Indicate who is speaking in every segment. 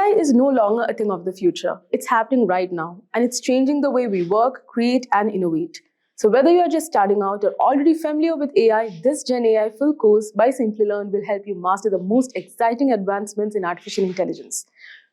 Speaker 1: AI is no longer a thing of the future. It's happening right now, and it's changing the way we work, create, and innovate. So whether you are just starting out or already familiar with AI, this Gen AI Full Course by Simplilearn will help you master the most exciting advancements in artificial intelligence.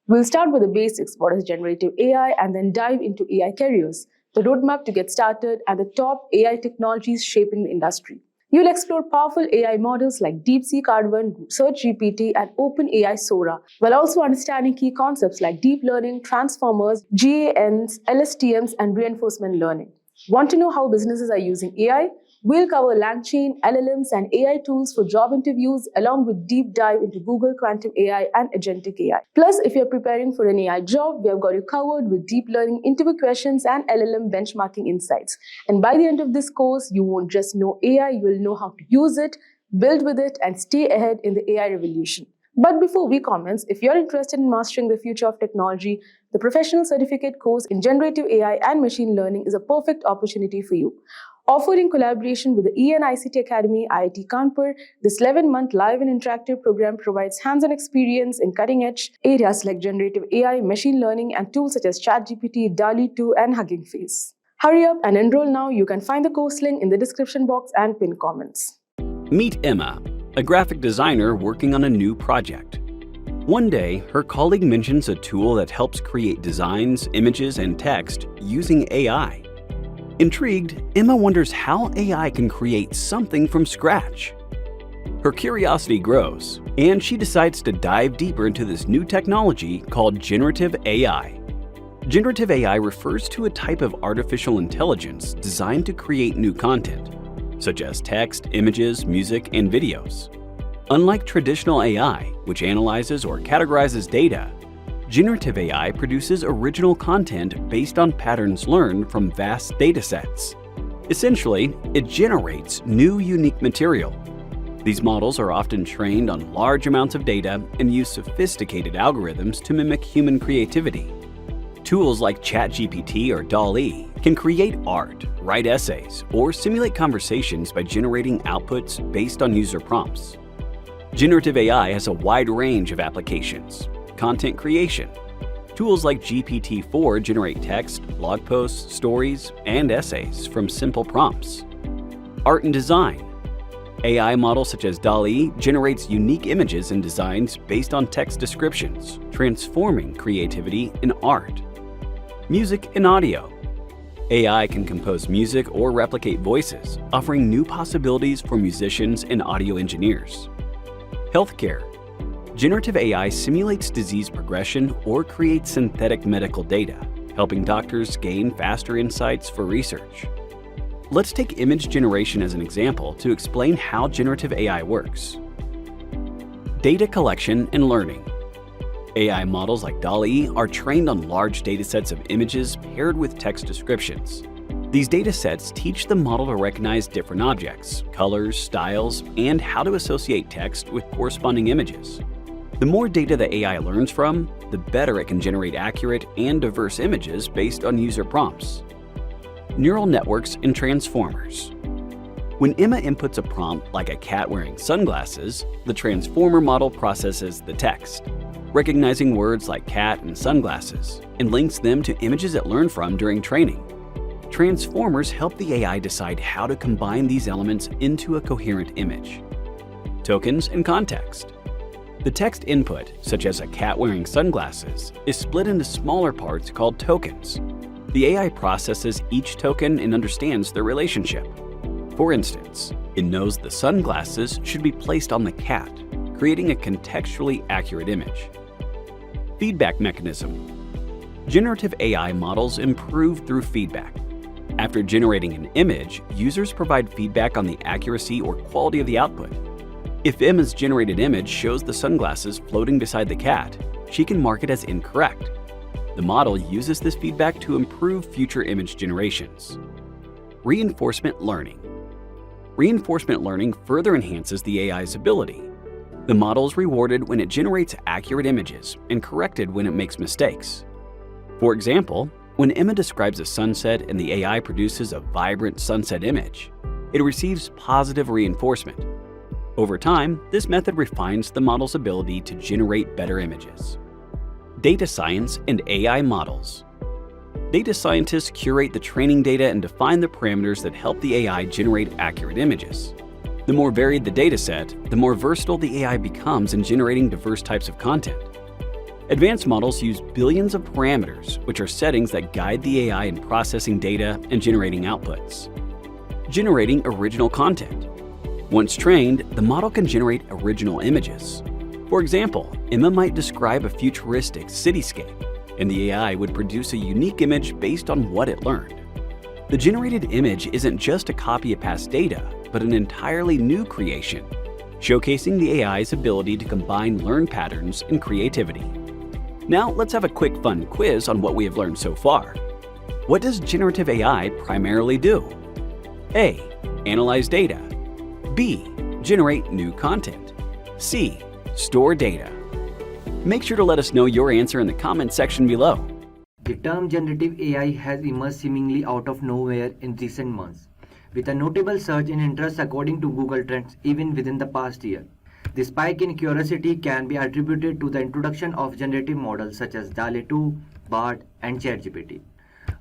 Speaker 1: We'll start with the basics, what is generative AI, and then dive into AI careers, the roadmap to get started, and the top AI technologies shaping the industry. You'll explore powerful AI models like Deepseek R1, Search GPT, and OpenAI Sora, while also understanding key concepts like deep learning, transformers, GANs, LSTMs, and reinforcement learning. Want to know how businesses are using AI? We'll cover Langchain, LLMs, and AI tools for job interviews, along with deep dive into Google Quantum AI and Agentic AI. Plus, if you're preparing for an AI job, we have got you covered with deep learning interview questions and LLM benchmarking insights. And by the end of this course, you won't just know AI, you will know how to use it, build with it, and stay ahead in the AI revolution. But before we commence, if you're interested in mastering the future of technology, the professional certificate course in generative AI and machine learning is a perfect opportunity for you. Offered in collaboration with the ENICT Academy, IIT Kanpur, this 11-month live and interactive program provides hands-on experience in cutting-edge areas like generative AI, machine learning, and tools such as ChatGPT, DALL-E 2, and Hugging Face. Hurry up and enroll now. You can find the course link in the description box and pinned comments.
Speaker 2: Meet Emma, a graphic designer working on a new project. One day, her colleague mentions a tool that helps create designs, images, and text using AI. Intrigued, Emma wonders how AI can create something from scratch. Her curiosity grows, and she decides to dive deeper into this new technology called generative AI. Generative AI refers to a type of artificial intelligence designed to create new content, such as text, images, music, and videos. Unlike traditional AI, which analyzes or categorizes data, generative AI produces original content based on patterns learned from vast datasets. Essentially, it generates new, unique material. These models are often trained on large amounts of data and use sophisticated algorithms to mimic human creativity. Tools like ChatGPT or DALL-E can create art, write essays, or simulate conversations by generating outputs based on user prompts. Generative AI has a wide range of applications. Content creation. Tools like GPT-4 generate text, blog posts, stories, and essays from simple prompts. Art and design. AI models such as DALL-E generates unique images and designs based on text descriptions, transforming creativity in art. Music and audio. AI can compose music or replicate voices, offering new possibilities for musicians and audio engineers. Healthcare. Generative AI simulates disease progression or creates synthetic medical data, helping doctors gain faster insights for research. Let's take image generation as an example to explain how generative AI works. Data collection and learning. AI models like DALL-E are trained on large datasets of images paired with text descriptions. These datasets teach the model to recognize different objects, colors, styles, and how to associate text with corresponding images. The more data the AI learns from, the better it can generate accurate and diverse images based on user prompts. Neural networks and transformers. When Emma inputs a prompt like a cat wearing sunglasses, the transformer model processes the text, recognizing words like cat and sunglasses, and links them to images it learned from during training. Transformers help the AI decide how to combine these elements into a coherent image. Tokens and context. The text input, such as a cat wearing sunglasses, is split into smaller parts called tokens. The AI processes each token and understands their relationship. For instance, it knows the sunglasses should be placed on the cat, creating a contextually accurate image. Feedback mechanism. Generative AI models improve through feedback. After generating an image, users provide feedback on the accuracy or quality of the output. If Emma's generated image shows the sunglasses floating beside the cat, she can mark it as incorrect. The model uses this feedback to improve future image generations. Reinforcement learning. Reinforcement learning further enhances the AI's ability. The model is rewarded when it generates accurate images and corrected when it makes mistakes. For example, when Emma describes a sunset and the AI produces a vibrant sunset image, it receives positive reinforcement. Over time, this method refines the model's ability to generate better images. Data science and AI models. Data scientists curate the training data and define the parameters that help the AI generate accurate images. The more varied the dataset, the more versatile the AI becomes in generating diverse types of content. Advanced models use billions of parameters, which are settings that guide the AI in processing data and generating outputs. Generating original content. Once trained, the model can generate original images. For example, Emma might describe a futuristic cityscape, and the AI would produce a unique image based on what it learned. The generated image isn't just a copy of past data, but an entirely new creation, showcasing the AI's ability to combine learned patterns and creativity. Now let's have a quick fun quiz on what we have learned so far. What does generative AI primarily do? A. Analyze data. B. Generate new content. C. Store data. Make sure to let us know your answer in the comment section below.
Speaker 3: The term generative AI has emerged seemingly out of nowhere in recent months, with a notable surge in interest according to Google Trends even within the past year. The spike in curiosity can be attributed to the introduction of generative models such as DALL-E 2, BARD, and ChatGPT.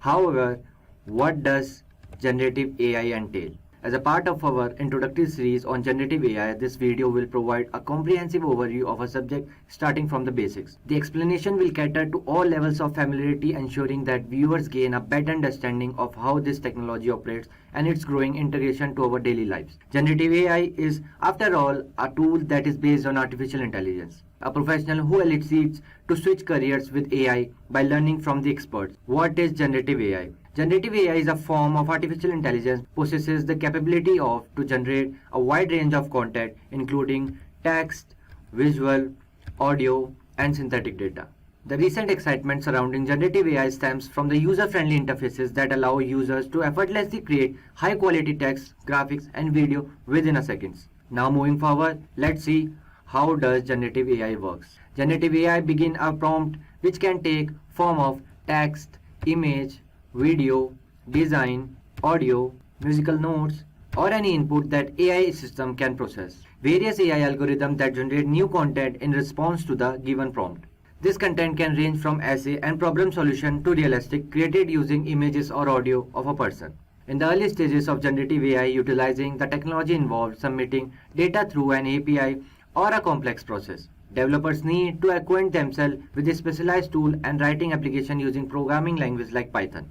Speaker 3: However, what does generative AI entail? As a part of our introductory series on generative AI, this video will provide a comprehensive overview of a subject starting from the basics. The explanation will cater to all levels of familiarity, ensuring that viewers gain a better understanding of how this technology operates and its growing integration to our daily lives. Generative AI is, after all, a tool that is based on artificial intelligence. A professional who seeks to switch careers with AI by learning from the experts. What is generative AI? Generative AI is a form of artificial intelligence possesses the capability to generate a wide range of content, including text, visual, audio, and synthetic data. The recent excitement surrounding generative AI stems from the user-friendly interfaces that allow users to effortlessly create high-quality text, graphics, and video within a second. Now moving forward, let's see how does generative AI works. Generative AI begins a prompt which can take form of text, image, video, design, audio, musical notes, or any input that AI system can process. Various AI algorithms that generate new content in response to the given prompt. This content can range from essay and problem solution to realistic, created using images or audio of a person. In the early stages of generative AI, utilizing the technology involved submitting data through an API or a complex process. Developers need to acquaint themselves with a specialized tool and writing application using programming language like Python.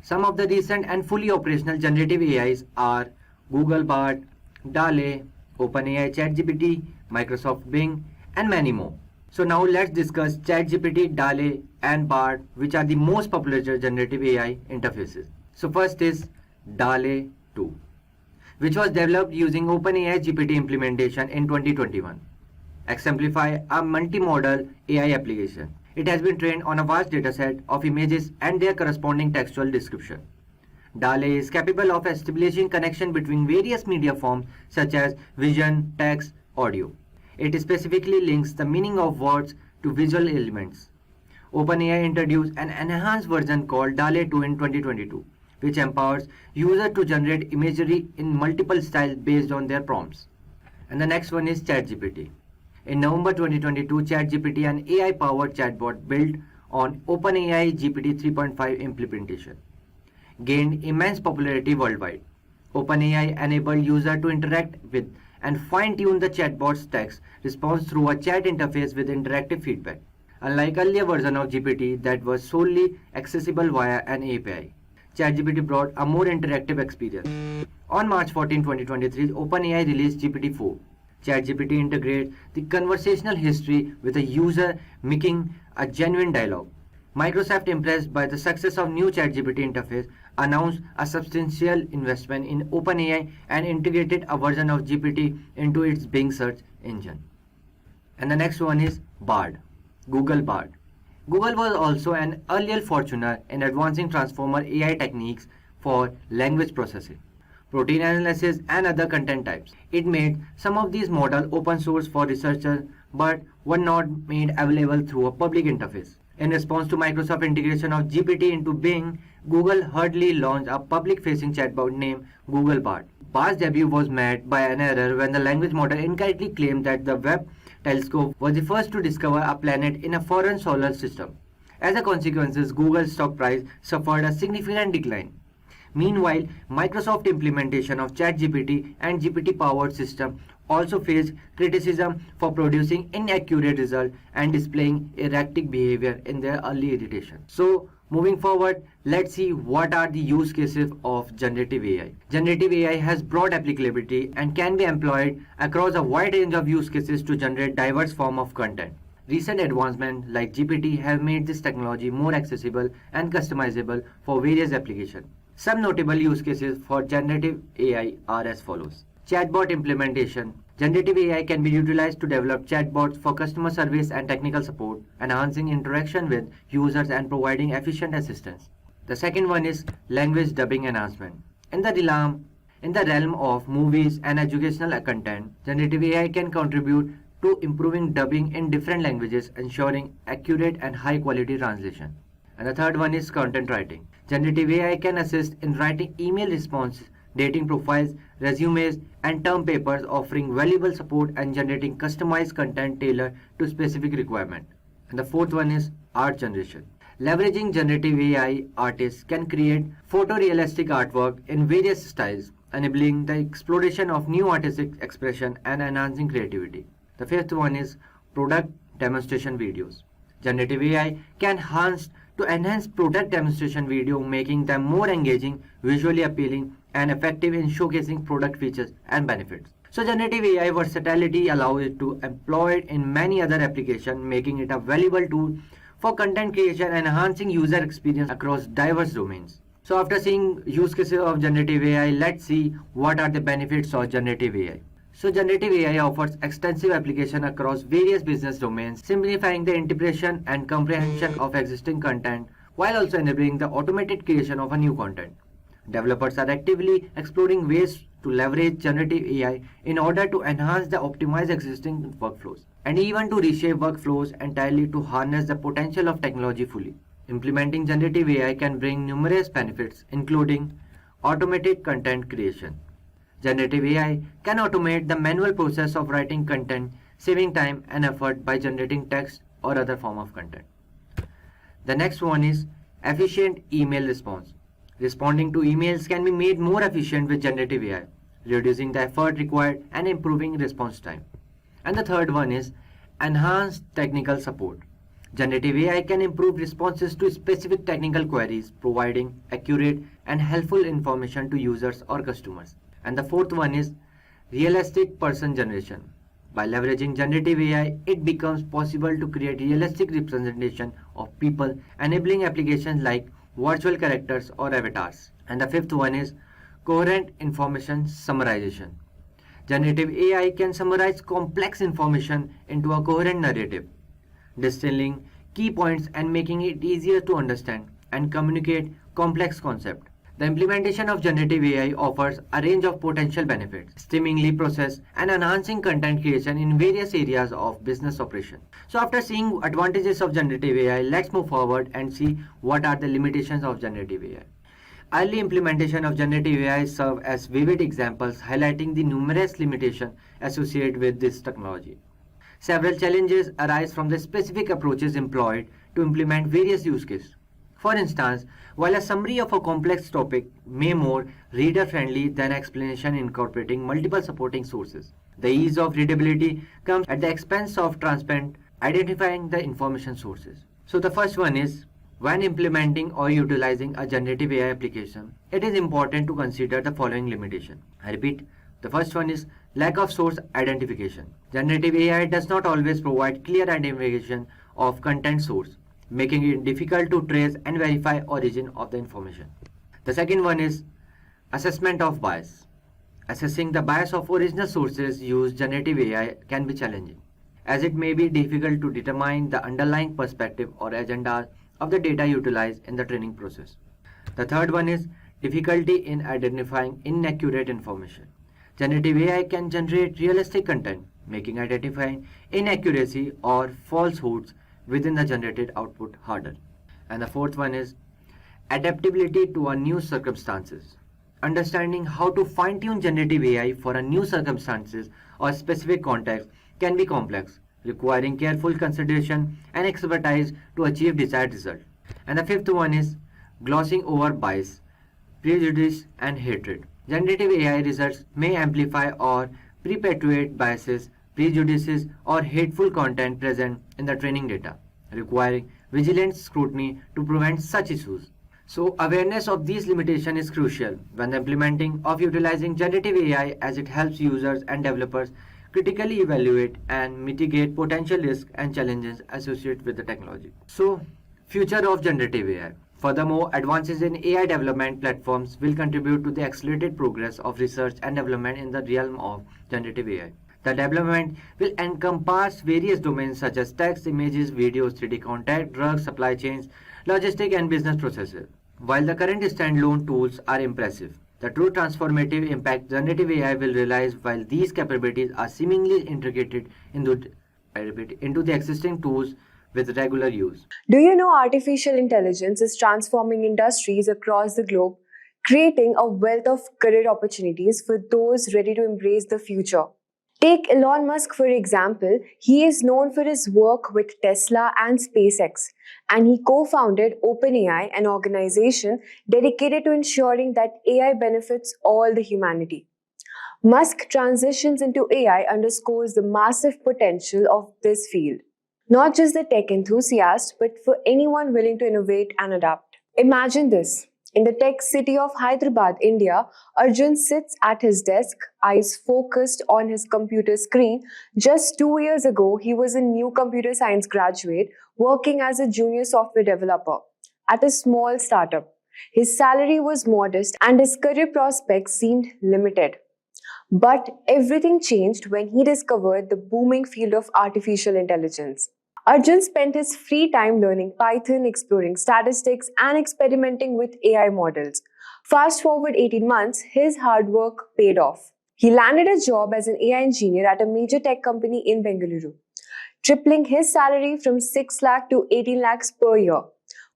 Speaker 3: Some of the recent and fully operational generative AIs are Google Bard, DALL-E, OpenAI ChatGPT, Microsoft Bing, and many more. So now let's discuss ChatGPT, DALL-E, and Bard, which are the most popular generative AI interfaces. So first is DALL-E 2, which was developed using OpenAI GPT implementation in 2021. Exemplify a multimodal AI application. It has been trained on a vast dataset of images and their corresponding textual description. DALL-E is capable of establishing connection between various media forms such as vision, text, audio. It specifically links the meaning of words to visual elements. OpenAI introduced an enhanced version called DALL-E 2 in 2022, which empowers users to generate imagery in multiple styles based on their prompts. And the next one is ChatGPT. In November 2022, ChatGPT, an AI-powered chatbot built on OpenAI GPT 3.5 implementation, gained immense popularity worldwide. OpenAI enabled users to interact with and fine-tune the chatbot's text response through a chat interface with interactive feedback. Unlike earlier versions of GPT that was solely accessible via an API, ChatGPT brought a more interactive experience. On March 14, 2023, OpenAI released GPT-4. ChatGPT integrates the conversational history with a user, making a genuine dialogue. Microsoft, impressed by the success of new ChatGPT interface, announced a substantial investment in OpenAI and integrated a version of GPT into its Bing search engine. And the next one is Bard, Google Bard. Google was also an earlier forerunner in advancing transformer AI techniques for language processing, protein analysis, and other content types. It made some of these models open source for researchers but were not made available through a public interface. In response to Microsoft's integration of GPT into Bing, Google hurriedly launched a public-facing chatbot named Google Bard. Bard's debut was met by an error when the language model incorrectly claimed that the web telescope was the first to discover a planet in a foreign solar system. As a consequence, Google's stock price suffered a significant decline. Meanwhile, Microsoft implementation of ChatGPT and GPT-powered system also faced criticism for producing inaccurate results and displaying erratic behavior in their early iteration. So, moving forward, let's see what are the use cases of generative AI. Generative AI has broad applicability and can be employed across a wide range of use cases to generate diverse form of content. Recent advancements like GPT have made this technology more accessible and customizable for various applications. Some notable use cases for generative AI are as follows. Chatbot implementation. Generative AI can be utilized to develop chatbots for customer service and technical support, enhancing interaction with users and providing efficient assistance. The second one is language dubbing enhancement. In the realm of movies and educational content, generative AI can contribute to improving dubbing in different languages, ensuring accurate and high quality translation. And the third one is content writing. Generative AI can assist in writing email responses, dating profiles, resumes, and term papers, offering valuable support and generating customized content tailored to specific requirements. And the fourth one is art generation. Leveraging generative AI, artists can create photorealistic artwork in various styles, enabling the exploration of new artistic expression and enhancing creativity. The fifth one is product demonstration videos. Generative AI can enhance product demonstration video, making them more engaging, visually appealing, and effective in showcasing product features and benefits. So generative AI versatility allows it to employed in many other applications, making it a valuable tool for content creation and enhancing user experience across diverse domains. So after seeing use cases of generative AI, let's see what are the benefits of generative AI. So generative AI offers extensive application across various business domains, simplifying the integration and comprehension of existing content while also enabling the automated creation of a new content. Developers are actively exploring ways to leverage generative AI in order to enhance the optimize existing workflows and even to reshape workflows entirely to harness the potential of technology fully. Implementing generative AI can bring numerous benefits, including automated content creation. Generative AI can automate the manual process of writing content, saving time and effort by generating text or other form of content. The next one is efficient email response. Responding to emails can be made more efficient with generative AI, reducing the effort required and improving response time. And the third one is enhanced technical support. Generative AI can improve responses to specific technical queries, providing accurate and helpful information to users or customers. And the fourth one is realistic person generation. By leveraging generative AI, it becomes possible to create realistic representation of people, enabling applications like virtual characters or avatars. And the fifth one is coherent information summarization. Generative AI can summarize complex information into a coherent narrative, distilling key points and making it easier to understand and communicate complex concepts. The implementation of generative AI offers a range of potential benefits, streamlining process and enhancing content creation in various areas of business operation. So after seeing advantages of generative AI, let's move forward and see what are the limitations of generative AI. Early implementation of generative AI serve as vivid examples highlighting the numerous limitations associated with this technology. Several challenges arise from the specific approaches employed to implement various use cases. For instance, while a summary of a complex topic may be more reader-friendly than explanation incorporating multiple supporting sources, the ease of readability comes at the expense of transparent identifying the information sources. So the first one is, when implementing or utilizing a generative AI application, it is important to consider the following limitation. I repeat, the first one is lack of source identification. Generative AI does not always provide clear identification of content source, making it difficult to trace and verify origin of the information. The second one is assessment of bias. Assessing the bias of original sources used generative AI can be challenging, as it may be difficult to determine the underlying perspective or agenda of the data utilized in the training process. The third one is difficulty in identifying inaccurate information. Generative AI can generate realistic content, making identifying inaccuracy or falsehoods within the generated output harder. And the fourth one is adaptability to a new circumstances. Understanding how to fine-tune generative AI for a new circumstances or specific context can be complex, requiring careful consideration and expertise to achieve desired result. And the fifth one is glossing over bias, prejudice, and hatred. Generative AI results may amplify or perpetuate biases, prejudices, or hateful content present in the training data, requiring vigilant scrutiny to prevent such issues. So, awareness of these limitations is crucial when implementing or utilizing generative AI, as it helps users and developers critically evaluate and mitigate potential risks and challenges associated with the technology. So, future of generative AI. Furthermore, advances in AI development platforms will contribute to the accelerated progress of research and development in the realm of generative AI. The development will encompass various domains such as text, images, videos, 3D content, drugs, supply chains, logistic, and business processes. While the current standalone tools are impressive, the true transformative impact generative AI will realize while these capabilities are seemingly integrated into the existing tools with regular use.
Speaker 4: Do you know artificial intelligence is transforming industries across the globe, creating a wealth of career opportunities for those ready to embrace the future? Take Elon Musk for example. He is known for his work with Tesla and SpaceX, and he co-founded OpenAI, an organization dedicated to ensuring that AI benefits all the humanity. Musk transitions into AI underscores the massive potential of this field, not just the tech enthusiast, but for anyone willing to innovate and adapt. Imagine this. In the tech city of Hyderabad, India, Arjun sits at his desk, eyes focused on his computer screen. Just 2 years ago, he was a new computer science graduate working as a junior software developer at a small startup. His salary was modest and his career prospects seemed limited. But everything changed when he discovered the booming field of artificial intelligence. Arjun spent his free time learning Python, exploring statistics, and experimenting with AI models. Fast forward 18 months, his hard work paid off. He landed a job as an AI engineer at a major tech company in Bengaluru, tripling his salary from 6 lakh to 18 lakhs per year.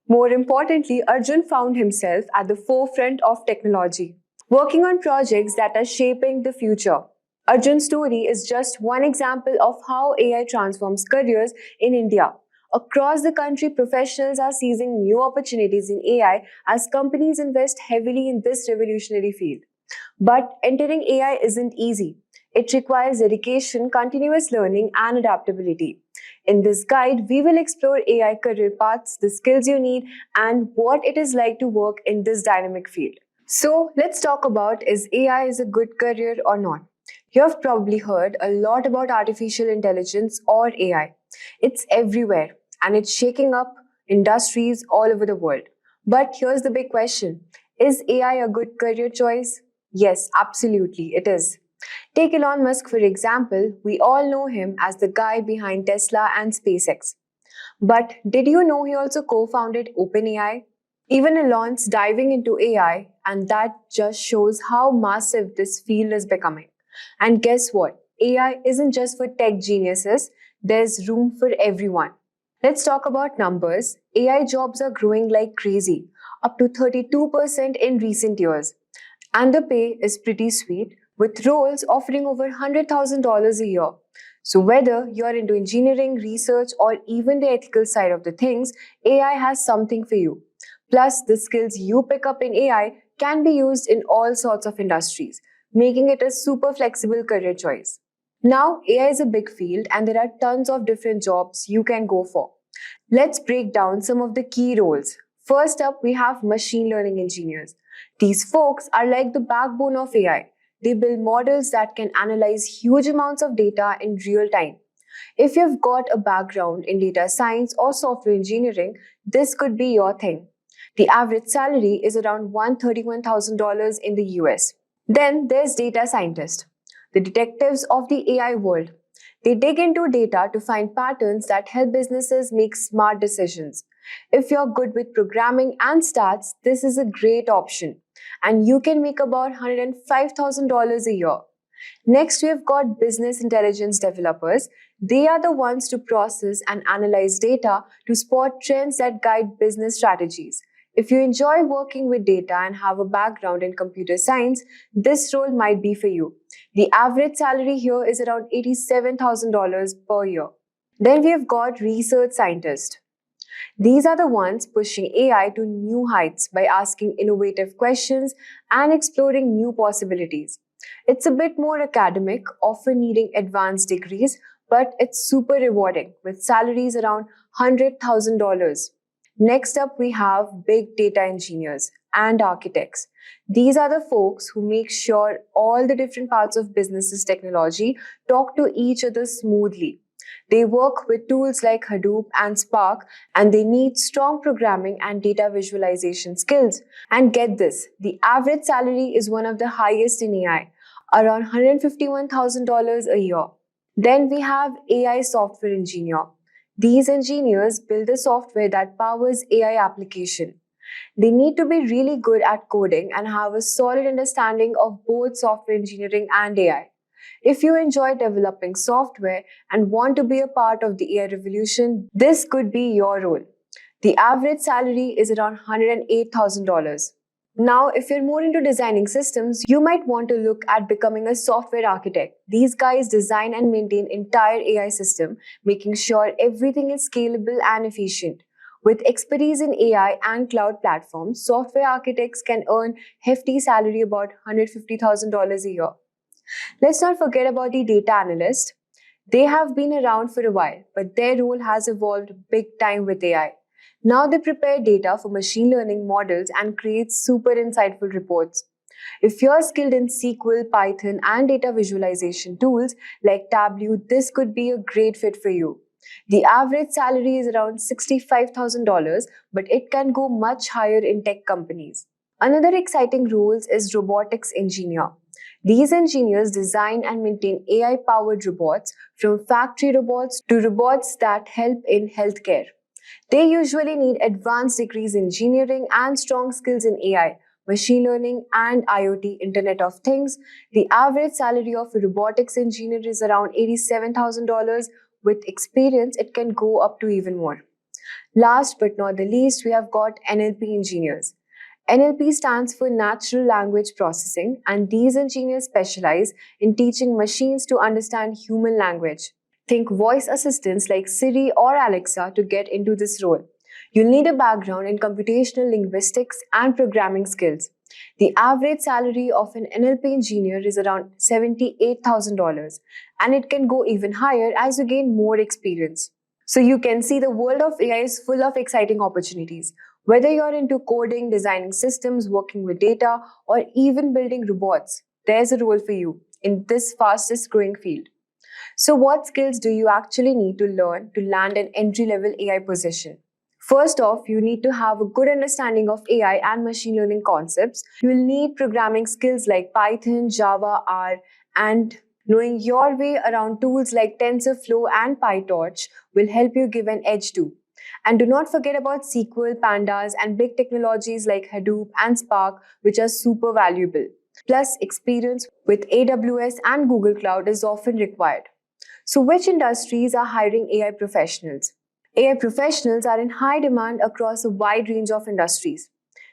Speaker 4: More importantly, Arjun found himself at the forefront of technology, working on projects that are shaping the future. Arjun's story is just one example of how AI transforms careers in India. Across the country, professionals are seizing new opportunities in AI as companies invest heavily in this revolutionary field. But entering AI isn't easy. It requires dedication, continuous learning, and adaptability. In this guide, we will explore AI career paths, the skills you need, and what it is like to work in this dynamic field. So, let's talk about, is AI a good career or not? You have probably heard a lot about artificial intelligence or AI. It's everywhere and it's shaking up industries all over the world. But here's the big question. Is AI a good career choice? Yes, absolutely, it is. Take Elon Musk for example. We all know him as the guy behind Tesla and SpaceX. But did you know he also co-founded OpenAI? Even Elon's diving into AI, and that just shows how massive this field is becoming. And guess what? AI isn't just for tech geniuses, there's room for everyone. Let's talk about numbers. AI jobs are growing like crazy, up to 32% in recent years. And the pay is pretty sweet, with roles offering over $100,000 a year. So whether you're into engineering, research, or even the ethical side of the things, AI has something for you. Plus, the skills you pick up in AI can be used in all sorts of industries, making it a super flexible career choice. Now, AI is a big field and there are tons of different jobs you can go for. Let's break down some of the key roles. First up, we have machine learning engineers. These folks are like the backbone of AI. They build models that can analyze huge amounts of data in real time. If you've got a background in data science or software engineering, this could be your thing. The average salary is around $131,000 in the US. Then there's data scientists, the detectives of the AI world. They dig into data to find patterns that help businesses make smart decisions. If you're good with programming and stats, this is a great option. And you can make about $105,000 a year. Next, we've got business intelligence developers. They are the ones to process and analyze data to spot trends that guide business strategies. If you enjoy working with data and have a background in computer science, this role might be for you. The average salary here is around $87,000 per year. Then we have got research scientists. These are the ones pushing AI to new heights by asking innovative questions and exploring new possibilities. It's a bit more academic, often needing advanced degrees, but it's super rewarding with salaries around $100,000. Next up, we have big data engineers and architects. These are the folks who make sure all the different parts of business's technology talk to each other smoothly. They work with tools like Hadoop and Spark, and they need strong programming and data visualization skills. And get this, the average salary is one of the highest in AI, around $151,000 a year. Then we have AI software engineer. These engineers build the software that powers AI application. They need to be really good at coding and have a solid understanding of both software engineering and AI. If you enjoy developing software and want to be a part of the AI revolution, this could be your role. The average salary is around $108,000. Now, if you're more into designing systems, you might want to look at becoming a software architect. These guys design and maintain entire AI system, making sure everything is scalable and efficient. With expertise in AI and cloud platforms, software architects can earn hefty salary about $150,000 a year. Let's not forget about the data analyst. They have been around for a while, but their role has evolved big time with AI. Now they prepare data for machine learning models and create super insightful reports. If you're skilled in SQL, Python, and data visualization tools like Tableau, this could be a great fit for you. The average salary is around $65,000, but it can go much higher in tech companies. Another exciting role is robotics engineer. These engineers design and maintain AI-powered robots, from factory robots to robots that help in healthcare. They usually need advanced degrees in engineering and strong skills in AI, machine learning, and IoT, Internet of Things. The average salary of a robotics engineer is around $87,000. With experience, it can go up to even more. Last but not the least, we have got NLP engineers. NLP stands for Natural Language Processing, and these engineers specialize in teaching machines to understand human language. Think voice assistants like Siri or Alexa to get into this role. You'll need a background in computational linguistics and programming skills. The average salary of an NLP engineer is around $78,000, and it can go even higher as you gain more experience. So you can see the world of AI is full of exciting opportunities. Whether you're into coding, designing systems, working with data, or even building robots, there's a role for you in this fastest growing field. So what skills do you actually need to learn to land an entry-level AI position? First off, you need to have a good understanding of AI and machine learning concepts. You will need programming skills like Python, Java, R, and knowing your way around tools like TensorFlow and PyTorch will help you give an edge too. And do not forget about SQL, Pandas, and big technologies like Hadoop and Spark, which are super valuable. Plus, experience with AWS and Google Cloud is often required. So, which industries are hiring AI professionals? AI professionals are in high demand across a wide range of industries.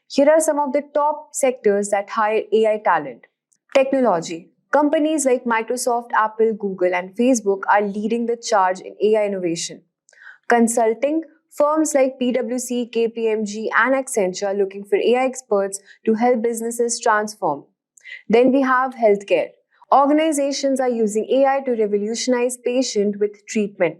Speaker 4: Here are some of the top sectors that hire AI talent. Technology. Companies like Microsoft, Apple, Google, and Facebook are leading the charge in AI innovation. Consulting. Firms like PwC, KPMG, and Accenture are looking for AI experts to help businesses transform. Then we have healthcare. Organizations are using AI to revolutionize patient with treatment.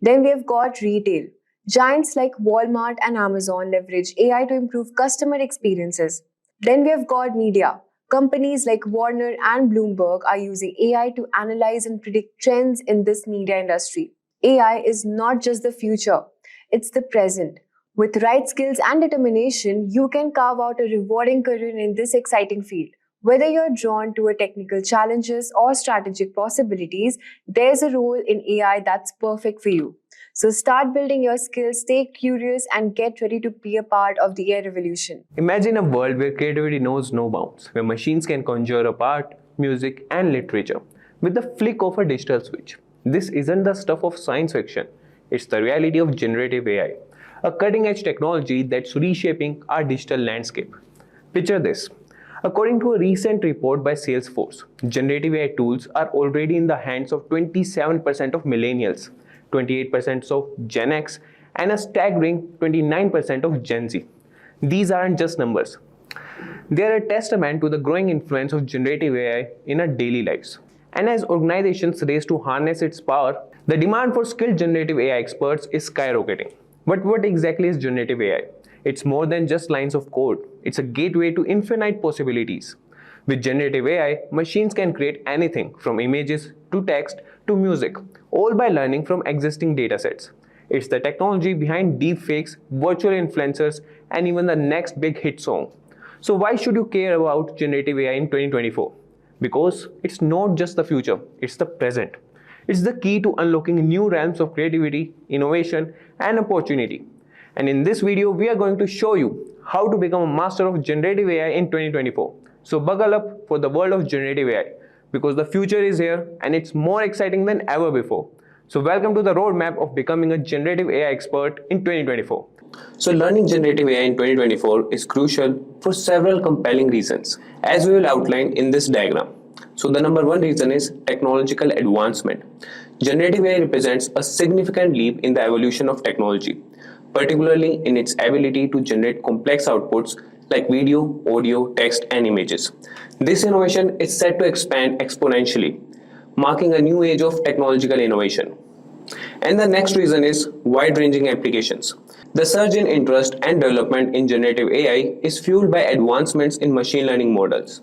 Speaker 4: Then we have got retail. Giants like Walmart and Amazon leverage AI to improve customer experiences. Then we have got media. Companies like Warner and Bloomberg are using AI to analyze and predict trends in this media industry. AI is not just the future, it's the present. With right skills and determination, you can carve out a rewarding career in this exciting field. Whether you're drawn to technical challenges or strategic possibilities, there's a role in AI that's perfect for you. So start building your skills, stay curious, and get ready to be a part of the AI revolution.
Speaker 5: Imagine a world where creativity knows no bounds, where machines can conjure up art, music, and literature with the flick of a digital switch. This isn't the stuff of science fiction, it's the reality of generative AI, a cutting-edge technology that's reshaping our digital landscape. Picture this. According to a recent report by Salesforce, generative AI tools are already in the hands of 27% of millennials. 28% of Gen X, and a staggering 29% of Gen Z. These aren't just numbers. They are a testament to the growing influence of generative AI in our daily lives. And as organizations race to harness its power, the demand for skilled generative AI experts is skyrocketing. But what exactly is generative AI? It's more than just lines of code. It's a gateway to infinite possibilities. With generative AI, machines can create anything from images to text to music, all by learning from existing datasets. It's the technology behind deepfakes, virtual influencers, and even the next big hit song. So why should you care about generative AI in 2024? Because it's not just the future, it's the present. It's the key to unlocking new realms of creativity, innovation, and opportunity. And in this video, we are going to show you how to become a master of generative AI in 2024. So buckle up for the world of generative AI, because the future is here and it's more exciting than ever before. So welcome to the roadmap of becoming a generative AI expert in 2024. So learning generative AI in 2024 is crucial for several compelling reasons, as we will outline in this diagram. So the number one reason is technological advancement. Generative AI represents a significant leap in the evolution of technology, particularly in its ability to generate complex outputs like video, audio, text, and images. This innovation is set to expand exponentially, marking a new age of technological innovation. And the next reason is wide-ranging applications. The surge in interest and development in generative AI is fueled by advancements in machine learning models,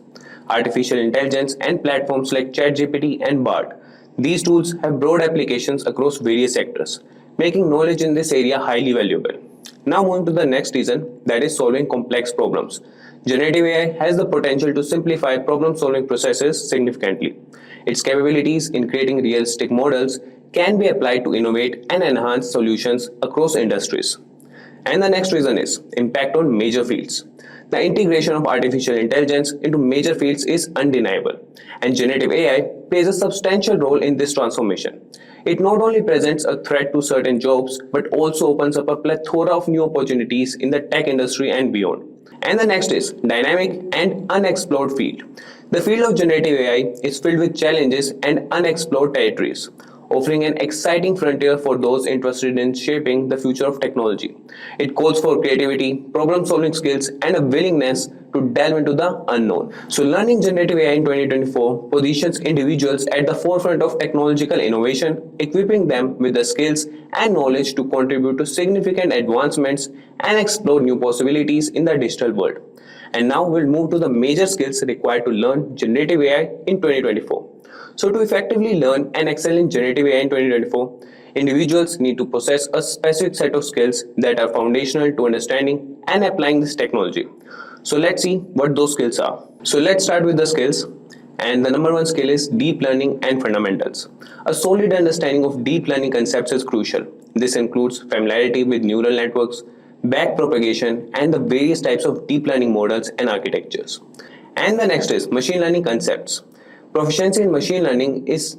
Speaker 5: artificial intelligence, and platforms like ChatGPT and BART. These tools have broad applications across various sectors, making knowledge in this area highly valuable. Now moving to the next reason, that is solving complex problems. Generative AI has the potential to simplify problem-solving processes significantly. Its capabilities in creating realistic models can be applied to innovate and enhance solutions across industries. And the next reason is impact on major fields. The integration of artificial intelligence into major fields is undeniable, and generative AI plays a substantial role in this transformation. It not only presents a threat to certain jobs, but also opens up a plethora of new opportunities in the tech industry and beyond. And the next is dynamic and unexplored field. The field of generative AI is filled with challenges and unexplored territories, offering an exciting frontier for those interested in shaping the future of technology. It calls for creativity, problem-solving skills, and a willingness to delve into the unknown. So learning generative AI in 2024 positions individuals at the forefront of technological innovation, equipping them with the skills and knowledge to contribute to significant advancements and explore new possibilities in the digital world. And now we'll move to the major skills required to learn generative AI in 2024. So to effectively learn and excel in generative AI in 2024, individuals need to possess a specific set of skills that are foundational to understanding and applying this technology. So let's see what those skills are. So let's start with the skills. And the number one skill is deep learning and fundamentals. A solid understanding of deep learning concepts is crucial. This includes familiarity with neural networks, backpropagation, and the various types of deep learning models and architectures. And the next is machine learning concepts. Proficiency in machine learning is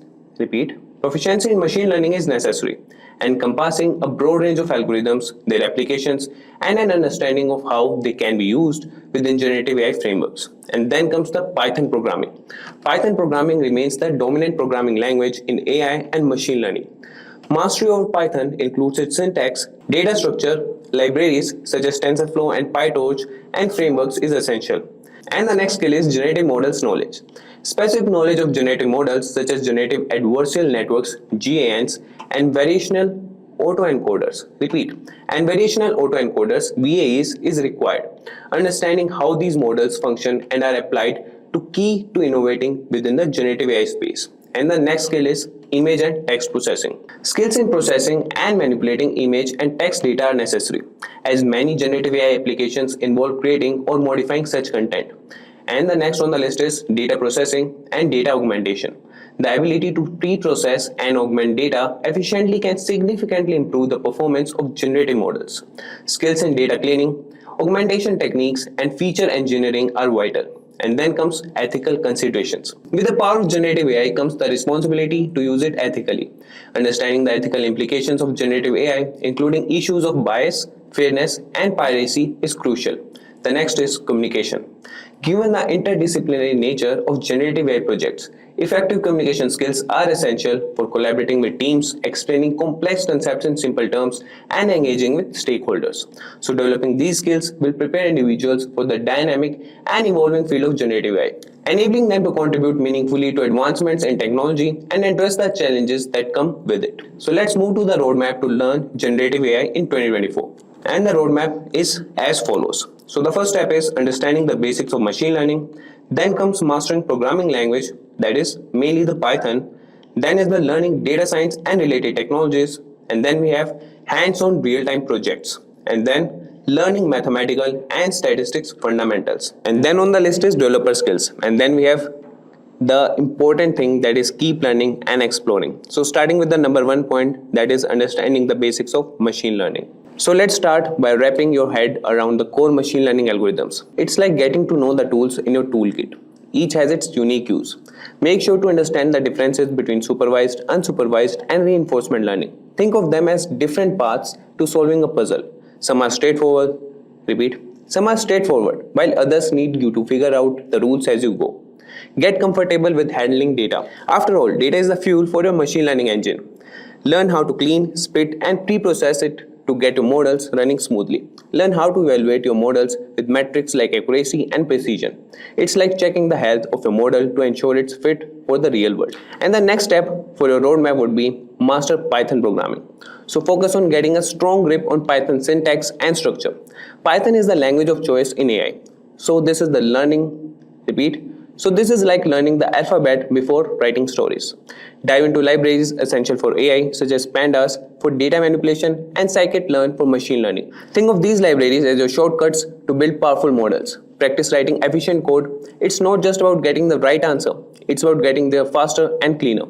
Speaker 5: necessary, encompassing a broad range of algorithms, their applications, and an understanding of how they can be used within generative AI frameworks. And then comes the Python programming. Python programming remains the dominant programming language in AI and machine learning. Mastery over Python includes its syntax, data structure, libraries such as TensorFlow and PyTorch, and frameworks is essential. And the next skill is generative models knowledge. Specific knowledge of generative models such as generative adversarial networks, GANs, and variational autoencoders, VAEs is required. Understanding how these models function and are applied to key to innovating within the generative AI space. And the next skill is image and text processing. Skills in processing and manipulating image and text data are necessary, as many generative AI applications involve creating or modifying such content. And the next on the list is data processing and data augmentation. The ability to pre-process and augment data efficiently can significantly improve the performance of generative models. Skills in data cleaning, augmentation techniques, and feature engineering are vital. And then comes ethical considerations. With the power of generative AI comes the responsibility to use it ethically. Understanding the ethical implications of generative AI, including issues of bias, fairness, and piracy, is crucial. The next is communication. Given the interdisciplinary nature of generative AI projects, effective communication skills are essential for collaborating with teams, explaining complex concepts in simple terms, and engaging with stakeholders. So, developing these skills will prepare individuals for the dynamic and evolving field of generative AI, enabling them to contribute meaningfully to advancements in technology and address the challenges that come with it. So, let's move to the roadmap to learn generative AI in 2024. And the roadmap is as follows. So the first step is understanding the basics of machine learning. Then comes mastering programming language, that is mainly the Python. Then is the learning data science and related technologies. And then we have hands-on real-time projects. And then learning mathematical and statistics fundamentals. And then on the list is developer skills. And then we have the important thing, that is keep learning and exploring. So starting with the number one point, that is understanding the basics of machine learning. So let's start by wrapping your head around the core machine learning algorithms. It's like getting to know the tools in your toolkit. Each has its unique use. Make sure to understand the differences between supervised, unsupervised, and reinforcement learning. Think of them as different paths to solving a puzzle. Some are straightforward, while others need you to figure out the rules as you go. Get comfortable with handling data. After all, data is the fuel for your machine learning engine. Learn how to clean, split, and pre-process it to get your models running smoothly. Learn how to evaluate your models with metrics like accuracy and precision. It's like checking the health of your model to ensure it's fit for the real world. And the next step for your roadmap would be master Python programming. So focus on getting a strong grip on Python syntax and structure. Python is the language of choice in AI. So this is like learning the alphabet before writing stories. Dive into libraries essential for AI such as pandas for data manipulation and scikit-learn for machine learning. Think of these libraries as your shortcuts to build powerful models. Practice writing efficient code. It's not just about getting the right answer, it's about getting there faster and cleaner.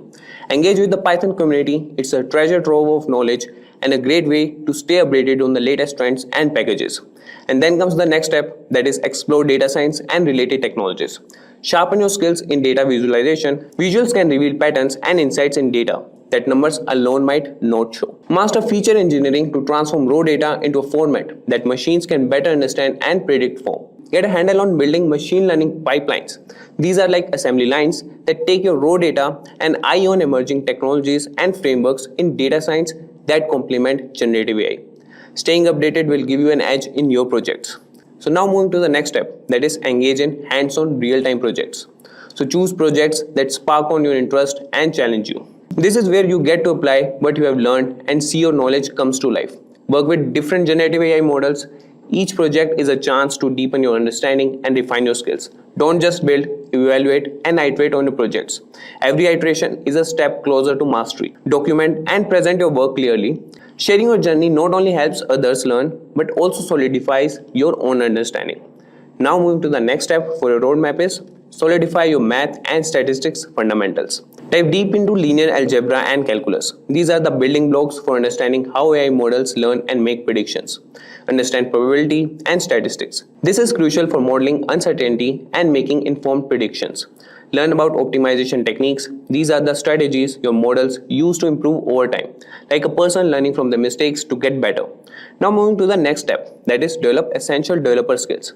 Speaker 5: Engage with the Python community. It's a treasure trove of knowledge and a great way to stay updated on the latest trends and packages. And then comes the next step, that is explore data science and related technologies. Sharpen your skills in data visualization. Visuals can reveal patterns and insights in data that numbers alone might not show. Master feature engineering to transform raw data into a format that machines can better understand and predict from. Get a handle on building machine learning pipelines. These are like assembly lines that take your raw data and eye on emerging technologies and frameworks in data science that complement generative AI. Staying updated will give you an edge in your projects. So now moving to the next step, that is engage in hands-on real-time projects. So choose projects that spark on your interest and challenge you. This is where you get to apply what you have learned and see your knowledge comes to life. Work with different generative AI models. Each project is a chance to deepen your understanding and refine your skills. Don't just build, evaluate, and iterate on your projects. Every iteration is a step closer to mastery. Document and present your work clearly. Sharing your journey not only helps others learn, but also solidifies your own understanding. Now moving to the next step for your roadmap is solidify your math and statistics fundamentals. Dive deep into linear algebra and calculus. These are the building blocks for understanding how AI models learn and make predictions. Understand probability and statistics. This is crucial for modeling uncertainty and making informed predictions. Learn about optimization techniques. These are the strategies your models use to improve over time, like a person learning from the mistakes to get better. Now moving to the next step, that is develop essential developer skills.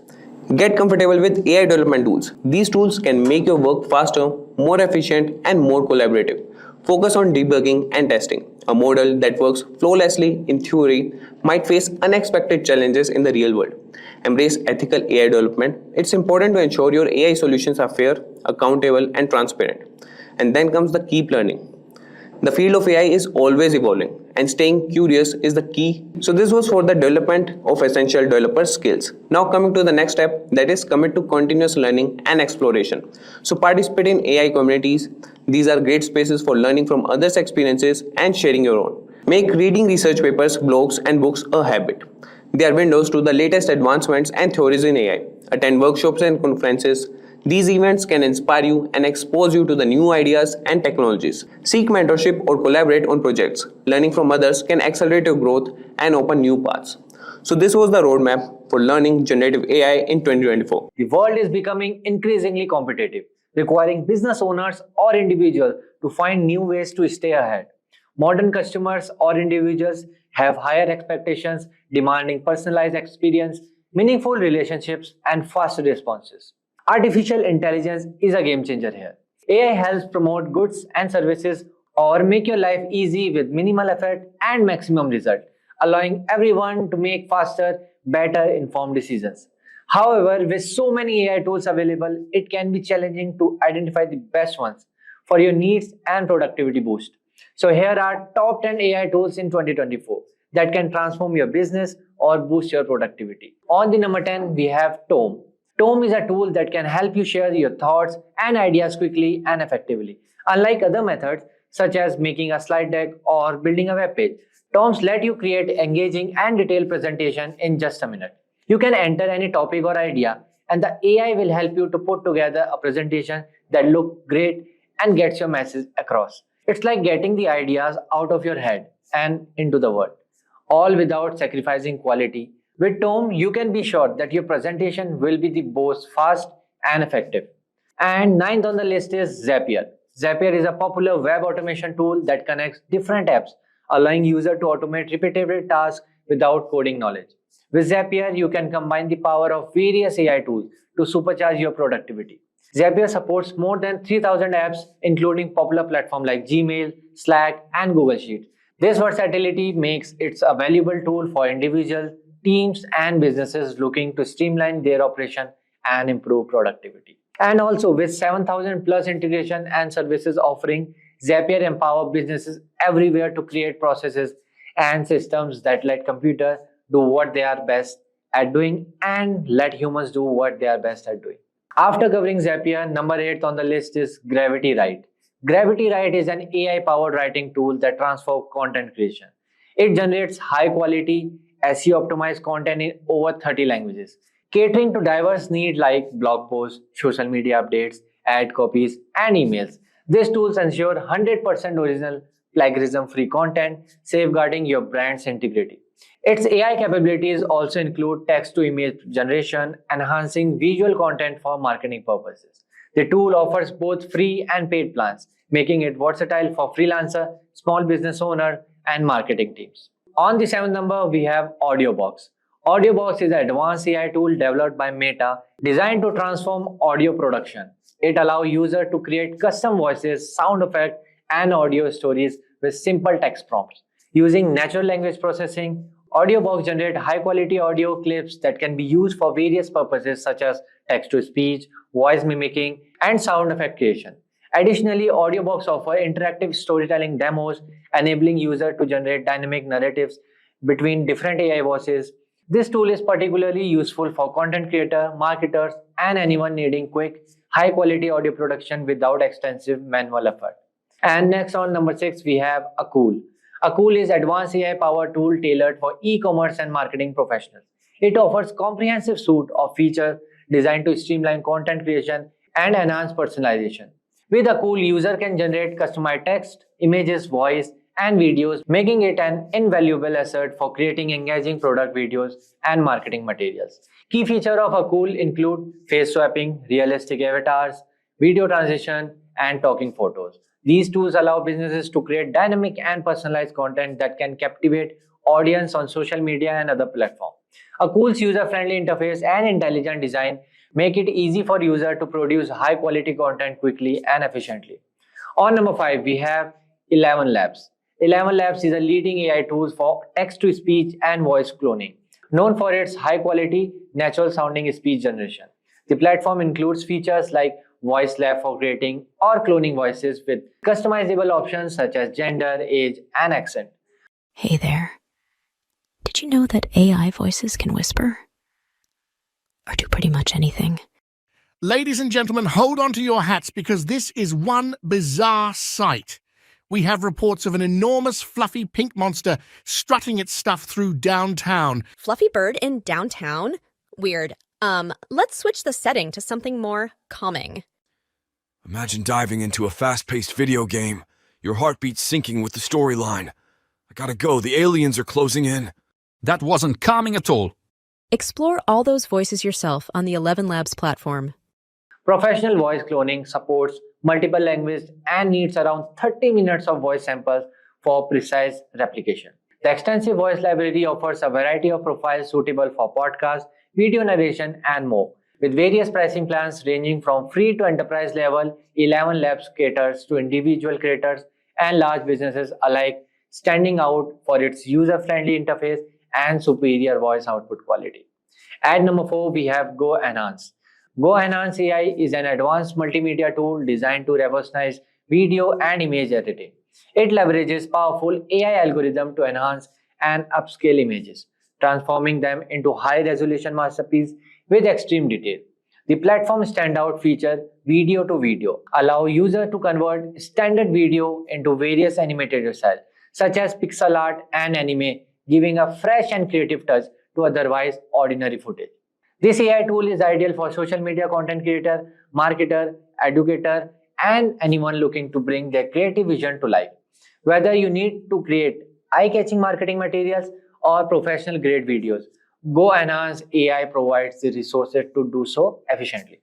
Speaker 5: Get comfortable with AI development tools. These tools can make your work faster, more efficient, and more collaborative. Focus on debugging and testing. A model that works flawlessly in theory might face unexpected challenges in the real world. Embrace ethical AI development. It's important to ensure your AI solutions are fair, accountable, and transparent. And then comes the keep learning. The field of AI is always evolving, and staying curious is the key. So this was for the development of essential developer skills. Now coming to the next step, that is commit to continuous learning and exploration. So participate in AI communities. These are great spaces for learning from others' experiences and sharing your own. Make reading research papers, blogs, and books a habit. They are windows to the latest advancements and theories in AI. Attend workshops and conferences. These events can inspire you and expose you to the new ideas and technologies. Seek mentorship or collaborate on projects. Learning from others can accelerate your growth and open new paths. So this was the roadmap for learning generative AI in 2024.
Speaker 6: The world is becoming increasingly competitive, requiring business owners or individuals to find new ways to stay ahead. Modern customers or individuals have higher expectations, demanding personalized experience, meaningful relationships, and faster responses. Artificial intelligence is a game changer here. AI helps promote goods and services or make your life easy with minimal effort and maximum result, allowing everyone to make faster, better informed decisions. However, with so many AI tools available, it can be challenging to identify the best ones for your needs and productivity boost. So here are top 10 AI tools in 2024 that can transform your business or boost your productivity. On the number 10, we have Tome. Tome is a tool that can help you share your thoughts and ideas quickly and effectively. Unlike other methods, such as making a slide deck or building a web page, Tomes let you create engaging and detailed presentation in just a minute. You can enter any topic or idea, and the AI will help you to put together a presentation that looks great and gets your message across. It's like getting the ideas out of your head and into the world, all without sacrificing quality. With Tome, you can be sure that your presentation will be the most fast and effective. And ninth on the list is Zapier. Zapier is a popular web automation tool that connects different apps, allowing users to automate repetitive tasks without coding knowledge. With Zapier, you can combine the power of various AI tools to supercharge your productivity. Zapier supports more than 3,000 apps, including popular platforms like Gmail, Slack, and Google Sheets. This versatility makes it a valuable tool for individuals, teams, and businesses looking to streamline their operation and improve productivity. And also, with 7,000 plus integration and services offering, Zapier empower businesses everywhere to create processes and systems that let computers do what they are best at doing and let humans do what they are best at doing. After covering Zapier, number 8 on the list is Gravity Write. Gravity Write is an AI-powered writing tool that transforms content creation. It generates high-quality, SEO-optimized content in over 30 languages, catering to diverse needs like blog posts, social media updates, ad copies, and emails. These tools ensure 100% original, plagiarism-free content, safeguarding your brand's integrity. Its AI capabilities also include text-to-image generation, enhancing visual content for marketing purposes. The tool offers both free and paid plans, making it versatile for freelancer, small business owner, and marketing teams. On the 7th number, we have AudioBox. AudioBox is an advanced AI tool developed by Meta designed to transform audio production. It allows users to create custom voices, sound effects, and audio stories with simple text prompts. Using natural language processing, AudioBox generates high-quality audio clips that can be used for various purposes such as text-to-speech, voice mimicking, and sound effect creation. Additionally, AudioBox offers interactive storytelling demos, enabling users to generate dynamic narratives between different AI voices. This tool is particularly useful for content creators, marketers, and anyone needing quick, high-quality audio production without extensive manual effort. And next on number 6, we have Akul. Akul is an advanced AI-powered tool tailored for e-commerce and marketing professionals. It offers comprehensive suite of features designed to streamline content creation and enhance personalization. With Akul, user can generate customized text, images, voice, and videos, making it an invaluable asset for creating engaging product videos and marketing materials. Key features of Akul include face swapping, realistic avatars, video transition, and talking photos. These tools allow businesses to create dynamic and personalized content that can captivate audience on social media and other platforms. Akul's user-friendly interface and intelligent design make it easy for users to produce high-quality content quickly and efficiently. On number 5, we have 11 Labs. 11 Labs is a leading AI tool for text-to-speech and voice cloning, known for its high-quality, natural-sounding speech generation. The platform includes features like Voice Lab for creating or cloning voices with customizable options such as gender, age, and accent.
Speaker 7: Hey there. Did you know that AI voices can whisper? Or do pretty much anything?
Speaker 8: Ladies and gentlemen, hold on to your hats because this is one bizarre sight. We have reports of an enormous fluffy pink monster strutting its stuff through downtown.
Speaker 9: Fluffy bird in downtown? Weird. Let's switch the setting to something more calming.
Speaker 10: Imagine diving into a fast-paced video game, your heartbeat syncing with the storyline. I gotta go, the aliens are closing in.
Speaker 11: That wasn't calming at all.
Speaker 9: Explore all those voices yourself on the 11 Labs platform.
Speaker 6: Professional voice cloning supports multiple languages and needs around 30 minutes of voice samples for precise replication. The extensive voice library offers a variety of profiles suitable for podcasts, video narration, and more. With various pricing plans ranging from free to enterprise level, 11 Labs caters to individual creators and large businesses alike, standing out for its user-friendly interface and superior voice output quality. At number 4, we have Go Enhance. Go Enhance AI is an advanced multimedia tool designed to revolutionize video and image editing. It leverages powerful AI algorithm to enhance and upscale images, transforming them into high-resolution masterpieces with extreme detail. The platform standout feature video to video allow user to convert standard video into various animated styles such as pixel art and anime, giving a fresh and creative touch to otherwise ordinary footage. This AI tool is ideal for social media content creator, marketer, educator, and anyone looking to bring their creative vision to life. Whether you need to create eye-catching marketing materials or professional-grade videos, Go Enhance AI provides the resources to do so efficiently.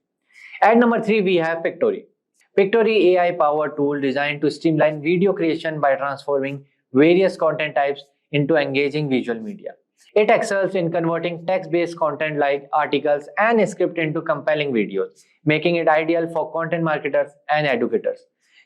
Speaker 6: At number 3, we have Pictory. Pictory AI-powered tool designed to streamline video creation by transforming various content types into engaging visual media. It excels in converting text-based content like articles and script into compelling videos, making it ideal for content marketers and educators.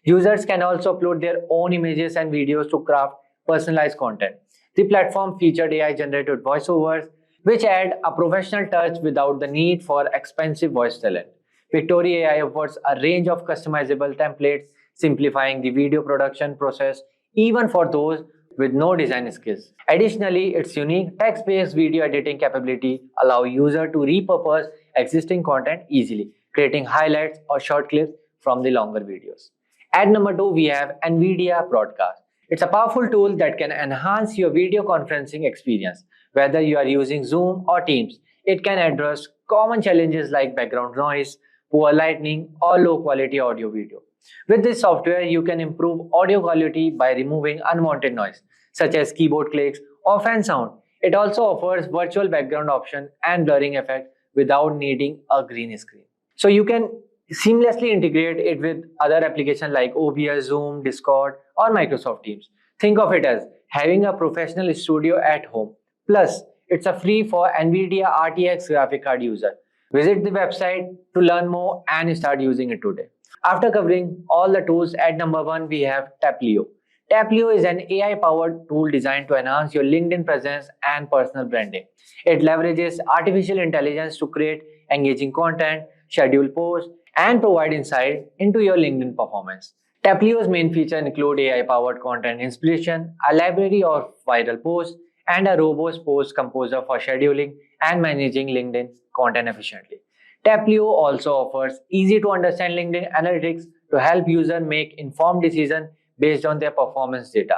Speaker 6: Users can also upload their own images and videos to craft personalized content. The platform featured AI-generated voiceovers, which add a professional touch without the need for expensive voice talent. Pictory AI offers a range of customizable templates, simplifying the video production process even for those with no design skills. Additionally, its unique text-based video editing capability allows users to repurpose existing content easily, creating highlights or short clips from the longer videos. At number 2, we have NVIDIA Broadcast. It's a powerful tool that can enhance your video conferencing experience. Whether you are using Zoom or Teams, it can address common challenges like background noise, poor lighting, or low quality audio video. With this software, you can improve audio quality by removing unwanted noise, such as keyboard clicks or fan sound. It also offers virtual background option and blurring effect without needing a green screen. So you can seamlessly integrate it with other applications like OBS, Zoom, Discord, or Microsoft Teams. Think of it as having a professional studio at home. Plus, it's a free for NVIDIA RTX graphic card user. Visit the website to learn more and start using it today. After covering all the tools, at number 1, we have Taplio. Taplio is an AI-powered tool designed to enhance your LinkedIn presence and personal branding. It leverages artificial intelligence to create engaging content, schedule posts, and provide insight into your LinkedIn performance. Taplio's main features include AI-powered content inspiration, a library of viral posts, and a robust post composer for scheduling and managing LinkedIn content efficiently. Taplio also offers easy-to-understand LinkedIn analytics to help users make informed decisions based on their performance data.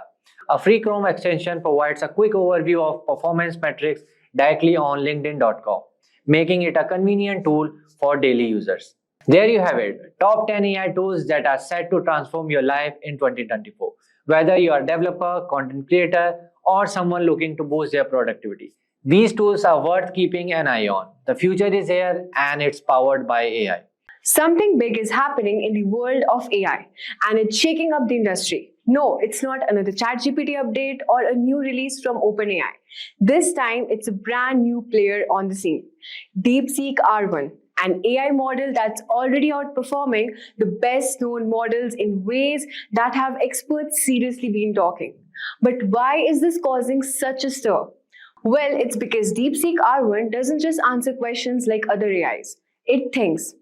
Speaker 6: A free Chrome extension provides a quick overview of performance metrics directly on LinkedIn.com, making it a convenient tool for daily users. There you have it, top 10 AI tools that are set to transform your life in 2024. Whether you are a developer, content creator, or someone looking to boost their productivity, these tools are worth keeping an eye on. The future is here and it's powered by AI.
Speaker 4: Something big is happening in the world of AI and it's shaking up the industry. No, it's not another ChatGPT update or a new release from OpenAI. This time, it's a brand new player on the scene. Deepseek R1, an AI model that's already outperforming the best known models in ways that have experts seriously been talking. But why is this causing such a stir? Well, it's because Deepseek R1 doesn't just answer questions like other AIs. It thinks.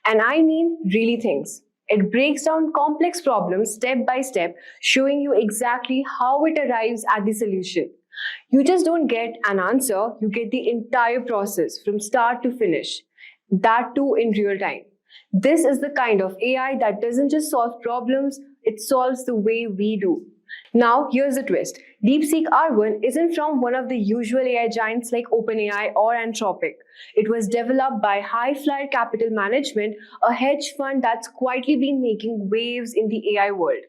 Speaker 4: And I mean really thinks. It breaks down complex problems step by step, showing you exactly how it arrives at the solution. You just don't get an answer, you get the entire process from start to finish. That too in real time. This is the kind of AI that doesn't just solve problems, it solves the way we do. Now, here's the twist. Deepseek R1 isn't from one of the usual AI giants like OpenAI or Anthropic. It was developed by High Flyer Capital Management, a hedge fund that's quietly been making waves in the AI world.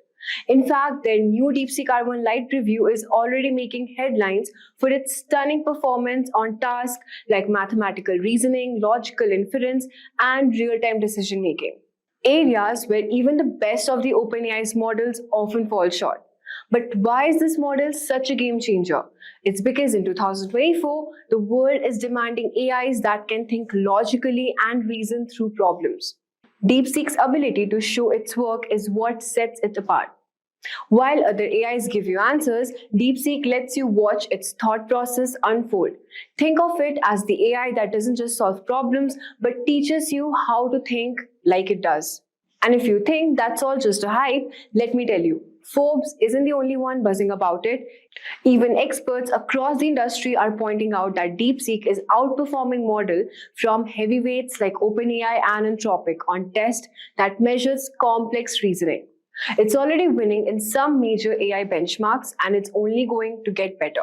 Speaker 4: In fact, their new Deepseek R1 Lite preview is already making headlines for its stunning performance on tasks like mathematical reasoning, logical inference, and real-time decision-making. Areas where even the best of the OpenAI's models often fall short. But why is this model such a game changer? It's because in 2024, the world is demanding AIs that can think logically and reason through problems. DeepSeek's ability to show its work is what sets it apart. While other AIs give you answers, DeepSeek lets you watch its thought process unfold. Think of it as the AI that doesn't just solve problems but teaches you how to think like it does. And if you think that's all just a hype, let me tell you, Forbes isn't the only one buzzing about it. Even experts across the industry are pointing out that DeepSeek is outperforming model from heavyweights like OpenAI and Anthropic on tests that measures complex reasoning. It's already winning in some major AI benchmarks and it's only going to get better.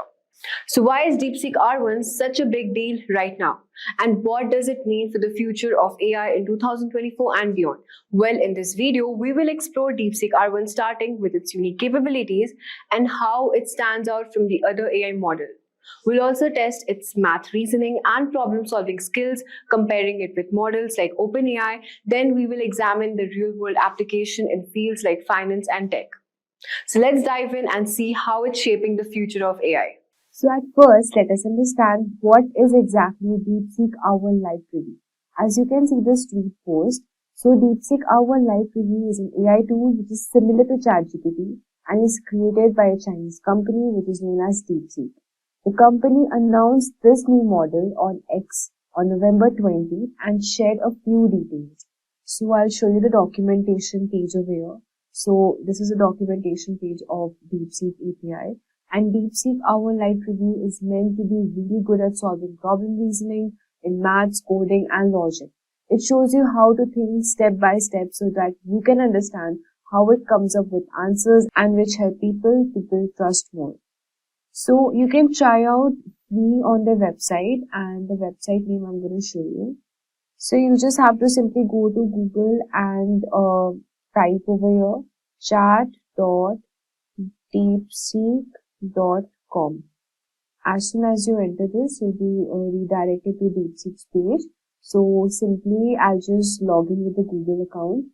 Speaker 4: So why is Deepseek R1 such a big deal right now? And what does it mean for the future of AI in 2024 and beyond? Well, in this video, we will explore Deepseek R1 starting with its unique capabilities and how it stands out from the other AI model. We'll also test its math reasoning and problem-solving skills, comparing it with models like OpenAI. Then we will examine the real-world application in fields like finance and tech. So let's dive in and see how it's shaping the future of AI.
Speaker 12: So at first, let us understand what is exactly Deepseek R1 Live Preview. As you can see this tweet post, so Deepseek R1 Live Preview is an AI tool which is similar to ChatGPT and is created by a Chinese company which is known as Deepseek. The company announced this new model on X on November 20 and shared a few details. So I'll show you the documentation page over here. So this is a documentation page of Deepseek API. And Deepseek R1 Live Preview is meant to be really good at solving problem reasoning in maths, coding, and logic. It shows you how to think step by step so that you can understand how it comes up with answers and which help people to build trust more. So you can try out me on their website, and the website name I'm going to show you. So you just have to simply go to Google and type over here chat.deepseek.com. As soon as you enter this, you'll be redirected to Deepseek's page. So simply I'll just log in with the Google account,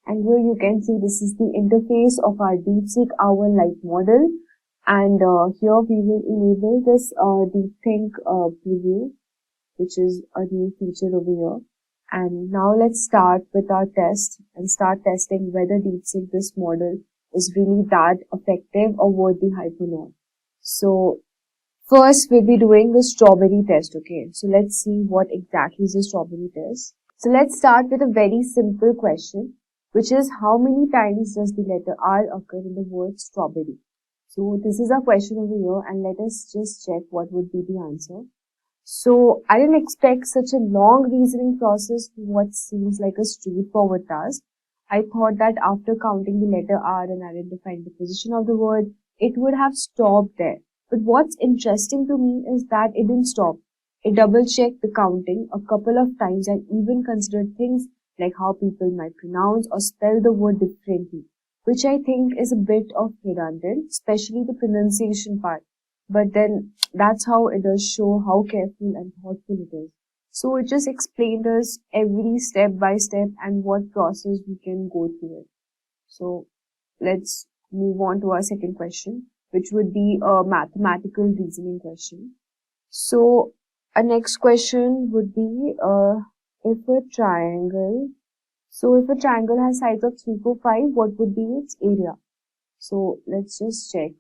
Speaker 12: and here you can see this is the interface of our Deepseek R1 Lite model. And here we will enable this deep think preview, which is a new feature over here. And now let's start with our test and start testing whether Deepseek, this model, is really that effective or worth the hype or not. So first we'll be doing the strawberry test, okay? So let's see what exactly is the strawberry test. So let's start with a very simple question, which is how many times does the letter R occur in the word strawberry? So this is our question over here, and let us just check what would be the answer. So I didn't expect such a long reasoning process to what seems like a straightforward task. I thought that after counting the letter R and identifying the position of the word, it would have stopped there. But what's interesting to me is that it didn't stop. It double-checked the counting a couple of times and even considered things like how people might pronounce or spell the word differently, which I think is a bit of redundant, especially the pronunciation part. But then that's how it does show how careful and thoughtful it is. So it just explained us every step by step and what process we can go through it. So let's move on to our second question, which would be a mathematical reasoning question. So our next question would be if a triangle has sides of 3, 4, 5, what would be its area? So let's just check.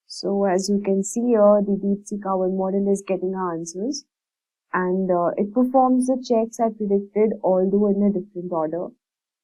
Speaker 12: So as you can see here, the Deepseek R1 model is getting our answers, and it performs the checks I predicted, although in a different order.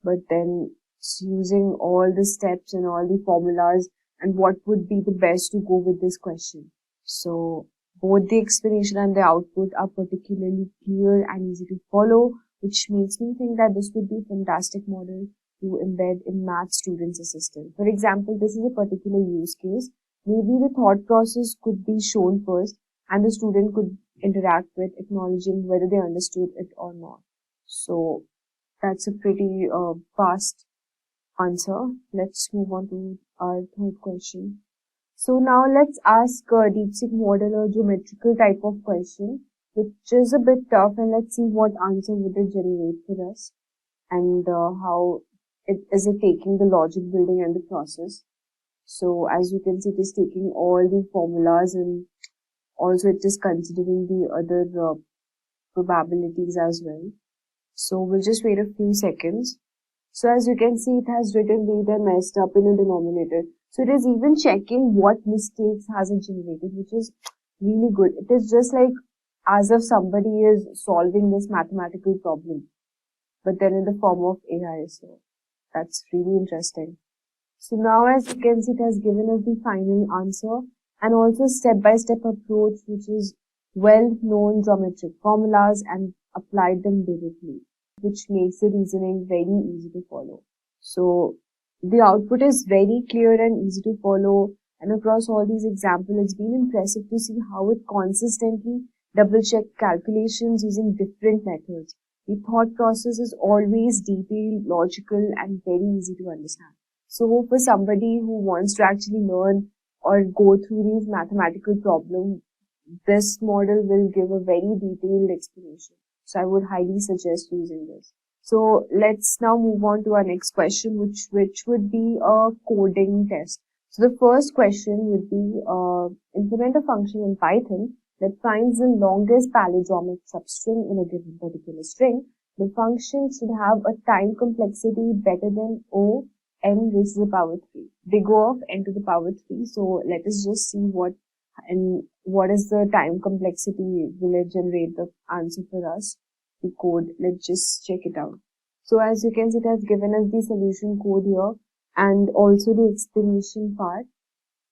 Speaker 12: But then it's using all the steps and all the formulas and what would be the best to go with this question. So both the explanation and the output are particularly clear and easy to follow, which makes me think that this would be a fantastic model to embed in math students' assistant. For example, this is a particular use case. Maybe the thought process could be shown first and the student could interact with acknowledging whether they understood it or not. So that's a pretty fast answer. Let's move on to our third question. So now let's ask Deepseek model a geometrical type of question, which is a bit tough, and let's see what answer would it generate for us and how is it taking the logic building and the process. So as you can see, it is taking all the formulas and also it is considering the other probabilities as well. So we'll just wait a few seconds. So as you can see, it has written data messed up in a denominator. So it is even checking what mistakes has it generated, which is really good. It is just like as if somebody is solving this mathematical problem, but then in the form of AI. So that's really interesting. So now as you can see, it has given us the final answer and also step-by-step approach, which is well-known geometric formulas and applied them directly, which makes the reasoning very easy to follow. So the output is very clear and easy to follow, and across all these examples, it's been impressive to see how it consistently double-checked calculations using different methods. The thought process is always detailed, logical, and very easy to understand. So for somebody who wants to actually learn or go through these mathematical problems, this model will give a very detailed explanation. So I would highly suggest using this. So let's now move on to our next question, which would be a coding test. So the first question would be implement a function in Python that finds the longest palindromic substring in a given particular string. The function should have a time complexity better than O n raised to the power 3. They go of n to the power 3. So let us just see what is the time complexity. Will it generate the answer for us? The code. Let's just check it out. So as you can see, it has given us the solution code here and also the explanation part,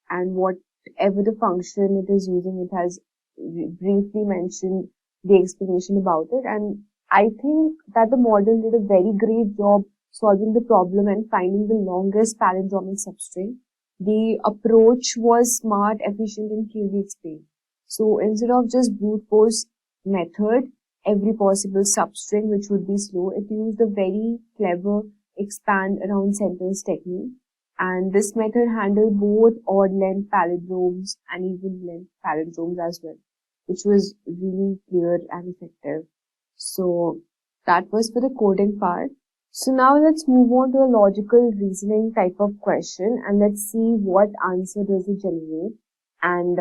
Speaker 12: and whatever the function it is using, it has briefly mentioned the explanation about it. And I think that the model did a very great job solving the problem and finding the longest palindromic substring. The approach was smart, efficient, and clearly explained. So instead of just brute force method, every possible substring which would be slow, it used a very clever expand around centers technique. And this method handled both odd length palindromes and even length palindromes as well, which was really clear and effective. So that was for the coding part. So now let's move on to a logical reasoning type of question, and let's see what answer does it generate. And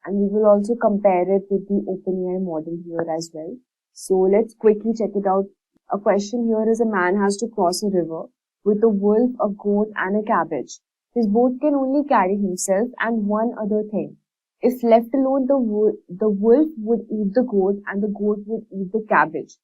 Speaker 12: we will also compare it with the OpenAI model here as well. So let's quickly check it out. A question here is: a man has to cross a river with a wolf, a goat, and a cabbage. His boat can only carry himself and one other thing. If left alone, the wolf would eat the goat and the goat would eat the cabbage.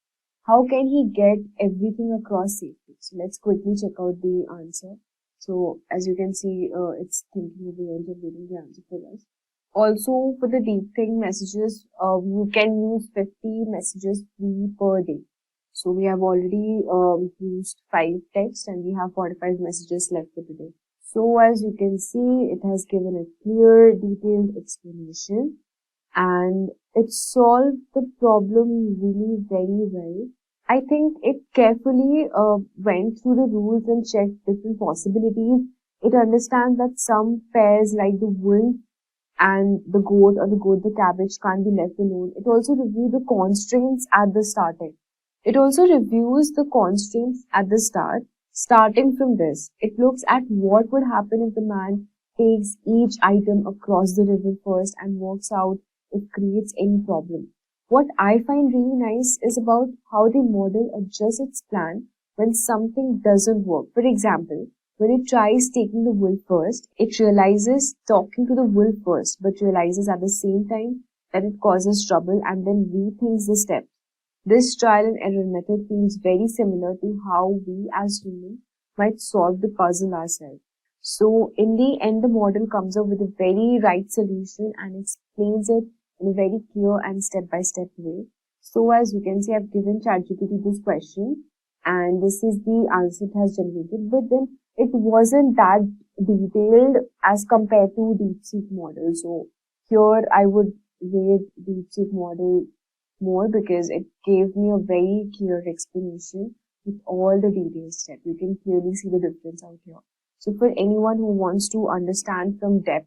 Speaker 12: How can he get everything across safely? So let's quickly check out the answer. So as you can see, it's thinking of the end of reading the answer for us. Also, for the deep think messages, you can use 50 messages free per day. So we have already used 5 texts and we have 45 messages left for today. So as you can see, it has given a clear, detailed explanation and it solved the problem really very well. I think it carefully went through the rules and checked different possibilities. It understands that some pairs like the wolf and the goat or the goat, the cabbage can't be left alone. It also reviewed the constraints at the starting. It also reviews the constraints at the start. Starting from this, it looks at what would happen if the man takes each item across the river first and works out if it creates any problem. What I find really nice is about how the model adjusts its plan when something doesn't work. For example, when it tries taking the wolf first, it realizes talking to the wolf first, but realizes at the same time that it causes trouble and then rethinks the step. This trial and error method feels very similar to how we as humans might solve the puzzle ourselves. So in the end, the model comes up with a very right solution and explains it in a very clear and step-by-step way. So as you can see, I've given ChatGPT this question and this is the answer it has generated, but then it wasn't that detailed as compared to Deepseek model. So here I would rate Deepseek model more because it gave me a very clear explanation with all the details set. You can clearly see the difference out here. So for anyone who wants to understand from depth,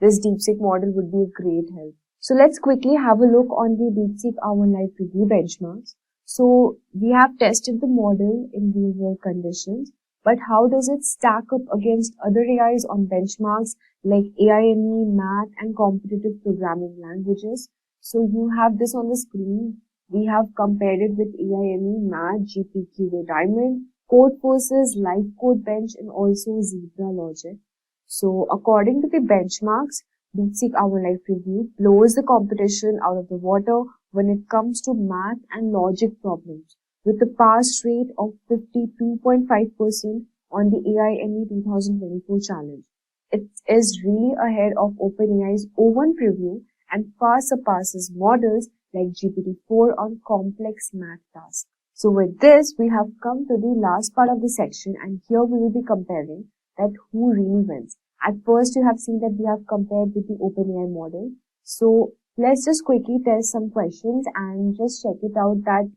Speaker 12: this Deepseek model would be a great help. So let's quickly have a look on the Deepseek R1 Live Preview benchmarks. So we have tested the model in real world conditions. but how does it stack up against other AIs on benchmarks like AIME, math, and competitive programming languages? So you have this on the screen. We have compared it with AIME, math, GPQA Diamond, Code Forces, Live Code Bench, and also Zebra Logic. So according to the benchmarks, Deepseek R1 Review blows the competition out of the water when it comes to math and logic problems, with a pass rate of 52.5% on the AIME 2024 challenge. It is really ahead of OpenAI's O1 preview and far surpasses models like GPT-4 on complex math tasks. So with this, we have come to the last part of the section, and here we will be comparing that who really wins. At first, you have seen that we have compared with the OpenAI model. So let's just quickly test some questions and just check it out that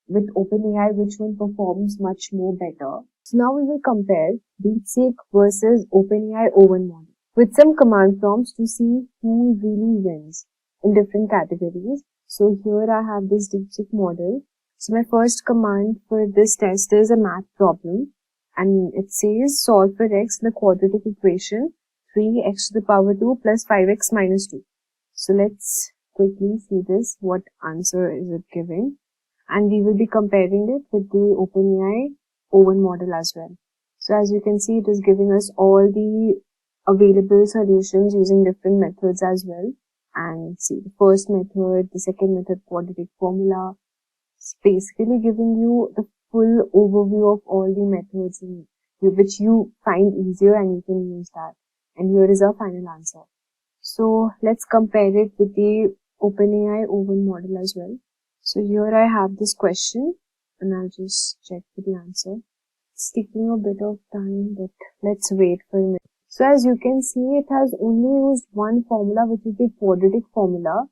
Speaker 12: with OpenAI, which one performs much more better. So now we will compare Deepseek versus OpenAI O1 model with some command prompts to see who really wins in different categories. So here I have this Deepseek model. So my first command for this test is a math problem, and it says solve for x the quadratic equation 3x to the power 2 plus 5x minus 2. So let's quickly see this, what answer is it giving, and we will be comparing it with the OpenAI O1 model as well. So as you can see, it is giving us all the available solutions using different methods as well. And see the first method, the second method, quadratic formula. It's basically giving you the full overview of all the methods which you find easier, and you can use that. And here is our final answer. So let's compare it with the OpenAI O1 model as well. So here I have this question, and I'll just check for the answer. It's taking a bit of time, but let's wait for a minute. So as you can see, it has only used one formula, which is the quadratic formula,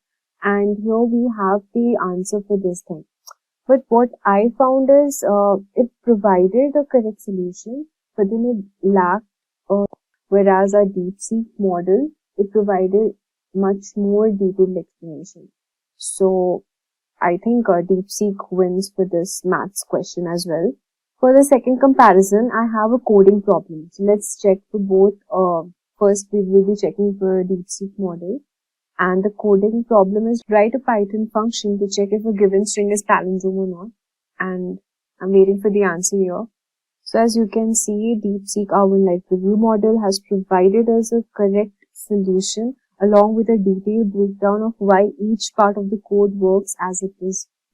Speaker 12: and here we have the answer for this thing. But what I found is it provided a correct solution, but then it lacked, whereas our Deepseek model, it provided much more detailed explanation. So I think Deepseek wins for this maths question as well. For the second comparison, I have a coding problem. So let's check for both. First, we will be checking for Deepseek model. And the coding problem is write a Python function to check if a given string is palindrome or not. And I'm waiting for the answer here. So as you can see, Deepseek R1 Live Review model has provided us a correct solution along with a detailed breakdown of why each part of the code works as it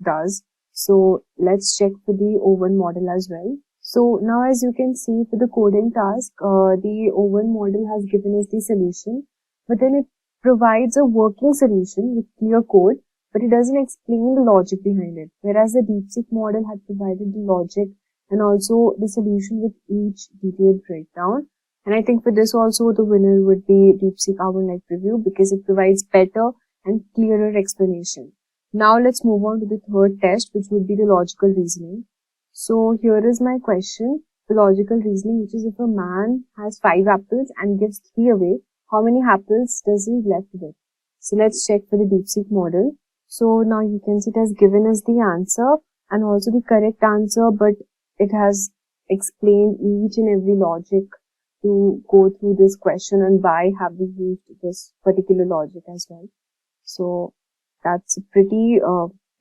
Speaker 12: does. So let's check for the O1 model as well. So now as you can see, for the coding task, the O1 model has given us the solution, but then it provides a working solution with clear code, but it doesn't explain the logic behind it. Whereas the Deepseek model had provided the logic and also the solution with each detailed breakdown. And I think for this also the winner would be Deepseek R1 Live Review because it provides better and clearer explanation. Now let's move on to the third test, which would be the logical reasoning. So here is my question, the logical reasoning, which is if a man has 5 apples and gives 3 away, how many apples does he left with? So let's check for the Deepseek model. So now you can see it has given us the answer and also the correct answer, but it has explained each and every logic to go through this question and why have we used this particular logic as well. So that's a pretty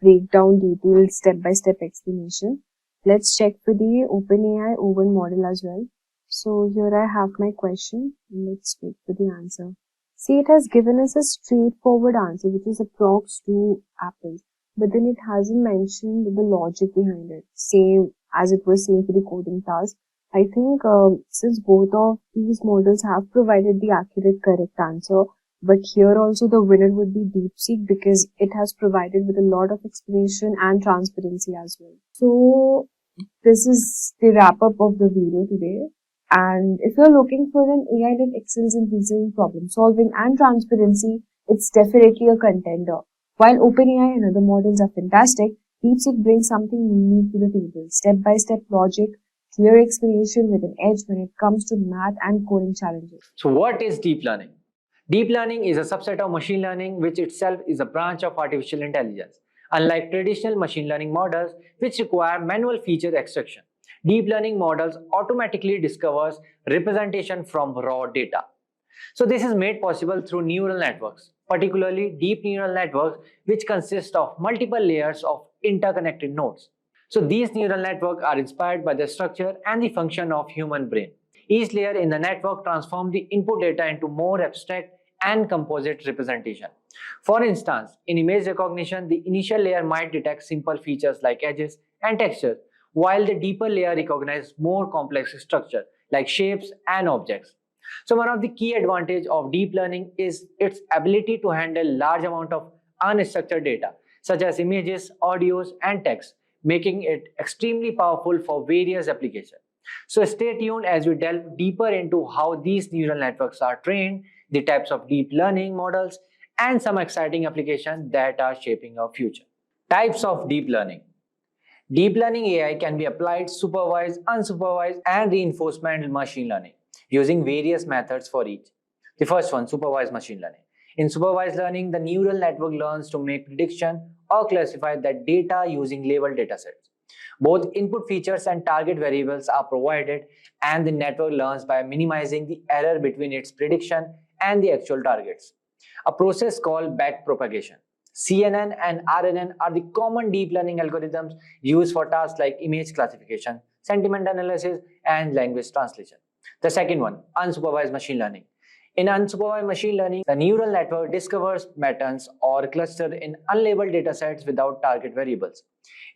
Speaker 12: breakdown, detailed, step-by-step explanation. Let's check for the OpenAI O1 model as well. So here I have my question. Let's wait for the answer. See, it has given us a straightforward answer, which is approx 2 apples. But then it hasn't mentioned the logic behind it, same as it was same for the coding task. I think since both of these models have provided the accurate, correct answer, but here also the winner would be Deepseek because it has provided with a lot of explanation and transparency as well. So this is the wrap up of the video today. And if you're looking for an AI that excels in reasoning, problem solving and transparency, it's definitely a contender. While OpenAI and other models are fantastic, Deepseek brings something unique to the table. Step-by-step logic, clear explanation with an edge when it comes to math and coding challenges.
Speaker 6: So what is deep learning? Deep learning is a subset of machine learning, which itself is a branch of artificial intelligence. Unlike traditional machine learning models, which require manual feature extraction, Deep learning models automatically discovers representation from raw data. So this is made possible through neural networks, particularly deep neural networks, which consist of multiple layers of interconnected nodes. So these neural networks are inspired by the structure and the function of human brain. Each layer in the network transforms the input data into more abstract and composite representation. For instance, in image recognition, the initial layer might detect simple features like edges and textures, while the deeper layer recognizes more complex structure like shapes and objects. So one of the key advantages of deep learning is its ability to handle large amount of unstructured data, such as images, audios, and text, making it extremely powerful for various applications. So stay tuned as we delve deeper into how these neural networks are trained, the types of deep learning models, and some exciting applications that are shaping our future. Types of deep learning. Deep learning AI can be applied supervised, unsupervised, and reinforcement machine learning using various methods for each. The first one, supervised machine learning. In supervised learning, the neural network learns to make prediction or classify that data using labeled datasets. Both input features and target variables are provided, and the network learns by minimizing the error between its prediction and the actual targets. A process called backpropagation. CNN and RNN are the common deep learning algorithms used for tasks like image classification, sentiment analysis, and language translation. The second one, unsupervised machine learning. In unsupervised machine learning, the neural network discovers patterns or clusters in unlabeled datasets without target variables.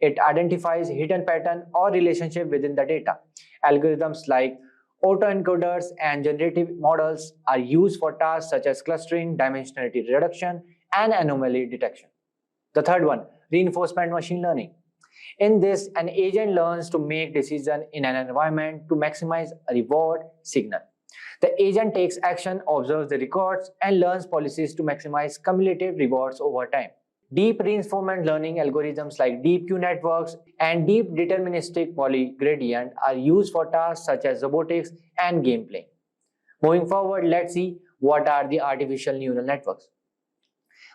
Speaker 6: It identifies hidden pattern or relationship within the data. Algorithms like autoencoders and generative models are used for tasks such as clustering, dimensionality reduction, and anomaly detection. The third one, reinforcement machine learning. In this, an agent learns to make decisions in an environment to maximize a reward signal. The agent takes action, observes the records, and learns policies to maximize cumulative rewards over time. Deep reinforcement learning algorithms like deep Q networks and deep deterministic polygradient are used for tasks such as robotics and gameplay. Moving forward, let's see what are the artificial neural networks.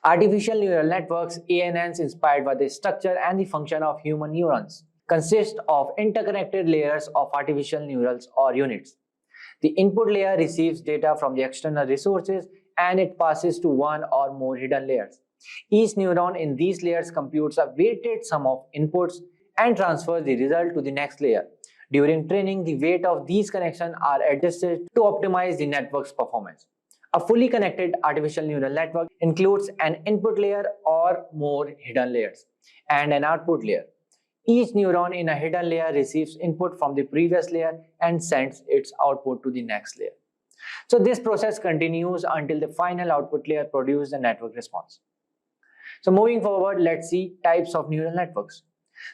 Speaker 6: Artificial neural networks, ANNs inspired by the structure and the function of human neurons, consist of interconnected layers of artificial neurals or units. The input layer receives data from the external resources and it passes to one or more hidden layers. Each neuron in these layers computes a weighted sum of inputs and transfers the result to the next layer. During training, the weight of these connections are adjusted to optimize the network's performance. A fully connected artificial neural network includes an input layer or more hidden layers and an output layer. Each neuron in a hidden layer receives input from the previous layer and sends its output to the next layer. So this process continues until the final output layer produces the network response. So moving forward, let's see types of neural networks.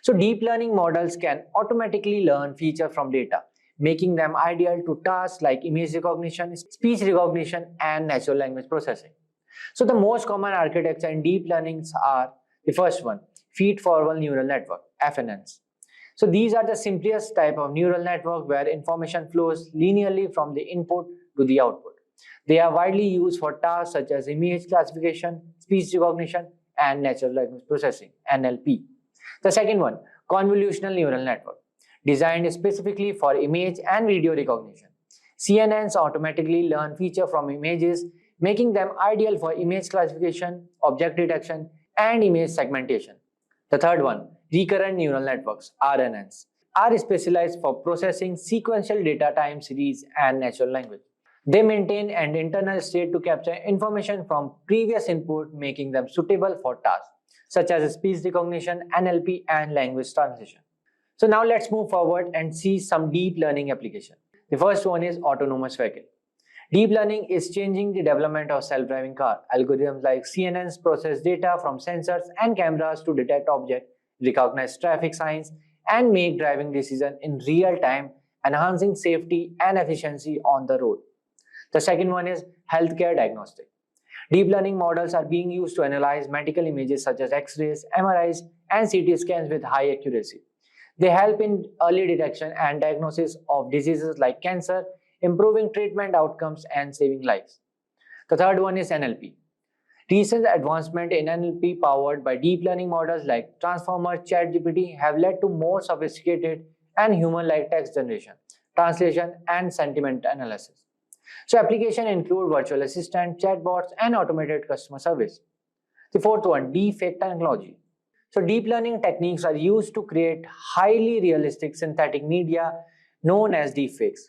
Speaker 6: So deep learning models can automatically learn features from data, making them ideal to tasks like image recognition, speech recognition, and natural language processing. So the most common architecture in deep learnings are the first one, feed-forward neural network, FNNs. So these are the simplest type of neural network where information flows linearly from the input to the output. They are widely used for tasks such as image classification, speech recognition, and natural language processing, NLP. The second one, convolutional neural network, designed specifically for image and video recognition. CNNs automatically learn features from images, making them ideal for image classification, object detection, and image segmentation. The third one, recurrent neural networks, RNNs, are specialized for processing sequential data time series and natural language. They maintain an internal state to capture information from previous input, making them suitable for tasks such as speech recognition, NLP, and language translation. So now let's move forward and see some deep learning application. The first one is autonomous vehicle. Deep learning is changing the development of self-driving car. Algorithms like CNNs process data from sensors and cameras to detect objects, recognize traffic signs, and make driving decisions in real time, enhancing safety and efficiency on the road. The second one is healthcare diagnostic. Deep learning models are being used to analyze medical images such as X-rays, MRIs, and CT scans with high accuracy. They help in early detection and diagnosis of diseases like cancer, improving treatment outcomes and saving lives. The third one is NLP. Recent advancement in NLP powered by deep learning models like Transformer, ChatGPT have led to more sophisticated and human-like text generation, translation, and sentiment analysis. So applications include virtual assistant, chatbots, and automated customer service. The fourth one, deepfake technology. So deep learning techniques are used to create highly realistic synthetic media known as deepfakes.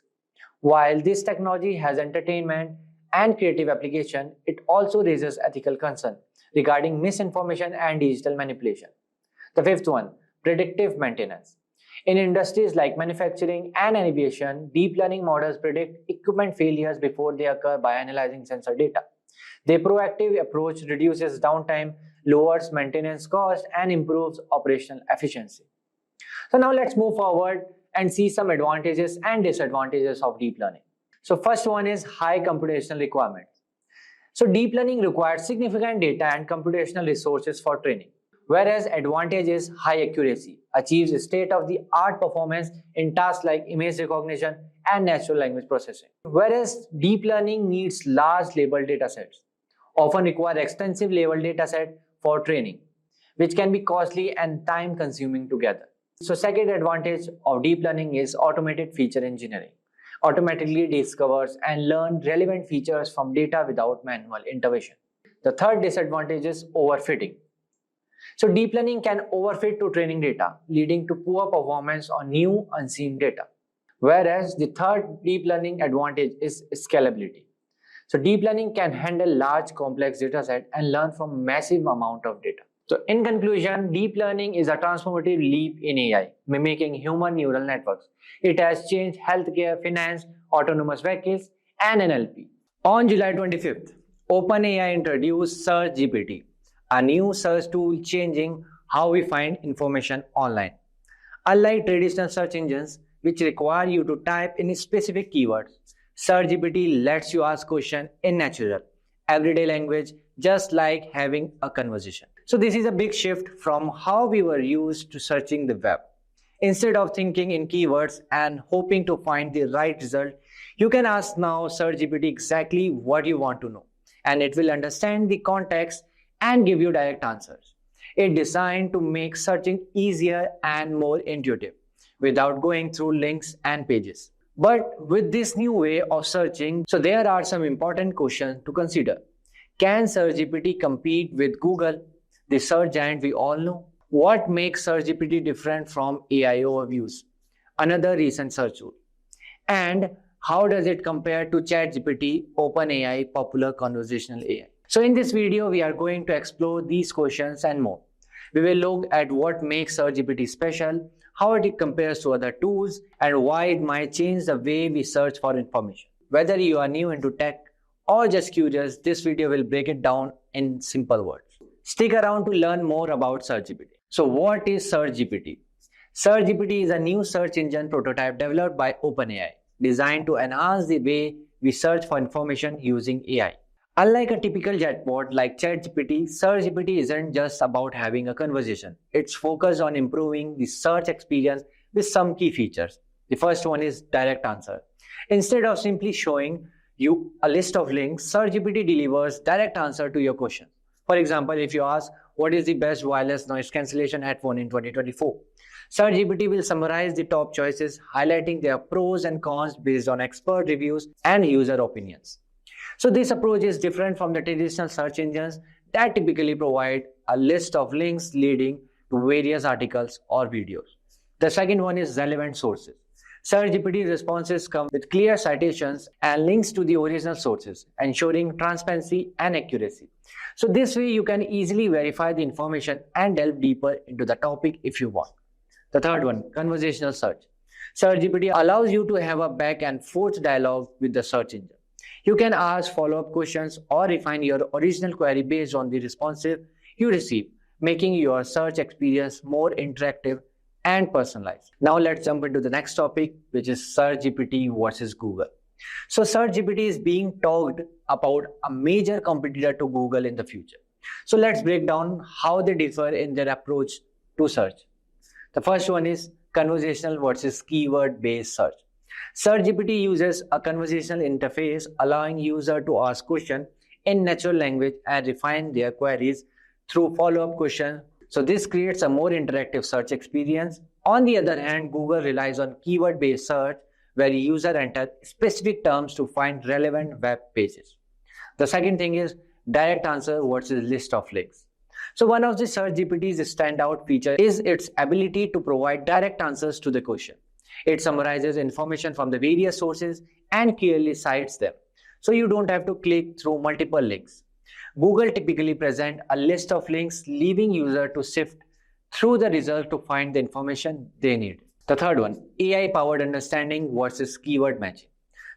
Speaker 6: While this technology has entertainment and creative application, it also raises ethical concern regarding misinformation and digital manipulation. The fifth one, predictive maintenance. In industries like manufacturing and aviation, deep learning models predict equipment failures before they occur by analyzing sensor data. Their proactive approach reduces downtime, lowers maintenance cost, and improves operational efficiency. So now let's move forward and see some advantages and disadvantages of deep learning. So first one is high computational requirements. So deep learning requires significant data and computational resources for training, whereas advantage is high accuracy, achieves state-of-the-art performance in tasks like image recognition and natural language processing. Whereas deep learning needs large labeled datasets, often require extensive labeled dataset for training, which can be costly and time consuming together. So second advantage of deep learning is automated feature engineering. Automatically discovers and learn relevant features from data without manual intervention. The third disadvantage is overfitting. So deep learning can overfit to training data, leading to poor performance on new unseen data. Whereas the third deep learning advantage is scalability. So deep learning can handle large complex dataset and learn from massive amount of data. So in conclusion, deep learning is a transformative leap in AI, mimicking human neural networks. It has changed healthcare, finance, autonomous vehicles, and NLP. On July 25th, OpenAI introduced Search GPT, a new search tool changing how we find information online. Unlike traditional search engines, which require you to type in specific keywords, Search GPT lets you ask questions in natural, everyday language, just like having a conversation. So this is a big shift from how we were used to searching the web. Instead of thinking in keywords and hoping to find the right result, you can ask now Search GPT exactly what you want to know, and it will understand the context and give you direct answers. It's designed to make searching easier and more intuitive without going through links and pages. But with this new way of searching, so there are some important questions to consider. Can Search GPT compete with Google, the search giant we all know? What makes Search GPT different from AI overviews, another recent search tool? And how does it compare to ChatGPT, OpenAI popular conversational AI? So in this video, we are going to explore these questions and more. We will look at what makes Search GPT special, how it compares to other tools, and why it might change the way we search for information. Whether you are new into tech or just curious, this video will break it down in simple words. Stick around to learn more about Search GPT. So what is Search GPT? Search GPT is a new search engine prototype developed by OpenAI, designed to enhance the way we search for information using AI. Unlike a typical chatbot like ChatGPT, Search GPT isn't just about having a conversation. It's focused on improving the search experience with some key features. The first one is direct answer. Instead of simply showing you a list of links, Search GPT delivers direct answer to your question. For example, if you ask, what is the best wireless noise cancellation headphone in 2024? Search GPT will summarize the top choices, highlighting their pros and cons based on expert reviews and user opinions. So this approach is different from the traditional search engines that typically provide a list of links leading to various articles or videos. The second one is relevant sources. Search GPT responses come with clear citations and links to the original sources, ensuring transparency and accuracy. So this way you can easily verify the information and delve deeper into the topic if you want. The third one, conversational search. Search GPT allows you to have a back and forth dialogue with the search engine. You can ask follow-up questions or refine your original query based on the responses you receive, making your search experience more interactive and personalized. Now let's jump into the next topic, which is Search GPT versus Google. So Search GPT is being talked about a major competitor to Google in the future. So let's break down how they differ in their approach to search. The first one is conversational versus keyword-based search. Search GPT uses a conversational interface, allowing users to ask questions in natural language and refine their queries through follow-up questions. So this creates a more interactive search experience. On the other hand, Google relies on keyword-based search, where user enter specific terms to find relevant web pages. The second thing is direct answer versus list of links. So one of the Search GPT's standout feature is its ability to provide direct answers to the question. It summarizes information from the various sources and clearly cites them, so you don't have to click through multiple links. Google typically presents a list of links, leaving user to sift through the result to find the information they need. The third one, AI-powered understanding versus keyword matching.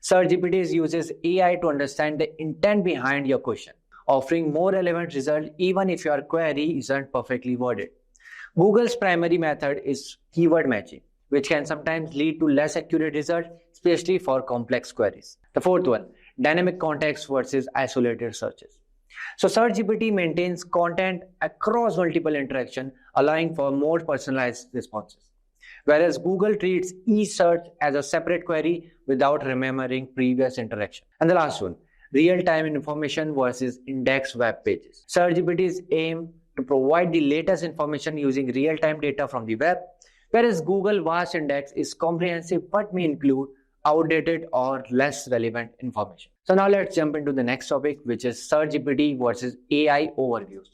Speaker 6: Search GPT uses AI to understand the intent behind your question, offering more relevant results even if your query isn't perfectly worded. Google's primary method is keyword matching, which can sometimes lead to less accurate results, especially for complex queries. The fourth one, dynamic context versus isolated searches. So Search GPT maintains content across multiple interactions, allowing for more personalized responses, whereas Google treats each search as a separate query without remembering previous interaction. And the last one, real-time information versus indexed web pages. Search GPT's aim to provide the latest information using real-time data from the web, whereas Google Vast Index is comprehensive but may include outdated or less relevant information. So now let's jump into the next topic, which is Search GPT versus AI overviews.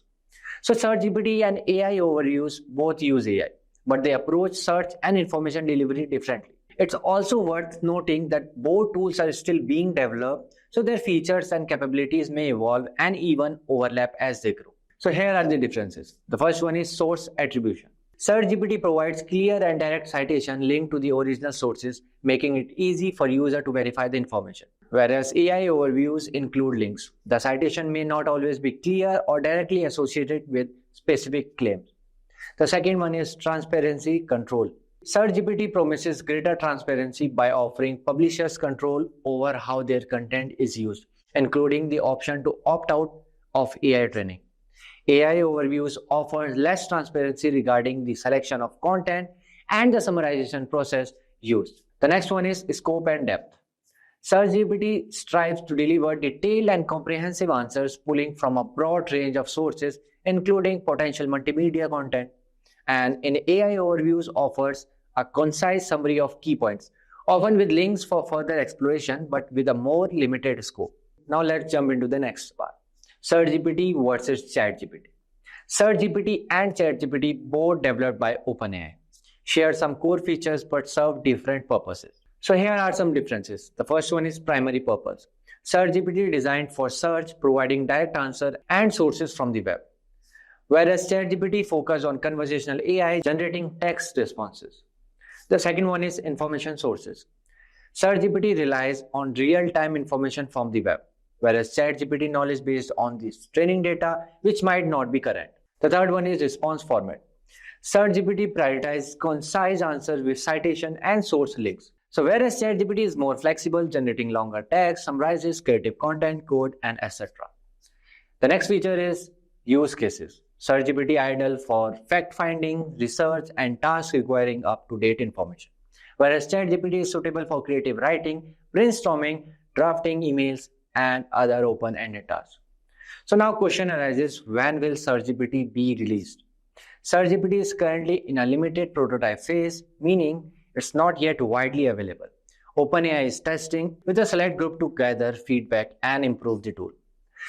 Speaker 6: So Search GPT and AI overviews both use AI, but they approach search and information delivery differently. It's also worth noting that both tools are still being developed, so their features and capabilities may evolve and even overlap as they grow. So here are the differences. The first one is source attribution. Search GPT provides clear and direct citation linked to the original sources, making it easy for user to verify the information. Whereas AI overviews include links. The citation may not always be clear or directly associated with specific claims. The second one is transparency control. Search GPT promises greater transparency by offering publishers control over how their content is used, including the option to opt out of AI training. AI overviews offer less transparency regarding the selection of content and the summarization process used. The next one is scope and depth. Search GPT strives to deliver detailed and comprehensive answers pulling from a broad range of sources, including potential multimedia content. And in AI overviews offers a concise summary of key points, often with links for further exploration, but with a more limited scope. Now let's jump into the next part. Search GPT versus ChatGPT. Search GPT and ChatGPT, both developed by OpenAI, share some core features but serve different purposes. So here are some differences. The first one is primary purpose. Search GPT designed for search, providing direct answer and sources from the web, whereas ChatGPT focuses on conversational AI, generating text responses. The second one is information sources. Search GPT relies on real-time information from the web, whereas ChatGPT knowledge based on this training data, which might not be current. The third one is response format. Search GPT prioritizes concise answers with citation and source links. So whereas ChatGPT is more flexible, generating longer text, summarizes creative content, code, and etc. The next feature is use cases. Search GPT idle for fact-finding, research, and tasks requiring up-to-date information, whereas ChatGPT is suitable for creative writing, brainstorming, drafting emails, and other open-ended tasks. So now question arises, when will Search GPT be released? Search GPT is currently in a limited prototype phase, meaning it's not yet widely available. OpenAI is testing with a select group to gather feedback and improve the tool.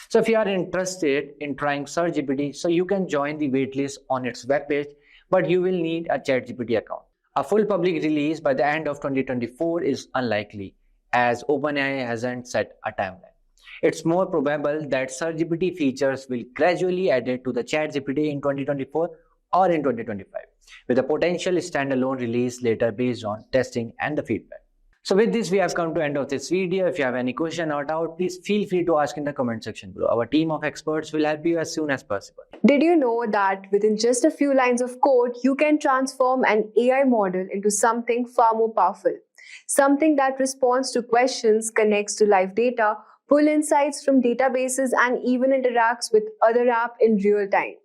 Speaker 6: So if you are interested in trying Search GPT, so you can join the waitlist on its webpage, but you will need a ChatGPT account. A full public release by the end of 2024 is unlikely, as OpenAI hasn't set a timeline. It's more probable that Search GPT features will gradually added to the ChatGPT in 2024 or in 2025, with a potential standalone release later based on testing and the feedback. So with this, we have come to the end of this video. If you have any question or doubt, please feel free to ask in the comment section below. Our team of experts will help you as soon as possible.
Speaker 4: Did you know that within just a few lines of code, you can transform an AI model into something far more powerful? Something that responds to questions, connects to live data, pull insights from databases, and even interacts with other apps in real time.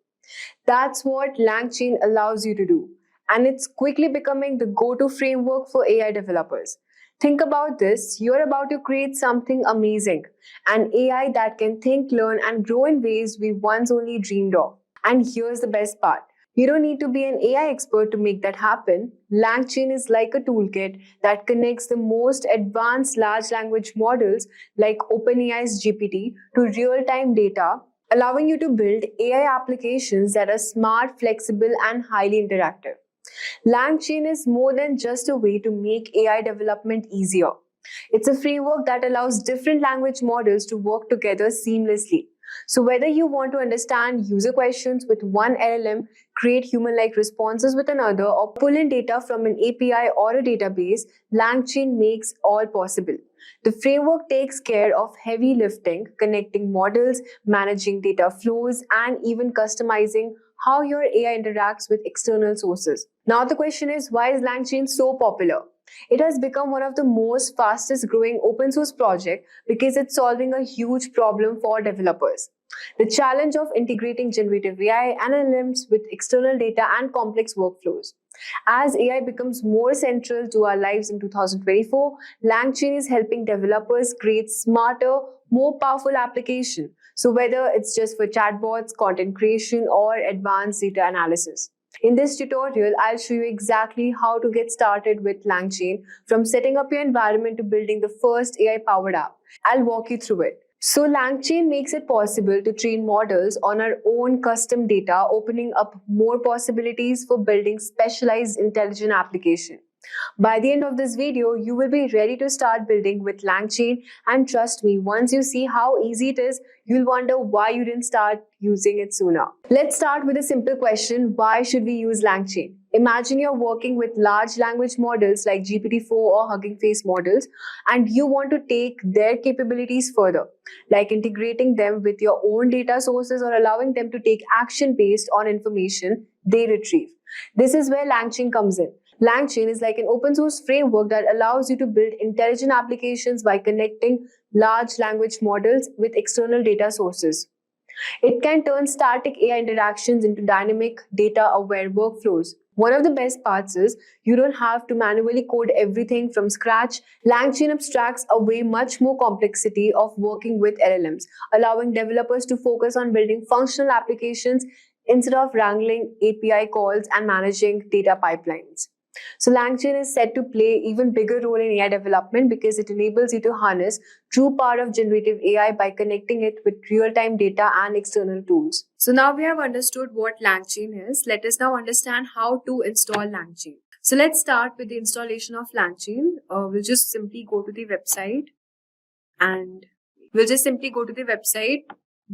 Speaker 4: That's what Langchain allows you to do. And it's quickly becoming the go-to framework for AI developers. Think about this, you're about to create something amazing, an AI that can think, learn, and grow in ways we once only dreamed of. And here's the best part. You don't need to be an AI expert to make that happen. LangChain is like a toolkit that connects the most advanced large language models like OpenAI's GPT to real-time data, allowing you to build AI applications that are smart, flexible, and highly interactive. LangChain is more than just a way to make AI development easier. It's a framework that allows different language models to work together seamlessly. So whether you want to understand user questions with one LLM, create human-like responses with another, or pull in data from an API or a database, LangChain makes all possible. The framework takes care of heavy lifting, connecting models, managing data flows, and even customizing how your AI interacts with external sources. Now the question is, why is LangChain so popular? It has become one of the most fastest growing open source projects because it's solving a huge problem for developers. The challenge of integrating generative AI and LLMs with external data and complex workflows. As AI becomes more central to our lives in 2024, LangChain is helping developers create smarter, more powerful applications. So whether it's just for chatbots, content creation, or advanced data analysis. In this tutorial, I'll show you exactly how to get started with LangChain, from setting up your environment to building the first AI-powered app. I'll walk you through it. So LangChain makes it possible to train models on our own custom data, opening up more possibilities for building specialized intelligent applications. By the end of this video, you will be ready to start building with LangChain, and trust me, once you see how easy it is, you'll wonder why you didn't start using it sooner. Let's start with a simple question: why should we use LangChain? Imagine you're working with large language models like GPT-4 or Hugging Face models, and you want to take their capabilities further, like integrating them with your own data sources or allowing them to take action based on information they retrieve. This is where LangChain comes in. LangChain is like an open source framework that allows you to build intelligent applications by connecting large language models with external data sources. It can turn static AI interactions into dynamic, data-aware workflows. One of the best parts is you don't have to manually code everything from scratch. LangChain abstracts away much more complexity of working with LLMs, allowing developers to focus on building functional applications instead of wrangling API calls and managing data pipelines. So LangChain is set to play even bigger role in AI development because it enables you to harness true power of generative AI by connecting it with real-time data and external tools. So now we have understood what LangChain is. Let us now understand how to install LangChain. So let's start with the installation of LangChain. We'll just simply go to the website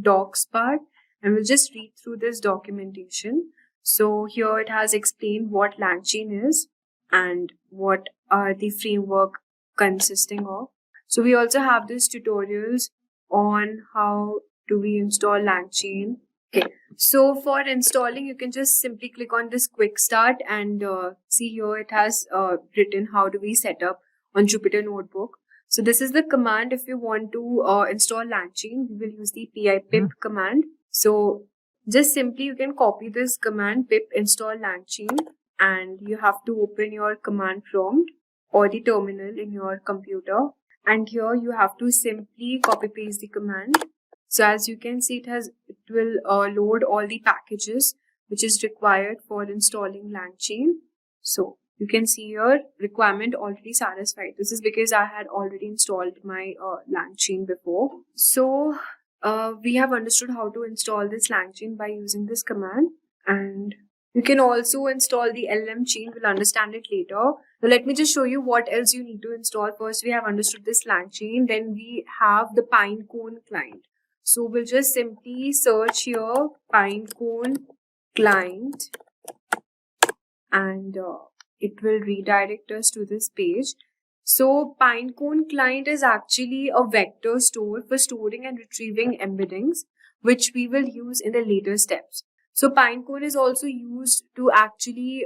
Speaker 4: docs part, and we'll just read through this documentation. So here it has explained what LangChain is and what are the framework consisting of. So we also have these tutorials on how do we install LangChain. Okay, so for installing, you can just simply click on this quick start and see here it has written how do we set up on Jupyter Notebook. So this is the command if you want to install LangChain. We will use the pip command. So just simply you can copy this command pip install LangChain, and you have to open your command prompt or the terminal in your computer, and here you have to simply copy paste the command. So as you can see, it will load all the packages which is required for installing LangChain. So you can see here requirement already satisfied. This is because I had already installed my LangChain before. So we have understood how to install this LangChain by using this command, and you can also install the LLM chain. We'll understand it later. Now let me just show you what else you need to install. First, we have understood this LangChain. Then we have the Pinecone client. So we'll just simply search here Pinecone client, and it will redirect us to this page. So Pinecone client is actually a vector store for storing and retrieving embeddings, which we will use in the later steps. So Pinecone is also used to actually,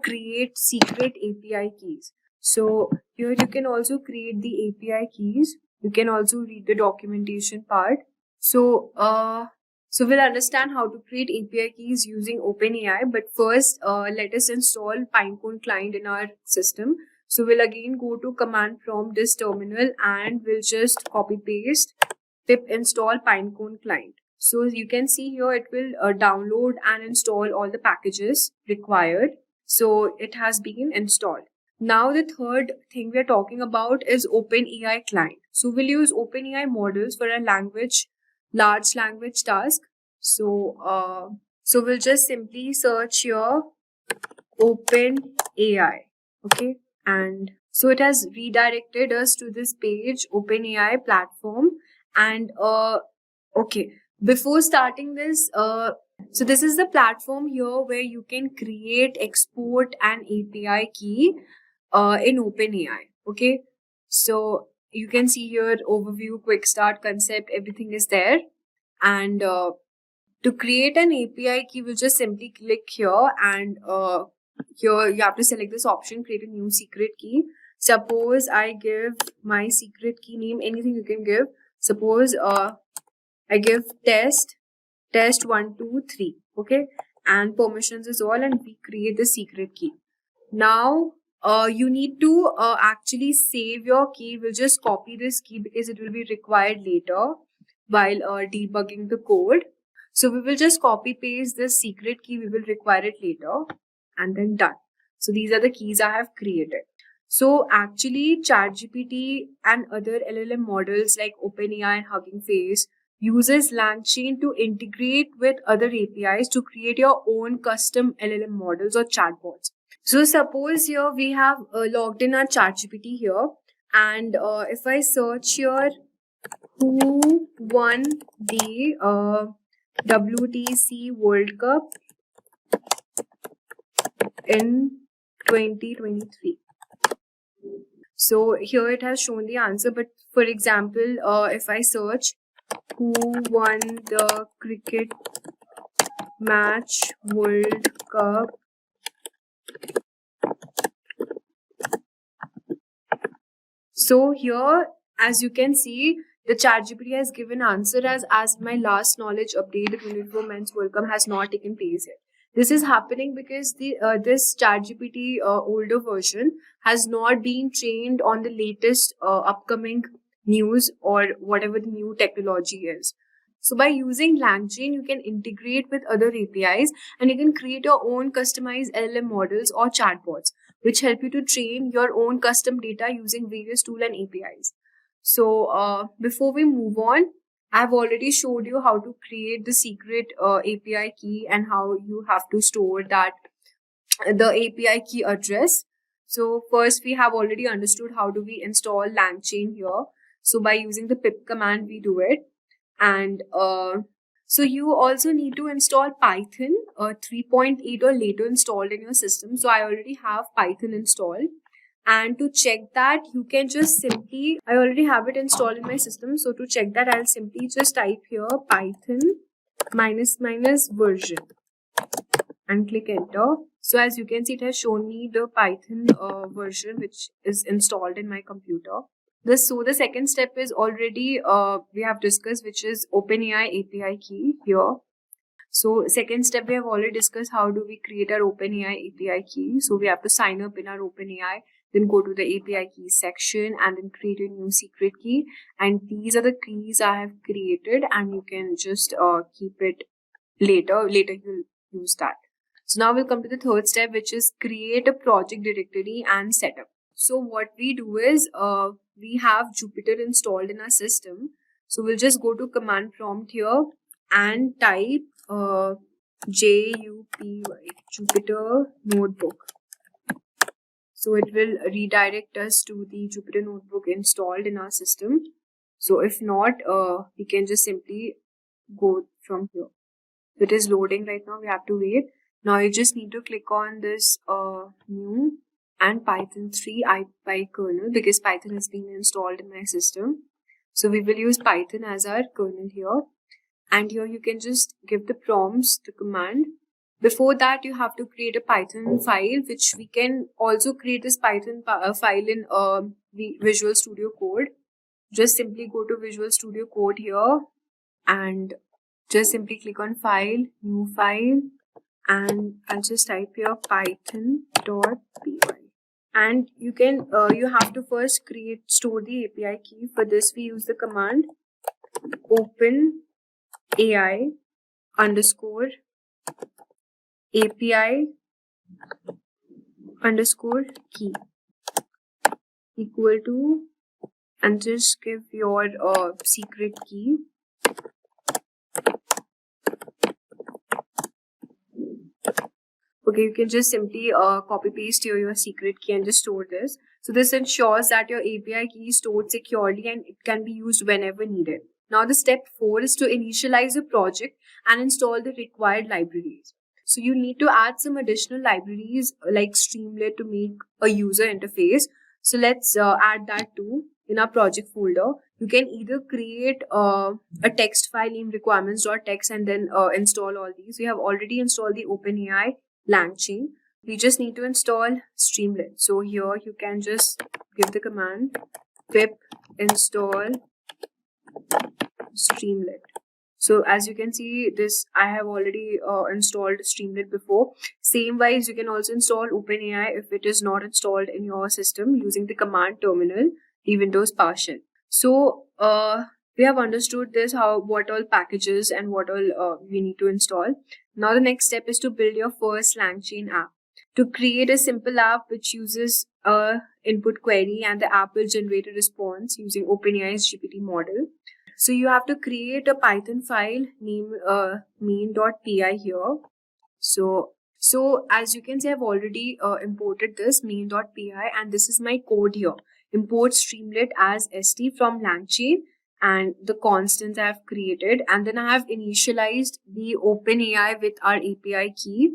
Speaker 4: create secret API keys. So here you can also create the API keys. You can also read the documentation part. So we'll understand how to create API keys using OpenAI. But first, let us install Pinecone client in our system. So we'll again go to command prompt this terminal, and we'll just copy paste pip install Pinecone client.
Speaker 12: So you can see here it will download and install all the packages required. So it has been installed. Now the third thing we are talking about is OpenAI client. So we'll use OpenAI models for a large language task. So we'll just simply search here OpenAI. Okay, and so it has redirected us to this page, OpenAI platform, and okay. Before starting this, so this is the platform here where you can create, export an API key in OpenAI. Okay, so you can see here overview, quick start, concept, everything is there. And to create an API key, we'll just simply click here, and here you have to select this option, create a new secret key. Suppose I give my secret key name, anything you can give. Suppose I give test 1, 2, 3. Okay, and permissions is all, and we create the secret key. Now you need to actually save your key. We'll just copy this key because it will be required later while debugging the code. So we will just copy paste this secret key. We will require it later, and then done. So these are the keys I have created. So actually ChatGPT and other LLM models like OpenAI and Hugging Face uses Langchain to integrate with other APIs to create your own custom LLM models or chatbots. So suppose here we have logged in our ChatGPT here, and if I search here who won the WTC World Cup in 2023. So here it has shown the answer, but for example, if I search who won the cricket match World Cup So here, as you can see, the ChatGPT has given answer as my last knowledge update, the 24 Men's World Cup has not taken place yet. This is happening because this ChatGPT older version has not been trained on the latest upcoming news or whatever the new technology is. So by using Langchain, you can integrate with other APIs and you can create your own customized LLM models or chatbots, which help you to train your own custom data using various tools and APIs. So before we move on, I've already showed you how to create the secret API key and how you have to store the API key address. So first we have already understood how do we install Langchain here. So by using the pip command, we do it. And so you also need to install Python 3.8 or later installed in your system. So I already have Python installed. And to check that, you can just simply, I already have it installed in my system. So to check that, I'll simply just type here Python -- version and click enter. So as you can see, it has shown me the Python version which is installed in my computer. So the second step is already we have discussed, which is OpenAI API key here. So second step, we have already discussed how do we create our OpenAI API key. So we have to sign up in our OpenAI, then go to the API key section and then create a new secret key. And these are the keys I have created, and you can just keep it later. Later you'll use that. So now we'll come to the third step, which is create a project directory and setup. So what we do is we have Jupyter installed in our system. So we'll just go to command prompt here and type JUPY, Jupyter Notebook. So it will redirect us to the Jupyter Notebook installed in our system. So if not, we can just simply go from here. So it is loading right now. We have to wait. Now you just need to click on this new and Python 3 kernel, because Python has been installed in my system. So we will use Python as our kernel here. And here you can just give the prompts, the command. Before that, you have to create a Python file, which we can also create this Python file in Visual Studio Code. Just simply go to Visual Studio Code here and just simply click on File, New File, and I'll just type here python.py. And you can you have to first store the API key. For this, we use the command open AI underscore API underscore key equal to, and just give your secret key. Okay, you can just simply copy paste your secret key and just store this. So this ensures that your API key is stored securely and it can be used whenever needed. Now the step 4 is to initialize a project and install the required libraries. So you need to add some additional libraries like Streamlit to make a user interface. So let's add that too in our project folder. You can either create a text file named requirements.txt and then install all these. We have already installed the OpenAI Langchain. We just need to install Streamlit. So here you can just give the command pip install Streamlit. So as you can see, this I have already installed Streamlit before. Same wise, you can also install OpenAI if it is not installed in your system using the command terminal, the Windows PowerShell. So we have understood this, what all packages and what all we need to install. Now the next step is to build your first Langchain app. To create a simple app which uses a input query and the app will generate a response using OpenAI's GPT model. So you have to create a Python file named main.py here. So as you can see, I've already imported this main.py and this is my code here. Import Streamlit as st from Langchain and the constants I have created, and then I have initialized the OpenAI with our API key.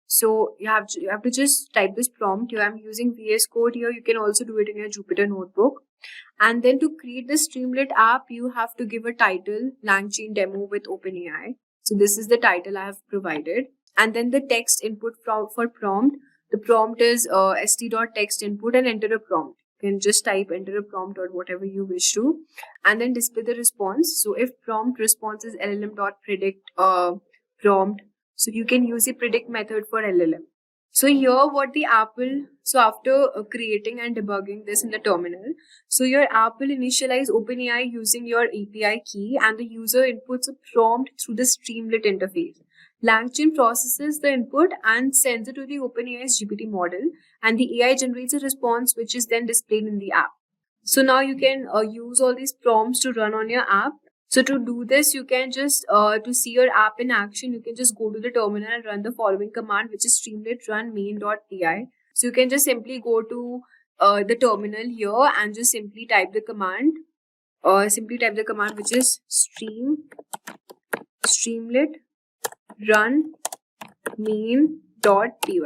Speaker 12: So you have to just type this prompt here. I'm using VS Code here. You can also do it in your Jupyter notebook. And then to create the Streamlit app, you have to give a title, Langchain demo with OpenAI. So this is the title I have provided. And then the text input for prompt. The prompt is st.text input and enter a prompt. You can just type enter a prompt or whatever you wish to. And then display the response. So if prompt response is LLM.predict prompt, so you can use the predict method for LLM. So here what the app will, so after creating and debugging this in the terminal, so your app will initialize OpenAI using your API key and the user inputs a prompt through the Streamlit interface. Langchain processes the input and sends it to the OpenAI's GPT model, and the AI generates a response which is then displayed in the app. So now you can use all these prompts to run on your app. So to do this, you can just, to see your app in action, you can just go to the terminal and run the following command, which is streamlit run main.py. So you can just simply go to the terminal here and just simply type the command, which is streamlit run main.py.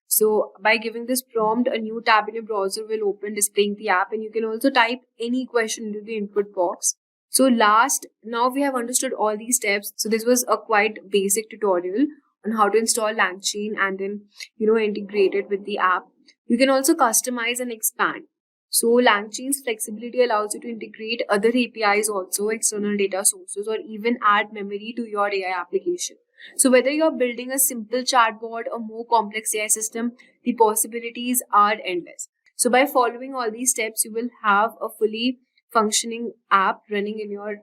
Speaker 12: So by giving this prompt, a new tab in your browser will open displaying the app, and you can also type any question into the input box. So now we have understood all these steps. So this was a quite basic tutorial on how to install Langchain and then, integrate it with the app. You can also customize and expand. So Langchain's flexibility allows you to integrate other APIs also, external data sources, or even add memory to your AI application. So whether you're building a simple chatbot or more complex AI system, the possibilities are endless. So by following all these steps, you will have a fully functioning app running in your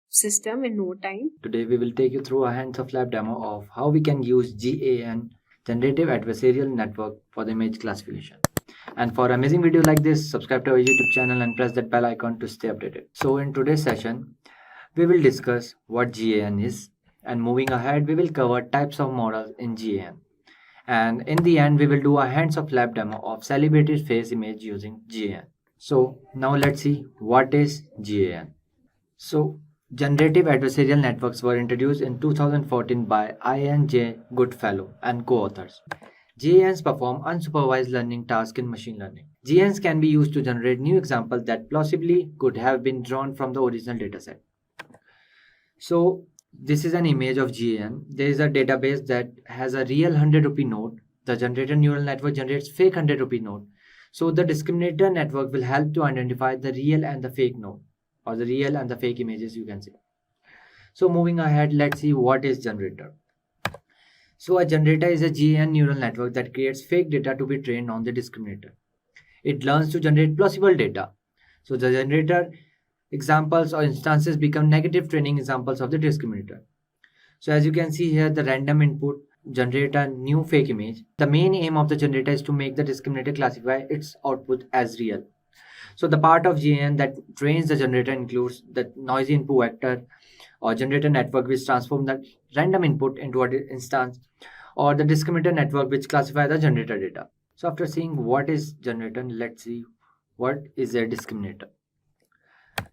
Speaker 12: system in no time.
Speaker 3: Today we will take you through a hands-off lab demo of how we can use GAN, Generative Adversarial Network, for the image classification. And for amazing videos like this, subscribe to our YouTube channel and press that bell icon to stay updated. So in today's session, we will discuss what GAN is, and moving ahead, we will cover types of models in GAN. And in the end, we will do a hands-off lab demo of celebrated face image using GAN. So now let's see what is GAN. So generative adversarial networks were introduced in 2014 by I.N.J. Goodfellow and co-authors. GANs perform unsupervised learning tasks in machine learning. GANs can be used to generate new examples that plausibly could have been drawn from the original dataset. So this is an image of GAN. There is a database that has a real 100 rupee note. The generated neural network generates fake 100 rupee note. So the discriminator network will help to identify the real and the fake node, or the real and the fake images, you can see. So moving ahead, let's see what is generator. So a generator is a GAN neural network that creates fake data to be trained on the discriminator. It learns to generate plausible data. So the generator examples or instances become negative training examples of the discriminator. So as you can see here, the random input generate a new fake image. The main aim of the generator is to make the discriminator classify its output as real. So the part of GAN that trains the generator includes the noisy input vector or generator network, which transform the random input into an instance, or the discriminator network, which classify the generator data. So after seeing what is generator, let's see what is a discriminator.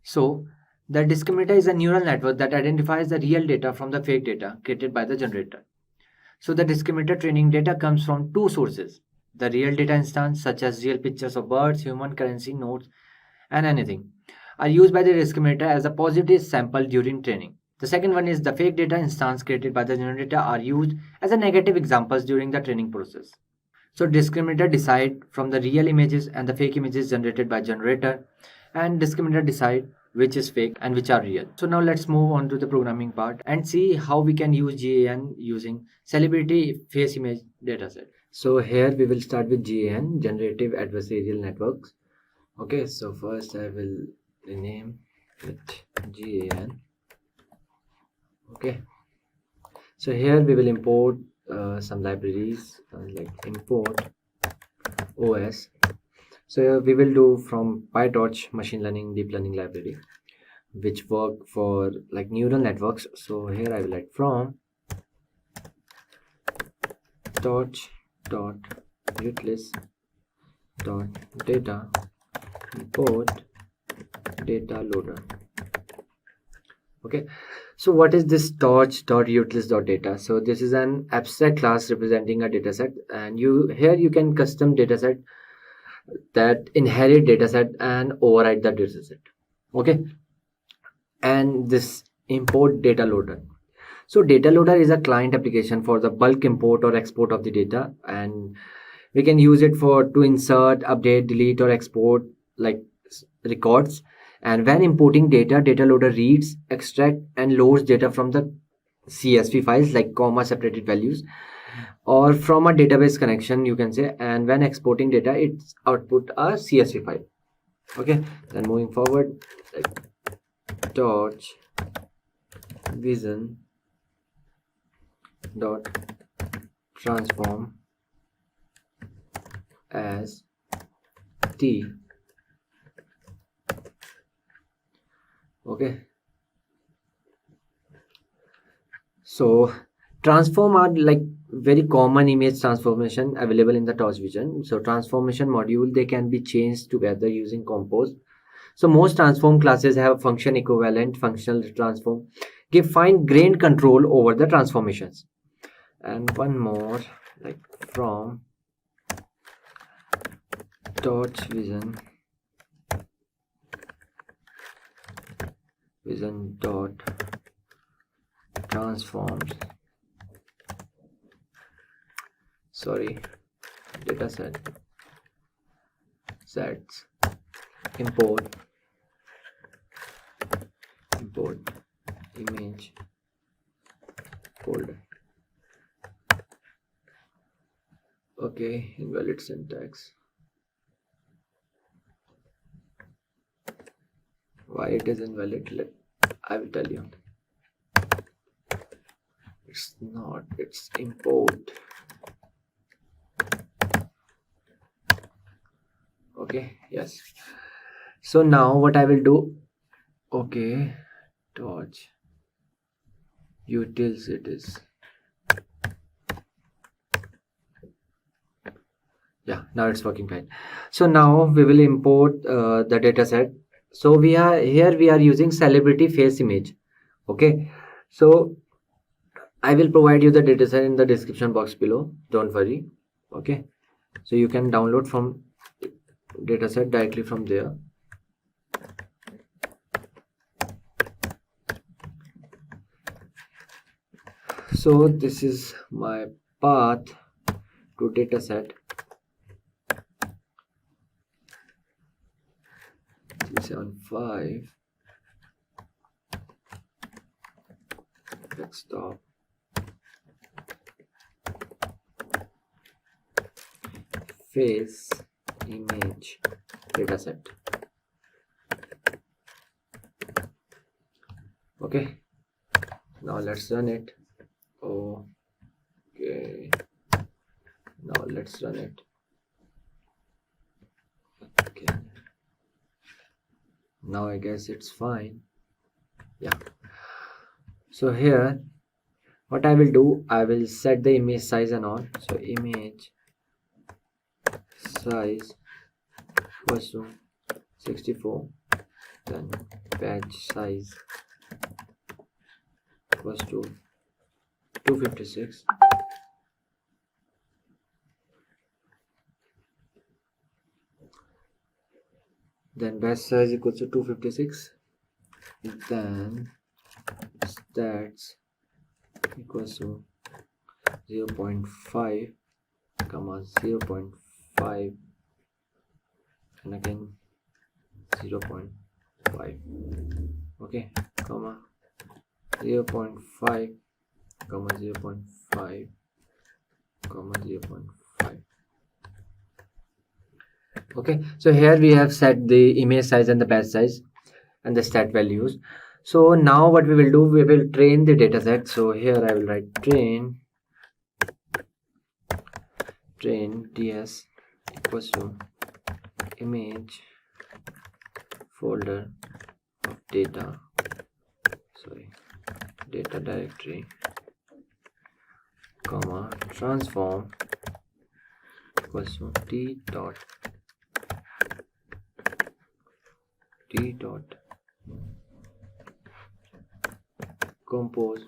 Speaker 3: So the discriminator is a neural network that identifies the real data from the fake data created by the generator. So the discriminator training data comes from two sources: the real data instance, such as real pictures of birds, human currency notes, and anything, are used by the discriminator as a positive sample during training. The second one is the fake data instance created by the generator are used as a negative examples during the training process. So discriminator decide from the real images and the fake images generated by generator, and discriminator decide which is fake and which are real. So now let's move on to the programming part and see how we can use GAN using celebrity face image dataset. So here we will start with GAN, generative adversarial networks. Okay, so first I will rename it GAN. Okay, so here we will import some libraries like import OS. So we will do from PyTorch machine learning deep learning library, which work for like neural networks. So here I will write from torch dot utilist dot data import data loader. Okay, so what is this torch.utilist.data? So this is an abstract class representing a dataset, and here you can custom dataset that inherit dataset and override the dataset. Okay, and this import data loader. So data loader is a client application for the bulk import or export of the data, and we can use it to insert, update, delete, or export like records. And when importing data, data loader reads, extract, and loads data from the CSV files like comma separated values, or from a database connection, you can say. And when exporting data, it's output a CSV file. Okay, then moving forward, like torch vision dot transform as T. Okay, so transform are like very common image transformation available in the torch vision. So transformation module, they can be changed together using compose. So most transform classes have function equivalent functional transform, give fine-grained control over the transformations. And one more, like from torch vision dot transforms dataset sets import image folder. Okay, invalid syntax. Why it is invalid, I will tell you. It's not, it's import. Okay, yes. So now what I will do, okay, torch utils it is. Yeah, now it's working fine. So now we will import the dataset. So we are using celebrity face image. Okay, so I will provide you the dataset in the description box below, don't worry. Okay, so you can download from dataset directly from there. So this is my path to dataset 375 desktop face image dataset. Okay, now let's run it. Okay, now let's run it. Okay, now I guess it's fine. Yeah, so here what I will do, I will set the image size and all. So image size equals to 64, then page size equals to 256, then batch size equals to 256, then stats equals to 0.5 comma 0.5 and again 0.5, okay, comma 0.5 comma 0.5 comma 0.5. Okay, so here we have set the image size and the batch size and the stat values. So now what we will do, we will train the dataset. So here I will write train ds equals to image folder of data directory comma transform equals to t dot compose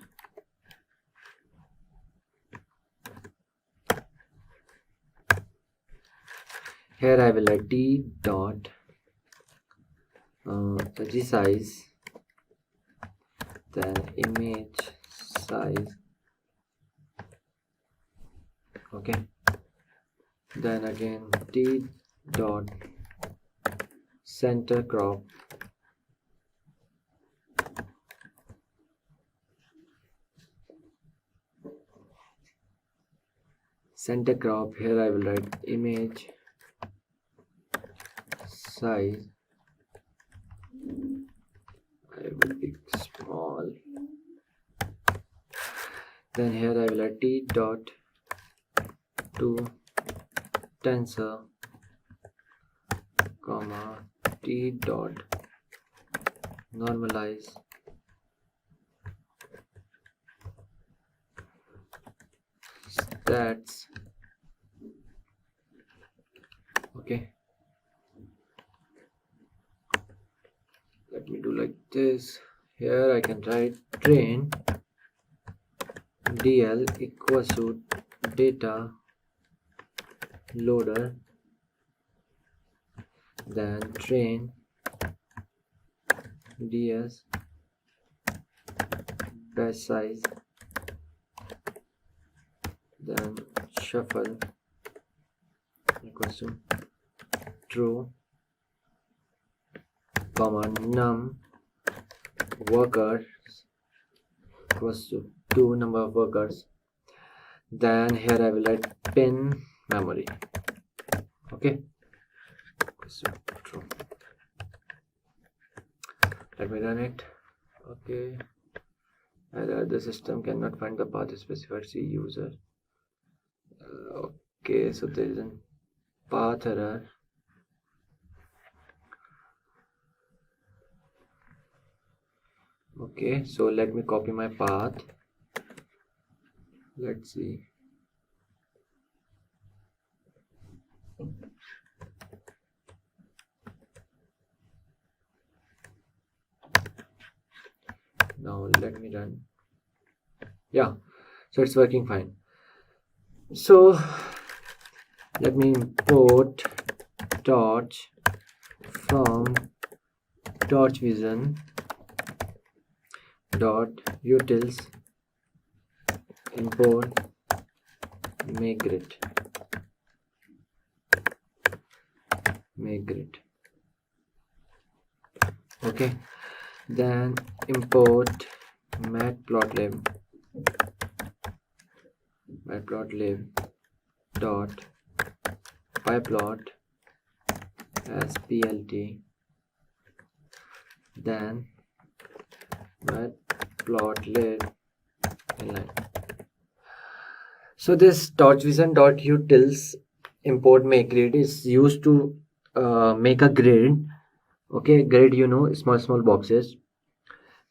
Speaker 3: here I will write t dot resize, then image size, okay, then again t dot center crop, here I will write image size, I will pick small, then here I will write t dot to tensor comma t dot normalize stats, okay, let me do like this. Here I can write train dl equals to data loader, then train ds batch size, then shuffle equals to true comma num workers equals to 2 number of workers, then here I will write pin memory, okay, so true. Let me run it. Okay, error, the system cannot find the path specified, see user. Okay, so there is a path error. Okay, so let me copy my path. Let's see. Now let me run. Yeah, so it's working fine. So let me import torch from torch vision dot utils import make grid. Okay, then import matplotlib dot pyplot as plt, then matplotlib inline. So this torchvision.utils import make grid is used to make a grid. Okay, grid, small boxes.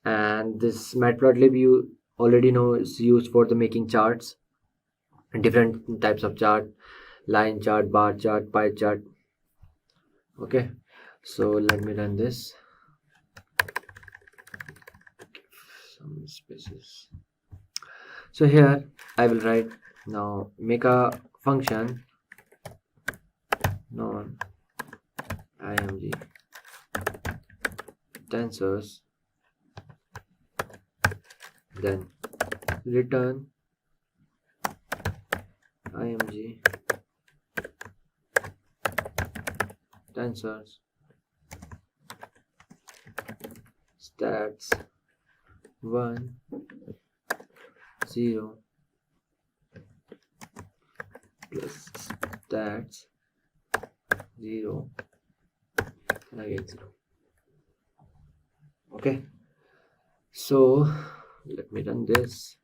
Speaker 3: And this matplotlib, you already know, is used for the making charts, different types of chart, line chart, bar chart, pie chart. Okay, so let me run this. Some spaces. So here I will write now, make a function non img tensors, then return img tensors stats 1 0 plus stats 0 and again 0. Okay, so let me run this.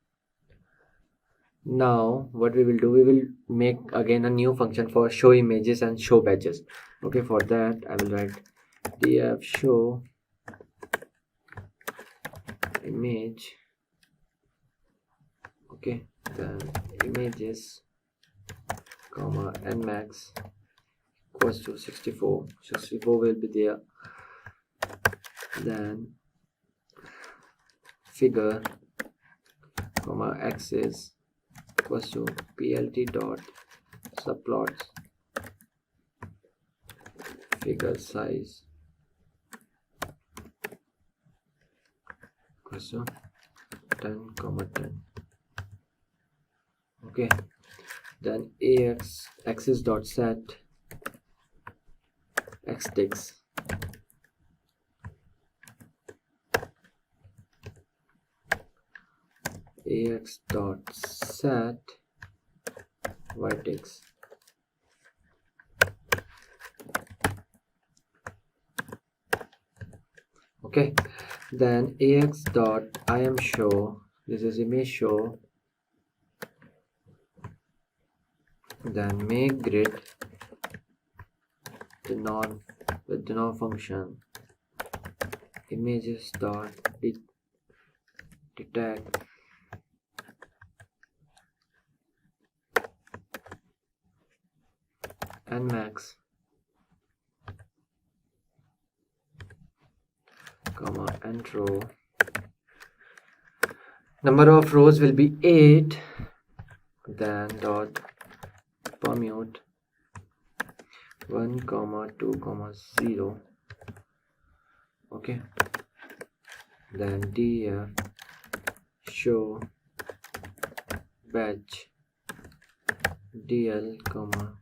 Speaker 3: Now what we will do, we will make again a new function for show images and show badges. Okay, for that I will write df show image. Okay, then images comma nmax equals to 64 will be there. Then figure comma axis equals to plt dot subplots figure size equals to 10 comma 10. Okay, then axis dot set xticks ax dot set yticks. Okay, then ax dot im show, this is image show, then make grid with the non function images dot detect nmax comma nrow. Number of rows will be 8. Then dot permute 1 comma 2 comma 0. Okay, then df show batch dl comma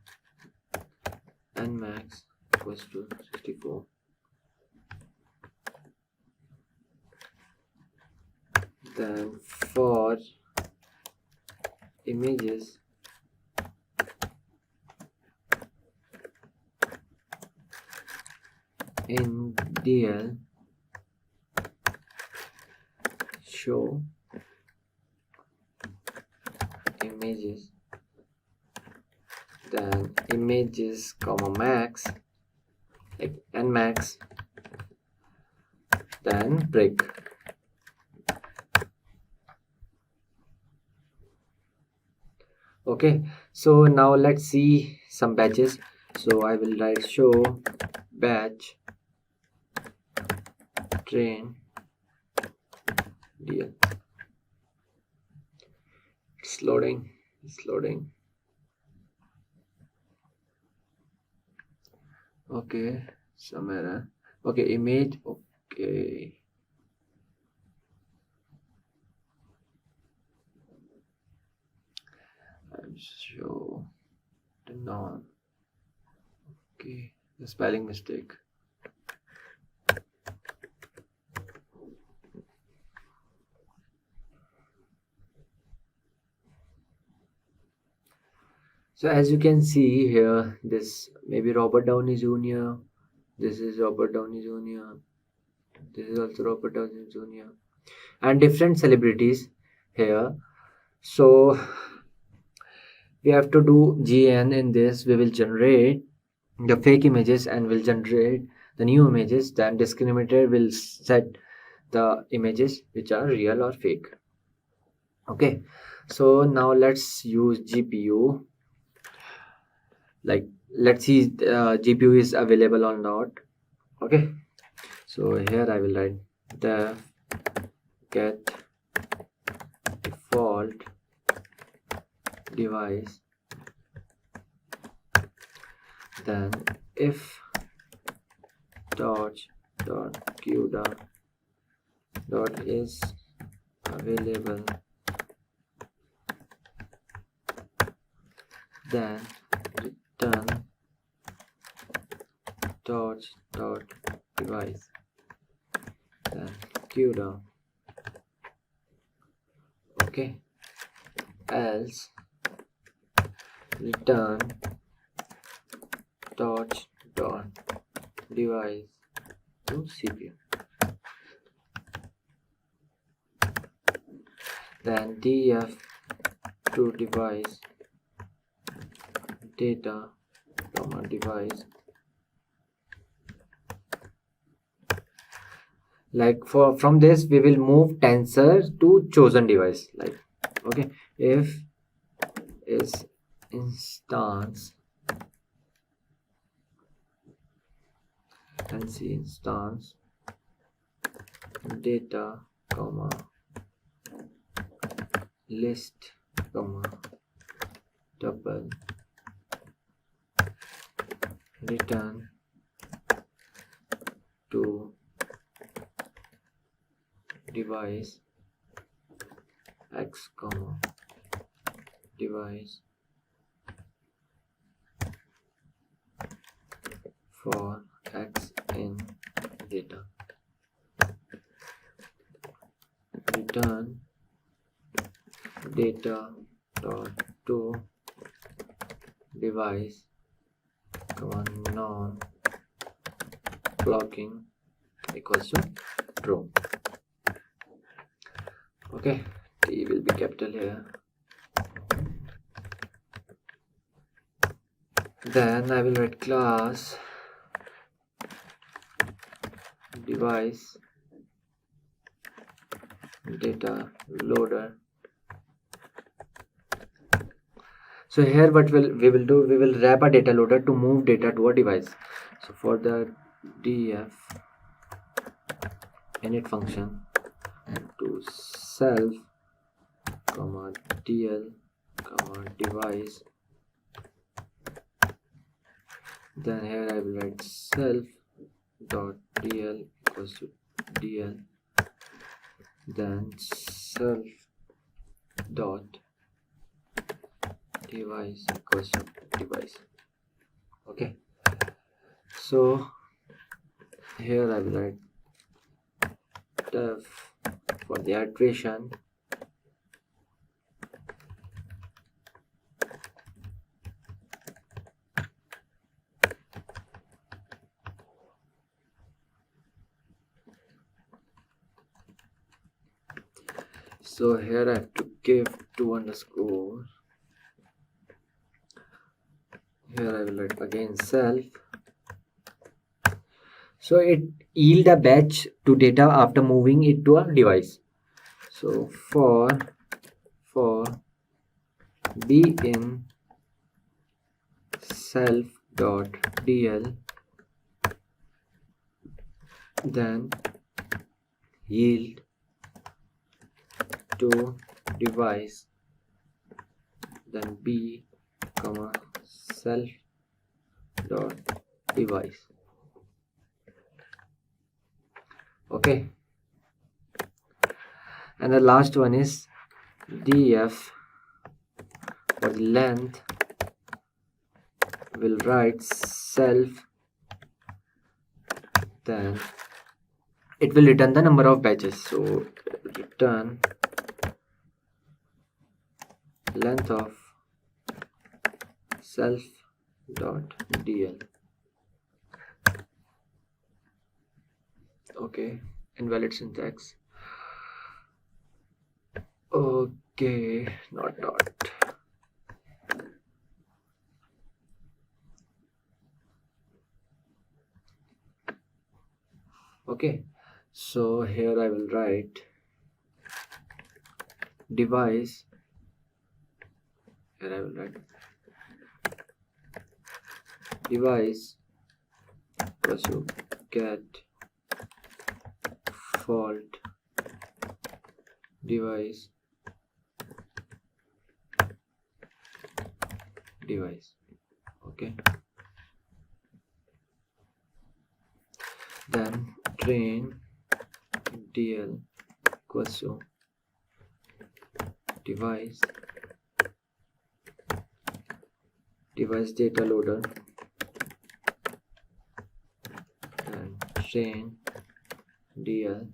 Speaker 3: nmax equals to 64. Then for images in DL show images, then images comma max like nmax, then break. Okay, so now let's see some batches. So I will write show batch train DL. It's loading. Okay, some error. Okay, image. Okay, I'll show the non. Okay, the spelling mistake. So as you can see here, this maybe Robert Downey Jr. This is Robert Downey Jr. This is also Robert Downey Jr. and different celebrities here. So we have to do GAN. In this we will generate the fake images and will generate the new images. Then discriminator will set the images which are real or fake. Okay, so now let's use GPU. Like, let's see GPU is available or not. Okay, so here I will write def get default device, then if q dot is available, then return dot device, then q down. Okay, else return dot device to CPU, then df to device data comma device. Like from this we will move tensor to chosen device. Like, okay, if is instance and see instance data comma list comma double return to device x comma device for x in data, return data dot to device comma non blocking equals to true. Okay, T will be capital here. Then I will write class device data loader. So here what we will do, we will wrap a data loader to move data to a device. So for the df init function to self comma dl comma device, then here I will write self dot dl equals to dl, then self dot device equals to device. Okay, so here I will write def for the iteration so here I have to give 2 underscore. Here I will write again self. So it yield a batch to data after moving it to a device. So for be in self dot dl, then yield to device, then b comma self dot device. Okay, and the last one is df for the length will write self, then it will return the number of batches. So return length of self dot dl. Okay, invalid syntax. Okay, not dot. Okay, so here I will write device. Here I will write device equals to get fault device okay, then train DL equals to device data loader and train DL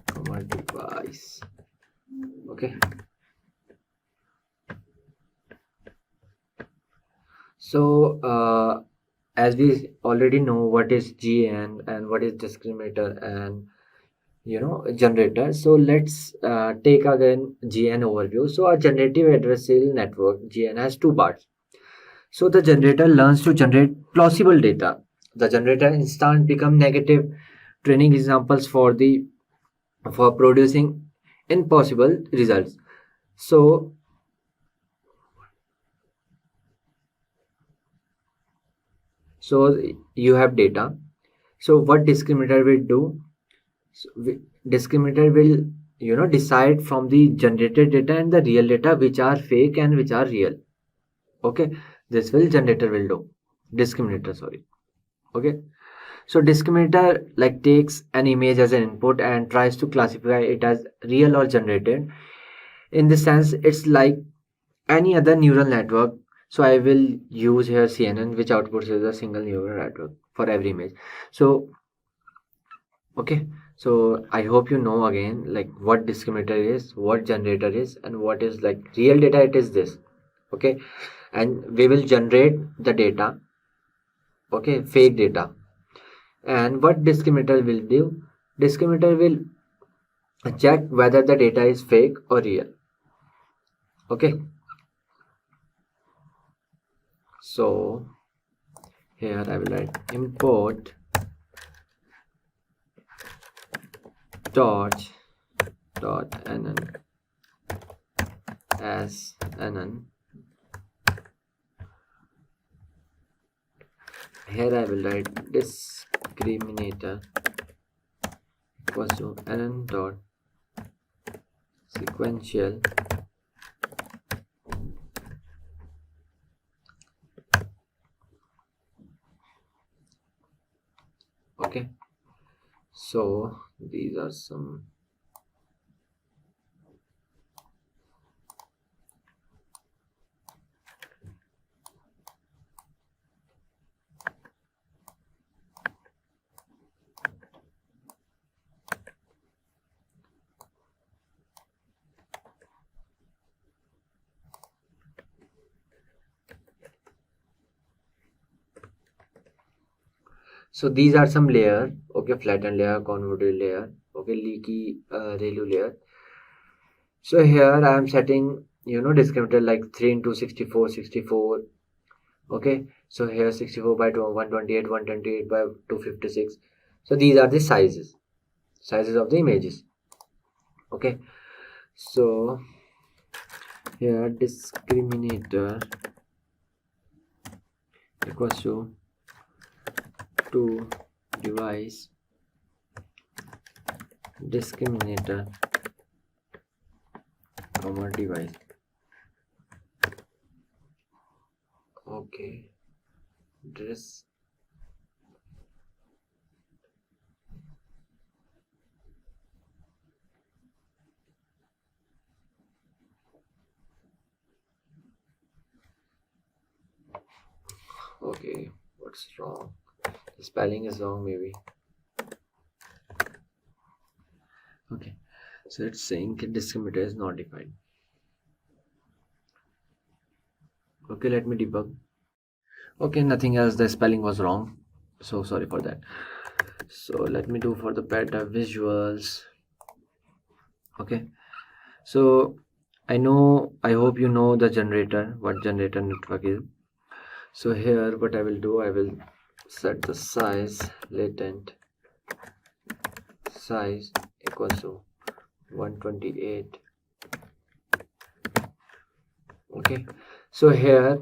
Speaker 3: comma device. Okay, so as we already know what is GAN and what is discriminator and generator, so let's take again GAN overview. So a generative adversarial network GAN has two parts. So the generator learns to generate plausible data. The generator instant become negative training examples for producing impossible results. So you have data. So what discriminator will do? Discriminator will decide from the generated data and the real data which are fake and which are real. Okay, this will generator will do. Discriminator, sorry. Okay, so discriminator like takes an image as an input and tries to classify it as real or generated. In this sense, it's like any other neural network. So I will use here CNN, which outputs is a single neural network for every image. So okay, so I hope you know again like what discriminator is, what generator is, and what is like real data. It is this. Okay, and we will generate the data. Okay, fake data. And what discriminator will do? Discriminator will check whether the data is fake or real. Okay, so here I will write import torch nn as nn. Here I will write discriminator equals to nn dot sequential okay. So these are some so these are some layer. Okay, flattened layer, convoluted layer, okay, leaky ReLU layer. So here I am setting discriminator like 3 into 64. Okay, so here 64 by 128, 128 by 256. So these are the sizes of the images. Okay, so here discriminator equals to device discriminator comma device. Okay, this okay, what's wrong? The spelling is wrong maybe. Okay, so it's saying discriminator is not defined. Okay, let me debug. Okay, nothing else, the spelling was wrong, so sorry for that. So let me do for the better visuals. Okay, so I hope you know the generator, what generator network is. So here what I will do, I will set the size latent size equals to 128. Okay, so here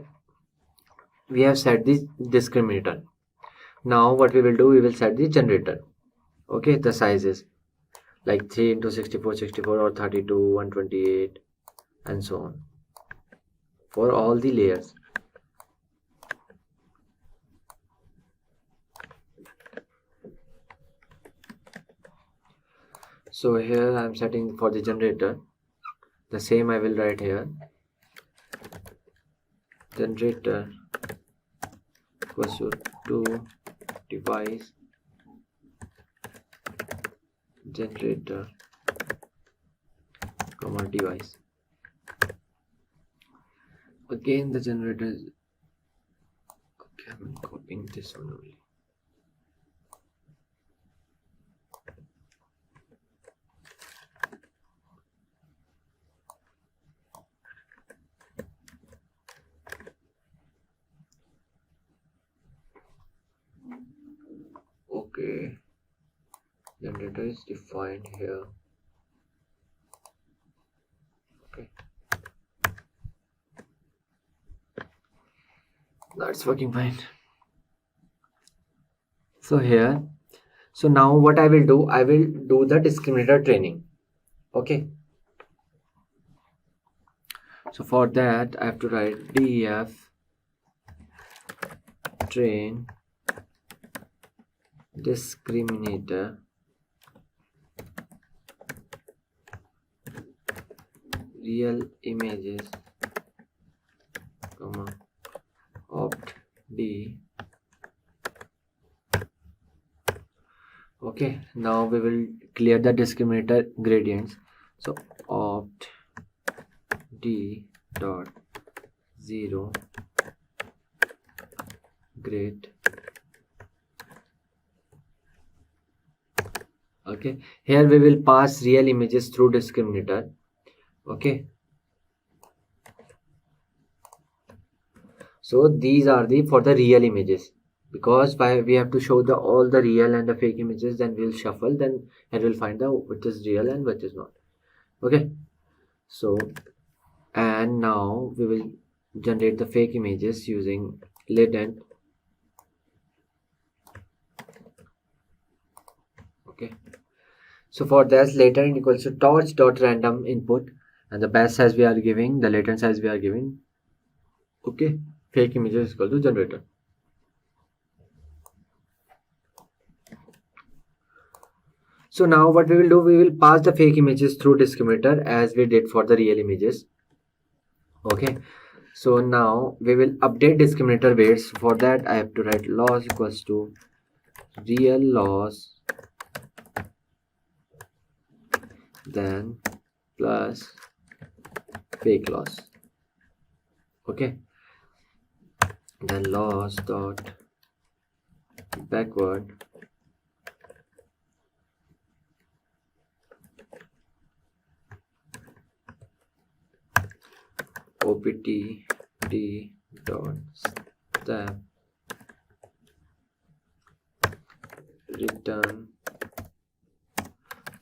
Speaker 3: we have set the discriminator. Now what we will do, we will set the generator. Okay, the sizes like 3 into 64, 64 or 32, 128 and so on for all the layers. So here I am setting for the generator. The same I will write here. Generator equals to device generator comma device. Again the generator is okay. I'm copying this one only. Okay, generator is defined here. Okay, that's working fine. So here, so now what I will do, I will do the discriminator training. Okay, so for that I have to write def train discriminator real images comma opt d. Okay, now we will clear the discriminator gradients. So opt d dot 0 grade. Okay, here we will pass real images through discriminator. Okay, so these are the for the real images, because we have to show the all the real and the fake images, then we'll shuffle, then it will find out which is real and which is not. Okay, so and now we will generate the fake images using latent. Okay, so for this latent equals to torch dot random input, and the batch size we are giving, the latent size we are giving. Okay, fake images is equal to generator. So now what we will do, we will pass the fake images through discriminator as we did for the real images. Okay, so now we will update discriminator weights. For that I have to write loss equals to real loss then plus fake loss. Okay, then loss dot backward opt d dot step return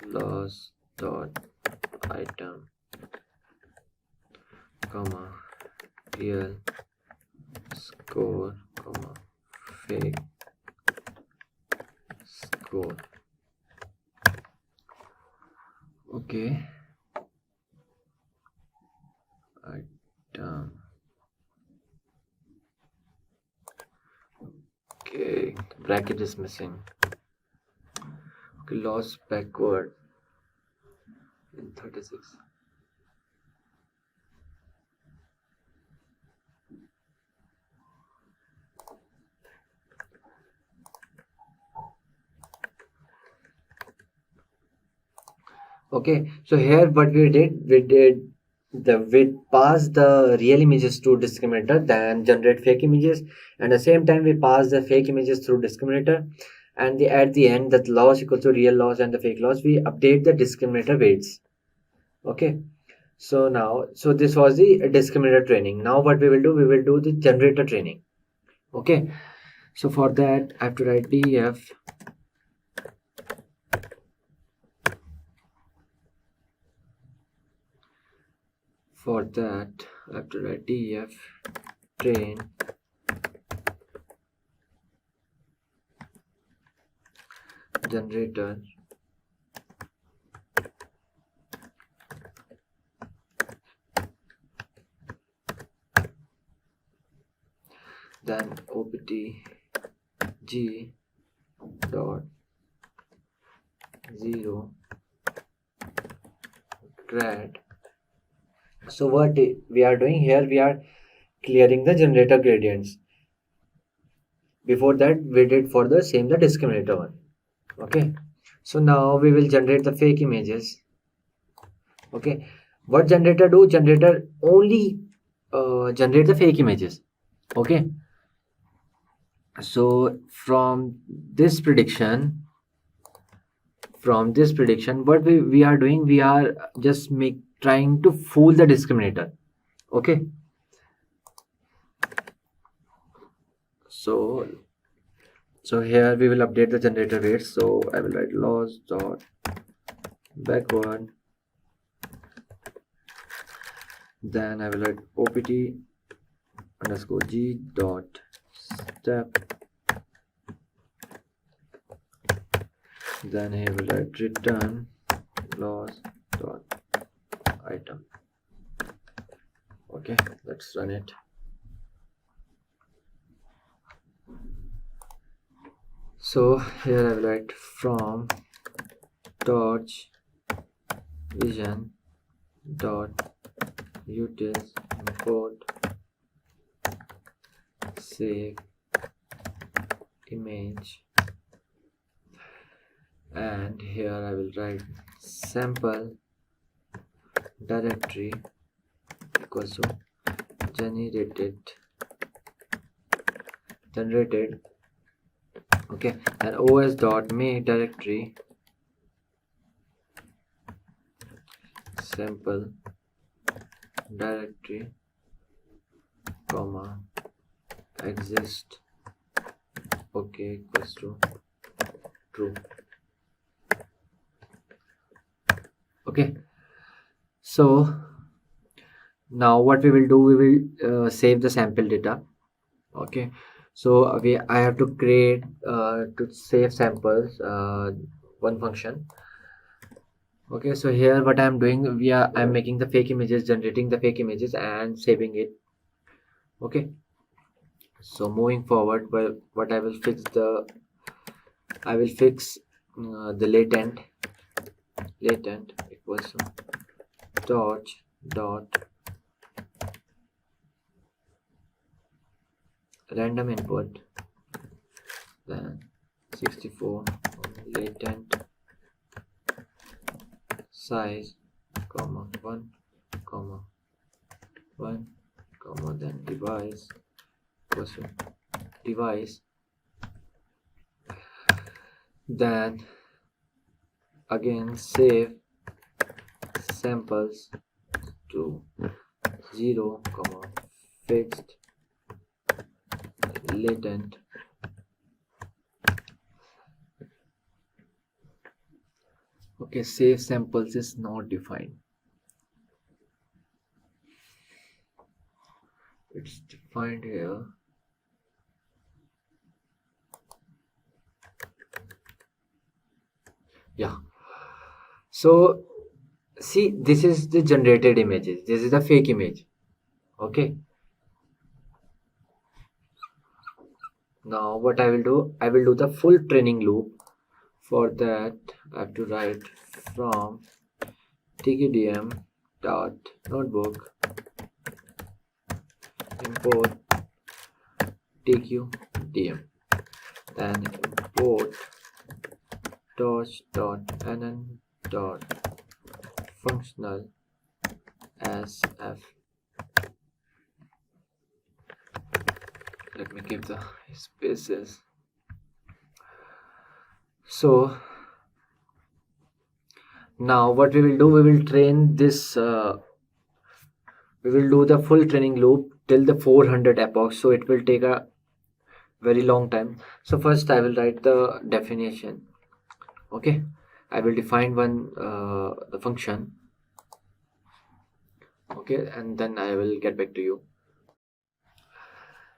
Speaker 3: loss dot item comma real score comma fake score. Okay, item. Okay, bracket is missing. Okay, loss backward in 36. Okay, so here what we did we pass the real images to discriminator, then generate fake images, and at the same time we pass the fake images through discriminator, and at the end that loss equal to real loss and the fake loss, we update the discriminator weights. Okay, so now this was the discriminator training. Now what we will do, we will do the generator training. Okay, so for that I have to write def For that, I have to write df train generator then opt g dot 0 grad. So what we are doing here, we are clearing the generator gradients. Before that we did for the discriminator one. Okay, so now we will generate the fake images. Okay, what generator do? Generator only generate the fake images. Okay, so from this prediction, what we are doing, we are just trying to fool the discriminator. Okay, so here we will update the generator weights. So I will write loss dot backward, then I will write opt underscore g dot step, then I will write return loss dot item. Okay, let's run it. So here I will write from torch vision dot utils import save image, and here I will write sample directory equals to generated. Okay, and os dot make directory sample directory comma exist okay equals to true. Okay, so now what we will do, we will save the sample data. Okay, so I have to create to save samples one function. Okay, so here what I'm doing, I'm making the fake images, generating the fake images and saving it. Okay, so moving forward, well, what I will fix the latent equals to torch dot random input, then 64 latent size comma 1 comma 1 comma then device equals to device, then again save samples to 0 comma fixed latent okay, save samples is not defined, it's defined here. Yeah, so see, this is the generated images, this is the fake image. Okay, now what I will do, I will do the full training loop. For that I have to write from tqdm dot notebook import tqdm, then import torch dot nn dot functional sf. Let me give the spaces. So now what we will do, we will train this we will do the full training loop till the 400 epochs, so it will take a very long time. So first I will write the definition. Okay, I will define one the function Okay, and then I will get back to you.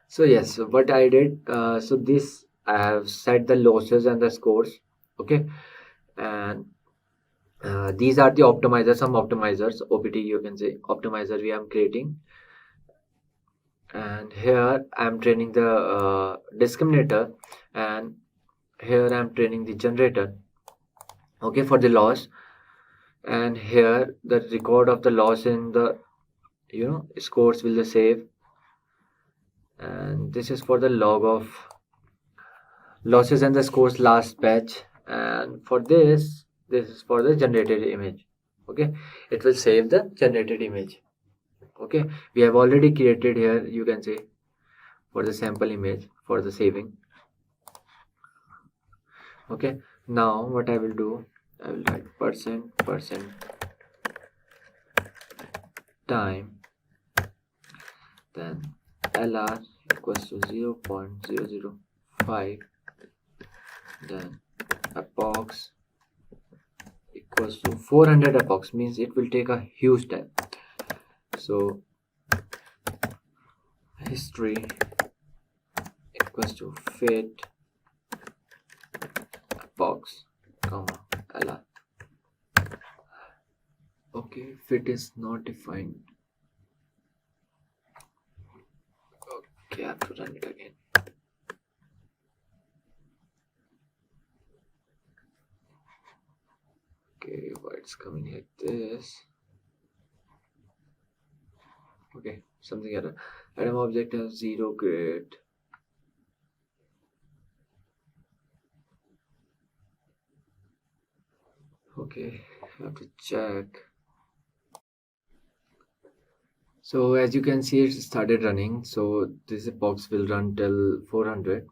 Speaker 3: So yes, so what I did, so this I have set the losses and the scores. Okay, and these are the optimizers, some optimizers, OPT you can say, optimizer we am creating. And here I am training the discriminator, and here I am training the generator, okay, for the loss. And here the record of the loss in the scores will the save, and this is for the log of losses and the scores last batch. And for this is for the generated image. Okay, it will save the generated image. Okay, we have already created here, you can say, for the sample image for the saving. Okay, now what I will do, I will write percent time, then LR equals to 0.005, then approx equals to 400. Approx means it will take a huge time. So history equals to fit approx comma LR. Okay, fit is not defined. Okay, I have to run it again. Okay, why it's coming like this? Okay, something error. Item object has 0 grade. Okay, I have to check. So as you can see, it started running. So this box will run till 400.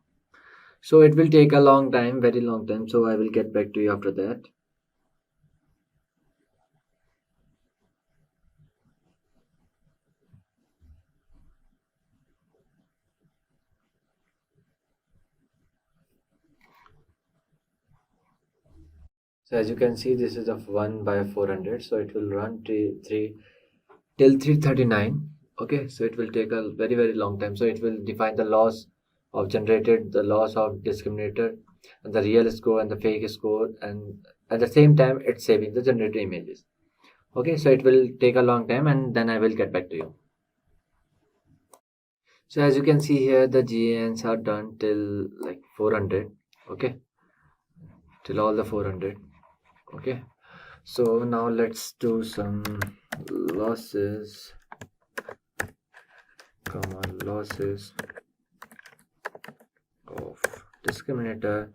Speaker 3: So it will take a long time, very long time. So I will get back to you after that. So as you can see, this is of 1 by 400. So it will run till 339. Okay, so it will take a very, very long time. So it will define the loss of generated, the loss of discriminator, and the real score and the fake score, and at the same time it's saving the generated images. Okay, so it will take a long time, and then I will get back to you. So as you can see here, the GANs are done till like 400. Okay, till all the 400. Okay, so now let's do some losses, losses of discriminator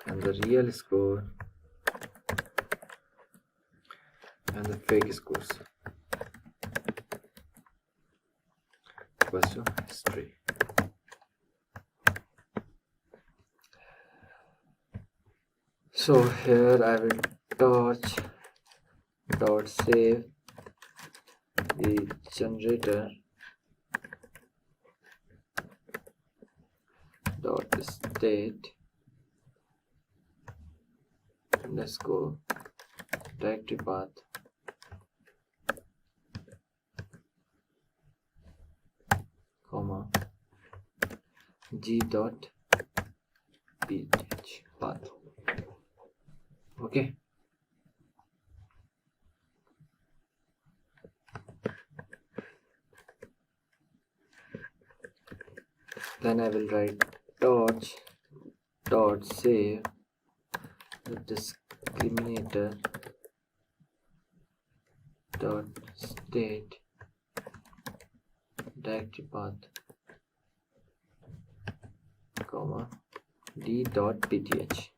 Speaker 3: and the real score and the fake scores equals to history. So here I will dot save the generator dot state underscore directory path comma g dot pth path. Okay, then I will write dot save the discriminator dot state directory path comma d dot pth.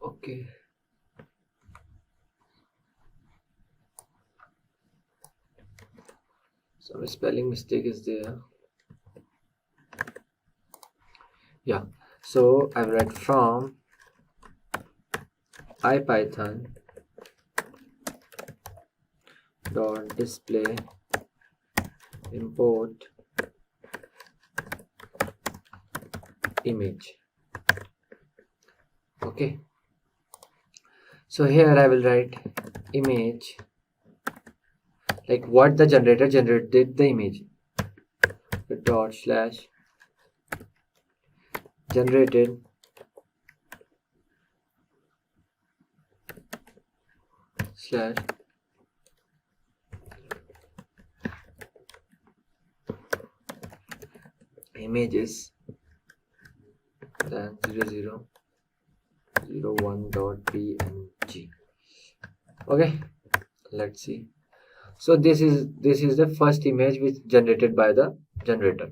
Speaker 3: Okay, some spelling mistake is there. Yeah, so I will write from ipython dot display import image. Okay, so here I will write image, like what the generator generated the image, dot slash generated slash images, then 0001.png. Okay, let's see. So this is the first image which generated by the generator.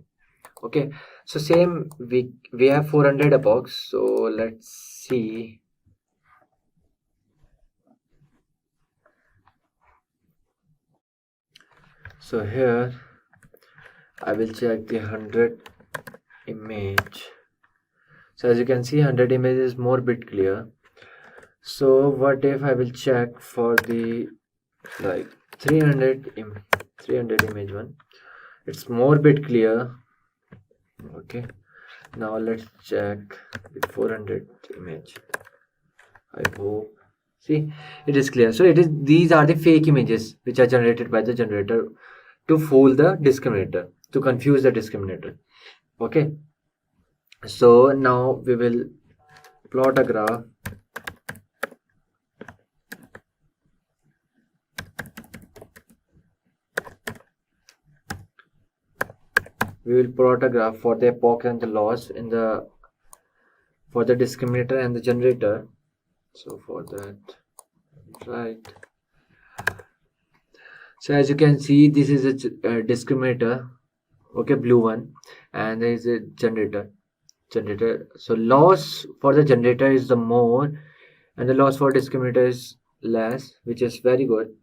Speaker 3: Okay, so same we have 400 epochs, so let's see. So here I will check the 100 image. So as you can see, 100 image is more bit clear. So what if I will check for the like 300 image one? It's more bit clear. Okay, now let's check the 400 image. I hope, see, it is clear. So these are the fake images which are generated by the generator to fool the discriminator, to confuse the discriminator. Okay, so now we will plot a graph. We will plot a graph for the epoch and the loss in the for the discriminator and the generator. So for that, right. So as you can see, this is a discriminator, okay, blue one, and there is a generator. So loss for the generator is the more, and the loss for discriminator is less, which is very good.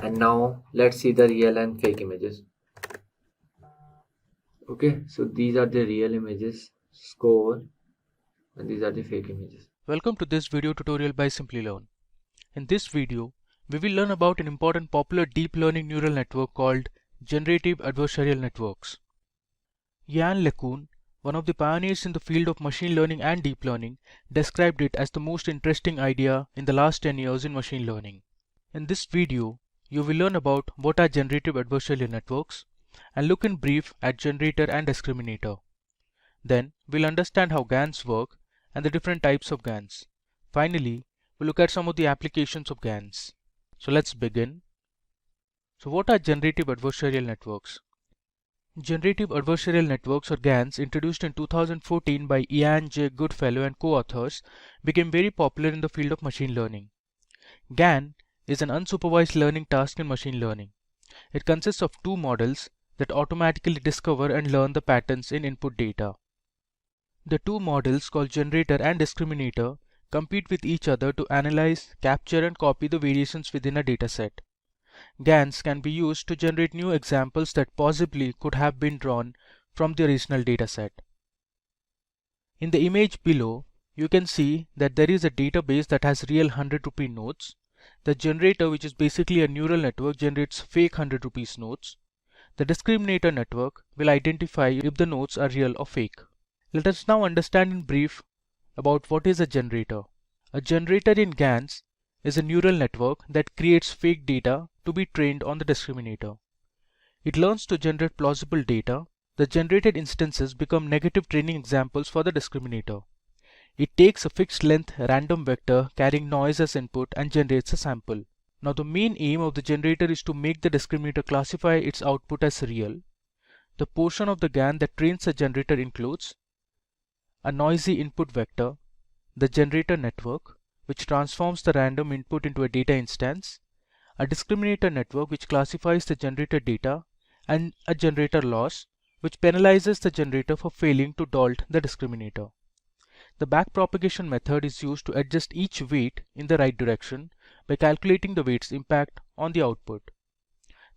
Speaker 3: And now let's see the real and fake images. Okay, so these are the real images, score, and these are the fake images.
Speaker 13: Welcome to this video tutorial by Simplilearn. In this video, we will learn about an important popular deep learning neural network called Generative Adversarial Networks. Yann LeCun, one of the pioneers in the field of machine learning and deep learning, described it as the most interesting idea in the last 10 years in machine learning. In this video, you will learn about what are generative adversarial networks and look in brief at generator and discriminator. Then, we'll understand how GANs work and the different types of GANs. Finally, we'll look at some of the applications of GANs. So let's begin. So what are generative adversarial networks? Generative adversarial networks, or GANs, introduced in 2014 by Ian J. Goodfellow and co-authors, became very popular in the field of machine learning. GAN is an unsupervised learning task in machine learning. It consists of two models that automatically discover and learn the patterns in input data. The two models, called generator and discriminator, compete with each other to analyze, capture and copy the variations within a dataset. GANs can be used to generate new examples that possibly could have been drawn from the original dataset. In the image below, you can see that there is a database that has real 100 rupee notes. The generator, which is basically a neural network, generates fake 100 rupees notes. The discriminator network will identify if the notes are real or fake. Let us now understand in brief about what is a generator. A generator in GANs is a neural network that creates fake data to be trained on the discriminator. It learns to generate plausible data. The generated instances become negative training examples for the discriminator. It takes a fixed length random vector carrying noise as input and generates a sample. Now the main aim of the generator is to make the discriminator classify its output as real. The portion of the GAN that trains the generator includes a noisy input vector, the generator network, which transforms the random input into a data instance, a discriminator network which classifies the generated data, and a generator loss, which penalizes the generator for failing to dolt the discriminator. The backpropagation method is used to adjust each weight in the right direction by calculating the weight's impact on the output.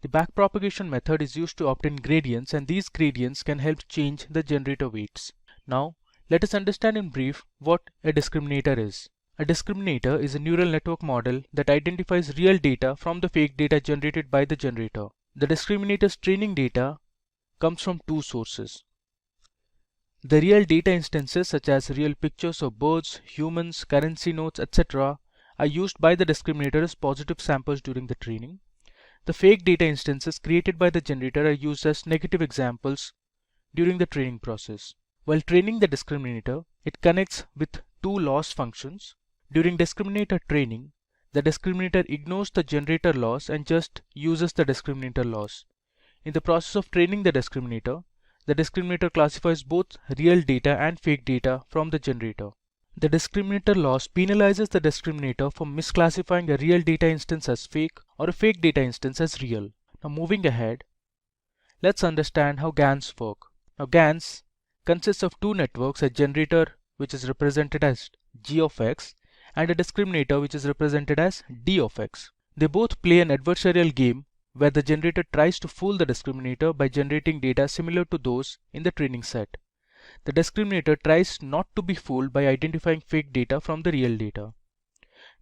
Speaker 13: The backpropagation method is used to obtain gradients, and these gradients can help change the generator weights. Now, let us understand in brief what a discriminator is. A discriminator is a neural network model that identifies real data from the fake data generated by the generator. The discriminator's training data comes from two sources. The real data instances such as real pictures of birds, humans, currency notes, etc. are used by the discriminator as positive samples during the training. The fake data instances created by the generator are used as negative examples during the training process. While training the discriminator, it connects with two loss functions. During discriminator training, the discriminator ignores the generator loss and just uses the discriminator loss. In the process of training the discriminator classifies both real data and fake data from the generator. The discriminator loss penalizes the discriminator for misclassifying a real data instance as fake or a fake data instance as real. Now moving ahead, let's understand how GANs work. Now GANs consists of two networks, a generator which is represented as G of X and a discriminator which is represented as D of X. They both play an adversarial game where the generator tries to fool the discriminator by generating data similar to those in the training set. The discriminator tries not to be fooled by identifying fake data from the real data.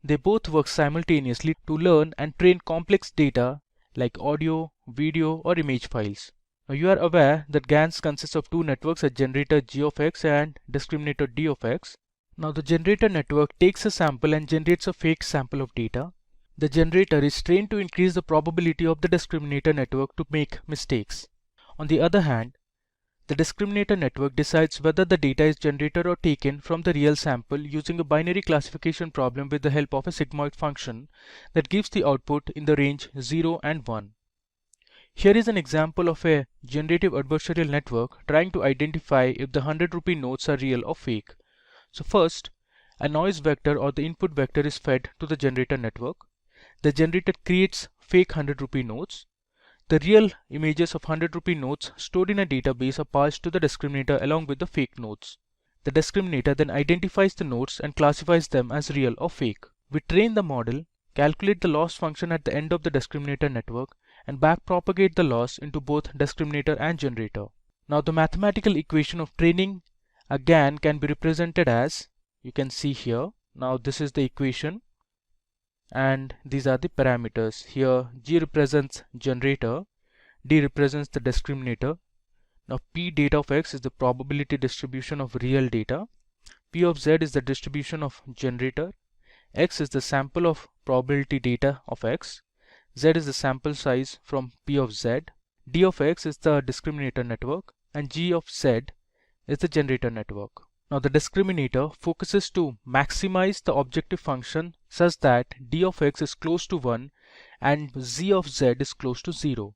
Speaker 13: They both work simultaneously to learn and train complex data like audio, video, or image files. Now you are aware that GANs consists of two networks, a generator G of X and discriminator D of X. Now the generator network takes a sample and generates a fake sample of data. The generator is trained to increase the probability of the discriminator network to make mistakes. On the other hand, the discriminator network decides whether the data is generated or taken from the real sample using a binary classification problem with the help of a sigmoid function that gives the output in the range 0 and 1. Here is an example of a generative adversarial network trying to identify if the 100 rupee notes are real or fake. So first, a noise vector or the input vector is fed to the generator network. The generator creates fake 100 rupee notes. The real images of 100 rupee notes stored in a database are passed to the discriminator along with the fake notes. The discriminator then identifies the notes and classifies them as real or fake. We train the model, calculate the loss function at the end of the discriminator network, and backpropagate the loss into both discriminator and generator. Now the mathematical equation of training a GAN can be represented as, you can see here. Now this is the equation and these are the parameters. Here G represents generator, D represents the discriminator. Now P data of X is the probability distribution of real data, P of Z is the distribution of generator, X is the sample of probability data of X, Z is the sample size from P of Z, D of X is the discriminator network, and G of Z is the generator network. Now the discriminator focuses to maximize the objective function such that D of X is close to 1 and Z of Z is close to 0.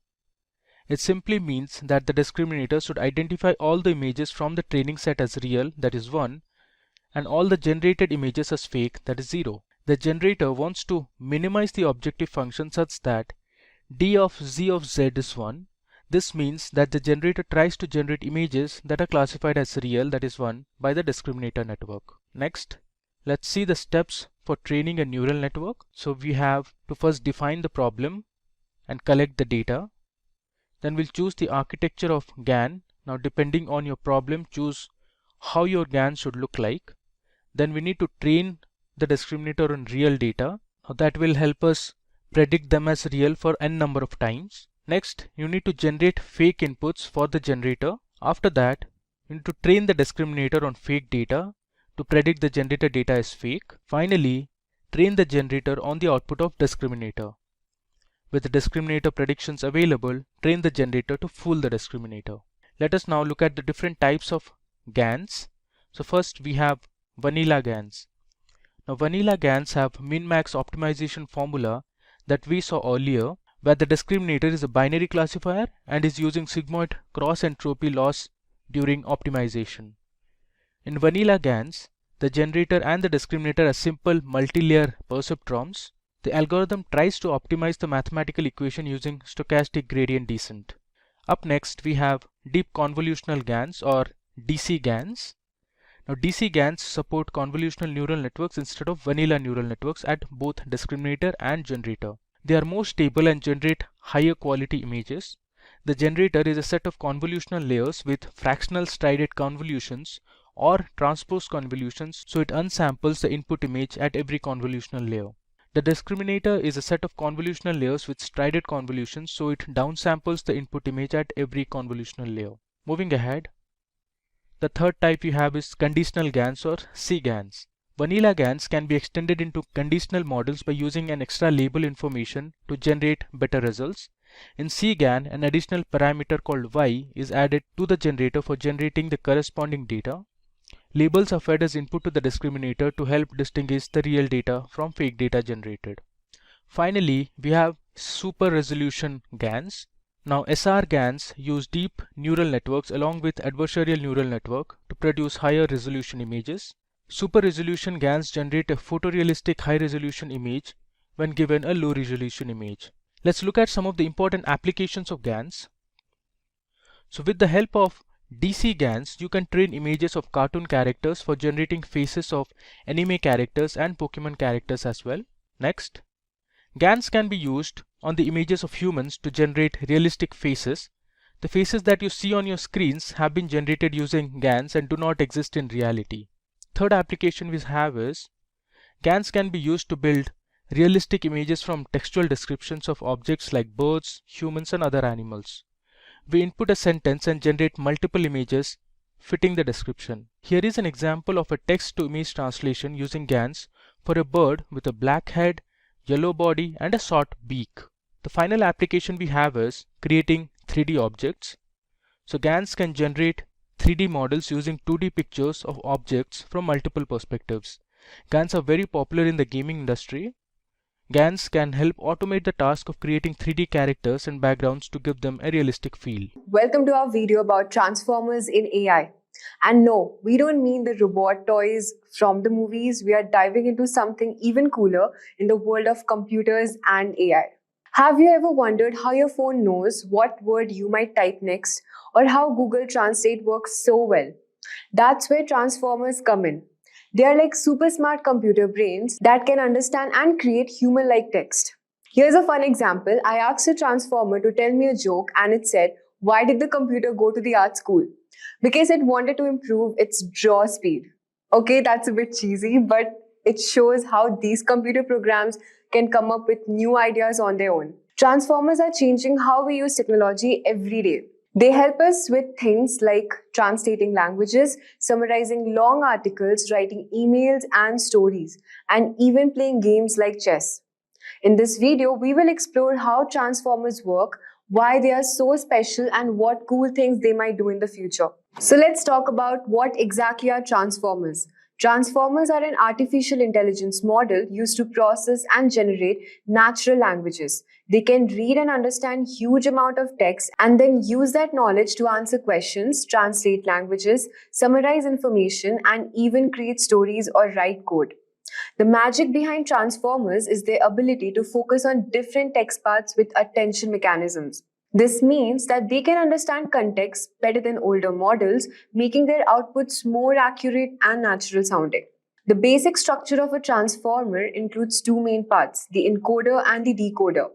Speaker 13: It simply means that the discriminator should identify all the images from the training set as real, that is 1, and all the generated images as fake, that is 0. The generator wants to minimize the objective function such that D of Z of Z is 1. This means that the generator tries to generate images that are classified as real, that is 1, by the discriminator network. Next, let's see the steps for training a neural network. So we have to first define the problem and collect the data. Then we'll choose the architecture of GAN. Now depending on your problem, choose how your GAN should look like. Then we need to train the discriminator on real data. Now that will help us predict them as real for n number of times. Next, you need to generate fake inputs for the generator. After that, you need to train the discriminator on fake data to predict the generator data as fake. Finally, train the generator on the output of discriminator. With the discriminator predictions available, train the generator to fool the discriminator. Let us now look at the different types of GANs. So first we have vanilla GANs. Now vanilla GANs have min-max optimization formula that we saw earlier, where the discriminator is a binary classifier and is using sigmoid cross entropy loss during optimization. In vanilla GANs, the generator and the discriminator are simple multi-layer perceptrons. The algorithm tries to optimize the mathematical equation using stochastic gradient descent. Up next, we have deep convolutional GANs or DC GANs. Now DC GANs support convolutional neural networks instead of vanilla neural networks at both discriminator and generator. They are more stable and generate higher quality images. The generator is a set of convolutional layers with fractional strided convolutions or transpose convolutions, so it unsamples the input image at every convolutional layer. The discriminator is a set of convolutional layers with strided convolutions, so it downsamples the input image at every convolutional layer. Moving ahead, The third type we have is conditional GANs or CGANs. Vanilla GANs can be extended into conditional models by using an extra label information to generate better results. In CGAN, an additional parameter called Y is added to the generator for generating the corresponding data. Labels are fed as input to the discriminator to help distinguish the real data from fake data generated. Finally, we have super resolution GANs. Now, SR GANs use deep neural networks along with adversarial neural network to produce higher resolution images. Super resolution GANs generate a photorealistic high resolution image when given a low resolution image. Let's look at some of the important applications of GANs. So with the help of DC GANs, you can train images of cartoon characters for generating faces of anime characters and Pokemon characters as well. Next, GANs can be used on the images of humans to generate realistic faces. The faces that you see on your screens have been generated using GANs and do not exist in reality. Third application we have is GANs can be used to build realistic images from textual descriptions of objects like birds, humans, and other animals. We input a sentence and generate multiple images fitting the description. Here is an example of a text-to-image translation using GANs for a bird with a black head, yellow body, and a short beak. The final application we have is creating 3D objects. So GANs can generate 3D models using 2D pictures of objects from multiple perspectives. GANs are very popular in the gaming industry. GANs can help automate the task of creating 3D characters and backgrounds to give them a realistic feel.
Speaker 4: Welcome to our video about transformers in AI. And no, we don't mean the robot toys from the movies. We are diving into something even cooler in the world of computers and AI. Have you ever wondered how your phone knows what word you might type next, or how Google Translate works so well? That's where transformers come in. They are like super smart computer brains that can understand and create human-like text. Here's a fun example. I asked a transformer to tell me a joke and it said, "Why did the computer go to the art school?" Because it wanted to improve its draw speed. Okay, that's a bit cheesy, but it shows how these computer programs can come up with new ideas on their own. Transformers are changing how we use technology every day. They help us with things like translating languages, summarizing long articles, writing emails and stories, and even playing games like chess. In this video, we will explore how transformers work, why they are so special, and what cool things they might do in the future. So let's talk about what exactly are transformers. Transformers are an artificial intelligence model used to process and generate natural languages. They can read and understand huge amount of text and then use that knowledge to answer questions, translate languages, summarize information, and even create stories or write code. The magic behind transformers is their ability to focus on different text paths with attention mechanisms. This means that they can understand context better than older models, making their outputs more accurate and natural sounding. The basic structure of a transformer includes two main parts, the encoder and the decoder.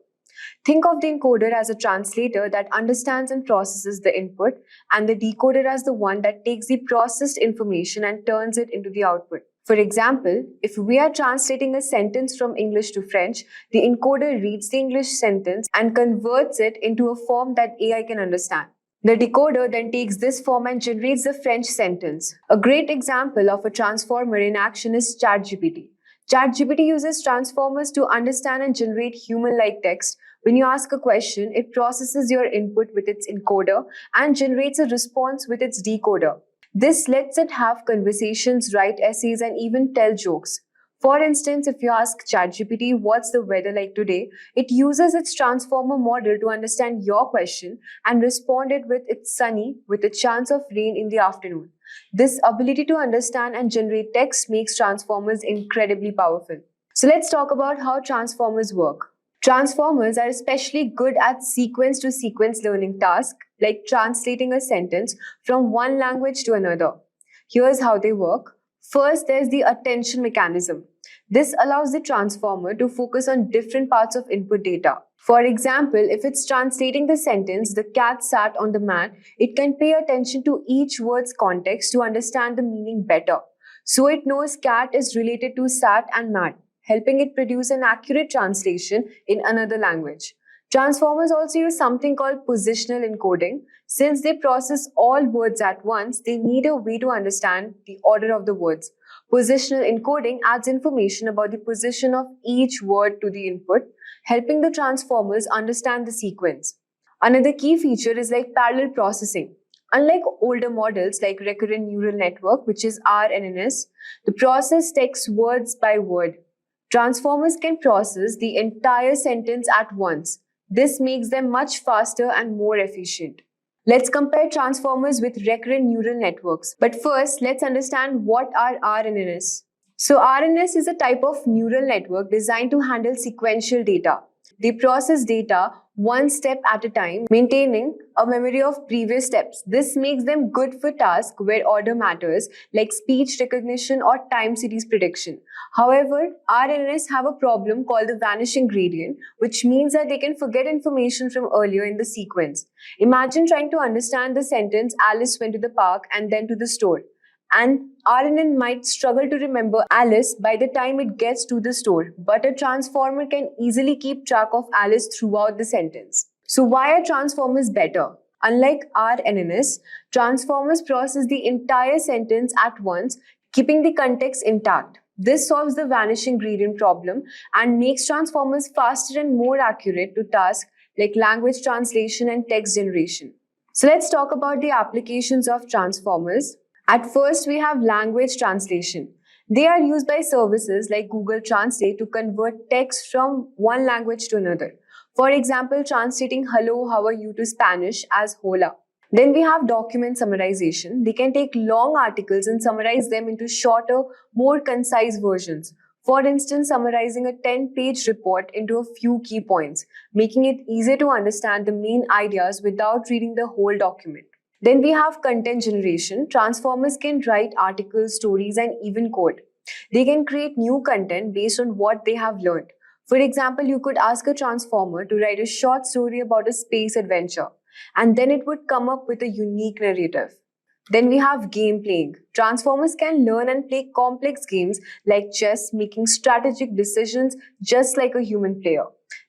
Speaker 4: Think of the encoder as a translator that understands and processes the input, and the decoder as the one that takes the processed information and turns it into the output. For example, if we are translating a sentence from English to French, the encoder reads the English sentence and converts it into a form that AI can understand. The decoder then takes this form and generates the French sentence. A great example of a transformer in action is ChatGPT. ChatGPT uses transformers to understand and generate human-like text. When you ask a question, it processes your input with its encoder and generates a response with its decoder. This lets it have conversations, write essays, and even tell jokes. For instance, if you ask ChatGPT what's the weather like today, it uses its transformer model to understand your question and respond it with it's sunny with a chance of rain in the afternoon. This ability to understand and generate text makes transformers incredibly powerful. So let's talk about how transformers work. Transformers are especially good at sequence-to-sequence learning tasks, like translating a sentence from one language to another. Here's how they work. First, there's the attention mechanism. This allows the transformer to focus on different parts of input data. For example, if it's translating the sentence, "the cat sat on the mat," it can pay attention to each word's context to understand the meaning better. So it knows cat is related to sat and mat, helping it produce an accurate translation in another language. Transformers also use something called positional encoding. Since they process all words at once, they need a way to understand the order of the words. Positional encoding adds information about the position of each word to the input, helping the transformers understand the sequence. Another key feature is like parallel processing. Unlike older models like recurrent neural network, which is RNNs, the process text words by word. Transformers can process the entire sentence at once. This makes them much faster and more efficient. Let's compare transformers with recurrent neural networks. But first, let's understand what are RNNs. So RNNs is a type of neural network designed to handle sequential data. They process data one step at a time, maintaining a memory of previous steps. This makes them good for tasks where order matters, like speech recognition or time series prediction. However, RNNs have a problem called the vanishing gradient, which means that they can forget information from earlier in the sequence. Imagine trying to understand the sentence, Alice went to the park and then to the store. And RNN might struggle to remember Alice by the time it gets to the store, but a transformer can easily keep track of Alice throughout the sentence. So why are transformers better? Unlike RNNs, transformers process the entire sentence at once, keeping the context intact. This solves the vanishing gradient problem and makes transformers faster and more accurate to tasks like language translation and text generation. So let's talk about the applications of transformers. At first, we have language translation. They are used by services like Google Translate to convert text from one language to another. For example, translating hello, how are you to Spanish as hola. Then we have document summarization. They can take long articles and summarize them into shorter, more concise versions. For instance, summarizing a 10-page report into a few key points, making it easier to understand the main ideas without reading the whole document. Then we have content generation. Transformers can write articles, stories, and even code. They can create new content based on what they have learned. For example, you could ask a transformer to write a short story about a space adventure, and then it would come up with a unique narrative. Then we have game playing. Transformers can learn and play complex games like chess, making strategic decisions just like a human player.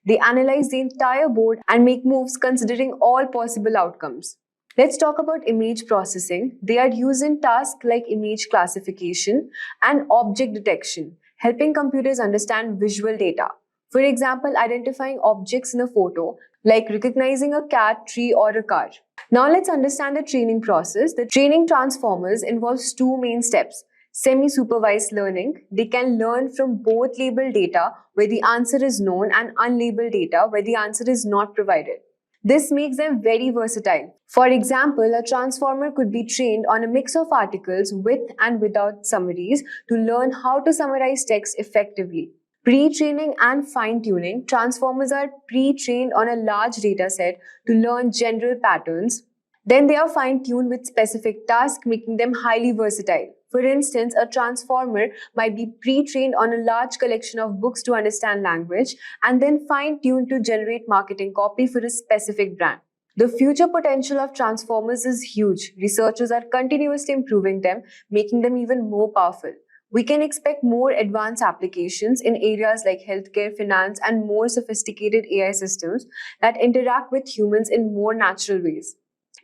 Speaker 4: They analyze the entire board and make moves considering all possible outcomes. Let's talk about image processing. They are used in tasks like image classification and object detection, helping computers understand visual data. For example, identifying objects in a photo, like recognizing a cat, tree, or a car. Now let's understand the training process. The training transformers involves two main steps. Semi-supervised learning. They can learn from both labeled data where the answer is known and unlabeled data where the answer is not provided. This makes them very versatile. For example, a transformer could be trained on a mix of articles with and without summaries to learn how to summarize text effectively. Pre-training and fine-tuning. Transformers are pre-trained on a large dataset to learn general patterns. Then they are fine-tuned with specific tasks, making them highly versatile. For instance, a transformer might be pre-trained on a large collection of books to understand language and then fine-tuned to generate marketing copy for a specific brand. The future potential of transformers is huge. Researchers are continuously improving them, making them even more powerful. We can expect more advanced applications in areas like healthcare, finance, and more sophisticated AI systems that interact with humans in more natural ways.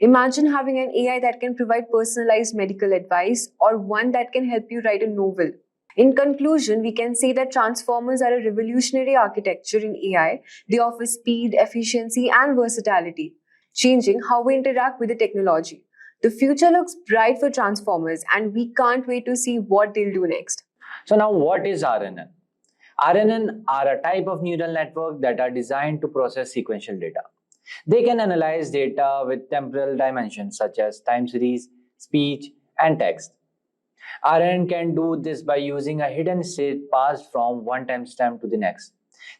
Speaker 4: Imagine having an AI that can provide personalized medical advice or one that can help you write a novel. In conclusion, we can say that transformers are a revolutionary architecture in AI. They offer speed, efficiency, and versatility, changing how we interact with the technology. The future looks bright for transformers, and we can't wait to see what they'll do next.
Speaker 6: So now what is RNN? RNN are a type of neural network that are designed to process sequential data. They can analyze data with temporal dimensions such as time series, speech, and text. RNN can do this by using a hidden state passed from one timestamp to the next.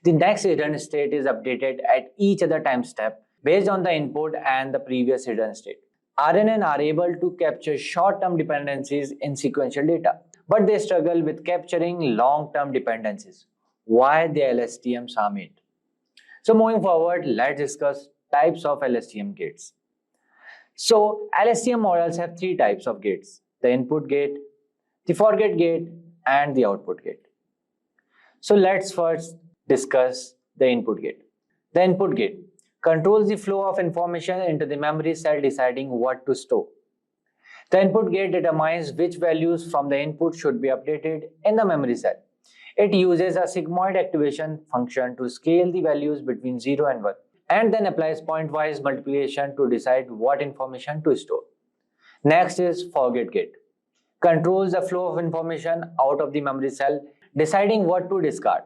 Speaker 6: The next hidden state is updated at each other timestamp based on the input and the previous hidden state. RNN are able to capture short-term dependencies in sequential data, but they struggle with capturing long-term dependencies. Why the LSTMs are made? So moving forward, let's discuss types of LSTM gates. So LSTM models have three types of gates: the input gate, the forget gate, and the output gate. So let's first discuss the input gate. The input gate controls the flow of information into the memory cell, deciding what to store. The input gate determines which values from the input should be updated in the memory cell. It uses a sigmoid activation function to scale the values between 0 and 1, and then applies pointwise multiplication to decide what information to store. Next is forget gate. Controls the flow of information out of the memory cell, deciding what to discard.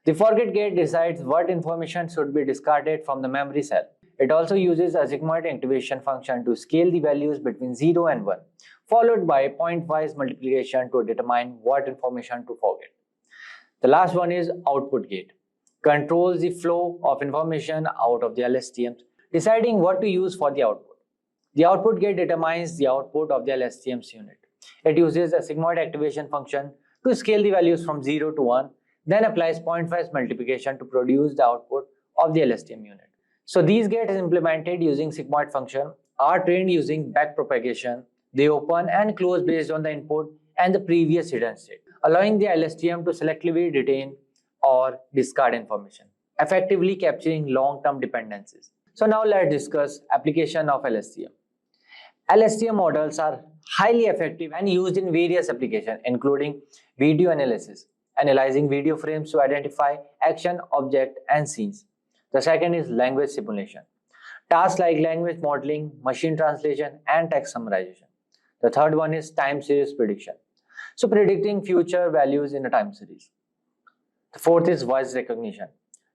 Speaker 6: The forget gate decides what information should be discarded from the memory cell. It also uses a sigmoid activation function to scale the values between 0 and 1, followed by pointwise multiplication to determine what information to forget. The last one is output gate. Controls the flow of information out of the LSTMs, deciding what to use for the output. The output gate determines the output of the LSTMs unit. It uses a sigmoid activation function to scale the values from 0 to 1, then applies pointwise multiplication to produce the output of the LSTM unit. So these gates implemented using sigmoid function are trained using backpropagation. They open and close based on the input and the previous hidden state, allowing the LSTM to selectively retain or discard information, effectively capturing long-term dependencies. So now let's discuss application of LSTM. LSTM models are highly effective and used in various applications, including video analysis, analyzing video frames to identify action, object, and scenes. The second is language simulation, tasks like language modeling, machine translation, and text summarization. The third one is time series prediction, so predicting future values in a time series. The fourth is voice recognition,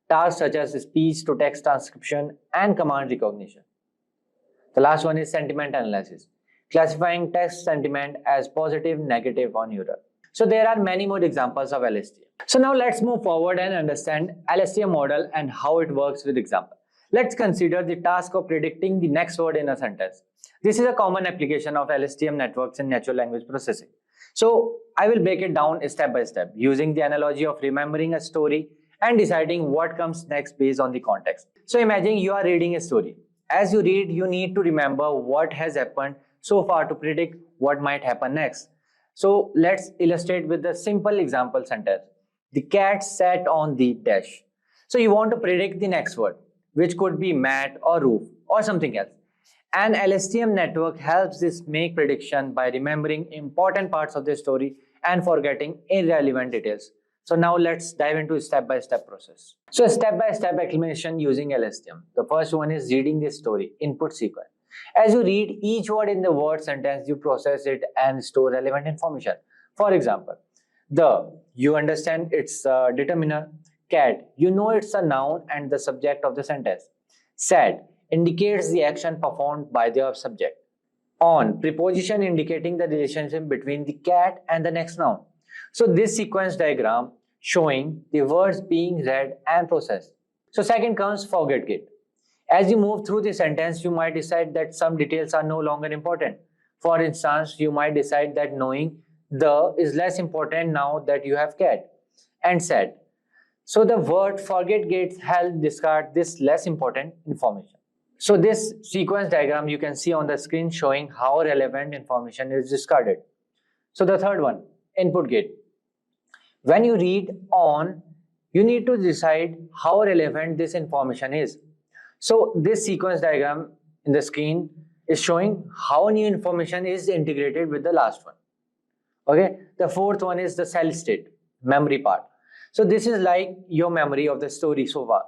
Speaker 6: tasks such as speech to text transcription and command recognition. The last one is sentiment analysis, classifying text sentiment as positive, negative, or neutral. So there are many more examples of LSTM. So now let's move forward and understand LSTM model and how it works with example. Let's consider the task of predicting the next word in a sentence. This is a common application of LSTM networks in natural language processing. So I will break it down step by step using the analogy of remembering a story and deciding what comes next based on the context. So imagine you are reading a story. As you read, you need to remember what has happened so far to predict what might happen next. So let's illustrate with a simple example sentence. The cat sat on the dash. So you want to predict the next word, which could be mat or roof or something else. An LSTM network helps this make prediction by remembering important parts of the story and forgetting irrelevant details. So now let's dive into a step-by-step process. So step-by-step explanation using LSTM. The first one is reading the story, input sequence. As you read each word in the word sentence, you process it and store relevant information. For example, you understand it's a determiner. Cat, you know it's a noun and the subject of the sentence. Sat indicates the action performed by the subject. On, preposition indicating the relationship between the cat and the next noun. So this sequence diagram showing the words being read and processed. So second comes forget gate. As you move through the sentence, you might decide that some details are no longer important. For instance, you might decide that knowing the is less important now that you have cat and said. So the word forget gate helps discard this less important information. So this sequence diagram you can see on the screen showing how relevant information is discarded. So the third one, input gate. When you read on, you need to decide how relevant this information is. So this sequence diagram in the screen is showing how new information is integrated with the last one. Okay, the fourth one is the cell state, memory part. So this is like your memory of the story so far.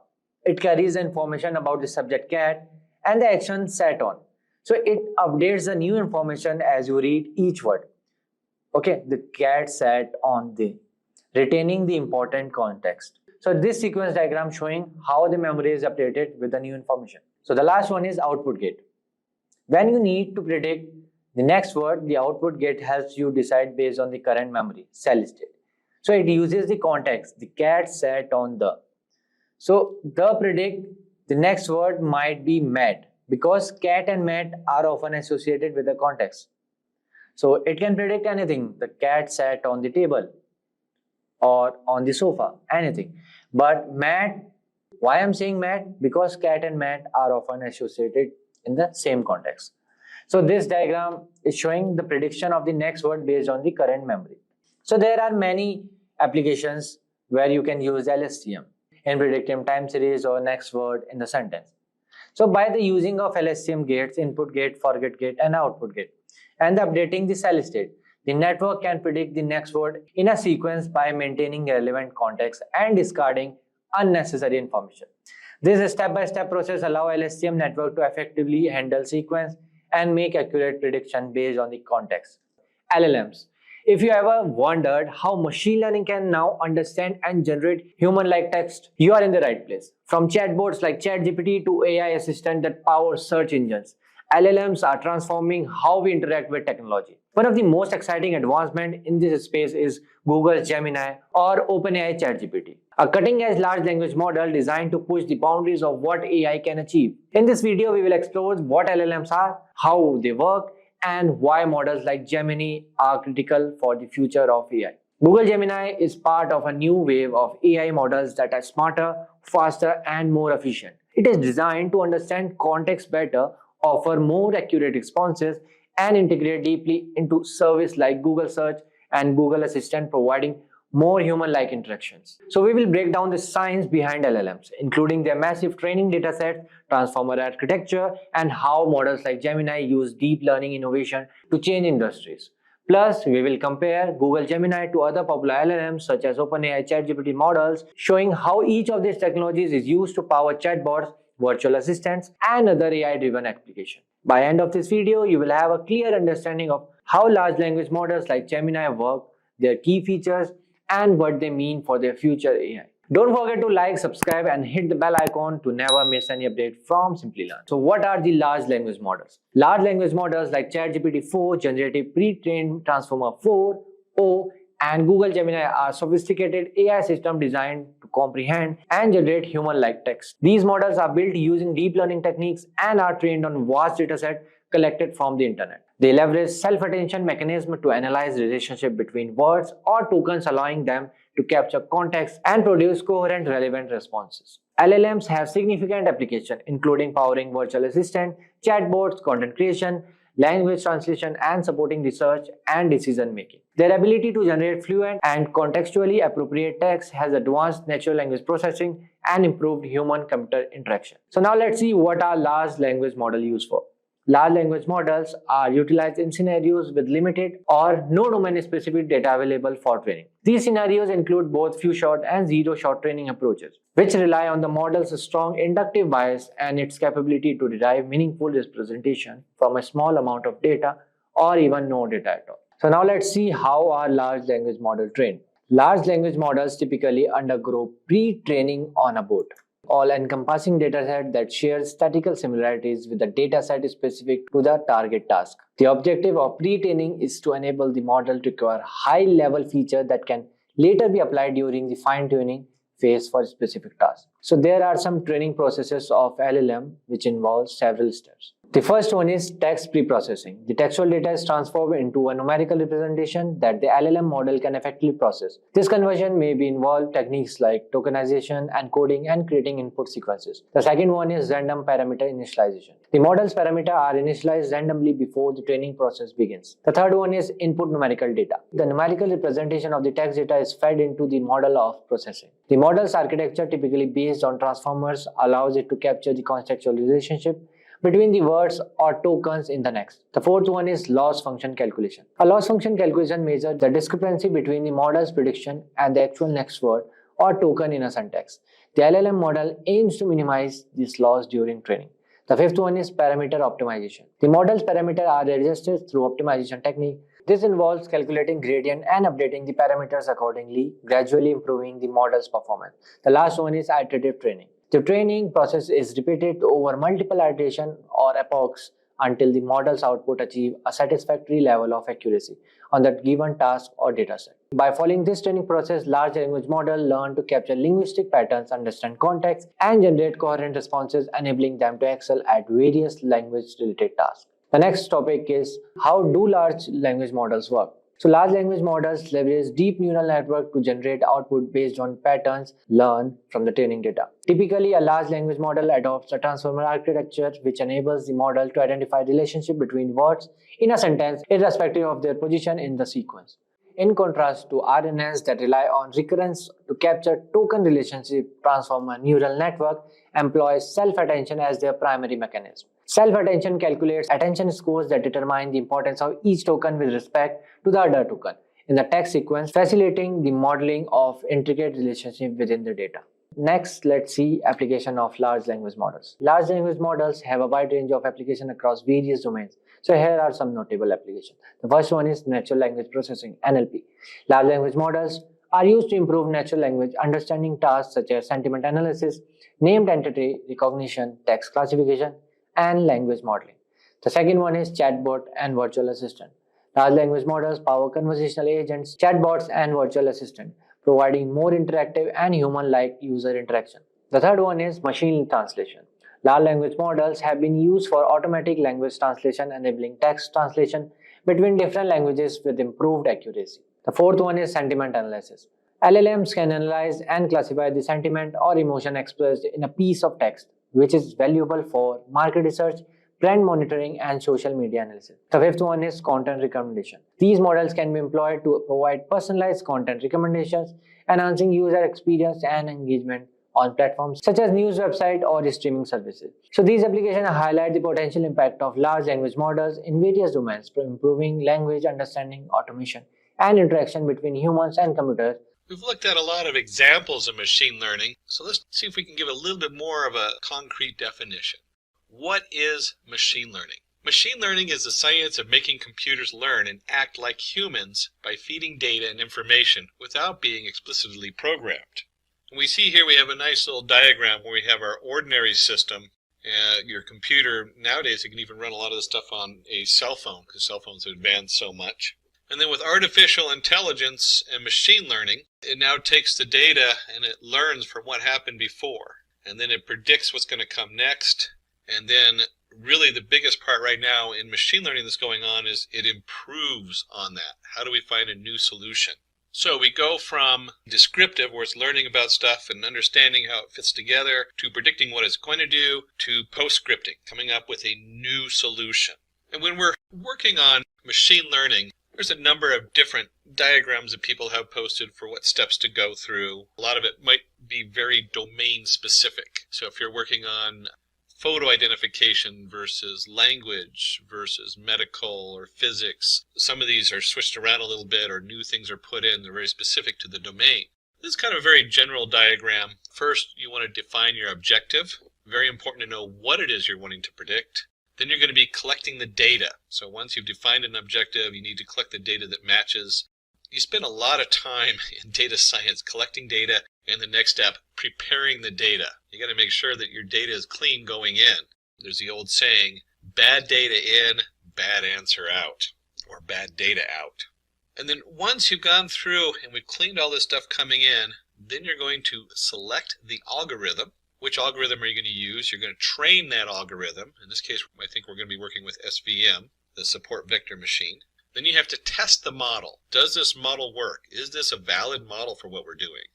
Speaker 6: It carries information about the subject cat and the action sat on. So it updates the new information as you read each word. Okay, the cat sat on the, retaining the important context. So this sequence diagram showing how the memory is updated with the new information. So the last one is output gate. When you need to predict the next word, the output gate helps you decide based on the current memory, cell state. So it uses the context, the cat sat on the. So the predict the next word might be mat because cat and mat are often associated with the context. So it can predict anything. The cat sat on the table or on the sofa, anything. But mat, why I'm saying mat? Because cat and mat are often associated in the same context. So this diagram is showing the prediction of the next word based on the current memory. So there are many applications where you can use LSTM. in predicting time series or next word in the sentence. So by the using of LSTM gates, input gate, forget gate, and output gate, and updating the cell state, the network can predict the next word in a sequence by maintaining relevant context and discarding unnecessary information. This step-by-step process allows LSTM network to effectively handle sequence and make accurate prediction based on the context. LLMs. If you ever wondered how machine learning can now understand and generate human-like text, you are in the right place. From chatbots like ChatGPT to AI assistant that power search engines, LLMs are transforming how we interact with technology. One of the most exciting advancements in this space is Google's Gemini or OpenAI ChatGPT, a cutting-edge large language model designed to push the boundaries of what AI can achieve. In this video, we will explore what LLMs are, how they work, and why models like Gemini are critical for the future of AI. Google Gemini is part of a new wave of AI models that are smarter, faster, and more efficient. It is designed to understand context better, offer more accurate responses, and integrate deeply into services like Google Search and Google Assistant, providing more human-like interactions. So we will break down the science behind LLMs, including their massive training datasets, transformer architecture, and how models like Gemini use deep learning innovation to change industries. Plus, we will compare Google Gemini to other popular LLMs such as OpenAI ChatGPT models, showing how each of these technologies is used to power chatbots, virtual assistants, and other AI-driven applications. By the end of this video, you will have a clear understanding of how large language models like Gemini work, their key features, and what they mean for their future AI. Don't forget to like, subscribe, and hit the bell icon to never miss any update from Simplilearn. So what are the large language models? Large language models like ChatGPT 4, Generative Pre-trained Transformer 4, O, and Google Gemini are sophisticated AI systems designed to comprehend and generate human-like text. These models are built using deep learning techniques and are trained on vast datasets collected from the internet. They leverage self-attention mechanism to analyze relationship between words or tokens, allowing them to capture context and produce coherent, relevant responses. LLMs have significant applications, including powering virtual assistant, chatbots, content creation, language translation, and supporting research and decision making. Their ability to generate fluent and contextually appropriate text has advanced natural language processing and improved human-computer interaction. So now let's see what our large language model used for. Large language models are utilized in scenarios with limited or no domain-specific data available for training. These scenarios include both few-shot and zero-shot training approaches, which rely on the model's strong inductive bias and its capability to derive meaningful representation from a small amount of data or even no data at all. So now let's see how our large language model trained. Large language models typically undergo pre-training on a boat, all-encompassing dataset that shares statistical similarities with the dataset specific to the target task. The objective of pre-training is to enable the model to acquire high-level features that can later be applied during the fine-tuning phase for specific tasks. So there are some training processes of LLM which involve several steps. The first one is text pre-processing. The textual data is transformed into a numerical representation that the LLM model can effectively process. This conversion may involve techniques like tokenization, encoding, and creating input sequences. The second one is random parameter initialization. The model's parameters are initialized randomly before the training process begins. The third one is input numerical data. The numerical representation of the text data is fed into the model of processing. The model's architecture, typically based on transformers, allows it to capture the contextual relationship between the words or tokens in the next. The fourth one is loss function calculation. A loss function calculation measures the discrepancy between the model's prediction and the actual next word or token in a sentence. The LLM model aims to minimize this loss during training. The fifth one is parameter optimization. The model's parameters are adjusted through optimization technique. This involves calculating gradient and updating the parameters accordingly, gradually improving the model's performance. The last one is iterative training. The training process is repeated over multiple iterations or epochs until the model's output achieves a satisfactory level of accuracy on that given task or dataset. By following this training process, large language models learn to capture linguistic patterns, understand context, and generate coherent responses, enabling them to excel at various language-related tasks. The next topic is how do large language models work? So large language models leverage deep neural network to generate output based on patterns learned from the training data. Typically, a large language model adopts a transformer architecture which enables the model to identify relationship between words in a sentence irrespective of their position in the sequence. in contrast to RNNs that rely on recurrence to capture token relationship. Transformer neural network employs self-attention as their primary mechanism. Self-attention calculates attention scores that determine the importance of each token with respect to the other token in the text sequence, facilitating the modeling of intricate relationships within the data. Next, let's see application of large language models. Large language models have a wide range of application across various domains. So here are some notable applications. The first one is natural language processing, NLP. Large language models are used to improve natural language understanding tasks such as sentiment analysis, named entity recognition, text classification, and language modeling. The second one is chatbot and virtual assistant. Large language models power conversational agents, chatbots, and virtual assistant, providing more interactive and human-like user interaction. The third one is machine translation. Large language models have been used for automatic language translation, enabling text translation between different languages with improved accuracy. The fourth one is sentiment analysis. LLMs can analyze and classify the sentiment or emotion expressed in a piece of text, which is valuable for market research, brand monitoring, and social media analysis. The fifth one is content recommendation. These models can be employed to provide personalized content recommendations, enhancing user experience and engagement on platforms such as news websites or streaming services. So these applications highlight the potential impact of large language models in various domains for improving language understanding, automation, and interaction between humans and computers.
Speaker 14: We've looked at a lot of examples of machine learning, so let's see if we can give a little bit more of a concrete definition. What is machine learning? Machine learning is the science of making computers learn and act like humans by feeding data and information without being explicitly programmed. And we see here we have a nice little diagram where we have our ordinary system. Your computer, nowadays you can even run a lot of this stuff on a cell phone because cell phones have advanced so much. And then with artificial intelligence and machine learning, it now takes the data and it learns from what happened before. And then it predicts what's going to come next. And then really the biggest part right now in machine learning that's going on is it improves on that. How do we find a new solution? So we go from descriptive, where it's learning about stuff and understanding how it fits together, to predicting what it's going to do, to post-scripting, coming up with a new solution. And when we're working on machine learning, there's a number of different diagrams that people have posted for what steps to go through. A lot of it might be very domain specific. So if you're working on photo identification versus language versus medical or physics, some of these are switched around a little bit or new things are put in. They're very specific to the domain. This is kind of a very general diagram. First, you want to define your objective. Very important to know what it is you're wanting to predict. Then you're going to be collecting the data. So once you've defined an objective, you need to collect the data that matches. You spend a lot of time in data science collecting data, and the next step, preparing the data. You got to make sure that your data is clean going in. There's the old saying, bad data in, bad answer out, or bad data out. And then once you've gone through and we've cleaned all this stuff coming in, then you're going to select the algorithm. Which algorithm are you going to use? You're going to train that algorithm. In this case, I think we're going to be working with SVM, the support vector machine. Then you have to test the model. Does this model work? Is this a valid model for what we're doing?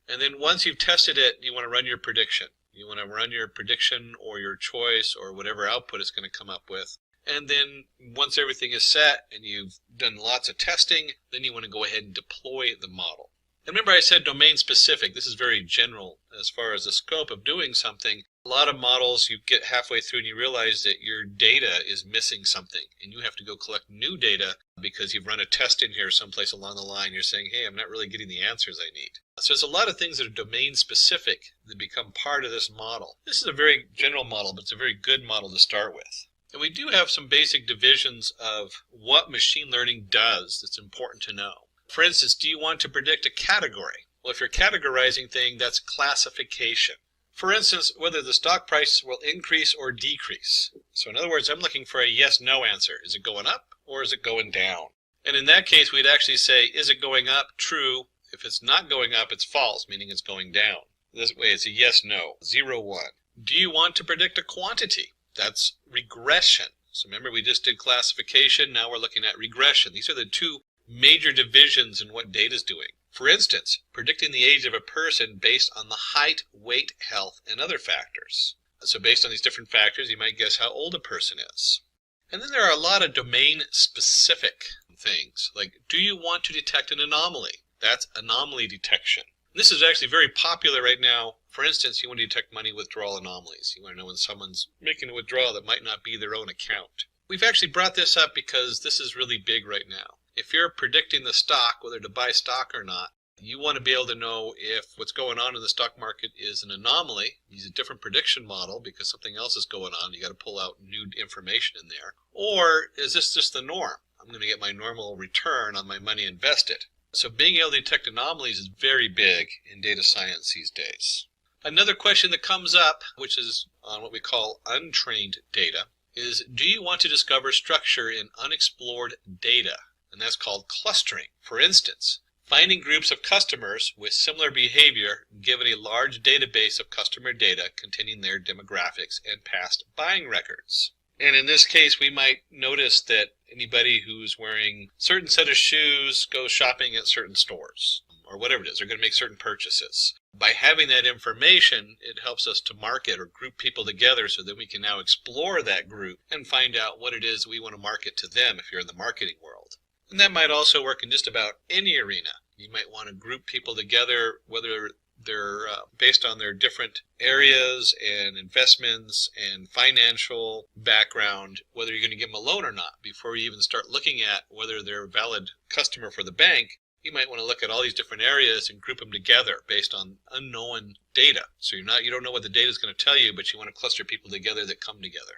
Speaker 14: And then once you've tested it, you want to run your prediction. You want to run your prediction or your choice or whatever output it's going to come up with. And then once everything is set and you've done lots of testing, then you want to go ahead and deploy the model. And remember I said domain specific. This is very general as far as the scope of doing something. A lot of models, you get halfway through and you realize that your data is missing something and you have to go collect new data because you've run a test in here someplace along the line. You're saying, hey, I'm not really getting the answers I need. So there's a lot of things that are domain specific that become part of this model. This is a very general model, but it's a very good model to start with. And we do have some basic divisions of what machine learning does that's important to know. For instance, do you want to predict a category? Well, if you're categorizing things, that's classification. For instance, whether the stock price will increase or decrease. So in other words, I'm looking for a yes-no answer. Is it going up or is it going down? And in that case, we'd actually say, is it going up? True. If it's not going up, it's false, meaning it's going down. This way, it's a yes-no, 0, 1. Do you want to predict a quantity? That's regression. So remember, we just did classification. Now we're looking at regression. These are the two major divisions in what data is doing. For instance, predicting the age of a person based on the height, weight, health, and other factors. So based on these different factors, you might guess how old a person is. And then there are a lot of domain-specific things. Like, do you want to detect an anomaly? That's anomaly detection. And this is actually very popular right now. For instance, you want to detect money withdrawal anomalies. You want to know when someone's making a withdrawal that might not be their own account. We've actually brought this up because this is really big right now. If you're predicting the stock, whether to buy stock or not, you want to be able to know if what's going on in the stock market is an anomaly. Use a different prediction model because something else is going on. You got to pull out new information in there. Or is this just the norm? I'm going to get my normal return on my money invested. So being able to detect anomalies is very big in data science these days. Another question that comes up, which is on what we call untrained data, is do you want to discover structure in unexplored data? And that's called clustering. For instance, finding groups of customers with similar behavior given a large database of customer data containing their demographics and past buying records. And in this case, we might notice that anybody who's wearing a certain set of shoes goes shopping at certain stores, or whatever it is, they're going to make certain purchases. By having that information, it helps us to market or group people together so that we can now explore that group and find out what it is we want to market to them if you're in the marketing world. And that might also work in just about any arena. You might want to group people together, whether they're based on their different areas and investments and financial background, whether you're going to give them a loan or not. Before you even start looking at whether they're a valid customer for the bank, you might want to look at all these different areas and group them together based on unknown data. So you don't know what the data is going to tell you, but you want to cluster people together that come together.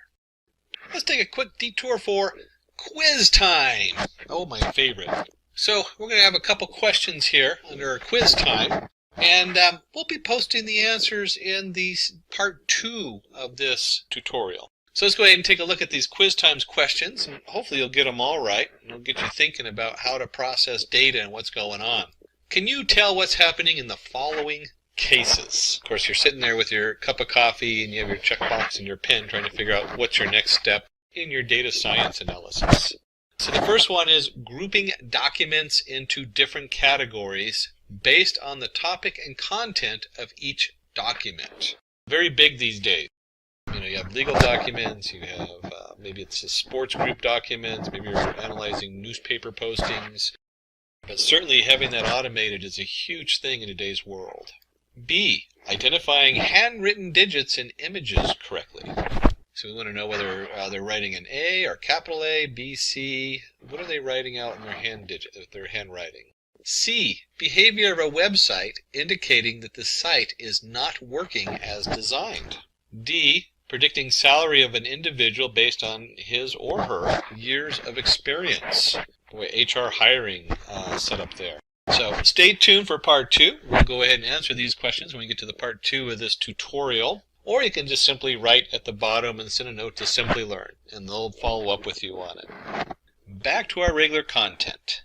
Speaker 14: Let's take a quick detour for quiz time. Oh, my favorite. So we're going to have a couple questions here under our quiz time. And we'll be posting the answers in the part 2 of this tutorial. So let's go ahead and take a look at these quiz times questions, and hopefully you'll get them all right, and it'll get you thinking about how to process data and what's going on. Can you tell what's happening in the following cases? Of course, you're sitting there with your cup of coffee, and you have your checkbox and your pen trying to figure out what's your next step in your data science analysis. So the first one is grouping documents into different categories based on the topic and content of each document. Very big these days. You have legal documents, you have maybe it's a sports group documents, maybe you're analyzing newspaper postings. But certainly having that automated is a huge thing in today's world. B, identifying handwritten digits in images correctly. So we want to know whether they're writing an A or capital A, B, C. What are they writing out in their handwriting? C, behavior of a website indicating that the site is not working as designed. D, predicting salary of an individual based on his or her years of experience. Boy, HR hiring set up there. So stay tuned for part 2. We'll go ahead and answer these questions when we get to the part 2 of this tutorial. Or you can just simply write at the bottom and send a note to Simplilearn, and they'll follow up with you on it. Back to our regular content.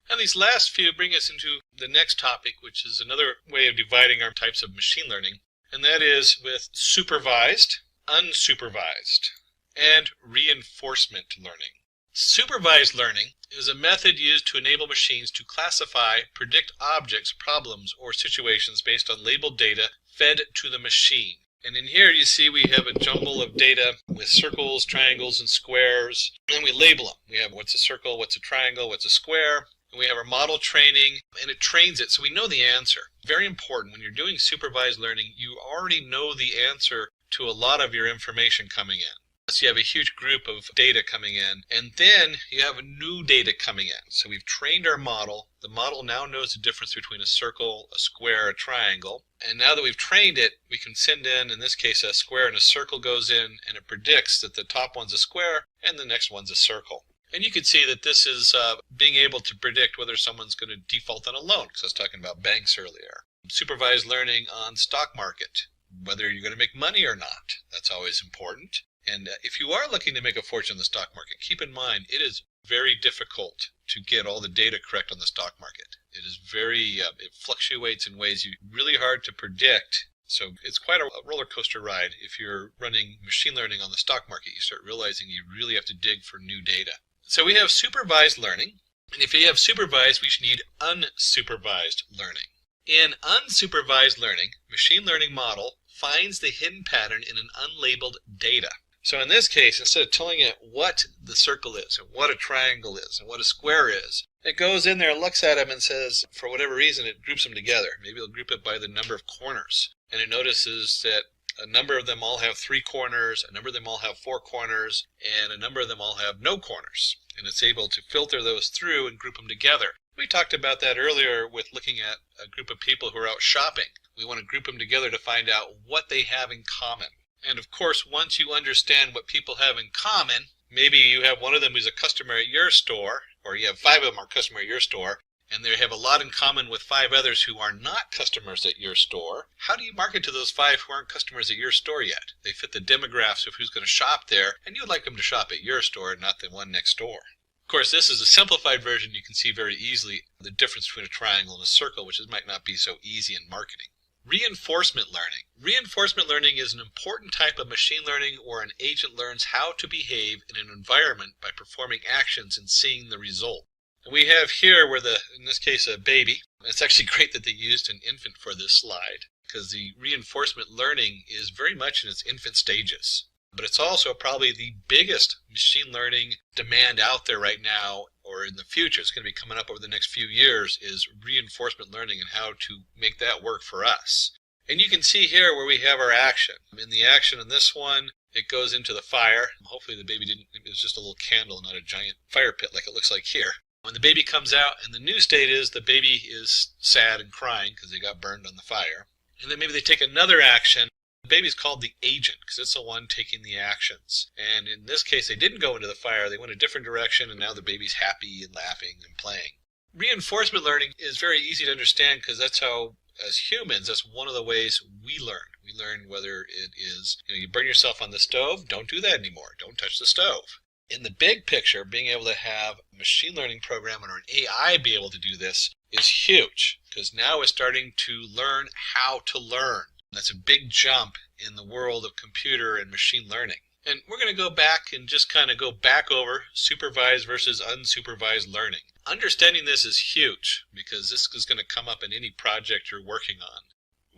Speaker 14: And these last few bring us into the next topic, which is another way of dividing our types of machine learning, and that is with supervised, unsupervised, and reinforcement learning. Supervised learning is a method used to enable machines to classify, predict objects, problems, or situations based on labeled data fed to the machine. And in here you see we have a jumble of data with circles, triangles, and squares, and we label them. We have what's a circle, what's a triangle, what's a square, and we have our model training, and it trains it so we know the answer. Very important, when you're doing supervised learning, you already know the answer to a lot of your information coming in. So you have a huge group of data coming in, and then you have new data coming in. So we've trained our model. The model now knows the difference between a circle, a square, a triangle. And now that we've trained it, we can send in this case, a square and a circle goes in, and it predicts that the top one's a square and the next one's a circle. And you can see that this is being able to predict whether someone's going to default on a loan, because I was talking about banks earlier. Supervised learning on stock market, whether you're going to make money or not. That's always important. And if you are looking to make a fortune in the stock market, keep in mind it is very difficult to get all the data correct on the stock market. It is it fluctuates in ways really hard to predict. So it's quite a roller coaster ride. If you're running machine learning on the stock market, you start realizing you really have to dig for new data. So we have supervised learning. And if you have supervised, we should need unsupervised learning. In unsupervised learning, machine learning model finds the hidden pattern in an unlabeled data. So in this case, instead of telling it what the circle is and what a triangle is and what a square is, it goes in there and looks at them and says, for whatever reason, it groups them together. Maybe it'll group it by the number of corners. And it notices that a number of them all have 3 corners, a number of them all have 4 corners, and a number of them all have no corners. And it's able to filter those through and group them together. We talked about that earlier with looking at a group of people who are out shopping. We want to group them together to find out what they have in common. And of course, once you understand what people have in common, maybe you have one of them who's a customer at your store, or you have 5 of them are customer at your store, and they have a lot in common with 5 others who are not customers at your store. How do you market to those 5 who aren't customers at your store yet? They fit the demographics of who's going to shop there, and you'd like them to shop at your store, not the one next door. Of course, this is a simplified version. You can see very easily the difference between a triangle and a circle, which might not be so easy in marketing. Reinforcement learning. Reinforcement learning is an important type of machine learning where an agent learns how to behave in an environment by performing actions and seeing the result. And we have here where in this case, a baby. It's actually great that they used an infant for this slide because the reinforcement learning is very much in its infant stages. But it's also probably the biggest machine learning demand out there right now, or in the future, it's going to be coming up over the next few years, is reinforcement learning and how to make that work for us. And you can see here where we have our action. In the action in this one, it goes into the fire. Hopefully the baby it was just a little candle, not a giant fire pit like it looks like here. When the baby comes out, and the new state is the baby is sad and crying because they got burned on the fire. And then maybe they take another action. The baby's called the agent because it's the one taking the actions. And in this case, they didn't go into the fire. They went a different direction, and now the baby's happy and laughing and playing. Reinforcement learning is very easy to understand because that's how, as humans, that's one of the ways we learn. We learn whether it is, you burn yourself on the stove, don't do that anymore. Don't touch the stove. In the big picture, being able to have a machine learning program or an AI be able to do this is huge because now it's starting to learn how to learn. That's a big jump in the world of computer and machine learning. And we're going to go back and just kind of go back over supervised versus unsupervised learning. Understanding this is huge because this is going to come up in any project you're working on.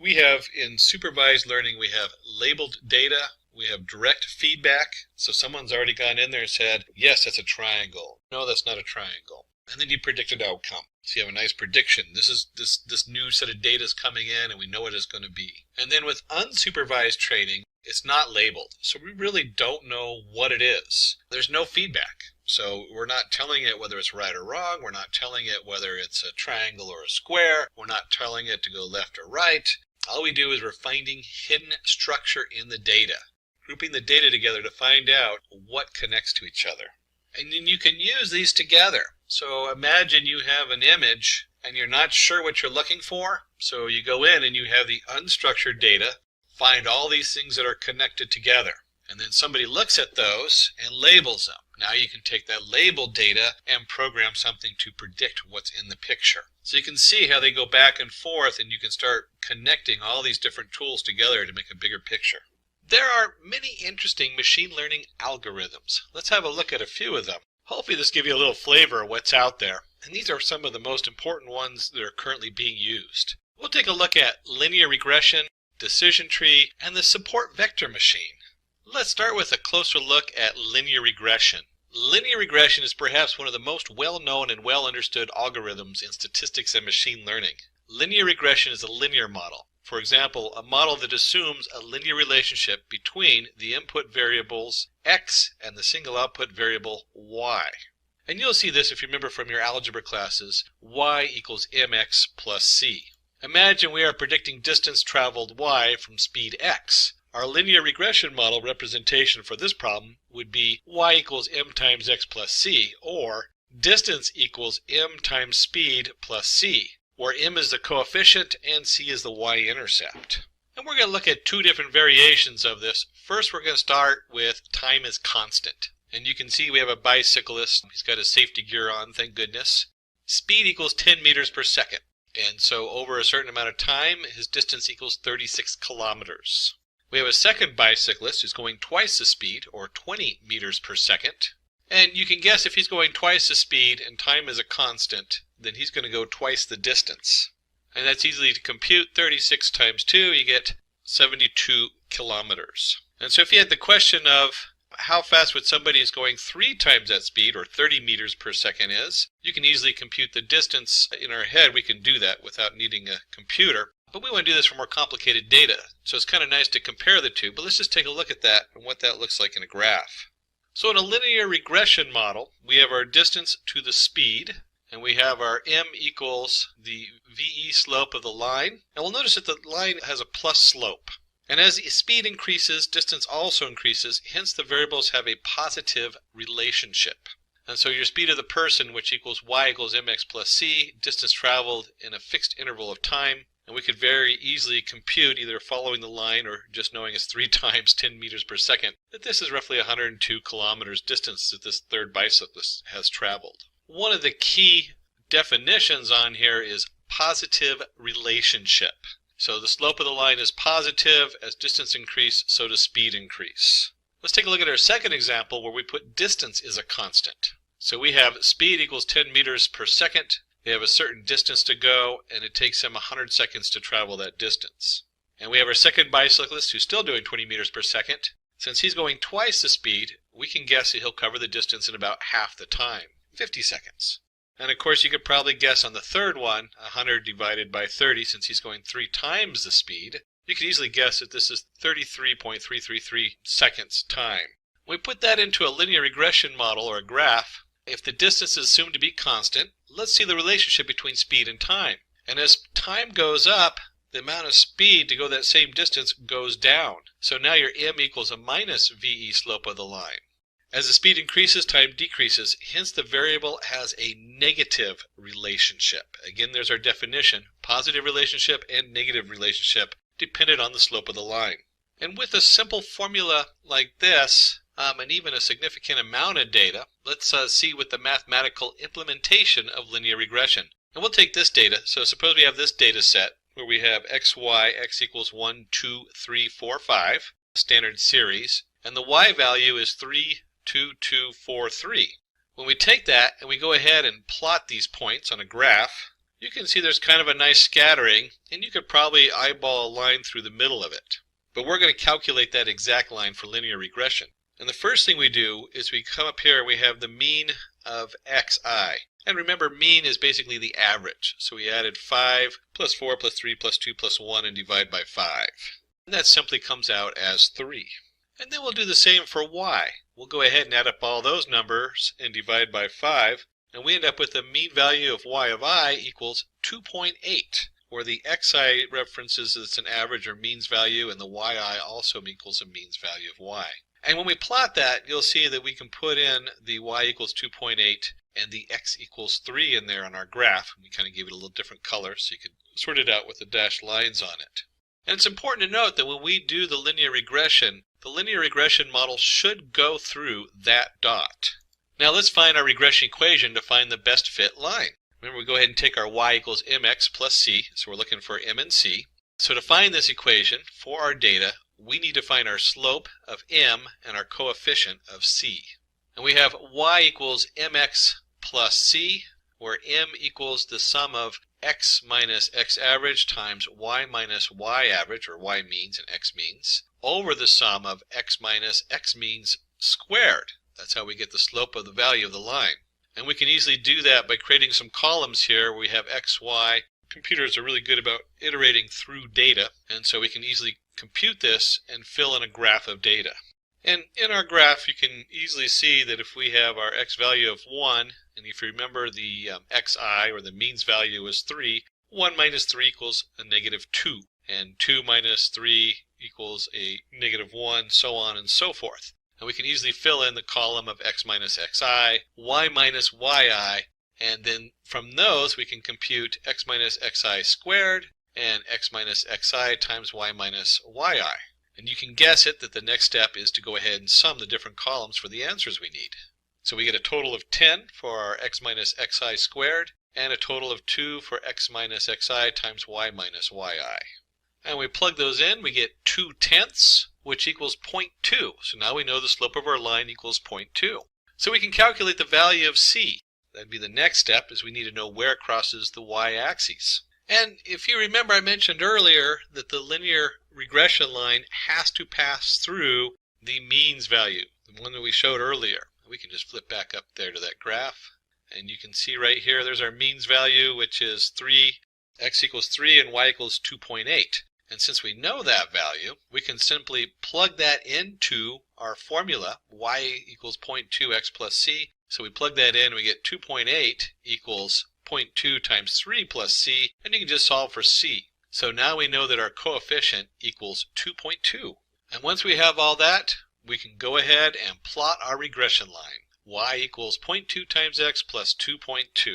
Speaker 14: We have in supervised learning, we have labeled data, we have direct feedback. So someone's already gone in there and said, yes, that's a triangle. No, that's not a triangle. And then you predict an outcome. So you have a nice prediction. This new set of data is coming in and we know what it's going to be. And then with unsupervised training, it's not labeled. So we really don't know what it is. There's no feedback. So we're not telling it whether it's right or wrong. We're not telling it whether it's a triangle or a square. We're not telling it to go left or right. All we do is we're finding hidden structure in the data, grouping the data together to find out what connects to each other. And then you can use these together. So imagine you have an image and you're not sure what you're looking for. So you go in and you have the unstructured data, find all these things that are connected together. And then somebody looks at those and labels them. Now you can take that labeled data and program something to predict what's in the picture. So you can see how they go back and forth and you can start connecting all these different tools together to make a bigger picture. There are many interesting machine learning algorithms. Let's have a look at a few of them. Hopefully this gives you a little flavor of what's out there. And these are some of the most important ones that are currently being used. We'll take a look at linear regression, decision tree, and the support vector machine. Let's start with a closer look at linear regression. Linear regression is perhaps one of the most well-known and well-understood algorithms in statistics and machine learning. Linear regression is a linear model. For example, a model that assumes a linear relationship between the input variables x and the single output variable y. And you'll see this if you remember from your algebra classes, y equals mx plus c. Imagine we are predicting distance traveled y from speed x. Our linear regression model representation for this problem would be y equals m times x plus c, or distance equals m times speed plus c, where m is the coefficient and c is the y-intercept. And we're going to look at two different variations of this. First, we're going to start with time is constant. And you can see we have a bicyclist. He's got his safety gear on, thank goodness. Speed equals 10 meters per second. And so over a certain amount of time, his distance equals 36 kilometers. We have a second bicyclist who's going twice the speed, or 20 meters per second. And you can guess if he's going twice the speed and time is a constant, then he's going to go twice the distance. And that's easily to compute. 36 times 2, you get 72 kilometers. And so if you had the question of how fast would somebody who's going 3 times that speed, or 30 meters per second is. You can easily compute the distance in our head. We can do that without needing a computer. But we want to do this for more complicated data. So it's kind of nice to compare the two. But let's just take a look at that and what that looks like in a graph. So in a linear regression model, we have our distance to the speed, and we have our m equals the VE slope of the line. And we'll notice that the line has a plus slope. And as the speed increases, distance also increases, hence the variables have a positive relationship. And so your speed of the person, which equals y equals mx plus c, distance traveled in a fixed interval of time, and we could very easily compute, either following the line or just knowing it's 3 times 10 meters per second, that this is roughly 102 kilometers distance that this third bicyclist has traveled. One of the key definitions on here is positive relationship. So the slope of the line is positive. As distance increase, so does speed increase. Let's take a look at our second example where we put distance is a constant. So we have speed equals 10 meters per second. They have a certain distance to go, and it takes them 100 seconds to travel that distance. And we have our second bicyclist who's still doing 20 meters per second. Since he's going twice the speed, we can guess that he'll cover the distance in about half the time, 50 seconds. And of course you could probably guess on the third one, 100 divided by 30, since he's going 3 times the speed, you could easily guess that this is 33.333 seconds time. When we put that into a linear regression model or a graph, if the distance is assumed to be constant, let's see the relationship between speed and time. And as time goes up, the amount of speed to go that same distance goes down. So now your m equals a minus VE slope of the line. As the speed increases, time decreases, hence the variable has a negative relationship. Again, there's our definition, positive relationship and negative relationship dependent on the slope of the line. And with a simple formula like this, and even a significant amount of data, let's see with the mathematical implementation of linear regression. And we'll take this data, so suppose we have this data set where we have x, y, x equals 1, 2, 3, 4, 5, standard series, and the y value is 3, 2, 2, 4, 3. When we take that and we go ahead and plot these points on a graph, you can see there's kind of a nice scattering, and you could probably eyeball a line through the middle of it. But we're going to calculate that exact line for linear regression. And the first thing we do is we come up here and we have the mean of xi. And remember, mean is basically the average. So we added 5 plus 4 plus 3 plus 2 plus 1 and divide by 5. And that simply comes out as 3. And then we'll do the same for y. We'll go ahead and add up all those numbers and divide by 5, and we end up with the mean value of y of I equals 2.8, where the xi references it's an average or means value, and the yi also equals a means value of y. And when we plot that, you'll see that we can put in the y equals 2.8 and the x equals 3 in there on our graph. We kind of gave it a little different color so you could sort it out with the dashed lines on it. And it's important to note that when we do the linear regression model should go through that dot. Now let's find our regression equation to find the best fit line. Remember, we go ahead and take our y equals mx plus c, so we're looking for m and c. So to find this equation for our data, we need to find our slope of m and our coefficient of c. And we have y equals mx plus c, where m equals the sum of x minus x average times y minus y average, or y means and x means, over the sum of x minus x means squared. That's how we get the slope of the value of the line. And we can easily do that by creating some columns here where we have x, y. Computers are really good about iterating through data, and so we can easily compute this and fill in a graph of data. And in our graph, you can easily see that if we have our x value of 1, and if you remember the xi, or the means value, is 3, 1 minus 3 equals a negative 2, and 2 minus 3 equals a negative 1, so on and so forth. And we can easily fill in the column of x minus xi, y minus yi, and then from those we can compute x minus xi squared and x minus xi times y minus yi. And you can guess it that the next step is to go ahead and sum the different columns for the answers we need. So we get a total of 10 for our x minus xi squared, and a total of 2 for x minus xi times y minus yi. And we plug those in, we get 2/10, which equals 0.2. So now we know the slope of our line equals 0.2. So we can calculate the value of c. That'd be the next step, is we need to know where it crosses the y-axis. And if you remember, I mentioned earlier that the linear regression line has to pass through the means value, the one that we showed earlier. We can just flip back up there to that graph, and you can see right here, there's our means value, which is 3, x equals 3 and y equals 2.8. And since we know that value, we can simply plug that into our formula, y equals 0.2x plus c. So we plug that in, we get 2.8 equals 0.2 times 3 plus c, and you can just solve for c. So now we know that our coefficient equals 2.2. And once we have all that, we can go ahead and plot our regression line. Y equals 0.2 times x plus 2.2.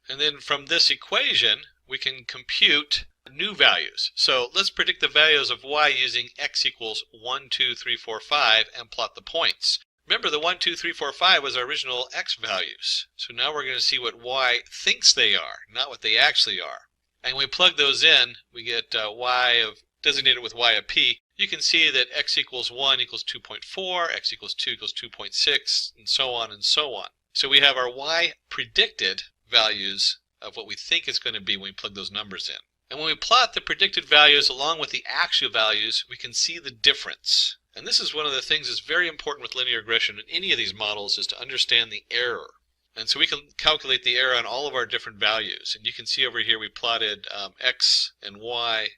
Speaker 14: And then from this equation, we can compute new values. So let's predict the values of y using x equals 1, 2, 3, 4, 5 and plot the points. Remember, the 1, 2, 3, 4, 5 was our original x values. So now we're going to see what y thinks they are, not what they actually are. And when we plug those in, we get y of designated with y of p. You can see that x equals 1 equals 2.4, x equals 2 equals 2.6, and so on and so on. So we have our y predicted values of what we think it's going to be when we plug those numbers in. And when we plot the predicted values along with the actual values, we can see the difference. And this is one of the things that's very important with linear regression in any of these models, is to understand the error. And so we can calculate the error on all of our different values. And you can see over here we plotted x and y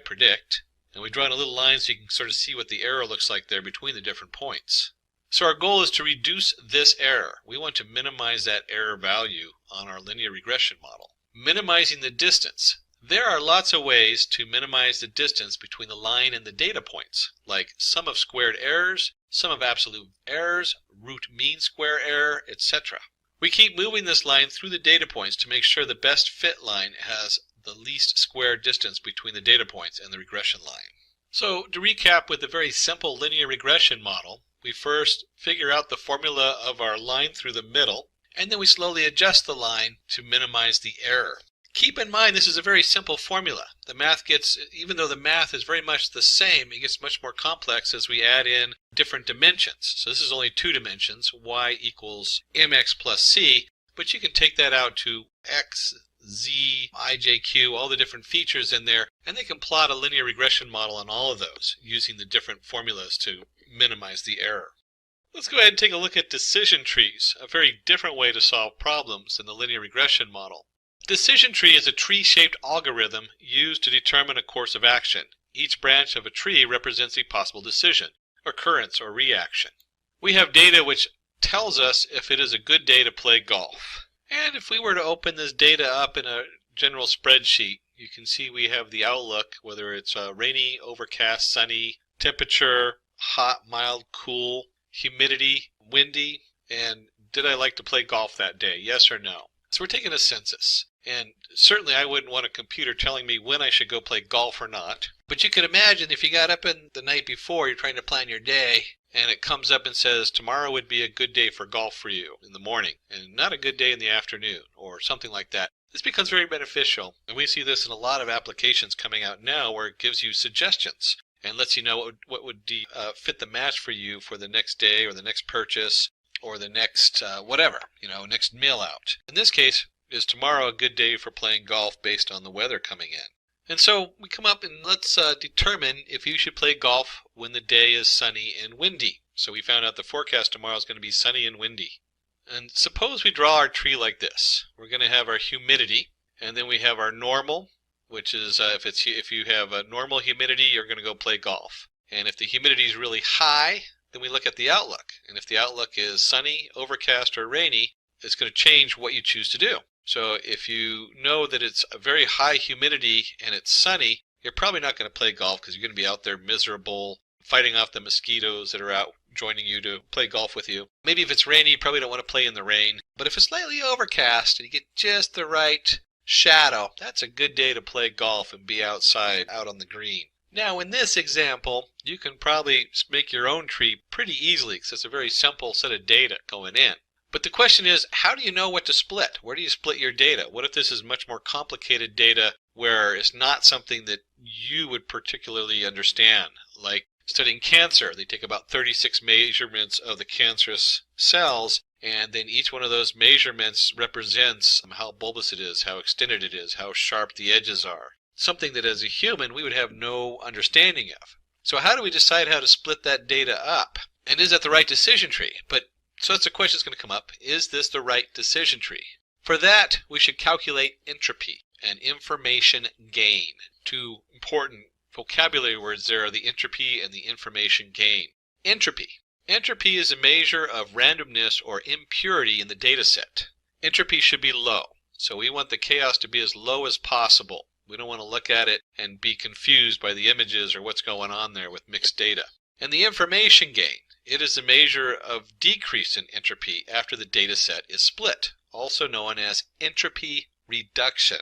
Speaker 14: predict. And we draw in a little line so you can sort of see what the error looks like there between the different points. So our goal is to reduce this error. We want to minimize that error value on our linear regression model. Minimizing the distance. There are lots of ways to minimize the distance between the line and the data points, like sum of squared errors, sum of absolute errors, root mean square error, etc. We keep moving this line through the data points to make sure the best fit line has the least square distance between the data points and the regression line. So to recap with a very simple linear regression model, we first figure out the formula of our line through the middle, and then we slowly adjust the line to minimize the error. Keep in mind this is a very simple formula. The math gets, even though the math is very much the same, it gets much more complex as we add in different dimensions. So this is only 2 dimensions, y equals mx plus c, but you can take that out to x, z, I, j, q, all the different features in there, and they can plot a linear regression model on all of those using the different formulas to minimize the error. Let's go ahead and take a look at decision trees, a very different way to solve problems in the linear regression model. Decision tree is a tree-shaped algorithm used to determine a course of action. Each branch of a tree represents a possible decision, occurrence, or reaction. We have data which tells us if it is a good day to play golf. And if we were to open this data up in a general spreadsheet, you can see we have the outlook, whether it's rainy, overcast, sunny, temperature, hot, mild, cool, humidity, windy, and did I like to play golf that day, yes or no? So we're taking a census. And certainly I wouldn't want a computer telling me when I should go play golf or not. But you could imagine if you got up in the night before, you're trying to plan your day, and it comes up and says tomorrow would be a good day for golf for you in the morning, and not a good day in the afternoon, or something like that. This becomes very beneficial, and we see this in a lot of applications coming out now where it gives you suggestions and lets you know what would fit the match for you for the next day or the next purchase or the next whatever, next meal out. In this case, is tomorrow a good day for playing golf based on the weather coming in? And so we come up and let's determine if you should play golf when the day is sunny and windy. So we found out the forecast tomorrow is going to be sunny and windy. And suppose we draw our tree like this. We're going to have our humidity, and then we have our normal, which is if you have a normal humidity, you're going to go play golf. And if the humidity is really high, then we look at the outlook. And if the outlook is sunny, overcast, or rainy, it's going to change what you choose to do. So if you know that it's a very high humidity and it's sunny, you're probably not going to play golf because you're going to be out there miserable, fighting off the mosquitoes that are out joining you to play golf with you. Maybe if it's rainy, you probably don't want to play in the rain. But if it's slightly overcast and you get just the right shadow, that's a good day to play golf and be outside, out on the green. Now in this example, you can probably make your own tree pretty easily because it's a very simple set of data going in. But the question is, how do you know what to split? Where do you split your data? What if this is much more complicated data where it's not something that you would particularly understand? Like studying cancer, they take about 36 measurements of the cancerous cells, and then each one of those measurements represents how bulbous it is, how extended it is, how sharp the edges are. Something that as a human we would have no understanding of. So how do we decide how to split that data up? And is that the right decision tree? So that's a question that's going to come up. Is this the right decision tree? For that, we should calculate entropy and information gain. Two important vocabulary words there are the entropy and the information gain. Entropy. Entropy is a measure of randomness or impurity in the data set. Entropy should be low, so we want the chaos to be as low as possible. We don't want to look at it and be confused by the images or what's going on there with mixed data. And the information gain, it is a measure of decrease in entropy after the data set is split, also known as entropy reduction.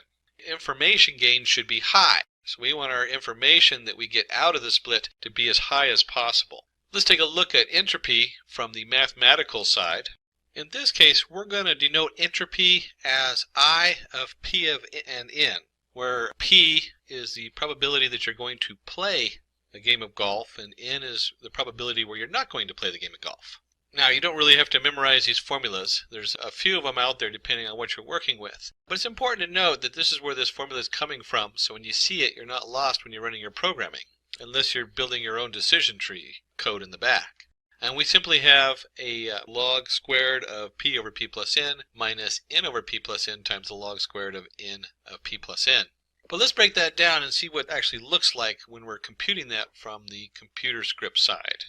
Speaker 14: Information gain should be high, so we want our information that we get out of the split to be as high as possible. Let's take a look at entropy from the mathematical side. In this case, we're going to denote entropy as I of P of and N, where P is the probability that you're going to play a game of golf, and N is the probability where you're not going to play the game of golf. Now, you don't really have to memorize these formulas. There's a few of them out there depending on what you're working with. But it's important to note that this is where this formula is coming from, so when you see it, you're not lost when you're running your programming, unless you're building your own decision tree code in the back. And we simply have a log squared of P over P plus N minus N over P plus N times the log squared of N of P plus N. But let's break that down and see what it actually looks like when we're computing that from the computer script side.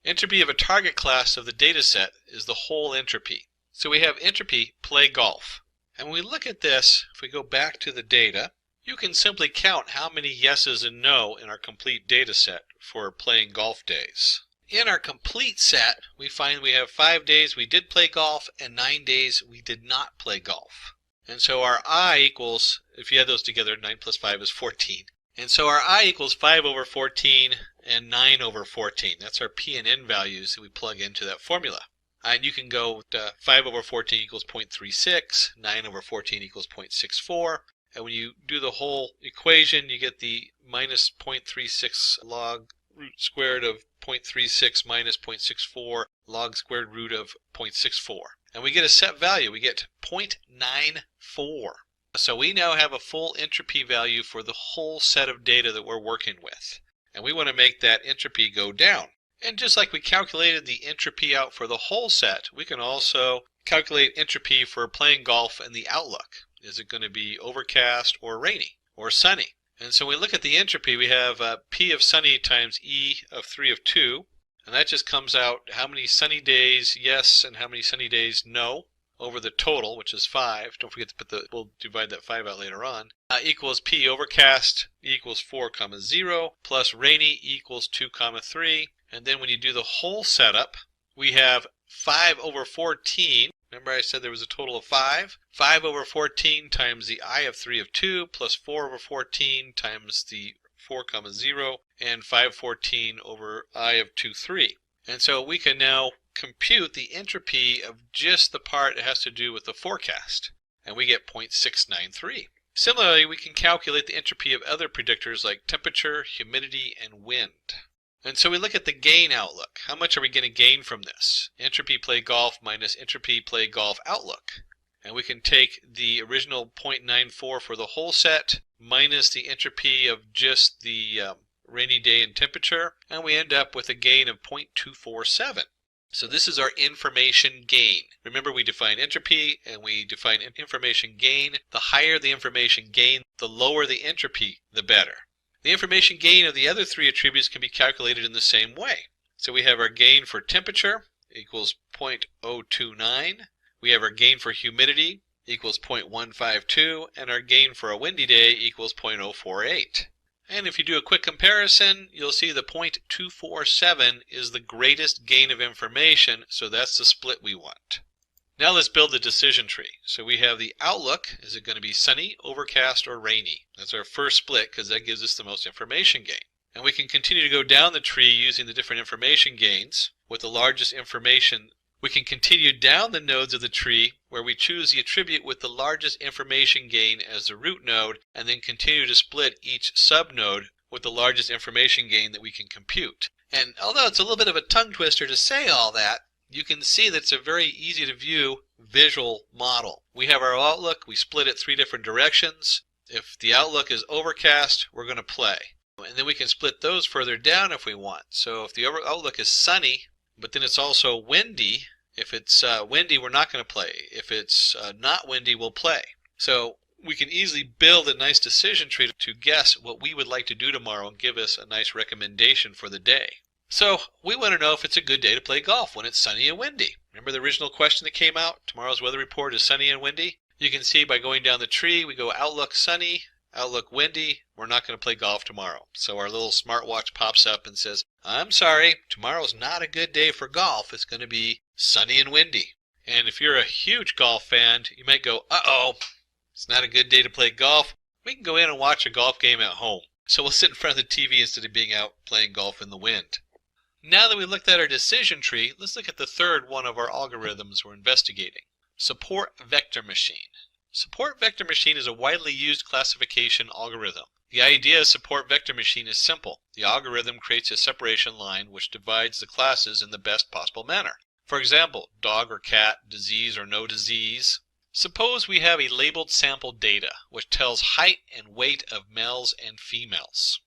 Speaker 14: Entropy of a target class of the data set is the whole entropy. So we have entropy play golf. And when we look at this, if we go back to the data, you can simply count how many yeses and no in our complete data set for playing golf days. In our complete set, we find we have 5 days we did play golf and 9 days we did not play golf. And so our I equals, if you add those together, 9 plus 5 is 14. And so our I equals 5 over 14 and 9 over 14. That's our P and N values that we plug into that formula. And you can go 5 over 14 equals 0.36, 9 over 14 equals 0.64. And when you do the whole equation, you get the minus 0.36 log root squared of 0.36 minus 0.64 log squared root of 0.64. And we get a set value. We get 0.94. So we now have a full entropy value for the whole set of data that we're working with. And we want to make that entropy go down. And just like we calculated the entropy out for the whole set, we can also calculate entropy for playing golf and the outlook. Is it going to be overcast or rainy or sunny? And so we look at the entropy, we have P of sunny times E of 3 of 2. And that just comes out how many sunny days yes and how many sunny days no over the total, which is 5. Don't forget to put we'll divide that 5 out later on. Equals P overcast equals 4, 0 plus rainy equals 2, 3. And then when you do the whole setup, we have 5 over 14. Remember I said there was a total of 5? 5 over 14 times the I of 3 of 2 plus 4 over 14 times the 4, 0 and 514 over I of 2, 3. And so we can now compute the entropy of just the part that has to do with the forecast. And we get 0.693. Similarly, we can calculate the entropy of other predictors like temperature, humidity, and wind. And so we look at the gain outlook. How much are we going to gain from this? Entropy play golf minus entropy play golf outlook. And we can take the original 0.94 for the whole set minus the entropy of just the rainy day and temperature, and we end up with a gain of 0.247. So this is our information gain. Remember, we define entropy and we define information gain. The higher the information gain, the lower the entropy, the better. The information gain of the other 3 attributes can be calculated in the same way. So we have our gain for temperature equals 0.029. We have our gain for humidity equals 0.152, and our gain for a windy day equals 0.048. And if you do a quick comparison, you'll see the 0.247 is the greatest gain of information, so that's the split we want. Now let's build the decision tree. So we have the outlook. Is it going to be sunny, overcast, or rainy? That's our first split because that gives us the most information gain. And we can continue to go down the tree using the different information gains with the largest information. We can continue down the nodes of the tree where we choose the attribute with the largest information gain as the root node and then continue to split each subnode with the largest information gain that we can compute. And although it's a little bit of a tongue twister to say all that, you can see that it's a very easy to view visual model. We have our outlook, we split it 3 different directions. If the outlook is overcast, we're going to play. And then we can split those further down if we want. So if the outlook is sunny, but then it's also windy, if it's windy, we're not going to play. If it's not windy, we'll play. So we can easily build a nice decision tree to guess what we would like to do tomorrow and give us a nice recommendation for the day. So we want to know if it's a good day to play golf when it's sunny and windy. Remember the original question that came out? Tomorrow's weather report is sunny and windy. You can see by going down the tree, we go outlook sunny, outlook windy. We're not going to play golf tomorrow. So our little smartwatch pops up and says, I'm sorry, tomorrow's not a good day for golf. It's going to be sunny and windy. And if you're a huge golf fan, you might go, uh-oh, it's not a good day to play golf. We can go in and watch a golf game at home. So we'll sit in front of the TV instead of being out playing golf in the wind. Now that we looked at our decision tree, let's look at the third one of our algorithms we're investigating. Support vector machine. Support vector machine is a widely used classification algorithm. The idea of support vector machine is simple. The algorithm creates a separation line which divides the classes in the best possible manner. For example, dog or cat, disease or no disease. Suppose we have a labeled sample data which tells height and weight of males and females.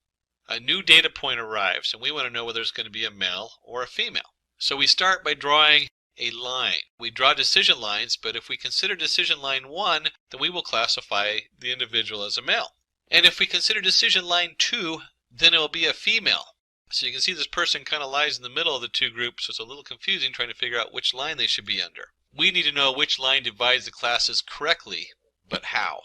Speaker 14: A new data point arrives and we want to know whether it's going to be a male or a female. So we start by drawing a line. We draw decision lines, but if we consider decision line 1, then we will classify the individual as a male. And if we consider decision line 2, then it will be a female. So you can see this person kind of lies in the middle of the two groups, so it's a little confusing trying to figure out which line they should be under. We need to know which line divides the classes correctly, but how?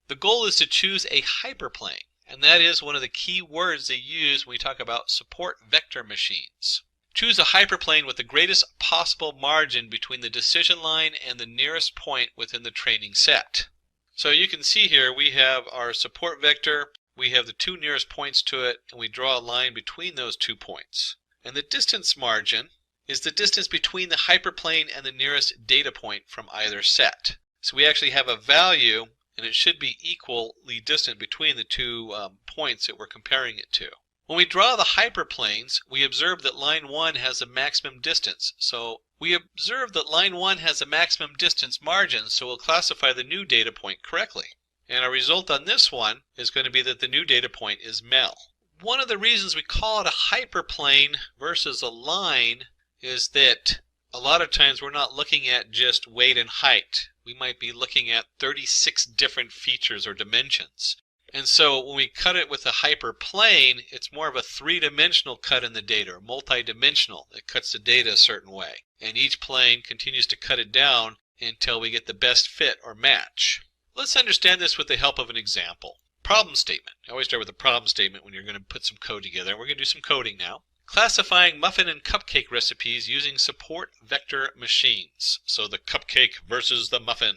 Speaker 14: The goal is to choose a hyperplane. And that is one of the key words they use when we talk about support vector machines. Choose a hyperplane with the greatest possible margin between the decision line and the nearest point within the training set. So you can see here we have our support vector, we have the two nearest points to it, and we draw a line between those 2 points. And the distance margin is the distance between the hyperplane and the nearest data point from either set. So we actually have a value, and it should be equally distant between the two points that we're comparing it to. When we draw the hyperplanes, we observe that line 1 has a maximum distance. So we observe that line 1 has a maximum distance margin, so we'll classify the new data point correctly. And our result on this one is going to be that the new data point is male. One of the reasons we call it a hyperplane versus a line is that a lot of times we're not looking at just weight and height. We might be looking at 36 different features or dimensions. And so when we cut it with a hyperplane, it's more of a three-dimensional cut in the data, or multi-dimensional. It cuts the data a certain way. And each plane continues to cut it down until we get the best fit or match. Let's understand this with the help of an example. Problem statement. I always start with a problem statement when you're going to put some code together. We're going to do some coding now. Classifying muffin and cupcake recipes using support vector machines. So the cupcake versus the muffin.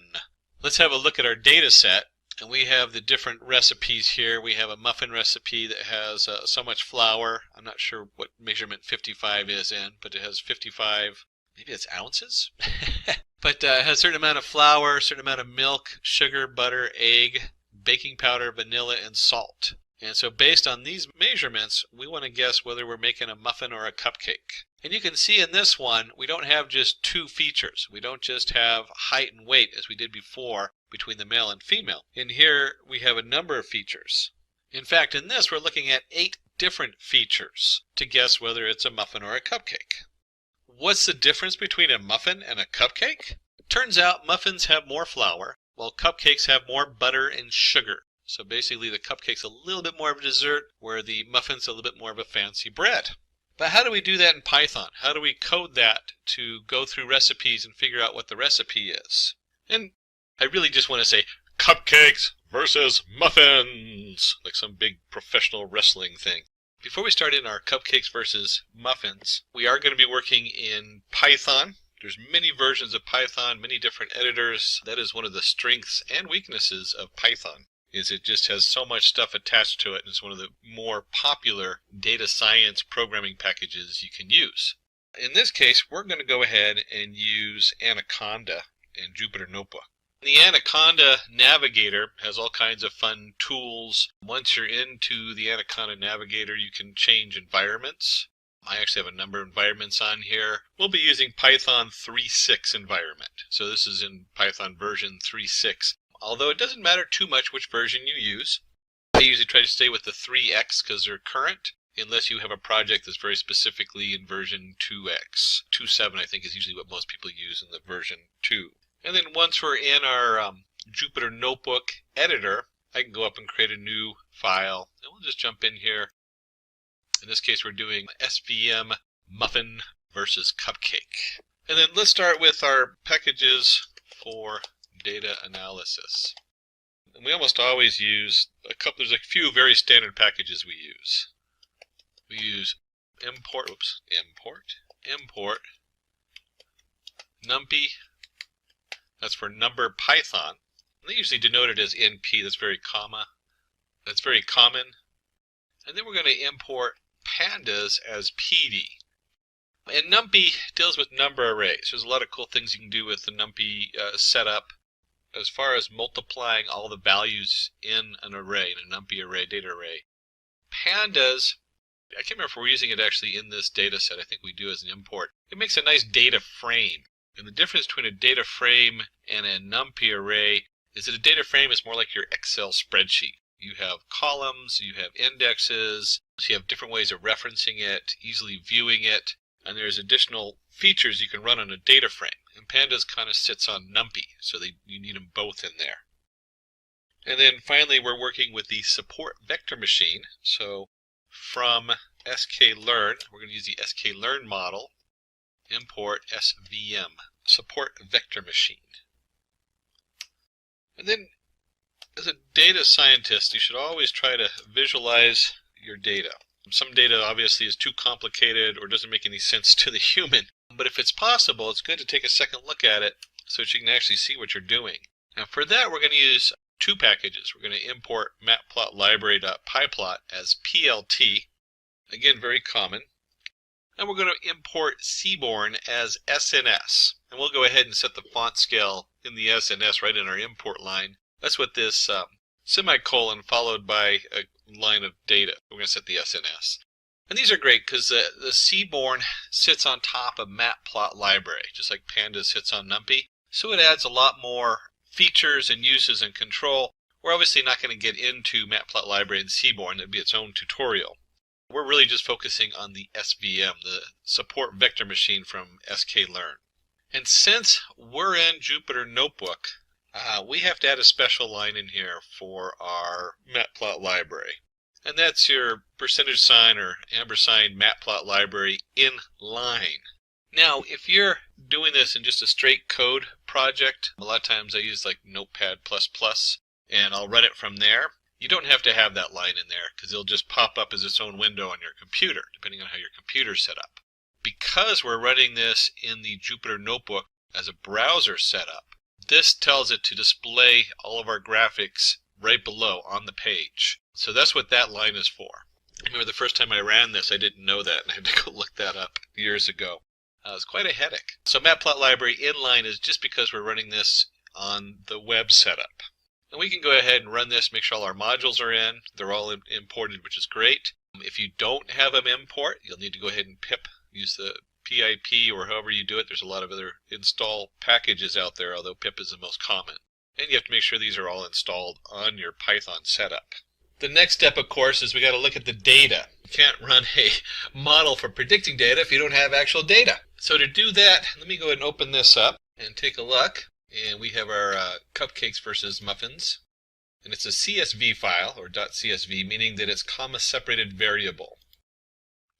Speaker 14: Let's have a look at our data set. And we have the different recipes here. We have a muffin recipe that has so much flour. I'm not sure what measurement 55 is in, but it has 55, maybe it's ounces? But it has a certain amount of flour, a certain amount of milk, sugar, butter, egg, baking powder, vanilla, and salt. And so based on these measurements, we want to guess whether we're making a muffin or a cupcake. And you can see in this one, we don't have just two features. We don't just have height and weight as we did before between the male and female. In here, we have a number of features. In fact, in this, we're looking at 8 different features to guess whether it's a muffin or a cupcake. What's the difference between a muffin and a cupcake? Turns out muffins have more flour, while cupcakes have more butter and sugar. So basically the cupcake's a little bit more of a dessert, where the muffin's a little bit more of a fancy bread. But how do we do that in Python? How do we code that to go through recipes and figure out what the recipe is? And I really just want to say cupcakes versus muffins, like some big professional wrestling thing. Before we start in our cupcakes versus muffins, we are going to be working in Python. There's many versions of Python, many different editors. That is one of the strengths and weaknesses of Python, is it just has so much stuff attached to it, and it's one of the more popular data science programming packages you can use. In this case, we're going to go ahead and use Anaconda and Jupyter Notebook. The Anaconda Navigator has all kinds of fun tools. Once you're into the Anaconda Navigator, you can change environments. I actually have a number of environments on here. We'll be using Python 3.6 environment. So this is in Python version 3.6. Although it doesn't matter too much which version you use. I usually try to stay with the 3x because they're current, unless you have a project that's very specifically in version 2x. 2.7 I think is usually what most people use in the version 2. And then once we're in our Jupyter Notebook editor, I can go up and create a new file. And we'll just jump in here. In this case, we're doing SVM muffin versus cupcake. And then let's start with our packages for data analysis. And we almost always use there's a few very standard packages we use. We use import numpy, that's for number Python. And they usually denote it as NP, that's very common. And then we're going to import pandas as PD. And numpy deals with number arrays. There's a lot of cool things you can do with the numpy setup as far as multiplying all the values in an array, in a numpy array, data array. Pandas, I can't remember if we're using it actually in this data set. I think we do as an import. It makes a nice data frame. And the difference between a data frame and a numpy array is that a data frame is more like your Excel spreadsheet. You have columns, you have indexes, so you have different ways of referencing it, easily viewing it, and there's additional features you can run on a data frame. And Pandas kind of sits on numpy, so you need them both in there. And then finally, we're working with the support vector machine. So from sklearn, we're going to use the sklearn model, import SVM, support vector machine. And then as a data scientist, you should always try to visualize your data. Some data obviously is too complicated or doesn't make any sense to the human. But if it's possible, it's good to take a second look at it so that you can actually see what you're doing. Now for that, we're going to use two packages. We're going to import matplotlibary.pyplot as PLT. Again, very common. And we're going to import Seaborn as SNS. And we'll go ahead and set the font scale in the SNS right in our import line. That's what this semicolon followed by a line of data. We're going to set the SNS. And these are great because the Seaborn sits on top of matplotlibary, just like Pandas sits on numpy. So it adds a lot more features and uses and control. We're obviously not going to get into matplotlibary and Seaborn. That'd be its own tutorial. We're really just focusing on the SVM, the support vector machine from sklearn. And since we're in Jupyter Notebook, we have to add a special line in here for our matplotlibary. And that's your percentage sign or ampersand matplotlibary in line. Now, if you're doing this in just a straight code project, a lot of times I use like Notepad++, and I'll run it from there. You don't have to have that line in there because it'll just pop up as its own window on your computer, depending on how your computer's set up. Because we're running this in the Jupyter Notebook as a browser setup, this tells it to display all of our graphics right below on the page. So that's what that line is for. I remember the first time I ran this, I didn't know that, and I had to go look that up years ago. It was quite a headache. So matplotlibary inline is just because we're running this on the web setup. And we can go ahead and run this, make sure all our modules are in. They're all imported, which is great. If you don't have them import, you'll need to go ahead and pip, use the PIP or however you do it. There's a lot of other install packages out there, although pip is the most common. And you have to make sure these are all installed on your Python setup. The next step, of course, is we got to look at the data. You can't run a model for predicting data if you don't have actual data. So to do that, let me go ahead and open this up and take a look. And we have our cupcakes versus muffins. And it's a CSV file, or .csv, meaning that it's comma-separated variable.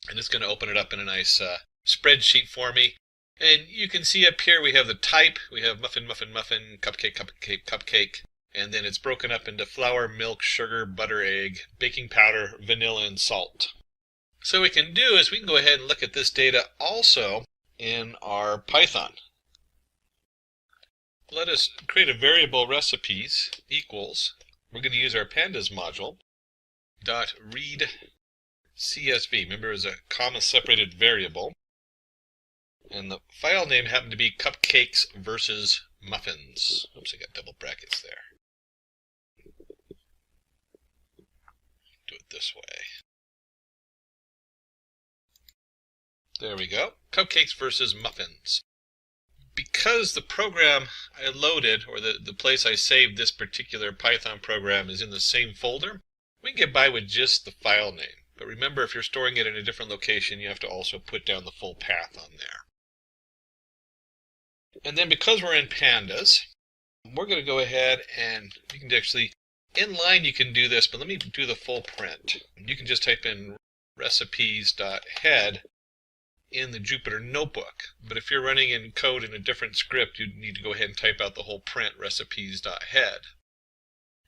Speaker 14: And it's going to open it up in a nice spreadsheet for me. And you can see up here we have the type. We have muffin, muffin, muffin, cupcake, cupcake, cupcake. And then it's broken up into flour, milk, sugar, butter, egg, baking powder, vanilla, and salt. So what we can do is we can go ahead and look at this data also in our Python. Let us create a variable recipes equals, we're going to use our pandas module, .read CSV. Remember, it's a comma-separated variable. And the file name happened to be cupcakes versus muffins. Oops, I got double brackets there. Do it this way. There we go. Cupcakes versus muffins. Because the program I loaded, or the place I saved this particular Python program is in the same folder, We can get by with just the file name, but remember, if you're storing it in a different location, you have to also put down the full path on there. And then because we're in pandas, we're going to go ahead and you can actually, inline you can do this, but let me do the full print. You can just type in recipes.head in the Jupyter Notebook. But if you're running in code in a different script, you need to go ahead and type out the whole print recipes.head.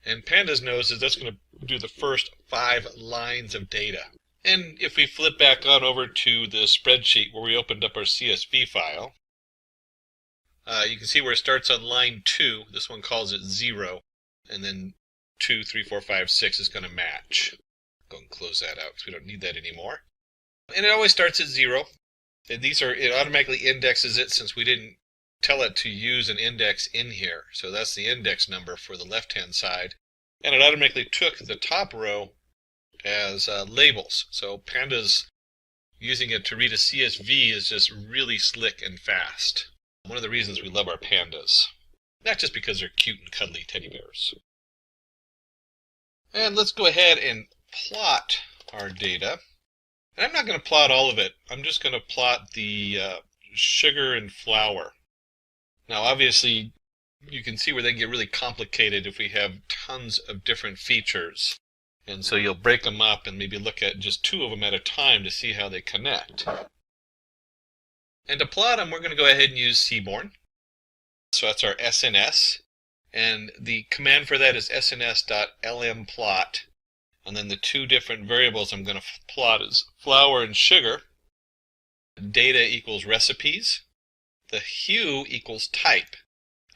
Speaker 14: And pandas knows that that's going to do the first 5 lines of data. And if we flip back on over to the spreadsheet where we opened up our CSV file, you can see where it starts on line 2. This one calls it 0, and then 2, 3, 4, 5, 6 is going to match. Go and close that out because we don't need that anymore. And it always starts at 0. And it automatically indexes it since we didn't tell it to use an index in here. So that's the index number for the left-hand side. And it automatically took the top row as labels. So pandas using it to read a CSV is just really slick and fast. One of the reasons we love our pandas. Not just because they're cute and cuddly teddy bears. And let's go ahead and plot our data. And I'm not going to plot all of it. I'm just going to plot the sugar and flour. Now obviously you can see where they get really complicated if we have tons of different features. And so you'll break them up and maybe look at just 2 of them at a time to see how they connect. And to plot them, we're going to go ahead and use Seaborn. So that's our SNS. And the command for that is sns.lmplot. And then the 2 different variables I'm going to plot is flour and sugar. Data equals recipes. The hue equals type.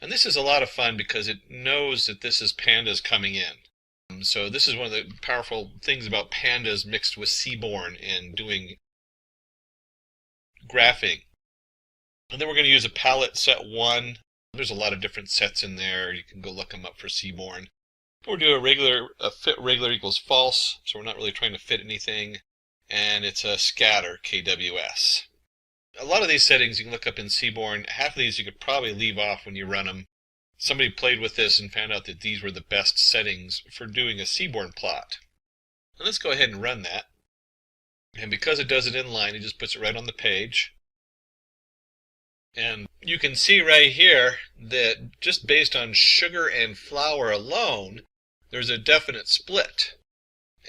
Speaker 14: And this is a lot of fun because it knows that this is pandas coming in. So this is one of the powerful things about pandas mixed with Seaborn and doing graphing. And then we're going to use a palette set 1. There's a lot of different sets in there. You can go look them up for Seaborn. We'll do a fit regular equals false, so we're not really trying to fit anything. And it's a scatter, KWS. A lot of these settings you can look up in Seaborn. Half of these you could probably leave off when you run them. Somebody played with this and found out that these were the best settings for doing a Seaborn plot. And let's go ahead and run that. And because it does it inline, it just puts it right on the page. And you can see right here that just based on sugar and flour alone, there's a definite split.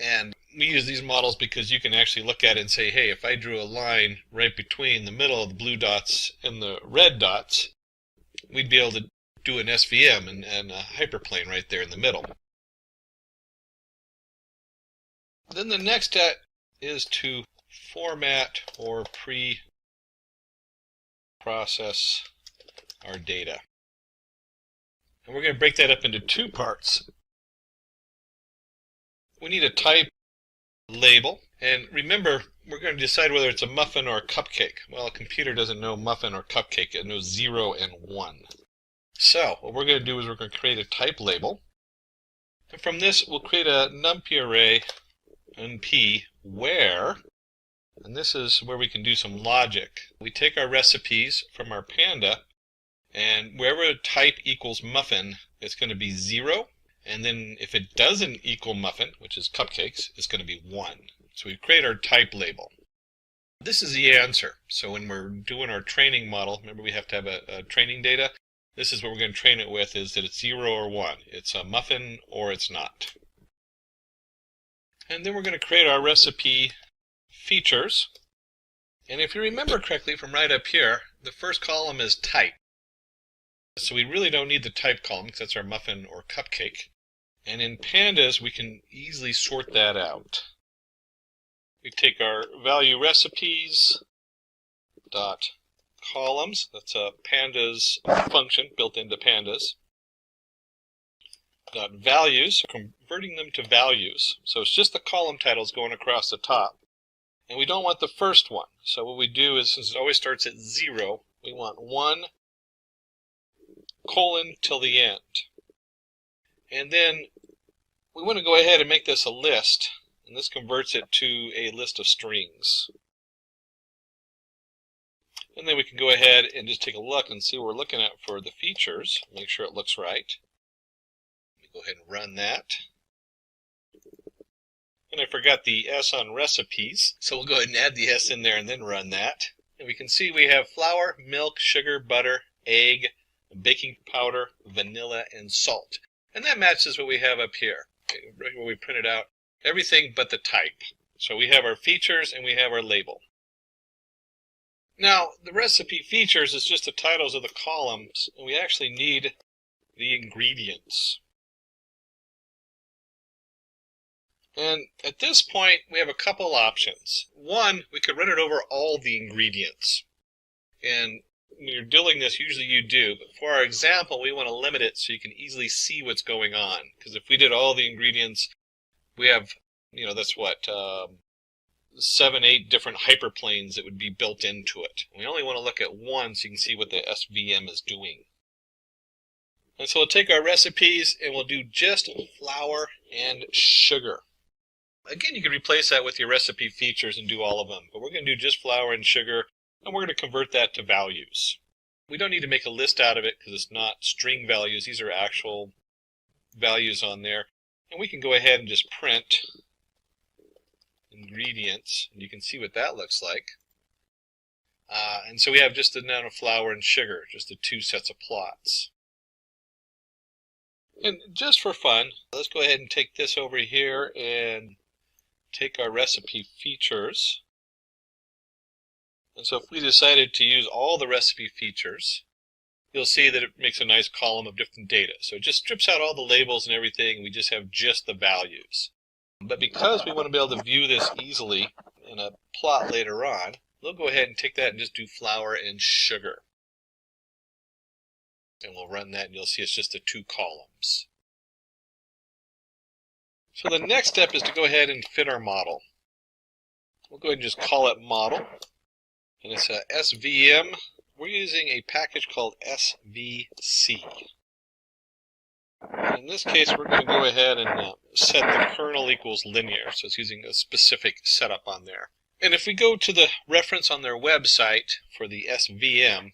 Speaker 14: And we use these models because you can actually look at it and say, hey, if I drew a line right between the middle of the blue dots and the red dots, we'd be able to do an SVM and a hyperplane right there in the middle. Then the next step is to format or pre-process our data. And we're going to break that up into 2 parts. We need a type label, and remember, we're going to decide whether it's a muffin or a cupcake. Well, a computer doesn't know muffin or cupcake, it knows 0 and 1. So, what we're going to do is we're going to create a type label, and from this we'll create a numpy array, np, where, and this is where we can do some logic. We take our recipes from our panda, and wherever type equals muffin, it's going to be 0. And then if it doesn't equal muffin, which is cupcakes, it's going to be 1. So we create our type label. This is the answer. So when we're doing our training model, remember we have to have a training data. This is what we're going to train it with, is that it's 0 or 1. It's a muffin or it's not. And then we're going to create our recipe features. And if you remember correctly from right up here, the first column is type. So we really don't need the type column because that's our muffin or cupcake. And in pandas, we can easily sort that out. We take our value recipes dot columns. That's a pandas function built into pandas. Dot values, converting them to values. So it's just the column titles going across the top. And we don't want the first one. So what we do is, since it always starts at 0, we want 1 colon till the end. And then we want to go ahead and make this a list, and this converts it to a list of strings. And then we can go ahead and just take a look and see what we're looking at for the features, make sure it looks right. Let me go ahead and run that. And I forgot the S on recipes, so we'll go ahead and add the S in there and then run that. And we can see we have flour, milk, sugar, butter, egg, baking powder, vanilla, and salt. And that matches what we have up here, right where we printed out everything but the type. So we have our features and we have our label. Now, the recipe features is just the titles of the columns, and we actually need the ingredients. And at this point, we have a couple options. One, we could run it over all the ingredients. And when you're doing this, usually you do. But for our example, we want to limit it so you can easily see what's going on. Because if we did all the ingredients, we have, that's what, 7, 8 different hyperplanes that would be built into it. We only want to look at one so you can see what the SVM is doing. And so we'll take our recipes and we'll do just flour and sugar. Again, you can replace that with your recipe features and do all of them, but we're going to do just flour and sugar, and we're going to convert that to values. We don't need to make a list out of it because it's not string values. These are actual values on there. And we can go ahead and just print ingredients, and you can see what that looks like. And so we have just the amount of flour and sugar, just the 2 sets of plots. And just for fun, let's go ahead and take this over here and take our recipe features. And so if we decided to use all the recipe features, you'll see that it makes a nice column of different data. So it just strips out all the labels and everything, and we just have just the values. But because we want to be able to view this easily in a plot later on, we'll go ahead and take that and just do flour and sugar. And we'll run that and you'll see it's just the 2 columns. So the next step is to go ahead and fit our model. We'll go ahead and just call it model. And it's a SVM. We're using a package called SVC. And in this case, we're going to go ahead and set the kernel equals linear. So it's using a specific setup on there. And if we go to the reference on their website for the SVM,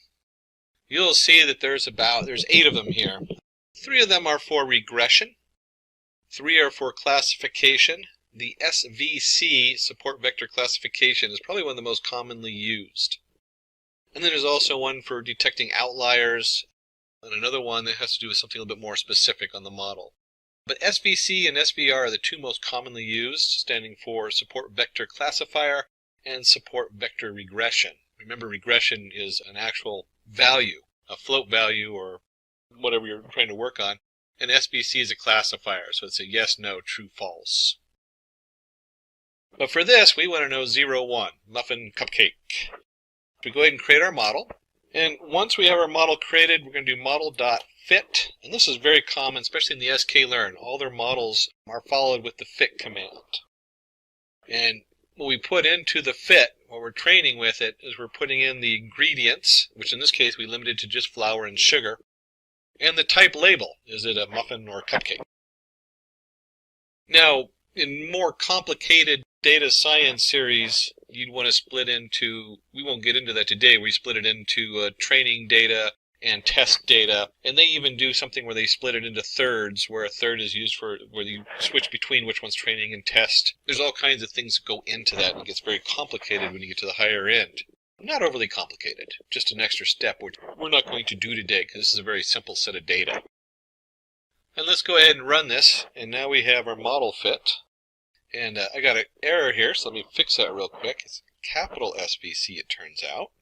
Speaker 14: you'll see that there's 8 of them here. 3 of them are for regression. 3 are for classification. The SVC, support vector classification, is probably one of the most commonly used. And then there's also one for detecting outliers, and another one that has to do with something a little bit more specific on the model. But SVC and SVR are the 2 most commonly used, standing for support vector classifier and support vector regression. Remember, regression is an actual value, a float value or whatever you're trying to work on. And SVC is a classifier, so it's a yes, no, true, false. But for this, we want to know 0, 1, muffin, cupcake. We go ahead and create our model. And once we have our model created, we're going to do model.fit. And this is very common, especially in the sklearn. All their models are followed with the fit command. And what we put into the fit, what we're training with it, is we're putting in the ingredients, which in this case we limited to just flour and sugar. And the type label, is it a muffin or a cupcake? Now, in more complicated data science series, you'd want to split into, we won't get into that today, we split it into training data and test data. And they even do something where they split it into thirds, where a third is used for, where you switch between which one's training and test. There's all kinds of things that go into that, and it gets very complicated when you get to the higher end. Not overly complicated, just an extra step which we're not going to do today because this is a very simple set of data. And let's go ahead and run this, and now we have our model fit. And I got an error here, so let me fix that real quick. It's capital SVC, it turns out.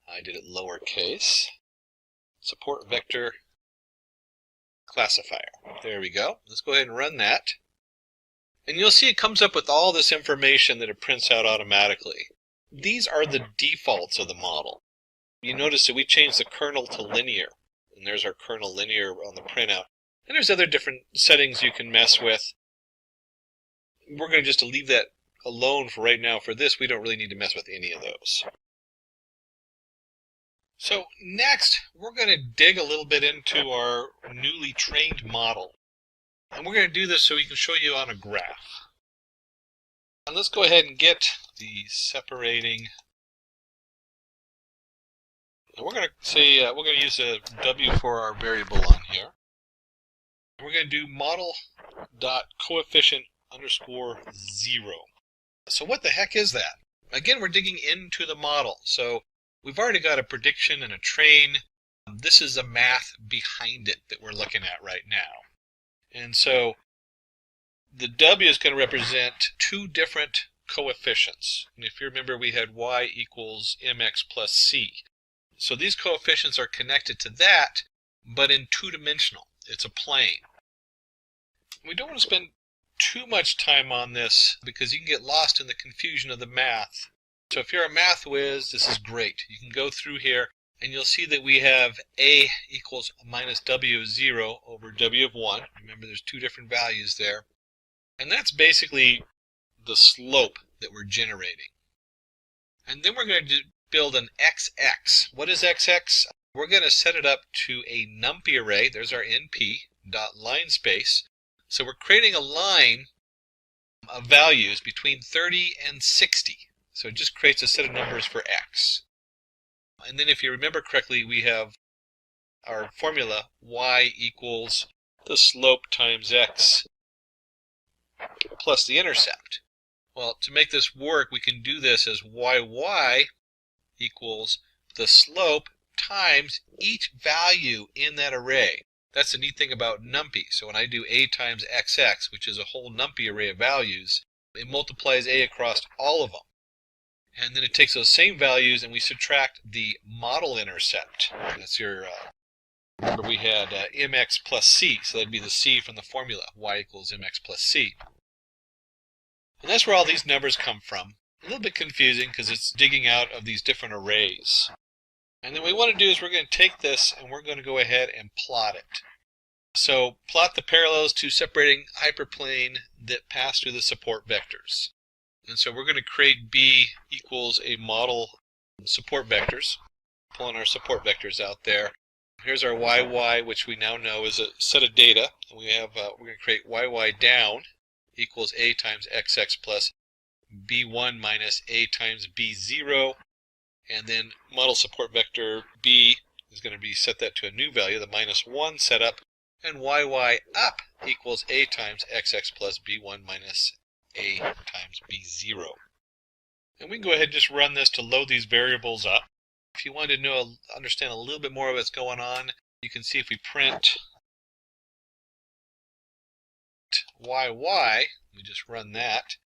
Speaker 14: I did it lowercase. Support vector classifier. There we go. Let's go ahead and run that. And you'll see it comes up with all this information that it prints out automatically. These are the defaults of the model. You notice that we changed the kernel to linear. And there's our kernel linear on the printout. And there's other different settings you can mess with. We're going to just leave that alone for right now. For this, we don't really need to mess with any of those. So next, we're going to dig a little bit into our newly trained model. And we're going to do this so we can show you on a graph. And let's go ahead and get the separating. And we're going to say, we're going to use a W for our variable on here. And we're going to do model.coefficient underscore 0. So what the heck is that? Again, we're digging into the model. So we've already got a prediction and a train. This is the math behind it that we're looking at right now. And so the W is going to represent two different coefficients. And if you remember, we had y equals mx plus c. So these coefficients are connected to that, but in two-dimensional. It's a plane. We don't want to spend too much time on this because you can get lost in the confusion of the math. So if you're a math whiz, this is great. You can go through here and you'll see that we have a equals minus w of 0 over w of 1. Remember, there's two different values there. And that's basically the slope that we're generating. And then we're going to build an XX. What is XX? We're going to set it up to a numpy array. There's our np dot line space. So we're creating a line of values between 30 and 60. So it just creates a set of numbers for x. And then if you remember correctly, we have our formula y equals the slope times x plus the intercept. Well, to make this work, we can do this as yy equals the slope times each value in that array. That's the neat thing about numpy. So when I do a times xx, which is a whole numpy array of values, it multiplies a across all of them. And then it takes those same values and we subtract the model intercept. That's your, remember we had mx plus c, so that'd be the c from the formula, y equals mx plus c. And that's where all these numbers come from. A little bit confusing because it's digging out of these different arrays. And then what we want to do is we're going to take this and we're going to go ahead and plot it. So plot the parallels to separating hyperplane that pass through the support vectors. And so we're going to create B equals a model support vectors, pulling our support vectors out there. Here's our YY, which we now know is a set of data. And we have we're going to create YY down equals A times XX plus B1 minus A times B0. And then model support vector B is going to be set that to a new value, the -1 setup, and YY up equals A times XX plus B1 minus A times B0. And we can go ahead and just run this to load these variables up. If you wanted to understand a little bit more of what's going on, you can see if we print YY, we just run that,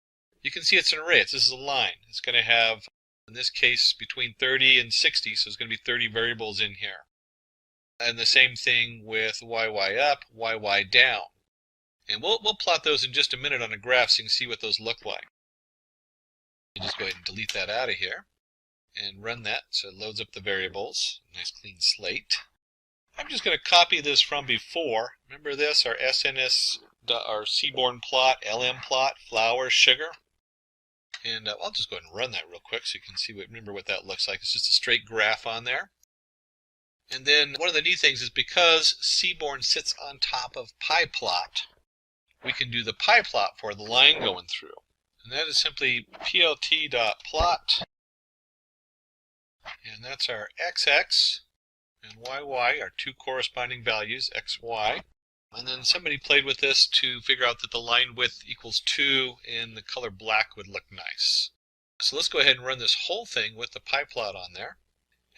Speaker 14: you can see it's an array. This is a line. It's going to have, in this case, between 30 and 60, so there's going to be 30 variables in here. And the same thing with YY up, YY down. And we'll plot those in just a minute on a graph so you can see what those look like. You just go ahead and delete that out of here and run that so it loads up the variables. Nice clean slate. I'm just going to copy this from before. Remember this, our SNS, our seaborn plot, LM plot, flour, sugar. And I'll just go ahead and run that real quick so you can see remember what that looks like. It's just a straight graph on there. And then one of the neat things is because seaborn sits on top of pyplot, we can do the pyplot for the line going through. And that is simply plt.plot. And that's our XX and YY, our two corresponding values, XY. And then somebody played with this to figure out that the line width equals 2 and the color black would look nice. So let's go ahead and run this whole thing with the pyplot on there.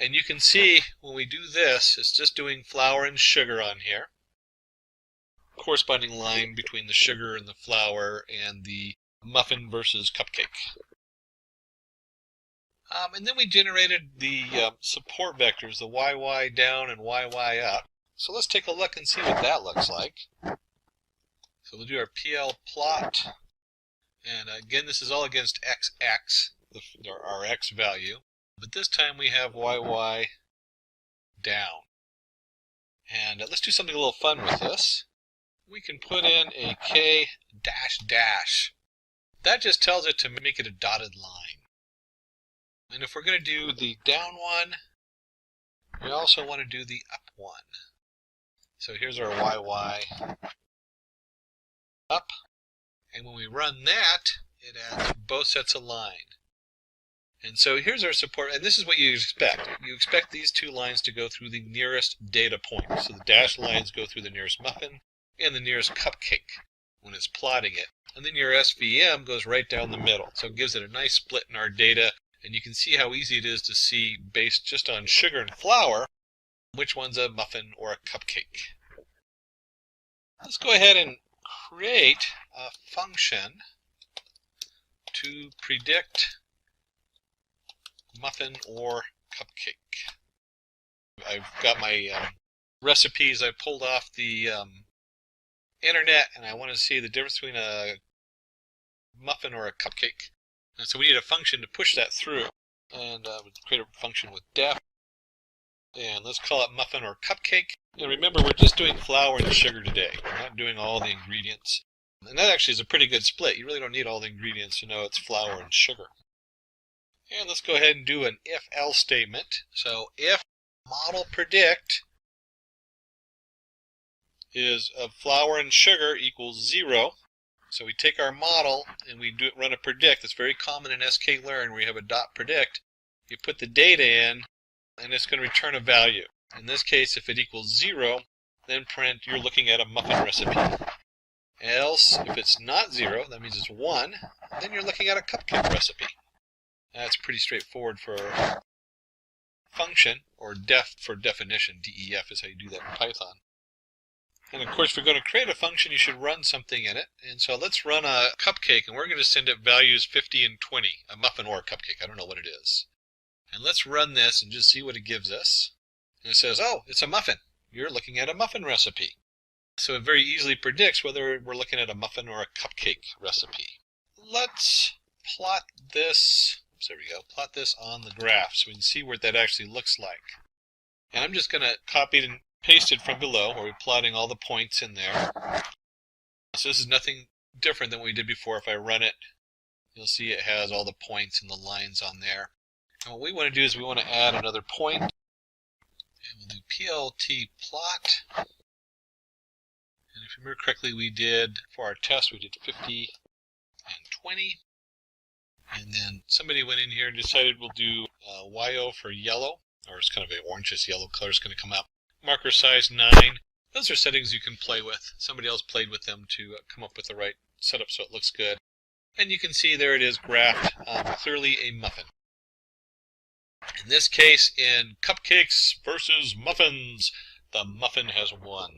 Speaker 14: And you can see when we do this, it's just doing flour and sugar on here. Corresponding line between the sugar and the flour and the muffin versus cupcake. And then we generated the support vectors, the YY down and YY up. So let's take a look and see what that looks like. So we'll do our PL plot. And again, this is all against XX, our X value. But this time we have YY down. And let's do something a little fun with this. We can put in a K dash dash. That just tells it to make it a dotted line. And if we're going to do the down one, we also want to do the up one. So here's our YY up. And when we run that, it adds both sets of line. And so here's our support, and this is what you expect. You expect these two lines to go through the nearest data point. So the dashed lines go through the nearest muffin and the nearest cupcake. when it's plotting it. And then your SVM goes right down the middle. So it gives it a nice split in our data. And you can see how easy it is to see, based just on sugar and flour, which one's a muffin or a cupcake. Let's go ahead and create a function to predict muffin or cupcake. I've got my recipes I pulled off the internet, and I want to see the difference between a muffin or a cupcake. And so we need a function to push that through, and we'll create a function with def, and let's call it muffin or cupcake. And remember, we're just doing flour and sugar today. We're not doing all the ingredients. And that actually is a pretty good split. You really don't need all the ingredients to know it's flour and sugar. And let's go ahead and do an if-else statement. So if model predict is of flour and sugar equals 0. So we take our model and we run a predict. It's very common in sklearn where you have a dot predict. You put the data in, and it's going to return a value. In this case, if it equals 0, then print you're looking at a muffin recipe. Else, if it's not 0, that means it's 1, then you're looking at a cupcake recipe. That's pretty straightforward for a function, or def for definition. DEF is how you do that in Python. And of course, if you're going to create a function, you should run something in it. And so let's run a cupcake, and we're going to send it values 50 and 20, a muffin or a cupcake. I don't know what it is. And let's run this and just see what it gives us. And it says, oh, it's a muffin. You're looking at a muffin recipe. So it very easily predicts whether we're looking at a muffin or a cupcake recipe. Let's plot this. There we go. Plot this on the graph so we can see what that actually looks like. And I'm just going to copy it and paste it from below, where we're plotting all the points in there. So this is nothing different than what we did before. If I run it, you'll see it has all the points and the lines on there. And what we want to do is we want to add another point. And we'll do plt plot. And if you remember correctly, we did, for our test, we did 50 and 20. And then somebody went in here and decided we'll do YO for yellow, or it's kind of an orangish yellow color is going to come out. Marker size 9. Those are settings you can play with. Somebody else played with them to come up with the right setup so it looks good. And you can see there it is graphed, clearly a muffin. In this case, in cupcakes versus muffins, the muffin has won.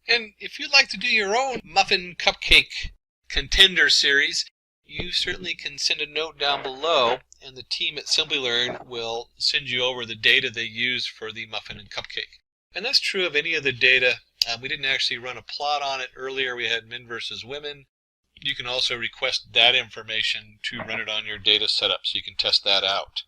Speaker 14: And if you'd like to do your own muffin cupcake contender series, you certainly can send a note down below, and the team at Simplilearn will send you over the data they use for the muffin and cupcake. And that's true of any of the data. We didn't actually run a plot on it earlier. We had men versus women. You can also request that information to run it on your data setup so you can test that out.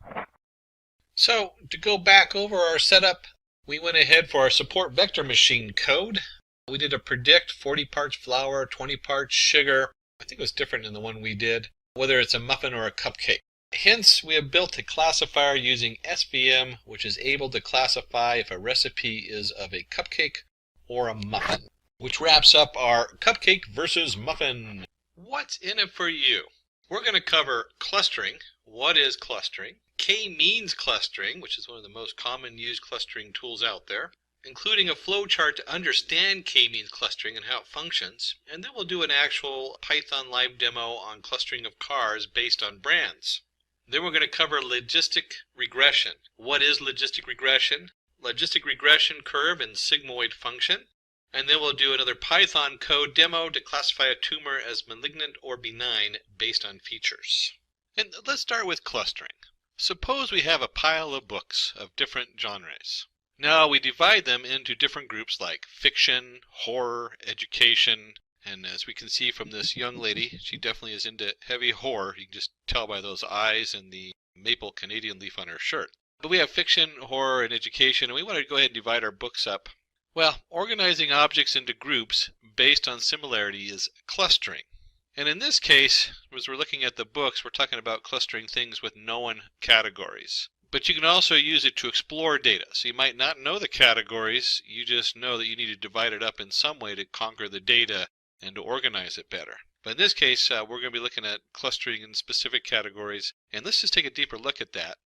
Speaker 14: So to go back over our setup, we went ahead for our support vector machine code. We did a predict 40 parts flour, 20 parts sugar. I think it was different than the one we did, whether it's a muffin or a cupcake. Hence, we have built a classifier using SVM, which is able to classify if a recipe is of a cupcake or a muffin, which wraps up our cupcake versus muffin. What's in it for you? We're going to cover clustering. What is clustering? K-means clustering, which is one of the most common used clustering tools out there, including a flowchart to understand K-means clustering and how it functions. And then we'll do an actual Python live demo on clustering of cars based on brands. Then we're going to cover logistic regression. What is logistic regression? Logistic regression curve and sigmoid function. And then we'll do another Python code demo to classify a tumor as malignant or benign based on features. And let's start with clustering. Suppose we have a pile of books of different genres. Now we divide them into different groups like fiction, horror, education, and as we can see from this young lady, she definitely is into heavy horror. You can just tell by those eyes and the maple Canadian leaf on her shirt. But we have fiction, horror, and education, and we want to go ahead and divide our books up. Well, organizing objects into groups based on similarity is clustering. And in this case, as we're looking at the books, we're talking about clustering things with known categories. But you can also use it to explore data. So you might not know the categories, you just know that you need to divide it up in some way to conquer the data and to organize it better. But in this case, we're going to be looking at clustering in specific categories. And let's just take a deeper look at that.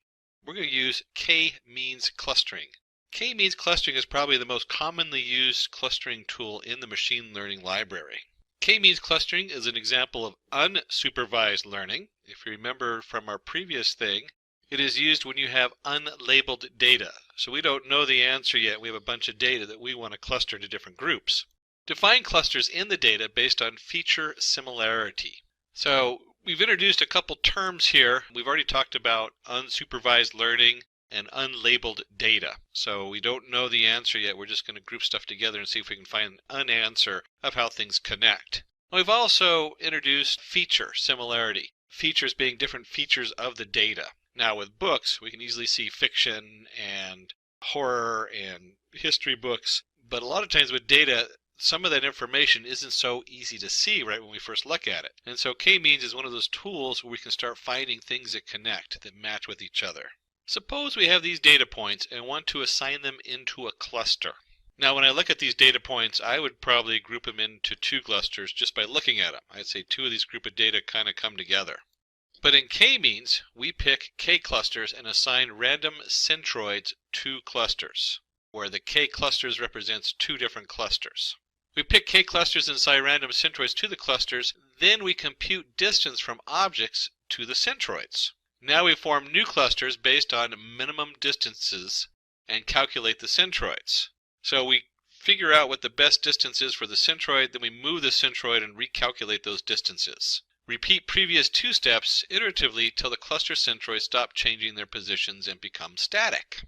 Speaker 14: We're going to use K-means clustering. K-means clustering is probably the most commonly used clustering tool in the machine learning library. K-means clustering is an example of unsupervised learning. If you remember from our previous thing, it is used when you have unlabeled data. So we don't know the answer yet. We have a bunch of data that we want to cluster into different groups. Define clusters in the data based on feature similarity. So we've introduced a couple terms here. We've already talked about unsupervised learning and unlabeled data. So we don't know the answer yet. We're just going to group stuff together and see if we can find an answer of how things connect. We've also introduced feature similarity, features being different features of the data. Now with books, we can easily see fiction and horror and history books, but a lot of times with data, some of that information isn't so easy to see right when we first look at it. And so K-means is one of those tools where we can start finding things that connect, that match with each other. Suppose we have these data points and want to assign them into a cluster. Now when I look at these data points, I would probably group them into two clusters just by looking at them. I'd say two of these group of data kind of come together. But in K-means, we pick K clusters and assign random centroids to clusters, where the K clusters represents two different clusters. We pick K clusters and assign random centroids to the clusters, then we compute distance from objects to the centroids. Now we form new clusters based on minimum distances and calculate the centroids. So we figure out what the best distance is for the centroid, then we move the centroid and recalculate those distances. Repeat previous two steps iteratively till the cluster centroids stop changing their positions and become static.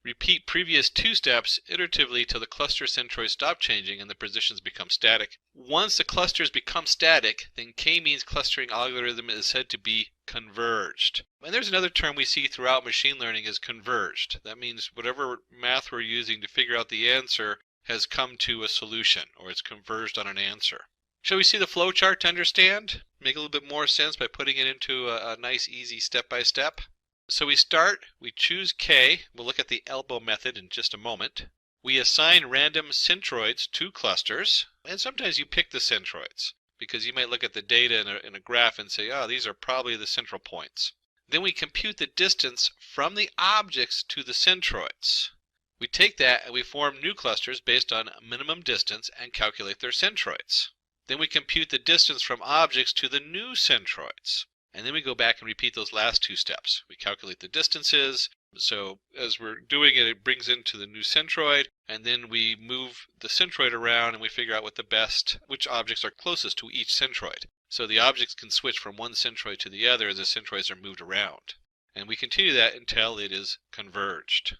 Speaker 14: Repeat previous two steps iteratively till the cluster centroids stop changing and the positions become static. Once the clusters become static, then K-means clustering algorithm is said to be converged. And there's another term we see throughout machine learning is converged. That means whatever math we're using to figure out the answer has come to a solution, or it's converged on an answer. Shall we see the flow chart to understand? Make a little bit more sense by putting it into a nice, easy step-by-step. So we start, we choose K, we'll look at the elbow method in just a moment. We assign random centroids to clusters, and sometimes you pick the centroids, because you might look at the data in a graph and say, oh, these are probably the central points. Then we compute the distance from the objects to the centroids. We take that and we form new clusters based on minimum distance and calculate their centroids. Then we compute the distance from objects to the new centroids. And then we go back and repeat those last two steps. We calculate the distances. So as we're doing it, it brings into the new centroid, and then we move the centroid around and we figure out which objects are closest to each centroid. So the objects can switch from one centroid to the other as the centroids are moved around. And we continue that until it is converged.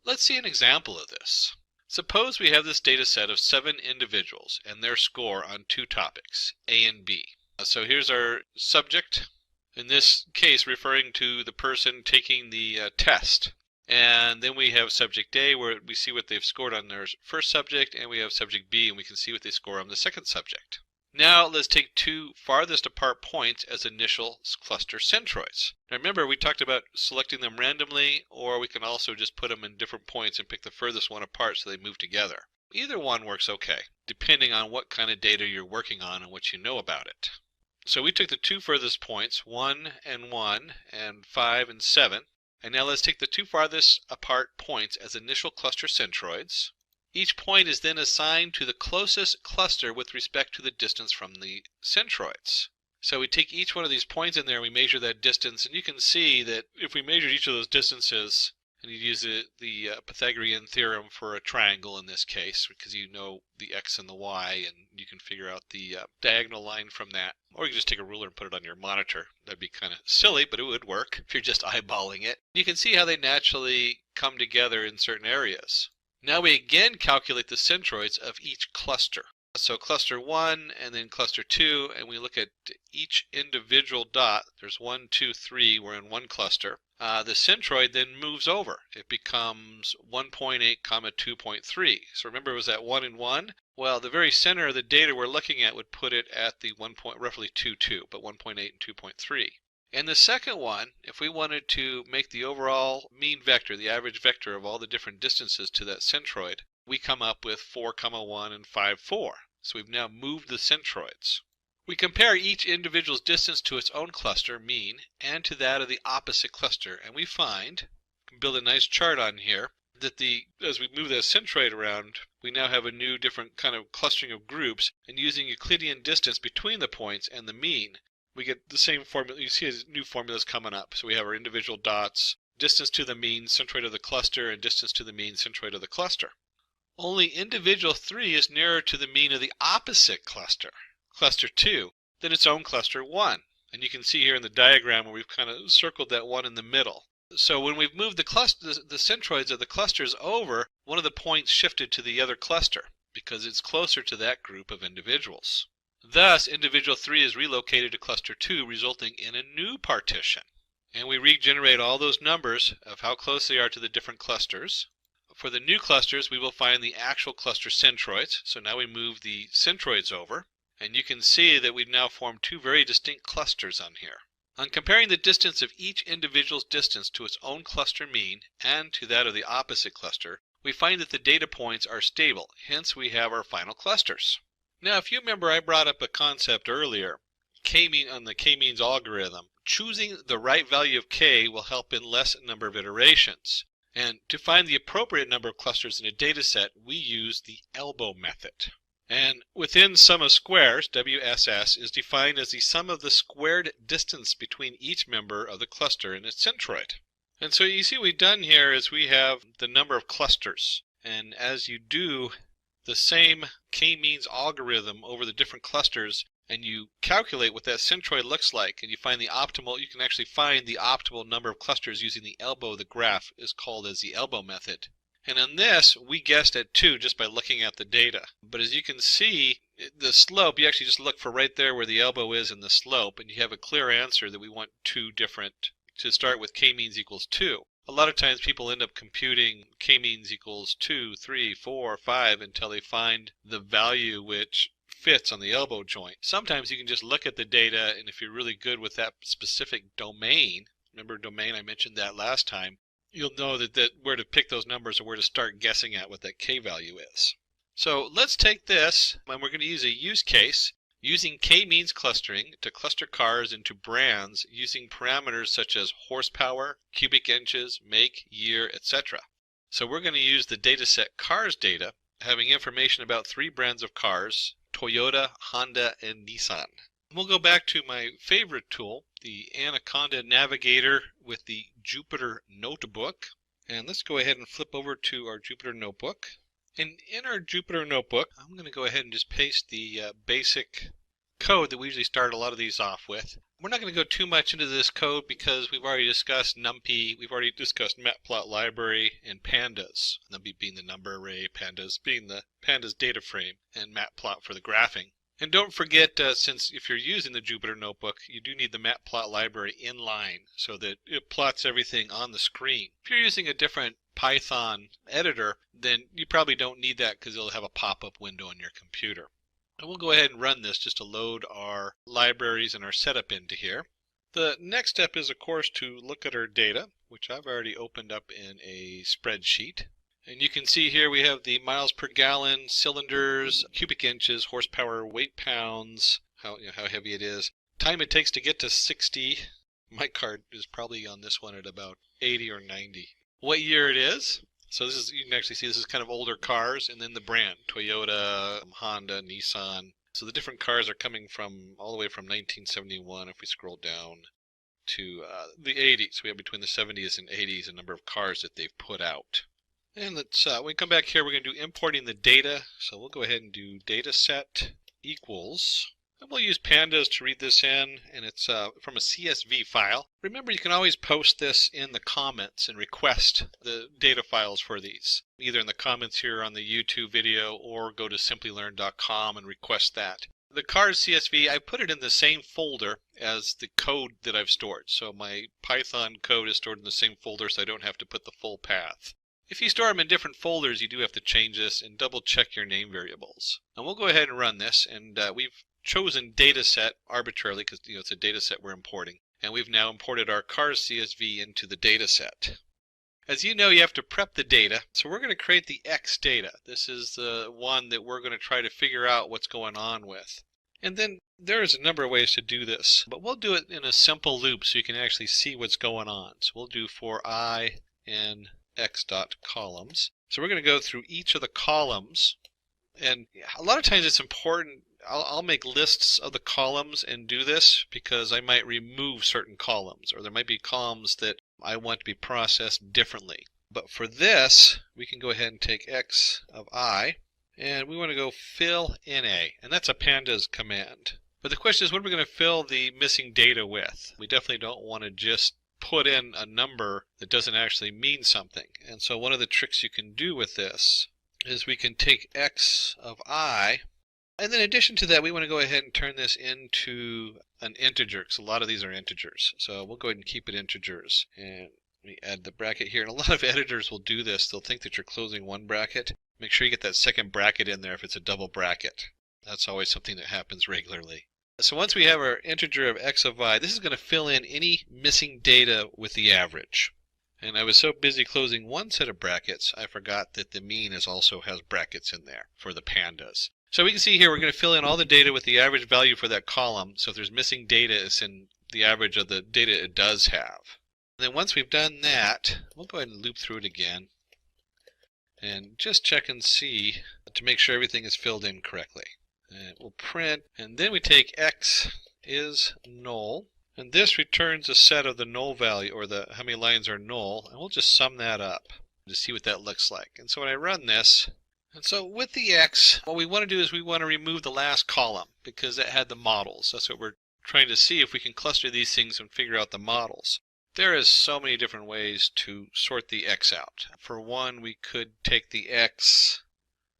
Speaker 14: Let's see an example of this. Suppose we have this data set of 7 individuals and their score on 2 topics, A and B. So here's our subject, in this case referring to the person taking the test. And then we have subject A where we see what they've scored on their first subject, and we have subject B and we can see what they score on the second subject. Now let's take 2 farthest apart points as initial cluster centroids. Now remember, we talked about selecting them randomly, or we can also just put them in different points and pick the furthest one apart so they move together. Either one works okay, depending on what kind of data you're working on and what you know about it. So we took the 2 furthest points, 1 and 1, and 5 and 7. And now let's take the 2 farthest apart points as initial cluster centroids. Each point is then assigned to the closest cluster with respect to the distance from the centroids. So we take each one of these points in there, we measure that distance, and you can see that if we measured each of those distances, and you use the Pythagorean theorem for a triangle in this case, because you know the x and the y, and you can figure out the diagonal line from that. Or you can just take a ruler and put it on your monitor. That'd be kind of silly, but it would work if you're just eyeballing it. You can see how they naturally come together in certain areas. Now we again calculate the centroids of each cluster. So cluster 1 and then cluster 2, and we look at each individual dot. There's 1, 2, 3, we're in one cluster. The centroid then moves over. It becomes 1.8, 2.3. So remember, it was at 1 and 1? Well, the very center of the data we're looking at would put it at the roughly 2.2, but 1.8 and 2.3. And the second one, if we wanted to make the overall mean vector, the average vector of all the different distances to that centroid, we come up with 4, 1 and 5, 4. So we've now moved the centroids. We compare each individual's distance to its own cluster, mean, and to that of the opposite cluster, and we find, we can build a nice chart on here, that as we move that centroid around, we now have a new different kind of clustering of groups, and using Euclidean distance between the points and the mean, we get the same formula. You see new formulas coming up. So we have our individual dots, distance to the mean centroid of the cluster, and distance to the mean centroid of the cluster. Only individual 3 is nearer to the mean of the opposite cluster, cluster 2, than its own cluster 1. And you can see here in the diagram where we've kind of circled that one in the middle. So when we've moved the centroids of the clusters over, one of the points shifted to the other cluster because it's closer to that group of individuals. Thus, individual 3 is relocated to cluster 2, resulting in a new partition. And we regenerate all those numbers of how close they are to the different clusters. For the new clusters, we will find the actual cluster centroids. So now we move the centroids over, and you can see that we've now formed 2 very distinct clusters on here. On comparing the distance of each individual's distance to its own cluster mean and to that of the opposite cluster, we find that the data points are stable, hence we have our final clusters. Now, if you remember, I brought up a concept earlier, k-mean on the k-means algorithm. Choosing the right value of k will help in less number of iterations. And to find the appropriate number of clusters in a data set, we use the elbow method. And within sum of squares, WSS, is defined as the sum of the squared distance between each member of the cluster and its centroid. And so you see what we've done here is we have the number of clusters. And as you do the same k-means algorithm over the different clusters, and you calculate what that centroid looks like, and you find the optimal, you can actually find the optimal number of clusters using the elbow of the graph, is called as the elbow method. And on this, we guessed at 2 just by looking at the data. But as you can see, the slope, you actually just look for right there where the elbow is in the slope, and you have a clear answer that we want 2 different, to start with k-means equals 2. A lot of times people end up computing k-means equals 2, 3, 4, 5 until they find the value which fits on the elbow joint. Sometimes you can just look at the data, and if you're really good with that specific domain, remember domain, I mentioned that last time, you'll know that where to pick those numbers or where to start guessing at what that k value is. So let's take this, and we're going to use a use case using k-means clustering to cluster cars into brands using parameters such as horsepower, cubic inches, make, year, etc. So we're going to use the dataset cars data, having information about 3 brands of cars, Toyota, Honda, and Nissan. We'll go back to my favorite tool, the Anaconda Navigator with the Jupyter Notebook. And let's go ahead and flip over to our Jupyter Notebook. And in our Jupyter Notebook, I'm going to go ahead and just paste the basic code that we usually start a lot of these off with. We're not going to go too much into this code because we've already discussed NumPy, we've already discussed Matplot library, and pandas. NumPy being the number array, pandas being the pandas data frame, and Matplot for the graphing. And don't forget, since if you're using the Jupyter Notebook, you do need the Matplot library inline so that it plots everything on the screen. If you're using a different Python editor, then you probably don't need that because it'll have a pop-up window on your computer. And we'll go ahead and run this just to load our libraries and our setup into here. The next step is, of course, to look at our data, which I've already opened up in a spreadsheet. And you can see here we have the miles per gallon, cylinders, cubic inches, horsepower, weight pounds, how heavy it is, time it takes to get to 60. My card is probably on this one at about 80 or 90. What year it is. So this is, you can actually see this is kind of older cars, and then the brand, Toyota, Honda, Nissan. So the different cars are coming from all the way from 1971, if we scroll down to the 80s. We have between the 70s and 80s a number of cars that they've put out. And let's, when we come back here, we're going to do importing the data. So we'll go ahead and do dataset equals. And we'll use pandas to read this in, and it's from a CSV file. Remember, you can always post this in the comments and request the data files for these, either in the comments here on the YouTube video or go to Simplilearn.com and request that. The cars CSV, I put it in the same folder as the code that I've stored. So my Python code is stored in the same folder, so I don't have to put the full path. If you store them in different folders, you do have to change this and double check your name variables. And we'll go ahead and run this, and we've chosen dataset arbitrarily because it's a dataset we're importing, and we've now imported our cars CSV into the dataset. As you know, you have to prep the data, so we're going to create the X data. This is the one that we're going to try to figure out what's going on with. And then there's a number of ways to do this, but we'll do it in a simple loop so you can actually see what's going on. So we'll do for I, N, x.columns. So we're going to go through each of the columns, and a lot of times it's important. I'll make lists of the columns and do this because I might remove certain columns, or there might be columns that I want to be processed differently. But for this, we can go ahead and take x of I, and we want to go fill NA, and that's a pandas command. But the question is, what are we going to fill the missing data with? We definitely don't want to just put in a number that doesn't actually mean something. And so one of the tricks you can do with this is we can take x of I, and then in addition to that, we want to go ahead and turn this into an integer, because a lot of these are integers. So we'll go ahead and keep it integers. And we add the bracket here. And a lot of editors will do this. They'll think that you're closing one bracket. Make sure you get that second bracket in there if it's a double bracket. That's always something that happens regularly. So once we have our integer of x of I, this is going to fill in any missing data with the average. And I was so busy closing one set of brackets, I forgot that the mean also has brackets in there for the pandas. So we can see here we're going to fill in all the data with the average value for that column. So if there's missing data, it's in the average of the data it does have. And then once we've done that, we'll go ahead and loop through it again and just check and see to make sure everything is filled in correctly. And we'll print, and then we take x is null, and this returns a set of the null value, or the how many lines are null, and we'll just sum that up to see what that looks like. And so when I run this, and so with the x, what we want to do is we want to remove the last column because that had the models. That's what we're trying to see, if we can cluster these things and figure out the models. There is so many different ways to sort the x out. For one, we could take the x,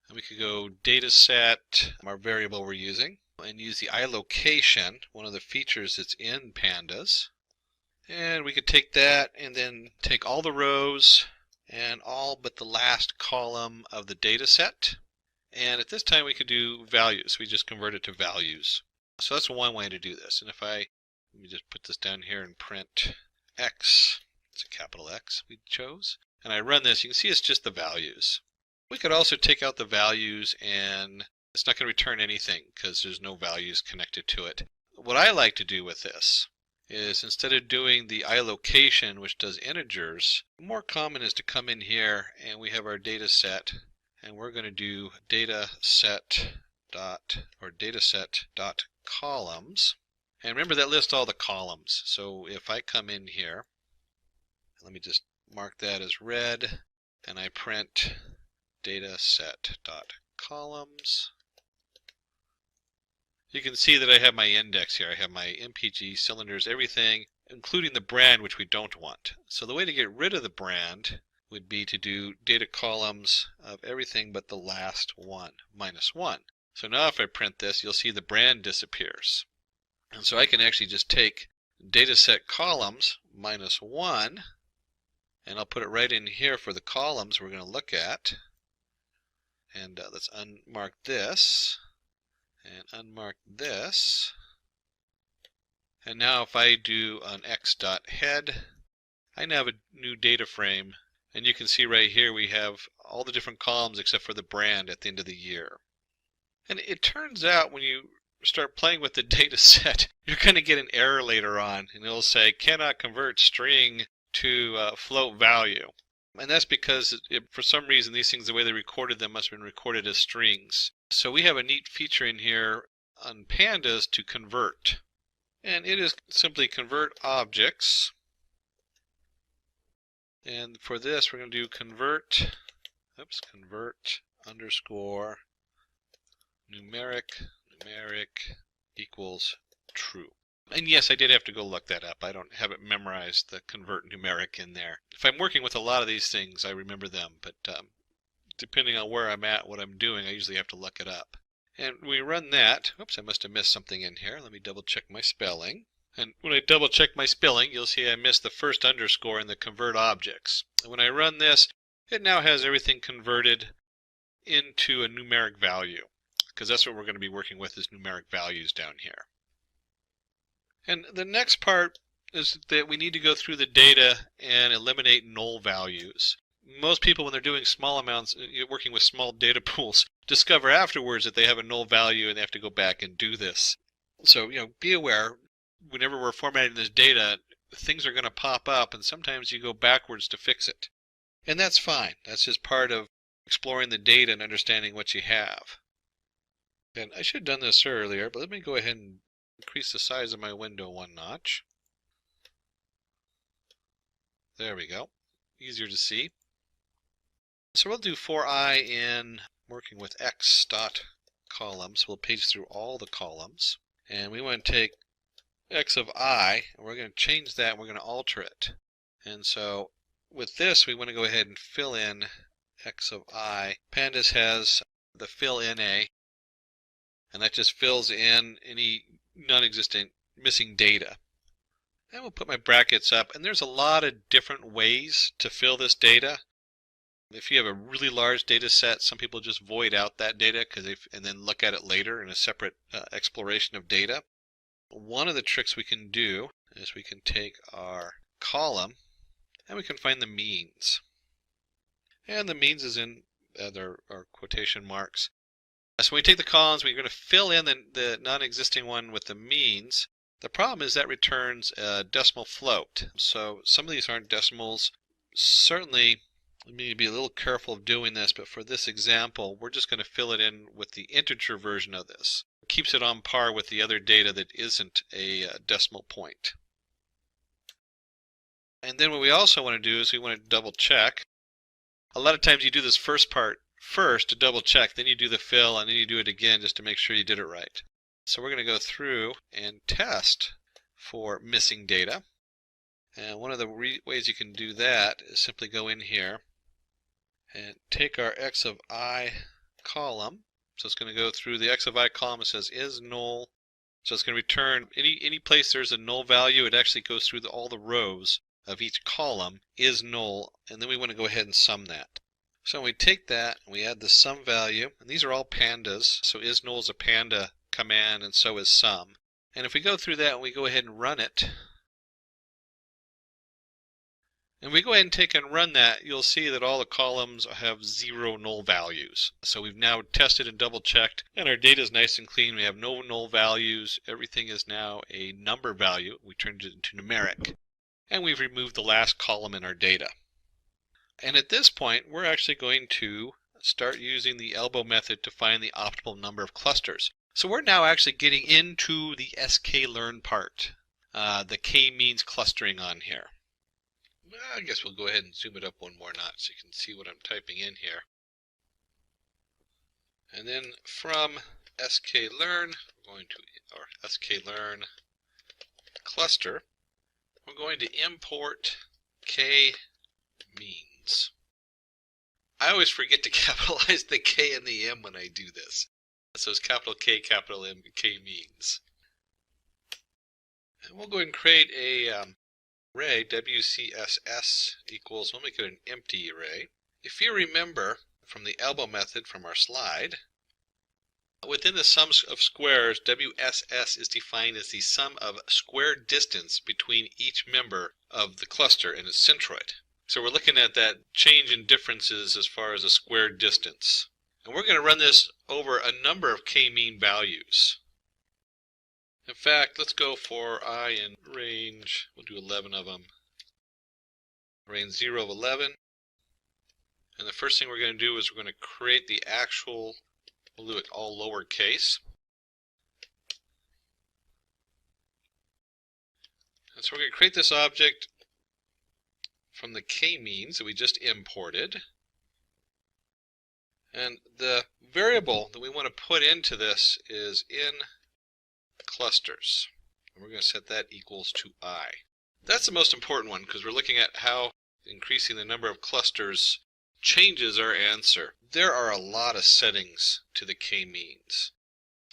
Speaker 14: and we could go data set, our variable we're using, and use the iLocation, one of the features that's in pandas. And we could take that and then take all the rows and all but the last column of the data set. And at this time we could do values. We just convert it to values. So that's one way to do this. And if let me just put this down here and print x, it's a capital X we chose, and I run this, you can see it's just the values. We could also take out the values and it's not going to return anything because there's no values connected to it. What I like to do with this is, instead of doing the iLocation, which does integers, more common is to come in here and we have our data set, and we're going to do dataset dot columns. And remember, that lists all the columns. So if I come in here, let me just mark that as red, and I print dataset.columns. You can see that I have my index here. I have my MPG, cylinders, everything, including the brand, which we don't want. So the way to get rid of the brand would be to do data columns of everything but the last one, -1. So now if I print this, you'll see the brand disappears. And so I can actually just take dataset columns -1, and I'll put it right in here for the columns we're going to look at. And let's unmark this and unmark this. And now if I do an x.head, I now have a new data frame, and you can see right here we have all the different columns except for the brand at the end of the year. And it turns out when you start playing with the data set, you're going to get an error later on, and it'll say cannot convert string to float value. And that's because for some reason these things, the way they recorded them, must have been recorded as strings. So we have a neat feature in here on pandas to convert. And it is simply convert objects. And for this we're going to do convert underscore numeric equals true. And yes, I did have to go look that up. I don't have it memorized, the convert numeric in there. If I'm working with a lot of these things, I remember them, but depending on where I'm at, what I'm doing, I usually have to look it up. And we run that. Oops, I must have missed something in here. Let me double check my spelling. And when I double check my spelling, you'll see I missed the first underscore in the convert objects. And when I run this, it now has everything converted into a numeric value, because that's what we're going to be working with, is numeric values down here. And the next part is that we need to go through the data and eliminate null values. Most people, when they're doing small amounts, working with small data pools, discover afterwards that they have a null value and they have to go back and do this. So, be aware, whenever we're formatting this data, things are going to pop up, and sometimes you go backwards to fix it. And that's fine. That's just part of exploring the data and understanding what you have. And I should have done this earlier, but let me go ahead and increase the size of my window one notch. There we go. Easier to see. So we'll do for I in working with X dot columns. We'll page through all the columns. And we want to take X of I, and we're going to change that, and we're going to alter it. And so with this, we want to go ahead and fill in X of I. Pandas has the fill in A, and that just fills in any non-existent missing data. And we'll put my brackets up, and there's a lot of different ways to fill this data. If you have a really large data set, some people just void out that data and then look at it later in a separate exploration of data. One of the tricks we can do is we can take our column and we can find the means. And the means is in our quotation marks. So when we take the columns, we're going to fill in the non-existing one with the means. The problem is that returns a decimal float. So some of these aren't decimals. Certainly, we need to be a little careful of doing this, but for this example, we're just going to fill it in with the integer version of this. It keeps it on par with the other data that isn't a decimal point. And then what we also want to do is we want to double check. A lot of times you do this first part first to double check, then you do the fill, and then you do it again just to make sure you did it right. So we're going to go through and test for missing data. And one of the ways you can do that is simply go in here and take our X of I column. So it's going to go through the X of I column. It says is null. So it's going to return any place there's a null value. It actually goes through all the rows of each column is null. And then we want to go ahead and sum that. So we take that and we add the sum value. And these are all pandas. So is null is a panda command, and so is sum. And if we go through that and we go ahead and run it, and we go ahead and take and run that, you'll see that all the columns have 0 null values. So we've now tested and double checked, and our data is nice and clean. We have no null values. Everything is now a number value. We turned it into numeric. And we've removed the last column in our data. And at this point, we're actually going to start using the elbow method to find the optimal number of clusters. So we're now actually getting into the sklearn part, the k-means clustering on here. I guess we'll go ahead and zoom it up one more notch so you can see what I'm typing in here. And then from sklearn, we're going to our sklearn cluster, we're going to import k-means. I always forget to capitalize the K and the M when I do this. So it's capital K, capital M, k-means. And we'll go ahead and create a array, WCSS equals, we'll make it an empty array. If you remember from the elbow method from our slide, within the sum of squares, WSS is defined as the sum of square distance between each member of the cluster and its centroid. So we're looking at that change in differences as far as a square distance. And we're going to run this over a number of k-mean values. In fact, let's go for I in range, we'll do 11 of them. Range 0 of 11. And the first thing we're going to do is we're going to create the actual, we'll do it all lowercase. And so we're going to create this object from the k-means that we just imported. And the variable that we want to put into this is in clusters. And we're going to set that equals to I. That's the most important one because we're looking at how increasing the number of clusters changes our answer. There are a lot of settings to the k-means.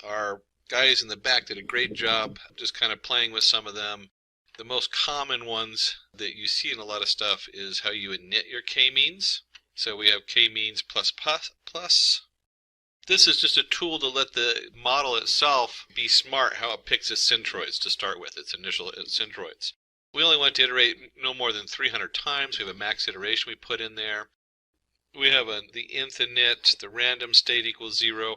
Speaker 14: Our guys in the back did a great job just kind of playing with some of them. The most common ones that you see in a lot of stuff is how you init your k-means. So we have k-means plus plus. This is just a tool to let the model itself be smart how it picks its centroids to start with, its initial centroids. We only want to iterate no more than 300 times. We have a max iteration we put in there. We have the nth init, the random state equals 0.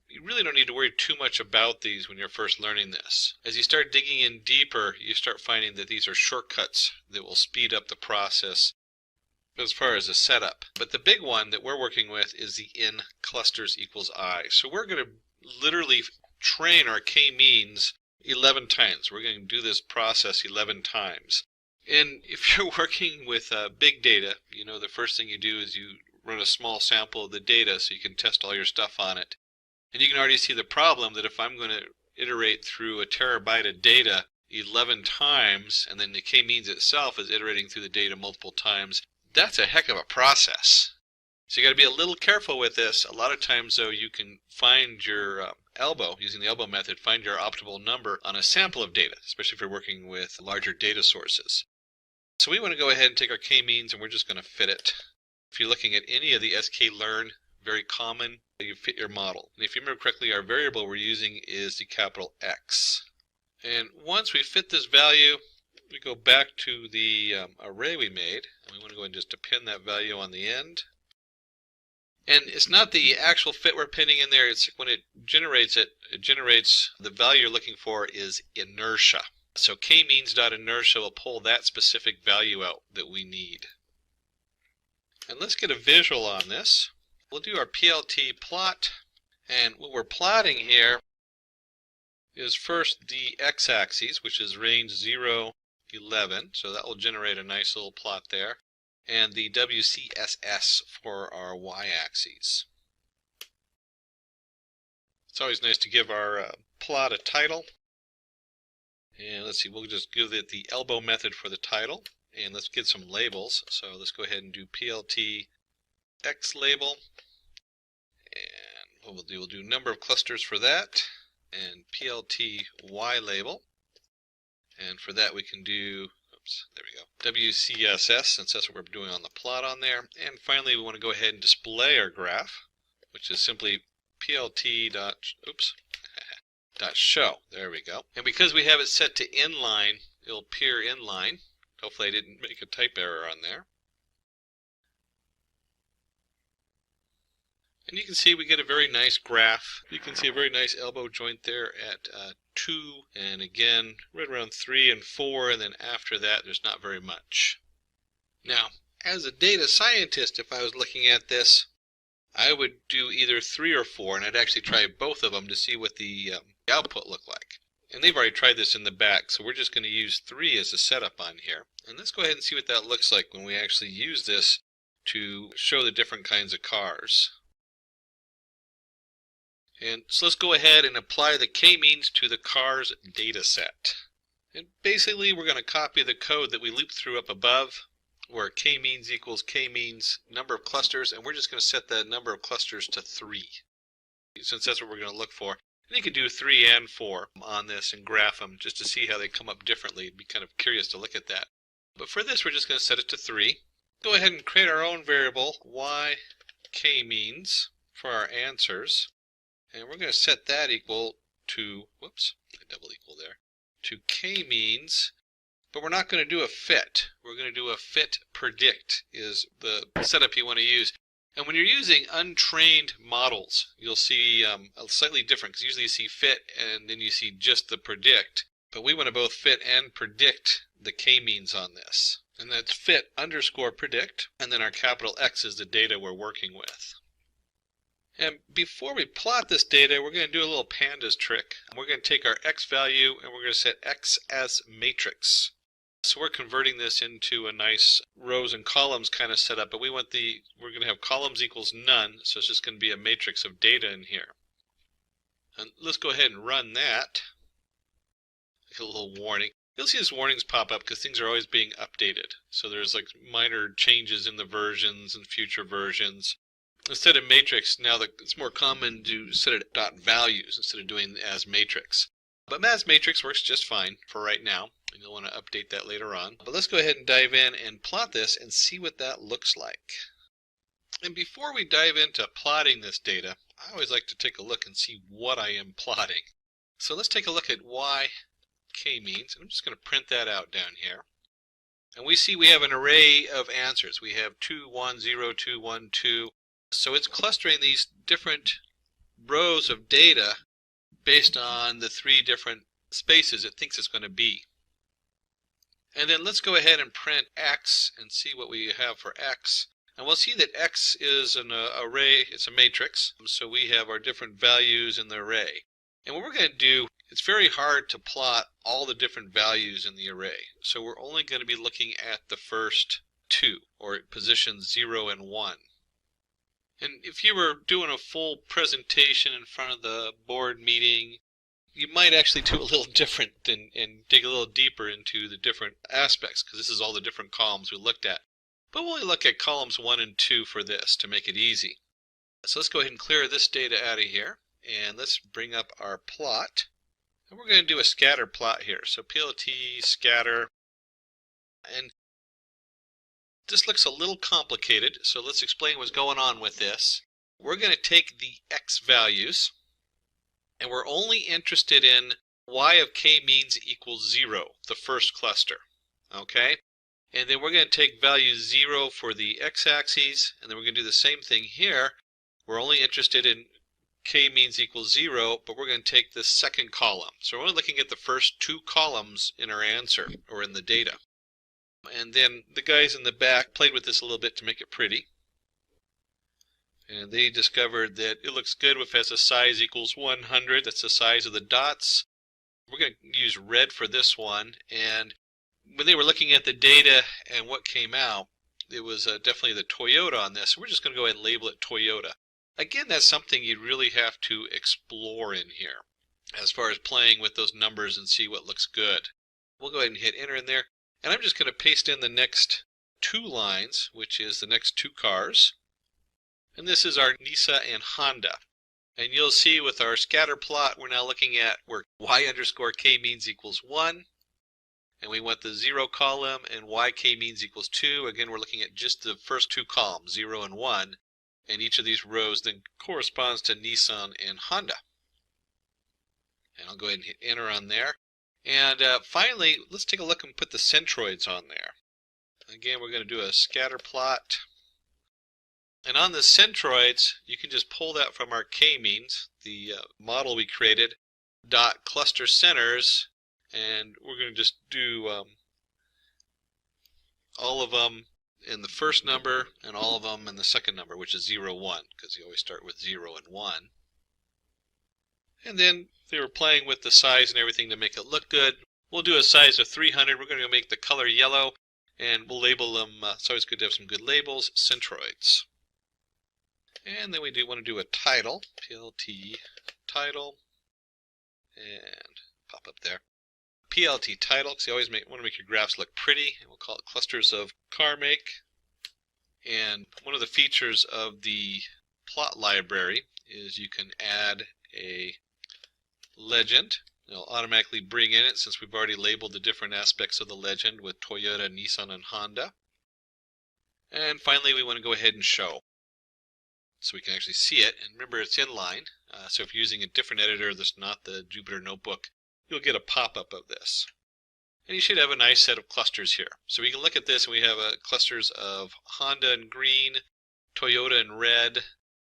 Speaker 14: You really don't need to worry too much about these when you're first learning this. As you start digging in deeper, you start finding that these are shortcuts that will speed up the process. as far as the setup. But the big one that we're working with is the in clusters equals I. So we're going to literally train our k-means 11 times. We're going to do this process 11 times. And if you're working with big data, you know, the first thing you do is you run a small sample of the data so you can test all your stuff on it. And you can already see the problem that if I'm going to iterate through a terabyte of data 11 times, and then the k-means itself is iterating through the data multiple times, that's a heck of a process. So you got to be a little careful with this. A lot of times, though, you can find your elbow, using the elbow method, find your optimal number on a sample of data, especially if you're working with larger data sources. So we want to go ahead and take our k-means, and we're just going to fit it. If you're looking at any of the sklearn, very common, you fit your model. And if you remember correctly, our variable we're using is the capital X. And once we fit this value, we go back to the array we made, and we want to go ahead and just append that value on the end. And it's not the actual fit we're pinning in there, it's when it generates the value you're looking for is inertia. So k-means.inertia will pull that specific value out that we need. And let's get a visual on this. We'll do our PLT plot, and what we're plotting here is first the x-axis, which is range 0, 11, so that will generate a nice little plot there, and the WCSS for our y-axis. It's always nice to give our plot a title, and let's see, we'll just give it the elbow method for the title, and let's get some labels. So let's go ahead and do PLT X label, and what we'll do number of clusters for that, and PLT Y label, and for that we can do, oops, there we go, WCSS, since that's what we're doing on the plot on there. And finally we want to go ahead and display our graph, which is simply PLT dot show. There we go. And because we have it set to inline, it'll appear inline. Hopefully I didn't make a type error on there. And you can see we get a very nice graph. You can see a very nice elbow joint there at 2, and again right around 3 and 4, and then after that there's not very much. Now, as a data scientist, if I was looking at this, I would do either 3 or 4, and I'd actually try both of them to see what the output looked like. And they've already tried this in the back, so we're just going to use 3 as a setup on here. And let's go ahead and see what that looks like when we actually use this to show the different kinds of cars. And so let's go ahead and apply the k-means to the cars data set. And basically we're going to copy the code that we looped through up above, where k-means equals k-means number of clusters, and we're just going to set the number of clusters to 3, since that's what we're going to look for. And you could do 3 and 4 on this and graph them just to see how they come up differently. It'd be kind of curious to look at that. But for this, we're just going to set it to 3. Go ahead and create our own variable, y k-means, for our answers. And we're going to set that equal to, whoops, a double equal there, to k-means. But we're not going to do a fit. We're going to do a fit predict is the setup you want to use. And when you're using untrained models, you'll see a slightly different, because usually you see fit and then you see just the predict. But we want to both fit and predict the k-means on this. And that's fit underscore predict, and then our capital X is the data we're working with. And before we plot this data, we're going to do a little pandas trick. We're going to take our X value and we're going to set X as matrix. So we're converting this into a nice rows and columns kind of setup, but we're going to have columns equals none, so it's just going to be a matrix of data in here. And let's go ahead and run that. A little warning. You'll see these warnings pop up because things are always being updated. So there's like minor changes in the versions and future versions. Instead of matrix, now it's more common to set it dot values instead of doing as matrix. But as matrix works just fine for right now. And you'll want to update that later on. But let's go ahead and dive in and plot this and see what that looks like. And before we dive into plotting this data, I always like to take a look and see what I am plotting. So let's take a look at y k-means. I'm just going to print that out down here. And we see we have an array of answers. We have 2, 1, 0, 2, 1, 2. So it's clustering these different rows of data based on the 3 different spaces it thinks it's going to be. And then let's go ahead and print X and see what we have for X. And we'll see that X is an array, it's a matrix, so we have our different values in the array. And what we're going to do, it's very hard to plot all the different values in the array. So we're only going to be looking at the first two, or positions 0 and 1. And if you were doing a full presentation in front of the board meeting, you might actually do a little different and dig a little deeper into the different aspects, because this is all the different columns we looked at. But we'll only look at columns 1 and 2 for this to make it easy. So let's go ahead and clear this data out of here, and let's bring up our plot. And we're going to do a scatter plot here. So PLT scatter, and this looks a little complicated, so let's explain what's going on with this. We're going to take the X values, and we're only interested in Y of K means equals 0, the first cluster. Okay? And then we're going to take value 0 for the x-axis, and then we're going to do the same thing here. We're only interested in k means equals 0, but we're going to take this second column. So we're only looking at the first two columns in our answer, or in the data. And then the guys in the back played with this a little bit to make it pretty. And they discovered that it looks good if it has a size equals 100. That's the size of the dots. We're going to use red for this one, and when they were looking at the data and what came out, it was definitely the Toyota on this. We're just going to go ahead and label it Toyota. Again, that's something you really have to explore in here as far as playing with those numbers and see what looks good. We'll go ahead and hit enter in there, and I'm just going to paste in the next two lines, which is the next two cars. And this is our Nissan and Honda. And you'll see with our scatter plot, we're now looking at where y underscore k means equals 1. And we want the 0 column, and yk means equals 2. Again, we're looking at just the first two columns, 0 and 1. And each of these rows then corresponds to Nissan and Honda. And I'll go ahead and hit enter on there. And finally, let's take a look and put the centroids on there. Again, we're going to do a scatter plot. And on the centroids, you can just pull that from our k-means, the model we created, dot cluster centers. And we're going to just do all of them in the first number and all of them in the second number, which is 0, 1, because you always start with 0 and 1. And then they were playing with the size and everything to make it look good. We'll do a size of 300. We're going to make the color yellow, and we'll label them. It's always good to have some good labels, centroids. And then we do want to do a title, PLT title, and pop up there. PLT title, because you always want to make your graphs look pretty, and we'll call it clusters of car make. And one of the features of the plot library is you can add a legend. It'll automatically bring in it since we've already labeled the different aspects of the legend with Toyota, Nissan, and Honda. And finally, we want to go ahead and show, so we can actually see it. And remember, it's inline, so if you're using a different editor that's not the Jupyter Notebook, you'll get a pop-up of this. And you should have a nice set of clusters here. So we can look at this, and we have clusters of Honda in green, Toyota in red,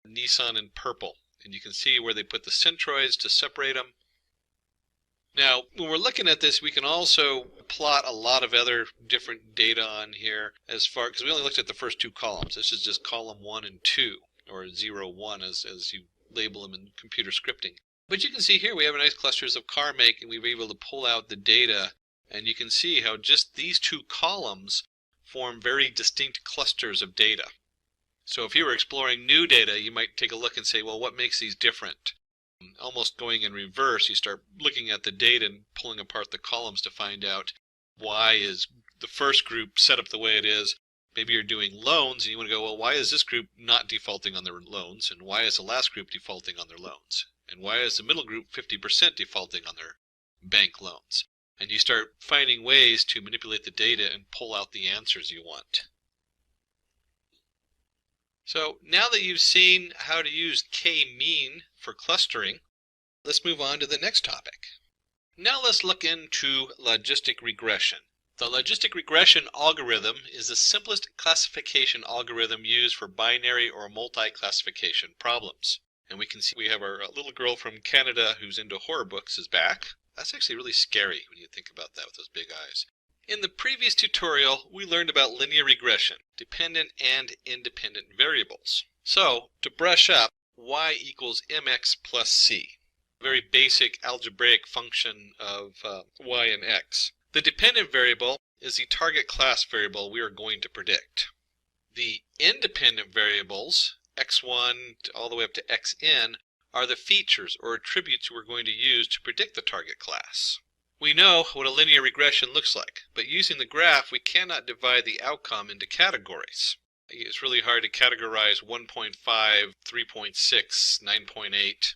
Speaker 14: Nissan in purple. And you can see where they put the centroids to separate them. Now, when we're looking at this, we can also plot a lot of other different data on here, because we only looked at the first two columns. This is just column 1 and 2, or 0, 1 as you label them in computer scripting. But you can see here we have nice clusters of car make, and we were able to pull out the data, and you can see how just these two columns form very distinct clusters of data. So if you were exploring new data, you might take a look and say, well, what makes these different? Almost going in reverse, you start looking at the data and pulling apart the columns to find out why is the first group set up the way it is. Maybe you're doing loans, and you want to go, well, why is this group not defaulting on their loans? And why is the last group defaulting on their loans? And why is the middle group 50% defaulting on their bank loans? And you start finding ways to manipulate the data and pull out the answers you want. So now that you've seen how to use k-mean for clustering, let's move on to the next topic. Now let's look into logistic regression. The logistic regression algorithm is the simplest classification algorithm used for binary or multi-classification problems. And we can see we have our little girl from Canada who's into horror books is back. That's actually really scary when you think about that with those big eyes. In the previous tutorial, we learned about linear regression, dependent and independent variables. So, to brush up, y equals mx plus c, a very basic algebraic function of y and x. The dependent variable is the target class variable we are going to predict. The independent variables, x1 all the way up to xn, are the features or attributes we're going to use to predict the target class. We know what a linear regression looks like, but using the graph we cannot divide the outcome into categories. It's really hard to categorize 1.5, 3.6, 9.8.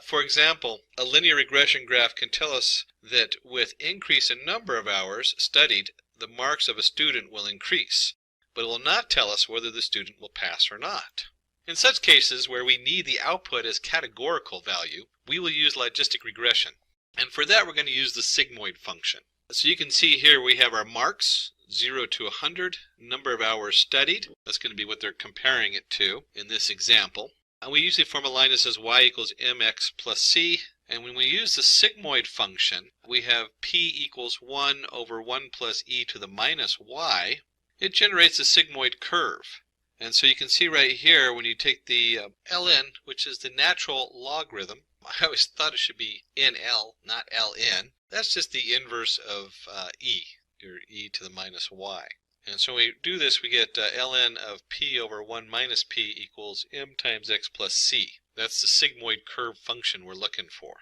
Speaker 14: For example, a linear regression graph can tell us that with increase in number of hours studied, the marks of a student will increase, but it will not tell us whether the student will pass or not. In such cases where we need the output as categorical value, we will use logistic regression. And for that we're going to use the sigmoid function. So you can see here we have our marks, 0 to 100, number of hours studied. That's going to be what they're comparing it to in this example. And we usually form a line that says y equals mx plus c. And when we use the sigmoid function, we have p equals 1 over 1 plus e to the minus y. It generates a sigmoid curve. And so you can see right here when you take the ln, which is the natural logarithm, I always thought it should be nl, not ln. That's just the inverse of e, or e to the minus y. And so when we do this, we get ln of p over 1 minus p equals m times x plus c. That's the sigmoid curve function we're looking for.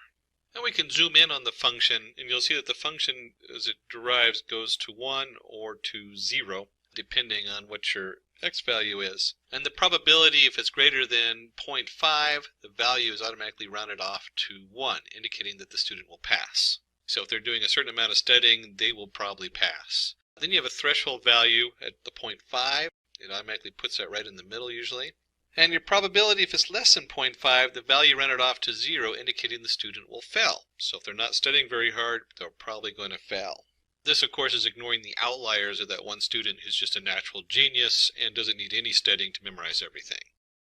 Speaker 14: And we can zoom in on the function, and you'll see that the function, as it derives, goes to 1 or to 0, depending on what your x value is. And the probability, if it's greater than 0.5, the value is automatically rounded off to 1, indicating that the student will pass. So if they're doing a certain amount of studying, they will probably pass. Then you have a threshold value at the 0.5. It automatically puts that right in the middle usually. And your probability, if it's less than 0.5, the value rounded off to 0, indicating the student will fail. So if they're not studying very hard, they're probably going to fail. This, of course, is ignoring the outliers of that one student who's just a natural genius and doesn't need any studying to memorize everything.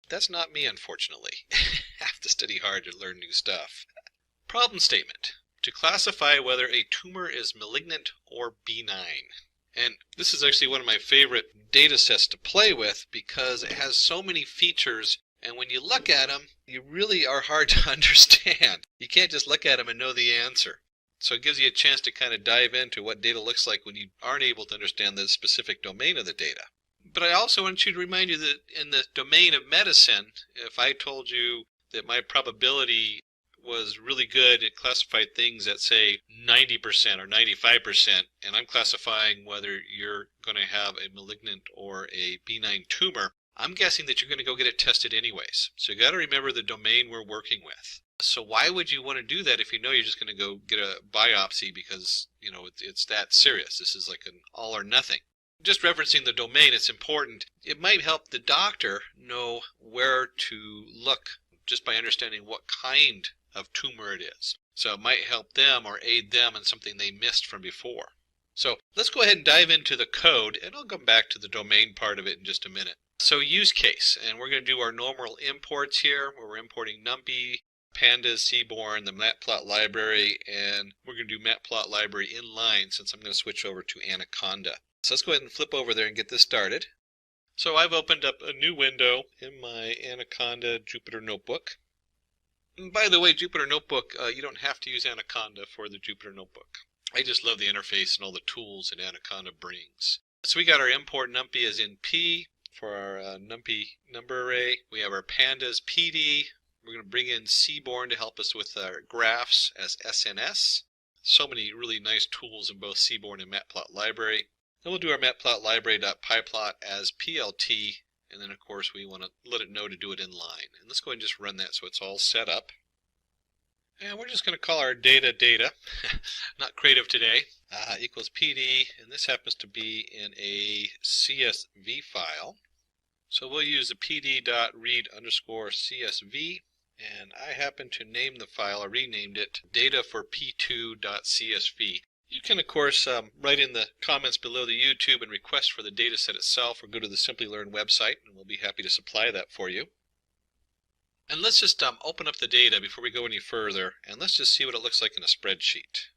Speaker 14: That's not me, unfortunately. Have to study hard to learn new stuff. Problem statement. To classify whether a tumor is malignant or benign. And this is actually one of my favorite data sets to play with because it has so many features, and when you look at them, you really are hard to understand. You can't just look at them and know the answer. So it gives you a chance to kind of dive into what data looks like when you aren't able to understand the specific domain of the data. But I also want you to remind you that in the domain of medicine, if I told you that my probability was really good, it classified things at say 90% or 95%, and I'm classifying whether you're going to have a malignant or a benign tumor, I'm guessing that you're going to go get it tested anyways. So you got to remember the domain we're working with. So why would you want to do that if you know you're just going to go get a biopsy because, you know, it's that serious? This is like an all or nothing. Just referencing the domain, it's important. It might help the doctor know where to look just by understanding what kind of tumor it is. So it might help them or aid them in something they missed from before. So let's go ahead and dive into the code, and I'll come back to the domain part of it in just a minute. So use case, and we're going to do our normal imports here, where we're importing NumPy, Pandas, Seaborn, the Matplot library, and we're going to do Matplot library inline since I'm going to switch over to Anaconda. So let's go ahead and flip over there and get this started. So I've opened up a new window in my Anaconda Jupyter Notebook. And by the way, Jupyter Notebook, you don't have to use Anaconda for the Jupyter Notebook. I just love the interface and all the tools that Anaconda brings. So we got our import NumPy as in P for our NumPy number array. We have our Pandas PD. We're going to bring in Seaborn to help us with our graphs as SNS. So many really nice tools in both Seaborn and Matplot library. Then we'll do our Matplot library.pyplot as PLT, and then of course we want to let it know to do it in line. And let's go ahead and just run that so it's all set up. And we're just going to call our data, not creative today, equals PD, and this happens to be in a CSV file. So we'll use the pd.read_CSV. And I happen to name the file, I renamed it, data for p2.csv. You can, of course, write in the comments below the YouTube and request for the dataset itself, or go to the Simplilearn website, and we'll be happy to supply that for you. And let's just open up the data before we go any further, and let's just see what it looks like in a spreadsheet.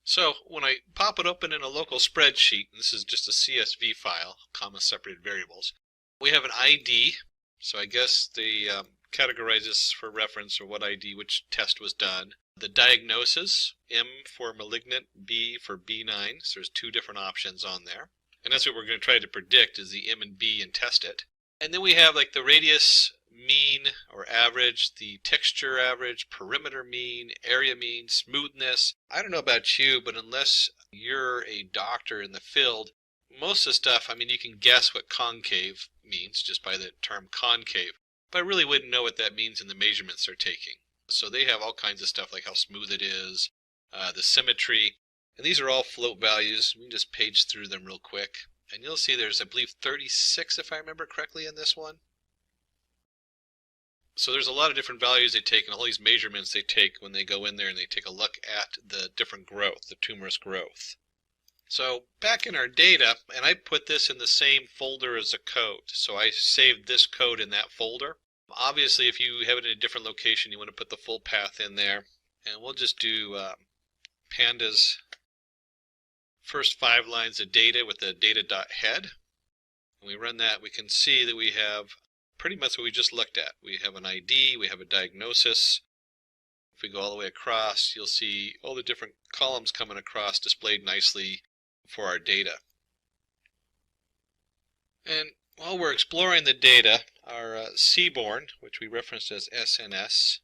Speaker 14: So when I pop it open in a local spreadsheet, and this is just a CSV file, comma separated variables, we have an ID. So I guess they categorize this for reference, or what ID, which test was done. The diagnosis, M for malignant, B for benign. So there's two different options on there. And that's what we're going to try to predict, is the M and B, and test it. And then we have like the radius mean or average, the texture average, perimeter mean, area mean, smoothness. I don't know about you, but unless you're a doctor in the field, most of the stuff, I mean, you can guess what concave means just by the term concave, but I really wouldn't know what that means in the measurements they're taking. So they have all kinds of stuff like how smooth it is, the symmetry, and these are all float values. We can just page through them real quick, and you'll see there's, I believe, 36 if I remember correctly in this one. So there's a lot of different values they take, and all these measurements they take when they go in there and they take a look at the different growth, the tumorous growth. So back in our data, and I put this in the same folder as the code. So I saved this code in that folder. Obviously, if you have it in a different location, you want to put the full path in there. And we'll just do pandas first 5 lines of data with the data.head. When we run that, we can see that we have pretty much what we just looked at. We have an ID, we have a diagnosis. If we go all the way across, you'll see all the different columns coming across displayed nicely for our data. And while we're exploring the data, our Seaborn, which we referenced as SNS,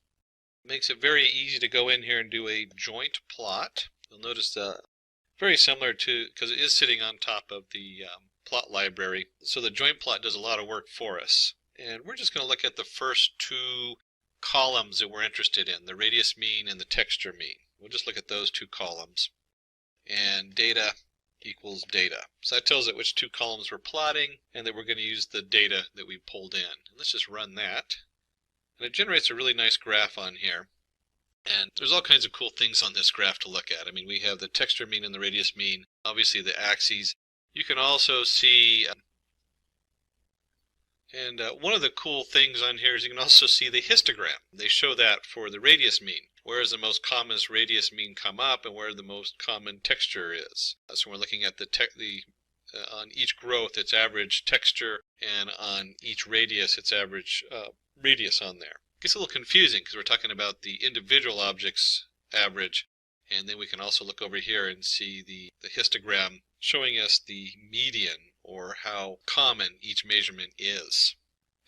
Speaker 14: makes it very easy to go in here and do a joint plot. You'll notice very similar to, because it is sitting on top of the plot library, so the joint plot does a lot of work for us. And we're just going to look at the first 2 columns that we're interested in, the radius mean and the texture mean. We'll just look at those 2 columns. And data equals data. So that tells it which 2 columns we're plotting, and that we're going to use the data that we pulled in. And let's just run that. And it generates a really nice graph on here. And there's all kinds of cool things on this graph to look at. I mean, we have the texture mean and the radius mean, obviously the axes. You can also see, and one of the cool things on here is you can also see the histogram. They show that for the radius mean. Where is the most common radius mean come up, and where the most common texture is. So we're looking at on each growth its average texture, and on each radius its average radius on there. It gets a little confusing because we're talking about the individual objects average, and then we can also look over here and see the histogram showing us the median, or how common each measurement is.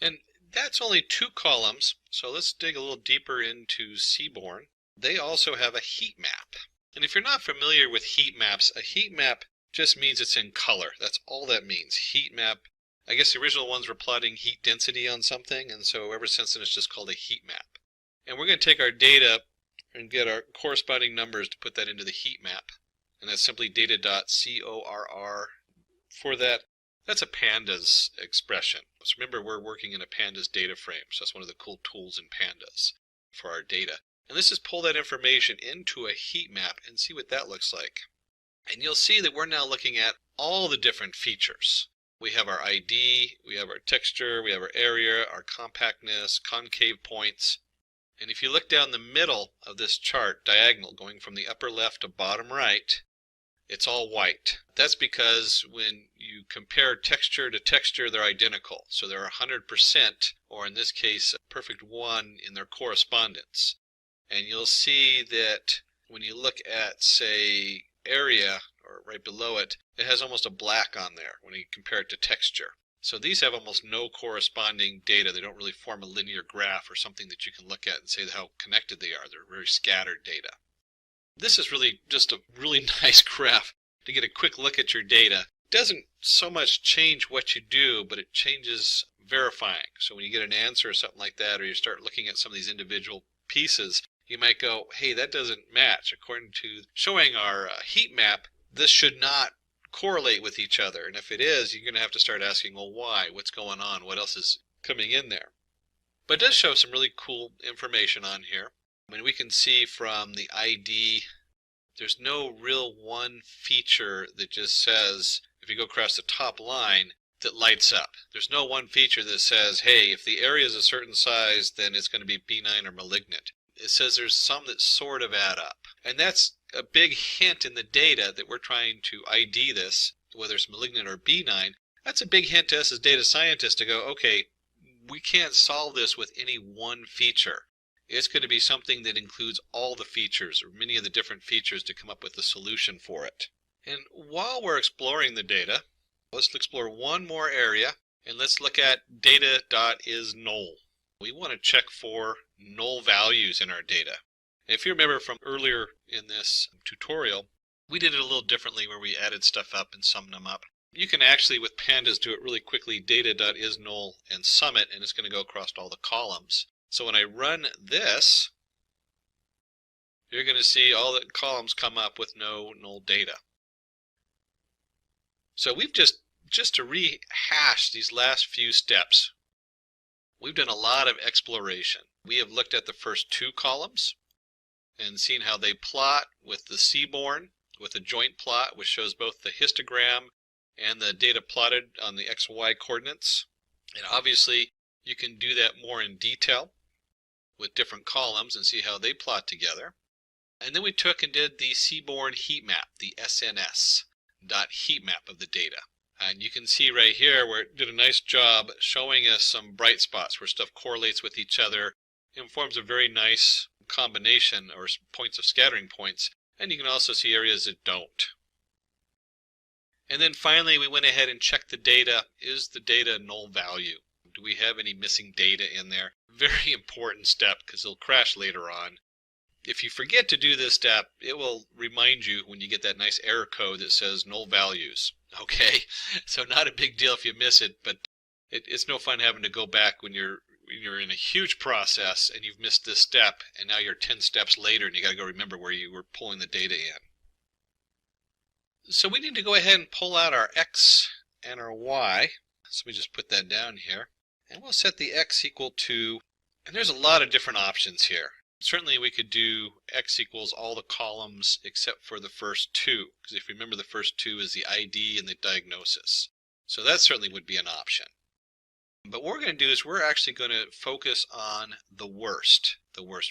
Speaker 14: And that's only 2 columns, so let's dig a little deeper into Seaborn. They also have a heat map. And if you're not familiar with heat maps, a heat map just means it's in color. That's all that means, heat map. I guess the original ones were plotting heat density on something, and so ever since then it's just called a heat map. And we're going to take our data and get our corresponding numbers to put that into the heat map. And that's simply data.corr. For that, that's a pandas expression. So remember, we're working in a pandas data frame, so that's one of the cool tools in pandas for our data. And let's just pull that information into a heat map and see what that looks like. And you'll see that we're now looking at all the different features. We have our ID, we have our texture, we have our area, our compactness, concave points. And if you look down the middle of this chart, diagonal, going from the upper left to bottom right, it's all white. That's because when you compare texture to texture, they're identical. So they're 100%, or in this case, a perfect 1 in their correspondence. And you'll see that when you look at, say, area, or right below it, it has almost a black on there when you compare it to texture. So these have almost no corresponding data. They don't really form a linear graph or something that you can look at and say how connected they are. They're very scattered data. This is really just a really nice graph to get a quick look at your data. It doesn't so much change what you do, but it changes verifying. So when you get an answer or something like that, or you start looking at some of these individual pieces, you might go, hey, that doesn't match. According to showing our heat map, this should not correlate with each other. And if it is, you're going to have to start asking, well, why? What's going on? What else is coming in there? But it does show some really cool information on here. I mean, we can see from the ID, there's no real one feature that just says, if you go across the top line, that lights up. There's no one feature that says, hey, if the area is a certain size, then it's going to be benign or malignant. It says there's some that sort of add up. And that's a big hint in the data that we're trying to ID this, whether it's malignant or benign. That's a big hint to us as data scientists to go, okay, we can't solve this with any one feature. It's going to be something that includes all the features, or many of the different features, to come up with a solution for it. And while we're exploring the data, let's explore one more area, and let's look at data.isNull. We want to check for null values in our data. If you remember from earlier in this tutorial, we did it a little differently where we added stuff up and summed them up. You can actually, with pandas, do it really quickly, data.isNull, and sum it, and it's going to go across all the columns. So when I run this, you're going to see all the columns come up with no null data. So we've just to rehash these last few steps, we've done a lot of exploration. We have looked at the first two columns and seen how they plot with the seaborn, with a joint plot, which shows both the histogram and the data plotted on the XY coordinates. And obviously, you can do that more in detail with different columns and see how they plot together. And then we took and did the seaborn heat map, the SNS heat map of the data. And you can see right here where it did a nice job showing us some bright spots where stuff correlates with each other and forms a very nice combination or points of scattering points. And you can also see areas that don't. And then finally, we went ahead and checked the data. Is the data null value? Do we have any missing data in there? Very important step because it'll crash later on. If you forget to do this step, it will remind you when you get that nice error code that says null values. Okay, so not a big deal if you miss it, but it's no fun having to go back when you're in a huge process and you've missed this step, and now you're 10 steps later and you got to go remember where you were pulling the data in. So we need to go ahead and pull out our x and our y. So we just put that down here. And we'll set the x equal to, and there's a lot of different options here. Certainly we could do x equals all the columns except for the first two, because if you remember the first two is the ID and the diagnosis. So that certainly would be an option. But what we're going to do is we're actually going to focus on the worst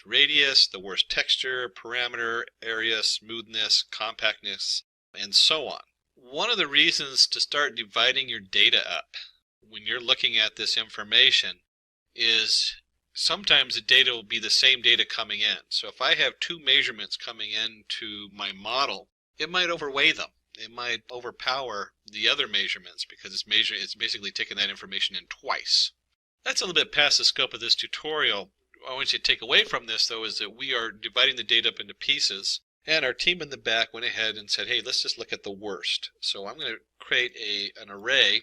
Speaker 14: radius, the worst texture, parameter, area, smoothness, compactness, and so on. One of the reasons to start dividing your data up when you're looking at this information is sometimes the data will be the same data coming in. So if I have two measurements coming into my model, it might overweigh them. It might overpower the other measurements because it's basically taking that information in twice. That's a little bit past the scope of this tutorial. What I want you to take away from this, though, is that we are dividing the data up into pieces. And our team in the back went ahead and said, hey, let's just look at the worst. So I'm going to create an array,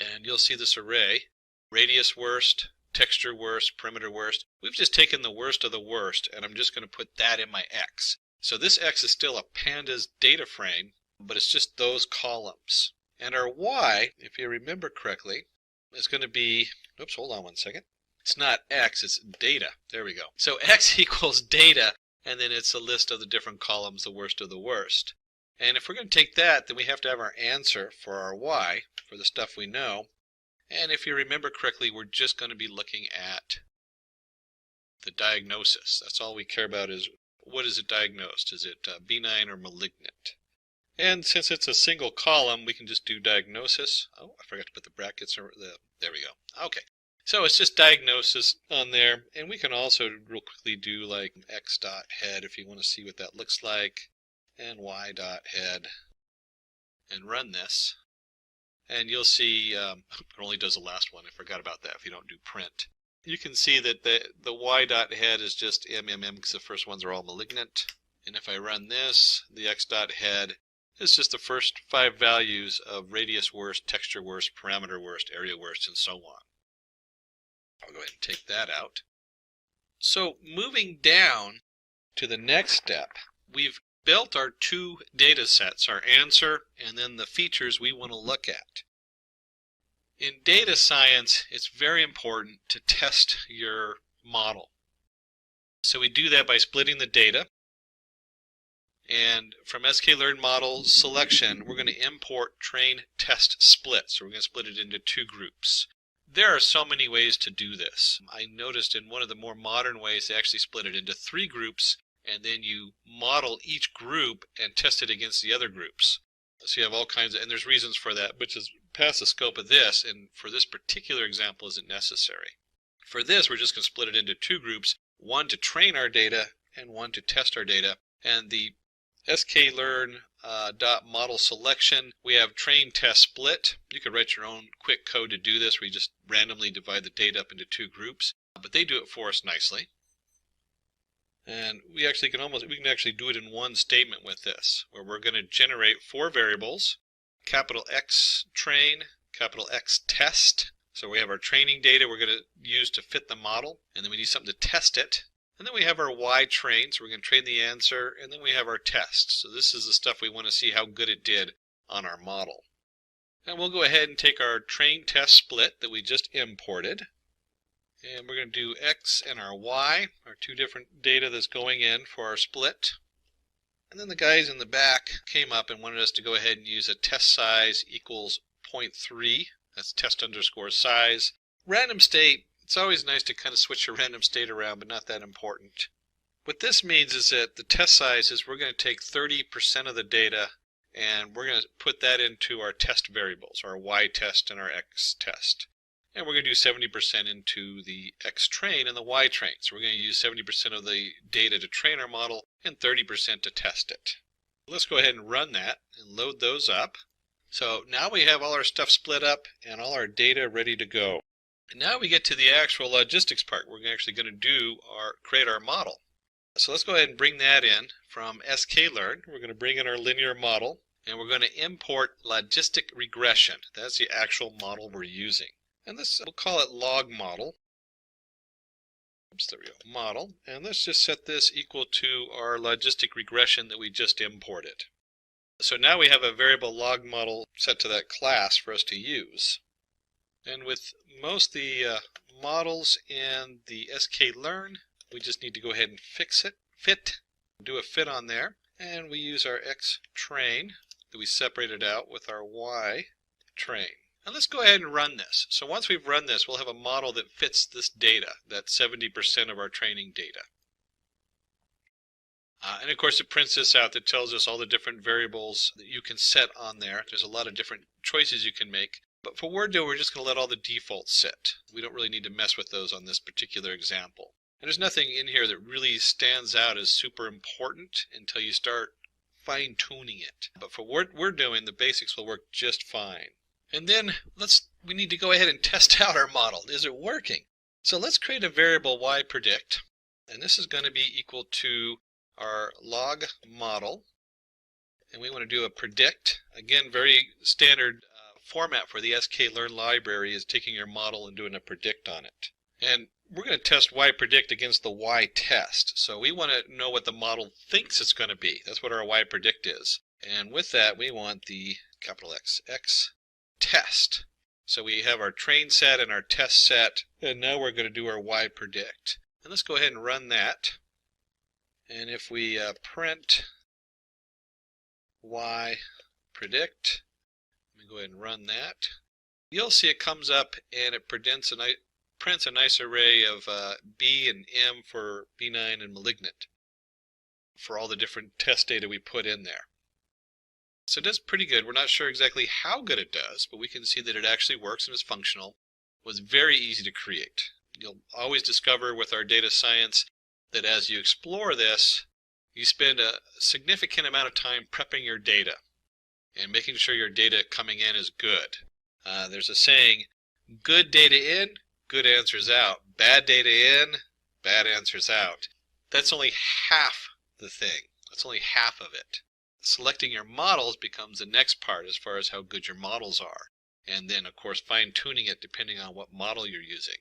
Speaker 14: and you'll see this array, radius worst, texture worst, perimeter worst. We've just taken the worst of the worst, and I'm just going to put that in my X. So this X is still a pandas data frame, but it's just those columns. And our Y, if you remember correctly, is going to be, oops, hold on one second. It's not X, it's data. There we go. So X equals data. And then it's a list of the different columns, the worst of the worst. And if we're going to take that, then we have to have our answer for our Y, for the stuff we know. And if you remember correctly, we're just going to be looking at the diagnosis. That's all we care about is what is it diagnosed? Is it benign or malignant? And since it's a single column, we can just do diagnosis. Oh, I forgot to put the brackets. There we go. Okay. So it's just diagnosis on there, and we can also real quickly do like x.head if you want to see what that looks like, and y.head, and run this. And you'll see it only does the last one. I forgot about that if you don't do print. You can see that the y.head is just MMM because the first ones are all malignant. And if I run this, the x.head is just the first 5 values of radius worst, texture worst, parameter worst, area worst, and so on. I'll go ahead and take that out. So moving down to the next step, we've built our two data sets, our answer and then the features we want to look at. In data science, it's very important to test your model. So we do that by splitting the data. And from sklearn model selection, we're going to import train test split. So we're going to split it into two groups. There are so many ways to do this. I noticed in one of the more modern ways they actually split it into 3 groups, and then you model each group and test it against the other groups. So you have all kinds of, and there's reasons for that, which is past the scope of this, and for this particular example isn't necessary. For this, we're just going to split it into 2 groups, one to train our data and one to test our data. And the sklearn .model selection, we have train test split. You could write your own quick code to do this where you just randomly divide the data up into 2 groups, but they do it for us nicely. And we can actually do it in one statement with this, where we're going to generate 4 variables, capital X train, capital X test. So we have our training data we're going to use to fit the model, and then we need something to test it. And then we have our Y train, so we're going to train the answer, and then we have our test. So this is the stuff we want to see how good it did on our model. And we'll go ahead and take our train test split that we just imported, and we're going to do X and our Y, our 2 different data that's going in for our split. And then the guys in the back came up and wanted us to go ahead and use a test size equals 0.3. That's test underscore size. Random state, it's always nice to kind of switch your random state around, but not that important. What this means is that the test size is we're going to take 30% of the data and we're going to put that into our test variables, our Y test and our X test. And we're going to do 70% into the X train and the Y train. So we're going to use 70% of the data to train our model and 30% to test it. Let's go ahead and run that and load those up. So now we have all our stuff split up and all our data ready to go. And now we get to the actual logistics part. We're actually going to create our model. So let's go ahead and bring that in from sklearn. We're going to bring in our linear model and we're going to import logistic regression. That's the actual model we're using. And this, we'll call it log model. Oops, there we go, model. And let's just set this equal to our logistic regression that we just imported. So now we have a variable log model set to that class for us to use. And with most of the models in the sklearn, we just need to go ahead and do a fit on there. And we use our X train that we separated out with our Y train. Now let's go ahead and run this. So once we've run this, we'll have a model that fits this data, that's 70% of our training data. And of course it prints this out that tells us all the different variables that you can set on there. There's a lot of different choices you can make. But for what we're just going to let all the defaults sit. We don't really need to mess with those on this particular example. And there's nothing in here that really stands out as super important until you start fine-tuning it. But for what we're doing, the basics will work just fine. And then we need to go ahead and test out our model. Is it working? So let's create a variable yPredict. And this is going to be equal to our log model. And we want to do a predict. Again, very standard format for the sklearn library is taking your model and doing a predict on it. And we're going to test yPredict against the Y test. So we want to know what the model thinks it's going to be. That's what our yPredict is. And with that, we want the capital X test. So we have our train set and our test set, and now we're going to do our yPredict. And let's go ahead and run that. And if we print yPredict, let me go ahead and run that. You'll see it comes up and it prints a nice array of B and M for benign and malignant for all the different test data we put in there. So it does pretty good. We're not sure exactly how good it does, but we can see that it actually works and is functional. It was very easy to create. You'll always discover with our data science that as you explore this, you spend a significant amount of time prepping your data and making sure your data coming in is good. There's a saying, good data in, good answers out. Bad data in, bad answers out. That's only half the thing. That's only half of it. Selecting your models becomes the next part as far as how good your models are. And then, of course, fine-tuning it depending on what model you're using.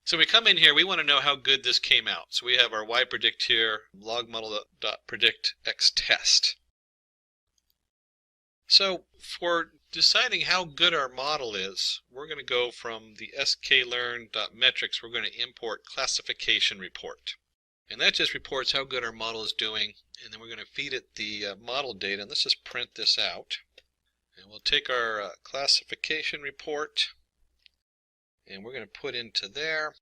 Speaker 14: So we come in here, we want to know how good this came out. So we have our yPredict here, logModel.predictXtest. So for deciding how good our model is, we're going to go from the sklearn.metrics, we're going to import classification report. And that just reports how good our model is doing, and then we're going to feed it the model data. And let's just print this out. And we'll take our classification report, And we're going to put into there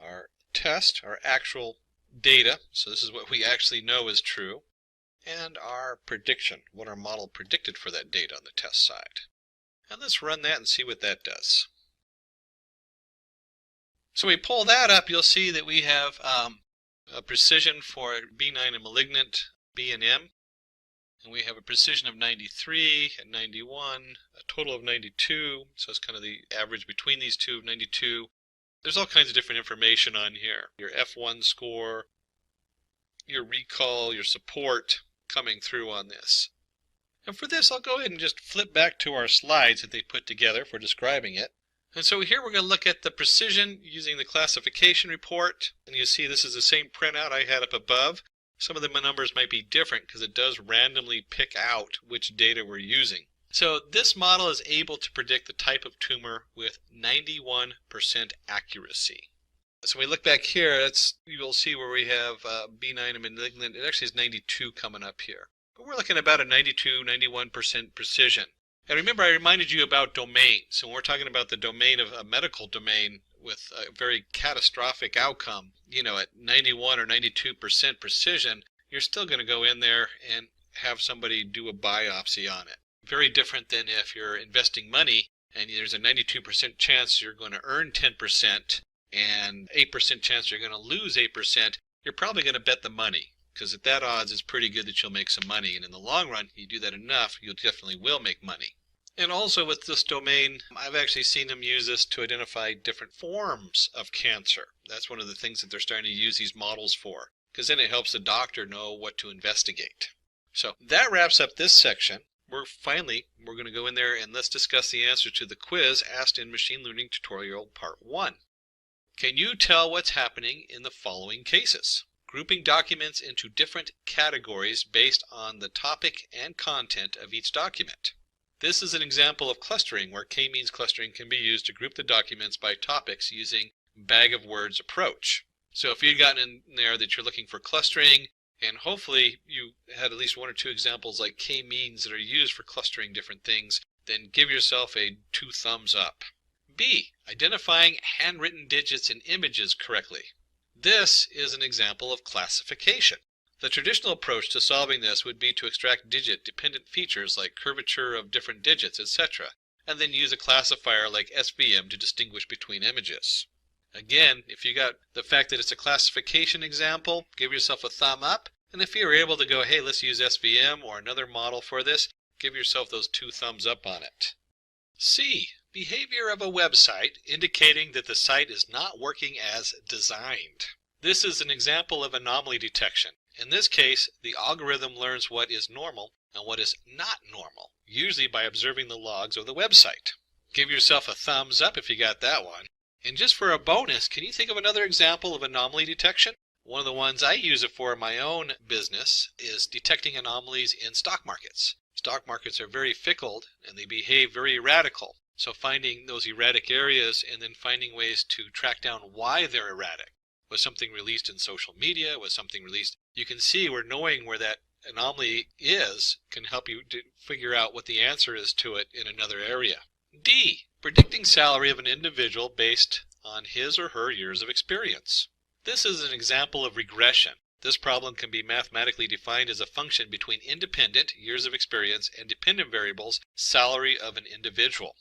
Speaker 14: our test, our actual data. So this is what we actually know is true. And our prediction, what our model predicted for that data on the test side. And let's run that and see what that does. So we pull that up, you'll see that we have a precision for benign and malignant B and M. And we have a precision of 93 and 91, a total of 92. So it's kind of the average between these two of 92. There's all kinds of different information on here. Your F1 score, your recall, your support coming through on this. And for this, I'll go ahead and just flip back to our slides that they put together for describing it. And so here we're going to look at the precision using the classification report. And you see this is the same printout I had up above. Some of the numbers might be different because it does randomly pick out which data we're using. So this model is able to predict the type of tumor with 91% accuracy. So we look back here, you'll see where we have benign and malignant. It actually is 92 coming up here. But we're looking at about a 92, 91% precision. And remember, I reminded you about domains. So when we're talking about the domain of a medical domain with a very catastrophic outcome, at 91 or 92% precision, you're still going to go in there and have somebody do a biopsy on it. Very different than if you're investing money and there's a 92% chance you're going to earn 10% and 8% chance you're going to lose 8%, you're probably going to bet the money. Because at that odds, it's pretty good that you'll make some money. And in the long run, you do that enough, you definitely will make money. And also with this domain, I've actually seen them use this to identify different forms of cancer. That's one of the things that they're starting to use these models for. Because then it helps the doctor know what to investigate. So that wraps up this section. We're going to go in there and let's discuss the answer to the quiz asked in Machine Learning Tutorial Part 1. Can you tell what's happening in the following cases? Grouping documents into different categories based on the topic and content of each document. This is an example of clustering where k-means clustering can be used to group the documents by topics using bag of words approach. So if you've gotten in there that you're looking for clustering, and hopefully you had at least one or two examples like k-means that are used for clustering different things, then give yourself a 2 thumbs up. B. Identifying handwritten digits in images correctly. This is an example of classification. The traditional approach to solving this would be to extract digit-dependent features like curvature of different digits, etc., and then use a classifier like SVM to distinguish between images. Again, if you got the fact that it's a classification example, give yourself a thumb up, and if you're able to go, hey, let's use SVM or another model for this, give yourself those 2 thumbs up on it. C. Behavior of a website indicating that the site is not working as designed. This is an example of anomaly detection. In this case, the algorithm learns what is normal and what is not normal, usually by observing the logs of the website. Give yourself a thumbs up if you got that one. And just for a bonus, can you think of another example of anomaly detection? One of the ones I use it for in my own business is detecting anomalies in stock markets. Stock markets are very fickle and they behave very erratic. So finding those erratic areas and then finding ways to track down why they're erratic. Was something released in social media? Was something released? You can see where knowing where that anomaly is can help you to figure out what the answer is to it in another area. D. Predicting salary of an individual based on his or her years of experience. This is an example of regression. This problem can be mathematically defined as a function between independent, years of experience, and dependent variables, salary of an individual.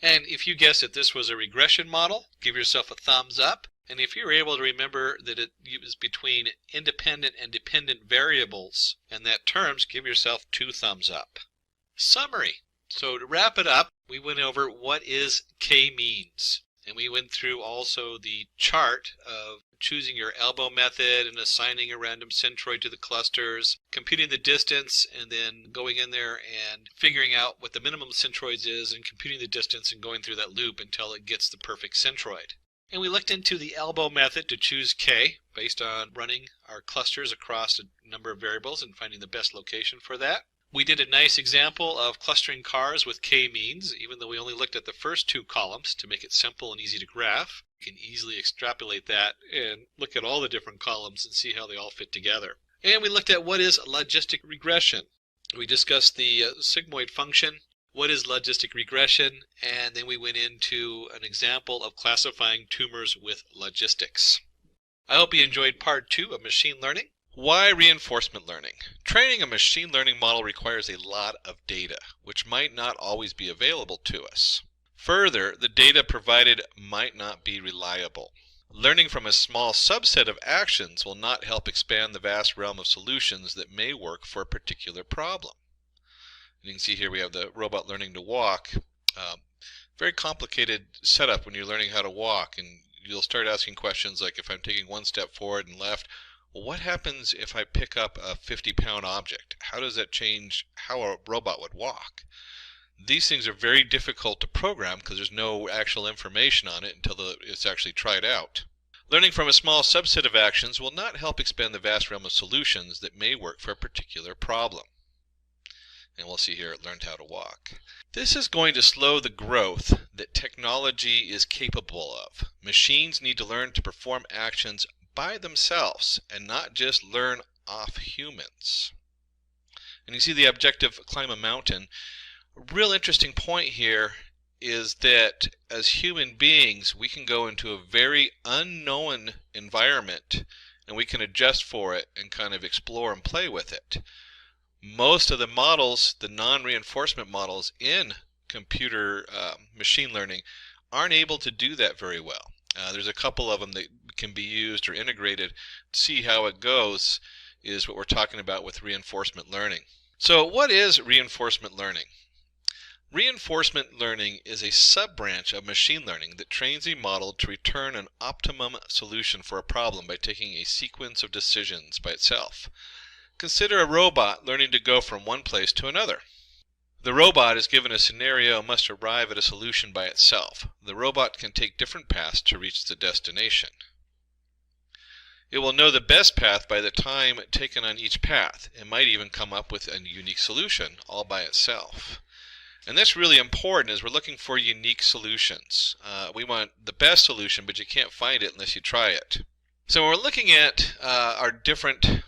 Speaker 14: And if you guessed that this was a regression model, give yourself a thumbs up. And if you're able to remember that it is between independent and dependent variables and that terms, give yourself 2 thumbs up. Summary. So to wrap it up, we went over what is k-means. And we went through also the chart of choosing your elbow method and assigning a random centroid to the clusters, computing the distance, and then going in there and figuring out what the minimum centroids is and computing the distance and going through that loop until it gets the perfect centroid. And we looked into the elbow method to choose k based on running our clusters across a number of variables and finding the best location for that. We did a nice example of clustering cars with k-means, even though we only looked at the first 2 columns to make it simple and easy to graph. You can easily extrapolate that and look at all the different columns and see how they all fit together. And we looked at what is logistic regression. We discussed the sigmoid function, what is logistic regression, and then we went into an example of classifying tumors with logistics. I hope you enjoyed part 2 of machine learning. Why reinforcement learning? Training a machine learning model requires a lot of data, which might not always be available to us. Further, the data provided might not be reliable. Learning from a small subset of actions will not help expand the vast realm of solutions that may work for a particular problem. You can see here we have the robot learning to walk. Very complicated setup when you're learning how to walk, and you'll start asking questions like, if I'm taking one step forward and left, well, what happens if I pick up a 50-pound object? How does that change how a robot would walk? These things are very difficult to program because there's no actual information on it until it's actually tried out. Learning from a small subset of actions will not help expand the vast realm of solutions that may work for a particular problem. And we'll see here it learned how to walk. This is going to slow the growth that technology is capable of. Machines need to learn to perform actions by themselves and not just learn off humans. And you see the objective climb a mountain. A real interesting point here is that as human beings we can go into a very unknown environment and we can adjust for it and kind of explore and play with it. Most of the models, the non-reinforcement models in computer machine learning, aren't able to do that very well. There's a couple of them that can be used or integrated. To see how it goes is what we're talking about with reinforcement learning. So what is reinforcement learning? Reinforcement learning is a sub-branch of machine learning that trains a model to return an optimum solution for a problem by taking a sequence of decisions by itself. Consider a robot learning to go from one place to another. The robot is given a scenario and must arrive at a solution by itself. The robot can take different paths to reach the destination. It will know the best path by the time taken on each path. It might even come up with a unique solution all by itself. And that's really important as we're looking for unique solutions. We want the best solution, but you can't find it unless you try it. So when we're looking at our different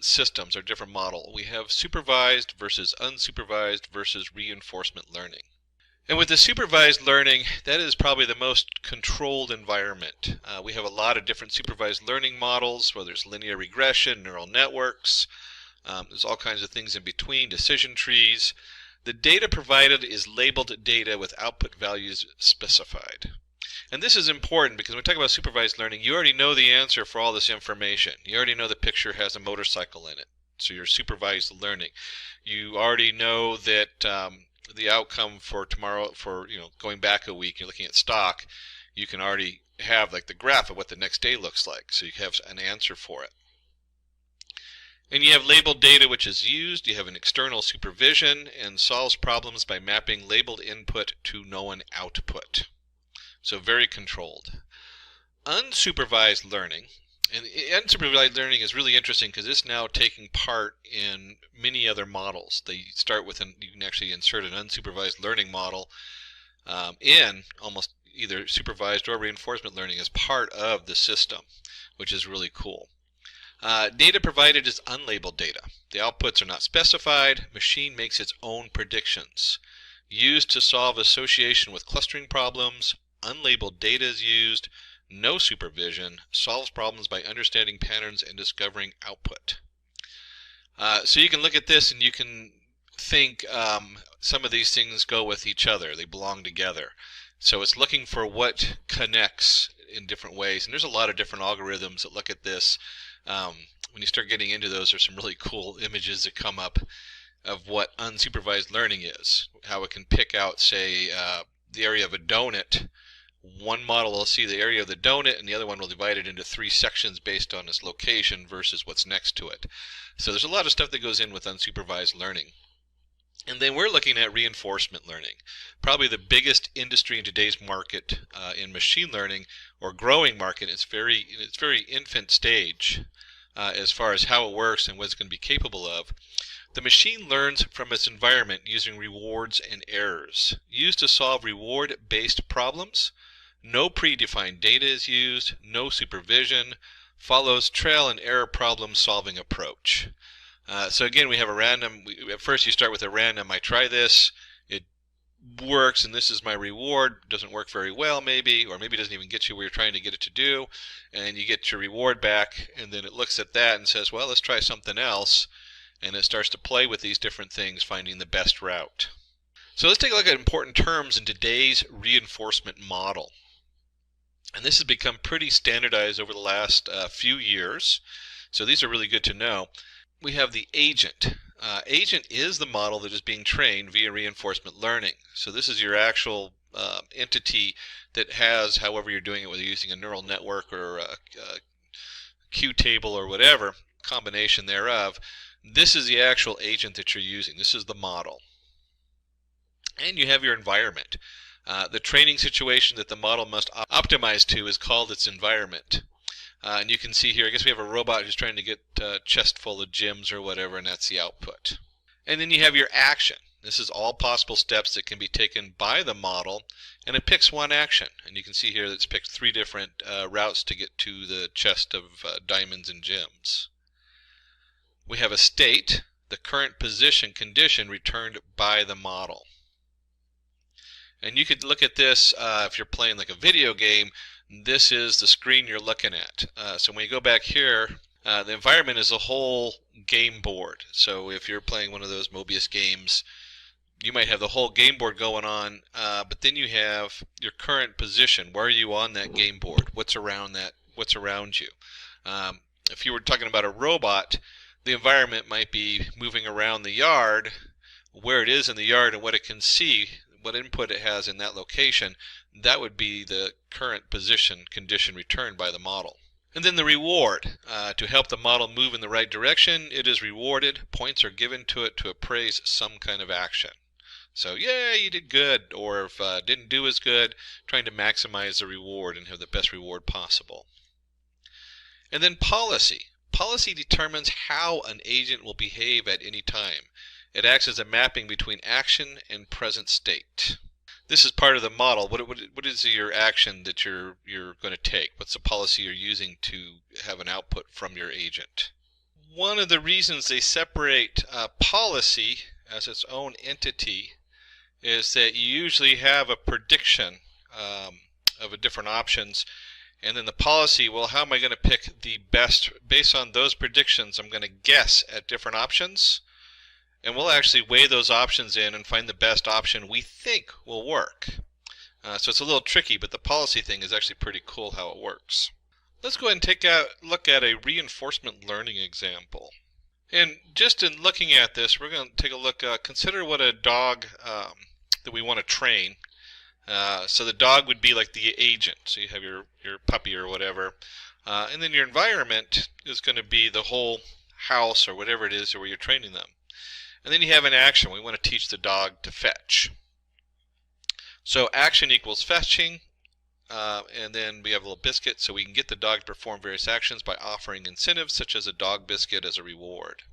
Speaker 14: systems, our different model, we have supervised versus unsupervised versus reinforcement learning. And with the supervised learning, that is probably the most controlled environment. We have a lot of different supervised learning models, whether it's linear regression, neural networks, there's all kinds of things in between, decision trees. The data provided is labeled data with output values specified. And this is important because when we talk about supervised learning, you already know the answer for all this information. You already know the picture has a motorcycle in it. So you're supervised learning. You already know that the outcome for tomorrow, for going back a week, you're looking at stock, you can already have like the graph of what the next day looks like. So you have an answer for it. And you have labeled data which is used, you have an external supervision, and solves problems by mapping labeled input to known output. So very controlled. Unsupervised learning, and unsupervised learning is really interesting because it's now taking part in many other models. They start with, you can actually insert an unsupervised learning model in almost either supervised or reinforcement learning as part of the system, which is really cool. Data provided is unlabeled data. The outputs are not specified. Machine makes its own predictions. Used to solve association with clustering problems. Unlabeled data is used. No supervision. Solves problems by understanding patterns and discovering output. So you can look at this and you can think some of these things go with each other. They belong together. So it's looking for what connects in different ways. And there's a lot of different algorithms that look at this. When you start getting into those, there's some really cool images that come up of what unsupervised learning is. How it can pick out, say, the area of a donut. One model will see the area of the donut, and the other one will divide it into 3 sections based on its location versus what's next to it. So there's a lot of stuff that goes in with unsupervised learning. And then we're looking at reinforcement learning. Probably the biggest industry in today's market in machine learning, or growing market. It's very infant stage as far as how it works and what it's going to be capable of. The machine learns from its environment using rewards and errors. Used to solve reward-based problems. No predefined data is used. No supervision. Follows trial and error problem solving approach. So again, we have a random, at first you start with a random, I try this, it works and this is my reward, doesn't work very well maybe, or maybe doesn't even get you where you're trying to get it to do, and you get your reward back, and then it looks at that and says, well, let's try something else, and it starts to play with these different things, finding the best route. So let's take a look at important terms in today's reinforcement model. And this has become pretty standardized over the last few years, so these are really good to know. We have the agent. Agent is the model that is being trained via reinforcement learning. So this is your actual entity that has, however you're doing it, whether you're using a neural network or a Q table or whatever, combination thereof. This is the actual agent that you're using. This is the model. And you have your environment. The training situation that the model must optimize to is called its environment. And you can see here, I guess we have a robot who's trying to get a chest full of gems or whatever, and that's the output. And then you have your action. This is all possible steps that can be taken by the model, and it picks one action. And you can see here that it's picked 3 different routes to get to the chest of diamonds and gems. We have a state, the current position condition returned by the model. And you could look at this if you're playing like a video game. This is the screen you're looking at. So when you go back here, the environment is a whole game board. So if you're playing one of those Mobius games, you might have the whole game board going on, but then you have your current position. Where are you on that game board? What's around that? What's around you? If you were talking about a robot, the environment might be moving around the yard, where it is in the yard and what it can see, what input it has in that location. That would be the current position condition returned by the model. And then the reward. To help the model move in the right direction, it is rewarded. Points are given to it to appraise some kind of action. So, yeah, you did good, or if didn't do as good, trying to maximize the reward and have the best reward possible. And then policy. Policy determines how an agent will behave at any time. It acts as a mapping between action and present state. This is part of the model. What is your action that you're going to take? What's the policy you're using to have an output from your agent? One of the reasons they separate policy as its own entity is that you usually have a prediction of different options, and then the policy, well, how am I going to pick the best? Based on those predictions, I'm going to guess at different options. And we'll actually weigh those options in and find the best option we think will work. So it's a little tricky, but the policy thing is actually pretty cool how it works. Let's go ahead and take a look at a reinforcement learning example. And just in looking at this, we're going to take a look, consider what a dog that we want to train. So the dog would be like the agent. So you have your puppy or whatever. And then your environment is going to be the whole house or whatever it is where you're training them. And then you have an action. We want to teach the dog to fetch. So action equals fetching, and then we have a little biscuit, so we can get the dog to perform various actions by offering incentives such as a dog biscuit as a reward.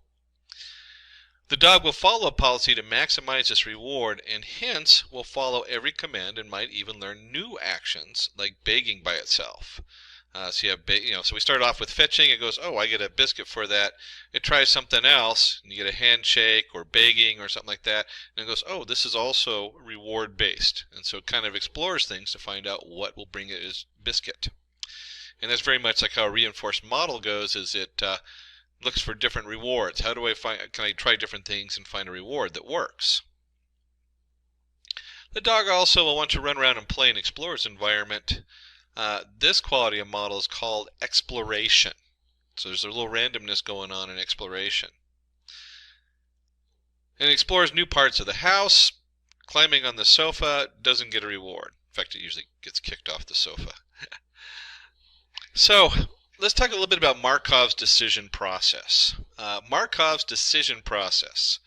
Speaker 14: The dog will follow a policy to maximize this reward, and hence will follow every command and might even learn new actions like begging by itself. So you have, so we start off with fetching. It goes, oh, I get a biscuit for that. It tries something else, and you get a handshake or begging or something like that, and it goes, oh, this is also reward based, and so it kind of explores things to find out what will bring it as biscuit. And that's very much like how a reinforced model goes. Is it looks for different rewards. How do I find? Can I try different things and find a reward that works? The dog also will want to run around and play and explore its environment. This quality of model is called exploration. So there's a little randomness going on in exploration. And it explores new parts of the house. Climbing on the sofa doesn't get a reward. In fact, it usually gets kicked off the sofa. So let's talk a little bit about Markov's decision process. Markov's decision process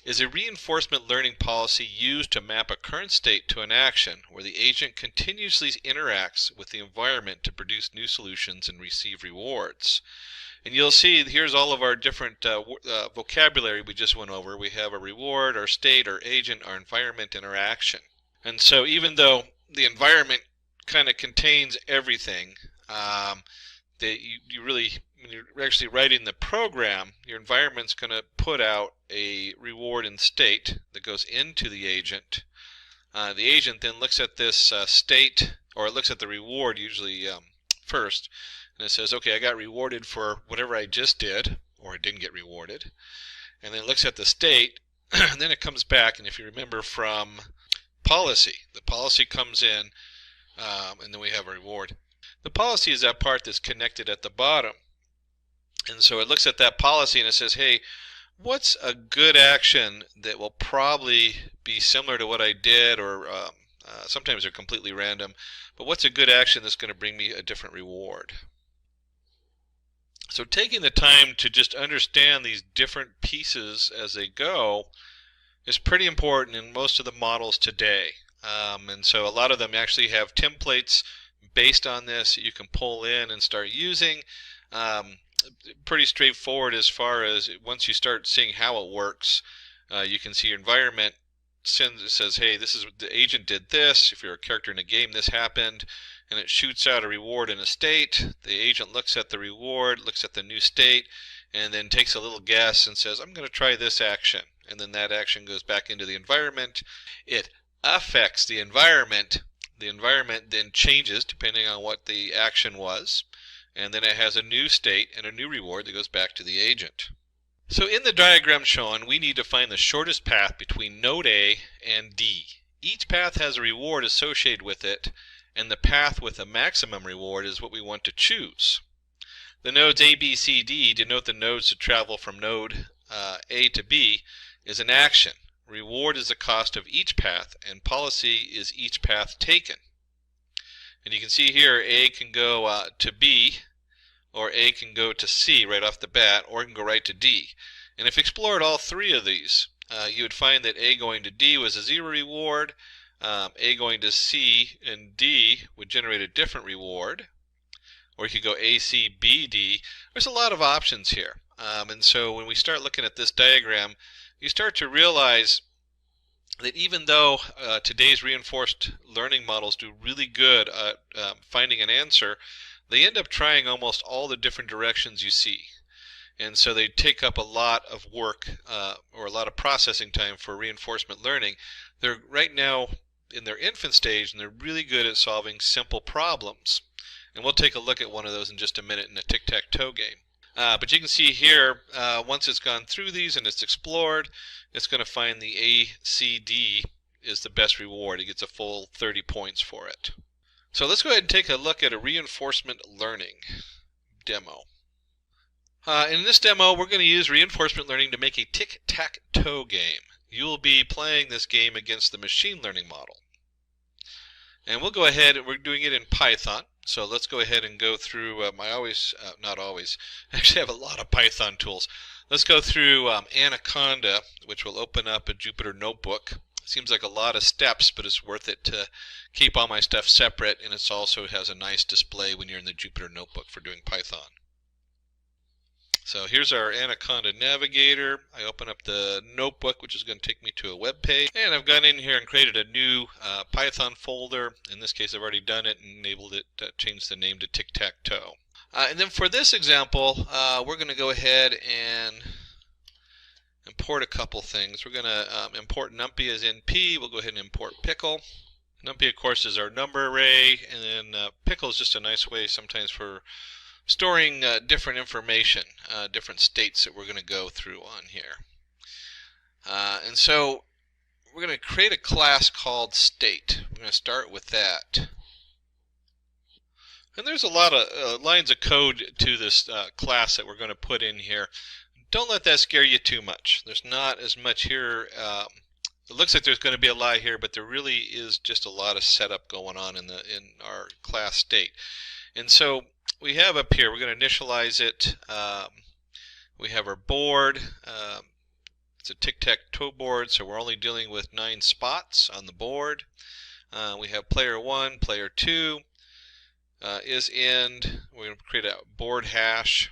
Speaker 14: is a reinforcement learning policy used to map a current state to an action where the agent continuously interacts with the environment to produce new solutions and receive rewards. And you'll see here's all of our different vocabulary we just went over. We have a reward, our state, our agent, our environment, and our action. And so even though the environment kind of contains everything, that you really, when you're actually writing the program, your environment's going to put out a reward and state that goes into the agent. The agent then looks at this state, or it looks at the reward usually first, and it says, okay, I got rewarded for whatever I just did, or I didn't get rewarded. And then it looks at the state, and then it comes back, and if you remember from policy, the policy comes in, and then we have a reward. The policy is that part that's connected at the bottom. And so it looks at that policy and it says, hey, what's a good action that will probably be similar to what I did, or sometimes they're completely random, but what's a good action that's going to bring me a different reward? So taking the time to just understand these different pieces as they go is pretty important in most of the models today. And so a lot of them actually have templates based on this that you can pull in and start using. Pretty straightforward as far as once you start seeing how it works, you can see your environment says, hey, this is the agent did this. If you're a character in a game, this happened, and it shoots out a reward in a state. The agent looks at the reward, looks at the new state, and then takes a little guess and says, I'm going to try this action. And then that action goes back into the environment. It affects the environment. The environment then changes depending on what the action was. And then it has a new state and a new reward that goes back to the agent. So in the diagram shown, we need to find the shortest path between node A and D. Each path has a reward associated with it, and the path with the maximum reward is what we want to choose. The nodes A, B, C, D denote the nodes to travel from node A to B is an action. Reward is the cost of each path, and policy is each path taken. And you can see here A can go to B, or A can go to C right off the bat, or it can go right to D. And if you explored all three of these, you would find that A going to D was a 0 reward, A going to C and D would generate a different reward, or you could go A, C, B, D. There's a lot of options here. And so when we start looking at this diagram, you start to realize that even though today's reinforced learning models do really good at finding an answer, they end up trying almost all the different directions you see. And so they take up a lot of work or a lot of processing time for reinforcement learning. They're right now in their infant stage, and they're really good at solving simple problems. And we'll take a look at one of those in just a minute in a tic-tac-toe game. But you can see here, once it's gone through these and it's explored, it's going to find the A, C, D is the best reward. It gets a full 30 points for it. So let's go ahead and take a look at a reinforcement learning demo. In this demo, we're going to use reinforcement learning to make a tic-tac-toe game. You will be playing this game against the machine learning model. And we'll go ahead, and we're doing it in Python. So let's go ahead and go through, not always, I actually have a lot of Python tools. Let's go through Anaconda, which will open up a Jupyter notebook. Seems like a lot of steps, but it's worth it to keep all my stuff separate, and it also has a nice display when you're in the Jupyter notebook for doing Python. So here's our Anaconda navigator. I open up the notebook, which is going to take me to a web page, and I've gone in here and created a new Python folder. In this case, I've already done it and enabled it to change the name to tic-tac-toe. And then for this example, we're going to go ahead and import a couple things. We're going to import numpy as np. We'll go ahead and import pickle. Numpy, of course, is our number array, and then pickle is just a nice way sometimes for storing different information, different states that we're going to go through on here. And so we're going to create a class called state. We're going to start with that. And there's a lot of lines of code to this class that we're going to put in here. Don't let that scare you too much. There's not as much here. It looks like there's going to be a lot here, but there really is just a lot of setup going on in our class state. And so we have up here, we're going to initialize it. We have our board. It's a tic-tac-toe board, so we're only dealing with 9 spots on the board. We have player 1, player 2. Is end. We're going to create a board hash.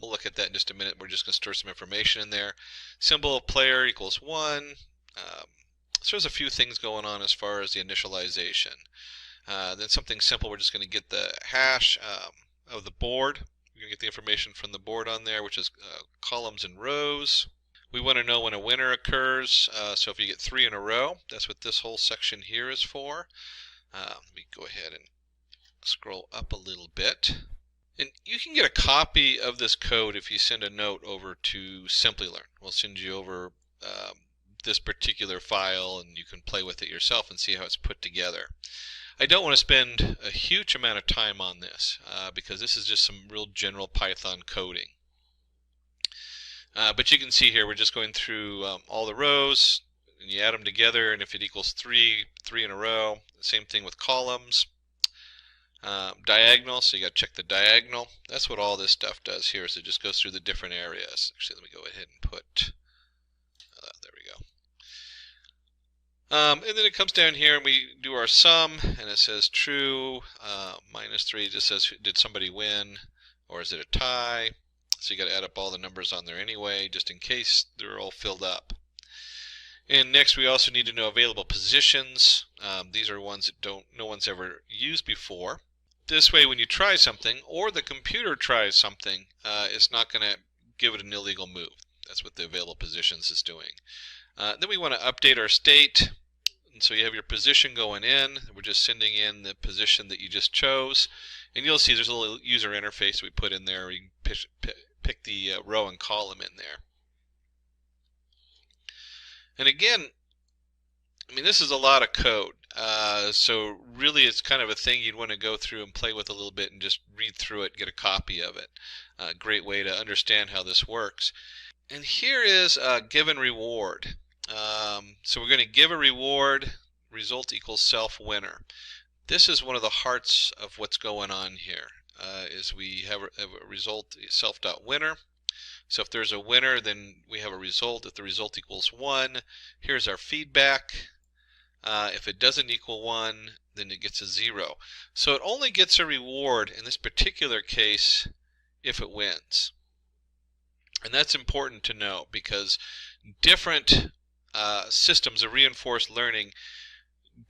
Speaker 14: We'll look at that in just a minute. We're just going to store some information in there. Symbol of player equals 1. So there's a few things going on as far as the initialization. Then something simple, we're just going to get the hash of the board. We're going to get the information from the board on there, which is columns and rows. We want to know when a winner occurs. So if you get 3 in a row, that's what this whole section here is for. Let me go ahead and scroll up a little bit. And you can get a copy of this code if you send a note over to Simplilearn. We'll send you over this particular file, and you can play with it yourself and see how it's put together. I don't want to spend a huge amount of time on this because this is just some real general Python coding. But you can see here we're just going through all the rows, and you add them together, and if it equals 3 in a row. Same thing with columns. Diagonal, so you got to check the diagonal. That's what all this stuff does here, so it just goes through the different areas. Actually, let me go ahead and put, there we go. And then it comes down here and we do our sum, and it says true, -3 just says did somebody win, or is it a tie? So you got to add up all the numbers on there anyway, just in case they're all filled up. And next we also need to know available positions. These are ones that no one's ever used before. This way when you try something, or the computer tries something, it's not going to give it an illegal move. That's what the available positions is doing. Then we want to update our state. And so you have your position going in. We're just sending in the position that you just chose. And you'll see there's a little user interface we put in there. You can pick the row and column in there. And again, I mean, this is a lot of code. So really it's kind of a thing you'd want to go through and play with a little bit and just read through it, get a copy of it. A great way to understand how this works. And here is a given reward. So we're going to give a reward, result equals self winner. This is one of the hearts of what's going on here, is we have a result self.winner. So if there's a winner, then we have a result. If the result equals 1, here's our feedback. If it doesn't equal 1, then it gets a 0. So it only gets a reward in this particular case if it wins. And that's important to know because different systems of reinforced learning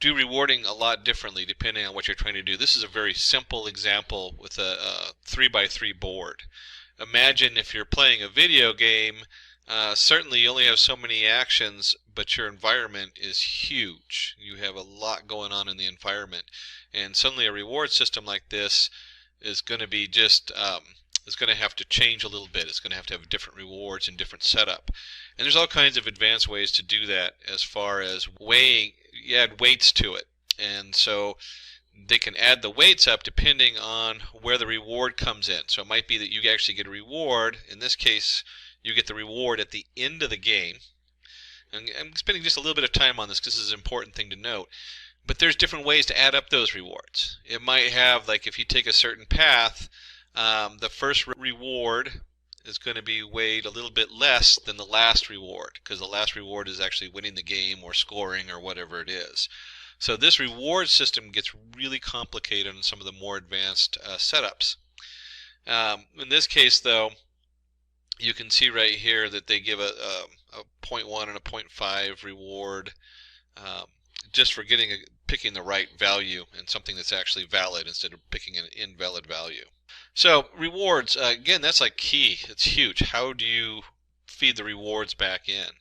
Speaker 14: do rewarding a lot differently depending on what you're trying to do. This is a very simple example with a 3x3 board. Imagine if you're playing a video game, certainly you only have so many actions, but your environment is huge. You have a lot going on in the environment. And suddenly a reward system like this is going to be just, it's going to have to change a little bit. It's going to have different rewards and different setup. And there's all kinds of advanced ways to do that as far as weighing, you add weights to it. And so they can add the weights up depending on where the reward comes in. So it might be that you actually get a reward. In this case, you get the reward at the end of the game. And I'm spending just a little bit of time on this because this is an important thing to note. But there's different ways to add up those rewards. It might have, like if you take a certain path, the first reward is going to be weighed a little bit less than the last reward because the last reward is actually winning the game or scoring or whatever it is. So this reward system gets really complicated in some of the more advanced setups. In this case, though, you can see right here that they give a 0.1 and a 0.5 reward just for picking the right value and something that's actually valid instead of picking an invalid value. So rewards, again, that's like key. It's huge. How do you feed the rewards back in?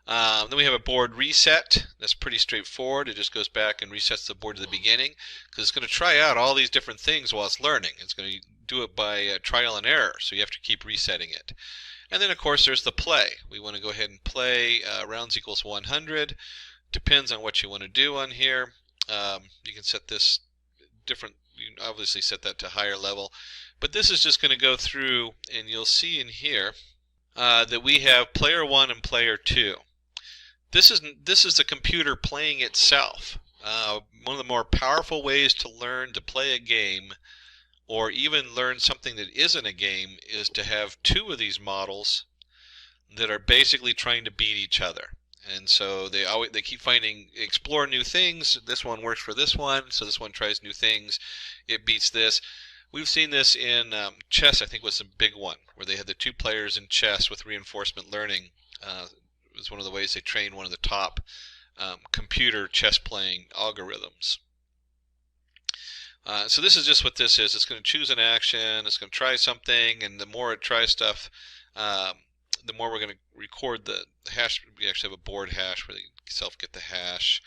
Speaker 14: Then we have a board reset. That's pretty straightforward. It just goes back and resets the board to the beginning because it's going to try out all these different things while it's learning. It's going to do it by trial and error, so you have to keep resetting it. And then, of course, there's the play. We want to go ahead and play rounds equals 100. Depends on what you want to do on here. You can set this different. You can obviously set that to higher level. But this is just going to go through, and you'll see in here that we have player 1 and player 2. This is the computer playing itself. One of the more powerful ways to learn to play a game or even learn something that isn't a game is to have two of these models that are basically trying to beat each other. And so they keep explore new things. This one works for this one, so this one tries new things. It beats this. We've seen this in chess, I think was a big one, where they had the two players in chess with reinforcement learning. It was one of the ways they trained one of the top computer chess playing algorithms. So this is just what this is. It's going to choose an action, it's going to try something, and the more it tries stuff, the more we're going to record the hash. We actually have a board hash where you self get the hash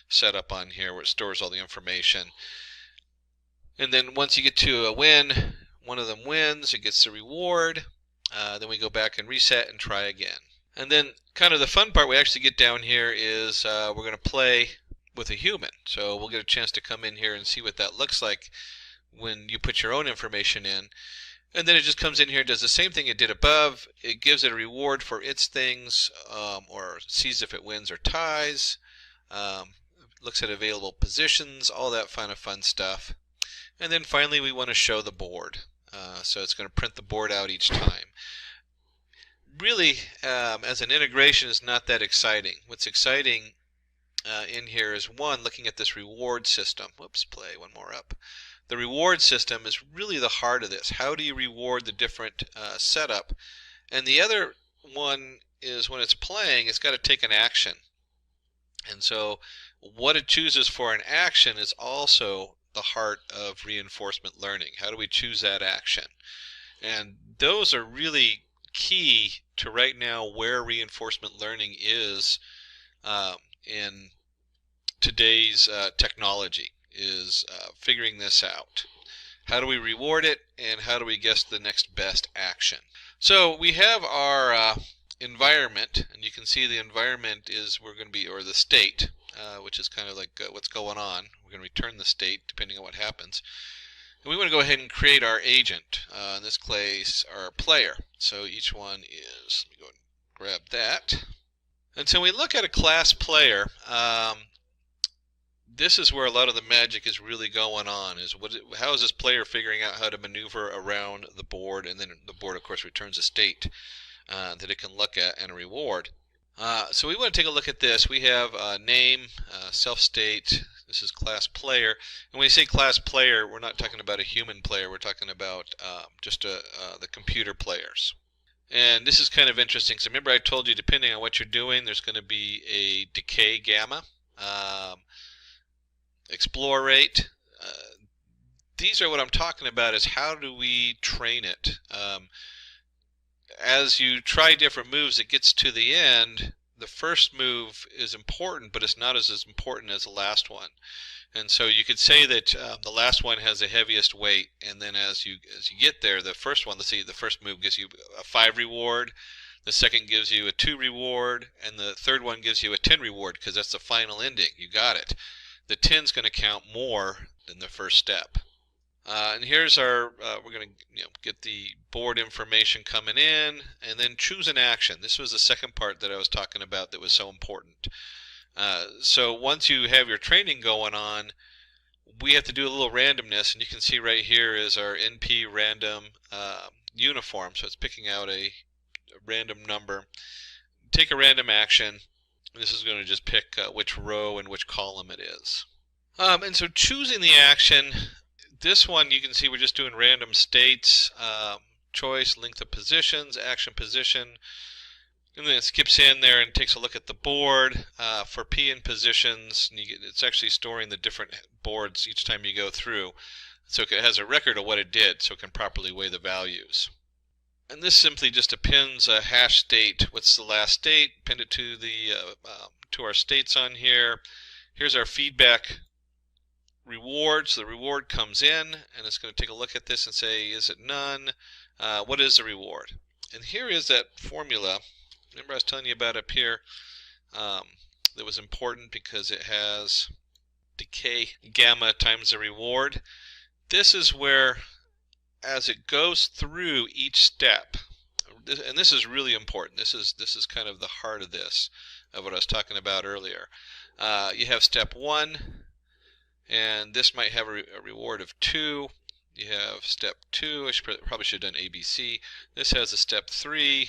Speaker 14: set up on here where it stores all the information. And then once you get to a win, one of them wins, it gets the reward. Then we go back and reset and try again. And then kind of the fun part we actually get down here is we're going to play with a human. So we'll get a chance to come in here and see what that looks like when you put your own information in. And then it just comes in here and does the same thing it did above. It gives it a reward for its things, or sees if it wins or ties, looks at available positions, all that kind of fun stuff. And then finally we want to show the board. So it's going to print the board out each time. Really, as an integration, is not that exciting. What's exciting in here is, one, looking at this reward system. Whoops, play one more up. The reward system is really the heart of this. How do you reward the different setup? And the other one is when it's playing, it's got to take an action. And so what it chooses for an action is also the heart of reinforcement learning. How do we choose that action? And those are really key to right now where reinforcement learning is in today's technology, is figuring this out. How do we reward it, and how do we guess the next best action? So we have our environment, and you can see the environment is or the state, which is kind of like what's going on. We're going to return the state depending on what happens. And we want to go ahead and create our agent, in this case our player. So each one is, let me go and grab that. And so we look at a class player. This is where a lot of the magic is really going on, is how is this player figuring out how to maneuver around the board, and then the board of course returns a state that it can look at and a reward. So we want to take a look at this. We have name, self-state. This is class player. And when we say class player, we're not talking about a human player. We're talking about just the computer players. And this is kind of interesting. So remember I told you, depending on what you're doing, there's going to be a decay gamma, explore rate. These are what I'm talking about, is how do we train it? As you try different moves, it gets to the end. The first move is important, but it's not as important as the last one. And so you could say that the last one has the heaviest weight, and then as you get there, the first one, let's see, the first move gives you a 5 reward, the second gives you a 2 reward, and the third one gives you a 10 reward, because that's the final ending. You got it. The 10's going to count more than the first step. And here's our, we're going to get the board information coming in, and then choose an action. This was the second part that I was talking about that was so important. So once you have your training going on, we have to do a little randomness, and you can see right here is our NP random uniform. So it's picking out a random number. Take a random action. This is going to just pick which row and which column it is. And so choosing the action, this one you can see we're just doing random states, choice, length of positions, action position, and then it skips in there and takes a look at the board. For P in positions, it's actually storing the different boards each time you go through. So it has a record of what it did, so it can properly weigh the values. And this simply just appends a hash state. What's the last state? Append it to the to our states on here. Here's our feedback reward. So the reward comes in, and it's going to take a look at this and say, is it none? What is the reward? And here is that formula. Remember I was telling you about up here that was important because it has decay gamma times the reward. This is where, as it goes through each step, and this is really important. This is kind of the heart of this, of what I was talking about earlier. You have step 1, and this might have a reward of 2. You have step 2. I probably should have done ABC. This has a step 3,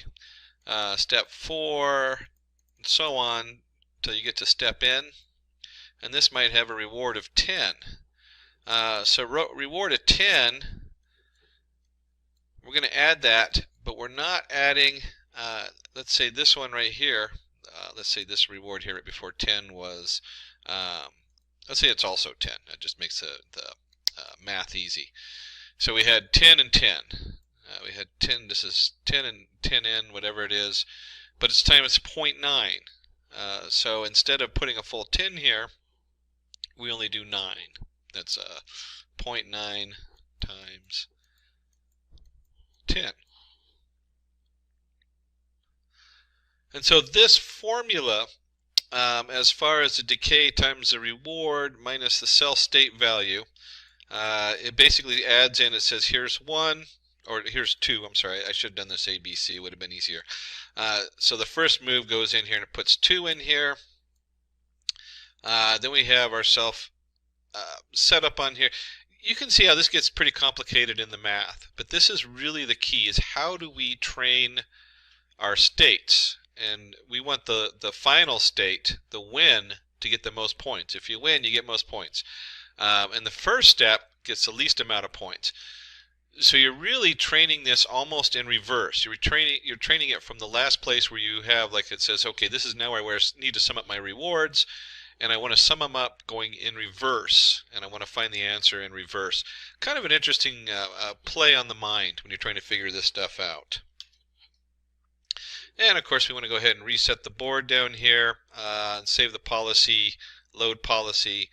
Speaker 14: step 4, and so on until you get to step N. And this might have a reward of 10. So reward of 10. We're going to add that, but we're not adding, let's say this one right here, let's say this reward here right before 10 was, let's say it's also 10. That just makes the math easy. So we had 10 and 10. We had 10, this is 10 and 10n, whatever it is, but it's 0.9. So instead of putting a full 10 here, we only do 9. That's 0.9 times 10. And so this formula, as far as the decay times the reward minus the cell state value, it basically adds in, it says here's 1, or here's 2, I'm sorry, I should have done this ABC, it would have been easier. So the first move goes in here and it puts 2 in here. Then we have ourself set up on here. You can see how this gets pretty complicated in the math, but this is really the key, is how do we train our states? And we want the final state, the win, to get the most points. If you win, you get most points. And the first step gets the least amount of points. So you're really training this almost in reverse. You're training it from the last place where you have, like it says, okay, this is now where I need to sum up my rewards, and I want to sum them up going in reverse, and I want to find the answer in reverse. Kind of an interesting play on the mind when you're trying to figure this stuff out. And of course we want to go ahead and reset the board down here and save the policy, load policy.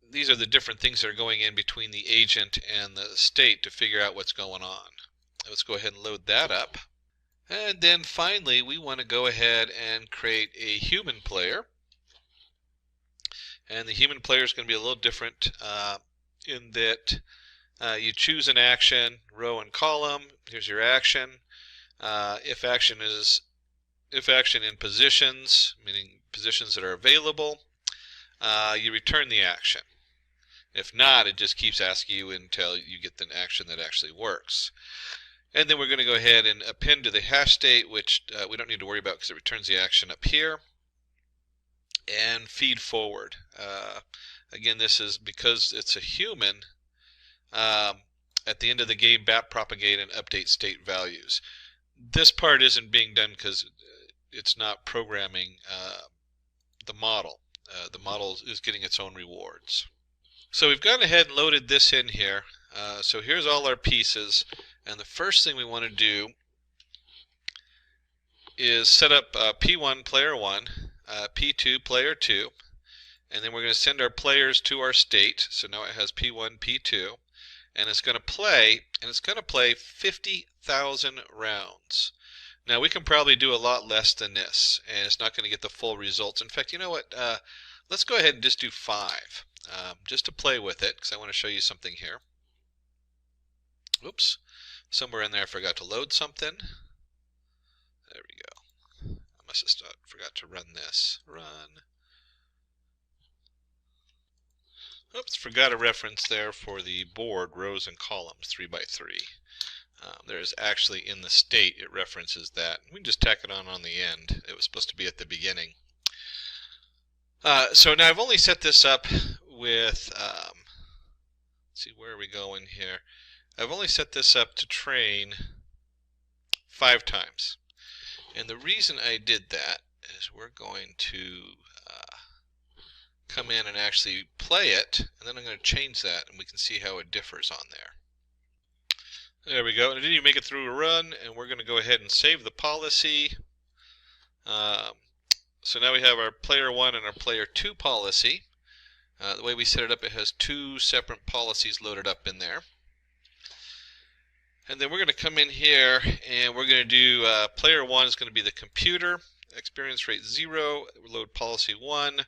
Speaker 14: These are the different things that are going in between the agent and the state to figure out what's going on. Let's go ahead and load that up. And then finally we want to go ahead and create a human player. And the human player is going to be a little different in that you choose an action, row and column. Here's your action. If action in positions, meaning positions that are available, you return the action. If not, it just keeps asking you until you get the action that actually works. And then we're going to go ahead and append to the hash state, which we don't need to worry about because it returns the action up here. And feed forward. Again, this is because it's a human. At the end of the game, backpropagate and update state values. This part isn't being done because it's not programming the model. The model is getting its own rewards. So we've gone ahead and loaded this in here. So here's all our pieces, and the first thing we want to do is set up P1 player 1, P2 player 2, and then we're going to send our players to our state. So now it has P1, P2, and it's going to play, 50,000 rounds. Now we can probably do a lot less than this, and it's not going to get the full results. In fact, you know what? Let's go ahead and just do 5, just to play with it, because I want to show you something here. Oops, somewhere in there I forgot to load something. There we go. I must have forgot to run this. Run. Oops, forgot a reference there for the board, rows and columns, 3 by 3. There's actually in the state, it references that. We can just tack it on the end. It was supposed to be at the beginning. So now I've only set this up with, let's see, where are we going here? I've only set this up to train 5 times. And the reason I did that is we're going to come in and actually play it, and then I'm going to change that, and we can see how it differs on there. There we go, and it didn't even make it through a run, and we're going to go ahead and save the policy. So now we have our player 1 and our player 2 policy. The way we set it up, it has 2 separate policies loaded up in there. And then we're going to come in here and we're going to do player 1 is going to be the computer, experience rate 0, load policy 1,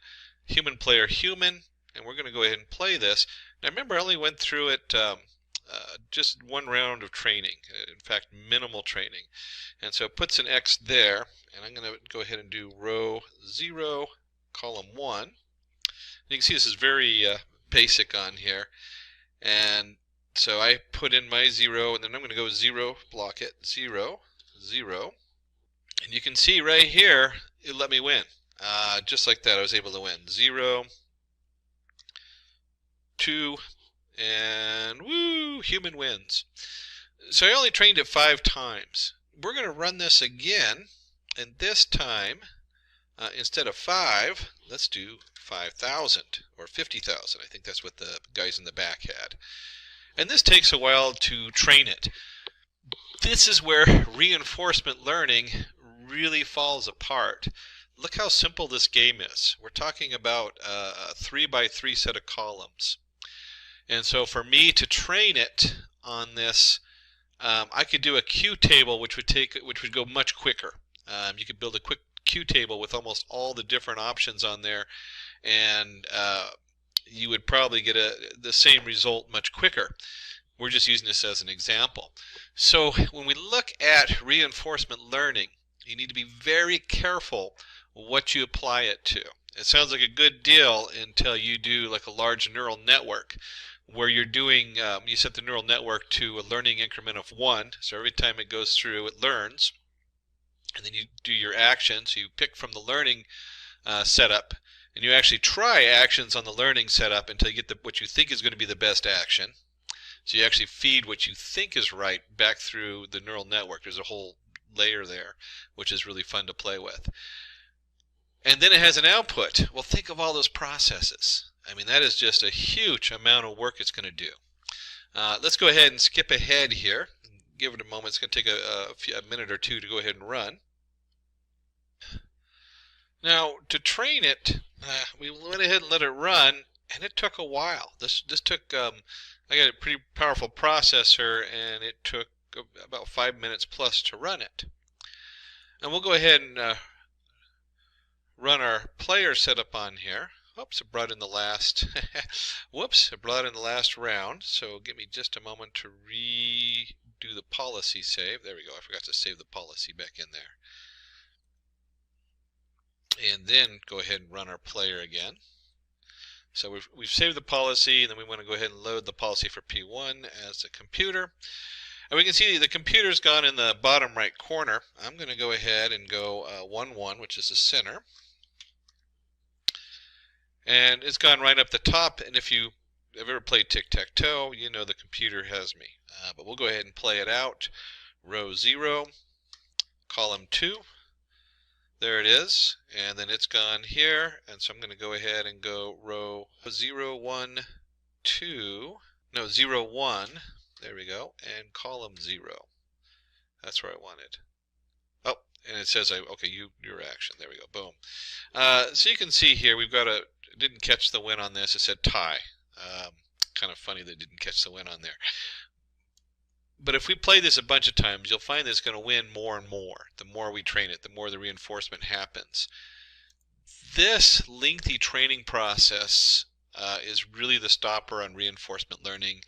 Speaker 14: human player human, and we're going to go ahead and play this. Now remember, I only went through it just 1 round of training, in fact minimal training. And so it puts an X there, and I'm going to go ahead and do row 0, column 1. You can see this is very basic on here. And so I put in my 0, and then I'm going to go 0, block it, 0, 0. And you can see right here, it let me win. Just like that, I was able to win. 0, 2, and woo, human wins. So I only trained it 5 times. We're going to run this again, and this time, instead of 5, let's do 5,000 or 50,000. I think that's what the guys in the back had. And this takes a while to train it. This is where reinforcement learning really falls apart. Look how simple this game is. We're talking about a 3x3 set of columns. And so for me to train it on this, I could do a Q table which would go much quicker. You could build a quick Q table with almost all the different options on there, and you would probably get the same result much quicker. We're just using this as an example. So when we look at reinforcement learning, you need to be very careful what you apply it to. It sounds like a good deal until you do like a large neural network where you're doing, you set the neural network to a learning increment of 1. So every time it goes through, it learns. And then you do your action. So you pick from the learning setup, and you actually try actions on the learning setup until you get what you think is going to be the best action. So you actually feed what you think is right back through the neural network. There's a whole layer there, which is really fun to play with. And then it has an output. Well, think of all those processes. I mean, that is just a huge amount of work it's going to do. Let's go ahead and skip ahead here. Give it a moment. It's going to take a minute or two to go ahead and run. Now, to train it, we went ahead and let it run, and it took a while. This took, I got a pretty powerful processor, and it took about 5 minutes plus to run it. And we'll go ahead and run our player setup on here. Oops, it brought in the last, whoops, it brought in the last round. So give me just a moment to redo the policy save. There we go. I forgot to save the policy back in there. And then go ahead and run our player again. So we've saved the policy, and then we want to go ahead and load the policy for P1 as a computer. And we can see the computer's gone in the bottom right corner. I'm going to go ahead and go 1, 1, which is the center. And it's gone right up the top, and if you have ever played tic-tac-toe, you know the computer has me. But we'll go ahead and play it out. Row 0, column 2. There it is, and then it's gone here, and so I'm going to go ahead and go row 0, 1, 2, no, 0, 1, there we go, and column 0. That's where I wanted. Oh, and it says, okay, your action, there we go, boom. So you can see here, we've got didn't catch the win on this, it said tie. Kind of funny that it didn't catch the win on there. But if we play this a bunch of times, you'll find that it's going to win more and more. The more we train it, the more the reinforcement happens. This lengthy training process is really the stopper on reinforcement learning.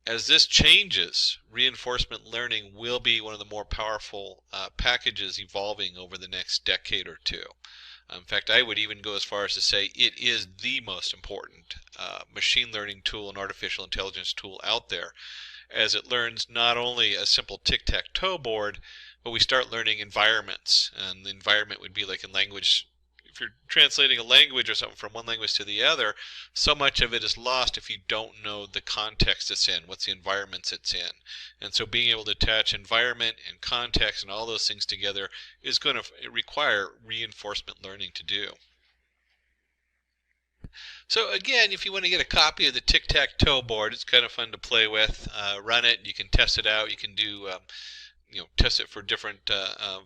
Speaker 14: As this changes, reinforcement learning will be one of the more powerful packages evolving over the next decade or two. In fact, I would even go as far as to say it is the most important machine learning tool and artificial intelligence tool out there, as it learns not only a simple tic-tac-toe board, but we start learning environments. And the environment would be like in language. If you're translating a language or something from one language to the other, so much of it is lost if you don't know the context it's in, what's the environments it's in. And so being able to attach environment and context and all those things together is going to require reinforcement learning to do. So again, if you want to get a copy of the tic-tac-toe board, it's kind of fun to play with. Run it, you can test it out, you can do test it for different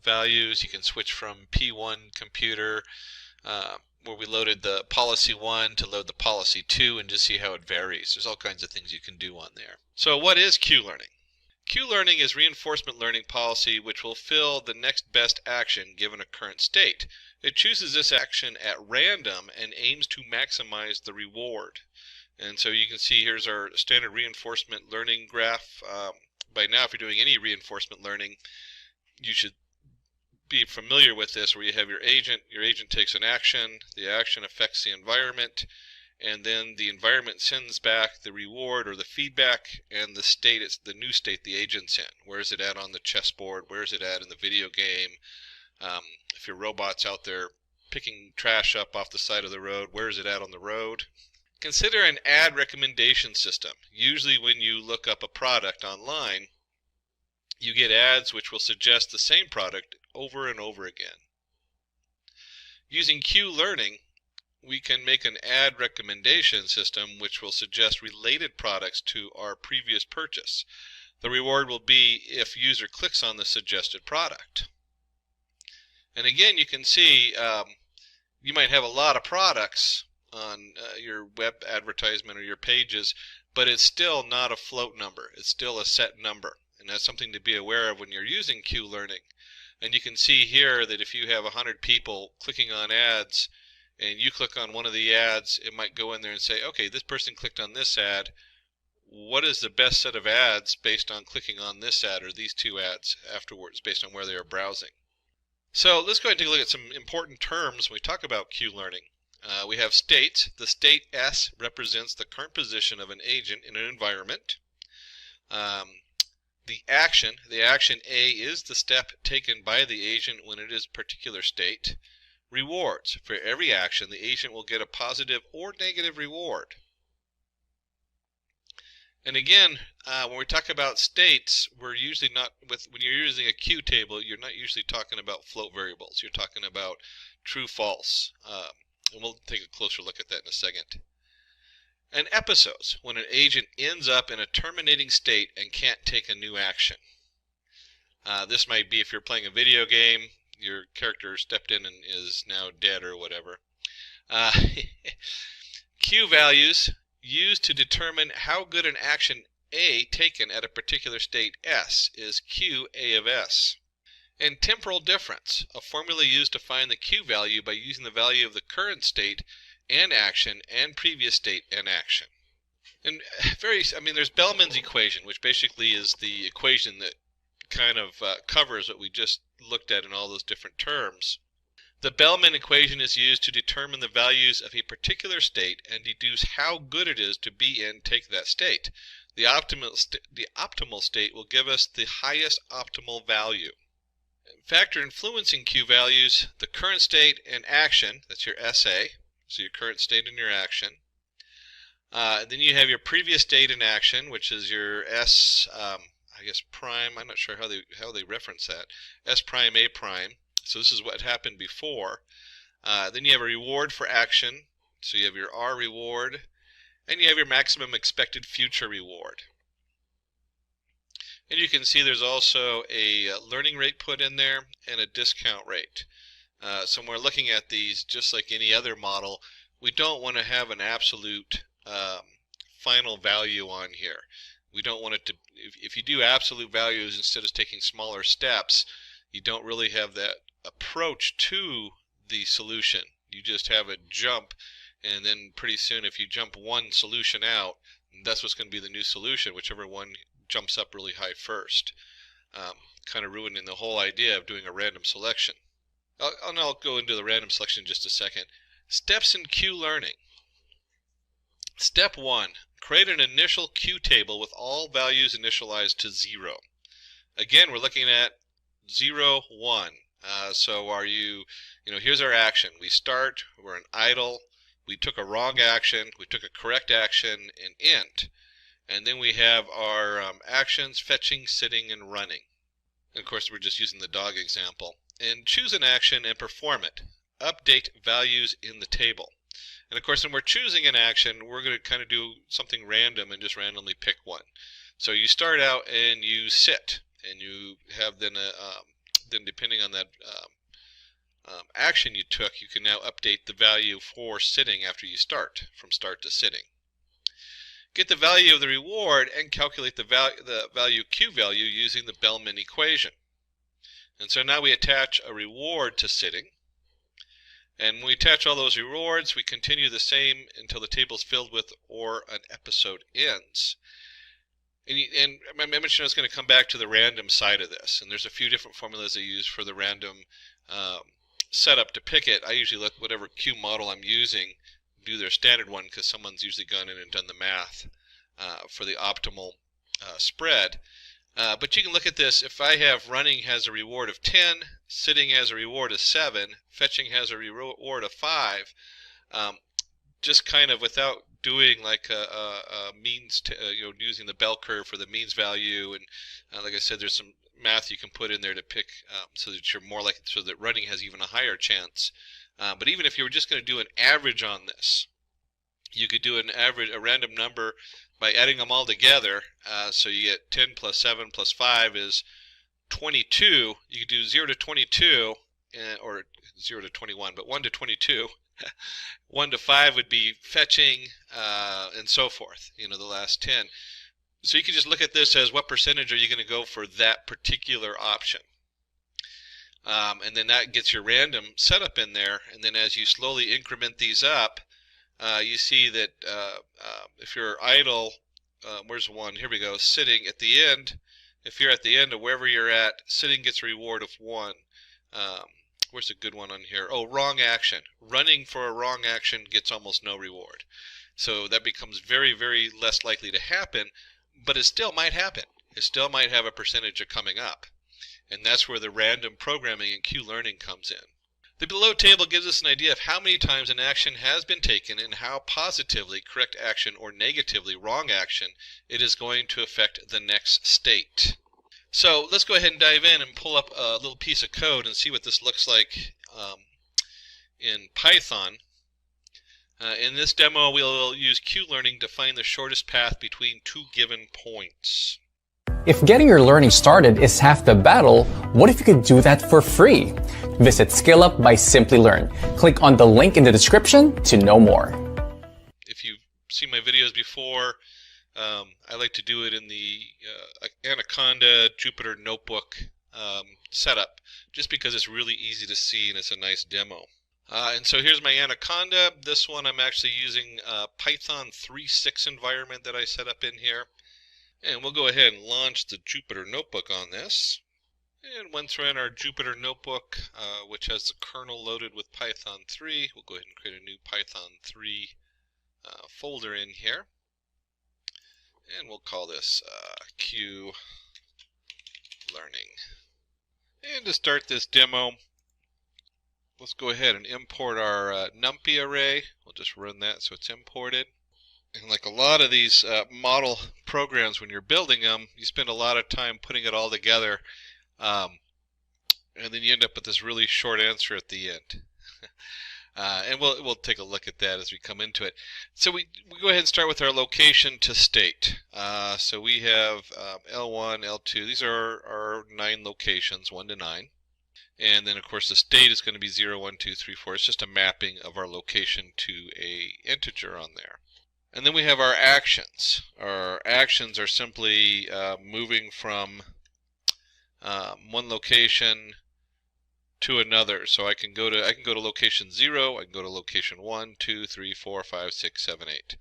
Speaker 14: values. You can switch from P1 computer where we loaded the policy 1 to load the policy 2 and just see how it varies. There's all kinds of things you can do on there. So what is Q-learning? Q-learning is reinforcement learning policy which will fill the next best action given a current state. It chooses this action at random and aims to maximize the reward. And so you can see here's our standard reinforcement learning graph. By now, if you're doing any reinforcement learning, you should be familiar with this, where you have your agent takes an action, the action affects the environment, and then the environment sends back the reward or the feedback, and the state, it's the new state the agent's in. Where is it at on the chessboard? Where is it at in the video game? If your robot's out there picking trash up off the side of the road, where is it at on the road? Consider an ad recommendation system. Usually when you look up a product online, you get ads which will suggest the same product over and over again. Using Q-learning, we can make an ad recommendation system which will suggest related products to our previous purchase. the reward will be if user clicks on the suggested product. And again, you can see you might have a lot of products on your web advertisement or your pages, but it's still not a float number. It's still a set number, and that's something to be aware of when you're using Q-learning. And you can see here that if you have 100 people clicking on ads and you click on one of the ads, it might go in there and say, okay, this person clicked on this ad. What is the best set of ads based on clicking on this ad or these two ads afterwards based on where they are browsing? So let's go ahead and take a look at some important terms when we talk about Q-learning. We have state. The state S represents the current position of an agent in an environment. The action A is the step taken by the agent when it is a particular state. Rewards. For every action, the agent will get a positive or negative reward. And again, when we talk about states, we're usually not, when you're using a Q table, you're not usually talking about float variables. You're talking about true, false. And we'll take a closer look at that in a second. And episodes, when an agent ends up in a terminating state and can't take a new action. This might be if you're playing a video game, your character stepped in and is now dead or whatever. Q values used to determine how good an action A taken at a particular state S is Q A of S. And temporal difference, a formula used to find the Q value by using the value of the current state and action and previous state and action. And there's Bellman's equation, which basically is the equation that kind of covers what we just looked at in all those different terms. The Bellman equation is used to determine the values of a particular state and deduce how good it is to be in take that state. The optimal state will give us the highest optimal value. Factor influencing Q values, the current state and action, that's your SA, so your current state and your action. Then you have your previous state and action, which is your S, I guess prime, I'm not sure how they reference that, S prime, A prime. So this is what happened before. Then you have a reward for action, so you have your R reward, and you have your maximum expected future reward. And you can see there's also a learning rate put in there and a discount rate. So when we're looking at these, just like any other model, we don't want to have an absolute final value on here. We don't want it to, if you do absolute values instead of taking smaller steps, you don't really have that approach to the solution. You just have a jump, and then pretty soon if you jump one solution out, that's what's going to be the new solution, whichever one jumps up really high first. Kind of ruining the whole idea of doing a random selection. I'll go into the random selection in just a second. Steps in Q learning. Step 1. Create an initial Q table with all values initialized to 0. Again, we're looking at 0, 1. So here's our action. We start, we're in idle, we took a wrong action, we took a correct action, and end. And then we have our actions, fetching, sitting, and running. And of course, we're just using the dog example. And choose an action and perform it. Update values in the table. And of course, when we're choosing an action, we're going to kind of do something random and just randomly pick one. So you start out and you sit, and you have then depending on that action you took, you can now update the value for sitting after you start, from start to sitting. Get the value of the reward and calculate the value Q value using the Bellman equation. And so now we attach a reward to sitting. And when we attach all those rewards, we continue the same until the table is filled with or an episode ends. And I mentioned I was going to come back to the random side of this. And there's a few different formulas I use for the random setup to pick it. I usually let whatever Q model I'm using do their standard one because someone's usually gone in and done the math for the optimal spread. But you can look at this. If I have running has a reward of 10, sitting has a reward of 7, fetching has a reward of 5, just kind of without doing like a means, using the bell curve for the means value, and like I said, there's some math you can put in there to pick so that you're more like, so that running has even a higher chance. But even if you were just going to do an average on this, you could do an average, a random number by adding them all together. So you get 10 plus 7 plus 5 is 22. You could do 0 to 22, or 0 to 21, but 1 to 22. 1 to 5 would be fetching, and so forth, the last 10. So you can just look at this as what percentage are you going to go for that particular option. And then that gets your random setup in there, and then as you slowly increment these up, you see that if you're idle, where's one? Here we go. Sitting at the end. If you're at the end of wherever you're at, sitting gets a reward of 1. Where's a good one on here? Oh, wrong action. Running for a wrong action gets almost no reward. So that becomes very, very less likely to happen, but it still might happen. It still might have a percentage of coming up. And that's where the random programming and Q-learning comes in. The below table gives us an idea of how many times an action has been taken and how positively correct action or negatively wrong action it is going to affect the next state. So let's go ahead and dive in and pull up a little piece of code and see what this looks like in Python. In this demo, we'll use Q-learning to find the shortest path between 2 given points.
Speaker 15: If getting your learning started is half the battle, what if you could do that for free? Visit Skill-Up by Simplilearn. Click on the link in the description to know more.
Speaker 14: If you've seen my videos before, I like to do it in the Anaconda Jupyter Notebook setup, just because it's really easy to see and it's a nice demo. And so here's my Anaconda. This one I'm actually using Python 3.6 environment that I set up in here. And we'll go ahead and launch the Jupyter Notebook on this. And once we're in our Jupyter Notebook, which has the kernel loaded with Python 3, we'll go ahead and create a new Python 3 folder in here. And we'll call this Q Learning. And to start this demo, let's go ahead and import our NumPy array. We'll just run that so it's imported. And like a lot of these model programs, when you're building them, you spend a lot of time putting it all together, and then you end up with this really short answer at the end. And we'll take a look at that as we come into it. So we go ahead and start with our location to state. So we have L1, L2. These are our 9 locations, 1 to 9. And then, of course, the state is going to be 0, 1, 2, 3, 4. It's just a mapping of our location to a integer on there. And then we have our actions. Our actions are simply moving from one location to another. So I can go to location 0, I can go to location 1, 2, 3, 4, 5, 6, 7, 8.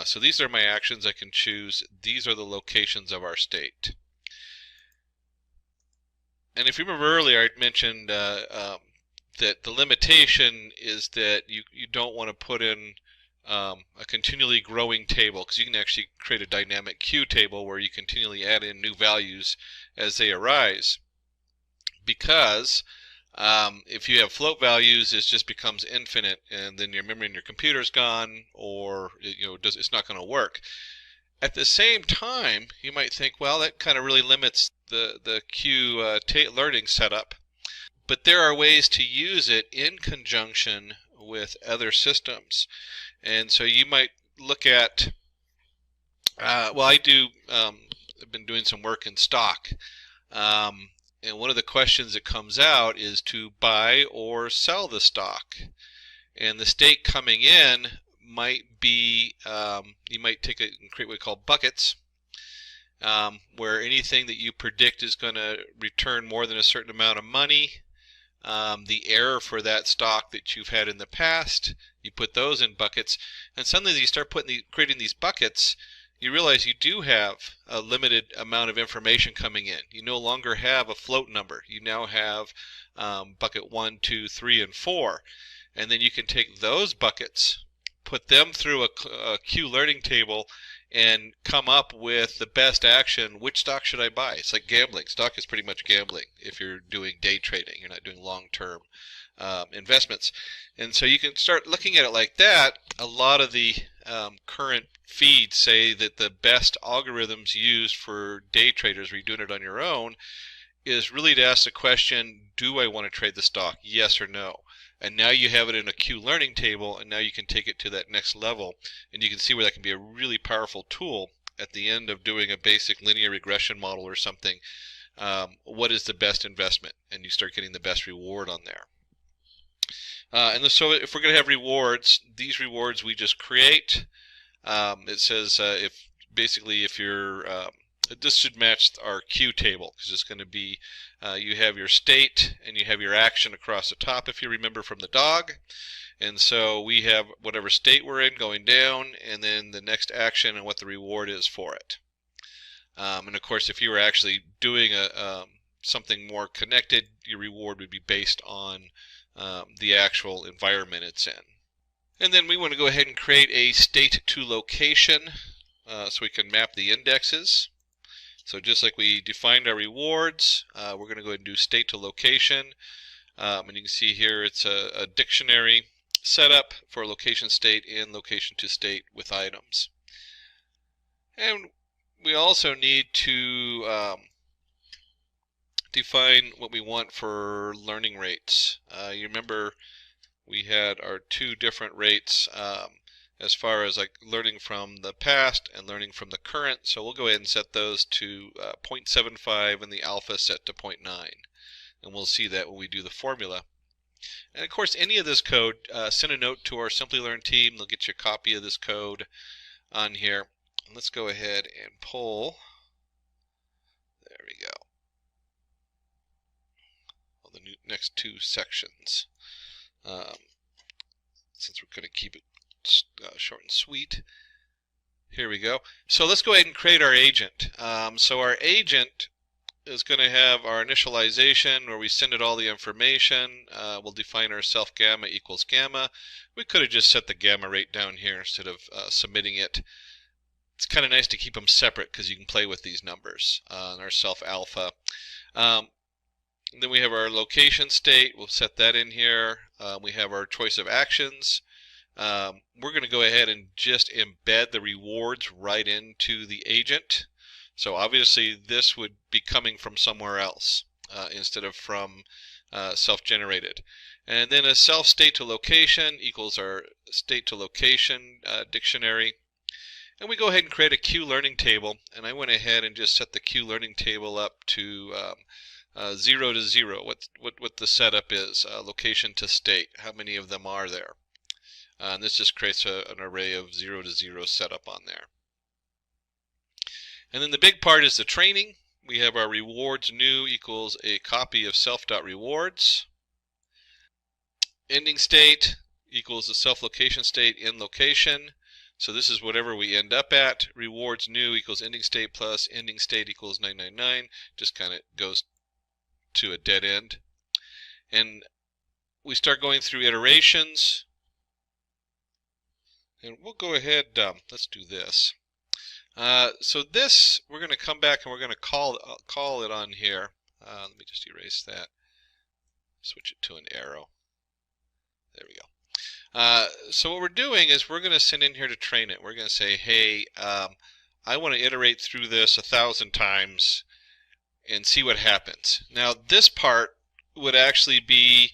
Speaker 14: So these are my actions I can choose. These are the locations of our state. And if you remember earlier, I mentioned that the limitation is that you don't want to put in a continually growing table, because you can actually create a dynamic queue table where you continually add in new values as they arise. Because if you have float values, it just becomes infinite, and then your memory in your computer is gone, or it's not going to work. At the same time, you might think, well, that kind of really limits the queue learning setup. But there are ways to use it in conjunction with other systems. And so you might look at, well, I've been doing some work in stock. And one of the questions that comes out is to buy or sell the stock. And the state coming in might be, you might take it and create what we call buckets, where anything that you predict is going to return more than a certain amount of money. The error for that stock that you've had in the past, you put those in buckets, and suddenly you start creating these buckets, you realize you do have a limited amount of information coming in. You no longer have a float number. You now have bucket 1, 2, 3, and 4. And then you can take those buckets, put them through a Q learning table, and come up with the best action. Which stock should I buy? It's like gambling. Stock is pretty much gambling if you're doing day trading. You're not doing long-term investments. And so you can start looking at it like that. A lot of the current feeds say that the best algorithms used for day traders, where you're doing it on your own, is really to ask the question, do I want to trade the stock? Yes or no? And now you have it in a Q-learning table, and now you can take it to that next level, and you can see where that can be a really powerful tool at the end of doing a basic linear regression model or something. What is the best investment? And you start getting the best reward on there. So if we're going to have rewards, these rewards we just create. It says if you're this should match our Q table, because it's going to be you have your state and you have your action across the top, if you remember from the dog. And so we have whatever state we're in going down, and then the next action and what the reward is for it. And of course, if you were actually doing something more connected, your reward would be based on the actual environment it's in. And then we want to go ahead and create a state to location so we can map the indexes. So just like we defined our rewards, we're going to go ahead and do state to location. And you can see here it's a dictionary setup for location state and location to state with items. And we also need to define what we want for learning rates. You remember we had our two different rates as far as like learning from the past and learning from the current. So we'll go ahead and set those to 0.75 and the alpha set to 0.9. And we'll see that when we do the formula. And of course, any of this code, send a note to our Simplilearn team. They'll get you a copy of this code on here. And let's go ahead and pull. There we go. Well, the next two sections. Since we're going to keep it short and sweet. Here we go. So let's go ahead and create our agent. So our agent is going to have our initialization where we send it all the information. We'll define our self gamma equals gamma. We could have just set the gamma rate down here instead of submitting it. It's kind of nice to keep them separate because you can play with these numbers. And our self alpha. Then we have our location state. We'll set that in here. We have our choice of actions. We're going to go ahead and just embed the rewards right into the agent. So obviously this would be coming from somewhere else instead of from self-generated. And then a self state to location equals our state to location dictionary. And we go ahead and create a Q learning table. And I went ahead and just set the Q learning table up to 0 to 0, what the setup is, location to state, how many of them are there. And this just creates an array of 0 to 0 setup on there. And then the big part is the training. We have our rewards new equals a copy of self.rewards. Ending state equals the self location state in location. So this is whatever we end up at. Rewards new equals ending state plus ending state equals 999. Just kind of goes to a dead end. And we start going through iterations. And we'll go ahead, let's do this. So this, we're going to come back and we're going to call it on here. Let me just erase that. Switch it to an arrow. There we go. So what we're doing is we're going to send in here to train it. We're going to say, hey, I want to iterate through this 1,000 times and see what happens. Now this part would actually be,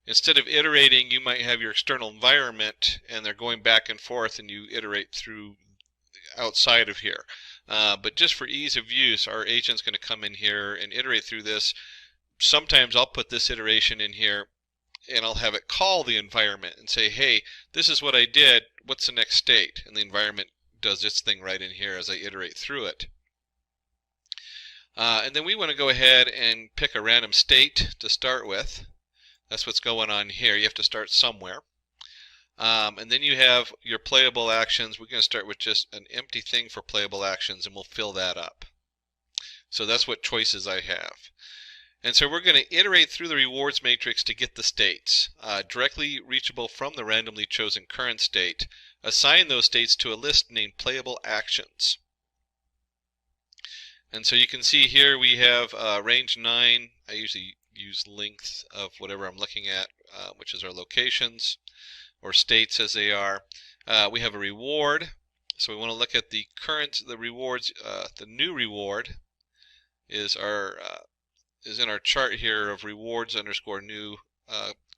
Speaker 14: instead of iterating, you might have your external environment and they're going back and forth and you iterate through outside of here. But just for ease of use, our agent's going to come in here and iterate through this. Sometimes I'll put this iteration in here and I'll have it call the environment and say, hey, this is what I did, what's the next state? And the environment does its thing right in here as I iterate through it. And then we want to go ahead and pick a random state to start with. That's what's going on here. You have to start somewhere. And then you have your playable actions. We're going to start with just an empty thing for playable actions, and we'll fill that up. So that's what choices I have. And so we're going to iterate through the rewards matrix to get the states, directly reachable from the randomly chosen current state. Assign those states to a list named playable actions. And so you can see here we have range 9. I usually use length of whatever I'm looking at, which is our locations or states as they are. We have a reward, so we want to look at the rewards. The new reward is our is in our chart here of rewards underscore new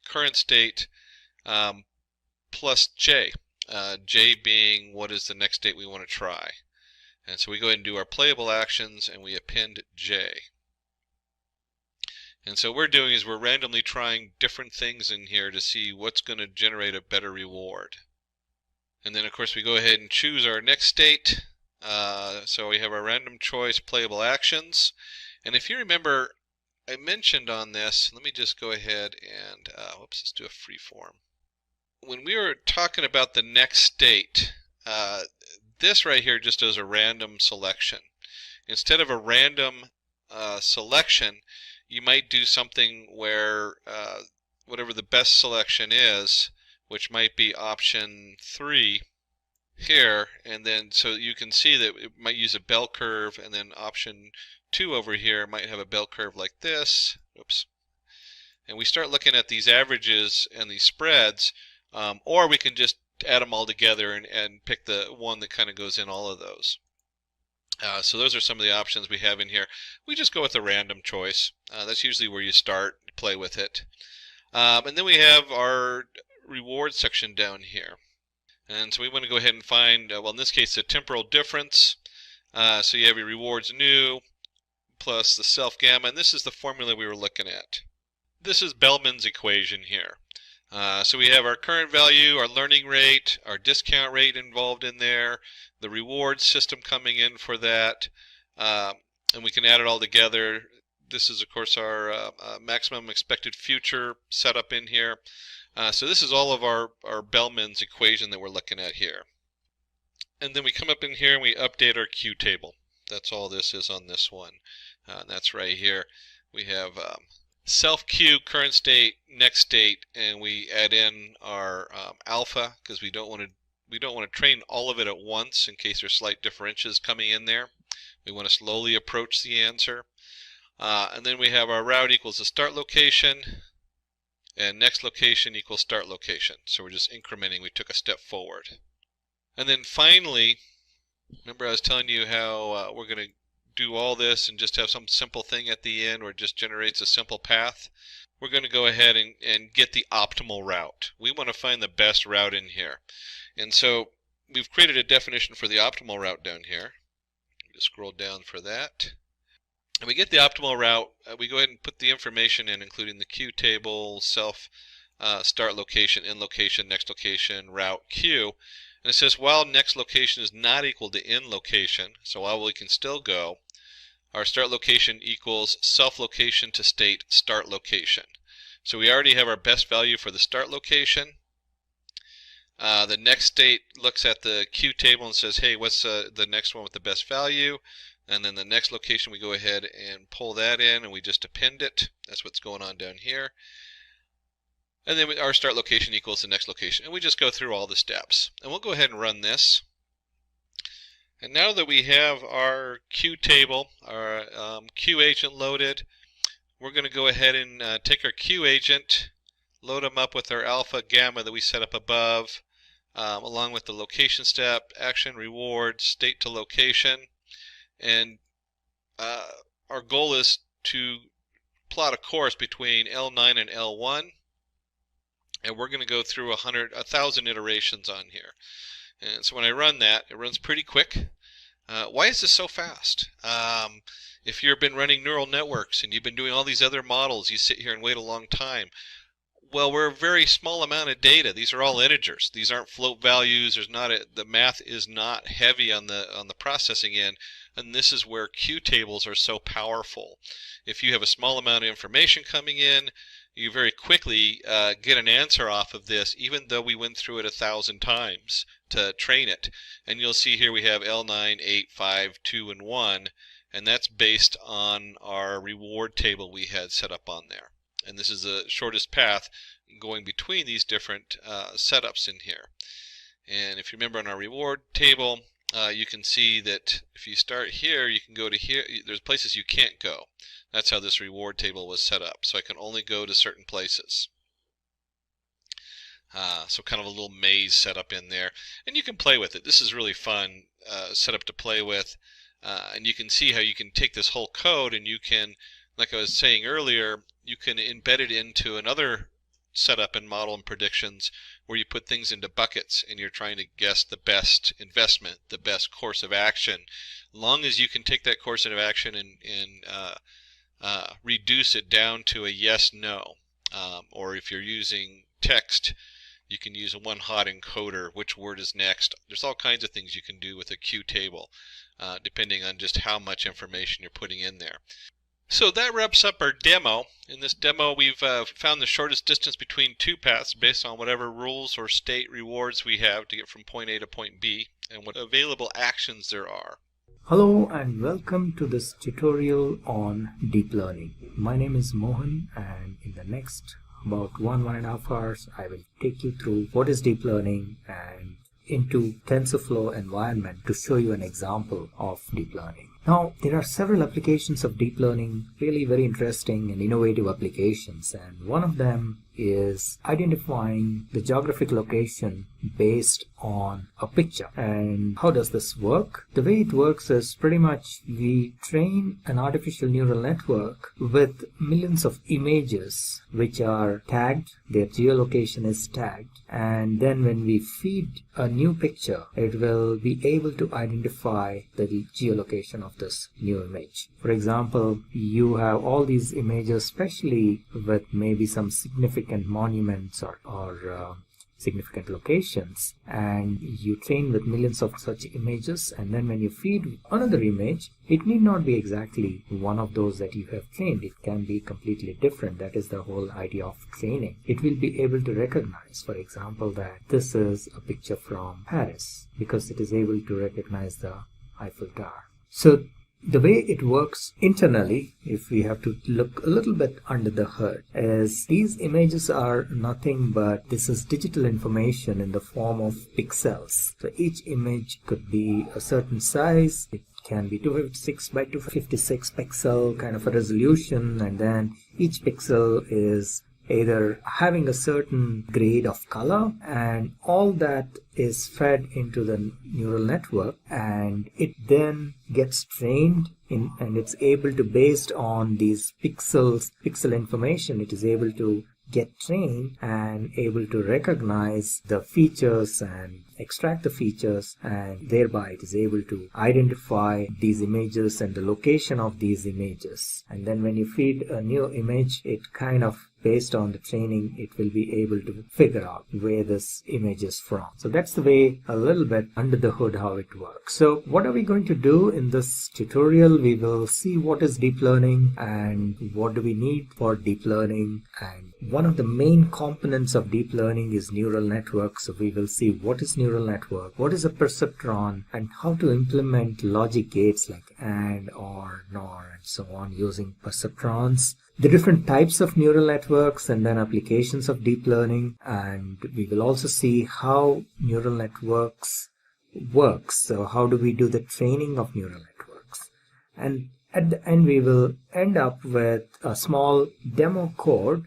Speaker 14: current state plus j. J being what is the next state we want to try. And so we go ahead and do our playable actions and we append j. And so what we're doing is we're randomly trying different things in here to see what's going to generate a better reward. And then of course we go ahead and choose our next state. So we have our random choice playable actions. And if you remember, I mentioned on this, let me just go ahead and, let's do a free form. When we were talking about the next state, this right here just does a random selection. Instead of a random selection, you might do something where whatever the best selection is, which might be option 3 here, and then so you can see that it might use a bell curve, and then option 2 over here might have a bell curve like this. Oops. And we start looking at these averages and these spreads, or we can just add them all together and pick the one that kind of goes in all of those. So those are some of the options we have in here. We just go with a random choice. That's usually where you start, play with it. And then we have our reward section down here. And so we want to go ahead and find, well in this case, the temporal difference. So you have your rewards new plus the self gamma, and this is the formula we were looking at. This is Bellman's equation here. So we have our current value, our learning rate, our discount rate involved in there, the reward system coming in for that, and we can add it all together. This is of course our maximum expected future setup in here. So this is all of our Bellman's equation that we're looking at here. And then we come up in here and we update our Q table. That's all this is on this one. And that's right here. We have self Q, current state, next state, and we add in our alpha because we don't want to train all of it at once in case there's slight differentials coming in there. We want to slowly approach the answer. And then we have our route equals the start location, and next location equals start location. So we're just incrementing. We took a step forward. And then finally, remember I was telling you how we're going to do all this and just have some simple thing at the end where it just generates a simple path. We're going to go ahead and get the optimal route. We want to find the best route in here. And so we've created a definition for the optimal route down here. Just scroll down for that. And we get the optimal route. We go ahead and put the information in, including the Q table, self, start location, end location, next location, route, Q. And it says while next location is not equal to end location, so while we can still go, our start location equals self location to state start location. So we already have our best value for the start location. The next state looks at the Q table and says, hey, what's the next one with the best value? And then the next location, we go ahead and pull that in and we just append it. That's what's going on down here. And then our start location equals the next location. And we just go through all the steps. And we'll go ahead and run this. And now that we have our Q table, our Q agent loaded, we're going to go ahead and take our Q agent, load them up with our alpha, gamma that we set up above, along with the location step, action, reward, state to location. And our goal is to plot a course between L9 and L1. And we're going to go through 1,000 iterations on here. And so when I run that, it runs pretty quick. Why is this so fast? If you've been running neural networks and you've been doing all these other models, you sit here and wait a long time. Well, we're a very small amount of data. These are all integers. These aren't float values. The math is not heavy on the processing end, and this is where Q tables are so powerful. If you have a small amount of information coming in, you very quickly get an answer off of this, even though we went through it 1,000 times to train it. And you'll see here we have L9, 8, 5, 2, and 1, and that's based on our reward table we had set up on there. And this is the shortest path going between these different setups in here. And if you remember on our reward table, you can see that if you start here, you can go to here. There's places you can't go. That's how this reward table was set up. So I can only go to certain places. So kind of a little maze set up in there. And you can play with it. This is really fun setup to play with. And you can see how you can take this whole code and you can, like I was saying earlier, you can embed it into another setup and model and predictions where you put things into buckets and you're trying to guess the best investment, the best course of action. As long as you can take that course of action and reduce it down to a yes, no. Or if you're using text, you can use a one-hot encoder, which word is next. There's all kinds of things you can do with a Q table, depending on just how much information you're putting in there. So that wraps up our demo. In this demo, we've found the shortest distance between two paths based on whatever rules or state rewards we have to get from point A to point B and what available actions there are.
Speaker 16: Hello and welcome to this tutorial on deep learning. My name is Mohan, and in the next about 1.5 hours I will take you through what is deep learning and into TensorFlow environment to show you an example of deep learning. Now, there are several applications of deep learning, really very interesting and innovative applications, and one of them is identifying the geographic location based on a picture. And how does this work? The way it works is pretty much we train an artificial neural network with millions of images which are tagged, their geolocation is tagged, and then when we feed a new picture, it will be able to identify the geolocation of this new image. For example, you have all these images, especially with maybe some significant monuments or significant locations, and you train with millions of such images, and then when you feed another image, it need not be exactly one of those that you have trained. It can be completely different. That is the whole idea of training. It will be able to recognize, for example, that this is a picture from Paris because it is able to recognize the Eiffel Tower. So the way it works internally, if we have to look a little bit under the hood, is these images are nothing but this is digital information in the form of pixels. So each image could be a certain size. It can be 256 by 256 pixel kind of a resolution, and then each pixel is either having a certain grade of color, and all that is fed into the neural network, and it then gets trained in, and it's able to, based on these pixel information, it is able to get trained and able to recognize the features and extract the features, and thereby it is able to identify these images and the location of these images. And then when you feed a new image, it kind of, based on the training, it will be able to figure out where this image is from. So that's the way, a little bit under the hood, how it works. So what are we going to do in this tutorial? We will see what is deep learning and what do we need for deep learning, and one of the main components of deep learning is neural networks. So we will see what is neural network, what is a perceptron, and how to implement logic gates like AND, OR, NOR, and so on using perceptrons, the different types of neural networks, and then applications of deep learning. And we will also see how neural networks works. So how do we do the training of neural networks? And at the end, we will end up with a small demo code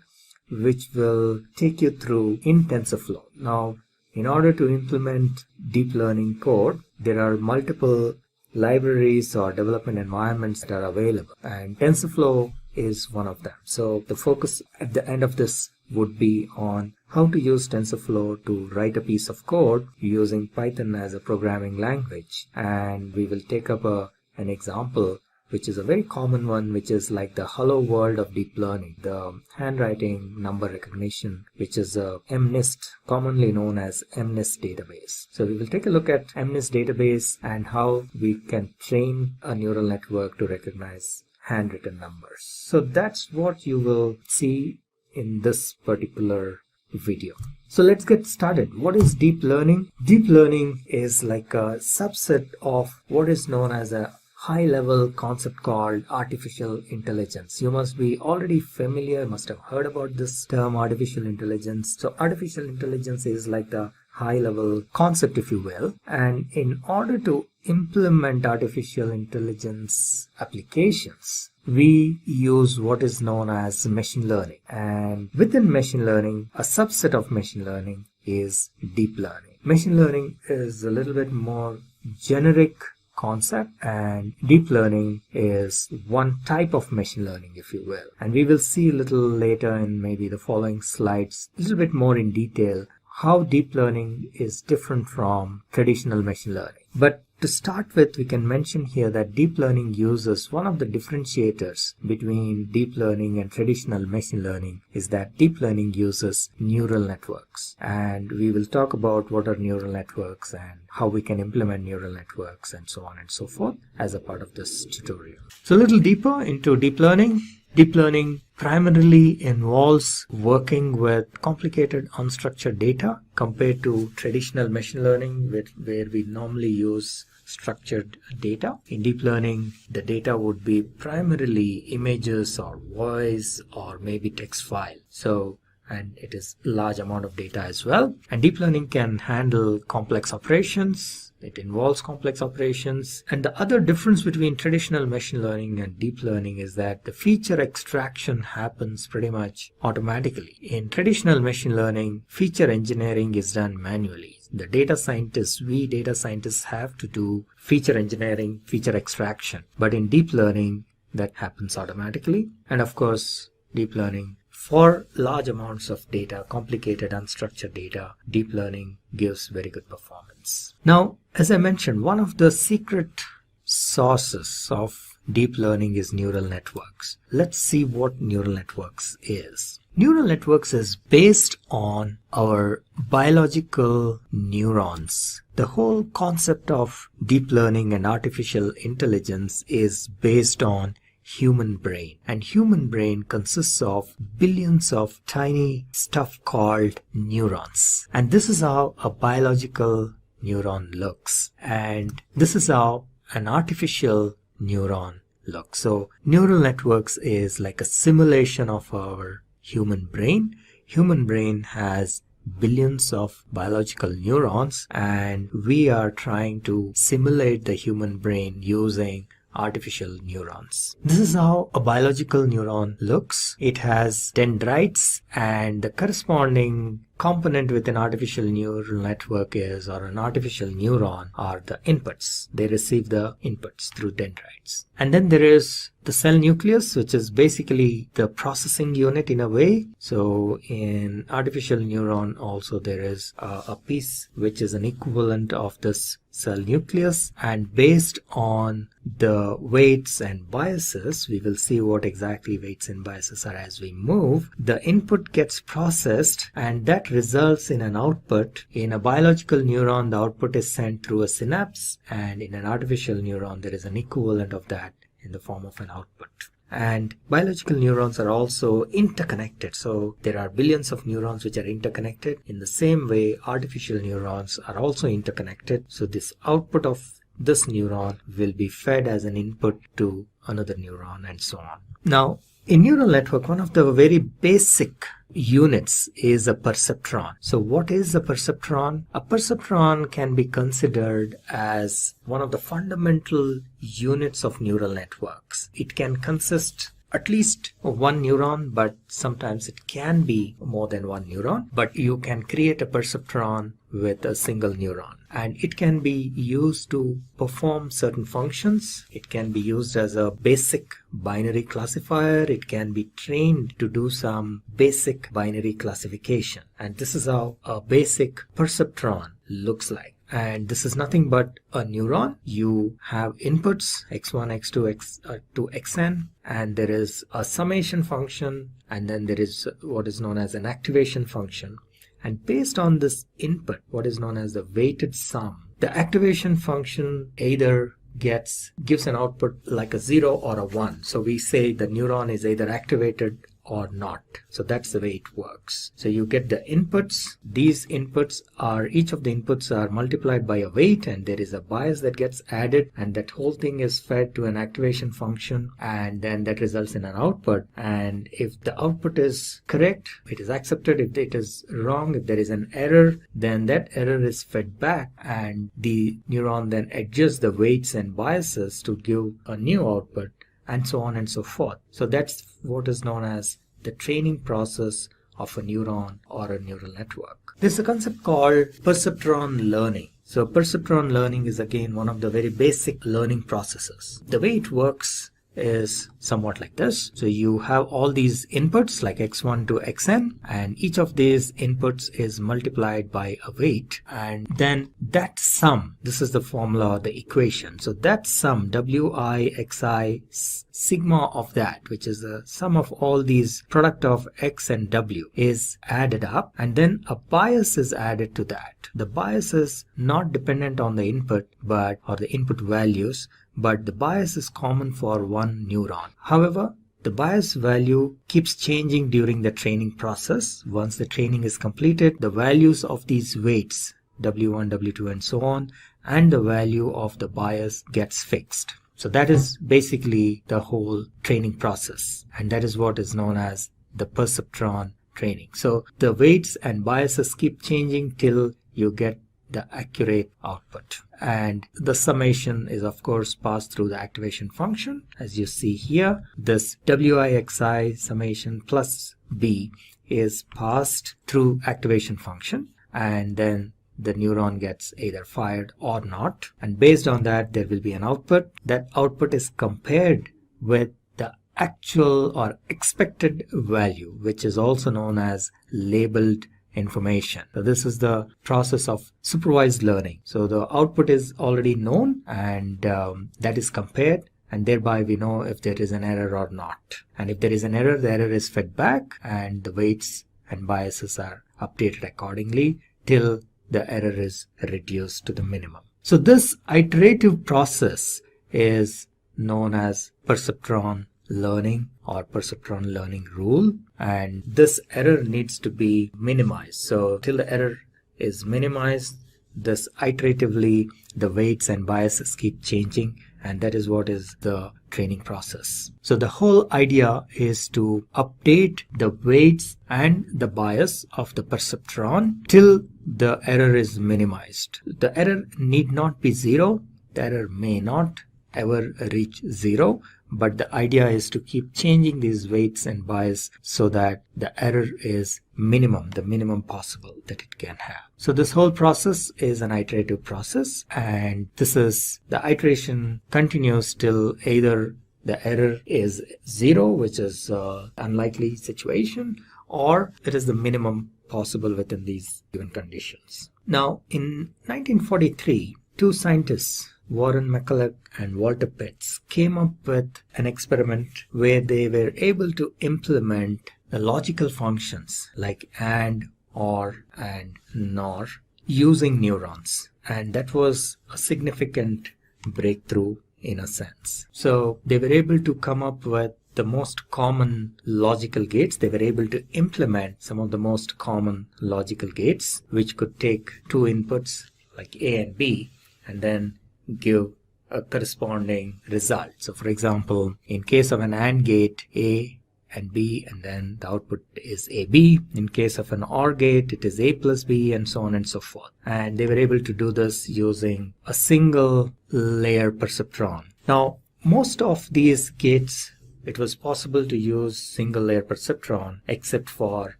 Speaker 16: which will take you through in TensorFlow. Now, in order to implement deep learning code, there are multiple libraries or development environments that are available, and TensorFlow is one of them. So the focus at the end of this would be on how to use TensorFlow to write a piece of code using Python as a programming language. And we will take up an example which is a very common one, which is like the hello world of deep learning, the handwriting number recognition, which is a MNIST, commonly known as MNIST database. So we will take a look at MNIST database and how we can train a neural network to recognize handwritten numbers. So that's what you will see in this particular video. So let's get started. What is deep learning? Deep learning is like a subset of what is known as a high-level concept called artificial intelligence. You must be already familiar, must have heard about this term artificial intelligence. So artificial intelligence is like the high-level concept, if you will. And in order to implement artificial intelligence applications, we use what is known as machine learning. And within machine learning, a subset of machine learning is deep learning. Machine learning is a little bit more generic concept, and deep learning is one type of machine learning, if you will. And we will see a little later in maybe the following slides a little bit more in detail how deep learning is different from traditional machine learning. But to start with, we can mention here that deep learning uses one of the differentiators between deep learning and traditional machine learning is that deep learning uses neural networks. And we will talk about what are neural networks and how we can implement neural networks and so on and so forth as a part of this tutorial. So a little deeper into deep learning. Deep learning primarily involves working with complicated unstructured data compared to traditional machine learning where we normally use structured data. In deep learning, the data would be primarily images or voice or maybe text file. And it is a large amount of data as well. And deep learning can handle complex operations. It involves complex operations. And the other difference between traditional machine learning and deep learning is that the feature extraction happens pretty much automatically. In traditional machine learning, feature engineering is done manually. The data scientists, we data scientists have to do feature engineering, feature extraction. But in deep learning, that happens automatically. And of course, deep learning, for large amounts of data, complicated unstructured data, deep learning gives very good performance. Now, as I mentioned, one of the secret sources of deep learning is neural networks. Let's see what neural networks is. Neural networks is based on our biological neurons. The whole concept of deep learning and artificial intelligence is based on human brain, and human brain consists of billions of tiny stuff called neurons, and this is how a biological neuron looks, and this is how an artificial neuron looks. So neural networks is like a simulation of our human brain. Human brain has billions of biological neurons, and we are trying to simulate the human brain using artificial neurons. This is how a biological neuron looks. It has dendrites, and the corresponding component with an artificial neural network is, or an artificial neuron, are the inputs. They receive the inputs through dendrites. And then there is the cell nucleus, which is basically the processing unit in a way. So in artificial neuron also there is a piece which is an equivalent of this cell nucleus, and based on the weights and biases, we will see what exactly weights and biases are as we move. The input gets processed, and that results in an output. In a biological neuron, the output is sent through a synapse, and in an artificial neuron there is an equivalent of that in the form of an output. And biological neurons are also interconnected. So there are billions of neurons which are interconnected. In the same way, artificial neurons are also interconnected. So this output of this neuron will be fed as an input to another neuron and so on. Now, in neural network, one of the very basic units is a perceptron. So what is a perceptron? A perceptron can be considered as one of the fundamental units of neural networks. It can consist at least of one neuron, but sometimes it can be more than one neuron. But you can create a perceptron with a single neuron, and it can be used to perform certain functions. It can be used as a basic binary classifier. It can be trained to do some basic binary classification, and this is how a basic perceptron looks like. And this is nothing but a neuron. You have inputs x1, x2, to xn, and there is a summation function, and then there is what is known as an activation function. And based on this input, what is known as the weighted sum, the activation function either gives an output like a 0 or a 1. So we say the neuron is either activated or not. So that's the way it works. So you get the inputs. These inputs are, each of the inputs are multiplied by a weight, and there is a bias that gets added, and that whole thing is fed to an activation function, and then that results in an output. And if the output is correct, it is accepted. If it is wrong, if there is an error, then that error is fed back, and the neuron then adjusts the weights and biases to give a new output, and so on and so forth. So that's what is known as the training process of a neuron or a neural network. There's a concept called perceptron learning. So perceptron learning is again one of the very basic learning processes. The way it works is somewhat like this. So you have all these inputs like x1 to xn, and each of these inputs is multiplied by a weight, and then that sum, this is the formula or the equation. So that sum, wi xi sigma of that, which is the sum of all these product of x and w, is added up, and then a bias is added to that. The bias is not dependent on the input or the input values, but the bias is common for one neuron. However, the bias value keeps changing during the training process. Once the training is completed, the values of these weights, W1, W2 and so on, and the value of the bias gets fixed. So that is basically the whole training process, and that is what is known as the perceptron training. So the weights and biases keep changing till you get the accurate output, and the summation is of course passed through the activation function. As you see here, this wixi summation plus b is passed through activation function, and then the neuron gets either fired or not, and based on that there will be an output. That output is compared with the actual or expected value, which is also known as labeled information. So this is the process of supervised learning. So the output is already known, and that is compared, and thereby we know if there is an error or not. And if there is an error, the error is fed back, and the weights and biases are updated accordingly till the error is reduced to the minimum. So this iterative process is known as perceptron learning or perceptron learning rule, and this error needs to be minimized. So till the error is minimized, this iteratively the weights and biases keep changing, and that is what is the training process. So the whole idea is to update the weights and the bias of the perceptron till the error is minimized. The error need not be zero. The error may not ever reach zero, but the idea is to keep changing these weights and bias so that the error is minimum, the minimum possible that it can have. So this whole process is an iterative process, and the iteration continues till either the error is zero, which is unlikely situation, or it is the minimum possible within these given conditions. Now in 1943, two scientists, Warren McCulloch and Walter Pitts, came up with an experiment where they were able to implement the logical functions like and, or, and, nor using neurons. And that was a significant breakthrough in a sense. So they were able to come up with the most common logical gates. They were able to implement some of the most common logical gates, which could take two inputs like A and B and then give a corresponding result. So for example, in case of an AND gate, A and B, and then the output is AB. In case of an OR gate, it is A plus B, and so on and so forth. And they were able to do this using a single layer perceptron. Now, most of these gates, it was possible to use single layer perceptron except for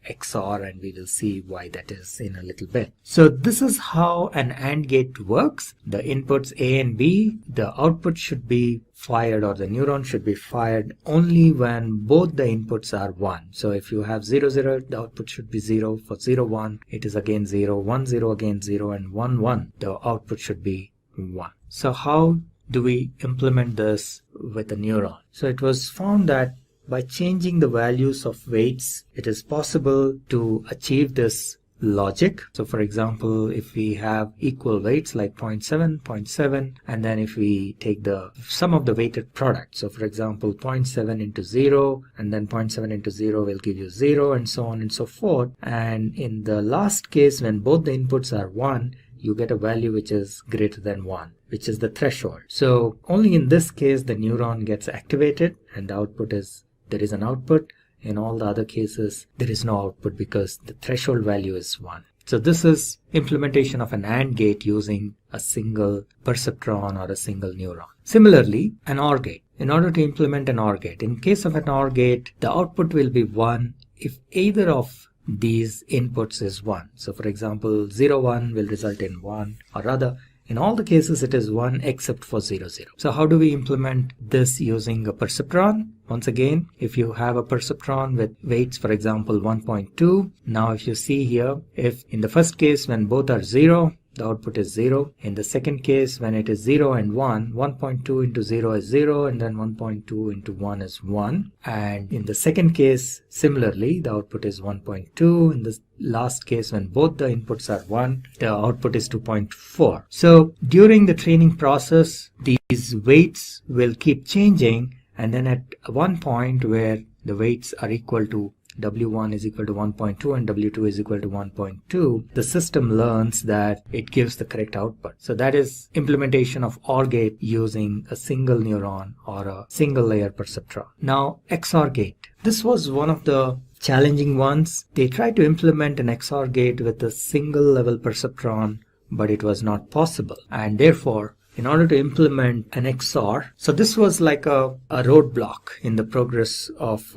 Speaker 16: XOR, and we will see why that is in a little bit. So this is how an AND gate works. The inputs A and B, the output should be fired, or the neuron should be fired only when both the inputs are 1. So if you have 0, 0, the output should be 0. For 0, 1, it is again 0, 1, 0, again 0, and 1, 1, the output should be 1. So how do we implement this with a neuron? So it was found that by changing the values of weights, it is possible to achieve this logic. So for example, if we have equal weights like 0.7, 0.7, and then if we take the sum of the weighted product, so for example 0.7 into 0, and then 0.7 into 0 will give you 0, and so on and so forth. And in the last case, when both the inputs are 1, you get a value which is greater than 1, which is the threshold. So only in this case the neuron gets activated, and the output is, there is an output. In all the other cases, there is no output because the threshold value is 1. So this is implementation of an AND gate using a single perceptron or a single neuron. Similarly, an OR gate. In order to implement an OR gate, in case of an OR gate, the output will be 1 if either of these inputs is 1. So for example, 0, 1 will result in 1, or rather, in all the cases it is 1 except for 0, 0. So how do we implement this using a perceptron? Once again, if you have a perceptron with weights, for example, 1.2, now if you see here, if in the first case when both are 0, the output is 0. In the second case, when it is 0 and 1, 1.2 into 0 is 0, and then 1.2 into 1 is 1. And in the second case, similarly, the output is 1.2. In the last case, when both the inputs are 1, the output is 2.4. So during the training process, these weights will keep changing, and then at one point where the weights are equal to W1 is equal to 1.2 and W2 is equal to 1.2, the system learns that it gives the correct output. So that is implementation of OR gate using a single neuron or a single layer perceptron. Now XOR gate. This was one of the challenging ones. They tried to implement an XOR gate with a single level perceptron, but it was not possible. And therefore, in order to implement an XOR, so this was like a roadblock in the progress of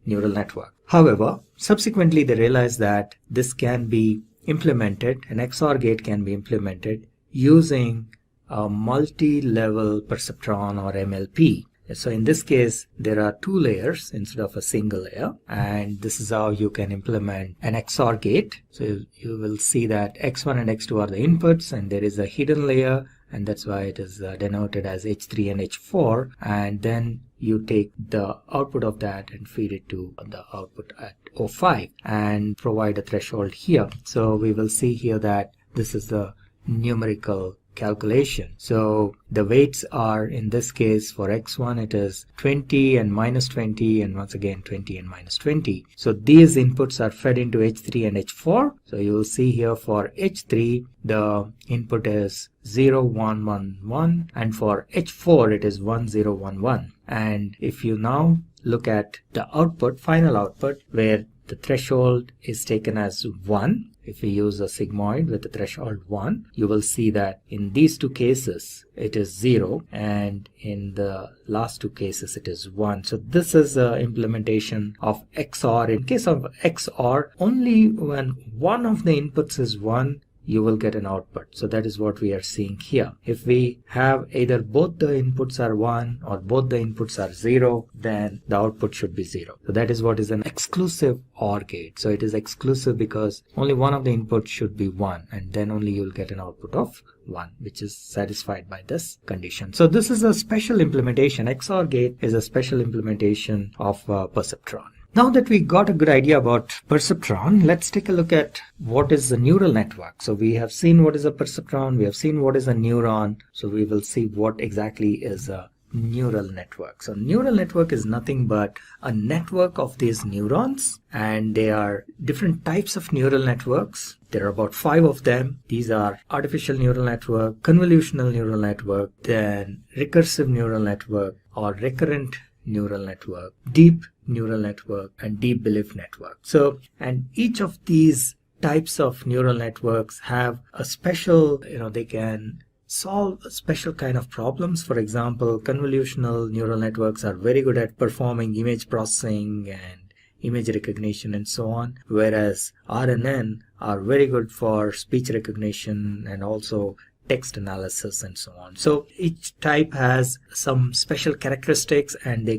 Speaker 16: neural network. However, subsequently they realized that this can be implemented, an XOR gate can be implemented using a multi-level perceptron or MLP. So in this case, there are 2 layers instead of a single layer, and this is how you can implement an XOR gate. So you will see that X1 and X2 are the inputs, and there is a hidden layer, and that's why it is denoted as H3 and H4, and then you take the output of that and feed it to the output at O5 and provide a threshold here. So we will see here that this is the numerical calculation. So the weights are, in this case for X1 it is 20 and minus 20, and once again 20 and minus 20. So these inputs are fed into H3 and H4. So you will see here for H3 the input is 0, 1, 1, 1, and for H4 it is 1, 0, 1, 1. And if you now look at the output, final output, where the threshold is taken as 1, if we use a sigmoid with the threshold 1, you will see that in these 2 cases it is 0, and in the last 2 cases it is 1. So this is the implementation of XOR. In case of XOR, only when one of the inputs is 1, you will get an output. So that is what we are seeing here. If we have either both the inputs are 1 or both the inputs are 0, then the output should be 0. So that is what is an exclusive OR gate. So it is exclusive because only one of the inputs should be 1, and then only you will get an output of 1, which is satisfied by this condition. So this is a special implementation. XOR gate is a special implementation of perceptron. Now that we got a good idea about perceptron, let's take a look at what is a neural network. So we have seen what is a perceptron, we have seen what is a neuron, so we will see what exactly is a neural network. So neural network is nothing but a network of these neurons, and they are different types of neural networks. There are about 5 of them. These are artificial neural network, convolutional neural network, then recursive neural network or recurrent neural network, deep neural network, and deep belief network. So, and each of these types of neural networks have a special, they can solve a special kind of problems. For example, convolutional neural networks are very good at performing image processing and image recognition and so on, whereas RNN are very good for speech recognition and also text analysis and so on. So each type has some special characteristics, and they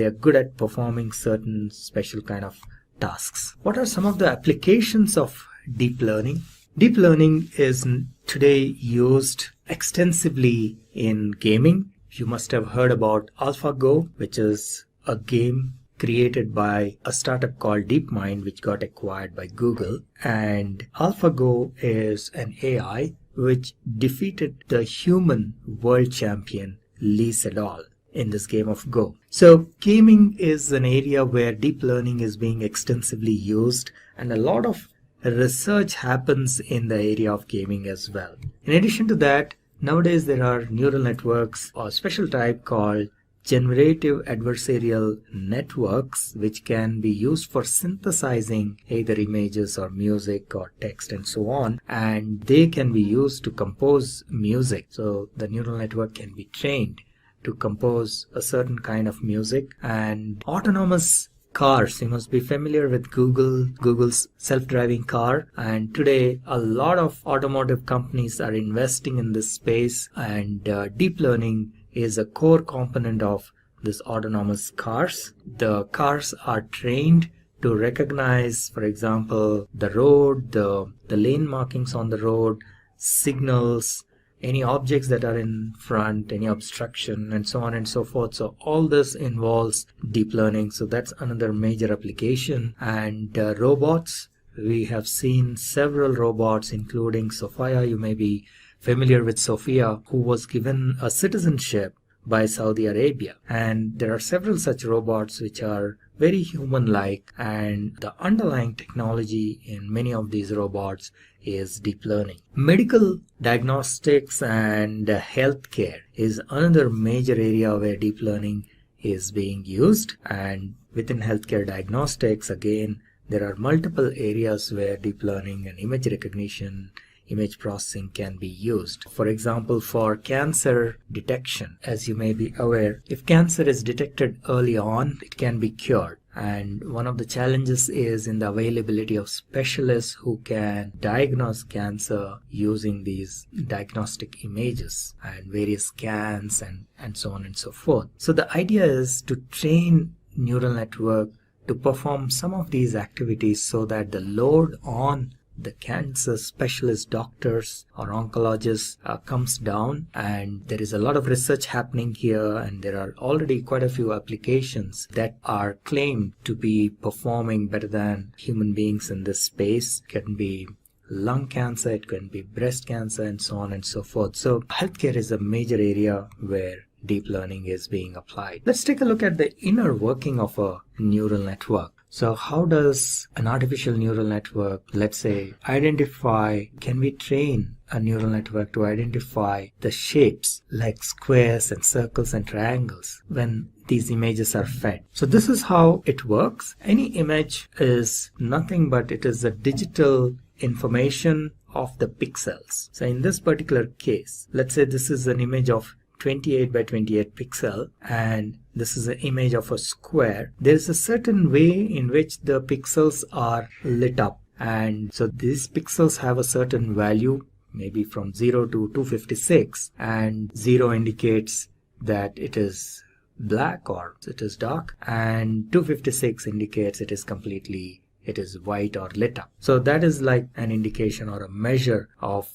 Speaker 16: are good at performing certain special kind of tasks. What are some of the applications of deep learning? Deep learning is today used extensively in gaming. You must have heard about AlphaGo, which is a game created by a startup called DeepMind, which got acquired by Google. And AlphaGo is an AI which defeated the human world champion Lee Sedol in this game of Go. So gaming is an area where deep learning is being extensively used, and a lot of research happens in the area of gaming as well. In addition to that, nowadays there are neural networks or special type called generative adversarial networks, which can be used for synthesizing either images or music or text and so on, and they can be used to compose music. So the neural network can be trained to compose a certain kind of music, and autonomous Cars. You must be familiar with Google's self-driving car, and today a lot of automotive companies are investing in this space, and deep learning is a core component of this autonomous cars. The cars are trained to recognize, for example, the road, the lane markings on the road, signals, any objects that are in front, any obstruction, and so on and so forth. So all this involves deep learning. So that's another major application. And robots, we have seen several robots, including Sophia. You may be familiar with Sophia, who was given a citizenship by Saudi Arabia. And there are several such robots which are very human-like, and the underlying technology in many of these robots is deep learning. Medical diagnostics and healthcare is another major area where deep learning is being used. And within healthcare diagnostics, again, there are multiple areas where deep learning and image recognition, image processing can be used. For example, for cancer detection, as you may be aware, if cancer is detected early on, it can be cured. And one of the challenges is in the availability of specialists who can diagnose cancer using these diagnostic images and various scans and so on and so forth. So the idea is to train neural network to perform some of these activities so that the load on the cancer specialist doctors or oncologists comes down. And there is a lot of research happening here, and there are already quite a few applications that are claimed to be performing better than human beings in this space. It can be lung cancer, it can be breast cancer, and so on and so forth. So healthcare is a major area where deep learning is being applied. Let's take a look at the inner working of a neural network. So how does an artificial neural network, let's say, can we train a neural network to identify the shapes like squares and circles and triangles when these images are fed? So this is how it works. Any image is nothing but it is a digital information of the pixels. So in this particular case, let's say this is an image of 28 by 28 pixel, and this is an image of a square. There is a certain way in which the pixels are lit up, and so these pixels have a certain value, maybe from 0 to 256, and 0 indicates that it is black or it is dark, and 256 indicates it is white or lit up. So that is like an indication or a measure of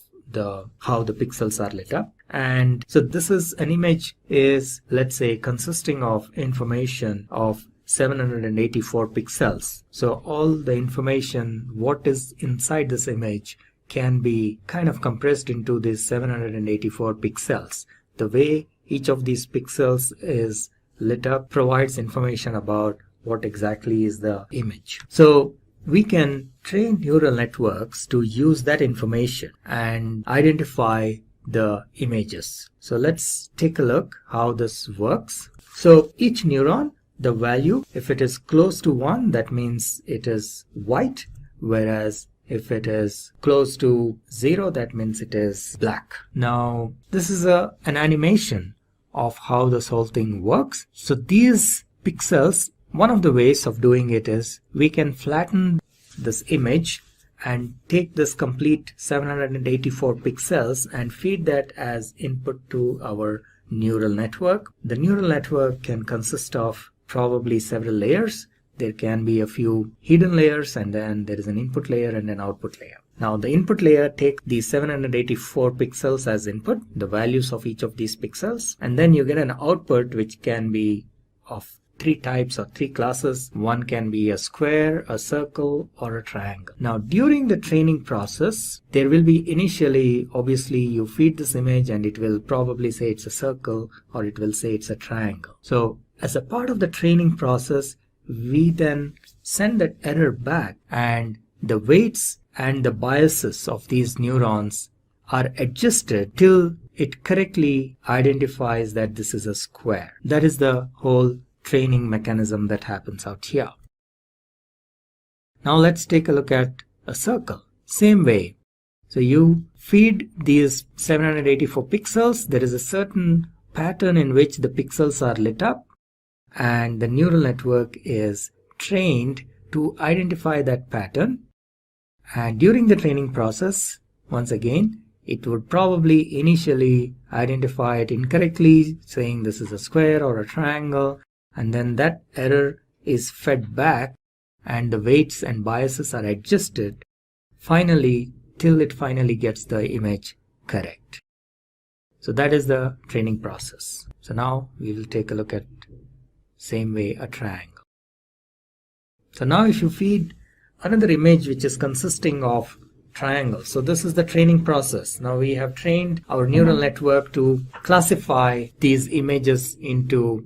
Speaker 16: how the pixels are lit up. And so this is an image is, let's say, consisting of information of 784 pixels. So all the information, what is inside this image, can be kind of compressed into these 784 pixels. The way each of these pixels is lit up provides information about what exactly is the image. So we can train neural networks to use that information and identify the images. So let's take a look how this works. So each neuron, the value, if it is close to 1, that means it is white, whereas if it is close to 0, that means it is black. Now this is an animation of how this whole thing works. So these pixels, one of the ways of doing it is we can flatten this image and take this complete 784 pixels and feed that as input to our neural network. The neural network can consist of probably several layers. There can be a few hidden layers, and then there is an input layer and an output layer. Now the input layer takes these 784 pixels as input, the values of each of these pixels, and then you get an output which can be of 3 types or 3 classes. One can be a square, a circle, or a triangle. Now during the training process, there will be initially, obviously you feed this image and it will probably say it's a circle or it will say it's a triangle. So as a part of the training process, we then send that error back, and the weights and the biases of these neurons are adjusted till it correctly identifies that this is a square. That is the whole training mechanism that happens out here. Now let's take a look at a circle. Same way. So you feed these 784 pixels. There is a certain pattern in which the pixels are lit up, and the neural network is trained to identify that pattern, and during the training process, once again, it would probably initially identify it incorrectly, saying this is a square or a triangle, and then that error is fed back and the weights and biases are adjusted finally till it finally gets the image correct. So that is the training process. So now we will take a look at same way a triangle. So now if you feed another image which is consisting of triangles, so this is the training process. Now we have trained our neural network to classify these images into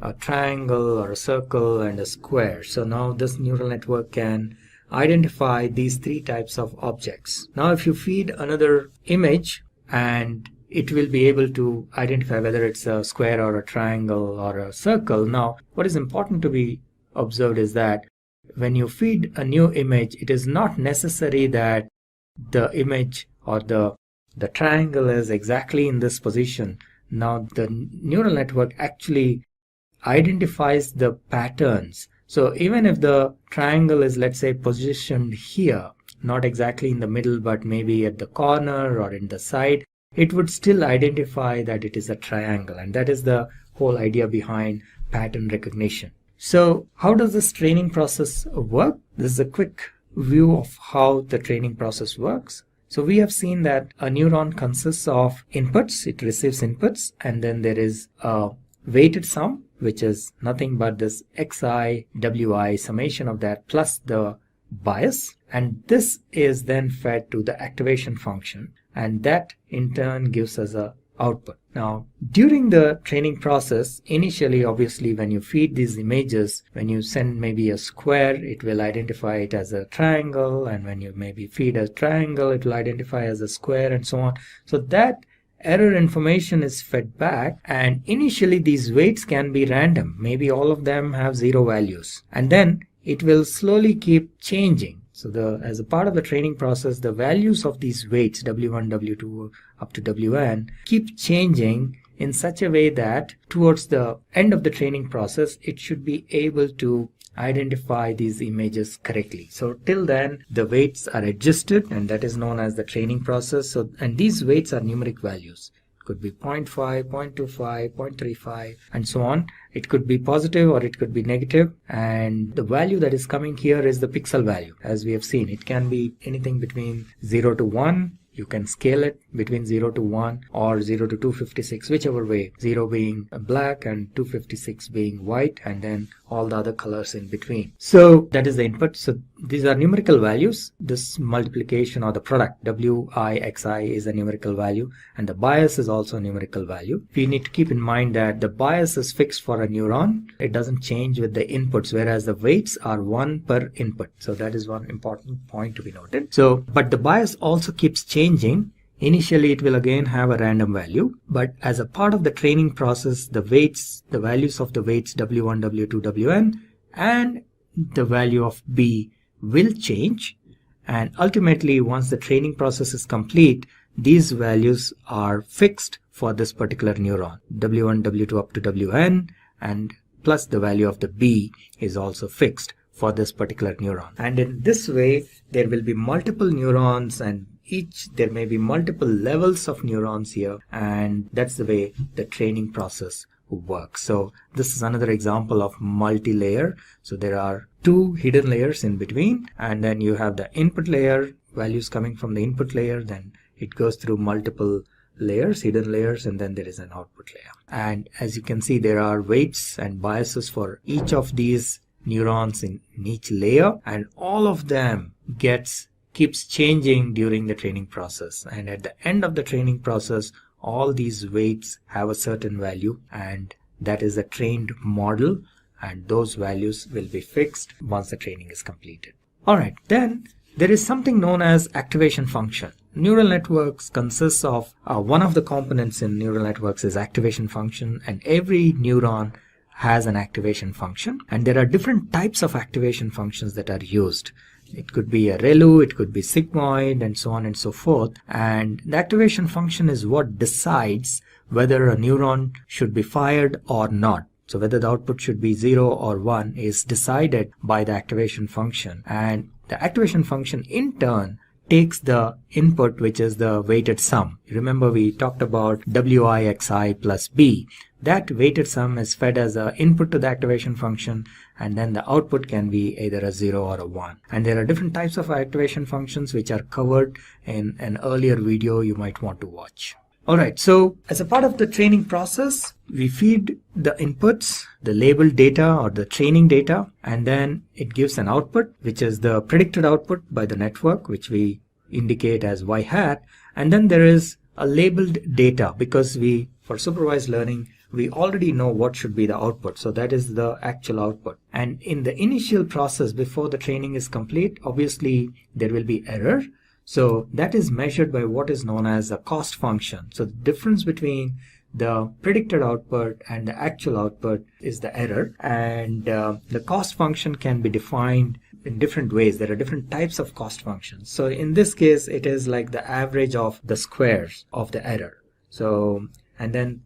Speaker 16: a triangle or a circle and a square. So now this neural network can identify these three types of objects. Now if you feed another image, and it will be able to identify whether it's a square or a triangle or a circle. Now what is important to be observed is that when you feed a new image, it is not necessary that the image or the triangle is exactly in this position. Now the neural network actually identifies the patterns. So even if the triangle is, let's say, positioned here, not exactly in the middle but maybe at the corner or in the side, it would still identify that it is a triangle, and that is the whole idea behind pattern recognition. So how does this training process work? This is a quick view of how the training process works. So we have seen that a neuron consists of inputs. It receives inputs, and then there is a weighted sum, which is nothing but this xi wi summation of that plus the bias, and this is then fed to the activation function, and that in turn gives us a output. Now during the training process, initially obviously when you feed these images, when you send maybe a square, it will identify it as a triangle, and when you maybe feed a triangle, it will identify as a square, and so on. So that error information is fed back, and initially these weights can be random. Maybe all of them have 0 values, and then it will slowly keep changing. So as a part of the training process, the values of these weights W1, W2 up to Wn keep changing in such a way that towards the end of the training process, it should be able to identify these images correctly. So till then the weights are adjusted, and that is known as the training process. So, and these weights are numeric values. It could be 0.5, 0.25, 0.35 and so on. It could be positive or it could be negative, and the value that is coming here is the pixel value. As we have seen, it can be anything between 0 to 1. You can scale it between 0 to 1 or 0 to 256, whichever way, 0 being black and 256 being white, and then all the other colors in between. So that is the input. So these are numerical values. This multiplication or the product WIXI is a numerical value, and the bias is also a numerical value. We need to keep in mind that the bias is fixed for a neuron. It doesn't change with the inputs, whereas the weights are 1 per input. So that is one important point to be noted. So, but the bias also keeps changing. Initially it will again have a random value, but as a part of the training process, the weights, the values of the weights W1, W2, Wn and the value of B will change, and ultimately once the training process is complete, these values are fixed for this particular neuron. W1, W2 up to Wn, and plus the value of the B is also fixed for this particular neuron. And in this way there will be multiple neurons, and there may be multiple levels of neurons here, and that's the way the training process works. So this is another example of multi-layer. So there are 2 hidden layers in between, and then you have the input layer, values coming from the input layer, then it goes through multiple layers, hidden layers, and then there is an output layer. And as you can see, there are weights and biases for each of these neurons in each layer, and all of them keeps changing during the training process, and at the end of the training process all these weights have a certain value, and that is a trained model, and those values will be fixed once the training is completed. Alright, then there is something known as activation function. Neural networks consists of one of the components in neural networks is activation function, and every neuron has an activation function, and there are different types of activation functions that are used. It could be a ReLU, it could be sigmoid, and so on and so forth. And the activation function is what decides whether a neuron should be fired or not. So whether the output should be 0 or 1 is decided by the activation function, and the activation function in turn takes the input, which is the weighted sum. Remember, we talked about wi(xi) plus b. That weighted sum is fed as an input to the activation function, and then the output can be either a 0 or a 1. And there are different types of activation functions which are covered in an earlier video you might want to watch. Alright, so as a part of the training process, we feed the inputs, the labeled data or the training data, and then it gives an output, which is the predicted output by the network, which we indicate as y hat. And then there is a labeled data, because for supervised learning, we already know what should be the output. So that is the actual output. And in the initial process, before the training is complete, obviously there will be error. So that is measured by what is known as a cost function. So the difference between the predicted output and the actual output is the error. And the cost function can be defined in different ways. There are different types of cost functions. So in this case, it is like the average of the squares of the error. So, and then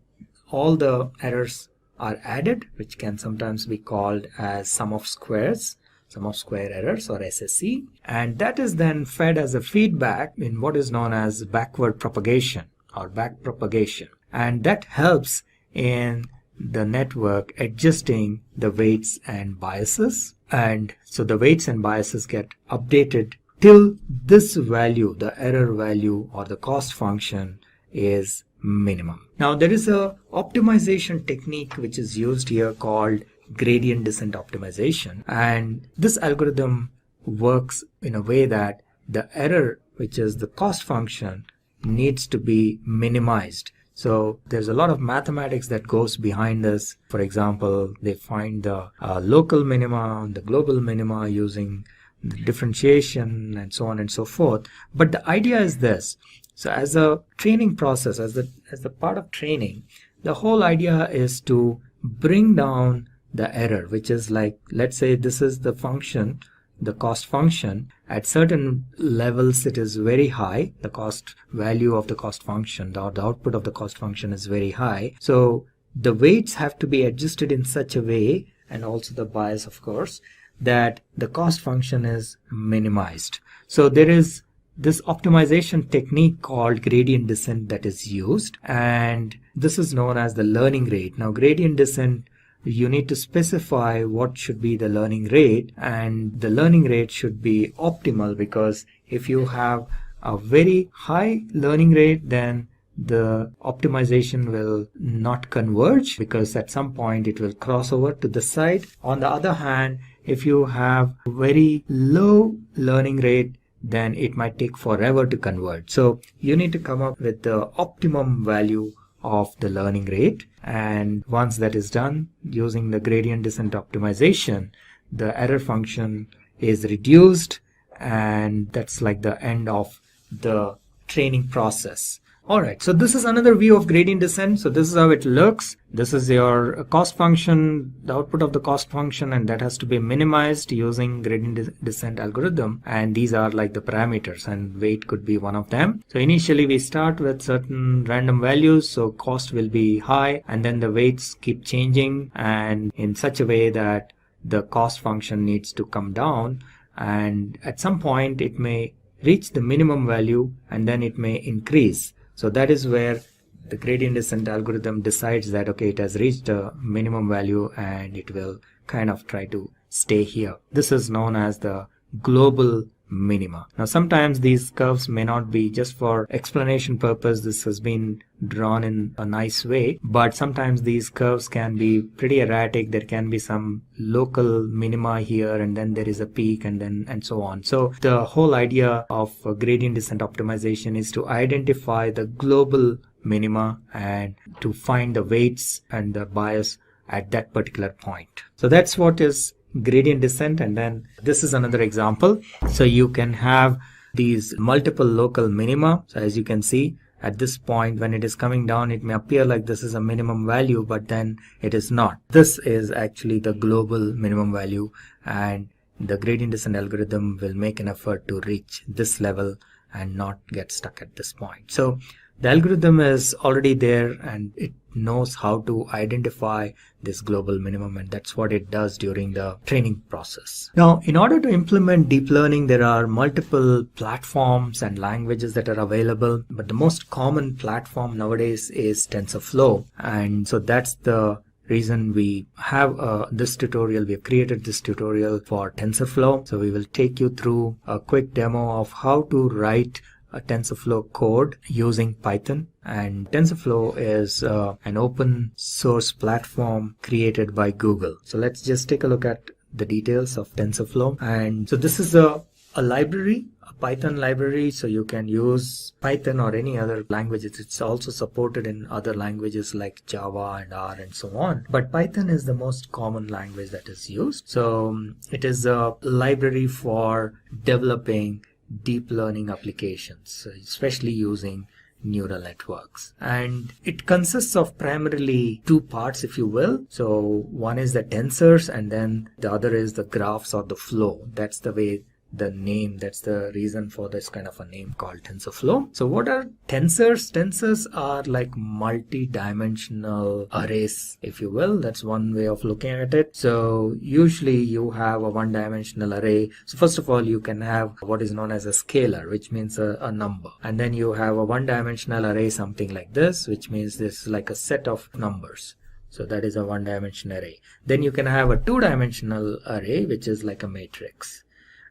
Speaker 16: all the errors are added, which can sometimes be called as sum of squares, sum of square errors, or SSE. And that is then fed as a feedback in what is known as backward propagation or backpropagation. And that helps in the network adjusting the weights and biases. And so the weights and biases get updated till this value, the error value or the cost function, is minimum. Now there is a optimization technique which is used here called gradient descent optimization, and this algorithm works in a way that the error, which is the cost function, needs to be minimized. So there's a lot of mathematics that goes behind this. For example, they find the local minima, the global minima using the differentiation and so on and so forth. But the idea is this. So as a training process, as the part of training, the whole idea is to bring down the error, which is like, let's say this is the function, the cost function. At certain levels it is very high, the cost value of the cost function, the output of the cost function is very high. So the weights have to be adjusted in such a way, and also the bias of course, that the cost function is minimized. So there is this optimization technique called gradient descent that is used, and this is known as the learning rate. Now gradient descent, you need to specify what should be the learning rate, and the learning rate should be optimal, because if you have a very high learning rate, then the optimization will not converge, because at some point it will cross over to the side. On the other hand, if you have very low learning rate, then it might take forever to convert. So you need to come up with the optimum value of the learning rate, and once that is done using the gradient descent optimization, the error function is reduced, and that's like the end of the training process. Alright, so this is another view of gradient descent. So this is how it looks. This is your cost function, the output of the cost function, and that has to be minimized using gradient descent algorithm. And these are like the parameters, and weight could be one of them. So initially we start with certain random values, so cost will be high, and then the weights keep changing, and in such a way that the cost function needs to come down, and at some point it may reach the minimum value, and then it may increase. So that is where the gradient descent algorithm decides that, okay, it has reached a minimum value and it will kind of try to stay here. This is known as the global minima. Now sometimes these curves may not be, just for explanation purpose, this has been drawn in a nice way, but sometimes these curves can be pretty erratic. There can be some local minima here, and then there is a peak, and so on. So the whole idea of gradient descent optimization is to identify the global minima and to find the weights and the bias at that particular point. So that's what is gradient descent. And then this is another example. So you can have these multiple local minima. So as you can see, at this point when it is coming down, it may appear like this is a minimum value, but then it is not. This is actually the global minimum value, and the gradient descent algorithm will make an effort to reach this level and not get stuck at this point. So The algorithm is already there and it knows how to identify this global minimum, and that's what it does during the training process. Now, in order to implement deep learning, there are multiple platforms and languages that are available, but the most common platform nowadays is TensorFlow, and so that's the reason we have this tutorial. We have created this tutorial for TensorFlow. So we will take you through a quick demo of how to write a TensorFlow code using Python. And TensorFlow is an open source platform created by Google. So let's just take a look at the details of TensorFlow. And so this is a library, a Python library, so you can use Python or any other languages. It's also supported in other languages like Java and R and so on. But Python is the most common language that is used. So it is a library for developing deep learning applications, especially using neural networks. And it consists of primarily two parts, if you will. So one is the tensors, and then the other is the graphs or the flow. That's the way the name, that's the reason for this kind of a name called TensorFlow. So what are tensors? Tensors are like multi-dimensional arrays, if you will. That's one way of looking at it. So usually you have a one-dimensional array. So first of all, you can have what is known as a scalar, which means a number. And then you have a one-dimensional array, something like this, which means this is like a set of numbers. So that is a one-dimensional array. Then you can have a two-dimensional array, which is like a matrix.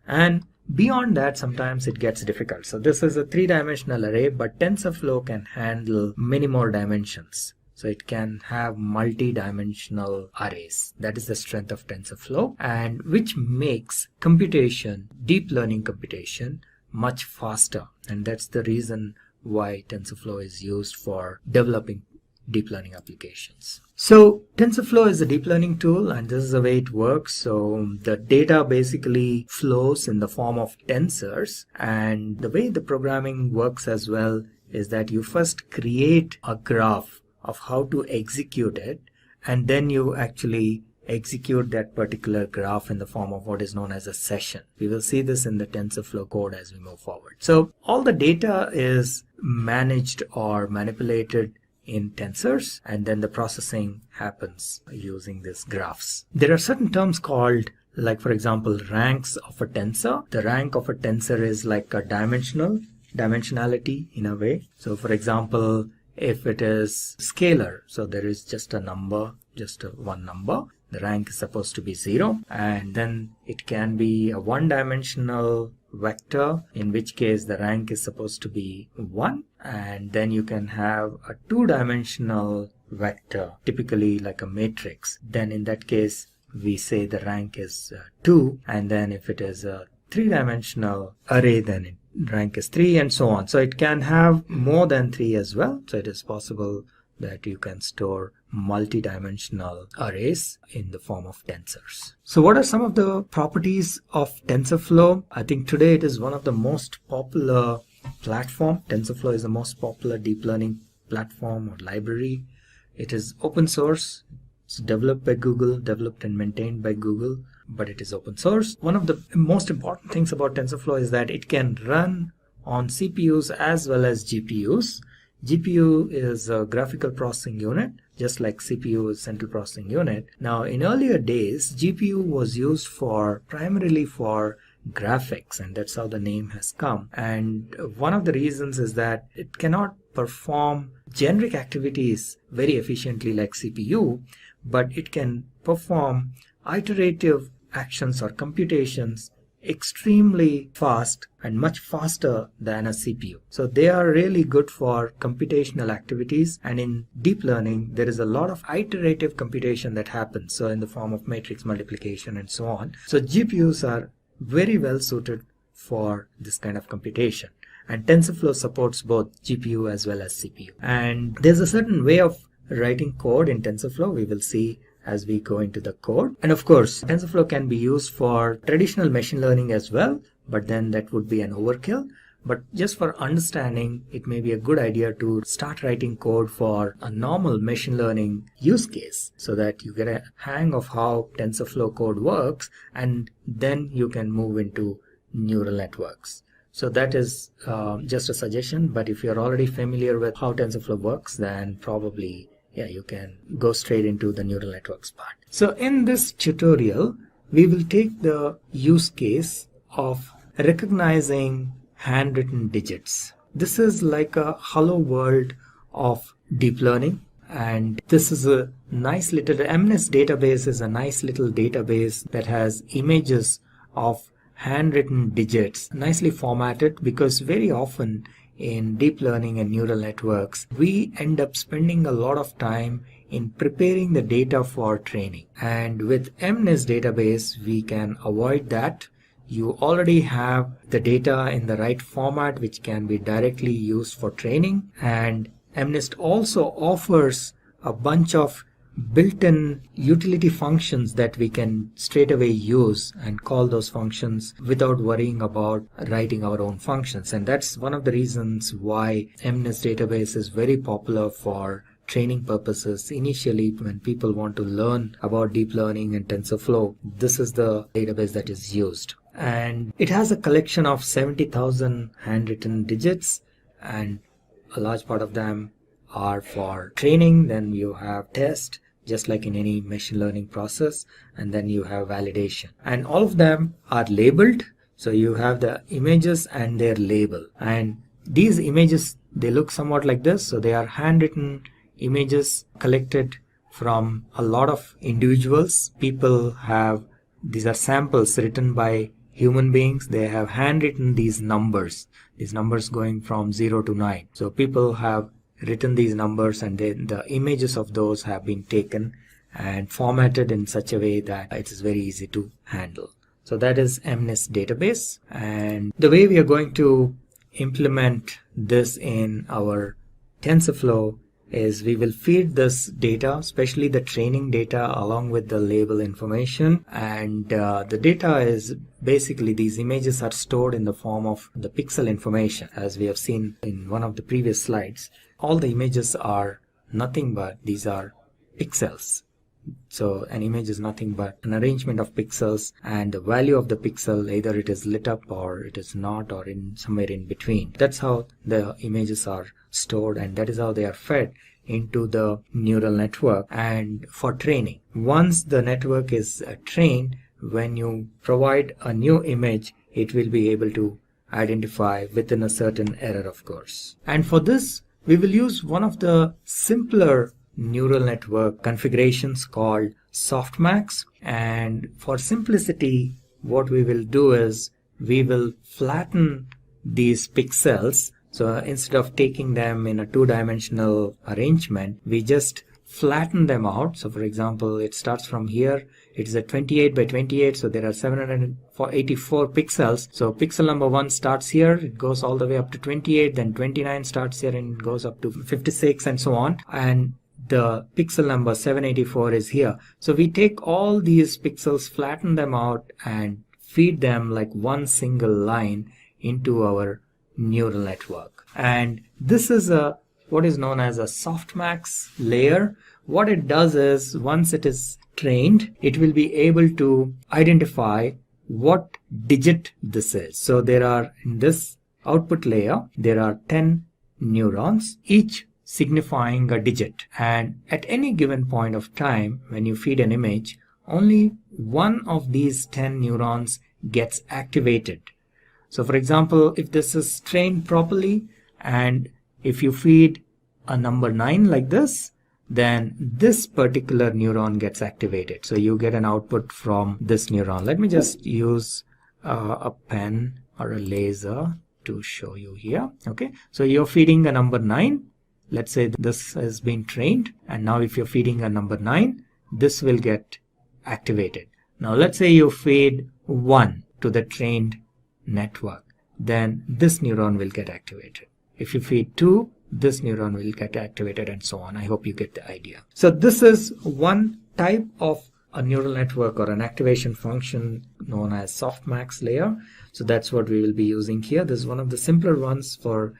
Speaker 16: And beyond that, sometimes it gets difficult. So this is a three-dimensional array, but TensorFlow can handle many more dimensions. So it can have multi-dimensional arrays. That is the strength of TensorFlow, and which makes computation, deep learning computation, much faster. And that's the reason why TensorFlow is used for developing deep learning applications. So TensorFlow is a deep learning tool, and this is the way it works. So the data basically flows in the form of tensors, and the way the programming works as well is that you first create a graph of how to execute it, and then you actually execute that particular graph in the form of what is known as a session. We will see this in the TensorFlow code as we move forward. So all the data is managed or manipulated in tensors, and then the processing happens using these graphs. There are certain terms called, like for example, ranks of a tensor. The rank of a tensor is like a dimensionality in a way. So for example, if it is scalar, so there is just a number, just one number, the rank is supposed to be 0, and then it can be a one-dimensional vector, in which case the rank is supposed to be 1, and then you can have a two-dimensional vector, typically like a matrix. Then in that case we say the rank is 2, and then if it is a three-dimensional array, then rank is 3, and so on. So it can have more than 3 as well. So it is possible that you can store multi-dimensional arrays in the form of tensors. So what are some of the properties of TensorFlow? I think today it is one of the most popular platform. TensorFlow is the most popular deep learning platform or library. It is open source. It's developed by Google, developed and maintained by Google, but it is open source. One of the most important things about TensorFlow is that it can run on CPUs as well as GPUs. GPU is a graphical processing unit, just like CPU is central processing unit. Now, in earlier days, GPU was used primarily for graphics, and that's how the name has come. And one of the reasons is that it cannot perform generic activities very efficiently like CPU, but it can perform iterative actions or computations extremely fast and much faster than a CPU. So they are really good for computational activities, and in deep learning there is a lot of iterative computation that happens, so in the form of matrix multiplication and so on. So GPUs are very well suited for this kind of computation, and TensorFlow supports both GPU as well as CPU. And there's a certain way of writing code in TensorFlow. We will see as we go into the code. And of course, TensorFlow can be used for traditional machine learning as well, but then that would be an overkill. But just for understanding, it may be a good idea to start writing code for a normal machine learning use case, so that you get a hang of how TensorFlow code works, and then you can move into neural networks. So that is just a suggestion, but if you're already familiar with how TensorFlow works, then probably, yeah, you can go straight into the neural networks part. So in this tutorial, we will take the use case of recognizing handwritten digits. This is like a hello world of deep learning, and this is a nice little, MNIST database is a nice little database that has images of handwritten digits, nicely formatted, because very often in deep learning and neural networks, we end up spending a lot of time in preparing the data for training. And with MNIST database, we can avoid that. You already have the data in the right format, which can be directly used for training. And MNIST also offers a bunch of built-in utility functions that we can straight away use and call those functions without worrying about writing our own functions. And that's one of the reasons why MNIST database is very popular for training purposes. Initially, when people want to learn about deep learning and TensorFlow, this is the database that is used. And it has a collection of 70,000 handwritten digits, and a large part of them are for training. Then you have test, just like in any machine learning process, and then you have validation, and all of them are labeled. So you have the images and their label, and these images, they look somewhat like this. So they are handwritten images collected from a lot of individuals. People have, these are samples written by human beings. They have handwritten these numbers going from 0 to 9. So people have written these numbers, and then the images of those have been taken and formatted in such a way that it is very easy to handle. So that is MNIST database. And the way we are going to implement this in our TensorFlow is we will feed this data, especially the training data, along with the label information. And the data is basically, these images are stored in the form of the pixel information, as we have seen in one of the previous slides. All the images are nothing but, these are pixels. So an image is nothing but an arrangement of pixels, and the value of the pixel, either it is lit up or it is not, or in somewhere in between. That's how the images are stored, and that is how they are fed into the neural network and for training. Once the network is trained, when you provide a new image, it will be able to identify within a certain error, of course. And for this, we will use one of the simpler neural network configurations called softmax. And for simplicity, what we will do is we will flatten these pixels. So instead of taking them in a two-dimensional arrangement, we just flatten them out. So for example, it starts from here. It is a 28 by 28, so there are 784 pixels. So pixel number 1 starts here, it goes all the way up to 28, then 29 starts here and it goes up to 56 and so on. And the pixel number 784 is here. So we take all these pixels, flatten them out, and feed them like one single line into our neural network. And this is what is known as a softmax layer. What it does is, once it is trained, it will be able to identify what digit this is. So there are, in this output layer, there are 10 neurons, each signifying a digit. And at any given point of time, when you feed an image, only one of these 10 neurons gets activated. So for example, if this is trained properly, and if you feed a number 9 like this, then this particular neuron gets activated. So you get an output from this neuron. Let me just use a pen or a laser to show you here. Okay, so you're feeding a number 9. Let's say this has been trained, and now if you're feeding a number 9, this will get activated. Now let's say you feed 1 to the trained network, then this neuron will get activated. If you feed 2, this neuron will get activated, and so on. I hope you get the idea. So this is one type of a neural network or an activation function known as softmax layer. So that's what we will be using here. This is one of the simpler ones for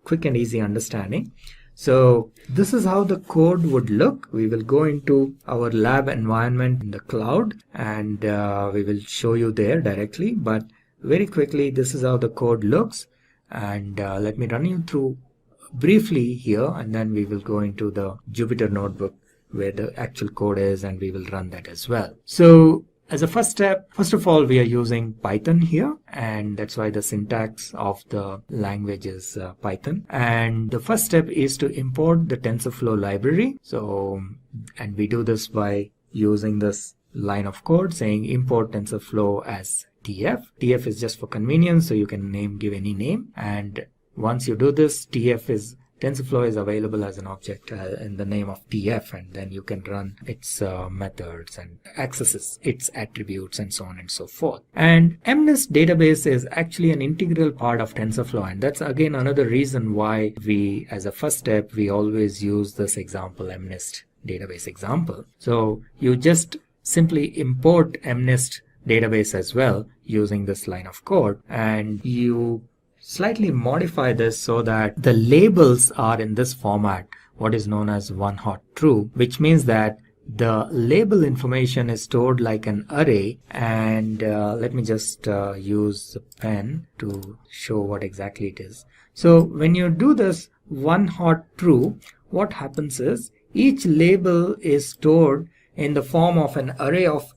Speaker 16: quick and easy understanding. So this is how the code would look. We will go into our lab environment in the cloud, and we will show you there directly. But very quickly, this is how the code looks. And let me run you through briefly here, and then we will go into the Jupyter notebook where the actual code is, and we will run that as well. So as a first step, first of all, we are using Python here, and that's why the syntax of the language is Python. And the first step is to import the TensorFlow library. So, and we do this by using this line of code saying import TensorFlow as TF. TF is just for convenience, so you can give any name. And once you do this, TensorFlow is available as an object in the name of TF, and then you can run its methods and accesses its attributes and so on and so forth. And MNIST database is actually an integral part of TensorFlow, and that's again another reason why we, as a first step, we always use this example, MNIST database example. So you just simply import MNIST database as well using this line of code, and you slightly modify this so that the labels are in this format, what is known as one hot true, which means that the label information is stored like an array. And let me just use the pen to show what exactly it is. So when you do this one hot true, what happens is each label is stored in the form of an array of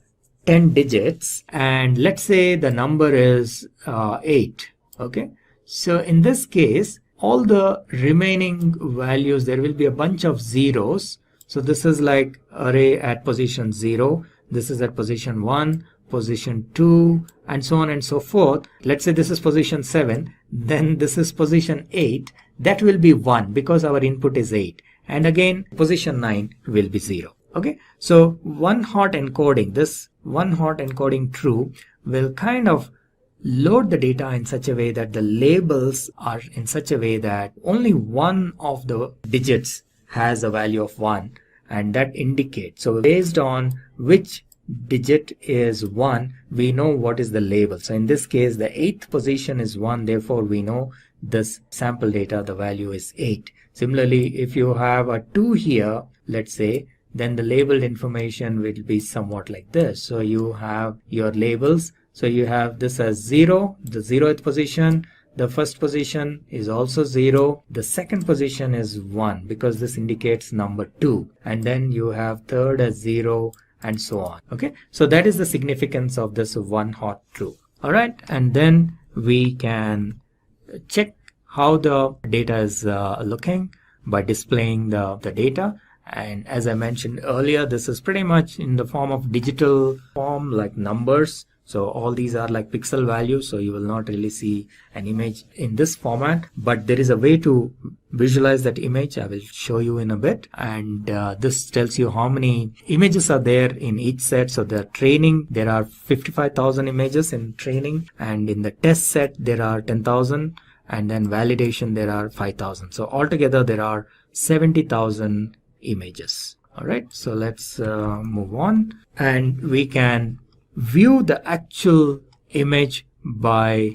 Speaker 16: 10 digits, and let's say the number is 8. Okay. So in this case, all the remaining values, there will be a bunch of zeros. So this is like array at position 0. This is at position 1, position 2, and so on and so forth. Let's say this is position 7. Then this is position 8. That will be 1 because our input is 8. And again, position 9 will be 0. Okay. So one hot encoding, this one hot encoding true will kind of load the data in such a way that the labels are in such a way that only one of the digits has a value of 1, and that indicates. So based on which digit is 1, we know what is the label. So in this case, the 8th position is 1, therefore we know this sample data, the value is 8. Similarly, if you have a 2 here, let's say, then the labeled information will be somewhat like this. So you have your labels. So you have this as 0, the 0th position. The first position is also 0. The second position is 1 because this indicates number 2. And then you have third as 0 and so on. Okay. So that is the significance of this one hot true. All right. And then we can check how the data is looking by displaying the data. And as I mentioned earlier, this is pretty much in the form of digital form like numbers. So all these are like pixel values, so you will not really see an image in this format, but there is a way to visualize that image. I will show you in a bit. And this tells you how many images are there in each set. So the training, there are 55,000 images in training, and in the test set there are 10,000, and then validation there are 5,000. So altogether there are 70,000 images. All right, so let's move on, and we can view the actual image by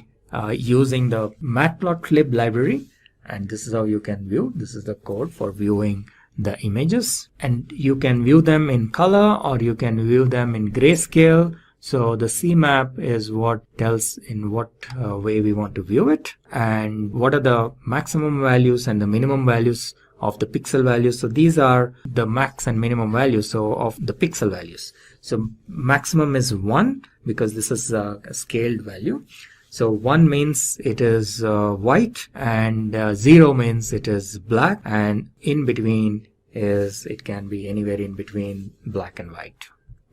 Speaker 16: using the matplotlib library, and this is how you can view. This is the code for viewing the images, and you can view them in color or you can view them in grayscale. So the CMap is what tells in what way we want to view it, and what are the maximum values and the minimum values of the pixel values. So these are the max and minimum values of the pixel values. So maximum is 1 because this is a scaled value. So 1 means it is white, and 0 means it is black, and in between is, it can be anywhere in between black and white.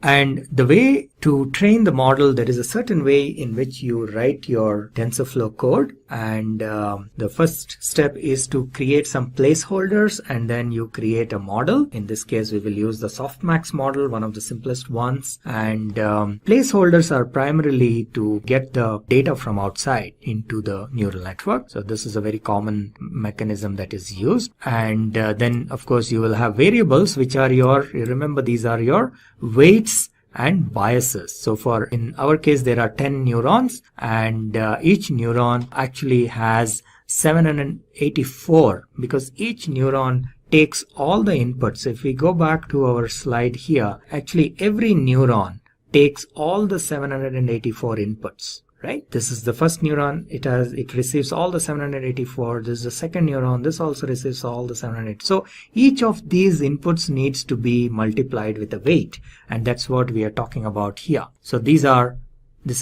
Speaker 16: And the way to train the model, there is a certain way in which you write your TensorFlow code. And the first step is to create some placeholders, and then you create a model. In this case, we will use the softmax model, one of the simplest ones. And placeholders are primarily to get the data from outside into the neural network. So this is a very common mechanism that is used. And then, of course, you will have variables, which are your, remember, these are your weights and biases. So for, in our case, there are 10 neurons, and each neuron actually has 784 because each neuron takes all the inputs. If we go back to our slide here, actually every neuron takes all the 784 inputs, right? This is the first neuron. It receives all the 784. This is the second neuron. This also receives all the 780. So each of these inputs needs to be multiplied with a weight, and that's what we are talking about here. So this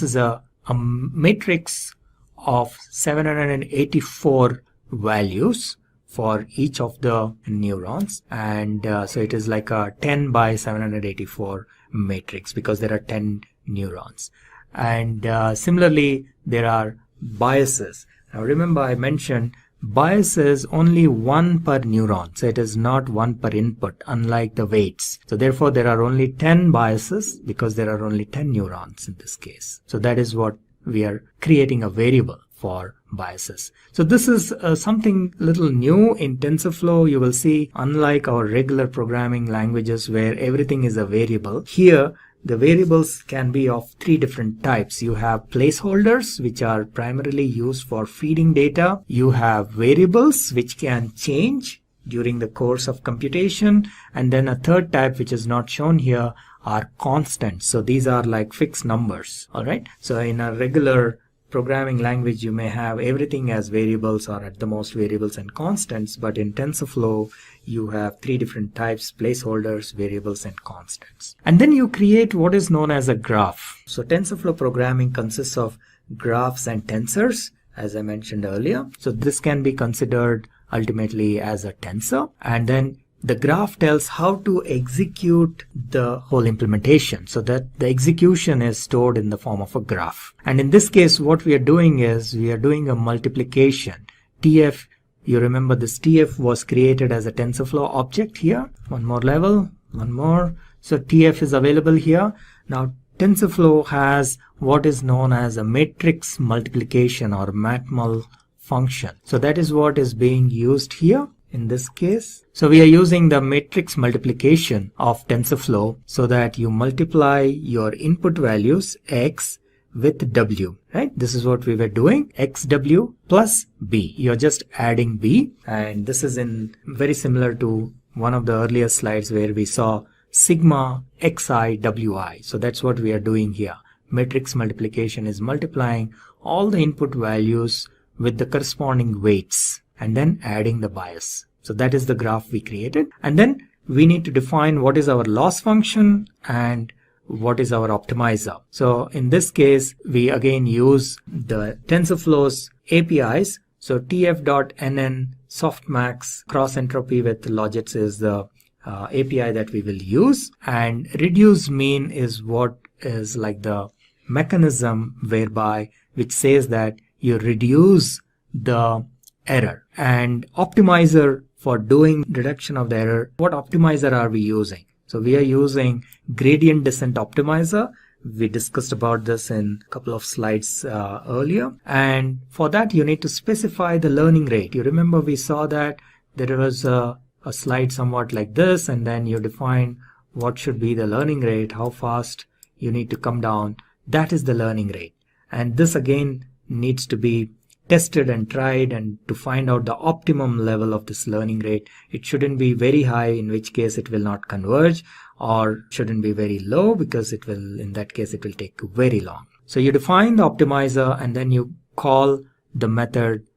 Speaker 16: is a matrix of 784 values for each of the neurons, and so it is like a 10 by 784 matrix because there are 10 neurons. And similarly, there are biases. Now remember, I mentioned bias is only one per neuron, so it is not one per input, unlike the weights. So therefore there are only 10 biases because there are only 10 neurons in this case. So that is what we are creating a variable for biases. So this is something little new in TensorFlow. You will see, unlike our regular programming languages where everything is a variable, here the variables can be of three different types. You have placeholders, which are primarily used for feeding data. You have variables, which can change during the course of computation. And then a third type, which is not shown here, are constants. So these are like fixed numbers. All right. So in a regular programming language, you may have everything as variables or at the most variables and constants. But in TensorFlow, you have three different types: placeholders, variables, and constants. And then you create what is known as a graph. So TensorFlow programming consists of graphs and tensors, as I mentioned earlier. So this can be considered ultimately as a tensor. And then the graph tells how to execute the whole implementation, so that the execution is stored in the form of a graph. And in this case, what we are doing is we are doing a multiplication. TF, you remember this TF was created as a TensorFlow object here. One more level, one more. So TF is available here. Now TensorFlow has what is known as a matrix multiplication or matmul function. So that is what is being used here in this case. So we are using the matrix multiplication of TensorFlow so that you multiply your input values x with w, right? This is what we were doing, xw plus b. You're just adding b, and this is in very similar to one of the earlier slides where we saw sigma xi wi. So that's what we are doing here. Matrix multiplication is multiplying all the input values with the corresponding weights and then adding the bias. So that is the graph we created. And then we need to define what is our loss function and what is our optimizer. So in this case, we again use the TensorFlow's APIs. So tf.nn softmax cross entropy with logits is the API that we will use, and reduce mean is what is like the mechanism whereby which says that you reduce the error. And optimizer for doing reduction of the error, what optimizer are we using? So we are using gradient descent optimizer. We discussed about this in a couple of slides earlier. And for that, you need to specify the learning rate. You remember we saw that there was a slide somewhat like this, and then you define what should be the learning rate, how fast you need to come down. That is the learning rate. And this again needs to be tested and tried, and to find out the optimum level of this learning rate. It shouldn't be very high, in which case it will not converge, or shouldn't be very low because it will, in that case, it will take very long. So you define the optimizer and then you call the method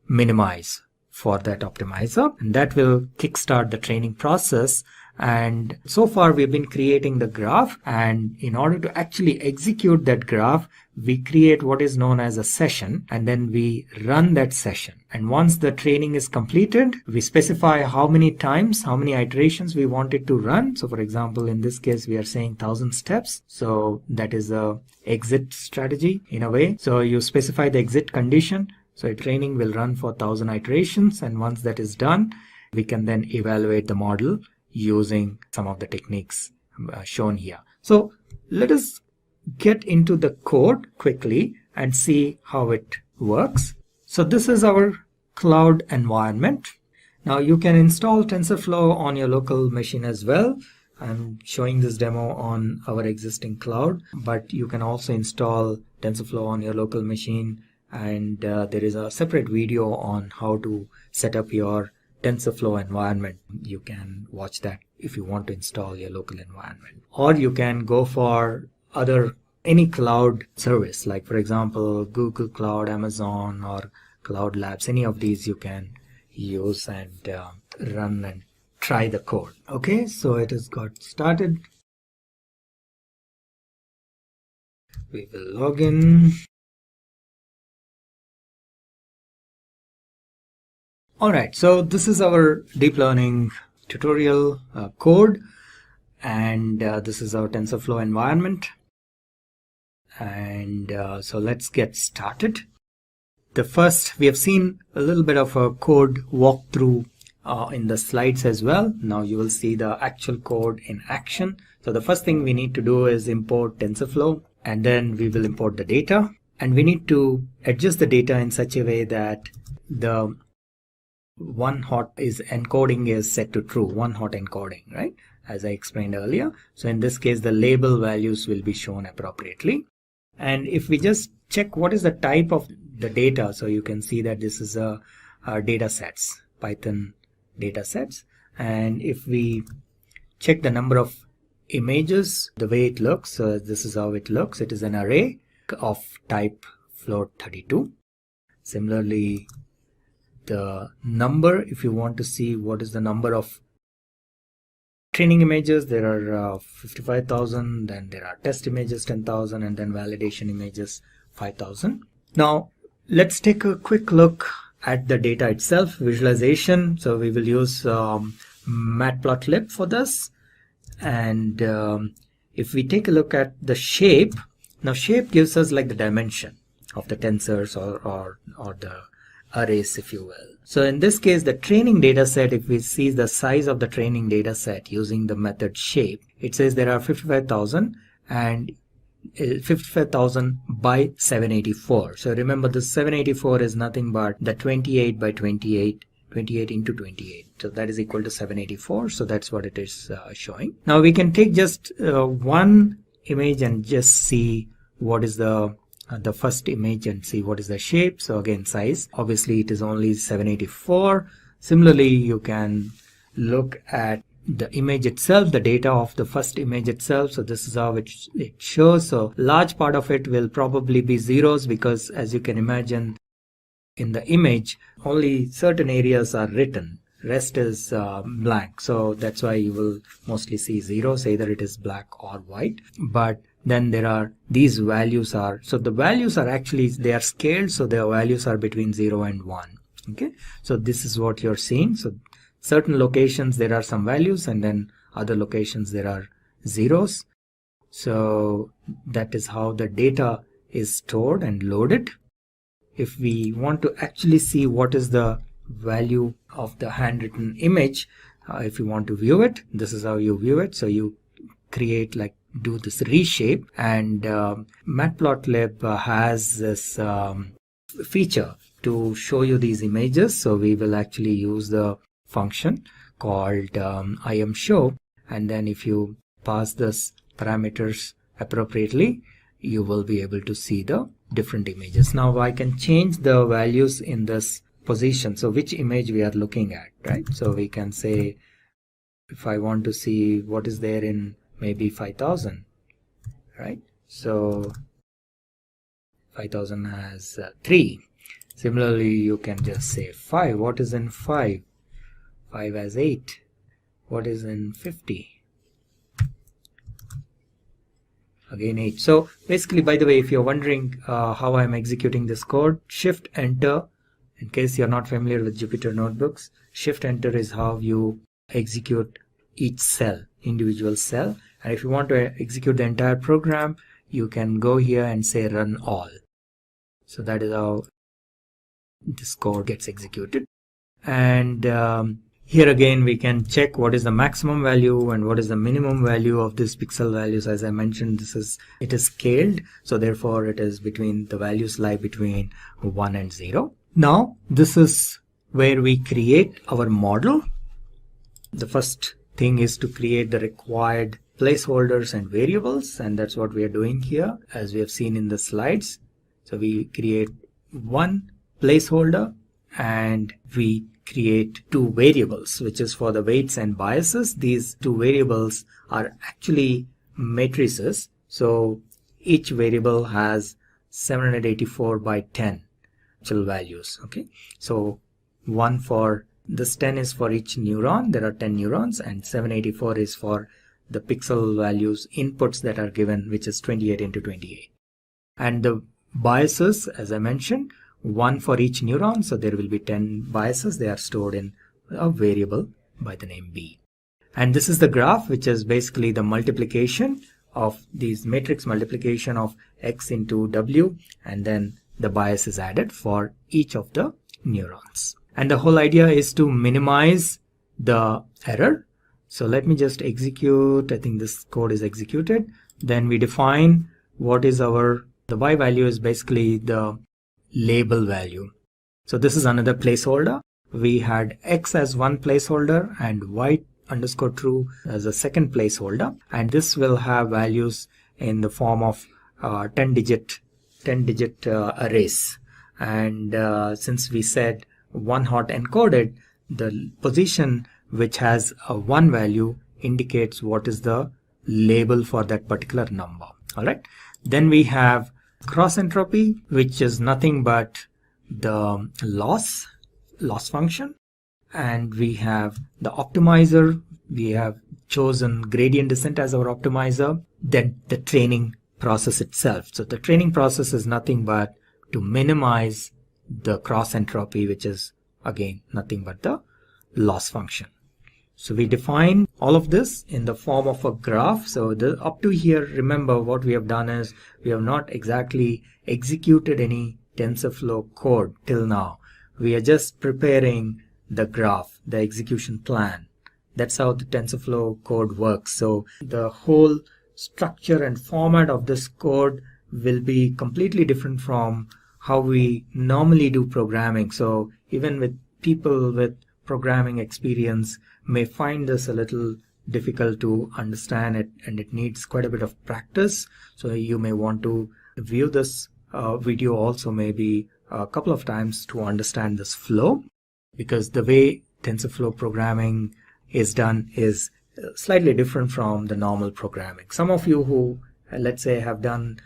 Speaker 16: minimize for that optimizer, and that will kickstart the training process. And so far we've been creating the graph, and in order to actually execute that graph, we create what is known as a session, and then we run that session. And once the training is completed, we specify how many times, how many iterations we want it to run. So for example, in this case, we are saying 1000 steps. So that is a exit strategy in a way. So you specify the exit condition. So a training will run for 1000 iterations. And once that is done, we can then evaluate the model using some of the techniques shown here. So let us get into the code quickly and see how it works. So this is our cloud environment. Now you can install TensorFlow on your local machine as well. I'm showing this demo on our existing cloud, but you can also install TensorFlow on your local machine, and there is a separate video on how to set up your TensorFlow environment. You can watch that if you want to install your local environment. Or you can go for other any cloud service, like for example, Google Cloud, Amazon, or Cloud Labs. Any of these you can use and run and try the code. Okay, so it has got started. We will log in. Alright, so this is our deep learning tutorial code, and this is our TensorFlow environment. And so let's get started. The first, we have seen a little bit of a code walkthrough in the slides as well. Now you will see the actual code in action. So the first thing we need to do is import TensorFlow, and then we will import the data. And we need to adjust the data in such a way that the one hot is encoding is set to true, one hot encoding, right? As I explained earlier. So in this case, the label values will be shown appropriately. And if we just check what is the type of the data, so you can see that this is a data sets, Python data sets. And if we check the number of images, the way it looks, so this is how it looks. It is an array of type float 32. Similarly, the number, if you want to see what is the number of training images, there are 55,000, then there are test images 10,000, and then validation images 5,000. Now let's take a quick look at the data itself, visualization. So we will use matplotlib for this. And if we take a look at the shape, now shape gives us like the dimension of the tensors or the arrays, if you will. So in this case, the training data set, if we see the size of the training data set using the method shape, it says there are 55,000 and 55,000 by 784. So remember, the 784 is nothing but the 28 by 28, 28 into 28. So that is equal to 784. So that's what it is showing. Now we can take just one image and just see what is the first image and see what is the shape. So again, size, obviously it is only 784. Similarly, you can look at the image itself, the data of the first image itself. So this is how it shows. So large part of it will probably be zeros, because as you can imagine, in the image only certain areas are written, rest is blank. So that's why you will mostly see zeros, either it is black or white. But then there are these values are, so the values are actually, they are scaled, so their values are between 0 and 1. Okay, so this is what you're seeing. So certain locations there are some values, and then other locations there are zeros. So that is how the data is stored and loaded. If we want to actually see what is the value of the handwritten image, if you want to view it, this is how you view it. So you create, like, do this reshape, and matplotlib has this feature to show you these images. So we will actually use the function called imshow, and then if you pass this parameters appropriately, you will be able to see the different images. Now I can change the values in this position, so which image we are looking at, right? So we can say, if I want to see what is there in maybe 5,000, right? So 5,000 has 3. Similarly, you can just say 5. What is in 5? 5 has 8. What is in 50? Again 8. So basically, by the way, if you're wondering how I'm executing this code, Shift Enter, in case you're not familiar with Jupyter Notebooks, Shift Enter is how you execute each cell, individual cell. And if you want to execute the entire program, you can go here and say run all. So that is how this code gets executed. And here again, we can check what is the maximum value and what is the minimum value of this pixel values. As I mentioned, it is scaled, so therefore it is between, the values lie between 1 and 0. Now this is where we create our model. The first thing is to create the required placeholders and variables, and that's what we are doing here, as we have seen in the slides. So we create one placeholder and we create 2 variables, which is for the weights and biases. These 2 variables are actually matrices. So each variable has 784 by 10 actual values. Okay, so one for this 10 is for each neuron. There are 10 neurons, and 784 is for the pixel values inputs that are given, which is 28 into 28. And the biases, as I mentioned, one for each neuron, so there will be 10 biases. They are stored in a variable by the name B. And this is the graph, which is basically the multiplication of these matrix multiplication of X into W, and then the bias is added for each of the neurons. And the whole idea is to minimize the error. So let me just execute. I think this code is executed. Then we define what is the Y value is basically the label value. So this is another placeholder. We had X as one placeholder and Y underscore true as a second placeholder, and this will have values in the form of 10 digit arrays. And since we said one hot encoded, the position which has a 1 value indicates what is the label for that particular number. All right, then we have cross entropy, which is nothing but the loss function. And we have the optimizer. We have chosen gradient descent as our optimizer. Then the training process itself. So the training process is nothing but to minimize the cross entropy, which is again nothing but the loss function. So we define all of this in the form of a graph. So up to here, remember what we have done is we have not exactly executed any TensorFlow code till now. We are just preparing the graph, the execution plan. That's how the TensorFlow code works. So the whole structure and format of this code will be completely different from how we normally do programming. So even with people with programming experience may find this a little difficult to understand it, and it needs quite a bit of practice. So you may want to view this video also maybe a couple of times to understand this flow, because the way TensorFlow programming is done is slightly different from the normal programming. Some of you who, let's say, have done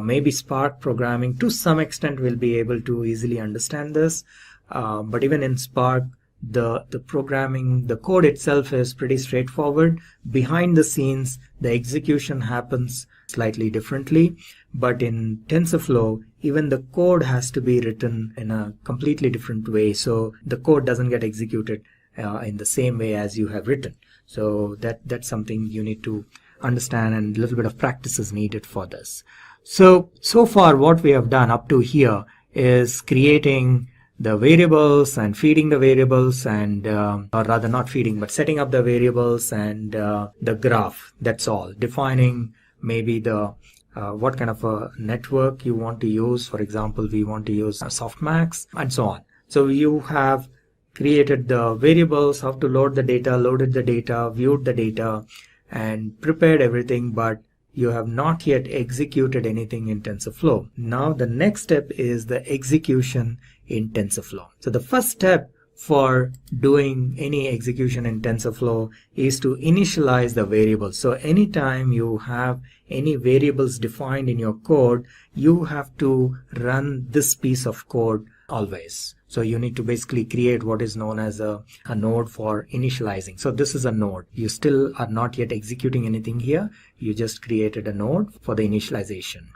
Speaker 16: maybe Spark programming to some extent will be able to easily understand this. But even in Spark, the programming, the code itself is pretty straightforward. Behind the scenes, the execution happens slightly differently. But in TensorFlow, even the code has to be written in a completely different way. So the code doesn't get executed in the same way as you have written. So that's something you need to understand, and a little bit of practice is needed for this. So far what we have done up to here is creating the variables and feeding the variables, and or rather not feeding but setting up the variables and the graph. That's all. Defining maybe the what kind of a network you want to use. For example, we want to use softmax and so on. So you have created the variables, how to load the data, loaded the data, viewed the data, and prepared everything, but you have not yet executed anything in TensorFlow. Now the next step is the execution in TensorFlow. So the first step for doing any execution in TensorFlow is to initialize the variables. So anytime you have any variables defined in your code, you have to run this piece of code always. So you need to basically create what is known as a node for initializing. So this is a node. You still are not yet executing anything here. You just created a node for the initialization.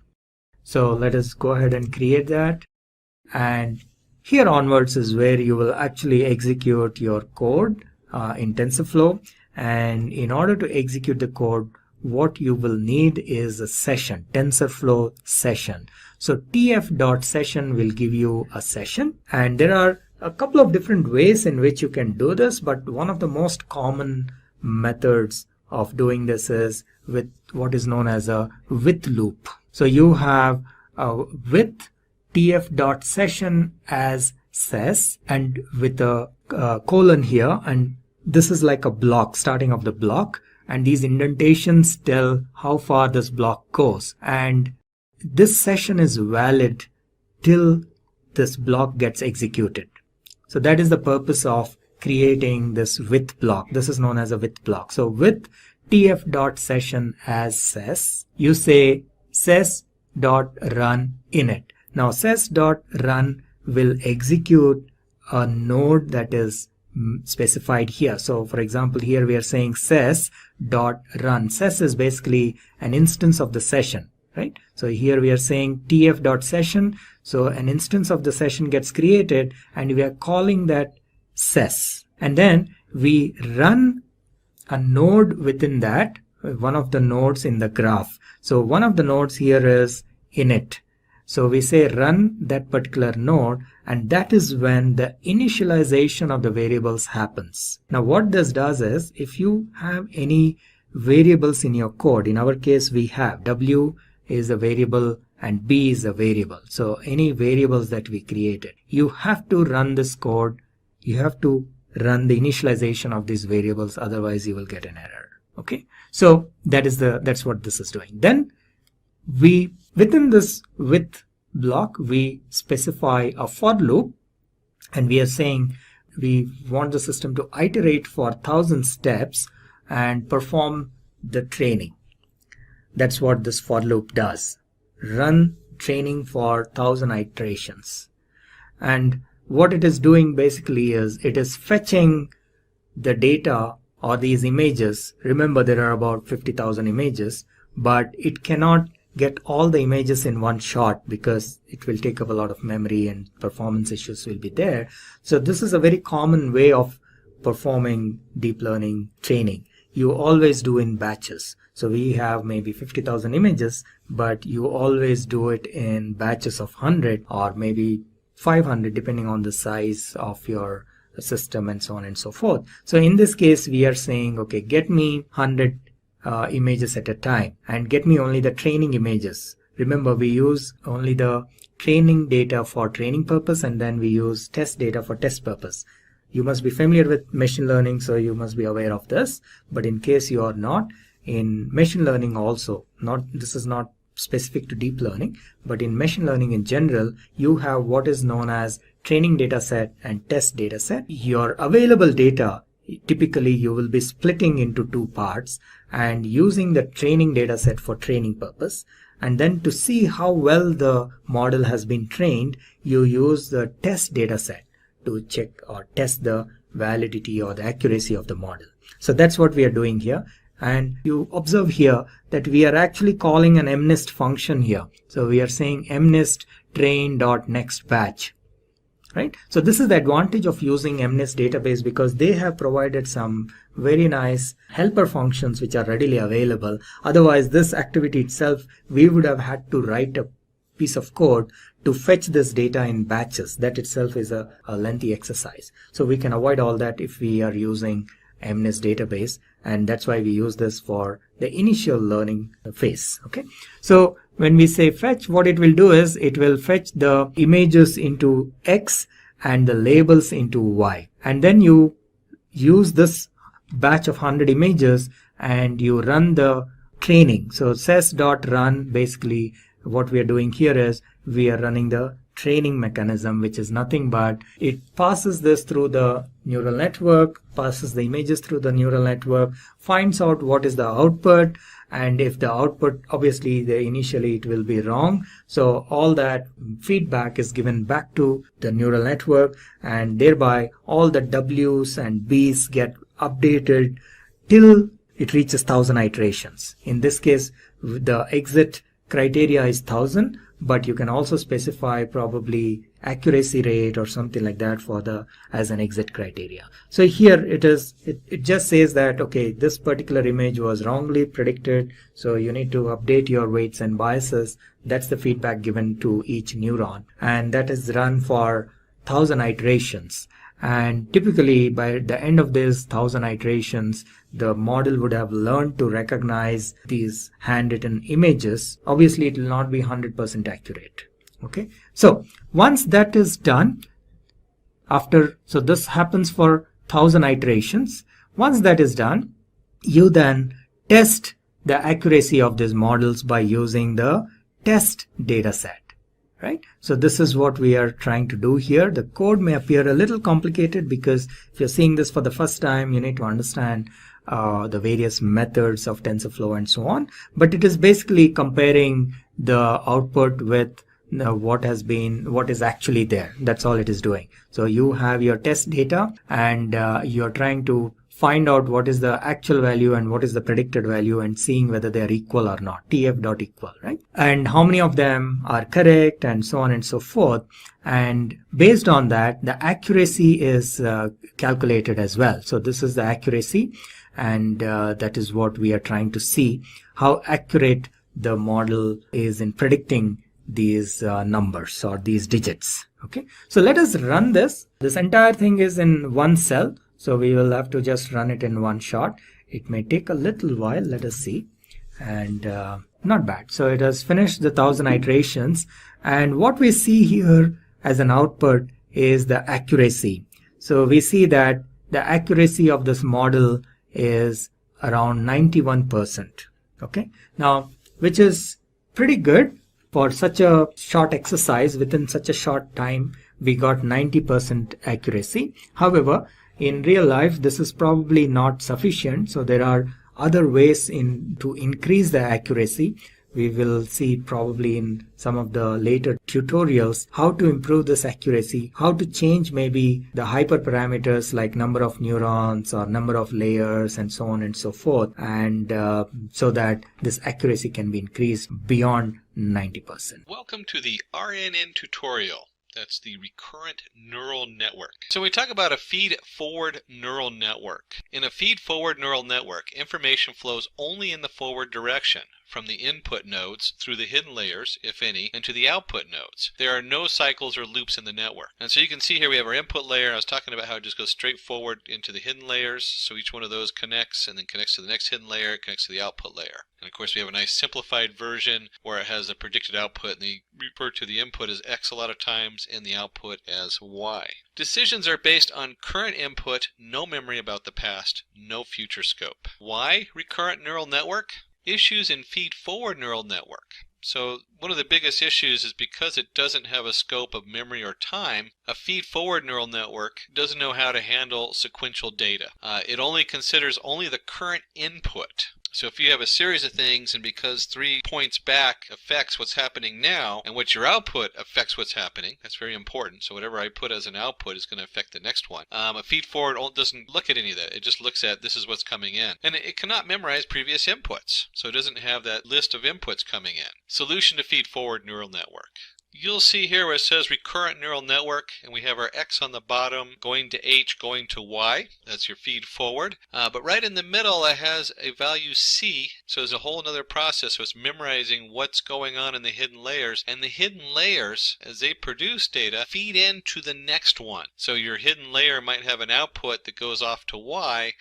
Speaker 16: So let us go ahead and create that. And here onwards is where you will actually execute your code in TensorFlow. And in order to execute the code, what you will need is a session, TensorFlow session. So tf.session will give you a session, and there are a couple of different ways in which you can do this, but one of the most common methods of doing this is with what is known as a with loop. So you have a with tf.session as ses and with a colon here, and this is like a block, starting of the block, and these indentations tell how far this block goes, and this session is valid till this block gets executed. So that is the purpose of creating this with block. This is known as a with block. So with tf.session as ses, you say ses.run init. Now ses.run will execute a node that is specified here. So for example, here we are saying ses.run. Ses is basically an instance of the session, right? So here we are saying tf.session. So an instance of the session gets created and we are calling that ses. And then we run a node within that, one of the nodes in the graph. So one of the nodes here is init. So we say run that particular node, and that is when the initialization of the variables happens. Now what this does is, if you have any variables in your code, in our case we have w is a variable and b is a variable. So any variables that we created, you have to run this code, you have to run the initialization of these variables, otherwise you will get an error. Okay, so that's what this is doing. Then we, within this with block, we specify a for loop, and we are saying we want the system to iterate for 1000 steps and perform the training. That's what this for loop does. Run training for 1000 iterations. And what it is doing basically is it is fetching the data or these images. Remember, there are about 50,000 images, but it cannot get all the images in one shot because it will take up a lot of memory and performance issues will be there. So this is a very common way of performing deep learning training. You always do in batches. So we have maybe 50,000 images, but you always do it in batches of 100 or maybe 500 depending on the size of your system and so on and so forth. So in this case we are saying, okay, get me 100 images at a time and get me only the training images. Remember, we use only the training data for training purpose, and then we use test data for test purpose. You must be familiar with machine learning, so you must be aware of this, but in case you are not, in machine learning also, this is not specific to deep learning, but in machine learning in general, you have what is known as training data set and test data set. Your available data, typically you will be splitting into two parts and using the training data set for training purpose, and then to see how well the model has been trained, you use the test data set to check or test the validity or the accuracy of the model. So that's what we are doing here. And you observe here that we are actually calling an mnist function here. So we are saying mnist train.next batch, right? So this is the advantage of using mnist database, because they have provided some very nice helper functions which are readily available. Otherwise, this activity itself, we would have had to write a piece of code to fetch this data in batches. That itself is a lengthy exercise. So we can avoid all that if we are using mnist database, and that's why we use this for the initial learning phase. Okay, so when we say fetch, what it will do is it will fetch the images into X and the labels into Y, and then you use this batch of 100 images and you run the training. So ses.run, basically what we are doing here is we are running the training mechanism, which is nothing but it passes this through the neural network, passes the images through the neural network, finds out what is the output, and if the output, obviously initially it will be wrong, so all that feedback is given back to the neural network, and thereby all the W's and B's get updated till it reaches 1000 iterations. In this case, the exit criteria is 1000, but you can also specify probably accuracy rate or something like that for the as an exit criteria. So here it just says that, okay, this particular image was wrongly predicted, so you need to update your weights and biases. That's the feedback given to each neuron, and that is run for 1000 iterations. And typically by the end of this 1000 iterations, the model would have learned to recognize these handwritten images. Obviously it will not be 100% accurate. Okay, so once that is done, so this happens for 1000 iterations. Once that is done, you then test the accuracy of these models by using the test data set. Right? So this is what we are trying to do here. The code may appear a little complicated because if you're seeing this for the first time, you need to understand the various methods of TensorFlow and so on. But it is basically comparing the output with what is actually there. That's all it is doing. So you have your test data, and you're trying to find out what is the actual value and what is the predicted value, and seeing whether they are equal or not, tf dot equal, right? And how many of them are correct, and so on and so forth. And based on that, the accuracy is calculated as well. So this is the accuracy, and that is what we are trying to see, how accurate the model is in predicting these numbers or these digits. Okay, so let us run this. This entire thing is in one cell, so we will have to just run it in one shot. It may take a little while. Let us see. And not bad. So it has finished the 1000 iterations, and what we see here as an output is the accuracy. So we see that the accuracy of this model is around 91%. Okay, now, which is pretty good for such a short exercise. Within such a short time, we got 90% accuracy. However, in real life, this is probably not sufficient. So there are other ways to increase the accuracy. We will see probably in some of the later tutorials how to improve this accuracy, how to change maybe the hyperparameters like number of neurons or number of layers and so on and so forth, and so that this accuracy can be increased beyond 90%.
Speaker 14: Welcome to the RNN tutorial. That's the recurrent neural network. So we talk about a feed-forward neural network. In a feed-forward neural network, information flows only in the forward direction, from the input nodes through the hidden layers, if any, and to the output nodes. There are no cycles or loops in the network. And so you can see here we have our input layer. I was talking about how it just goes straight forward into the hidden layers. So each one of those connects and then connects to the next hidden layer, connects to the output layer. And of course we have a nice simplified version where it has a predicted output, and they refer to the input as X a lot of times and the output as Y. Decisions are based on current input, no memory about the past, no future scope. Why recurrent neural network? Issues in feed-forward neural network. So one of the biggest issues is because it doesn't have a scope of memory or time, a feed-forward neural network doesn't know how to handle sequential data. It only considers only the current input. So if you have a series of things, and because 3 points back affects what's happening now, and what your output affects what's happening, that's very important. So whatever I put as an output is going to affect the next one. A feed forward doesn't look at any of that. It just looks at this is what's coming in. And it cannot memorize previous inputs. So it doesn't have that list of inputs coming in. Solution to feed forward neural network. You'll see here where it says recurrent neural network, and we have our X on the bottom going to H, going to Y. That's your feed forward. But right in the middle it has a value C, so there's a whole other process. So it's memorizing what's going on in the hidden layers, and the hidden layers, as they produce data, feed into the next one. So your hidden layer might have an output that goes off to Y,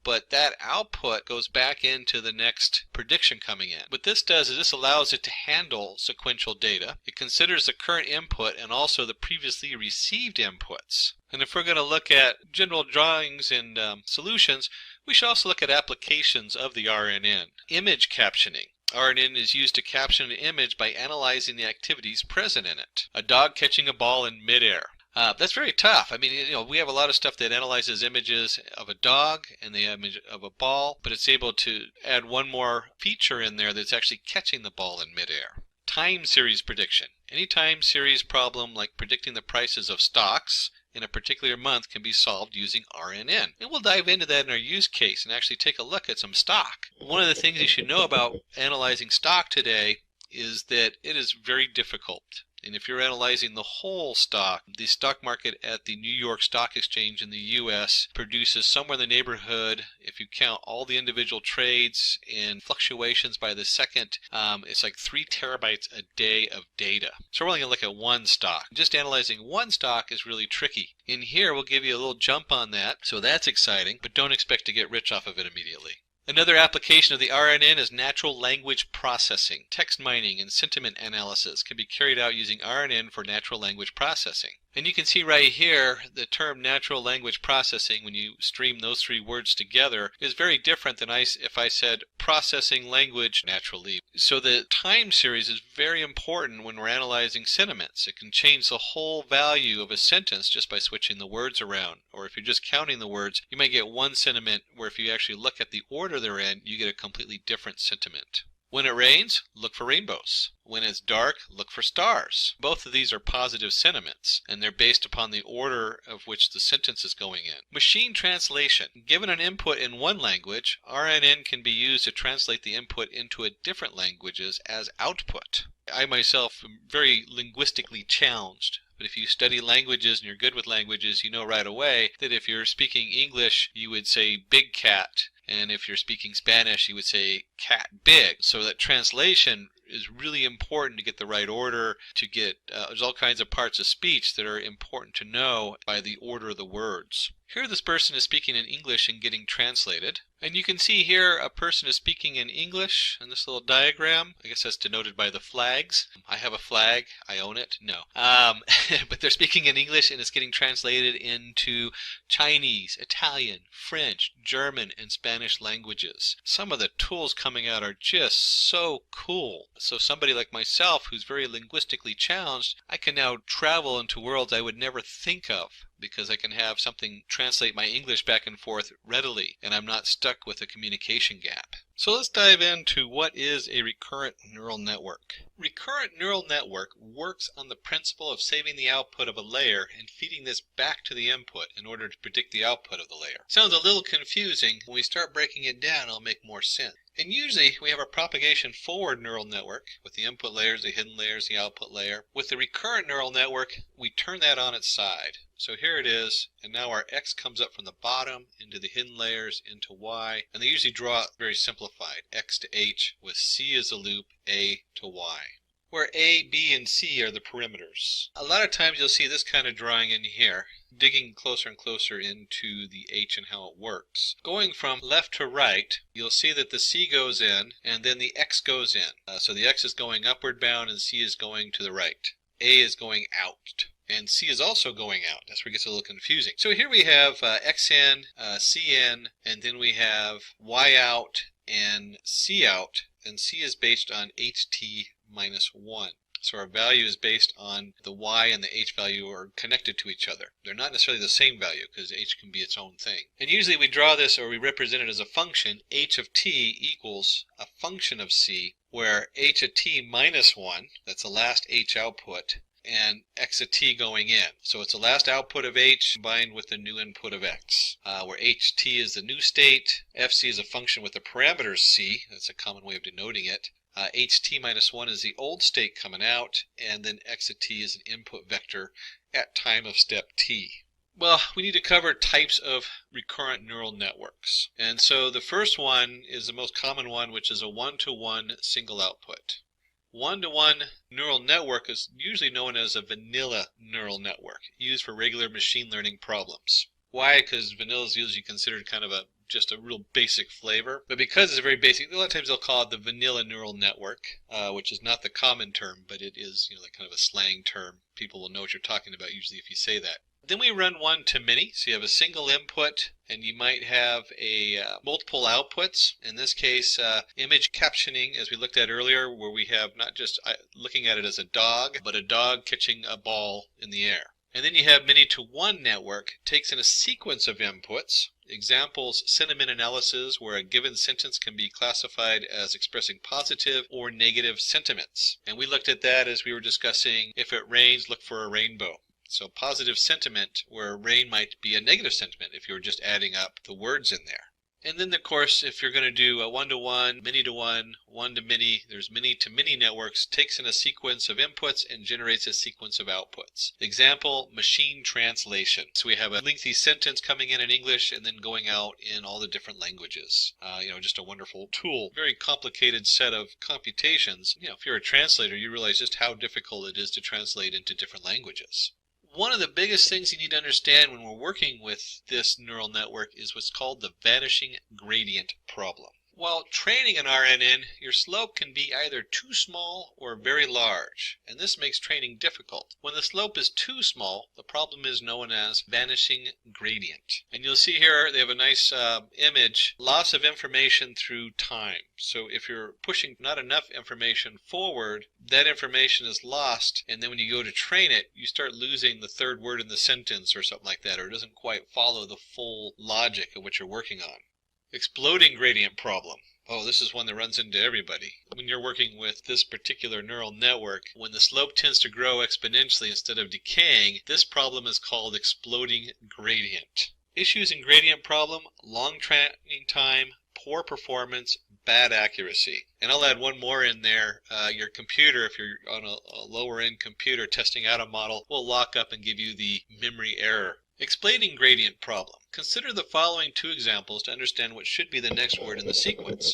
Speaker 14: but that output goes back into the next prediction coming in. What this does is this allows it to handle sequential data. It considers the current input and also the previously received inputs. And if we're going to look at general drawings and solutions, we should also look at applications of the RNN. Image captioning. RNN is used to caption an image by analyzing the activities present in it. A dog catching a ball in midair. That's very tough. I mean, we have a lot of stuff that analyzes images of a dog and the image of a ball, but it's able to add one more feature in there that's actually catching the ball in midair. Time series prediction. Any time series problem like predicting the prices of stocks in a particular month can be solved using RNN. And we'll dive into that in our use case and actually take a look at some stock. One of the things you should know about analyzing stock today is that it is very difficult. And if you're analyzing the whole stock, the stock market at the New York Stock Exchange in the U.S. produces somewhere in the neighborhood, if you count all the individual trades and fluctuations by the second, it's like 3 terabytes a day of data. So we're only going to look at one stock. Just analyzing one stock is really tricky. In here, we'll give you a little jump on that, so that's exciting, but don't expect to get rich off of it immediately. Another application of the RNN is natural language processing. Text mining and sentiment analysis can be carried out using RNN for natural language processing. And you can see right here the term natural language processing, when you stream those 3 words together, is very different than if I said processing language naturally. So the time series is very important when we're analyzing sentiments. It can change the whole value of a sentence just by switching the words around. Or if you're just counting the words, you might get one sentiment where if you actually look at the order they're in, you get a completely different sentiment. When it rains, look for rainbows. When it's dark, look for stars. Both of these are positive sentiments, and they're based upon the order of which the sentence is going in. Machine translation. Given an input in one language, RNN can be used to translate the input into a different languages as output. I myself am very linguistically challenged. But if you study languages and you're good with languages, you know right away that if you're speaking English, you would say big cat. And if you're speaking Spanish, you would say cat big. So that translation is really important to get the right order, to get, there's all kinds of parts of speech that are important to know by the order of the words. Here this person is speaking in English and getting translated. And you can see here a person is speaking in English in this little diagram. I guess that's denoted by the flags. I have a flag. I own it. No. But they're speaking in English and it's getting translated into Chinese, Italian, French, German, and Spanish languages. Some of the tools coming out are just so cool. So somebody like myself who's very linguistically challenged, I can now travel into worlds I would never think of, because I can have something translate my English back and forth readily, and I'm not stuck with a communication gap. So let's dive into what is a recurrent neural network. Recurrent neural network works on the principle of saving the output of a layer and feeding this back to the input in order to predict the output of the layer. Sounds a little confusing. When we start breaking it down, it'll make more sense. And usually we have a propagation forward neural network with the input layers, the hidden layers, the output layer. With the recurrent neural network, we turn that on its side. So here it is, and now our X comes up from the bottom into the hidden layers into Y, and they usually draw it very simplified, X to H, with C as a loop, A to Y, where A, B, and C are the perimeters. A lot of times you'll see this kind of drawing in here, digging closer and closer into the H and how it works. Going from left to right, you'll see that the C goes in, and then the X goes in. So the X is going upward bound, and C is going to the right. A is going out. And C is also going out. That's where it gets a little confusing. So here we have X in, C in, and then we have Y out and C out. And C is based on HT minus 1. So our value is based on the Y and the H value are connected to each other. They're not necessarily the same value because H can be its own thing. And usually we draw this, or we represent it as a function. H of T equals a function of C, where H of T minus 1, that's the last H output, and X of T going in. So it's the last output of H combined with the new input of X, where HT is the new state, FC is a function with the parameter C, that's a common way of denoting it, HT minus 1 is the old state coming out, and then X of T is an input vector at time of step T. Well, we need to cover types of recurrent neural networks. And so the first one is the most common one, which is a one-to-one single output. One-to-one neural network is usually known as a vanilla neural network, used for regular machine learning problems. Why? Because vanilla is usually considered kind of just a real basic flavor. But because it's very basic, a lot of times they'll call it the vanilla neural network, which is not the common term, but it is, like kind of a slang term. People will know what you're talking about usually if you say that. Then we run one to many, so you have a single input, and you might have multiple outputs. In this case, image captioning, as we looked at earlier, where we have not just looking at it as a dog, but a dog catching a ball in the air. And then you have many-to-one network, takes in a sequence of inputs. Examples, sentiment analysis, where a given sentence can be classified as expressing positive or negative sentiments. And we looked at that as we were discussing, if it rains, look for a rainbow. So positive sentiment, where rain might be a negative sentiment if you were just adding up the words in there. And then, of course, if you're going to do a one-to-one, many-to-one, one-to-many, there's many-to-many networks, takes in a sequence of inputs and generates a sequence of outputs. Example, machine translation. So we have a lengthy sentence coming in English and then going out in all the different languages. Just a wonderful tool. Very complicated set of computations. If you're a translator, you realize just how difficult it is to translate into different languages. One of the biggest things you need to understand when we're working with this neural network is what's called the vanishing gradient problem. While training an RNN, your slope can be either too small or very large, and this makes training difficult. When the slope is too small, the problem is known as vanishing gradient. And you'll see here they have a nice image, loss of information through time. So if you're pushing not enough information forward, that information is lost, and then when you go to train it, you start losing the third word in the sentence or something like that, or it doesn't quite follow the full logic of what you're working on. Exploding gradient problem. Oh, this is one that runs into everybody. When you're working with this particular neural network, when the slope tends to grow exponentially instead of decaying, this problem is called exploding gradient. Issues in gradient problem: long training time, poor performance, bad accuracy. And I'll add one more in there. Your computer, if you're on a lower end computer testing out a model, will lock up and give you the memory error. Explaining gradient problem. Consider the following two examples to understand what should be the next word in the sequence.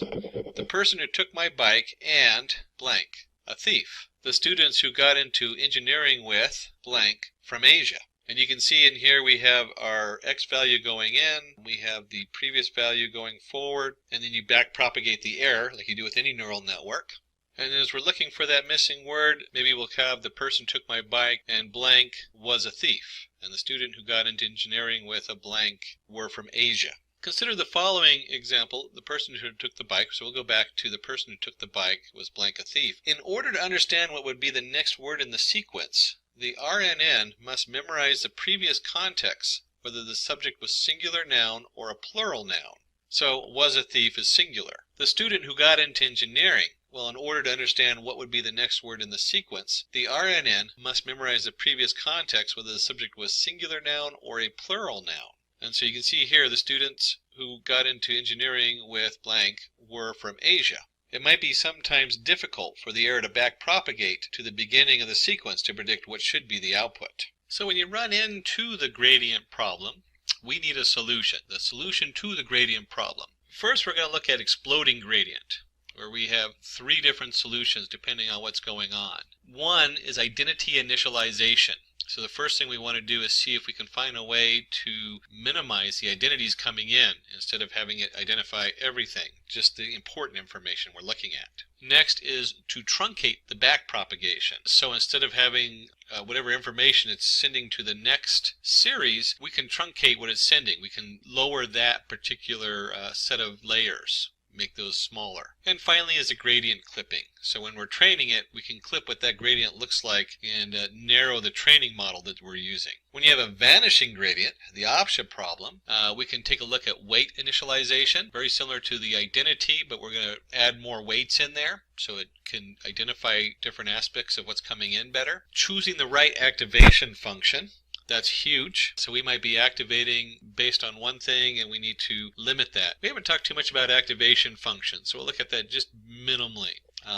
Speaker 14: The person who took my bike and blank, a thief. The students who got into engineering with blank from Asia. And you can see in here we have our x value going in, we have the previous value going forward, and then you back propagate the error like you do with any neural network. And as we're looking for that missing word, maybe we'll have the person took my bike and blank was a thief. And the student who got into engineering with a blank were from Asia. Consider the following example, the person who took the bike. So we'll go back to the person who took the bike was blank a thief. In order to understand what would be the next word in the sequence, the RNN must memorize the previous context, whether the subject was singular noun or a plural noun. So was a thief is singular. The student who got into engineering, well, in order to understand what would be the next word in the sequence, the RNN must memorize the previous context, whether the subject was singular noun or a plural noun. And so you can see here the students who got into engineering with blank were from Asia. It might be sometimes difficult for the error to back propagate to the beginning of the sequence to predict what should be the output. So when you run into the gradient problem, we need a solution. The solution to the gradient problem. First, we're going to look at exploding gradient, where we have three different solutions depending on what's going on. One is identity initialization. So the first thing we want to do is see if we can find a way to minimize the identities coming in instead of having it identify everything, just the important information we're looking at. Next is to truncate the back propagation. So instead of having whatever information it's sending to the next series, we can truncate what it's sending. We can lower that particular set of layers, make those smaller. And finally is a gradient clipping. So when we're training it, we can clip what that gradient looks like and narrow the training model that we're using. When you have a vanishing gradient, the option problem, we can take a look at weight initialization, very similar to the identity, but we're going to add more weights in there so it can identify different aspects of what's coming in better. Choosing the right activation function. That's huge. So we might be activating based on one thing and we need to limit that. We haven't talked too much about activation functions, so we'll look at that just minimally.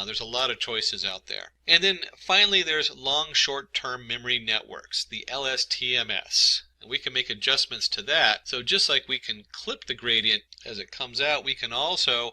Speaker 14: There's a lot of choices out there. And then finally there's long short-term memory networks, the LSTMs. And we can make adjustments to that. So just like we can clip the gradient as it comes out, we can also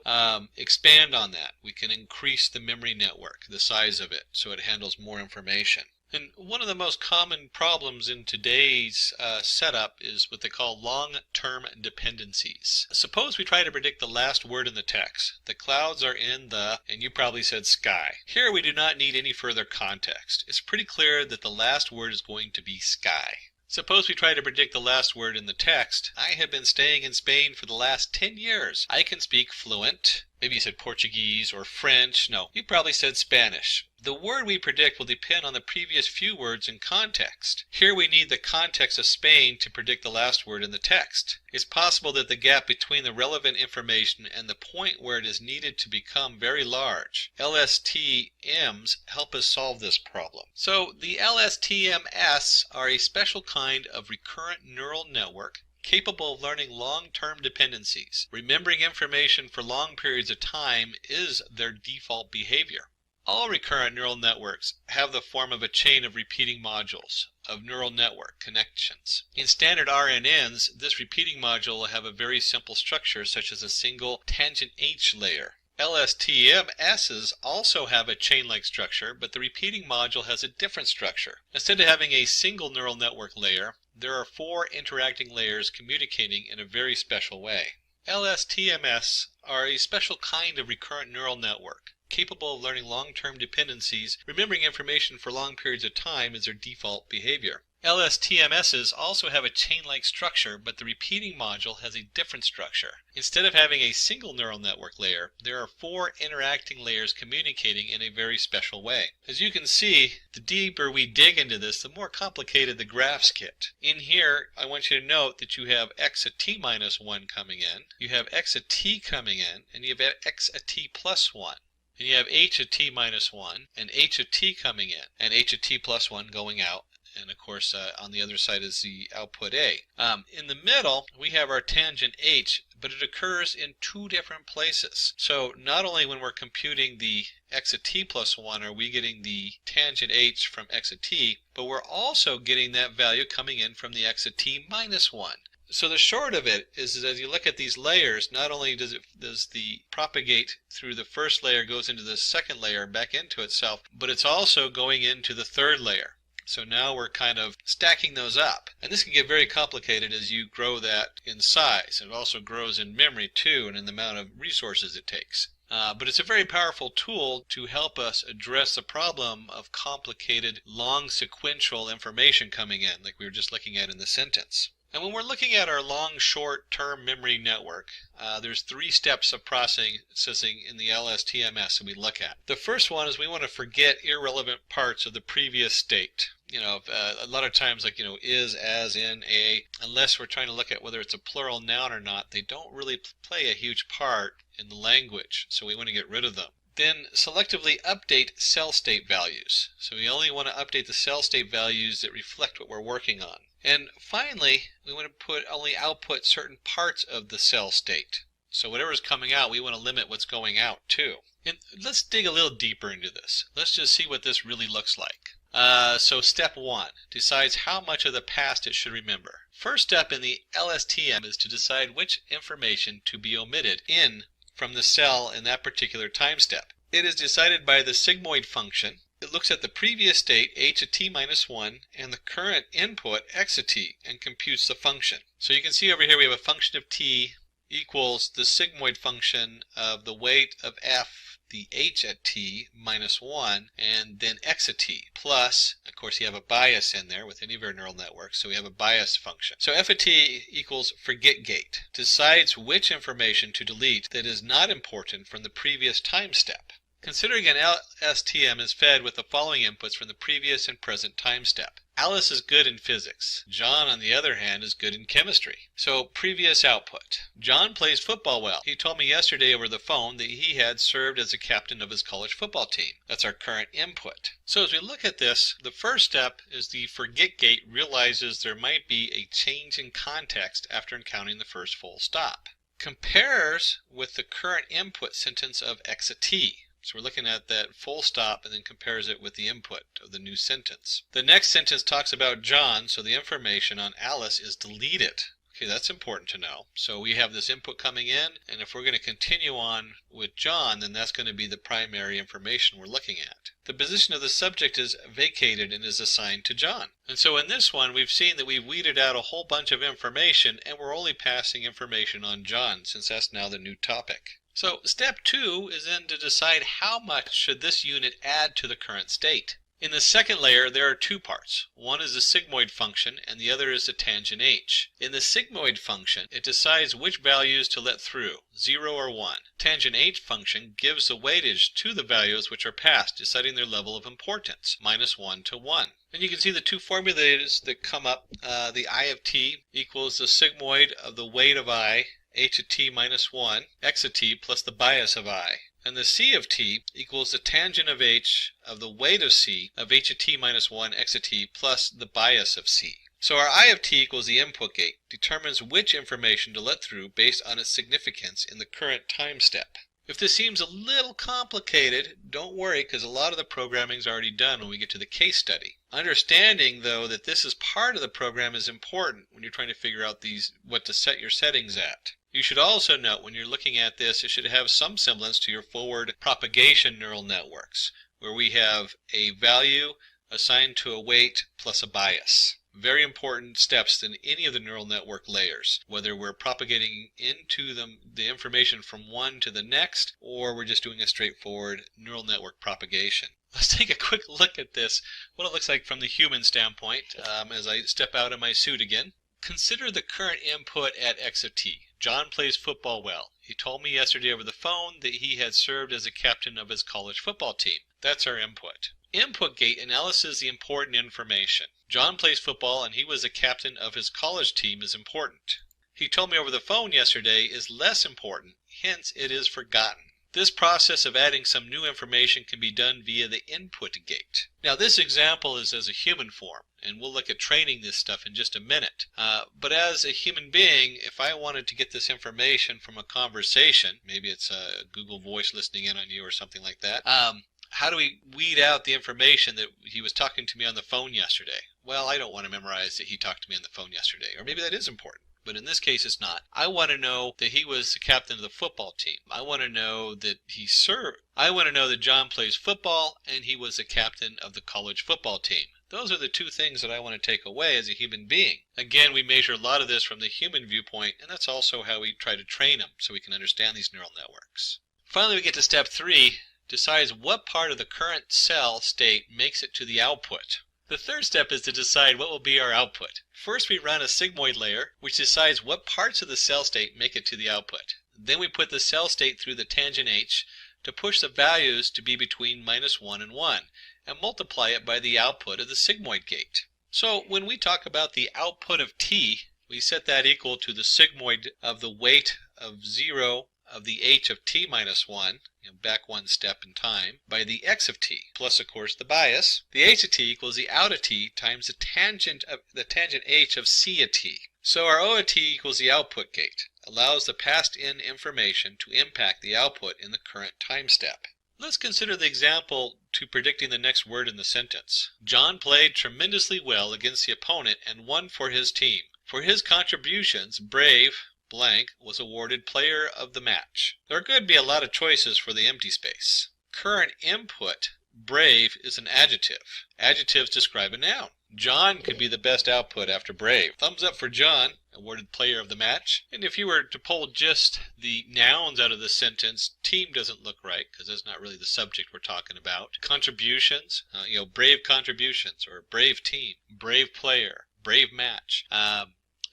Speaker 14: expand on that. We can increase the memory network, the size of it, so it handles more information. And one of the most common problems in today's setup is what they call long-term dependencies. Suppose we try to predict the last word in the text. The clouds are in the, and you probably said sky. Here we do not need any further context. It's pretty clear that the last word is going to be sky. Suppose we try to predict the last word in the text. I have been staying in Spain for the last 10 years. I can speak fluent. Maybe you said Portuguese or French. No, you probably said Spanish. The word we predict will depend on the previous few words in context. Here we need the context of Spain to predict the last word in the text. It's possible that the gap between the relevant information and the point where it is needed to become very large. LSTMs help us solve this problem. So the LSTMs are a special kind of recurrent neural network capable of learning long-term dependencies. Remembering information for long periods of time is their default behavior. All recurrent neural networks have the form of a chain of repeating modules of neural network connections. In standard RNNs, this repeating module will have a very simple structure such as a single tangent H layer. LSTMs also have a chain-like structure, but the repeating module has a different structure. Instead of having a single neural network layer, there are 4 interacting layers communicating in a very special way. LSTMs are a special kind of recurrent neural network, capable of learning long-term dependencies. Remembering information for long periods of time is their default behavior. LSTMSs also have a chain-like structure, but the repeating module has a different structure. Instead of having a single neural network layer, there are 4 interacting layers communicating in a very special way. As you can see, the deeper we dig into this, the more complicated the graphs get. In here, I want you to note that you have x at t minus 1 coming in, you have x at t coming in, and you have x at t plus 1. And you have h at t minus 1, and h at t coming in, and h at t plus 1 going out. And of course, on the other side is the output A. In the middle, we have our tangent H, but it occurs in 2 different places. So not only when we're computing the x at t plus 1 are we getting the tangent H from x at t, but we're also getting that value coming in from the x at t minus 1. So the short of it is as you look at these layers, not only does the propagate through the first layer goes into the second layer and back into itself, but it's also going into the third layer. So now we're kind of stacking those up. And this can get very complicated as you grow that in size. It also grows in memory too, and in the amount of resources it takes. But it's a very powerful tool to help us address the problem of complicated, long sequential information coming in, like we were just looking at in the sentence. And when we're looking at our long, short-term memory network, there's 3 steps of processing in the LSTMS that we look at. The first one is we want to forget irrelevant parts of the previous state. A lot of times, like, is, as, in, a, unless we're trying to look at whether it's a plural noun or not, they don't really play a huge part in the language, so we want to get rid of them. Then selectively update cell state values. So we only want to update the cell state values that reflect what we're working on. And finally, we want to only output certain parts of the cell state. So whatever's coming out, we want to limit what's going out too. And let's dig a little deeper into this. Let's just see what this really looks like. So step 1 decides how much of the past it should remember. First step in the LSTM is to decide which information to be omitted from the cell in that particular time step. It is decided by the sigmoid function. It looks at the previous state, h at t minus 1, and the current input, x at t, and computes the function. So you can see over here we have a function of t equals the sigmoid function of the weight of f, the h at t minus 1, and then x at t, plus, of course you have a bias in there with any of our neural networks, so we have a bias function. So f at t equals forget gate, decides which information to delete that is not important from the previous time step. Considering an LSTM is fed with the following inputs from the previous and present time step. Alice is good in physics. John, on the other hand, is good in chemistry. So, previous output. John plays football well. He told me yesterday over the phone that he had served as a captain of his college football team. That's our current input. So as we look at this, the first step is the forget gate realizes there might be a change in context after encountering the first full stop. Compares with the current input sentence of x at t. So we're looking at that full stop and then compares it with the input of the new sentence. The next sentence talks about John, so the information on Alice is deleted. Okay, that's important to know. So we have this input coming in, and if we're going to continue on with John, then that's going to be the primary information we're looking at. The position of the subject is vacated and is assigned to John. And so in this one, we've seen that we've weeded out a whole bunch of information, and we're only passing information on John, since that's now the new topic. So step 2 is then to decide how much should this unit add to the current state. In the second layer, there are 2 parts. One is the sigmoid function, and the other is the tangent h. In the sigmoid function, it decides which values to let through, 0 or 1. Tangent h function gives the weightage to the values which are passed, deciding their level of importance, -1 to 1. And you can see the 2 formulas that come up. The I of t equals the sigmoid of the weight of I, h at t minus 1, x at t plus the bias of I. And the c of t equals the tangent of h of the weight of c of h at t minus 1, x at t plus the bias of c. So our I of t equals the input gate, determines which information to let through based on its significance in the current time step. If this seems a little complicated, don't worry, because a lot of the programming is already done when we get to the case study. Understanding, though, that this is part of the program is important when you're trying to figure out what to set your settings at. You should also note when you're looking at this, it should have some semblance to your forward propagation neural networks, where we have a value assigned to a weight plus a bias. Very important steps in any of the neural network layers, whether we're propagating into the information from one to the next, or we're just doing a straightforward neural network propagation. Let's take a quick look at this, what it looks like from the human standpoint as I step out of my suit again. Consider the current input at X of t. John plays football well. He told me yesterday over the phone that he had served as a captain of his college football team. That's our input. Input gate analyzes the important information. John plays football and he was a captain of his college team is important. He told me over the phone yesterday is less important, hence it is forgotten. This process of adding some new information can be done via the input gate. Now this example is as a human form, and we'll look at training this stuff in just a minute. But as a human being, if I wanted to get this information from a conversation, maybe it's a Google Voice listening in on you or something like that, how do we weed out the information that he was talking to me on the phone yesterday? Well, I don't want to memorize that he talked to me on the phone yesterday, or maybe that is important. But in this case, it's not. I want to know that he was the captain of the football team. I want to know that he served. I want to know that John plays football and he was the captain of the college football team. Those are the two things that I want to take away as a human being. Again, we measure a lot of this from the human viewpoint, and that's also how we try to train them so we can understand these neural networks. Finally, we get to step 3, decides what part of the current cell state makes it to the output. The third step is to decide what will be our output. First, we run a sigmoid layer, which decides what parts of the cell state make it to the output. Then we put the cell state through the tangent h to push the values to be between -1 and 1, and multiply it by the output of the sigmoid gate. So when we talk about the output of t, we set that equal to the sigmoid of the weight of 0 of the h of t minus 1, back one step in time, by the x of t, plus of course the bias. The h of t equals the out of t times the tangent h of c of t. So our O of t equals the output gate, allows the passed in information to impact the output in the current time step. Let's consider the example to predicting the next word in the sentence. John played tremendously well against the opponent and won for his team. For his contributions, Brave blank was awarded player of the match. There could be a lot of choices for the empty space. Current input, Brave, is an adjective. Adjectives describe a noun. John could be the best output after Brave. Thumbs up for John, awarded player of the match. And if you were to pull just the nouns out of the sentence, team doesn't look right because that's not really the subject we're talking about. Contributions, brave contributions, or brave team, brave player, brave match.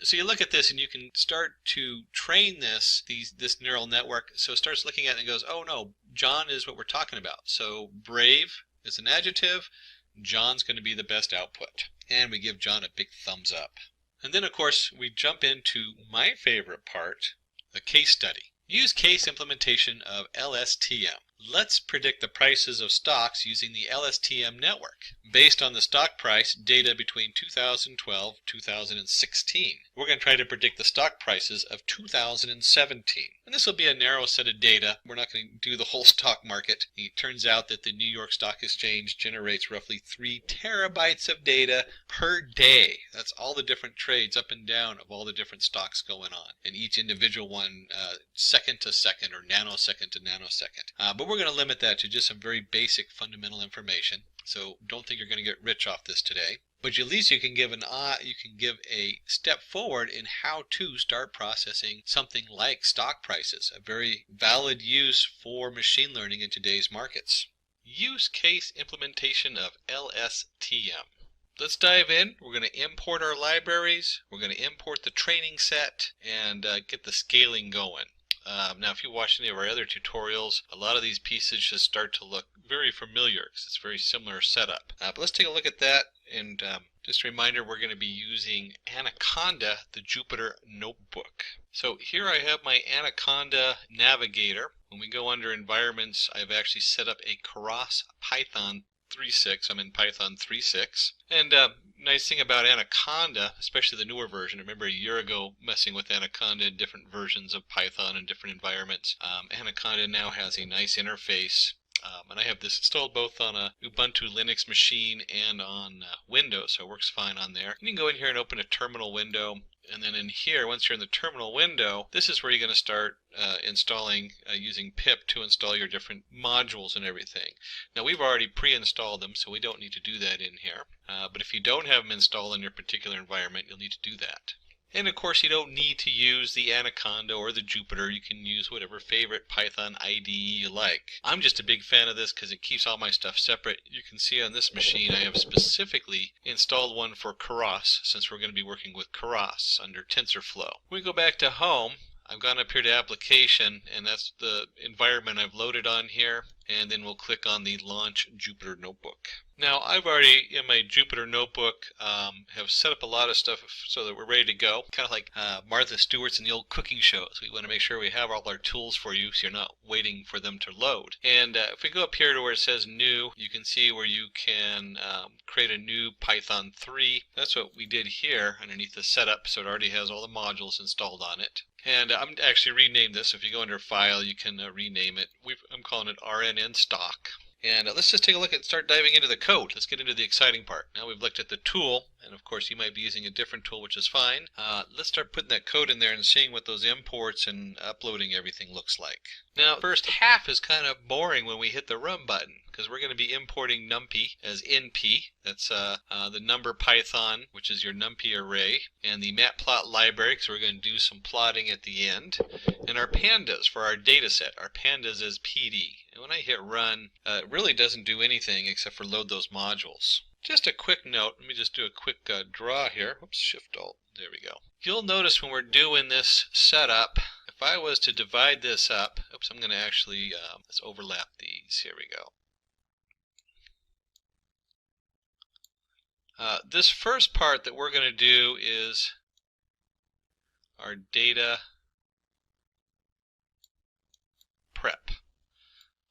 Speaker 14: So you look at this and you can start to train this neural network. So it starts looking at it and goes, oh no, John is what we're talking about. So brave is an adjective. John's going to be the best output. And we give John a big thumbs up. And then of course we jump into my favorite part, the case study. Use case implementation of LSTM. Let's predict the prices of stocks using the LSTM network. Based on the stock price data between 2012 and 2016. We're going to try to predict the stock prices of 2017. And this will be a narrow set of data. We're not going to do the whole stock market. It turns out that the New York Stock Exchange generates roughly 3 terabytes of data per day. That's all the different trades up and down of all the different stocks going on. And each individual one second to second or nanosecond to nanosecond. But we're going to limit that to just some very basic fundamental information. So don't think you're going to get rich off this today. But at least you can give a step forward in how to start processing something like stock prices, a very valid use for machine learning in today's markets. Use case implementation of LSTM. Let's dive in. We're going to import our libraries. We're going to import the training set and get the scaling going. Now, if you watch any of our other tutorials, a lot of these pieces just start to look very familiar because it's a very similar setup. But let's take a look at that. And just a reminder, we're going to be using Anaconda, the Jupyter Notebook. So here I have my Anaconda Navigator. When we go under environments, I've actually set up a cross Python 3.6. I'm in Python 3.6. And nice thing about Anaconda, especially the newer version, I remember a year ago messing with Anaconda in different versions of Python in different environments. Anaconda now has a nice interface. And I have this installed both on a Ubuntu Linux machine and on Windows, so it works fine on there. You can go in here and open a terminal window. And then in here, once you're in the terminal window, this is where you're going to start installing using pip to install your different modules and everything. Now we've already pre-installed them, so we don't need to do that in here. But if you don't have them installed in your particular environment, you'll need to do that. And of course, you don't need to use the Anaconda or the Jupyter. You can use whatever favorite Python IDE you like. I'm just a big fan of this because it keeps all my stuff separate. You can see on this machine I have specifically installed one for Keras, since we're going to be working with Keras under TensorFlow. When we go back to home, I've gone up here to application, and that's the environment I've loaded on here, and then we'll click on the Launch Jupyter Notebook. Now, I've already, in my Jupyter Notebook, have set up a lot of stuff so that we're ready to go. Kind of like Martha Stewart's in the old cooking shows. We want to make sure we have all our tools for you so you're not waiting for them to load. And if we go up here to where it says New, you can see where you can create a new Python 3. That's what we did here underneath the setup, so it already has all the modules installed on it. And I'm actually renamed this. If you go under File, you can rename it. I'm calling it RNN Stock. And let's just take a look at, start diving into the code. Let's get into the exciting part. Now we've looked at the tool, and of course you might be using a different tool, which is fine. Let's start putting that code in there and seeing what those imports and uploading everything looks like. Now, the first half is kind of boring when we hit the Run button, because we're going to be importing NumPy as NP. That's the number Python, which is your NumPy array, and the matplot library, because we're going to do some plotting at the end, and our pandas for our data set. Our pandas as PD. And when I hit Run, it really doesn't do anything except for load those modules. Just a quick note, let me just do a quick draw here. Oops, Shift-Alt, there we go. You'll notice when we're doing this setup, if I was to divide this up, oops, I'm going to actually, let's overlap these, here we go. This first part that we're going to do is our data prep.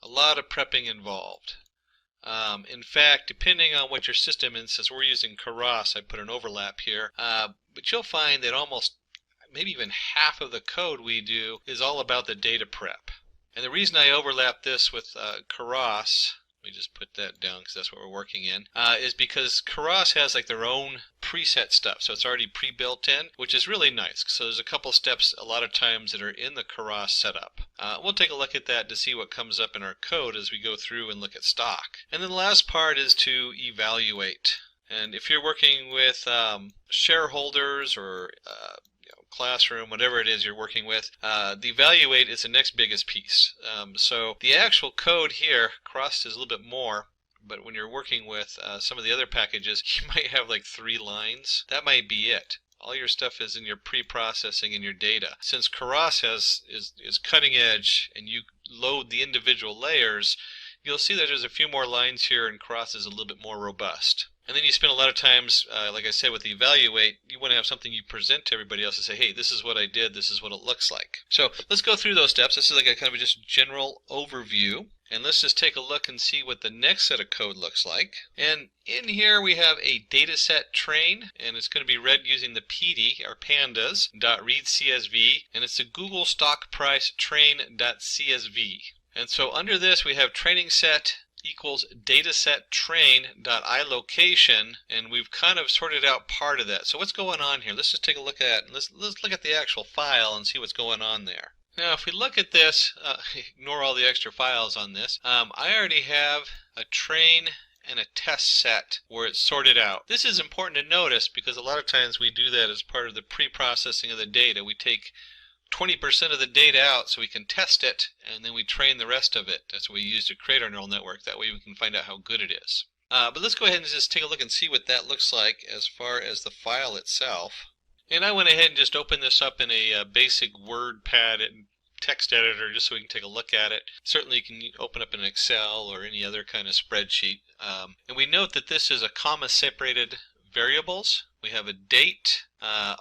Speaker 14: A lot of prepping involved. In fact, depending on what your system is, since we're using Keras, I put an overlap here, but you'll find that almost maybe even half of the code we do is all about the data prep. And the reason I overlap this with Keras, let me just put that down because that's what we're working in, is because Keras has like their own preset stuff, so it's already pre-built in, which is really nice. So there's a couple steps a lot of times that are in the Keras setup. We'll take a look at that to see what comes up in our code as we go through and look at stock. And then the last part is to evaluate. And if you're working with shareholders or classroom, whatever it is you're working with, the evaluate is the next biggest piece. So the actual code here, Keras is a little bit more, but when you're working with some of the other packages, you might have like 3 lines. That might be it. All your stuff is in your pre-processing and your data. Since Keras is cutting edge and you load the individual layers, you'll see that there's a few more lines here and Keras is a little bit more robust. And then you spend a lot of times, like I said, with the evaluate, you want to have something you present to everybody else and say, hey, this is what I did, this is what it looks like. So let's go through those steps. This is like a kind of just general overview. And let's just take a look and see what the next set of code looks like. And in here we have a dataset train, and it's going to be read using the PD, or pandas.readCSV, and it's the Google stock price train.csv. And so under this we have training set equals dataset train.ilocation, and we've kind of sorted out part of that. So what's going on here? Let's just take a look at it. Let's look at the actual file and see what's going on there. Now if we look at this, ignore all the extra files on this, I already have a train and a test set where it's sorted out. This is important to notice because a lot of times we do that as part of the pre-processing of the data. We take 20% of the data out so we can test it, and then we train the rest of it. That's what we use to create our neural network. That way we can find out how good it is. But let's go ahead and just take a look and see what that looks like as far as the file itself. And I went ahead and just opened this up in a basic WordPad and text editor just so we can take a look at it. Certainly you can open up an Excel or any other kind of spreadsheet. And we note that this is a comma-separated variables. We have a date,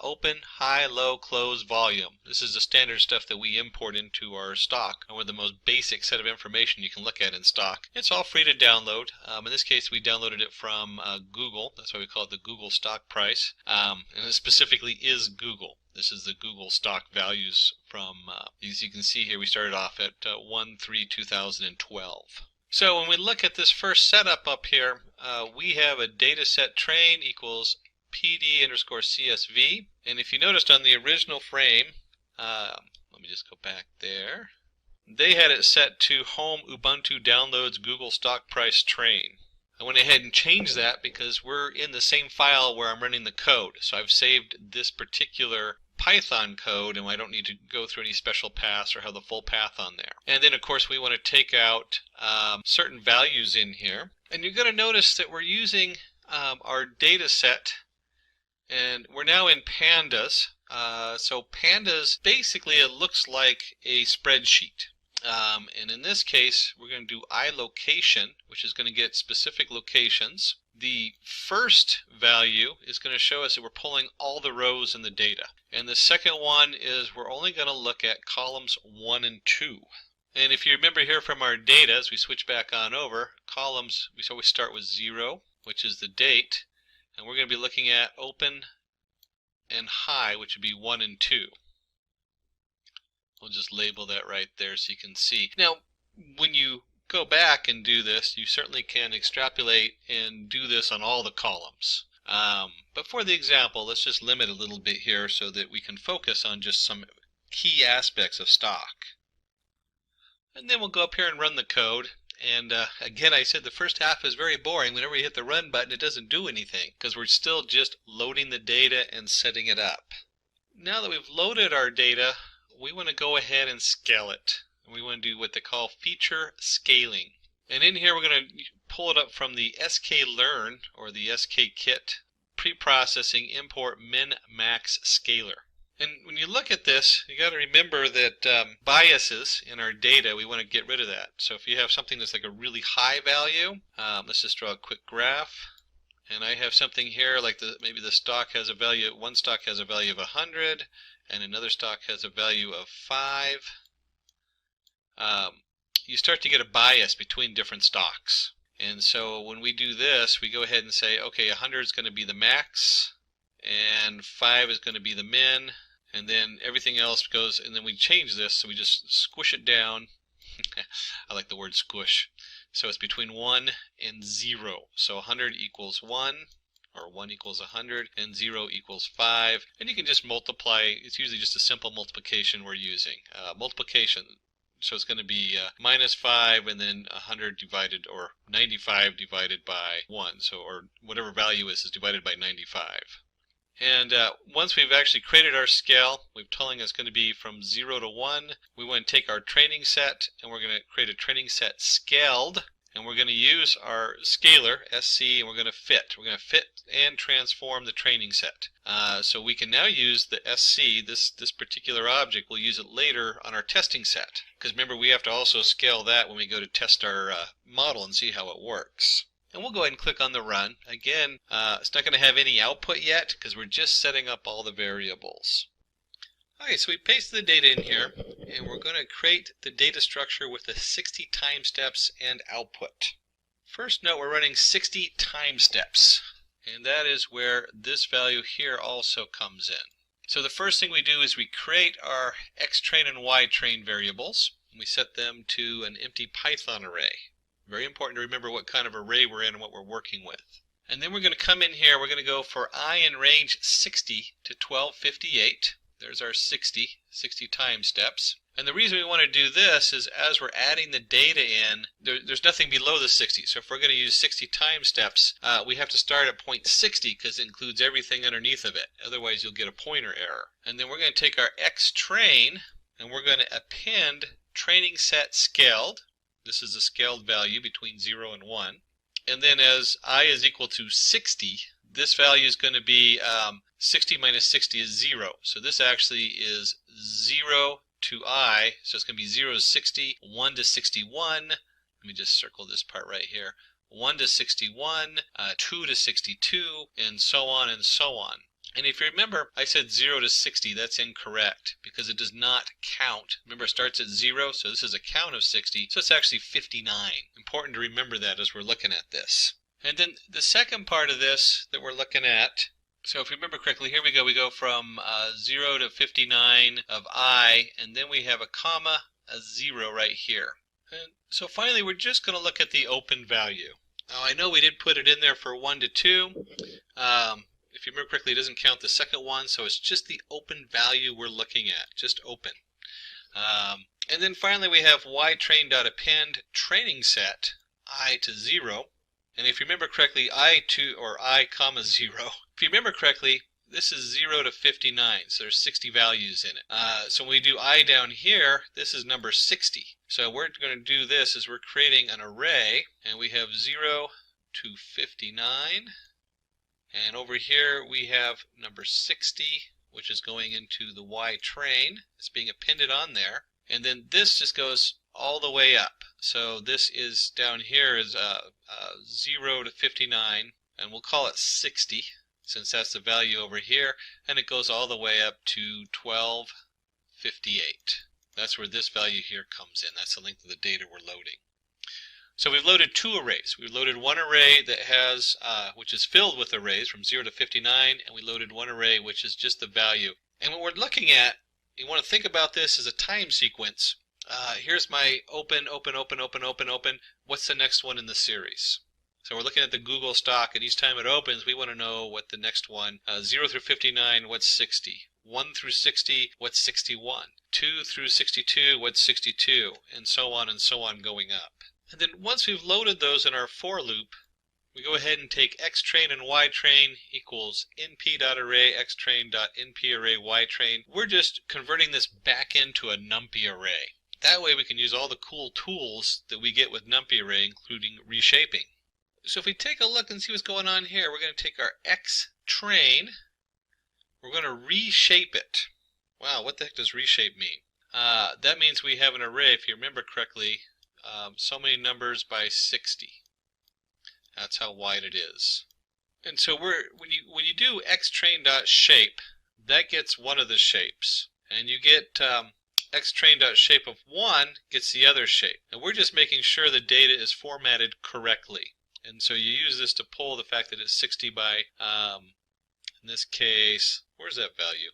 Speaker 14: open, high, low, close, volume. This is the standard stuff that we import into our stock, or the most basic set of information you can look at in stock. It's all free to download. In this case, we downloaded it from Google. That's why we call it the Google stock price. And it specifically is Google. This is the Google stock values from, as you can see here, we started off at 1/3/2012. So when we look at this first setup up here, we have a dataset train equals PD_CSV. And if you noticed on the original frame, let me just go back there, they had it set to home Ubuntu downloads Google stock price train. I went ahead and changed that because we're in the same file where I'm running the code. So I've saved this particular Python code, and I don't need to go through any special paths or have the full path on there. And then of course we want to take out certain values in here, and you're going to notice that we're using our data set, and we're now in pandas. So pandas, basically it looks like a spreadsheet. And in this case, we're going to do iLocation, which is going to get specific locations. The first value is going to show us that we're pulling all the rows in the data. And the second one is we're only going to look at columns 1 and 2. And if you remember here from our data, as we switch back on over, columns, we always start with 0, which is the date. And we're going to be looking at open and high, which would be 1 and 2. We'll just label that right there so you can see. Now, when you go back and do this, you certainly can extrapolate and do this on all the columns. But for the example, let's just limit a little bit here so that we can focus on just some key aspects of stock. And then we'll go up here and run the code. And again, I said the first half is very boring. Whenever you hit the run button, it doesn't do anything because we're still just loading the data and setting it up. Now that we've loaded our data, we want to go ahead and scale it. We want to do what they call feature scaling. And in here we're going to pull it up from the sklearn or the skKit pre-processing import min-max scaler. And when you look at this, you got to remember that biases in our data, we want to get rid of that. So if you have something that's like a really high value, let's just draw a quick graph. And I have something here like maybe the stock has a value, one stock has a value of 100, and another stock has a value of 5. You start to get a bias between different stocks. And so when we do this, we go ahead and say, okay, 100 is going to be the max, and 5 is going to be the min, and then everything else goes, and then we change this, so we just squish it down. I like the word squish. So it's between 1 and 0. So 100 equals 1. Or 1 equals 100, and 0 equals 5. And you can just multiply. It's usually just a simple multiplication we're using. Multiplication. So it's going to be minus 5, and then 100 divided, or 95 divided by 1. So, or whatever value is divided by 95. And once we've actually created our scale, we've telling us going to be from 0 to 1. We want to take our training set, and we're going to create a training set scaled. And we're going to use our scaler, SC, and we're going to fit. We're going to fit and transform the training set. So we can now use the SC, this particular object. We'll use it later on our testing set. Because remember, we have to also scale that when we go to test our model and see how it works. And we'll go ahead and click on the run. Again, it's not going to have any output yet because we're just setting up all the variables. Okay, so we paste the data in here, and we're going to create the data structure with the 60 time steps and output. First note, we're running 60 time steps, and that is where this value here also comes in. So the first thing we do is we create our xtrain and ytrain variables, and we set them to an empty Python array. Very important to remember what kind of array we're in and what we're working with. And then we're going to come in here, we're going to go for I in range 60 to 1258. There's our 60 time steps. And the reason we want to do this is as we're adding the data in, there's nothing below the 60. So if we're going to use 60 time steps, we have to start at point 60 because it includes everything underneath of it. Otherwise, you'll get a pointer error. And then we're going to take our xtrain, and we're going to append training set scaled. This is the scaled value between 0 and 1. And then as I is equal to 60, this value is going to be 60 minus 60 is 0. So this actually is 0 to I. So it's going to be 0 to 60, 1 to 61. Let me just circle this part right here. 1 to 61, 2 to 62, and so on and so on. And if you remember, I said 0 to 60. That's incorrect because it does not count. Remember, it starts at 0, so this is a count of 60. So it's actually 59. Important to remember that as we're looking at this. And then the second part of this that we're looking at, so if you remember correctly, here we go. We go from 0 to 59 of I, and then we have a comma, a 0 right here. And so finally, we're just going to look at the open value. Now, I know we did put it in there for 1 to 2. If you remember correctly, it doesn't count the second one, so it's just the open value we're looking at, just open. And then finally, we have ytrain.append training set I to 0. And if you remember correctly, I2 or I comma 0, if you remember correctly, this is 0 to 59, so there's 60 values in it. So when we do I down here, this is number 60. So we're going to do this is we're creating an array, and we have 0 to 59. And over here we have number 60, which is going into the Y train. It's being appended on there. And then this just goes all the way up. So this is down here is 0 to 59, and we'll call it 60, since that's the value over here, and it goes all the way up to 1258. That's where this value here comes in. That's the length of the data we're loading. So we've loaded two arrays. We've loaded one array that has, which is filled with arrays from 0 to 59, and we loaded one array which is just the value. And what we're looking at, you want to think about this as a time sequence. Here's my open. What's the next one in the series? So we're looking at the Google stock, and each time it opens, we want to know what the next one, 0 through 59, what's 60? 1 through 60, what's 61? 2 through 62, what's 62? And so on going up. And then once we've loaded those in our for loop, we go ahead and take xtrain and ytrain equals np.array xtrain.nparray ytrain. We're just converting this back into a numpy array. That way we can use all the cool tools that we get with numpy array, including reshaping. So if we take a look and see what's going on here, we're going to take our xtrain, we're going to reshape it. Wow, what the heck does reshape mean? That means we have an array, if you remember correctly, so many numbers by 60. That's how wide it is. And so when you do xtrain.shape, that gets one of the shapes, and you get xtrain.shape of 1 gets the other shape. And we're just making sure the data is formatted correctly. And so you use this to pull the fact that it's 60 by, in this case, where's that value?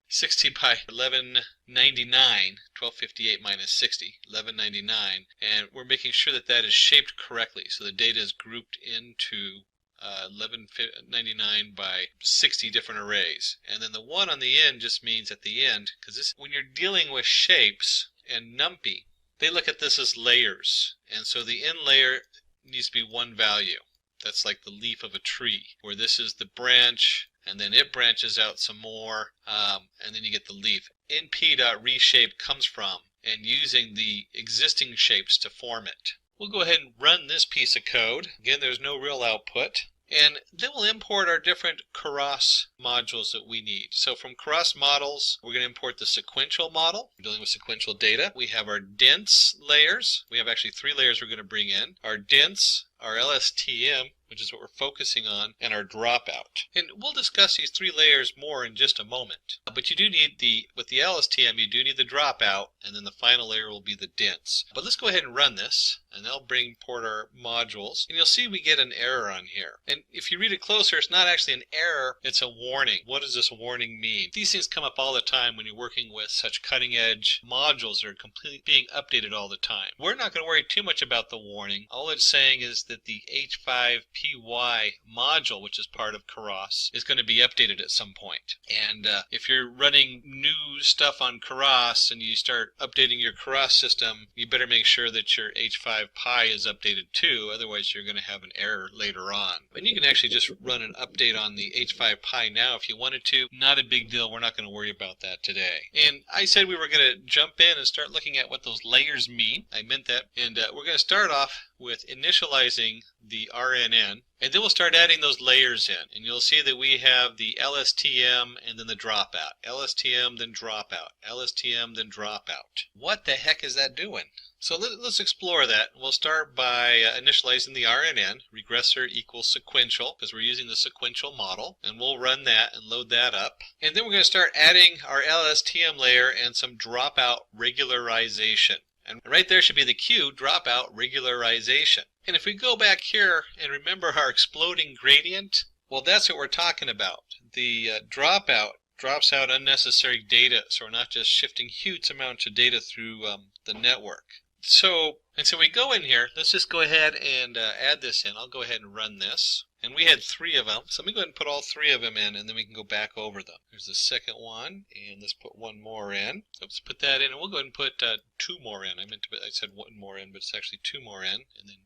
Speaker 14: 60 by 1199, 1258 minus 60, 1199, and we're making sure that that is shaped correctly. So the data is grouped into 1199 by 60 different arrays. And then the 1 on the end just means at the end, because when you're dealing with shapes and NumPy, they look at this as layers. And so the end layer needs to be one value. That's like the leaf of a tree, where this is the branch, and then it branches out some more, and then you get the leaf. np.reshape comes from and using the existing shapes to form it. We'll go ahead and run this piece of code. Again, there's no real output. And then we'll import our different Keras modules that we need. So from Keras models, we're going to import the sequential model. We're dealing with sequential data. We have our dense layers. We have actually 3 layers we're going to bring in. Our dense, our LSTM, which is what we're focusing on, and our dropout. And we'll discuss these 3 layers more in just a moment. But you do need with the LSTM, you do need the dropout, and then the final layer will be the dense. But let's go ahead and run this, and that'll import our modules. And you'll see we get an error on here. And if you read it closer, it's not actually an error, it's a warning. What does this warning mean? These things come up all the time when you're working with such cutting-edge modules that are completely being updated all the time. We're not going to worry too much about the warning. All it's saying is that the H5PY module, which is part of Keras, is going to be updated at some point. And if you're running new stuff on Keras and you start updating your Keras system, you better make sure that your H5Pi is updated too, otherwise you're going to have an error later on. And you can actually just run an update on the H5Pi now if you wanted to. Not a big deal, we're not going to worry about that today. And I said we were going to jump in and start looking at what those layers mean. I meant that. And we're going to start off with initializing the RNN, and then we'll start adding those layers in, and you'll see that we have the LSTM and then the dropout, LSTM then dropout, LSTM then dropout. What the heck is that doing? So let's explore that. We'll start by initializing the RNN, regressor equals sequential, because we're using the sequential model, and we'll run that and load that up. And then we're going to start adding our LSTM layer and some dropout regularization. And right there should be the Q, dropout regularization. And if we go back here and remember our exploding gradient, well, that's what we're talking about. The dropout drops out unnecessary data, so we're not just shifting huge amounts of data through the network. So we go in here, let's just go ahead and add this in. I'll go ahead and run this. And we had 3 of them, so let me go ahead and put all 3 of them in, and then we can go back over them. There's the second one, and let's put 1 more in. So let's put that in, and we'll go ahead and put 2 more in. I said 1 more in, but it's actually 2 more in, and then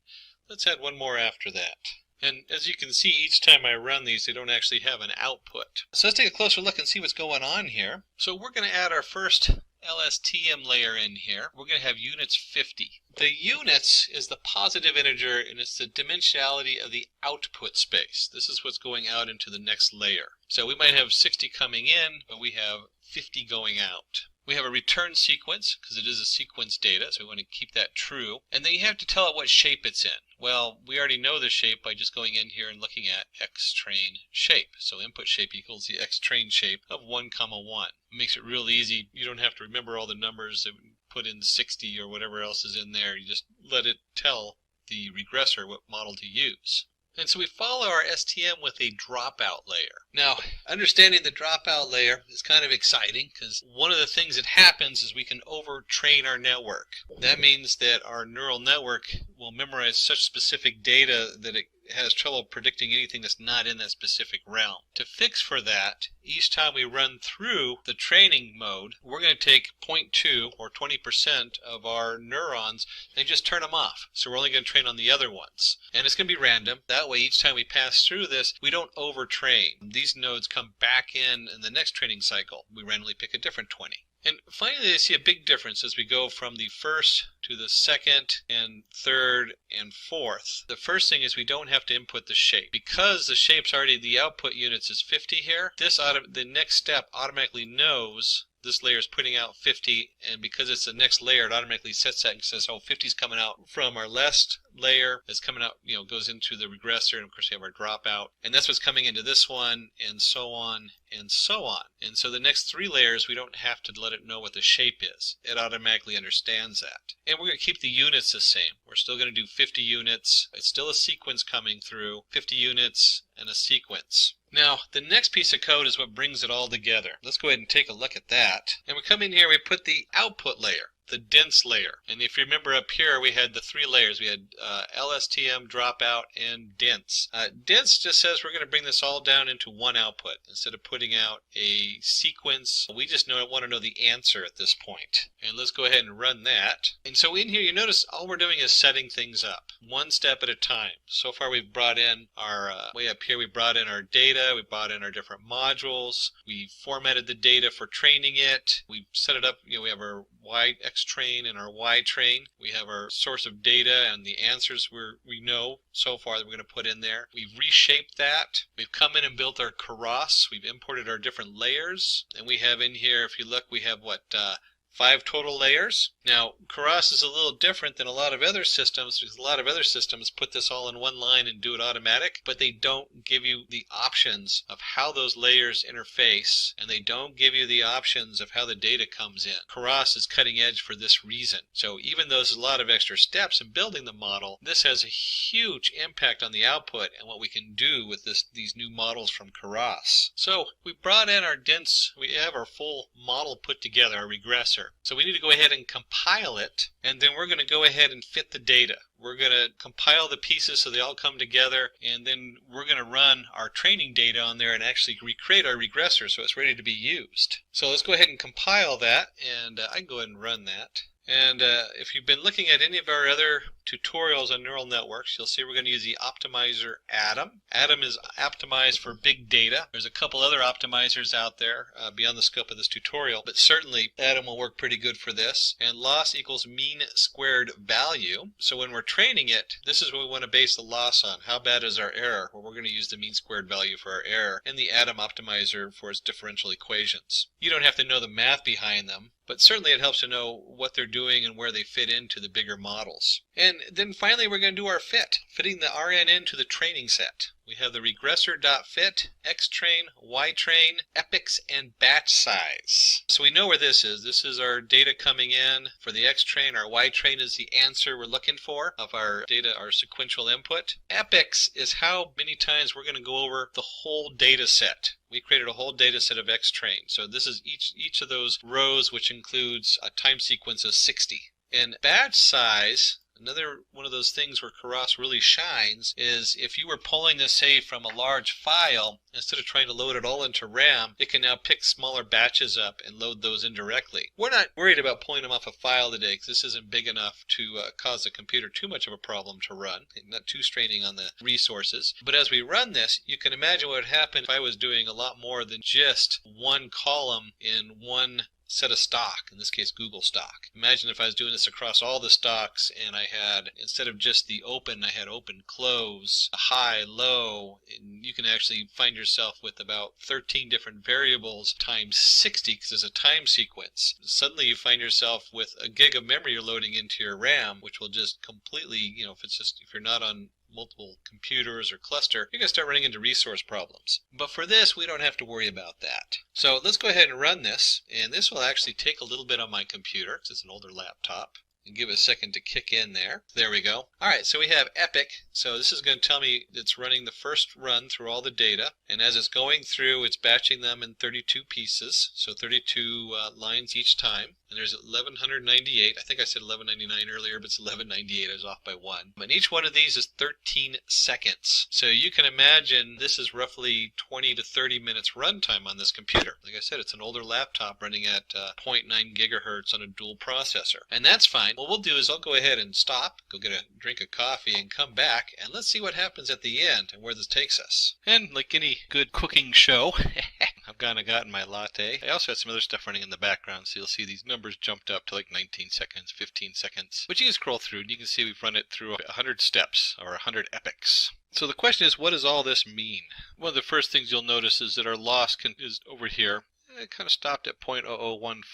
Speaker 14: let's add 1 more after that. And as you can see, each time I run these, they don't actually have an output. So let's take a closer look and see what's going on here. So we're going to add our first LSTM layer in here. We're going to have units 50. The units is the positive integer, and it's the dimensionality of the output space. This is what's going out into the next layer. So we might have 60 coming in, but we have 50 going out. We have a return sequence, because it is a sequence data, so we want to keep that true. And then you have to tell it what shape it's in. Well, we already know the shape by just going in here and looking at xtrain shape. So input shape equals the xtrain shape of 1, 1. It makes it real easy. You don't have to remember all the numbers that put in 60 or whatever else is in there. You just let it tell the regressor what model to use. And so we follow our STM with a dropout layer. Now, understanding the dropout layer is kind of exciting because one of the things that happens is we can overtrain our network. That means that our neural network will memorize such specific data that it has trouble predicting anything that's not in that specific realm. To fix for that, each time we run through the training mode, we're going to take 0.2 or 20% of our neurons and just turn them off. So we're only going to train on the other ones. And it's going to be random. That way, each time we pass through this, we don't overtrain. These nodes come back in the next training cycle. We randomly pick a different 20. And finally, I see a big difference as we go from the first to the second and third and fourth. The first thing is we don't have to input the shape. Because the shape's already, the output units is 50 here, the next step automatically knows this layer is putting out 50, and because it's the next layer, it automatically sets that and says, oh, 50 is coming out from our last layer. It's coming out, goes into the regressor, and of course we have our dropout. And that's what's coming into this one, and so on, and so on. And so the next 3 layers, we don't have to let it know what the shape is. It automatically understands that. And we're going to keep the units the same. We're still going to do 50 units. It's still a sequence coming through, 50 units and a sequence. Now, the next piece of code is what brings it all together. Let's go ahead and take a look at that. And we come in here, we put the output layer, the dense layer. And if you remember up here, we had the 3 layers. We had LSTM, dropout, and dense. Dense just says we're going to bring this all down into one output. Instead of putting out a sequence, we just want to know the answer at this point. And let's go ahead and run that. And so in here, you notice all we're doing is setting things up, one step at a time. So far, we've brought in our, way up here, we brought in our data, we brought in our different modules, we formatted the data for training it, we set it up, we have our X train and our Y train. We have our source of data and the answers we know so far that we're going to put in there. We've reshaped that. We've come in and built our Keras. We've imported our different layers. And we have in here, if you look, we have 5 total layers. Now, Keras is a little different than a lot of other systems because a lot of other systems put this all in one line and do it automatic, but they don't give you the options of how those layers interface, and they don't give you the options of how the data comes in. Keras is cutting edge for this reason. So even though there's a lot of extra steps in building the model, this has a huge impact on the output and what we can do with these new models from Keras. So we brought in our dense, we have our full model put together, our regressor. So we need to go ahead and compile it, and then we're going to go ahead and fit the data. We're going to compile the pieces so they all come together, and then we're going to run our training data on there and actually recreate our regressor so it's ready to be used. So let's go ahead and compile that, and I can go ahead and run that. And if you've been looking at any of our other tutorials on neural networks, you'll see we're going to use the optimizer Atom. Atom is optimized for big data. There's a couple other optimizers out there beyond the scope of this tutorial, but certainly Atom will work pretty good for this. And loss equals mean squared value. So when we're training it, this is what we want to base the loss on. How bad is our error? Well, we're going to use the mean squared value for our error and the Atom optimizer for its differential equations. You don't have to know the math behind them, but certainly it helps to know what they're doing and where they fit into the bigger models. And then finally we're going to do our fit, fitting the RN into the training set. We have the regressor.fit, xtrain, ytrain, epochs, and batch size. So we know where this is. This is our data coming in. For the xtrain, our ytrain is the answer we're looking for of our data, our sequential input. Epochs is how many times we're going to go over the whole data set. We created a whole data set of xtrain. So this is each of those rows, which includes a time sequence of 60. And batch size, another one of those things where Keras really shines is if you were pulling this, say, from a large file, Instead of trying to load it all into RAM, it can now pick smaller batches up and load those indirectly. We're not worried about pulling them off a file today because this isn't big enough to cause the computer too much of a problem to run, not too straining on the resources. But as we run this, you can imagine what would happen if I was doing a lot more than just one column in one set of stock, in this case Google stock. Imagine if I was doing this across all the stocks and I had, instead of just the open, I had open, close, high, low, and you can actually find yourself with about 13 different variables times 60 because there's a time sequence. Suddenly you find yourself with a gig of memory you're loading into your RAM, which will just completely, if you're not on multiple computers or cluster, you're going to start running into resource problems. But for this, we don't have to worry about that. So let's go ahead and run this, and this will actually take a little bit on my computer because it's an older laptop. And give it a second to kick in there. There we go. Alright, so we have Epic. So this is going to tell me it's running the first run through all the data. And as it's going through, it's batching them in 32 pieces. So 32 lines each time. And there's 1198. I think I said 1199 earlier, but it's 1198. I was off by one. And each one of these is 13 seconds. So you can imagine this is roughly 20 to 30 minutes runtime on this computer. Like I said, it's an older laptop running at 0.9 gigahertz on a dual processor. And that's fine. What we'll do is I'll go ahead and stop, go get a drink of coffee, and come back, and let's see what happens at the end and where this takes us. And like any good cooking show, I've gotten my latte. I also had some other stuff running in the background, so you'll see these numbers jumped up to like 19 seconds, 15 seconds. But you can scroll through, and you can see we've run it through 100 steps, or 100 epics. So the question is, what does all this mean? One of the first things you'll notice is that our loss is over here. It kind of stopped at 0.0014,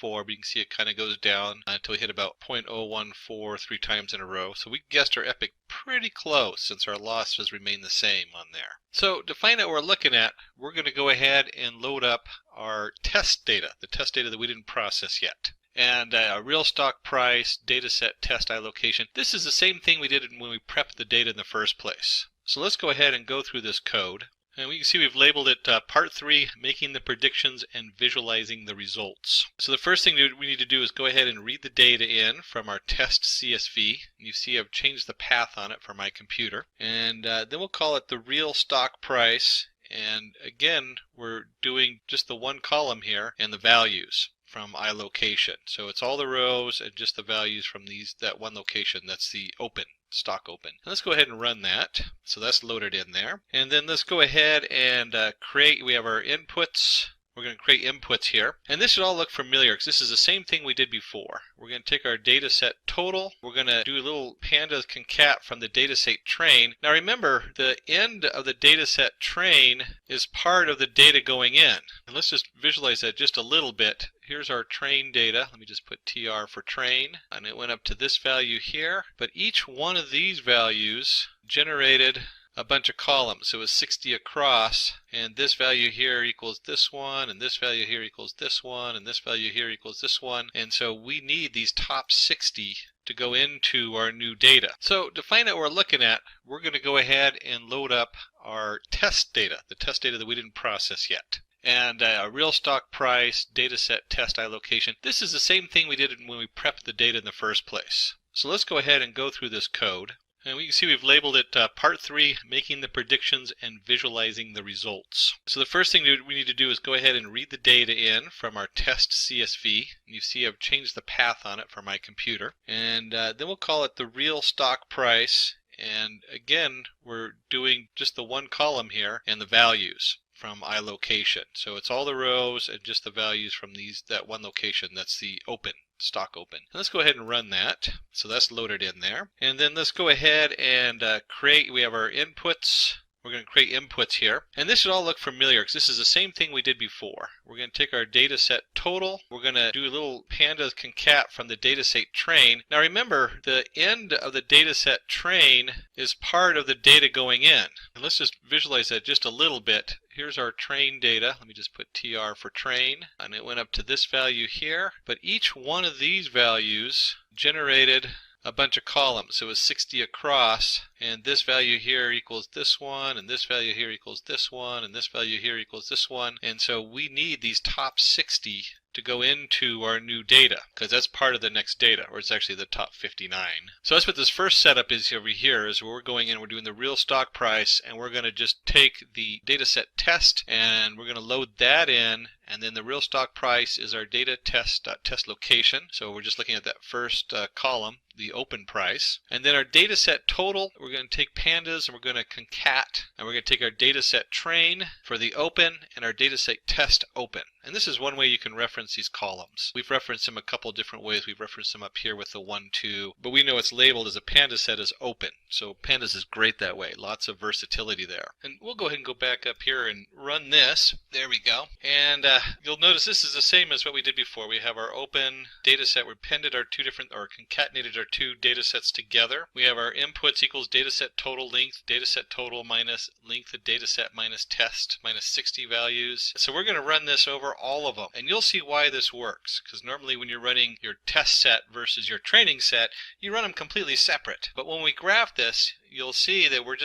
Speaker 14: but you can see it kind of goes down until we hit about 0.014 3 times in a row. So we guessed our epic pretty close since our loss has remained the same on there. So to find out what we're looking at, we're going to go ahead and load up our test data, the test data that we didn't process yet. And real stock price, data set, test allocation. This is the same thing we did when we prepped the data in the first place. So let's go ahead and go through this code. And we can see we've labeled it Part 3, Making the Predictions and Visualizing the Results. So the first thing we need to do is go ahead and read the data in from our test CSV. And you see I've changed the path on it for my computer. And then we'll call it the real stock price. And again, we're doing just the one column here and the values from iLocation. So it's all the rows and just the values from that one location. That's the open. Stock open. And let's go ahead and run that. So that's loaded in there. And then let's go ahead and we have our inputs. We're going to create inputs here. And this should all look familiar because this is the same thing we did before. We're going to take our data set total. We're going to do a little pandas concat from the data set train. Now remember, the end of the data set train is part of the data going in. And let's just visualize that just a little bit. Here's our train data. Let me just put TR for train. And it went up to this value here. But each one of these values generated a bunch of columns. So it was 60 across, and this value here equals this one, and this value here equals this one, and this value here equals this one. And so we need these top 60 to go into our new data. So to find out what we're looking at, we're going to go ahead and load up our test data, the test data that we didn't process yet. And real stock price, data set, test allocation. This is the same thing we did when we prepped the data in the first place. So let's go ahead and go through this code. And we can see we've labeled it Part 3, Making the Predictions and Visualizing the Results. So the first thing we need to do is go ahead and read the data in from our test CSV. And you see I've changed the path on it for my computer. And then we'll call it the real stock price. And again, we're doing just the one column here and the values from iLocation. So it's all the rows and just the values from that one location. That's the open. Stock open. And let's go ahead and run that. So that's loaded in there. And then let's go ahead and we have our inputs. We're going to create inputs here. And this should all look familiar because this is the same thing we did before. We're going to take our data set total. We're going to do a little pandas concat from the data set train. Now remember, the end of the data set train is part of the data going in. And let's just visualize that just a little bit. Here's our train data. Let me just put TR for train. And it went up to this value here. But each one of these values generated a bunch of columns. So it was 60 across, and this value here equals this one, and this value here equals this one, and this value here equals this one. And so we need these top 60 to go into our new data, because that's part of the next data, or it's actually the top 59. So that's what this first setup is over here, is where we're going in, we're doing the real stock price, and we're going to just take the data set test, and we're going to load that in, and then the real stock price is our data test location. So we're just looking at that first column, the open price. And then our data set total, we're going to take pandas and we're going to concat, and we're going to take our data set train for the open and our data set test open. And this is one way you can reference these columns. We've referenced them a couple different ways. We've referenced them up here with the 1, 2, but we know it's labeled as a panda set as open. So pandas is great that way. Lots of versatility there. And we'll go ahead and go back up here and run this. There we go. And you'll notice this is the same as what we did before. We have our open data set. We appended our concatenated our two data sets together. We have our inputs equals data set total length, data set total minus length of data set minus test minus 60 values. So we're going to run this over all of them. And you'll see why this works. Because normally when you're running your test set versus your training set, you run them completely separate. But when we graph this, you'll see that we'll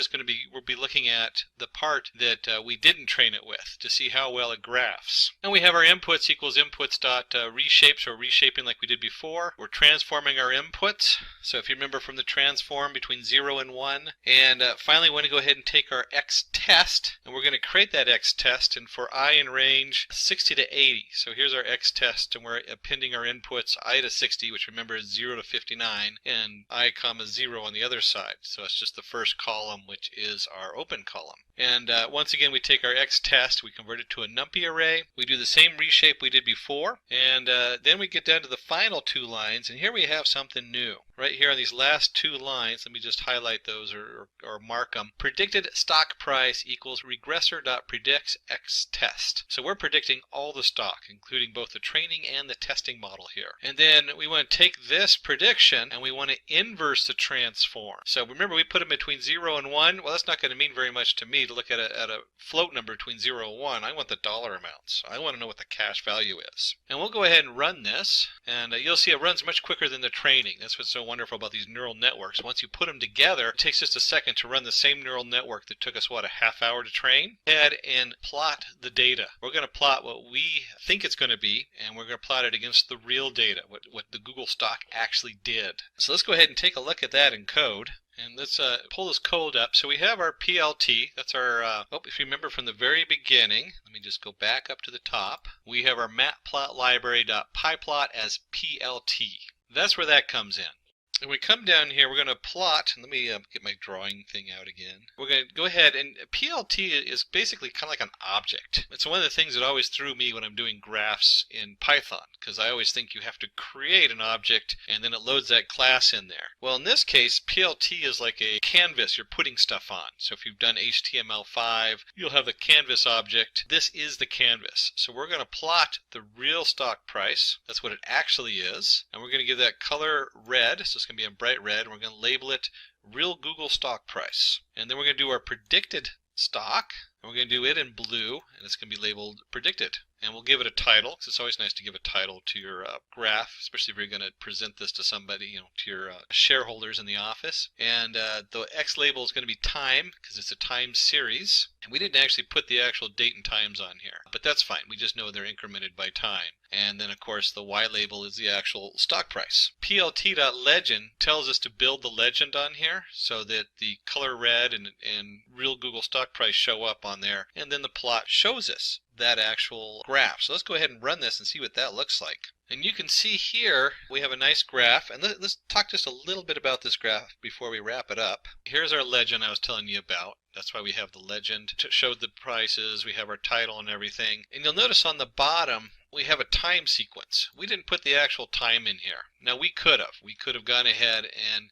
Speaker 14: be looking at the part that we didn't train it with to see how well it graphs. And we have our inputs equals inputs dot reshape, so reshaping like we did before. We're transforming our inputs. So if you remember from the transform between 0 and 1. And finally we want to go ahead and take our X test, and we're going to create that X test, and for I in range 60 to 80. So here's our X test, and we're appending our inputs I to 60, which remember is 0 to 59, and I comma 0 on the other side. So it's just the first column, which is our open column. And once again, we take our X test, we convert it to a numpy array. We do the same reshape we did before, and then we get down to the final 2 lines, and here we have something new. Right here on these last 2 lines, let me just highlight those or mark them. Predicted stock price equals regressor.predicts X test. So we're predicting all the stock, including both the training and the testing model here. And then we want to take this prediction and we want to inverse the transform. So remember, we put them between 0 and 1. Well, that's not going to mean very much to me to look at a float number between 0 and 1. I want the dollar amounts. I want to know what the cash value is. And we'll go ahead and run this, and you'll see it runs much quicker than the training. That's what's so wonderful about these neural networks. Once you put them together, it takes just a second to run the same neural network that took us, what, a half hour to train? Head and plot the data. We're going to plot what we think it's going to be, and we're going to plot it against the real data, what the Google stock actually did. So let's go ahead and take a look at that in code. And let's pull this code up. So we have our PLT. That's our, if you remember from the very beginning, let me just go back up to the top. We have our matplotlibary.pyplot as PLT. That's where that comes in. And we come down here, we're going to plot, and let me get my drawing thing out again. We're going to go ahead, and PLT is basically kind of like an object. It's one of the things that always threw me when I'm doing graphs in Python, because I always think you have to create an object, and then it loads that class in there. Well, in this case, PLT is like a canvas you're putting stuff on. So if you've done HTML5, you'll have the canvas object. This is the canvas. So we're going to plot the real stock price. That's what it actually is. And we're going to give that color red, so it's going to be in bright red, and we're going to label it real Google stock price. And then we're going to do our predicted stock, and we're going to do it in blue, and it's going to be labeled predicted. And we'll give it a title, because it's always nice to give a title to your graph, especially if you're going to present this to somebody, to your shareholders in the office. And the X label is going to be time, because it's a time series. And we didn't actually put the actual date and times on here, but that's fine. We just know they're incremented by time. And then, of course, the Y label is the actual stock price. PLT.legend tells us to build the legend on here so that the color red and real Google stock price show up on there. And then the plot shows us that actual graph. So let's go ahead and run this and see what that looks like. And you can see here we have a nice graph, and let's talk just a little bit about this graph before we wrap it up. Here's our legend I was telling you about. That's why we have the legend to show the prices. We have our title and everything. And you'll notice on the bottom we have a time sequence. We didn't put the actual time in here. Now we could have. We could have gone ahead and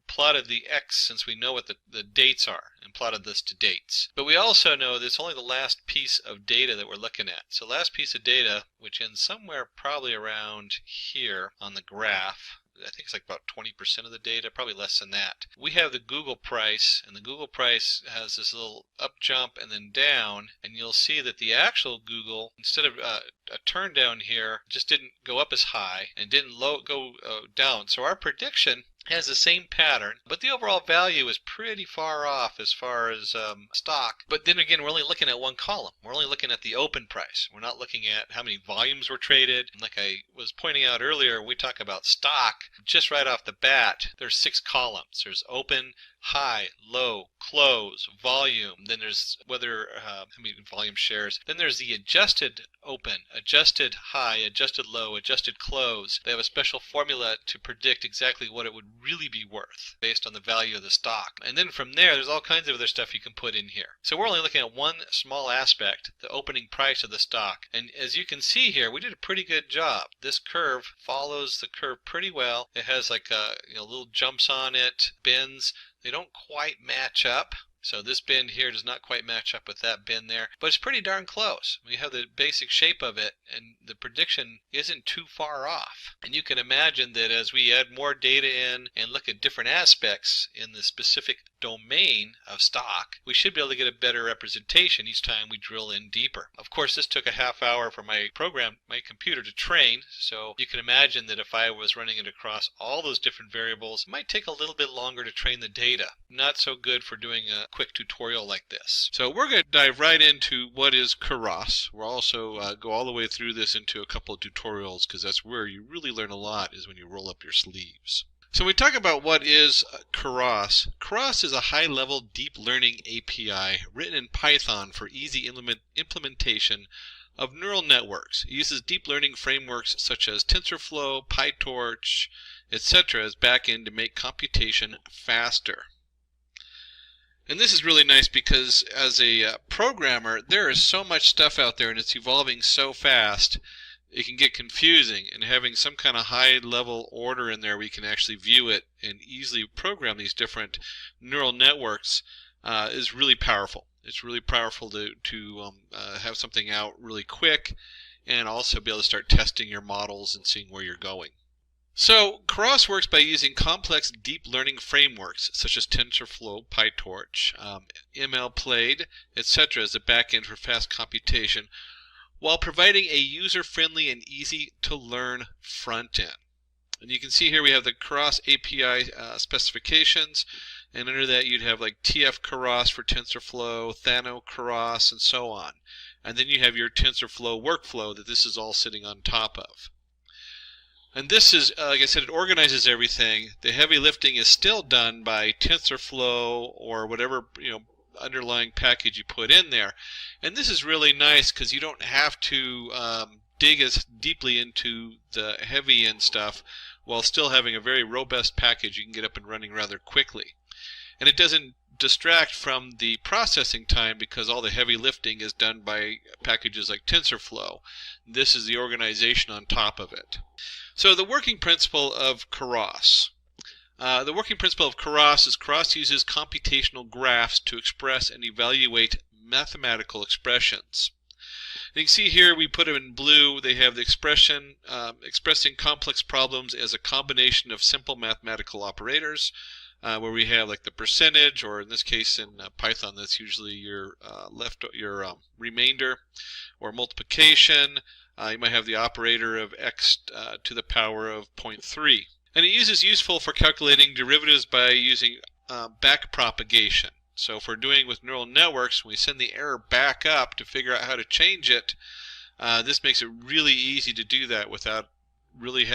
Speaker 14: plotted the X, since we know what the dates are, and plotted this to dates. But we also know that it's only the last piece of data that we're looking at. So last piece of data, which ends somewhere probably around here on the graph, I think it's like about 20% of the data, probably less than that. We have the Google price, and the Google price has this little up jump and then down, and you'll see that the actual Google, instead of a turn down here, just didn't go up as high and didn't go down. So our prediction has the same pattern, but the overall value is pretty far off as far as stock. But then again, we're only looking at one column. We're only looking at the open price. We're not looking at how many volumes were traded. And like I was pointing out earlier, when we talk about stock, just right off the bat, there's 6 columns. There's open, high, low, close, volume. Then there's whether how many volume shares. Then there's the adjusted open, adjusted high, adjusted low, adjusted close. They have a special formula to predict exactly what it would really be worth based on the value of the stock. And then from there, there's all kinds of other stuff you can put in here. So we're only looking at one small aspect, the opening price of the stock. And as you can see here, we did a pretty good job. This curve follows the curve pretty well. It has like little jumps on it, bends. They don't quite match up. So this bend here does not quite match up with that bend there, but it's pretty darn close. We have the basic shape of it, and the prediction isn't too far off. And you can imagine that as we add more data in and look at different aspects in the specific domain of stock, we should be able to get a better representation each time we drill in deeper. Of course, this took a half hour for my computer to train, so you can imagine that if I was running it across all those different variables, it might take a little bit longer to train the data. Not so good for doing a quick tutorial like this. So we're going to dive right into what is Keras. We'll also go all the way through this into a couple of tutorials, because that's where you really learn a lot, is when you roll up your sleeves. So we talk about what is Keras. Keras is a high-level deep learning API written in Python for easy implementation of neural networks. It uses deep learning frameworks such as TensorFlow, PyTorch, etc. as backend to make computation faster. And this is really nice because as a programmer, there is so much stuff out there and it's evolving so fast, it can get confusing. And having some kind of high-level order in there where you can actually view it and easily program these different neural networks is really powerful. It's really powerful to have something out really quick and also be able to start testing your models and seeing where you're going. So Keras works by using complex deep learning frameworks such as TensorFlow, PyTorch, MLPlaid, etc. as a backend for fast computation, while providing a user-friendly and easy-to-learn front-end. And you can see here we have the Keras API specifications, and under that you'd have like TF Keras for TensorFlow, Thano Keras, and so on. And then you have your TensorFlow workflow that this is all sitting on top of. And this is, like I said, it organizes everything. The heavy lifting is still done by TensorFlow or whatever underlying package you put in there. And this is really nice because you don't have to dig as deeply into the heavy end stuff while still having a very robust package you can get up and running rather quickly. And it doesn't distract from the processing time because all the heavy lifting is done by packages like TensorFlow. This is the organization on top of it. So the working principle of Keras. The working principle of Keras is Keras uses computational graphs to express and evaluate mathematical expressions. And you can see here we put them in blue. They have the expression expressing complex problems as a combination of simple mathematical operators, where we have like the percentage, or in this case in Python that's usually your remainder, or multiplication. You might have the operator of x to the power of 0.3. And it is useful for calculating derivatives by using backpropagation. So if we're doing with neural networks, when we send the error back up to figure out how to change it, this makes it really easy to do that without really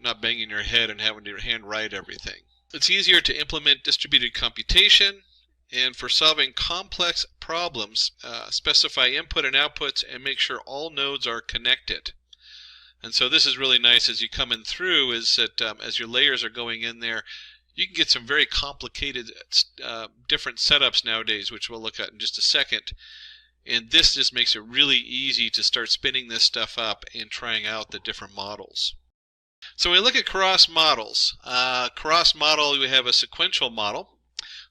Speaker 14: not banging your head and having to handwrite everything. It's easier to implement distributed computation, and for solving complex problems, specify input and outputs and make sure all nodes are connected. And so this is really nice as you come in through, is that as your layers are going in there, you can get some very complicated different setups nowadays, which we'll look at in just a second. And this just makes it really easy to start spinning this stuff up and trying out the different models. So when we look at Keras models, Keras model, we have a sequential model.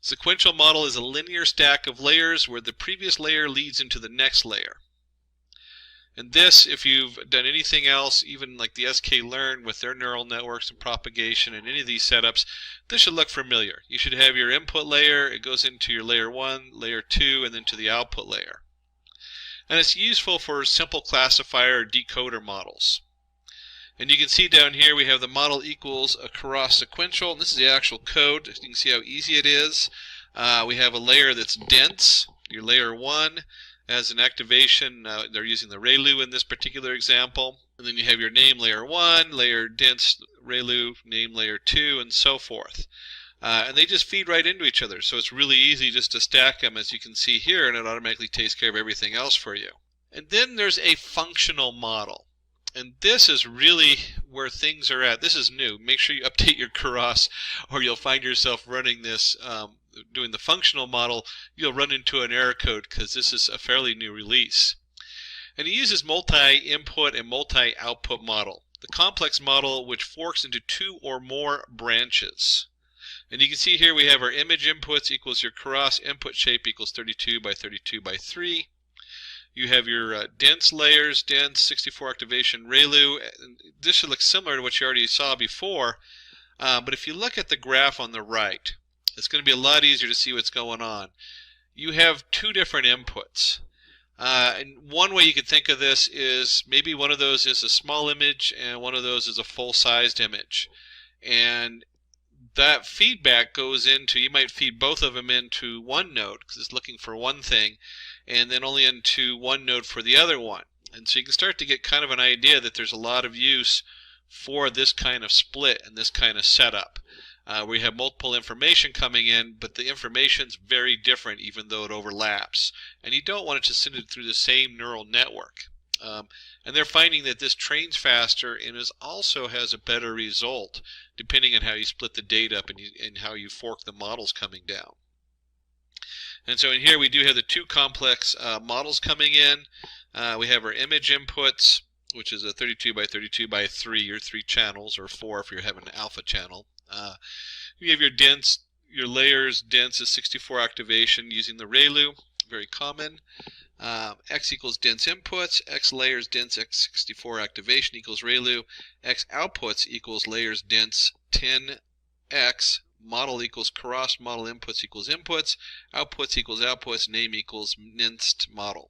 Speaker 14: Sequential model is a linear stack of layers where the previous layer leads into the next layer. And this, if you've done anything else, even like the sklearn with their neural networks and propagation and any of these setups, this should look familiar. You should have your input layer, it goes into your layer 1, layer 2, and then to the output layer. And it's useful for simple classifier or decoder models. And you can see down here we have the model equals a cross sequential, and this is the actual code. You can see how easy it is. We have a layer that's dense, your layer 1. As an activation, they're using the ReLU in this particular example. And then you have your name layer 1, layer dense ReLU, name layer 2, and so forth. And they just feed right into each other. So it's really easy just to stack them, as you can see here, and it automatically takes care of everything else for you. And then there's a functional model. And this is really where things are at. This is new. Make sure you update your Keras, or you'll find yourself running this, doing the functional model. You'll run into an error code because this is a fairly new release. And it uses multi-input and multi-output model. The complex model which forks into 2 or more branches. And you can see here we have our image inputs equals your Keras input shape equals 32 by 32 by 3. You have your dense layers, dense 64 activation ReLU. This should look similar to what you already saw before, but if you look at the graph on the right, it's going to be a lot easier to see what's going on. You have 2 different inputs. And one way you could think of this is maybe one of those is a small image and one of those is a full-sized image. And that feedback goes into, you might feed both of them into one node because it's looking for one thing, and then only into one node for the other one. And so you can start to get kind of an idea that there's a lot of use for this kind of split and this kind of setup. Where you have multiple information coming in, but the information's very different even though it overlaps. And you don't want it to send it through the same neural network. And they're finding that this trains faster and also has a better result depending on how you split the data up and how you fork the models coming down. And so in here we do have the 2 complex models coming in. We have our image inputs, which is a 32 by 32 by 3, or 3 channels, or 4 if you're having an alpha channel. You have your dense, your layers, dense is 64 activation using the ReLU, very common. X equals dense inputs, X layers dense X 64 activation equals ReLU, X outputs equals layers dense 10X, model equals Keras, model inputs equals inputs, outputs equals outputs, name equals minced model.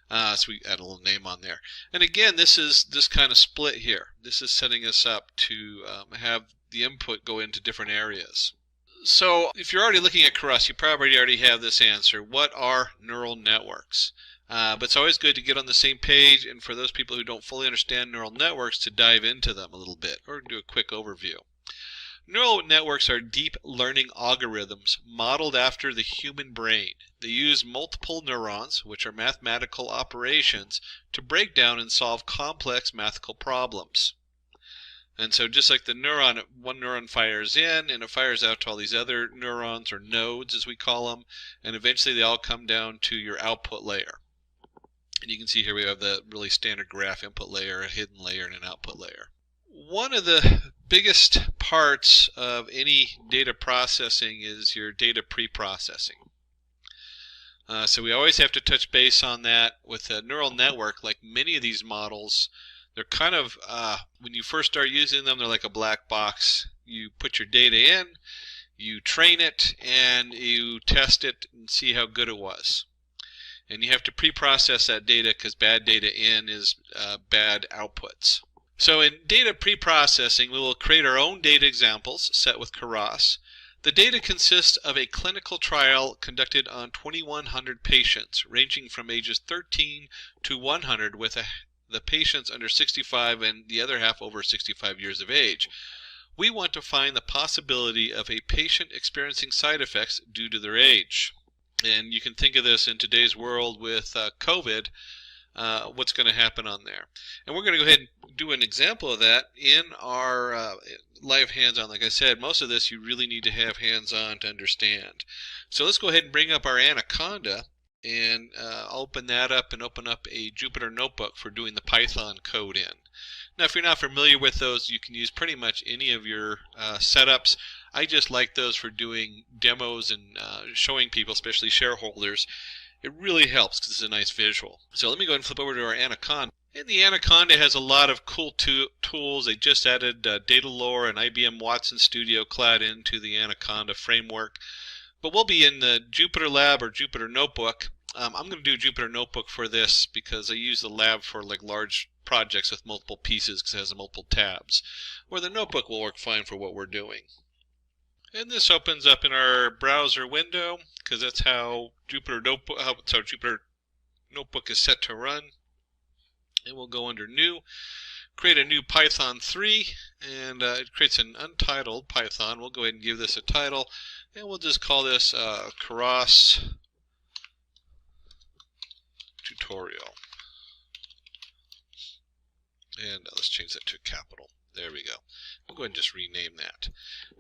Speaker 14: So we add a little name on there. And again, this is this kind of split here. This is setting us up to have the input go into different areas. So if you're already looking at Keras, you probably already have this answer. What are neural networks? But it's always good to get on the same page, and for those people who don't fully understand neural networks, to dive into them a little bit or do a quick overview. Neural networks are deep learning algorithms modeled after the human brain. They use multiple neurons, which are mathematical operations, to break down and solve complex mathematical problems. And so just like the neuron, one neuron fires in and it fires out to all these other neurons, or nodes as we call them, and eventually they all come down to your output layer. And you can see here we have the really standard graph: input layer, a hidden layer, and an output layer. One of the biggest parts of any data processing is your data pre-processing. So we always have to touch base on that. With a neural network, like many of these models, they're kind of, when you first start using them, they're like a black box. You put your data in, you train it, and you test it and see how good it was. And you have to pre-process that data because bad data in is bad outputs. So in data pre-processing, we will create our own data examples set with Keras. The data consists of a clinical trial conducted on 2,100 patients, ranging from ages 13 to 100, with the patients under 65 and the other half over 65 years of age. We want to find the possibility of a patient experiencing side effects due to their age. And you can think of this in today's world with COVID, what's going to happen on there. And we're going to go ahead and do an example of that in our live hands-on. Like I said, most of this you really need to have hands-on to understand. So let's go ahead and bring up our Anaconda, and open that up and open up a Jupyter Notebook for doing the Python code in. Now, if you're not familiar with those, you can use pretty much any of your setups. I just like those for doing demos and showing people, especially shareholders. It really helps because it's a nice visual. So let me go ahead and flip over to our Anaconda. And the Anaconda has a lot of cool tools. They just added Data Lore and IBM Watson Studio Cloud into the Anaconda framework. But we'll be in the Jupyter Lab or Jupyter Notebook. I'm going to do Jupyter Notebook for this because I use the lab for like large projects with multiple pieces because it has multiple tabs, or the notebook will work fine for what we're doing. And this opens up in our browser window because that's how Jupyter Notebook is set to run. And we'll go under New, create a new Python 3, and it creates an untitled Python. We'll go ahead and give this a title, and we'll just call this Cross Tutorial. And let's change that to capital. There we go. We'll go ahead and just rename that.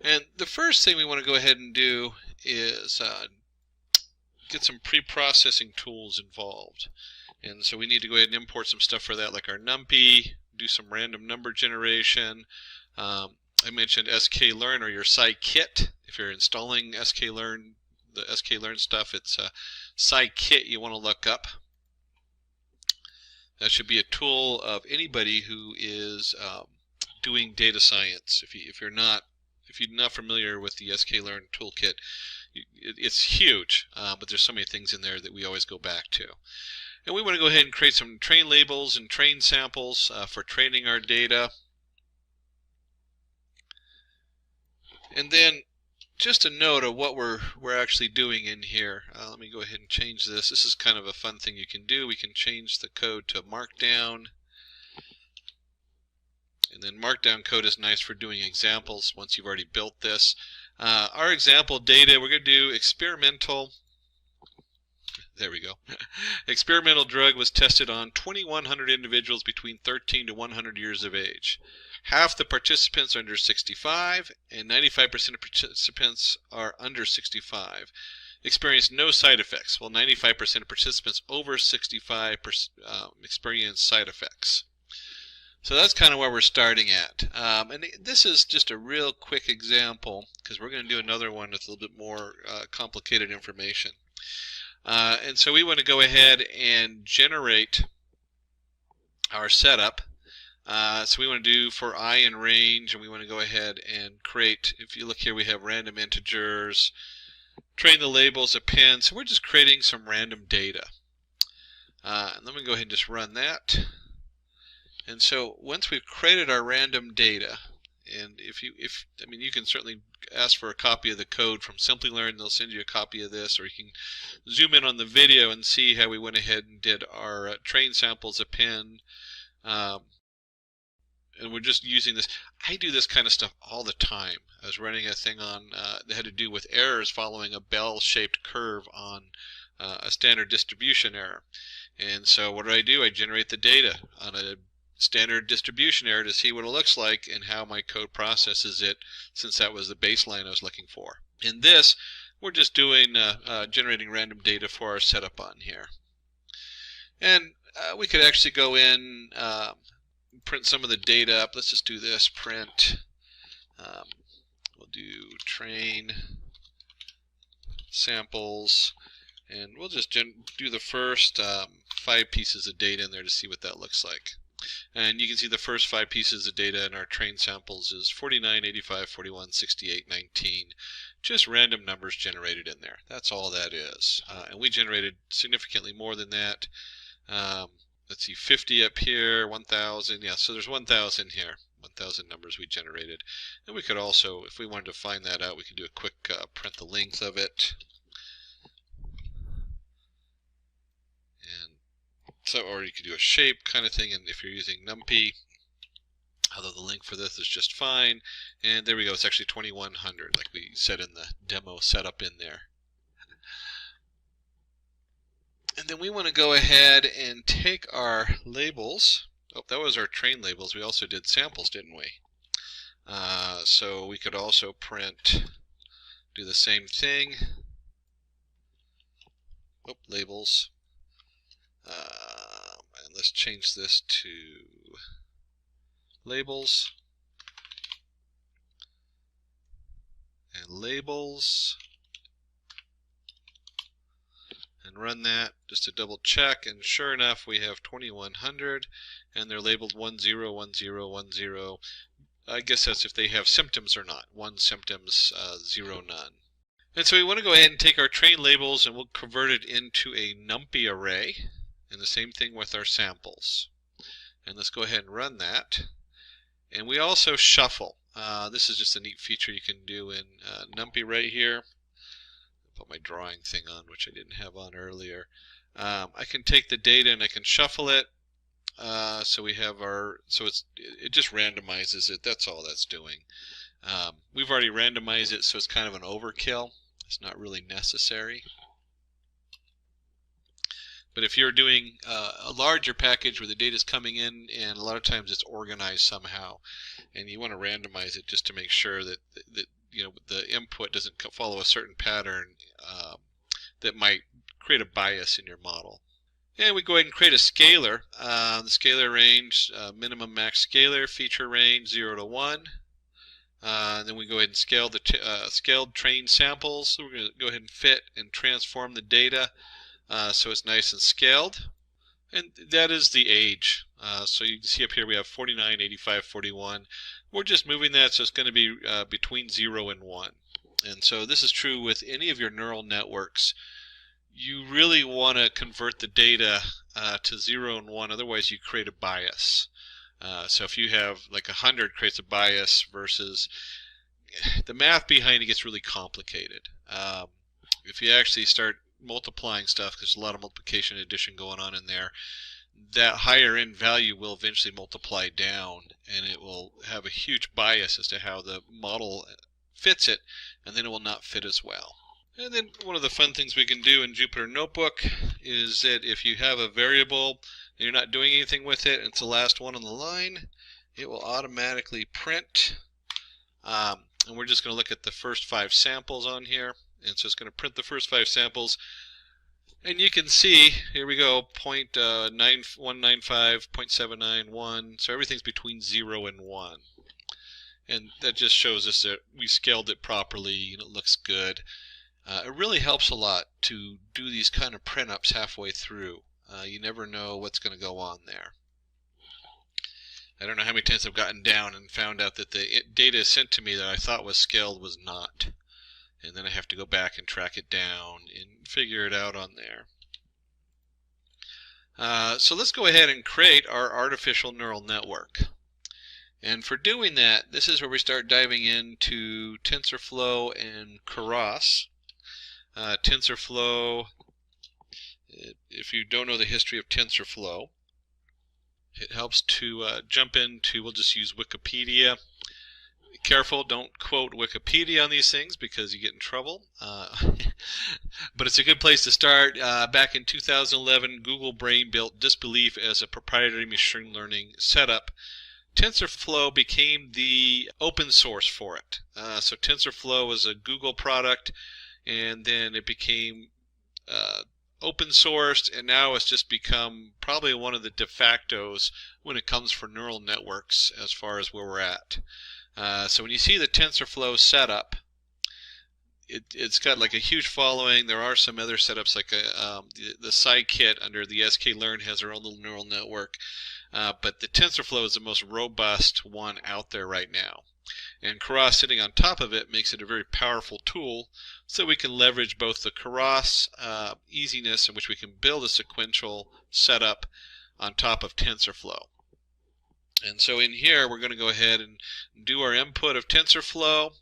Speaker 14: And the first thing we want to go ahead and do is get some pre-processing tools involved. And so we need to go ahead and import some stuff for that, like our NumPy, do some random number generation. I mentioned sklearn or your scikit. If you're installing sklearn, the sklearn stuff, it's scikit you want to look up. That should be a tool of anybody who is doing data science. If you're not familiar with the sklearn toolkit, it's huge, but there's so many things in there that we always go back to. And we want to go ahead and create some train labels and train samples for training our data. And then just a note of what we're actually doing in here. Let me go ahead and change this. This is kind of a fun thing you can do. We can change the code to Markdown. And then Markdown code is nice for doing examples once you've already built this. Our example data, we're going to do experimental. There we go. Experimental drug was tested on 2,100 individuals between 13 to 100 years of age. Half the participants are under 65, and 95% of participants are under 65. Experienced no side effects, while 95% of participants over 65 experience side effects. So that's kind of where we're starting at. And this is just a real quick example, because we're going to do another one with a little bit more complicated information. And so we want to go ahead and generate our setup. So we want to do for I and range, and we want to go ahead and create, if you look here, we have random integers, train the labels, append. So we're just creating some random data. And let me go ahead and just run that. And so once we've created our random data, and you can certainly ask for a copy of the code from Simplilearn. They'll send you a copy of this, or you can zoom in on the video and see how we went ahead and did our train samples append. And we're just using this. I do this kind of stuff all the time. I was running a thing on that had to do with errors following a bell-shaped curve on a standard distribution error. And so what do? I generate the data on a standard distribution error to see what it looks like and how my code processes it, since that was the baseline I was looking for. In this, we're just doing generating random data for our setup on here. And we could actually go in, print some of the data up. Let's just do this, print. We'll do train samples, and we'll just do the first 5 pieces of data in there to see what that looks like. And you can see the first 5 pieces of data in our train samples is 49, 85, 41, 68, 19. Just random numbers generated in there. That's all that is. And we generated significantly more than that. Let's see, 50 up here, 1,000. Yeah, so there's 1,000 here. 1,000 numbers we generated. And we could also, if we wanted to find that out, we could do a quick print the length of it. And so, or you could do a shape kind of thing, and if you're using NumPy, although the link for this is just fine. And there we go, it's actually 2,100, like we said in the demo setup in there. And then we want to go ahead and take our labels. Oh, that was our train labels. We also did samples, didn't we? So we could also print, do the same thing. Oh, labels. And let's change this to labels. And labels. And run that just to double check, and sure enough we have 2,100, and they're labeled 10, 10, 10. I guess that's if they have symptoms or not. 1 symptoms, 0 none. And so we want to go ahead and take our train labels and we'll convert it into a NumPy array, and the same thing with our samples. And let's go ahead and run that. And we also shuffle. This is just a neat feature you can do in NumPy right here. Put my drawing thing on, which I didn't have on earlier. I can take the data and I can shuffle it. So we have it just randomizes it. That's all that's doing. We've already randomized it, so it's kind of an overkill. It's not really necessary. But if you're doing a larger package where the data is coming in, and a lot of times it's organized somehow, and you want to randomize it just to make sure that the input doesn't follow a certain pattern that might create a bias in your model. And we go ahead and create a scalar. The scalar range, minimum max scalar, feature range 0 to 1. Then we go ahead and scale the scaled trained samples. So we're going to go ahead and fit and transform the data so it's nice and scaled. And that is the age. So you can see up here we have 49, 85, 41. We're just moving that so it's going to be between 0 and 1. And so this is true with any of your neural networks. You really want to convert the data to 0 and 1, otherwise you create a bias. So if you have like 100 creates a bias versus the math behind it gets really complicated. If you actually start multiplying stuff, because there's a lot of multiplication and addition going on in there, that higher end value will eventually multiply down, and it will have a huge bias as to how the model fits it, and then it will not fit as well. And then one of the fun things we can do in Jupyter Notebook is that if you have a variable and you're not doing anything with it, and it's the last one on the line, it will automatically print. And we're just going to look at the first 5 samples on here. And so it's going to print the first 5 samples. And you can see, here we go, 0.9195, 0.791. So everything's between 0 and 1. And that just shows us that we scaled it properly and it looks good. It really helps a lot to do these kind of print-ups halfway through. You never know what's going to go on there. I don't know how many times I've gotten down and found out that the data sent to me that I thought was scaled was not. And then I have to go back and track it down and figure it out on there. So let's go ahead and create our artificial neural network. And for doing that, this is where we start diving into TensorFlow and Keras. TensorFlow, if you don't know the history of TensorFlow, it helps to jump into, we'll just use Wikipedia. Be careful, don't quote Wikipedia on these things because you get in trouble. But it's a good place to start. Back in 2011, Google Brain built Disbelief as a proprietary machine learning setup. TensorFlow became the open source for it. So TensorFlow was a Google product, and then it became open sourced, and now it's just become probably one of the de factos when it comes for neural networks as far as where we're at. So when you see the TensorFlow setup, it's got like a huge following. There are some other setups like the Scikit under the sklearn has their own little neural network. But the TensorFlow is the most robust one out there right now. And Keras sitting on top of it makes it a very powerful tool, so we can leverage both the Keras easiness in which we can build a sequential setup on top of TensorFlow. And so in here we're going to go ahead and do our input of TensorFlow,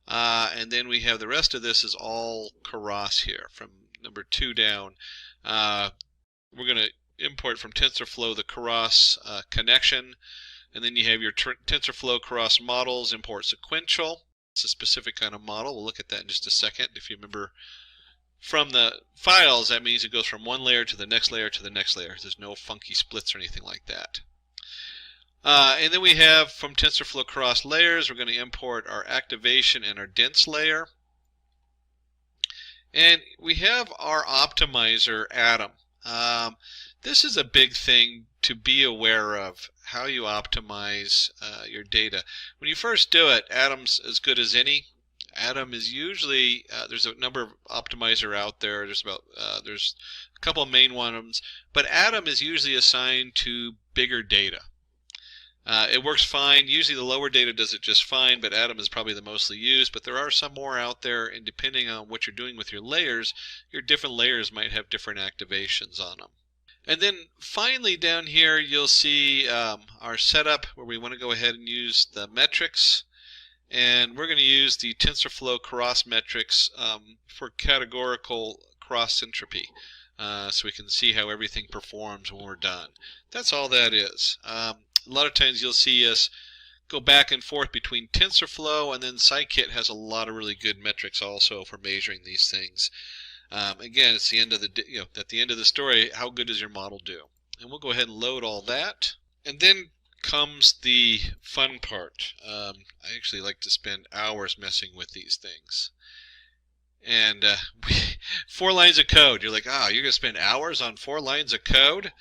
Speaker 14: and then we have the rest of this is all Keras here from number 2 down. We're going to import from TensorFlow the Keras connection, and then you have your TensorFlow Keras models, import sequential. It's a specific kind of model. We'll look at that in just a second. If you remember from the files, that means it goes from one layer to the next layer to the next layer. There's no funky splits or anything like that. And then we have from TensorFlow Keras layers, we're going to import our activation and our dense layer. And we have our optimizer Atom. This is a big thing to be aware of, how you optimize your data. When you first do it, Atom's as good as any. Atom is usually, there's a number of optimizer out there. There's a couple of main ones, but Atom is usually assigned to bigger data. It works fine. Usually the lower data does it just fine, but Atom is probably the mostly used. But there are some more out there, and depending on what you're doing with your layers, your different layers might have different activations on them. And then finally down here you'll see our setup where we want to go ahead and use the metrics. And we're going to use the TensorFlow cross metrics for categorical cross entropy. So we can see how everything performs when we're done. That's all that is. A lot of times you'll see us go back and forth between TensorFlow, and then Scikit has a lot of really good metrics also for measuring these things. Again, it's the end of the at the end of the story, how good does your model do? And we'll go ahead and load all that. And then comes the fun part. I actually like to spend hours messing with these things. And 4 lines of code. You're like, you're going to spend hours on 4 lines of code?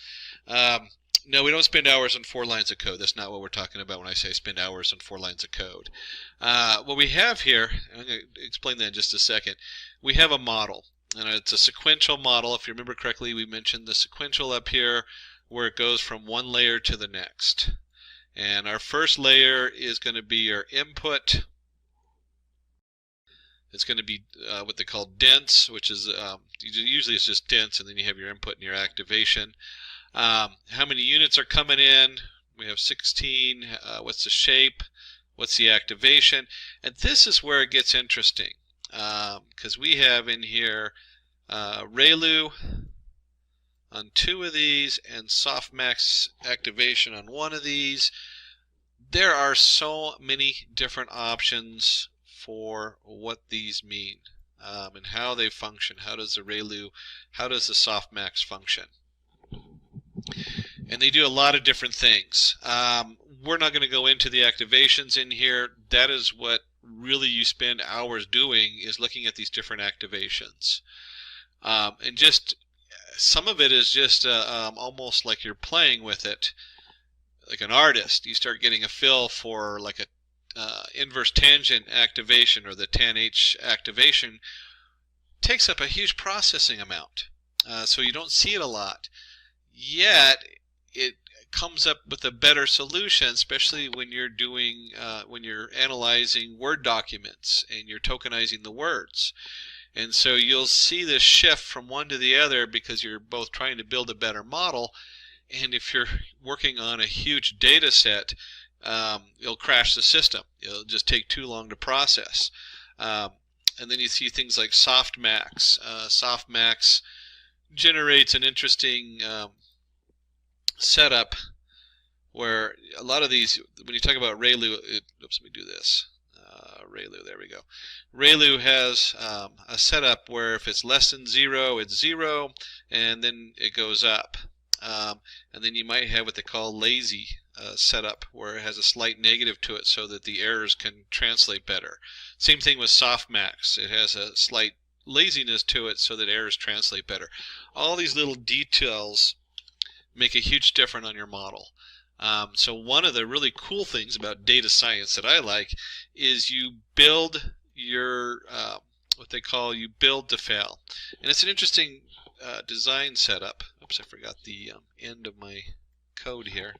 Speaker 14: No, we don't spend hours on 4 lines of code. That's not what we're talking about when I say spend hours on 4 lines of code. What we have here, I'm going to explain that in just a second. We have a model, and it's a sequential model. If you remember correctly, we mentioned the sequential up here where it goes from one layer to the next. And our first layer is going to be your input. It's going to be what they call dense, which is usually it's just dense, and then you have your input and your activation. How many units are coming in? We have 16. What's the shape? What's the activation? And this is where it gets interesting, because we have in here ReLU on 2 of these and softmax activation on 1 of these. There are so many different options for what these mean and how they function. How does the ReLU, how does the softmax function? And they do a lot of different things. We're not going to go into the activations in here. That is what really you spend hours doing, is looking at these different activations. And just some of it is just almost like you're playing with it. Like an artist, you start getting a feel for like a inverse tangent activation, or the tan-H activation. Takes up a huge processing amount, so you don't see it a lot. Yet it comes up with a better solution, especially when you're doing when you're analyzing Word documents and you're tokenizing the words. And so you'll see this shift from one to the other because you're both trying to build a better model. And if you're working on a huge data set, you'll crash the system. It'll just take too long to process. And then you see things like softmax. Softmax generates an interesting setup where a lot of these, when you talk about ReLU, oops, let me do this. ReLU, there we go. ReLU has a setup where if it's less than 0, it's 0, and then it goes up. And then you might have what they call lazy setup, where it has a slight negative to it so that the errors can translate better. Same thing with softmax. It has a slight laziness to it so that errors translate better. All these little details make a huge difference on your model. So one of the really cool things about data science that I like is you build your what they call you build to fail. And it's an interesting design setup. Oops, I forgot the end of my code here.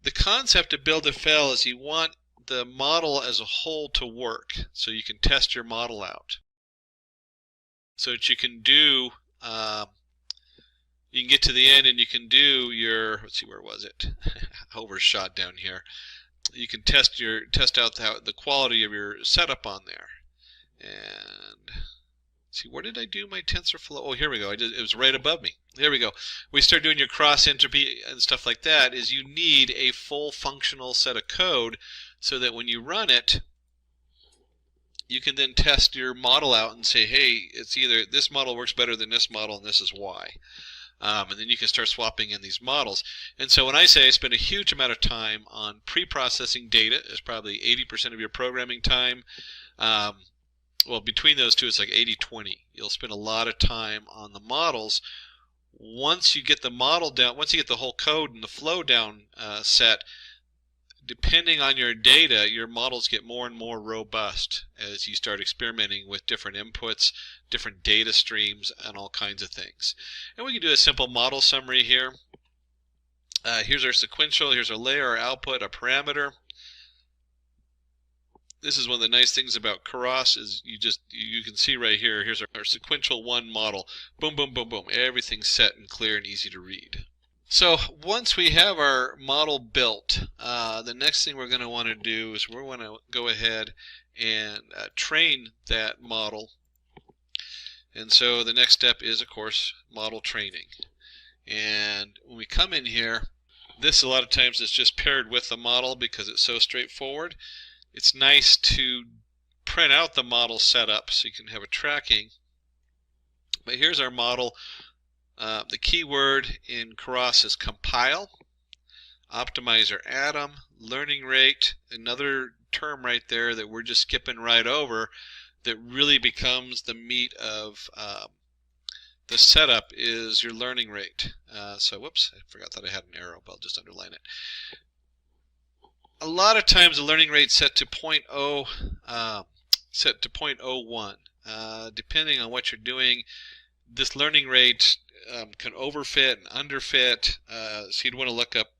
Speaker 14: The concept of build to fail is you want the model as a whole to work, so you can test your model out, so that you can do you can get to the end and you can do your, let's see, where was it? Overshot down here. You can test out the quality of your setup on there. And see, where did I do my TensorFlow? Oh, here we go. It was right above me. There we go. We start doing your cross entropy and stuff like that. Is you need a full functional set of code so that when you run it, you can then test your model out and say, hey, it's either this model works better than this model, and this is why. And then you can start swapping in these models. And so when I say I spend a huge amount of time on pre-processing data, it's probably 80% of your programming time. Well, between those two, it's like 80-20. You'll spend a lot of time on the models. Once you get the model down, once you get the whole code and the flow down set, depending on your data, your models get more and more robust as you start experimenting with different inputs, different data streams, and all kinds of things. And we can do a simple model summary here. Here's our sequential, here's our layer, our output, our parameter. This is one of the nice things about Keras is you can see right here, here's our sequential 1 model. Boom, boom, boom, boom. Everything's set and clear and easy to read. So once we have our model built, the next thing we're going to want to do is we're going to go ahead and train that model. And so the next step is, of course, model training. And when we come in here, this a lot of times is just paired with the model because it's so straightforward. It's nice to print out the model setup so you can have a tracking. But here's our model. The keyword in Keras is compile, optimizer atom, learning rate, another term right there that we're just skipping right over that really becomes the meat of the setup is your learning rate. So whoops, I forgot that I had an arrow, but I'll just underline it. A lot of times the learning rate set to 0.01. Depending on what you're doing, this learning rate can overfit and underfit. So you'd want to look up,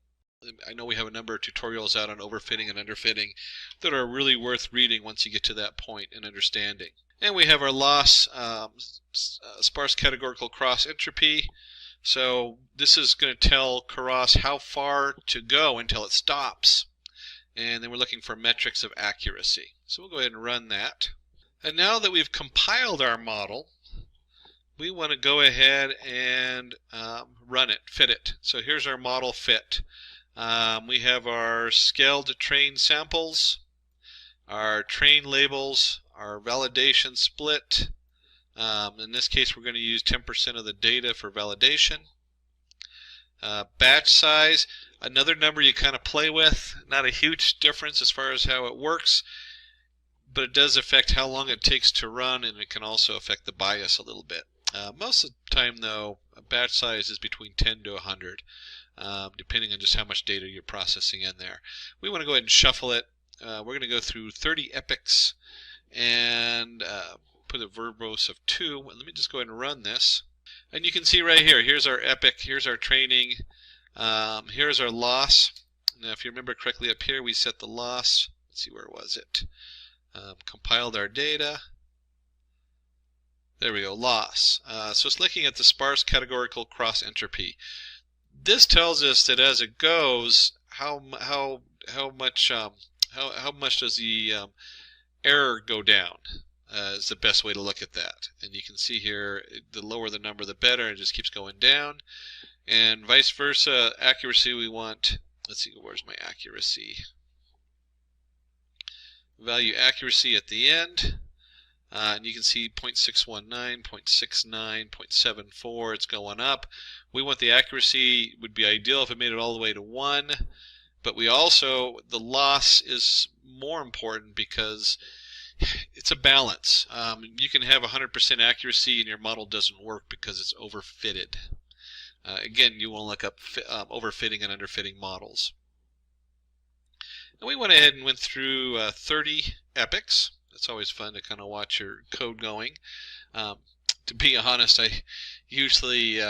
Speaker 14: I know we have a number of tutorials out on overfitting and underfitting that are really worth reading once you get to that point and understanding. And we have our loss, sparse categorical cross entropy. So this is going to tell Keras how far to go until it stops. And then we're looking for metrics of accuracy. So we'll go ahead and run that. And now that we've compiled our model, we want to go ahead and run it, fit it. So here's our model fit. We have our scaled train samples, our train labels, our validation split. In this case, we're going to use 10% of the data for validation. Batch size, another number you kind of play with. Not a huge difference as far as how it works, but it does affect how long it takes to run, and it can also affect the bias a little bit. Most of the time, though, a batch size is between 10 to 100, depending on just how much data you're processing in there. We want to go ahead and shuffle it. We're going to go through 30 epochs and put a verbose of 2. Let me just go ahead and run this. And you can see right here, here's our epoch, here's our training, here's our loss. Now if you remember correctly up here, we set the loss. Let's see, where was it? Compiled our data. There we go, loss. So it's looking at the sparse categorical cross entropy. This tells us that as it goes, how much does the error go down? Is the best way to look at that. And you can see here, the lower the number, the better. It just keeps going down. And vice versa, accuracy we want, let's see, where's my accuracy? Value accuracy at the end. And you can see 0.619, 0.69, 0.74, it's going up. We want the accuracy, would be ideal if it made it all the way to 1. But we also, the loss is more important because it's a balance. You can have 100% accuracy and your model doesn't work because it's overfitted. Again, you want to look up overfitting and underfitting models. And we went ahead and went through 30 epochs. It's always fun to kind of watch your code going. To be honest, I usually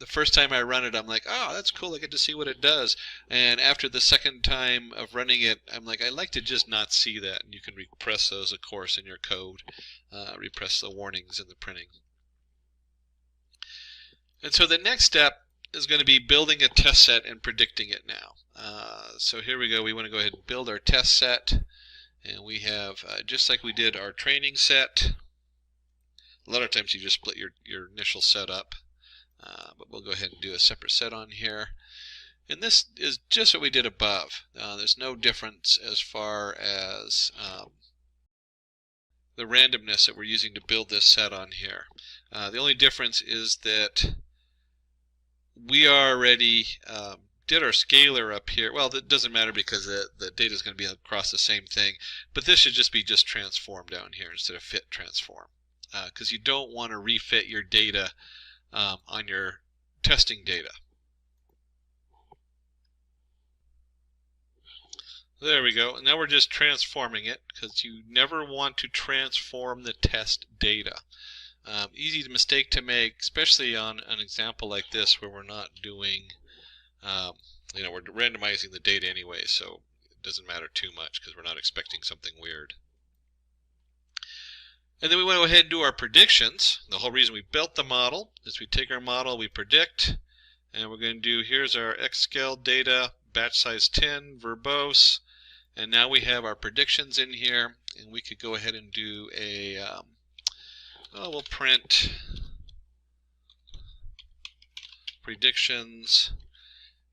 Speaker 14: the first time I run it, I'm like, oh, that's cool, I get to see what it does. And after the second time of running it, I'm like, I like to just not see that. And you can repress those, of course, in your code. Repress the warnings in the printing. And so the next step is going to be building a test set and predicting it now. So here we go. We want to go ahead and build our test set. And we have, just like we did our training set, a lot of times you just split your initial set up. But we'll go ahead and do a separate set on here. And this is just what we did above. There's no difference as far as the randomness that we're using to build this set on here. The only difference is that we already did our scalar up here. Well, that doesn't matter because the data is going to be across the same thing. But this should just be transform down here instead of fit transform. Because you don't want to refit your data on your testing data. There we go. And now we're just transforming it because you never want to transform the test data. Easy mistake to make, especially on an example like this where we're not doing, we're randomizing the data anyway, so it doesn't matter too much because we're not expecting something weird. And then we want to go ahead and do our predictions. The whole reason we built the model is we take our model, we predict, and we're going to do, here's our X-scale data, batch size 10, verbose, and now we have our predictions in here, and we could go ahead and do a, we'll print predictions,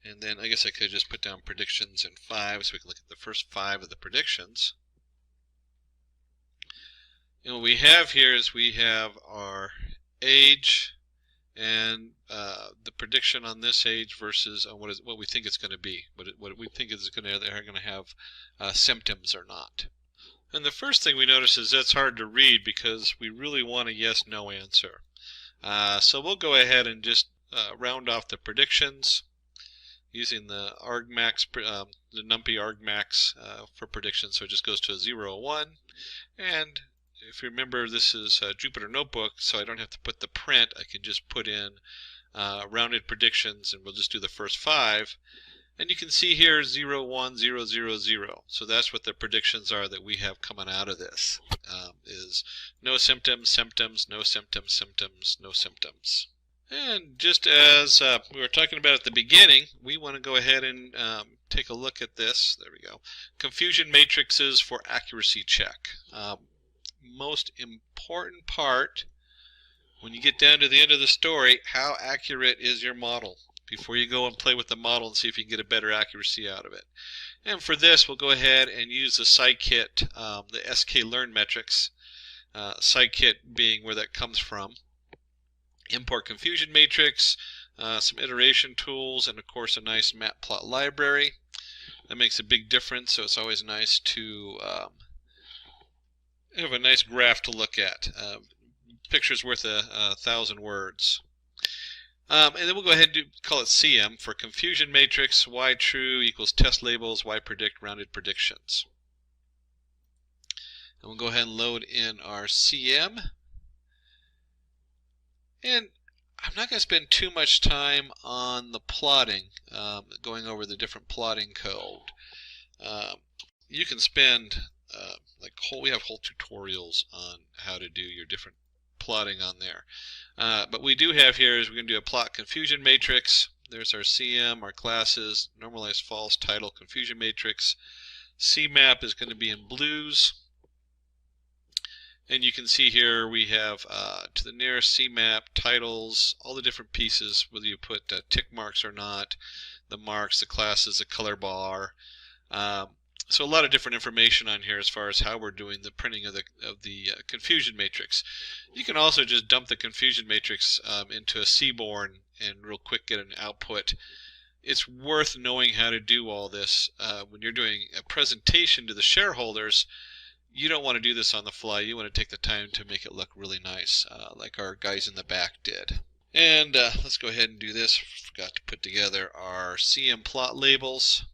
Speaker 14: and then I guess I could just put down predictions in 5 so we can look at the first 5 of the predictions. And what we have here is we have our age and the prediction on this age versus what we think it's going to be, what we think is going to, they're going to have symptoms or not. And the first thing we notice is that's hard to read because we really want a yes/no answer. So we'll go ahead and just round off the predictions using the argmax, the NumPy argmax for predictions. So it just goes to a 0, 1, and if you remember, this is Jupyter Notebook, so I don't have to put the print. I can just put in rounded predictions, and we'll just do the first 5. And you can see here 0, 1, 0, 0, 0. So that's what the predictions are that we have coming out of this, is no symptoms, symptoms, no symptoms, symptoms, no symptoms. And just as we were talking about at the beginning, we want to go ahead and take a look at this. There we go. Confusion matrices for accuracy check. Most important part when you get down to the end of the story, how accurate is your model before you go and play with the model and see if you can get a better accuracy out of it. And for this, we'll go ahead and use the scikit, the sklearn metrics, scikit being where that comes from. Import confusion matrix, some iteration tools, and of course a nice matplot library. That makes a big difference, so it's always nice to have a nice graph to look at. Picture's worth 1,000 words. And then we'll go ahead and call it CM for confusion matrix, y true equals test labels, y predict rounded predictions. And we'll go ahead and load in our CM. And I'm not going to spend too much time on the plotting, going over the different plotting code. You can spend we have whole tutorials on how to do your different plotting on there. But we do have here is we're going to do a plot confusion matrix. There's our CM, our classes, normalized false, title, confusion matrix. CMAP is going to be in blues. And you can see here we have to the nearest CMAP, titles, all the different pieces, whether you put tick marks or not, the marks, the classes, the color bar. So a lot of different information on here as far as how we're doing the printing of the confusion matrix. You can also just dump the confusion matrix into a Seaborn and real quick get an output. It's worth knowing how to do all this when you're doing a presentation to the shareholders. You don't want to do this on the fly. You want to take the time to make it look really nice, like our guys in the back did. And let's go ahead and do this. Forgot to put together our CM plot labels.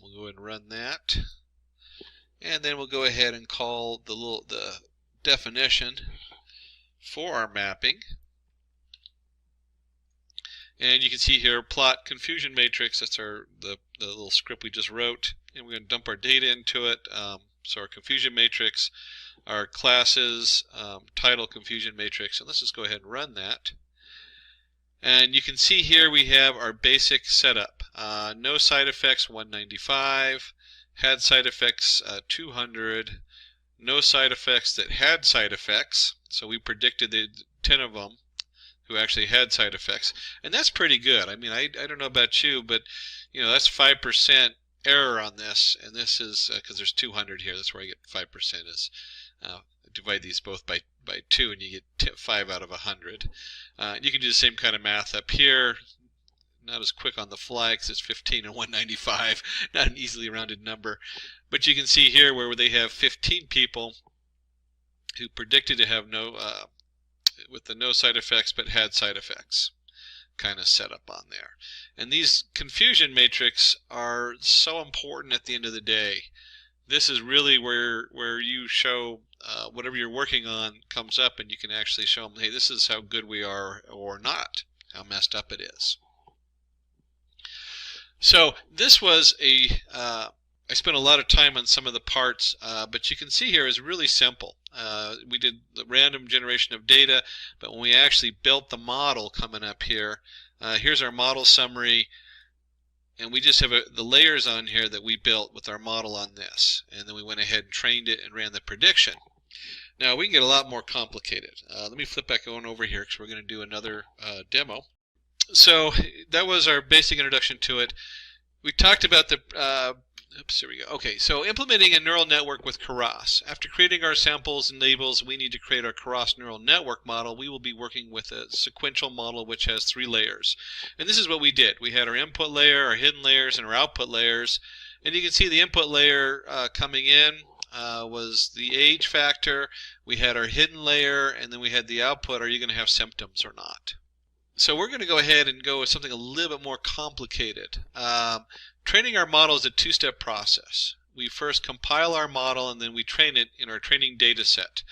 Speaker 14: We'll go ahead and run that. And then we'll go ahead and call the definition for our mapping. And you can see here plot confusion matrix. That's the little script we just wrote. And we're going to dump our data into it. So our confusion matrix, our classes, title confusion matrix, and let's just go ahead and run that. And you can see here we have our basic setup. No side effects 195, had side effects 200, no side effects that had side effects. So we predicted the 10 of them who actually had side effects, and that's pretty good. I mean, I don't know about you, but you know, that's 5% error on this, and this is because there's 200 here. That's where I get 5% is divide these both by 2 and you get 5 out of 100. You can do the same kind of math up here. Not as quick on the fly because it's 15 and 195, not an easily rounded number. But you can see here where they have 15 people who predicted to have with the no side effects but had side effects kind of set up on there. And these confusion matrix are so important at the end of the day. This is really where you show whatever you're working on comes up, and you can actually show them, hey, this is how good we are or not, how messed up it is. So this was a I spent a lot of time on some of the parts, but you can see here is really simple. We did the random generation of data, but when we actually built the model coming up here, here's our model summary, and we just have the layers on here that we built with our model on this, and then we went ahead and trained it and ran the prediction. Now we can get a lot more complicated. Let me flip back on over here because we're going to do another demo. So that was our basic introduction to it. We talked about the oops, here we go. Okay, so implementing a neural network with Keras. After creating our samples and labels, we need to create our Keras neural network model. We will be working with a sequential model which has 3 layers. And this is what we did. We had our input layer, our hidden layers, and our output layers. And you can see the input layer coming in was the age factor. We had our hidden layer, and then we had the output. Are you going to have symptoms or not? So we're going to go ahead and go with something a little bit more complicated. Training our model is a 2-step process. We first compile our model and then we train it in our training data set.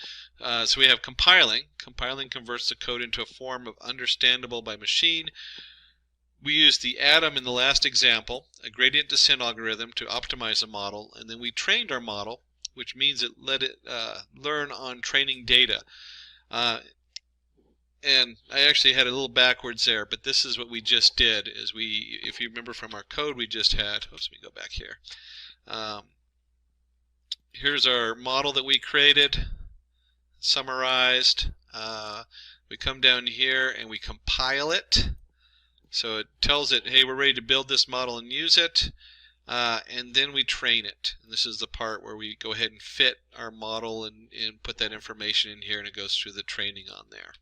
Speaker 14: So we have compiling. Compiling converts the code into a form of understandable by machine. We use the atom in the last example, a gradient descent algorithm, to optimize the model, and then we trained our model, which means it let it learn on training data. And I actually had a little backwards there, but this is what we just did. Is we, if you remember from our code we just had, oops, let me go back here. Here's our model that we created, summarized. We come down here and we compile it. So it tells it, hey, we're ready to build this model and use it. And then we train it. And this is the part where we go ahead and fit our model and put that information in here, and it goes through the training on there.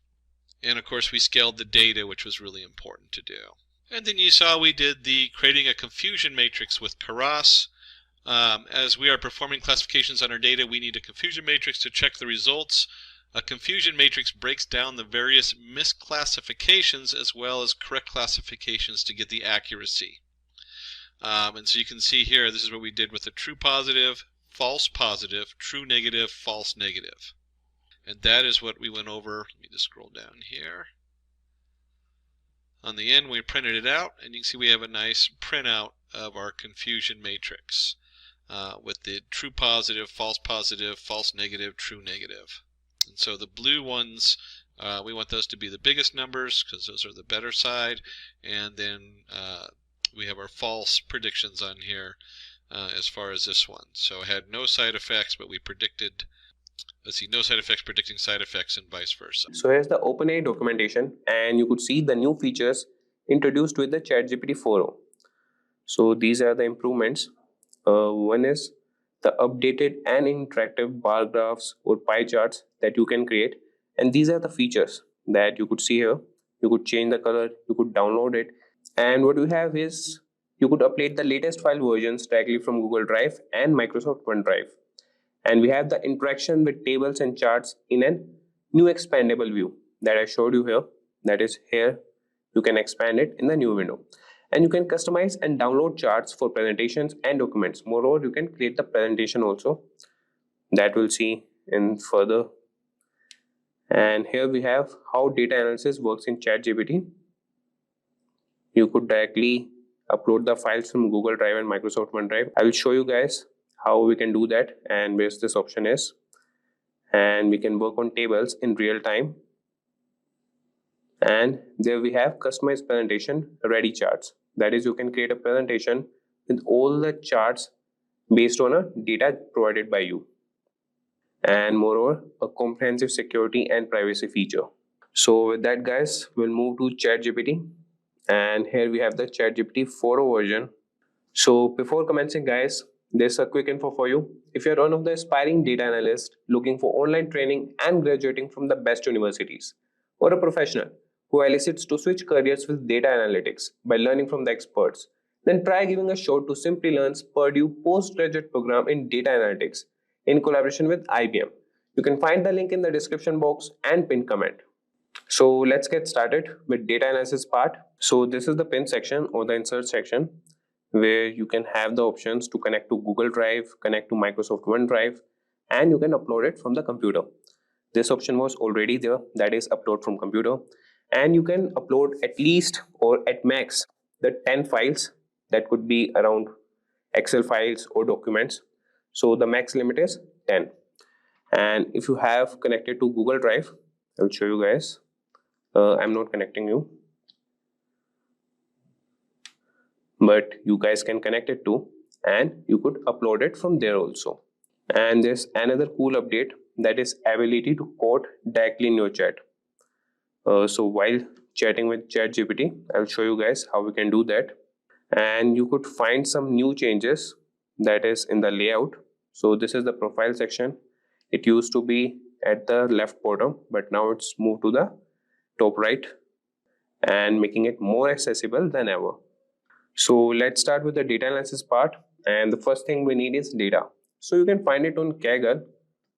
Speaker 14: And of course we scaled the data, which was really important to do. And then you saw we did the creating a confusion matrix with Keras. As we are performing classifications on our data, we need a confusion matrix to check the results. A confusion matrix breaks down the various misclassifications as well as correct classifications to get the accuracy. And so you can see here, this is what we did with the true positive, true negative, false negative. And that is what we went over. Let me just scroll down here. On the end, we printed it out, and you can see we have a nice printout of our confusion matrix with the true positive, false negative, true negative. And so the blue ones, we want those to be the biggest numbers because those are the better side. And then we have our false predictions on here as far as this one. So it had no side effects, but we predicted, let's see, no side effects predicting side effects and vice versa.
Speaker 5: So here's the OpenAI documentation, and you could see the new features introduced with the ChatGPT 4.0. So these are the improvements. One is the updated and interactive bar graphs or pie charts that you can create. And these are the features that you could see here. You could change the color, you could download it. And what we have is you could upload the latest file versions directly from Google Drive and Microsoft OneDrive. And we have the interaction with tables and charts in a new expandable view that I showed you here. That is here. You can expand it in the new window. And you can customize and download charts for presentations and documents. Moreover, you can create the presentation also. That we'll see in further. And here we have how data analysis works in ChatGPT. You could directly upload the files from Google Drive and Microsoft OneDrive. I will show you guys how we can do that and where this option is. And we can work on tables in real time. And there we have customized presentation ready charts. That is, you can create a presentation with all the charts based on a data provided by you. And moreover, a comprehensive security and privacy feature. So with that, guys, we'll move to ChatGPT. And here we have the ChatGPT 4.0 version. So before commencing, guys, there's a quick info for you. If you're one of the aspiring data analysts looking for online training and graduating from the best universities, or a professional who elicits to switch careers with data analytics by learning from the experts, then try giving a shot to Simplilearn's Purdue postgraduate program in data analytics in collaboration with IBM. You can find the link in the description box and pinned comment. So let's get started with data analysis part. So this is the pin section or the insert section where you can have the options to connect to Google Drive, connect to Microsoft OneDrive, and you can upload it from the computer. This option was already there, that is upload from computer. And you can upload at least or at max the 10 files. That could be around Excel files or documents. So the max limit is 10. And if you have connected to Google Drive, I'll show you guys. I'm not connecting you, but you guys can connect it too, and you could upload it from there also. And there's another cool update, that is ability to quote directly in your chat. So while chatting with ChatGPT, I'll show you guys how we can do that. And you could find some new changes that is in the layout. So this is the profile section. It used to be at the left bottom, but now it's moved to the top right and making it more accessible than ever. So let's start with the data analysis part. And the first thing we need is data. So you can find it on Kaggle,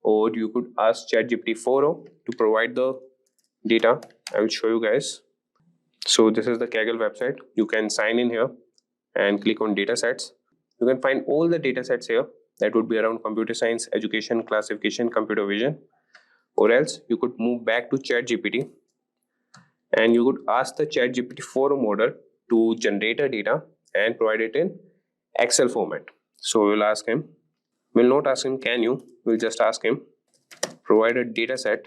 Speaker 5: or you could ask ChatGPT 4o to provide the data. I will show you guys. So this is the Kaggle website. You can sign in here and click on datasets. You can find all the datasets here. That would be around computer science, education, classification, computer vision. Or else you could move back to ChatGPT and you could ask the ChatGPT 4o model to generate a data and provide it in Excel format. So we'll ask him. We'll not ask him can you, we'll just ask him provide a data set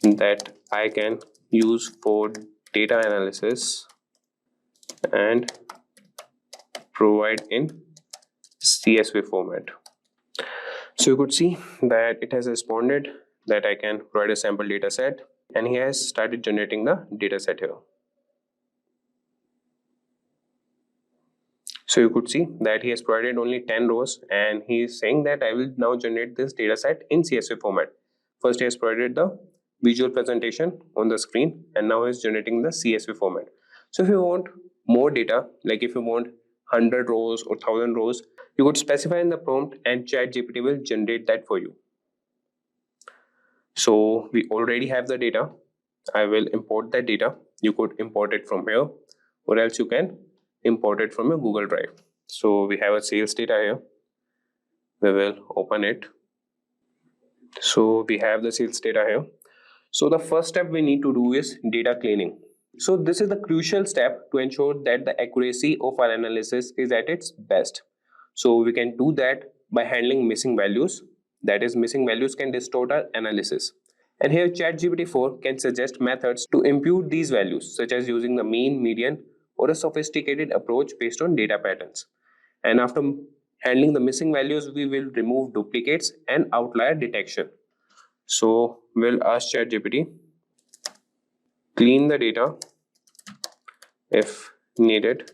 Speaker 5: that I can use for data analysis and provide in CSV format. So you could see that it has responded that I can provide a sample data set, and he has started generating the data set here. So you could see that he has provided only 10 rows, and he is saying that I will now generate this data set in CSV format. First he has provided the visual presentation on the screen, and now he is generating the CSV format. So if you want more data, like if you want 100 rows or 1000 rows, you could specify in the prompt and ChatGPT will generate that for you. So we already have the data. I will import that data. You could import it from here, or else you can import it from your Google Drive. So we have a sales data here. We will open it. So we have the sales data here. So the first step we need to do is data cleaning. So this is the crucial step to ensure that the accuracy of our analysis is at its best. So we can do that by handling missing values. That is, missing values can distort our analysis. And here ChatGPT 4 can suggest methods to impute these values, such as using the mean, median, or a sophisticated approach based on data patterns. And after handling the missing values, we will remove duplicates and outlier detection. So we'll ask ChatGPT, clean the data if needed.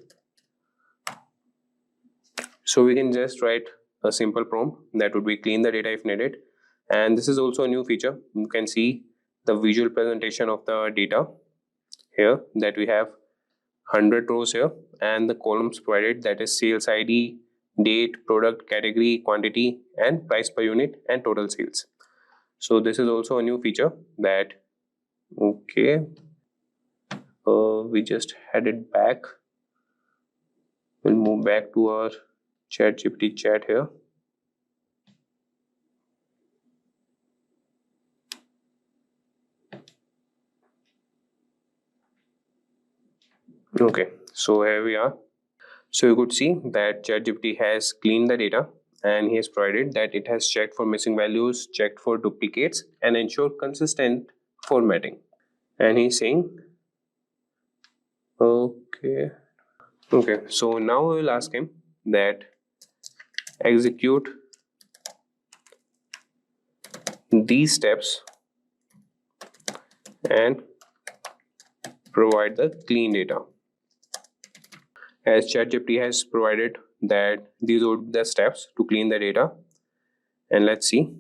Speaker 5: So we can just write a simple prompt that would be clean the data if needed. And this is also a new feature. You can see the visual presentation of the data here, that we have 100 rows here, and the columns provided, that is sales ID, date, product, category, quantity, and price per unit, and total sales. So this is also a new feature that, okay, we just had it back. We'll move back to our ChatGPT chat here. Okay, so here we are. So you could see that ChatGPT has cleaned the data, and he has provided that it has checked for missing values, checked for duplicates, and ensured consistent formatting. And he's saying, okay, so now we will ask him that execute these steps and provide the clean data. As ChatGPT has provided that these are the steps to clean the data, and let's see.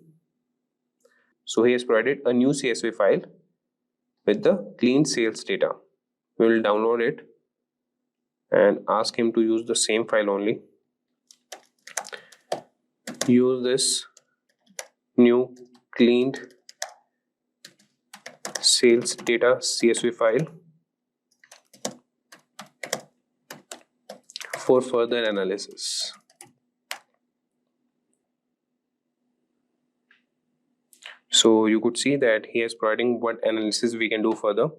Speaker 5: So he has provided a new CSV file with the clean sales data. We will download it and ask him to use the same file only. Use this new cleaned sales data CSV file for further analysis. So you could see that he is providing what analysis we can do further.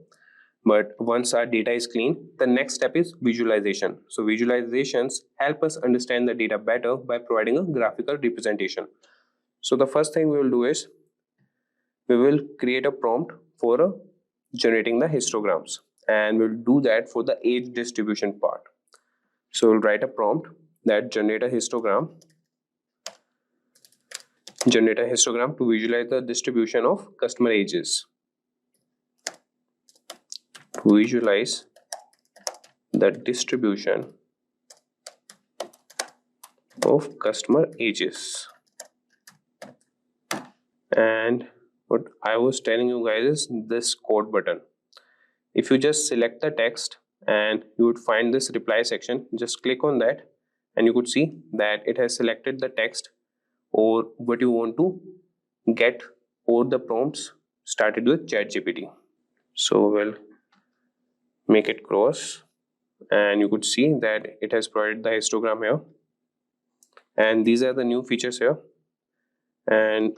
Speaker 5: But once our data is clean, the next step is visualization. So visualizations help us understand the data better by providing a graphical representation. So the first thing we will do is we will create a prompt for generating the histograms, and we'll do that for the age distribution part. So we'll write a prompt that generate a histogram to visualize the distribution of customer ages. To visualize the distribution of customer ages. And what I was telling you guys is this code button. If you just select the text and you would find this reply section, just click on that and you could see that it has selected the text or what you want to get, or the prompts started with ChatGPT. So we'll make it cross and you could see that it has provided the histogram here, and these are the new features here. And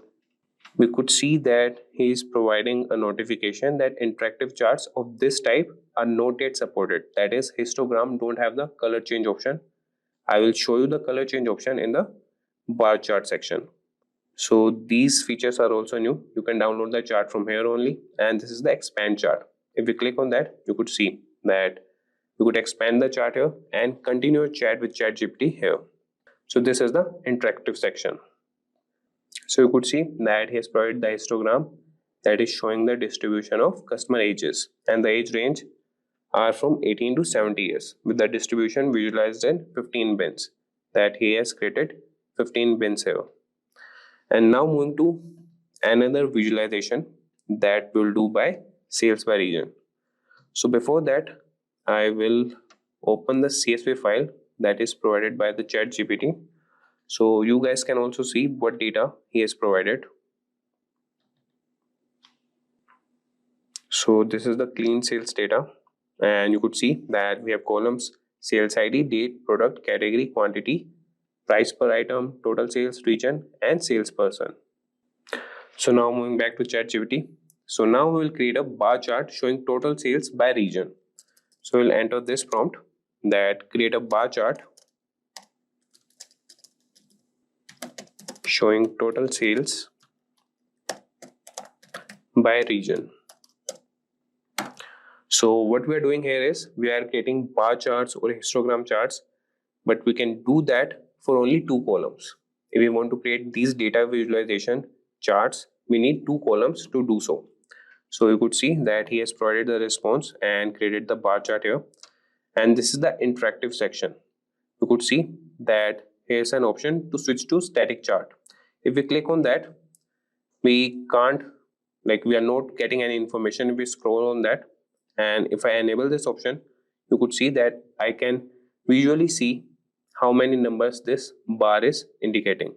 Speaker 5: we could see that he is providing a notification that interactive charts of this type are not yet supported. That is, histogram don't have the color change option. I will show you the color change option in the bar chart section. So these features are also new. You can download the chart from here only, and this is the expand chart. If you click on that, you could see that you could expand the chart here and continue your chat with ChatGPT here. So this is the interactive section. So you could see that he has provided the histogram that is showing the distribution of customer ages, and the age range are from 18 to 70 years with the distribution visualized in 15 bins, that he has created 15 bins here. And now moving to another visualization that we'll do by sales by region. So before that, I will open the CSV file that is provided by the ChatGPT. So you guys can also see what data he has provided. So this is the clean sales data, and you could see that we have columns: sales ID, date, product, category, quantity, price per item, total sales, region, and salesperson. So now moving back to ChatGPT. So now we will create a bar chart showing total sales by region. So we'll enter this prompt that create a bar chart showing total sales by region. So what we are doing here is we are creating bar charts or histogram charts, but we can do that for only 2 columns. If we want to create these data visualization charts, we need 2 columns to do so. So you could see that he has provided the response and created the bar chart here. And this is the interactive section. You could see that here's an option to switch to static chart. If we click on that, we can't, we are not getting any information if we scroll on that. And if I enable this option, you could see that I can visually see how many numbers this bar is indicating.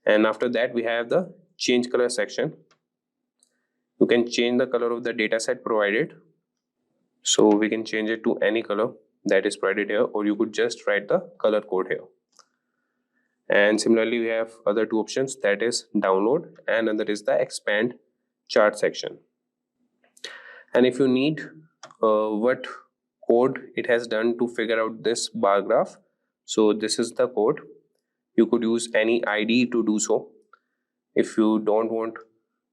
Speaker 5: And after that, we have the change color section. You can change the color of the data set provided. So we can change it to any color that is provided here, or you could just write the color code here. And similarly, we have other 2 options, that is download and another is the expand chart section. And if you need what code it has done to figure out this bar graph, so this is the code. You could use any ID to do so. If you don't want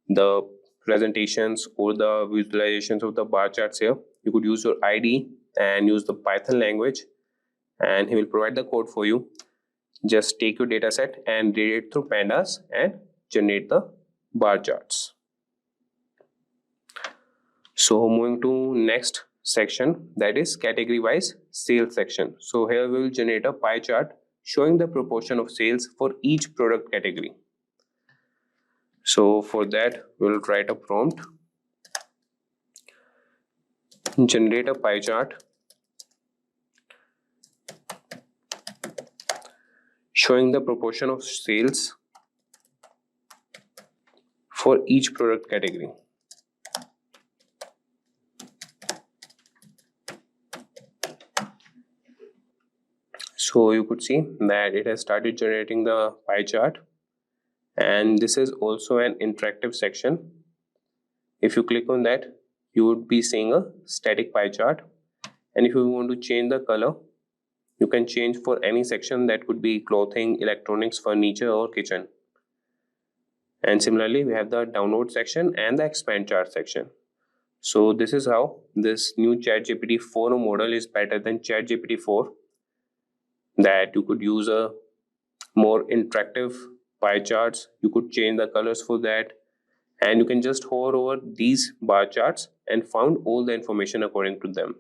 Speaker 5: the presentations or the visualizations of the bar charts here, you could use your ID and use the Python language, and he will provide the code for you. Just take your data set and read it through pandas and generate the bar charts. So moving to next section, that is category wise sales section. So here we will generate a pie chart showing the proportion of sales for each product category. So for that, we'll write a prompt, generate a pie chart showing the proportion of sales for each product category. So you could see that it has started generating the pie chart, and this is also an interactive section. If you click on that, you would be seeing a static pie chart. And if you want to change the color, you can change for any section. That could be clothing, electronics, furniture, or kitchen. And similarly, we have the download section and the expand chart section. So this is how this new ChatGPT 4 model is better than ChatGPT 4, that you could use a more interactive pie charts. You could change the colors for that, and you can just hover over these bar charts and found all the information according to them.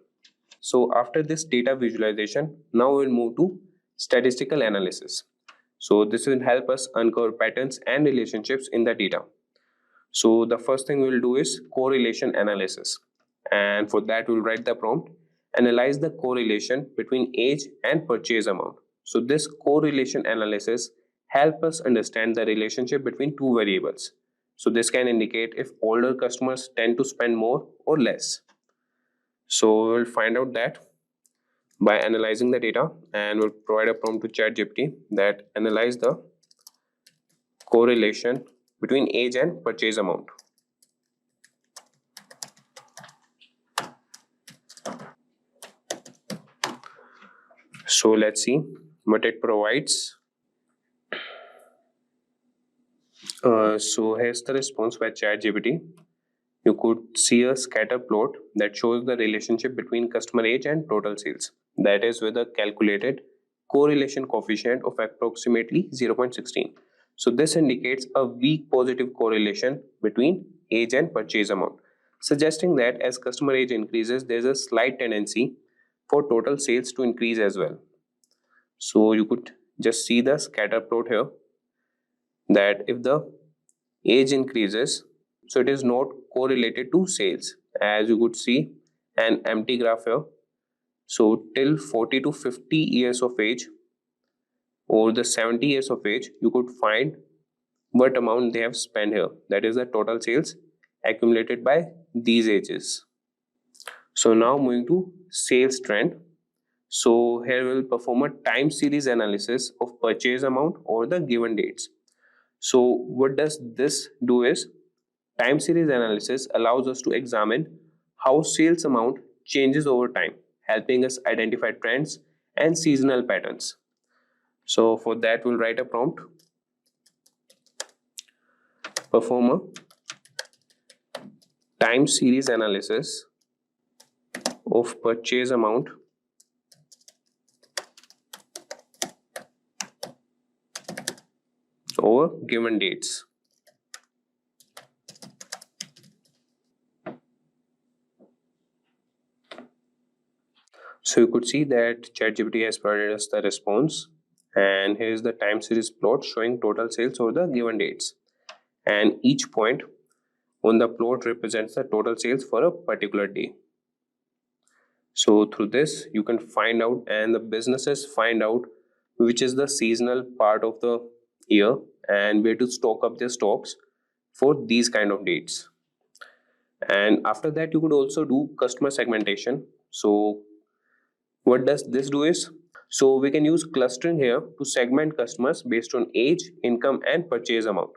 Speaker 5: So after this data visualization, now we'll move to statistical analysis. So this will help us uncover patterns and relationships in the data. So the first thing we'll do is correlation analysis. And for that, we'll write the prompt, analyze the correlation between age and purchase amount. So this correlation analysis helps us understand the relationship between two variables. So this can indicate if older customers tend to spend more or less. So we'll find out that by analyzing the data, and we'll provide a prompt to ChatGPT that analyze the correlation between age and purchase amount. So let's see what it provides. So here's the response by ChatGPT. You could see a scatter plot that shows the relationship between customer age and total sales. That is with a calculated correlation coefficient of approximately 0.16. So this indicates a weak positive correlation between age and purchase amount, suggesting that as customer age increases, there's a slight tendency for total sales to increase as well. So you could just see the scatter plot here, that if the age increases, so it is not correlated to sales, as you could see an empty graph here. So till 40 to 50 years of age or the 70 years of age, you could find what amount they have spent here. That is the total sales accumulated by these ages. So now moving to sales trend. So here we'll perform a time series analysis of purchase amount over the given dates. So what does this do is, time series analysis allows us to examine how sales amount changes over time, helping us identify trends and seasonal patterns. So for that, we'll write a prompt. Perform a time series analysis of purchase amount over given dates. So you could see that ChatGPT has provided us the response, and here's the time series plot showing total sales over the given dates, and each point on the plot represents the total sales for a particular day. So through this you can find out, and the businesses find out, which is the seasonal part of the year and where to stock up their stocks for these kind of dates. And after that, you could also do customer segmentation. So what does this do is, so we can use clustering here to segment customers based on age, income, and purchase amount.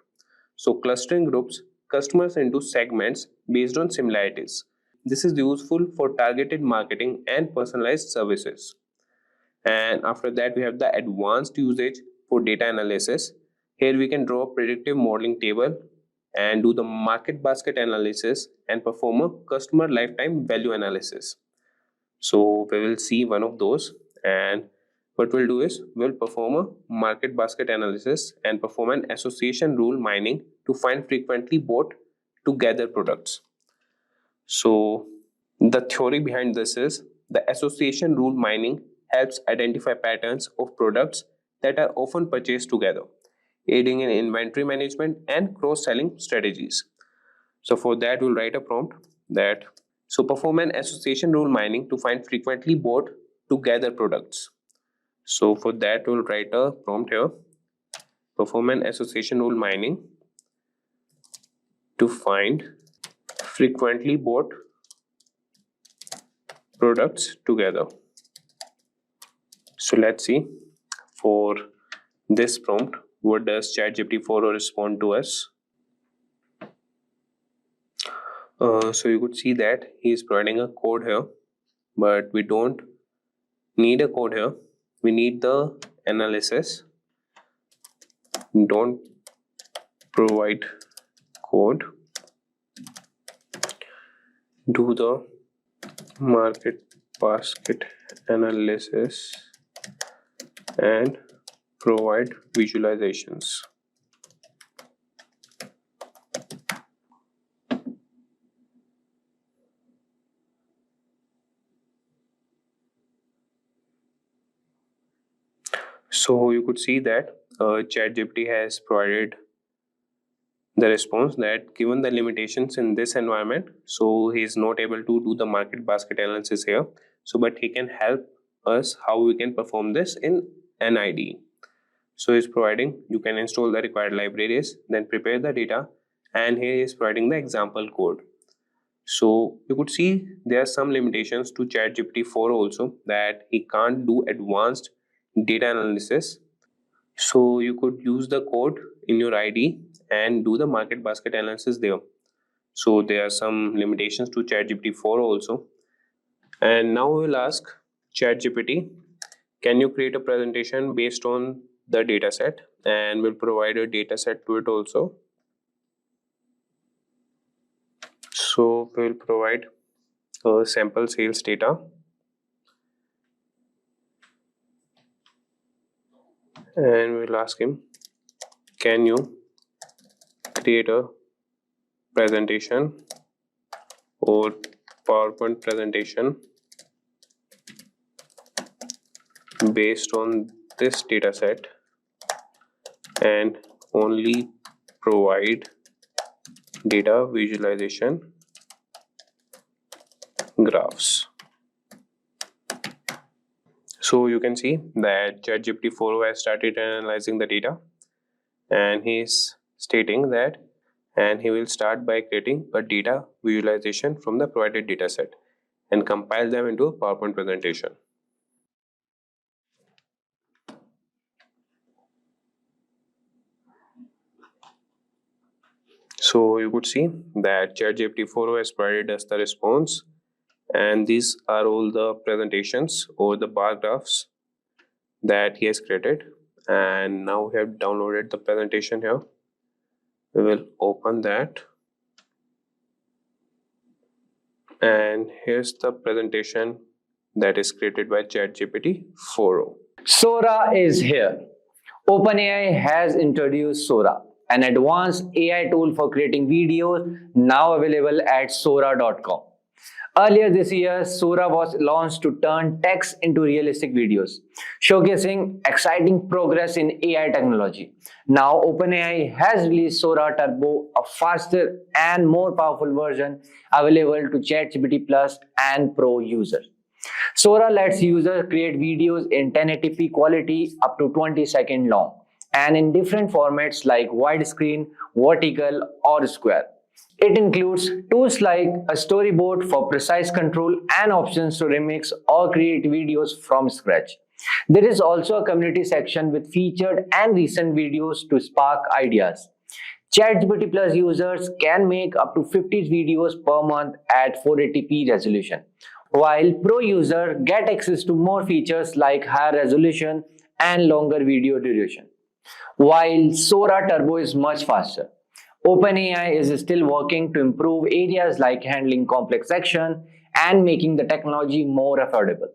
Speaker 5: So clustering groups customers into segments based on similarities. This is useful for targeted marketing and personalized services. And after that, we have the advanced usage for data analysis. Here we can draw a predictive modeling table and do the market basket analysis and perform a customer lifetime value analysis. So we will see one of those, and what we'll do is we'll perform a market basket analysis and perform an association rule mining to find frequently bought together products. So the theory behind this is, the association rule mining helps identify patterns of products that are often purchased together, aiding in inventory management and cross-selling strategies. So for that, we'll write a prompt that, so perform an association rule mining to find frequently bought together products. So for that, we'll write a prompt here. Perform an association rule mining to find frequently bought products together. So let's see for this prompt, what does ChatGPT 4 respond to us? So you could see that he is providing a code here, but we don't need a code here. We need the analysis. Don't provide code. Do the market basket analysis and provide visualizations. So you could see that ChatGPT has provided the response that given the limitations in this environment, so he is not able to do the market basket analysis here. So but he can help us how we can perform this in an IDE. So he's providing, you can install the required libraries, then prepare the data, and here he is providing the example code. So you could see there are some limitations to ChatGPT 4 also, that he can't do advanced data analysis. So you could use the code in your IDE and do the market basket analysis there. So there are some limitations to ChatGPT 4 also. And now we will ask ChatGPT, can you create a presentation based on the dataset? And we'll provide a dataset to it also. So we'll provide sample sales data. And we'll ask him, can you create a presentation or PowerPoint presentation based on this dataset and only provide data visualization graphs. So you can see that ChatGPT 4 has started analyzing the data, and he is stating that, and he will start by creating a data visualization from the provided dataset and compile them into a PowerPoint presentation. So you could see that ChatGPT 4 has provided us the response, and these are all the presentations or the bar graphs that he has created. And now we have downloaded the presentation here. We will open that, and here's the presentation that is created by ChatGPT 4.
Speaker 6: Sora is here. OpenAI has introduced Sora, an advanced AI tool for creating videos, now available at sora.com. Earlier this year, Sora was launched to turn text into realistic videos, showcasing exciting progress in AI technology. Now, OpenAI has released Sora Turbo, a faster and more powerful version available to ChatGPT Plus and Pro users. Sora lets users create videos in 1080p quality up to 20 seconds long and in different formats like widescreen, vertical, or square. It includes tools like a storyboard for precise control and options to remix or create videos from scratch. There is also a community section with featured and recent videos to spark ideas. ChatGPT Plus users can make up to 50 videos per month at 480p resolution, while Pro users get access to more features like higher resolution and longer video duration. While Sora Turbo is much faster, OpenAI is still working to improve areas like handling complex action and making the technology more affordable.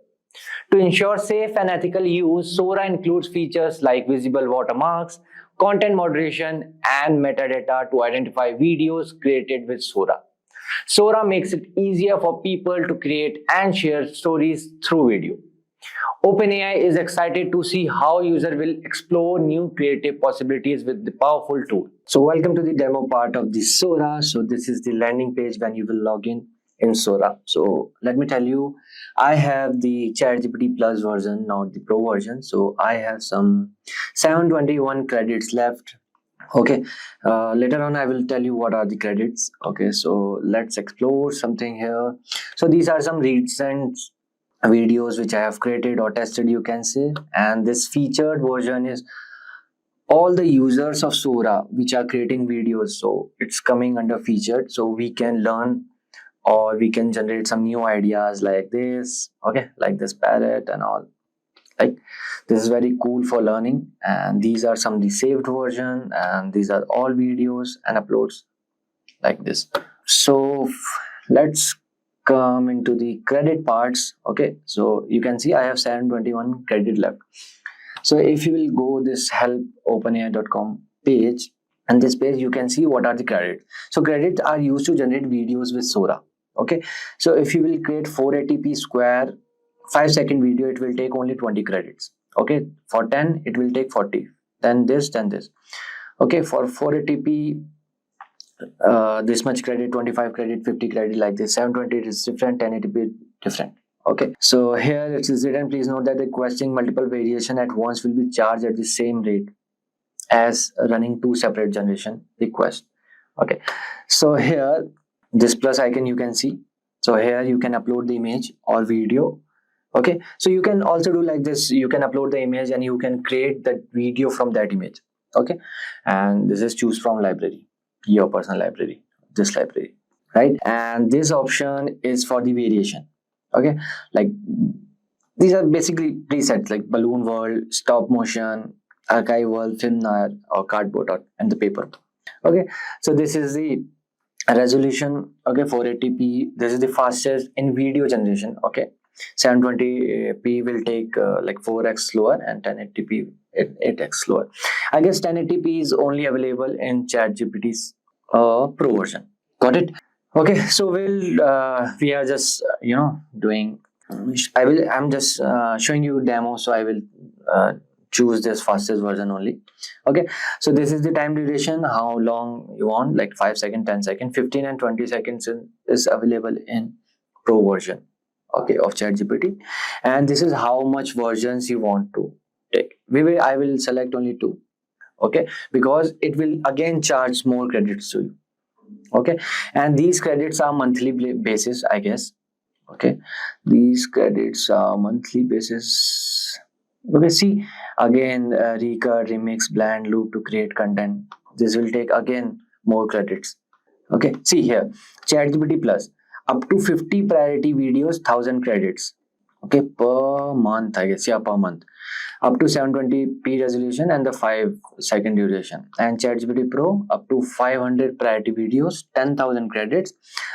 Speaker 6: To ensure safe and ethical use, Sora includes features like visible watermarks, content moderation, and metadata to identify videos created with Sora. Sora makes it easier for people to create and share stories through video. OpenAI is excited to see how users will explore new creative possibilities with the powerful tool. So welcome to the demo part of the Sora. So this is the landing page when you will log in Sora. So let me tell you, I have the ChatGPT Plus version, not the Pro version. So I have some 721 credits left. Okay, later on I will tell you what are the credits. Okay, so let's explore something here. So these are some recent videos which I have created or tested, you can say, and this featured version is all the users of Sora which are creating videos, so it's coming under featured, so we can learn
Speaker 3: or we can generate some new ideas like this, okay, like this parrot and all. Like, this is very cool for learning, and these are some of the saved version, and these are all videos and uploads like this. So let's come into the credit parts. Okay, so you can see I have 721 credit left. So if you will go this help openai.com page, and this page you can see what are the credits. So credits are used to generate videos with Sora. Okay, so if you will create 480p square 5-second video, it will take only 20 credits. Okay, for 10 it will take 40, then this, then this. Okay, for 480p this much credit, 25 credit, 50 credit, like this. 720 is different, 1080p different. Okay, so here it is written, please note that requesting multiple variation at once will be charged at the same rate as running 2 separate generation requests. Okay, so here this plus icon you can see. So here you can upload the image or video. Okay, so you can also do like this, you can upload the image and you can create that video from that image. Okay, and this is choose from library, your personal library, this library, right? And this option is for the variation. Okay, like these are basically presets like balloon world, stop motion, archival, film noir, or cardboard, and the paper. Okay, so this is the resolution. Okay, 480p, this is the fastest in video generation. Okay, 720p will take like 4x slower, and 1080p 8x slower. I guess 1080p is only available in ChatGPT's pro version. Got it? Okay, so we are just doing. I'm just showing you demo, so I will choose this fastest version only. Okay, so this is the time duration, how long you want, like 5 seconds, 10 seconds, 15 and 20 seconds is available in pro version, okay, of ChatGPT. And this is how much versions you want to take. I will select only 2, okay, because it will again charge more credits to you. Okay, and these credits are monthly basis, I guess. Okay, these credits are monthly basis. Okay, see again, recut, remix, blend, loop to create content. This will take again more credits. Okay, see here, ChatGPT Plus, up to 50 priority videos, 1000 credits. Okay, per month, I guess. Yeah, per month. Up to 720p resolution and the 5-second duration. And ChatGPT Pro, up to 500 priority videos, 10,000 credits,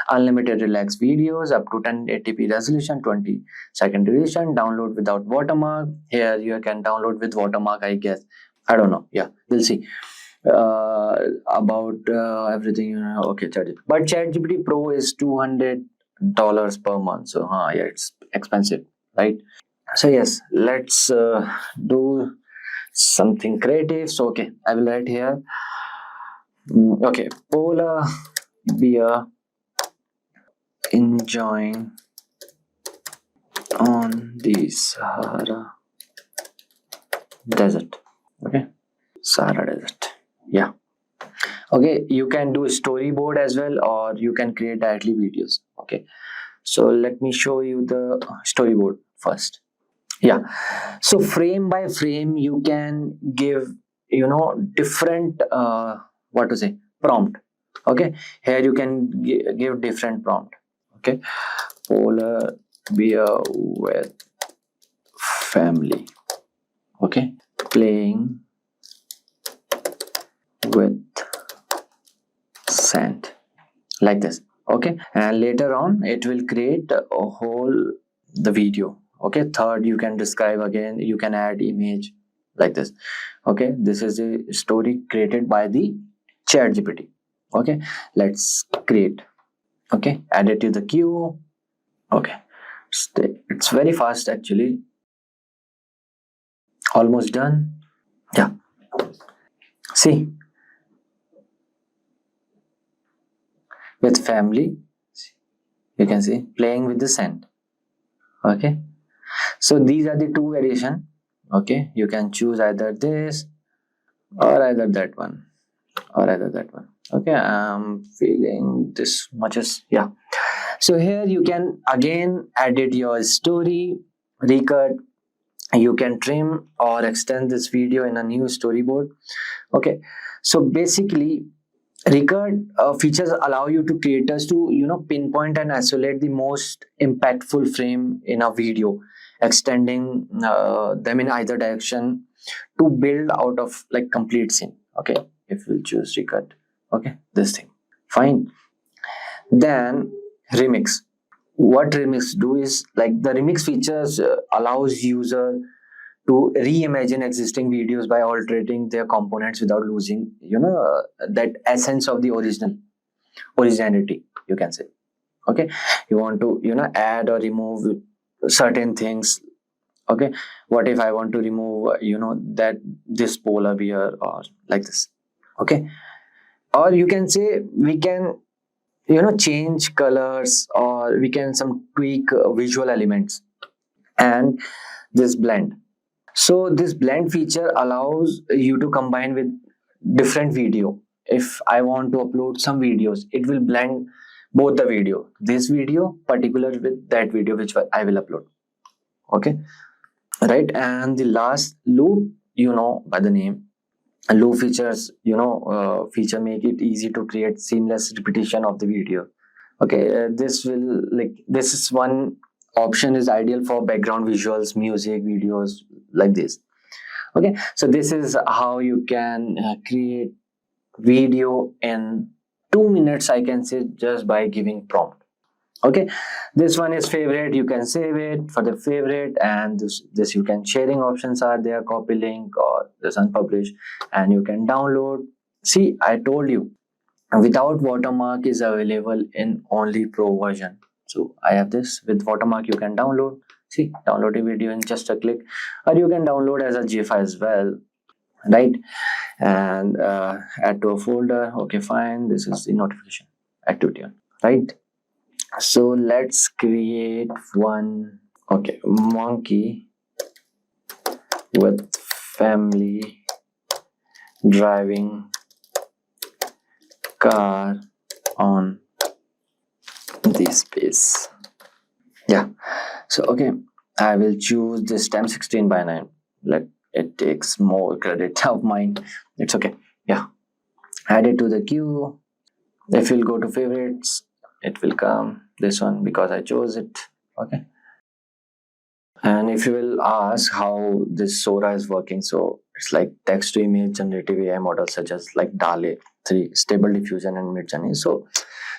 Speaker 3: unlimited relax videos, up to 1080p resolution, 20-second duration, download without watermark. Here you can download with watermark, I guess. I don't know. Yeah, we'll see. About everything, okay, ChatGPT. But ChatGPT Pro is $200 per month. So, yeah, it's expensive, right? So yes, let's do something creative. So okay, I will write here. Okay, polar bear enjoying on the Sahara desert. Okay, Sahara desert. Yeah. Okay, you can do a storyboard as well, or you can create directly videos. Okay, so let me show you the storyboard first. Yeah, so frame by frame you can give different what to say, prompt. Okay, here you can give different prompt. Okay, polar bear with family, okay, playing with sand, like this. Okay, and later on it will create a whole the video. Okay, third, you can describe again, you can add image like this. Okay, this is a story created by the ChatGPT. Okay, let's create. Okay, add it to the queue. Okay, it's very fast actually. Almost done. Yeah, see, with family, you can see playing with the sand. Okay, so these are the 2 variation. Okay, you can choose either this or either that one or either that one. Okay, I'm feeling this much as, yeah. So here you can again edit your story, recut, you can trim or extend this video in a new storyboard. Okay, so basically Recurrent features allow you to creators to pinpoint and isolate the most impactful frame in a video, extending them in either direction to build out of like complete scene. Okay, if we'll choose recut, okay, this thing, fine. Then remix. What remix do is like the remix features allows user to reimagine existing videos by altering their components without losing that essence of the originality, you can say. Okay, you want to add or remove certain things. Okay, what if I want to remove that this polar bear or like this. Okay, or you can say we can change colors, or we can some tweak visual elements. And this blend, so this blend feature allows you to combine with different video. If I want to upload some videos, it will blend both the video, this video particular with that video which I will upload. Okay, right. And the last loop, by the name, loop features feature make it easy to create seamless repetition of the video. Okay, this is one option is ideal for background visuals, music videos like this. Okay, so this is how you can create video in 2 minutes, I can say, just by giving prompt. Okay, this one is favorite, you can save it for the favorite. And this you can sharing options are there, copy link or this unpublish, and you can download. See, I told you without watermark is available in only pro version. So I have this with watermark, you can download. See, download a video in just a click, or you can download as a GIF as well, right? And add to a folder. Okay, fine. This is the notification activity, right? So let's create one. Okay, monkey with family driving car on the space. Yeah, so okay, I will choose this times 16:9. Like, it takes more credit of mine, it's okay. Yeah, add it to the queue. If you'll go to favorites, it will come this one because I chose it. Okay, and if you will ask how this Sora is working, so it's like text to image generative AI models such as like DALE 3, Stable Diffusion and Midjourney. So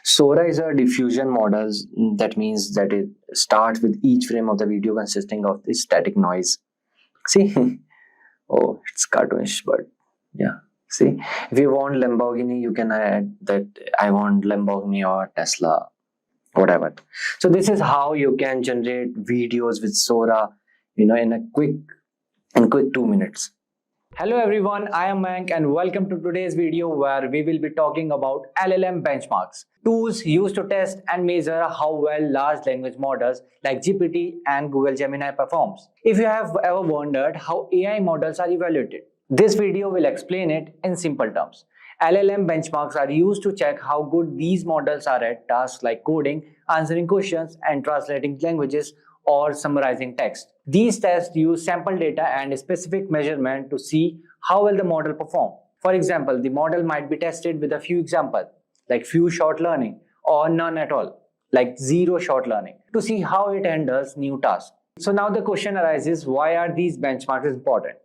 Speaker 3: Sora is a diffusion models. That means that it starts with each frame of the video consisting of the static noise. See, oh, it's cartoonish, but yeah. See, if you want Lamborghini, you can add that I want Lamborghini or Tesla, whatever. So this is how you can generate videos with Sora, in quick 2 minutes.
Speaker 6: Hello everyone, I am Mank and welcome to today's video where we will be talking about LLM benchmarks, tools used to test and measure how well large language models like GPT and Google Gemini performs. If you have ever wondered how AI models are evaluated, this video will explain it in simple terms. LLM benchmarks are used to check how good these models are at tasks like coding, answering questions, and translating languages or summarizing text. These tests use sample data and specific measurement to see how well the model performs. For example, the model might be tested with a few examples, like few short learning, or none at all, like zero short learning, to see how it handles new tasks. So now the question arises, why are these benchmarks important?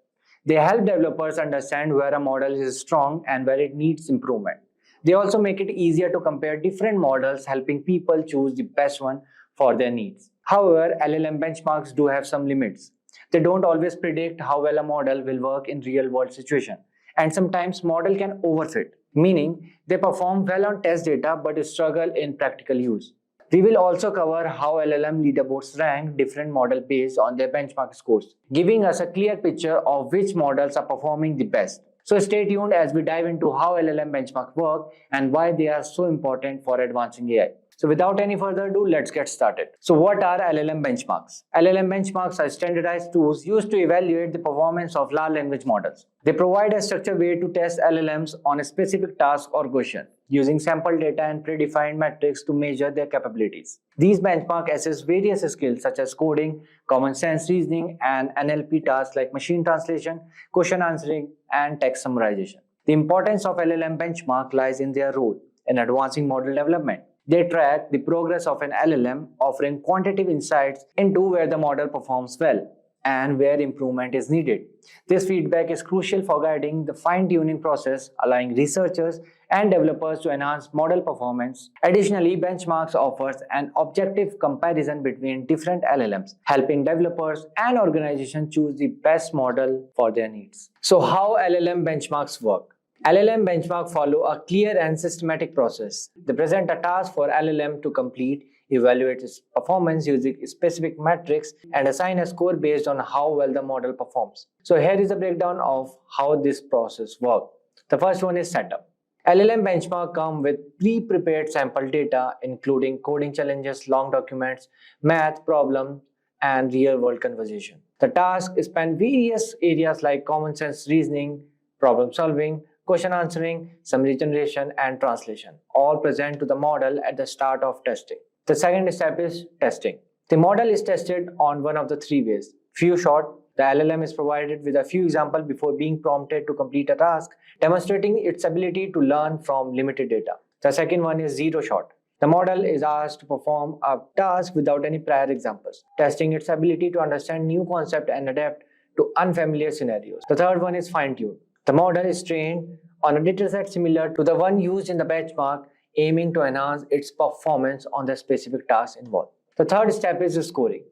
Speaker 6: They help developers understand where a model is strong and where it needs improvement. They also make it easier to compare different models, helping people choose the best one for their needs. However, LLM benchmarks do have some limits. They don't always predict how well a model will work in real-world situations, and sometimes model can overfit, meaning they perform well on test data but struggle in practical use. We will also cover how LLM leaderboards rank different models based on their benchmark scores, giving us a clear picture of which models are performing the best. So stay tuned as we dive into how LLM benchmarks work and why they are so important for advancing AI. So without any further ado, let's get started. So what are LLM benchmarks? LLM benchmarks are standardized tools used to evaluate the performance of large language models. They provide a structured way to test LLMs on a specific task or question, using sample data and predefined metrics to measure their capabilities. These benchmarks assess various skills such as coding, common sense reasoning, and NLP tasks like machine translation, question answering, and text summarization. The importance of LLM benchmark lies in their role in advancing model development. They track the progress of an LLM, offering quantitative insights into where the model performs well and where improvement is needed. This feedback is crucial for guiding the fine-tuning process, allowing researchers and developers to enhance model performance. Additionally, benchmarks offers an objective comparison between different LLMs, helping developers and organizations choose the best model for their needs. So how LLM benchmarks work? LLM benchmark follow a clear and systematic process. They present a task for LLM to complete, evaluate its performance using specific metrics, and assign a score based on how well the model performs. So here is a breakdown of how this process works. The first one is setup. LLM benchmark come with pre-prepared sample data including coding challenges, long documents, math problem, and real-world conversation. The task span various areas like common sense reasoning, problem solving, question answering, summary generation, and translation, all present to the model at the start of testing. The second step is testing. The model is tested on one of the three ways. Few shot, the LLM is provided with a few examples before being prompted to complete a task, demonstrating its ability to learn from limited data. The second one is zero shot. The model is asked to perform a task without any prior examples, testing its ability to understand new concepts and adapt to unfamiliar scenarios. The third one is fine-tune. The model is trained on a dataset similar to the one used in the benchmark, aiming to enhance its performance on the specific task involved. The third step is scoring.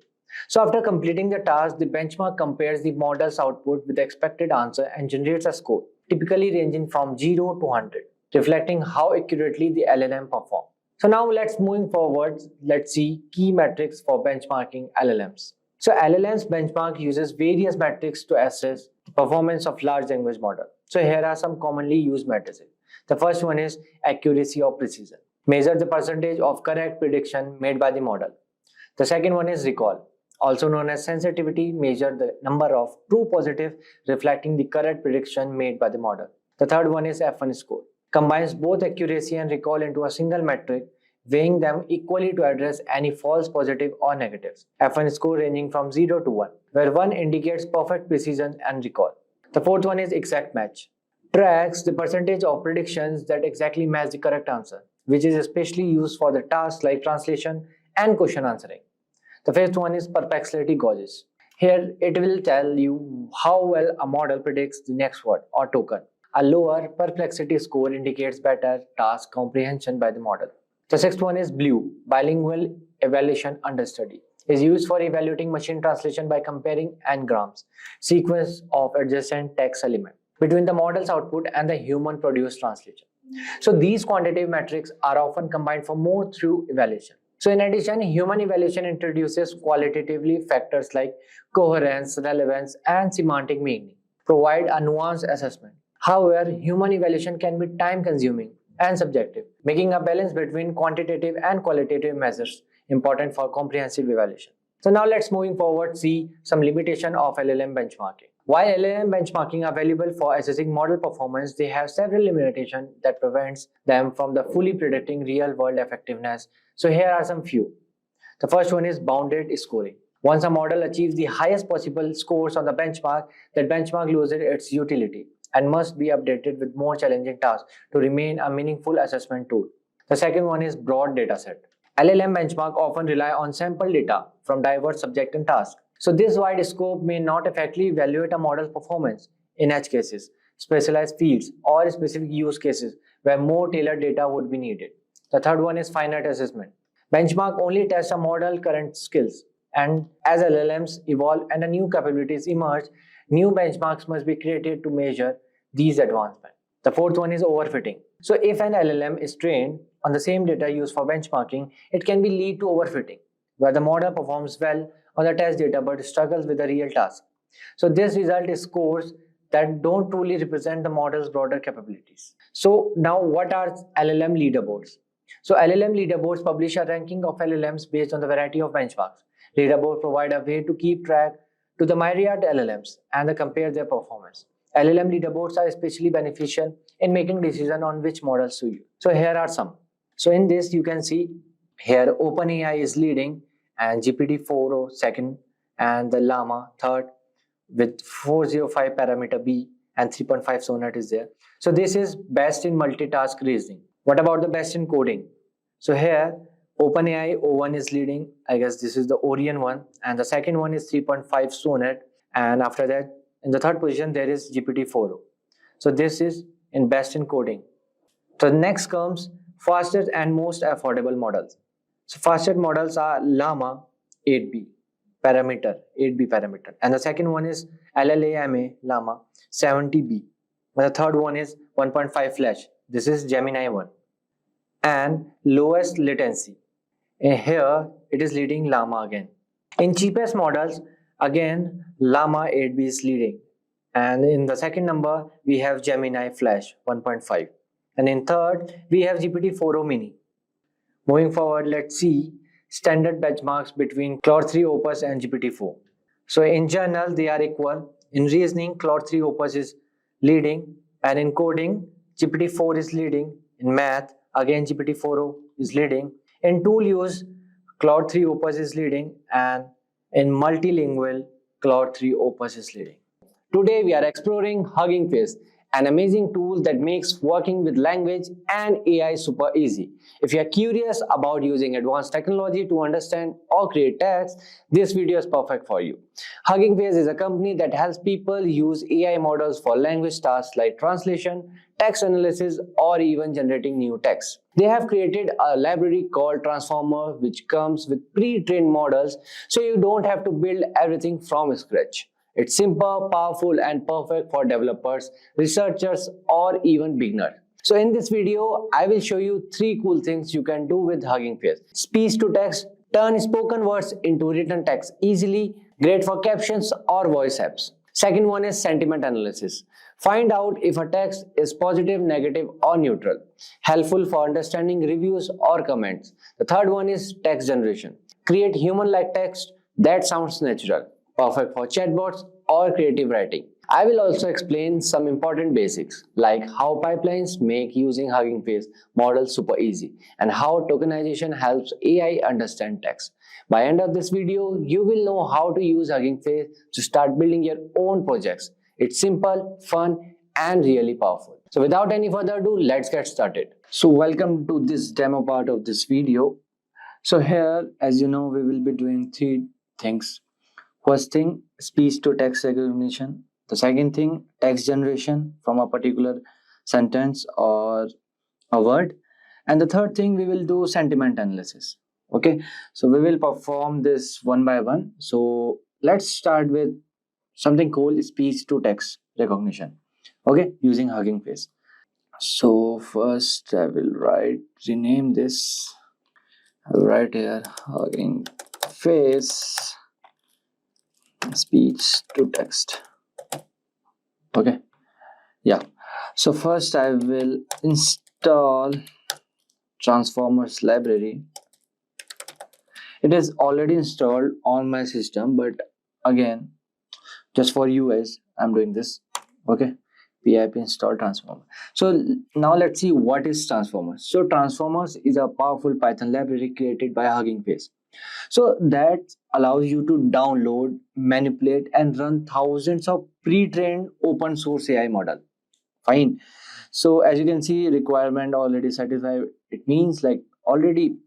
Speaker 6: So after completing the task, the benchmark compares the model's output with the expected answer and generates a score, typically ranging from 0 to 100, reflecting how accurately the LLM performs. So now moving forward, let's see key metrics for benchmarking LLMs. So LLMs benchmark uses various metrics to assess the performance of large language model. So here are some commonly used metrics. The first one is accuracy or precision. Measure the percentage of correct prediction made by the model. The second one is recall, also known as sensitivity. Measure the number of true positive reflecting the correct prediction made by the model. The third one is F1 score. Combines both accuracy and recall into a single metric, weighing them equally to address any false positive or negatives. F1 score ranging from 0 to 1, where 1 indicates perfect precision and recall. The fourth one is exact match. Tracks the percentage of predictions that exactly match the correct answer, which is especially used for the tasks like translation and question answering. The fifth one is perplexity gauges. Here it will tell you how well a model predicts the next word or token. A lower perplexity score indicates better task comprehension by the model. The sixth one is BLUE, bilingual evaluation understudy. Is used for evaluating machine translation by comparing n-grams, sequence of adjacent text element, between the model's output and the human-produced translation. So these quantitative metrics are often combined for more through evaluation. So in addition, human evaluation introduces qualitatively factors like coherence, relevance, and semantic meaning, provide a nuanced assessment. However, human evaluation can be time-consuming and subjective, making a balance between quantitative and qualitative measures important for comprehensive evaluation. So now let's moving forward see some limitation of LLM benchmarking. While LLM benchmarking are valuable for assessing model performance, they have several limitations that prevents them from the fully predicting real-world effectiveness. So here are some few. The first one is bounded scoring. Once a model achieves the highest possible scores on the benchmark, that benchmark loses its utility and must be updated with more challenging tasks to remain a meaningful assessment tool. The second one is broad dataset. LLM benchmark often rely on sample data from diverse subjects and tasks. So this wide scope may not effectively evaluate a model's performance in edge cases, specialized fields, or specific use cases where more tailored data would be needed. The third one is finite assessment. Benchmark only tests a model's current skills, and as LLMs evolve and new capabilities emerge, new benchmarks must be created to measure these advancements. The fourth one is overfitting. So if an LLM is trained on the same data used for benchmarking, it can be lead to overfitting, where the model performs well on the test data but struggles with the real task. So this result is scores that don't truly represent the model's broader capabilities. So now what are LLM leaderboards? So LLM leaderboards publish a ranking of LLMs based on the variety of benchmarks. Leaderboards provide a way to keep track to the myriad LLMs and compare their performance. LLM leaderboards are especially beneficial in making decisions on which models to use. So here are some. So in this you can see here OpenAI is leading and GPT-4 second and the Llama third with 405 parameter B and 3.5 Sonnet is there. So this is best in multitask reasoning. What about the best in coding? So here OpenAI O1 is leading. I guess this is the Orion one, and the second one is 3.5 Sonnet, and after that in the third position there is GPT-4o. So this is in best in coding. So next comes fastest and most affordable models. So fastest models are Llama 8B parameter, 8B parameter, and the second one is LLMA Llama 70B. And the third one is 1.5 Flash. This is Gemini 1. And lowest latency. And here it is leading Llama again. In cheapest models, again Llama 8B is leading. And in the second number, we have Gemini Flash 1.5. And in third, we have GPT-4o Mini. Moving forward, let's see standard benchmarks between Claude 3 Opus and GPT-4. So in general, they are equal. In reasoning, Claude 3 Opus is leading, and in coding, GPT-4 is leading. In math, again GPT-4o is leading. In tool use, Claude 3 Opus is leading, and in multilingual, Claude 3 Opus is leading. Today we are exploring Hugging Face, an amazing tool that makes working with language and AI super easy. If you are curious about using advanced technology to understand or create text, this video is perfect for you. Hugging Face is a company that helps people use AI models for language tasks like translation, text analysis, or even generating new text. They have created a library called Transformer, which comes with pre-trained models, so you don't have to build everything from scratch. It's simple, powerful, and perfect for developers, researchers, or even beginners. So in this video, I will show you 3 cool things you can do with Hugging Face. Speech to text, turn spoken words into written text easily, great for captions or voice apps. Second one is sentiment analysis. Find out if a text is positive, negative, or neutral. Helpful for understanding reviews or comments. The third one is text generation. Create human-like text that sounds natural. Perfect for chatbots or creative writing. I will also explain some important basics like how pipelines make using Hugging Face models super easy and how tokenization helps AI understand text. By end of this video, you will know how to use Hugging Face to start building your own projects. It's simple, fun, and really powerful. So without any further ado, let's get started. So welcome to this demo part of this video. So here, as you know, we will be doing 3 things. First thing, speech to text recognition. The second thing, text generation from a particular sentence or a word. And the third thing, we will do sentiment analysis. Okay, so we will perform this one by one. So let's start with something called speech to text recognition. Okay, using Hugging Face. So first I will rename this. I will write here Hugging Face speech to text. Okay, yeah. So first I will install Transformers library. It is already installed on my system, but again, just for you guys, I'm doing this. Okay, pip install Transformer. So now let's see what is Transformers. So Transformers is a powerful Python library created by Hugging Face. So that allows you to download, manipulate, and run thousands of pre-trained open source AI model. Fine. So as you can see, requirement already satisfied. It means like already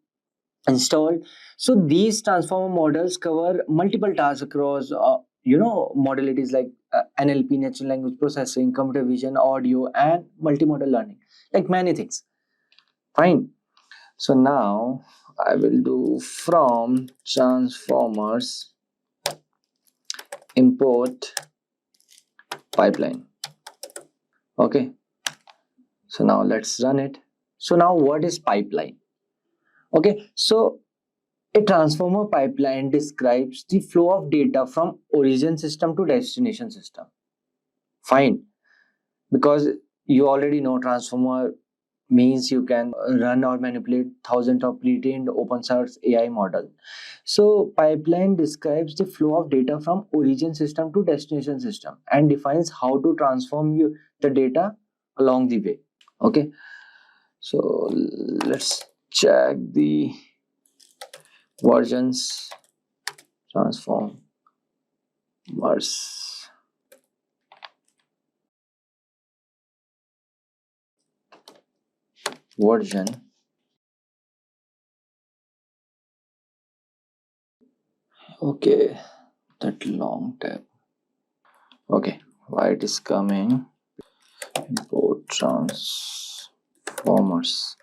Speaker 6: installed. So these transformer models cover multiple tasks across modalities like NLP, natural language processing, computer vision, audio, and multimodal learning, like many things. Fine. So now I will do from transformers import pipeline. Okay, so now let's run it. So now what is pipeline? Okay, so a transformer pipeline describes the flow of data from origin system to destination system. Fine, because you already know transformer means you can run or manipulate thousands of pre-trained open source AI model. So pipeline describes the flow of data from origin system to destination system and defines how to transform the data along the way. Okay, so let's check the versions transformers.
Speaker 3: version. Okay, that long tab. Okay, why it is coming? Import transformers.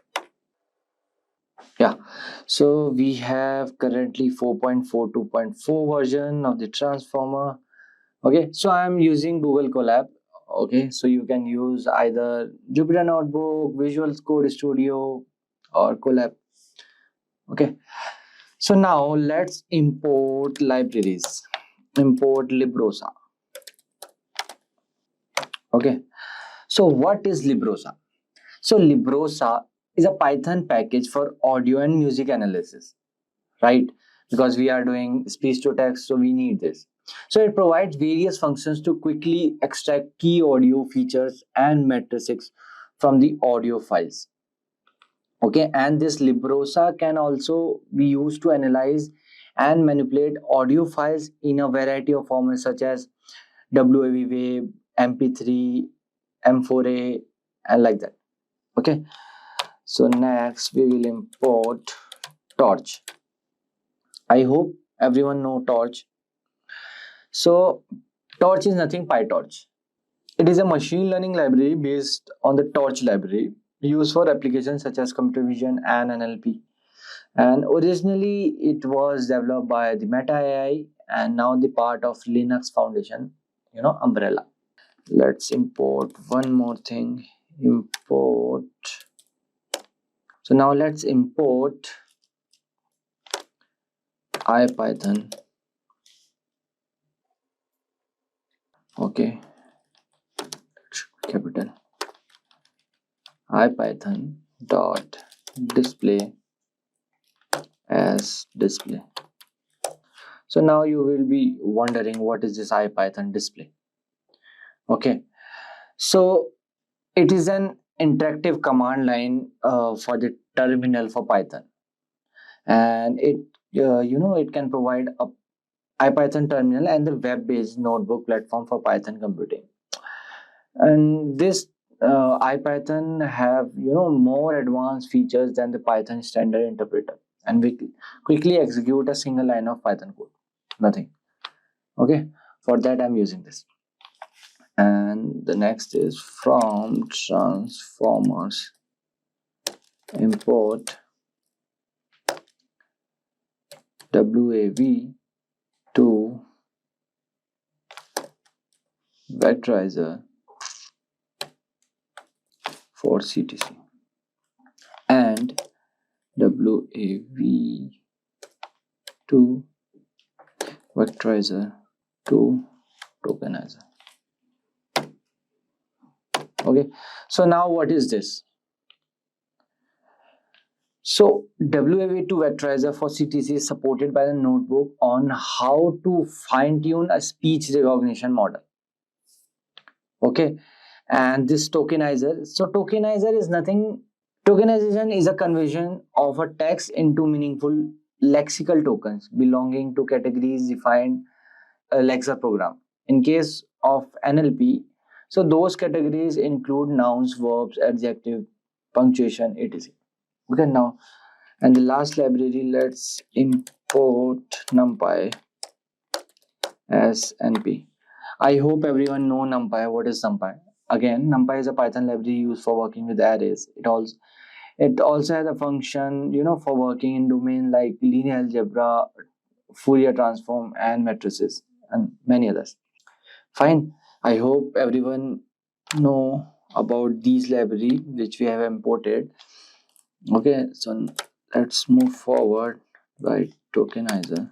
Speaker 3: Yeah, so we have currently 4.4 2.4 version of the transformer. Okay, so I'm using Google Colab. Okay, so you can use either Jupyter Notebook, Visual Code Studio, or Colab. Okay, so now let's import libraries. Import Librosa. Okay, so what is Librosa? So Librosa is a Python package for audio and music analysis, right? Because we are doing speech to text, so we need this. So it provides various functions to quickly extract key audio features and matrices from the audio files. Okay, and this Librosa can also be used to analyze and manipulate audio files in a variety of formats such as WAV wave, MP3, M4A, and like that. Okay, so next we will import Torch. I hope everyone know Torch. So Torch is nothing PyTorch. It is a machine learning library based on the Torch library used for applications such as computer vision and NLP. And originally it was developed by the Meta AI and now the part of Linux Foundation, umbrella. Let's import one more thing. Import. So now let's import IPython. Okay, capital IPython dot display as display. So now you will be wondering what is this IPython display. Okay, so it is an interactive command line for the terminal for Python, and it can provide a IPython terminal and the web-based notebook platform for Python computing. And this IPython have more advanced features than the Python standard interpreter, and we quickly execute a single line of Python code. Nothing. Okay, for that I'm using this. And the next is from transformers. Import WAV to vectorizer for CTC and WAV to vectorizer to tokenizer. Okay, so now what is this? So WAV2 vectorizer for CTC is supported by the notebook on how to fine-tune a speech recognition model. Okay, and this tokenizer. So tokenizer is nothing. Tokenization is a conversion of a text into meaningful lexical tokens belonging to categories defined Alexa program. In case of NLP, so those categories include nouns, verbs, adjective, punctuation, etc. Okay, now, and the last library, let's import NumPy as NP. I hope everyone know NumPy. What is NumPy? Again, NumPy is a Python library used for working with arrays. It also has a function, for working in domain like linear algebra, Fourier transform, and matrices, and many others. Fine. I hope everyone know about these library which we have imported. Okay, so let's move forward. Right, tokenizer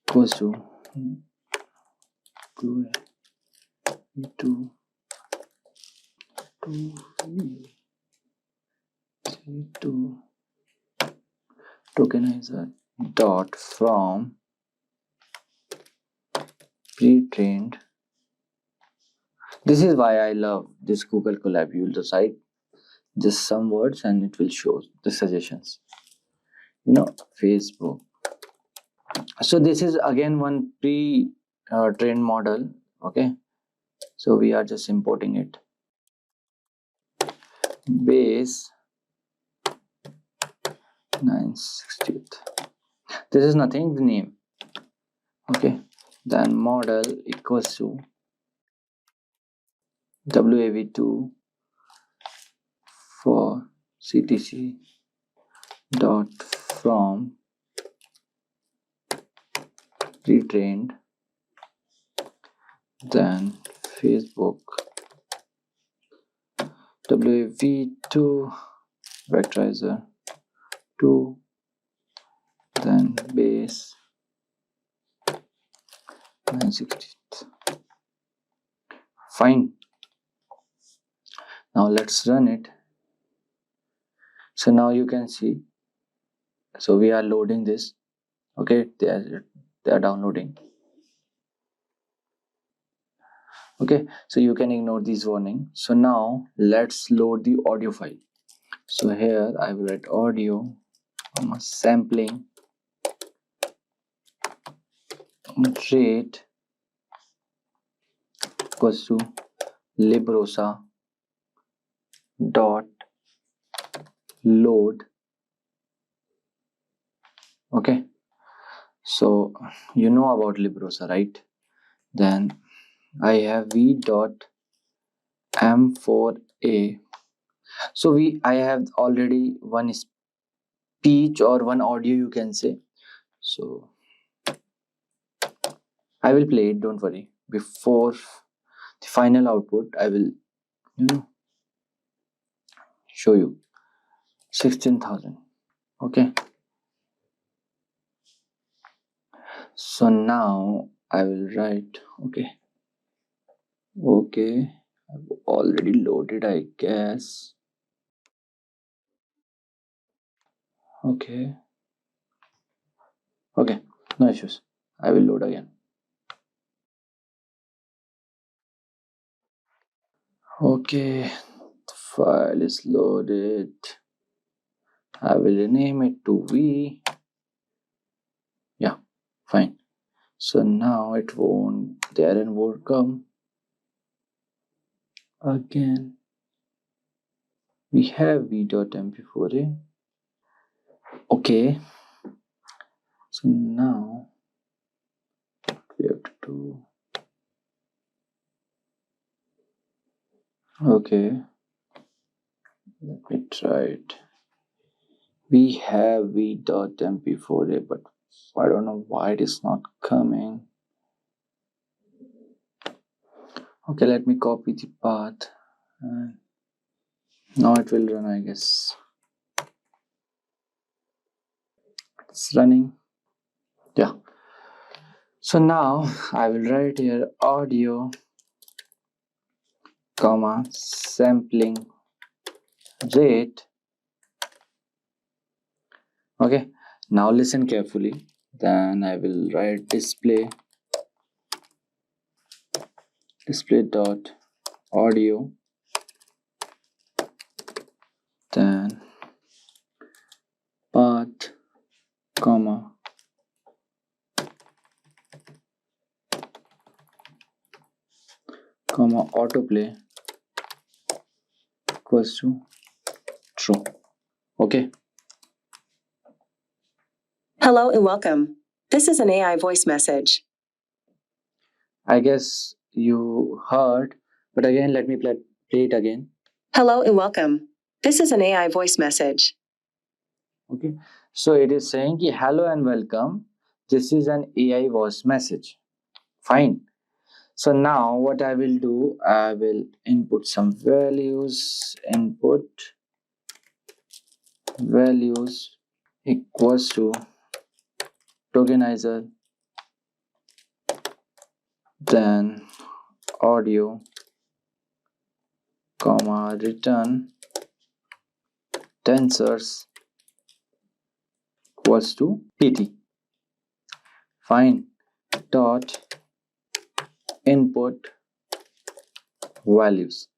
Speaker 3: equals to to tokenizer dot from pre-trained. This is why I love this Google Colab. You will decide just some words and it will show the suggestions. Facebook. So this is again one pre-trained model. Okay, so we are just importing it. base 968. This is nothing, the name. Okay, then model equals to WAV2 for CTC dot from retrained, then Facebook WAV2 vectorizer 2, then base 960. Fine. Now let's run it. So now you can see, so we are loading this. Okay, they are downloading. Okay, so you can ignore this warning. So now let's load the audio file. So here I will write audio sampling rate equals to librosa dot load. Okay, so you know about librosa, right? Then I have v dot m4a. So I have already one speech or one audio, you can say. So I will play it, don't worry. Before the final output, I will show you 16,000. Okay, so now I will write okay, I've already loaded, I guess. Okay, no issues. I will load again. Okay, the file is loaded. I will rename it to V. Yeah, fine. So now it won't, the error won't come again. We have v.mp4a. Okay, so now we have to do, okay, let me try it. We have v.mp4a, but I don't know why it is not coming. Okay, let me copy the path. Now it will run, I guess. It's running. Yeah. So now I will write here audio, comma, sampling rate. Okay, now listen carefully. Then I will write display dot audio, then path, comma, autoplay equals to true. Okay.
Speaker 17: Hello and welcome. This is an AI voice message.
Speaker 3: I guess you heard, but again, let me play it again.
Speaker 17: Hello and welcome. This is an AI voice message.
Speaker 3: Okay, so it is saying hello and welcome. This is an AI voice message. Fine. So now what I will do, I will input some values. Input values equals to tokenizer, then audio, comma, return tensors equals to pt. Fine. Dot input values.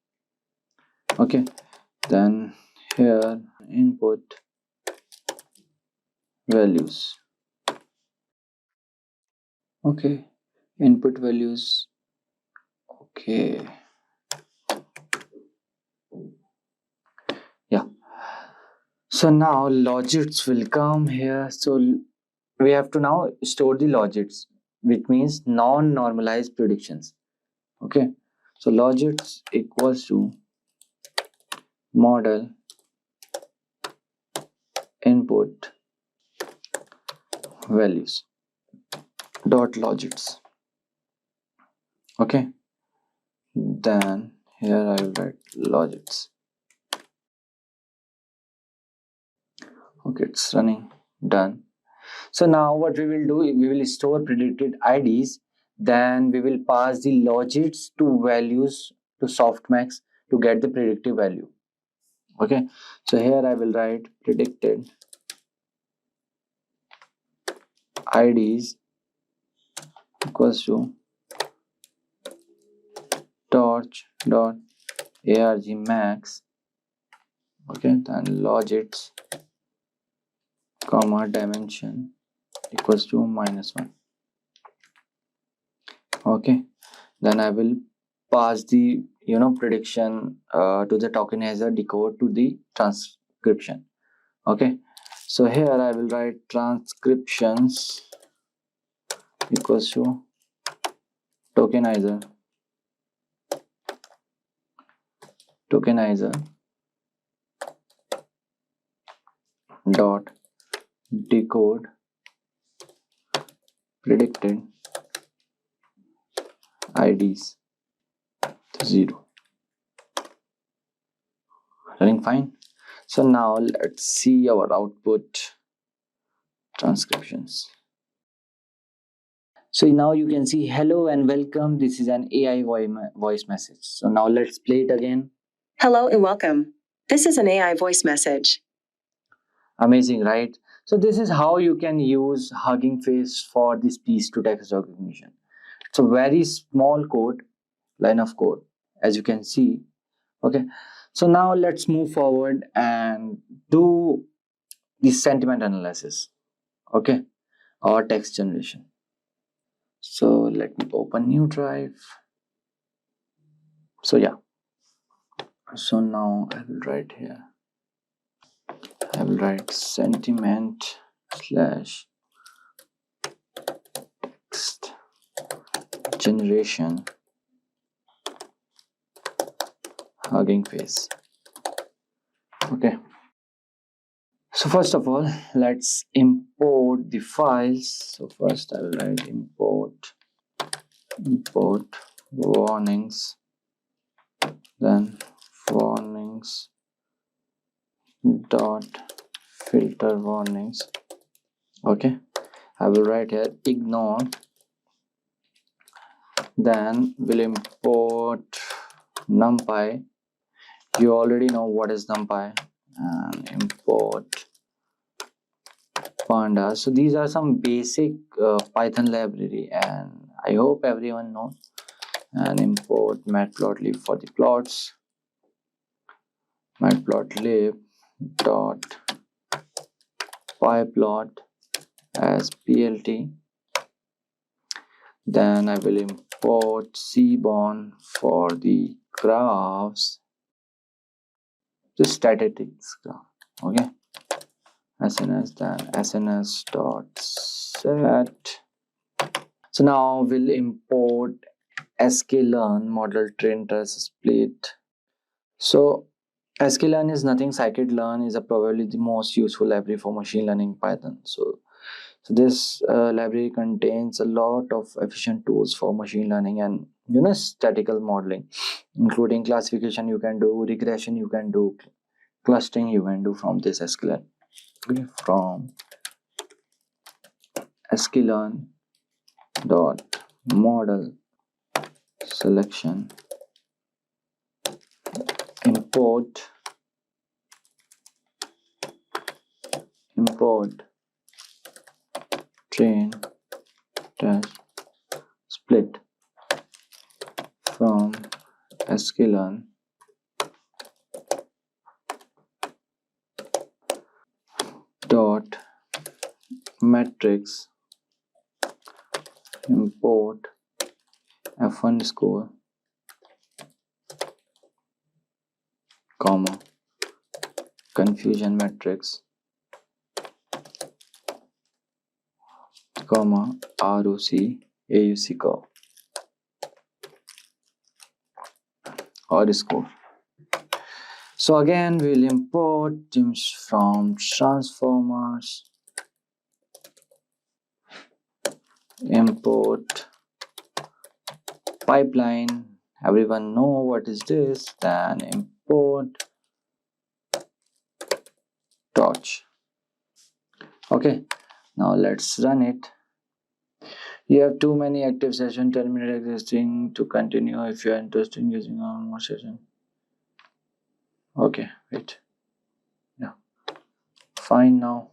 Speaker 3: Okay, then here input values. Okay, input values. Okay, So now logits will come here. So we have to now store the logits, which means non-normalized predictions. Okay, so logits equals to model input values dot logits. Okay, then here I will write logits. Okay, it's running. Done. So now what we will do, we will store predicted IDs, then we will pass the logits to values to softmax to get the predictive value. Okay, so here I will write predicted IDs equals to torch dot arg max. Okay, then logits comma dimension equals to -1. Okay, then I will pass the prediction to the tokenizer decode to the transcription. Okay, so here I will write transcriptions equals to tokenizer dot decode predicted IDs to 0. Running fine. So now let's see our output transcriptions. So now you can see hello and welcome. This is an AI voice message. So now let's play it again.
Speaker 17: Hello and welcome. This is an AI voice message.
Speaker 3: Amazing, right? So this is how you can use Hugging Face for the speech to text recognition. It's a very small code, line of code, as you can see. Okay, so now let's move forward and do the sentiment analysis, okay, or text generation. So let me open new drive. So yeah, so now I will write here, I will write sentiment slash text generation Hugging Face. Okay, so first of all, let's import the files. So first I will write import warnings, then warnings dot filter warnings. Okay, I will write here ignore, then we'll import numpy. You already know what is numpy, and import panda. So these are some basic Python library, and I hope everyone knows. And import matplotlib for the plots, matplotlib dot pyplot as plt. Then I will import cbon for the graphs, the statistics graph. Okay, sns, then sns dot set. So now we'll import sklearn model train test split. So sklearn is nothing, scikit-learn is probably the most useful library for machine learning Python. So this library contains a lot of efficient tools for machine learning and statistical modeling, including classification you can do, regression you can do, clustering you can do from this sklearn. Okay, from sklearn dot model selection import train test split from sklearn dot matrix import f1 score comma
Speaker 18: confusion matrix, comma, ROC, AUC curve, or score. So again, we'll import teams from transformers, import pipeline. Everyone know what is this? Then import torch. Okay, now let's run it. You have too many active session, terminate existing to continue if you are interested in using one more session. Okay, wait. Yeah, fine now.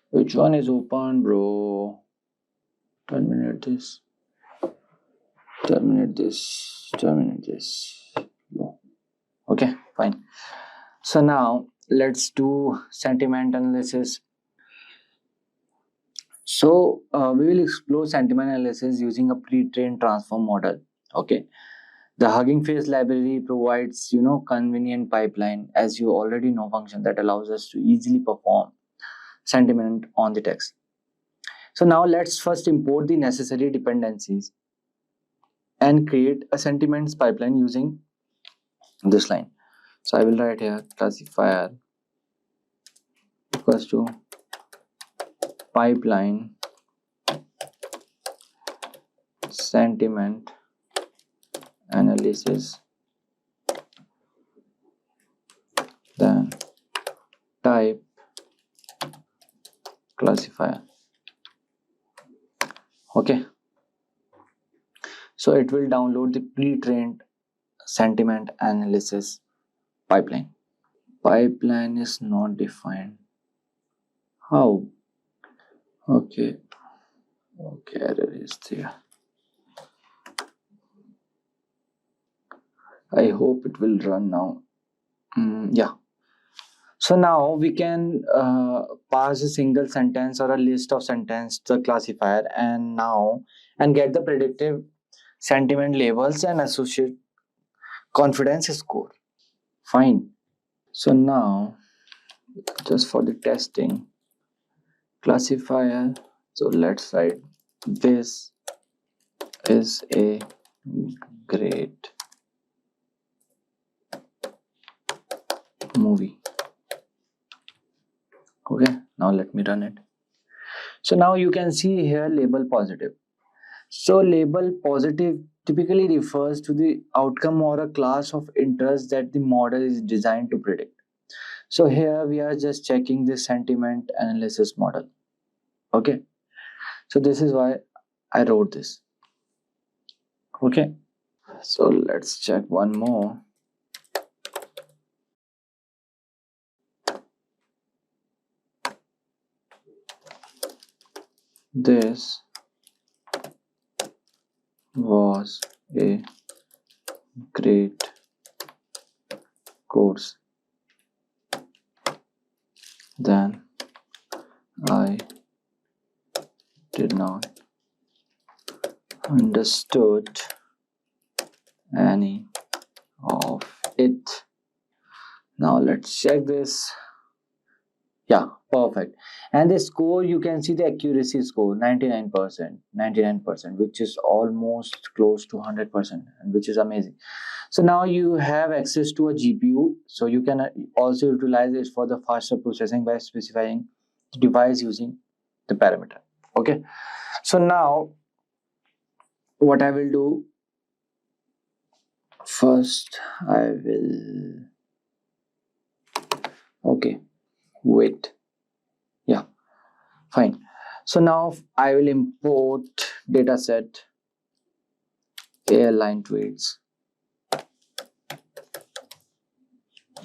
Speaker 18: Which one is open, bro? Terminate this. Terminate this. Terminate this. No. Okay, fine. So now let's do sentiment analysis. So we will explore sentiment analysis using a pre-trained transform model. Okay. The Hugging Face library provides, convenient pipeline, as you already know, function that allows us to easily perform sentiment on the text. So now let's first import the necessary dependencies and create a sentiments pipeline using this line. So I will write here classifier equals to pipeline sentiment analysis, then type classifier. Okay, so it will download the pre-trained sentiment analysis pipeline. Pipeline is not defined. How? Okay, error is there. I hope it will run now. Yeah. So now we can pass a single sentence or a list of sentences to the classifier and get the predictive sentiment labels and associate confidence score. Fine. So now just for the testing classifier, so let's write this is a great movie. Okay, now let me run it. So now you can see here label positive. So label positive typically refers to the outcome or a class of interest that the model is designed to predict. So here we are just checking the sentiment analysis model. Okay, so this is why I wrote this. Okay, so let's check one more. This was a great course. Then I did not understood any of it. Now let's check this. Yeah, perfect. And the score, you can see the accuracy score 99%, which is almost close to 100%, and which is amazing. So now you have access to a GPU, so you can also utilize it for the faster processing by specifying the device using the parameter. Okay, so now what I will do, first I will, okay, wait, yeah, fine. So now I will import dataset airline tweets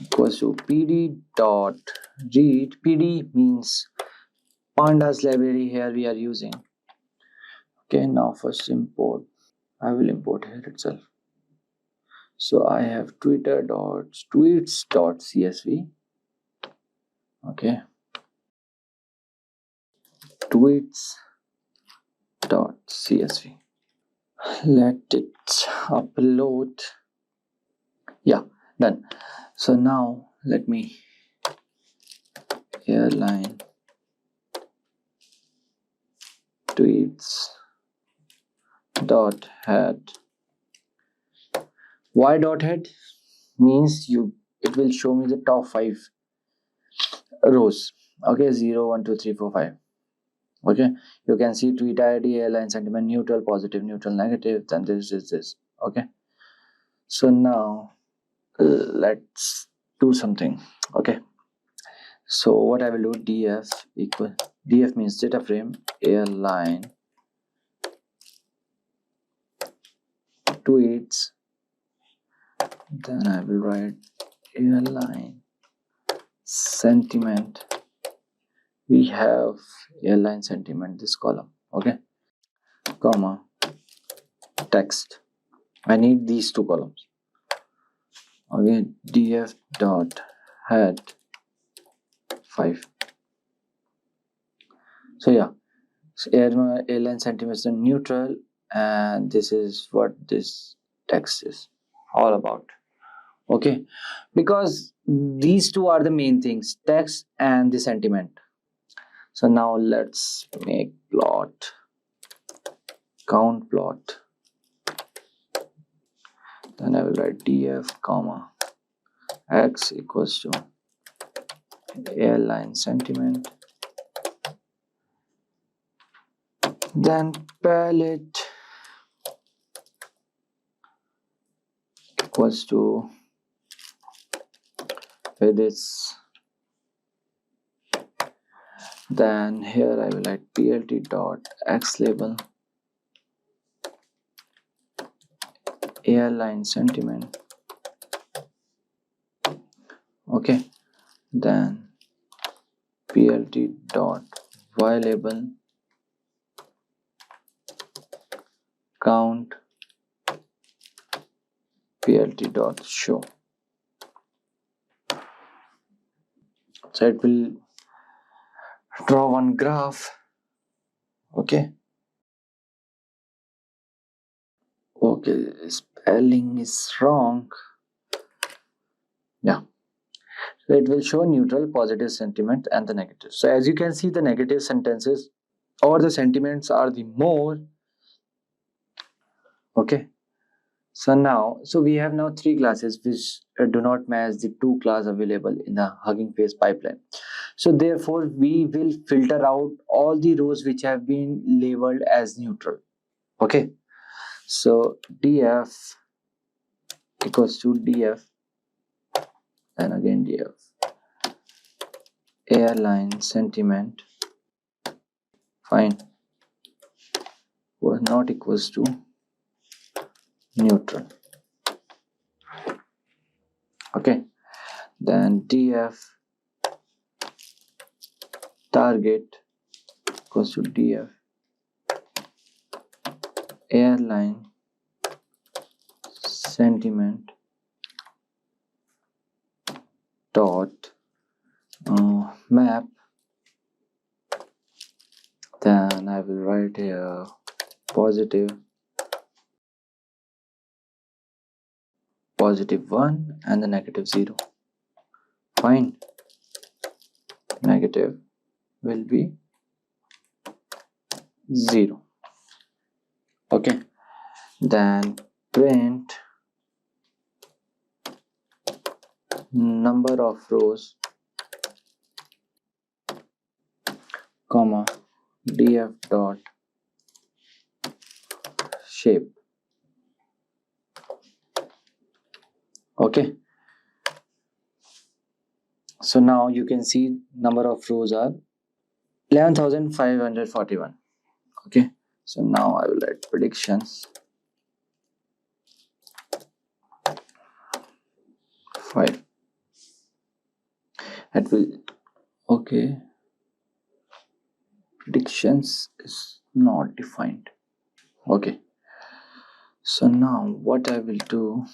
Speaker 18: equals to pd dot read. PD means pandas library, here we are using. Okay, now first import, I will import here itself. So I have tweets.csv. Okay, tweets.csv. Let it upload. Yeah, done. So now let me airline tweets dot head. Why dot head? Means it will show me the top 5 rows. Okay, 0, 1, 2, 3, 4, 5. Okay, you can see tweet ID, airline sentiment, neutral, positive, neutral, negative, then this. Okay, so now let's do something. Okay, so what I will do, df means data frame airline tweets, then I will write airline sentiment. We have airline sentiment, this column. Okay, comma text. I need these 2 columns. Okay, df dot head 5. So yeah, so airline sentiment is neutral, and this is what this text is all about. Okay, because these 2 are the main things, text and the sentiment. So now let's make plot, count plot. Then I will write df comma x equals to airline sentiment, then palette equals to with its, then here I will write plt dot x label airline sentiment. Okay, then plt dot y label count plt dot show. So it will draw one graph. Okay, spelling is wrong. Yeah, so it will show neutral, positive sentiment and the negative. So as you can see, the negative sentences or the sentiments are the more. Okay, so we have now 3 classes which do not match the 2 class available in the Hugging Face pipeline. So therefore we will filter out all the rows which have been labeled as neutral. Okay, so df equals to df, and again df airline sentiment, fine, was not equals to neutral. Okay, then df target equals to df airline sentiment dot map, then I will write here positive 1 and the negative 0. Fine, negative will be 0. Okay, then print number of rows comma df dot shape. Okay, so now you can see number of rows are 11,541. Okay, so now I will write predictions 5. It will, okay, predictions is not defined. Okay, so now what I will do,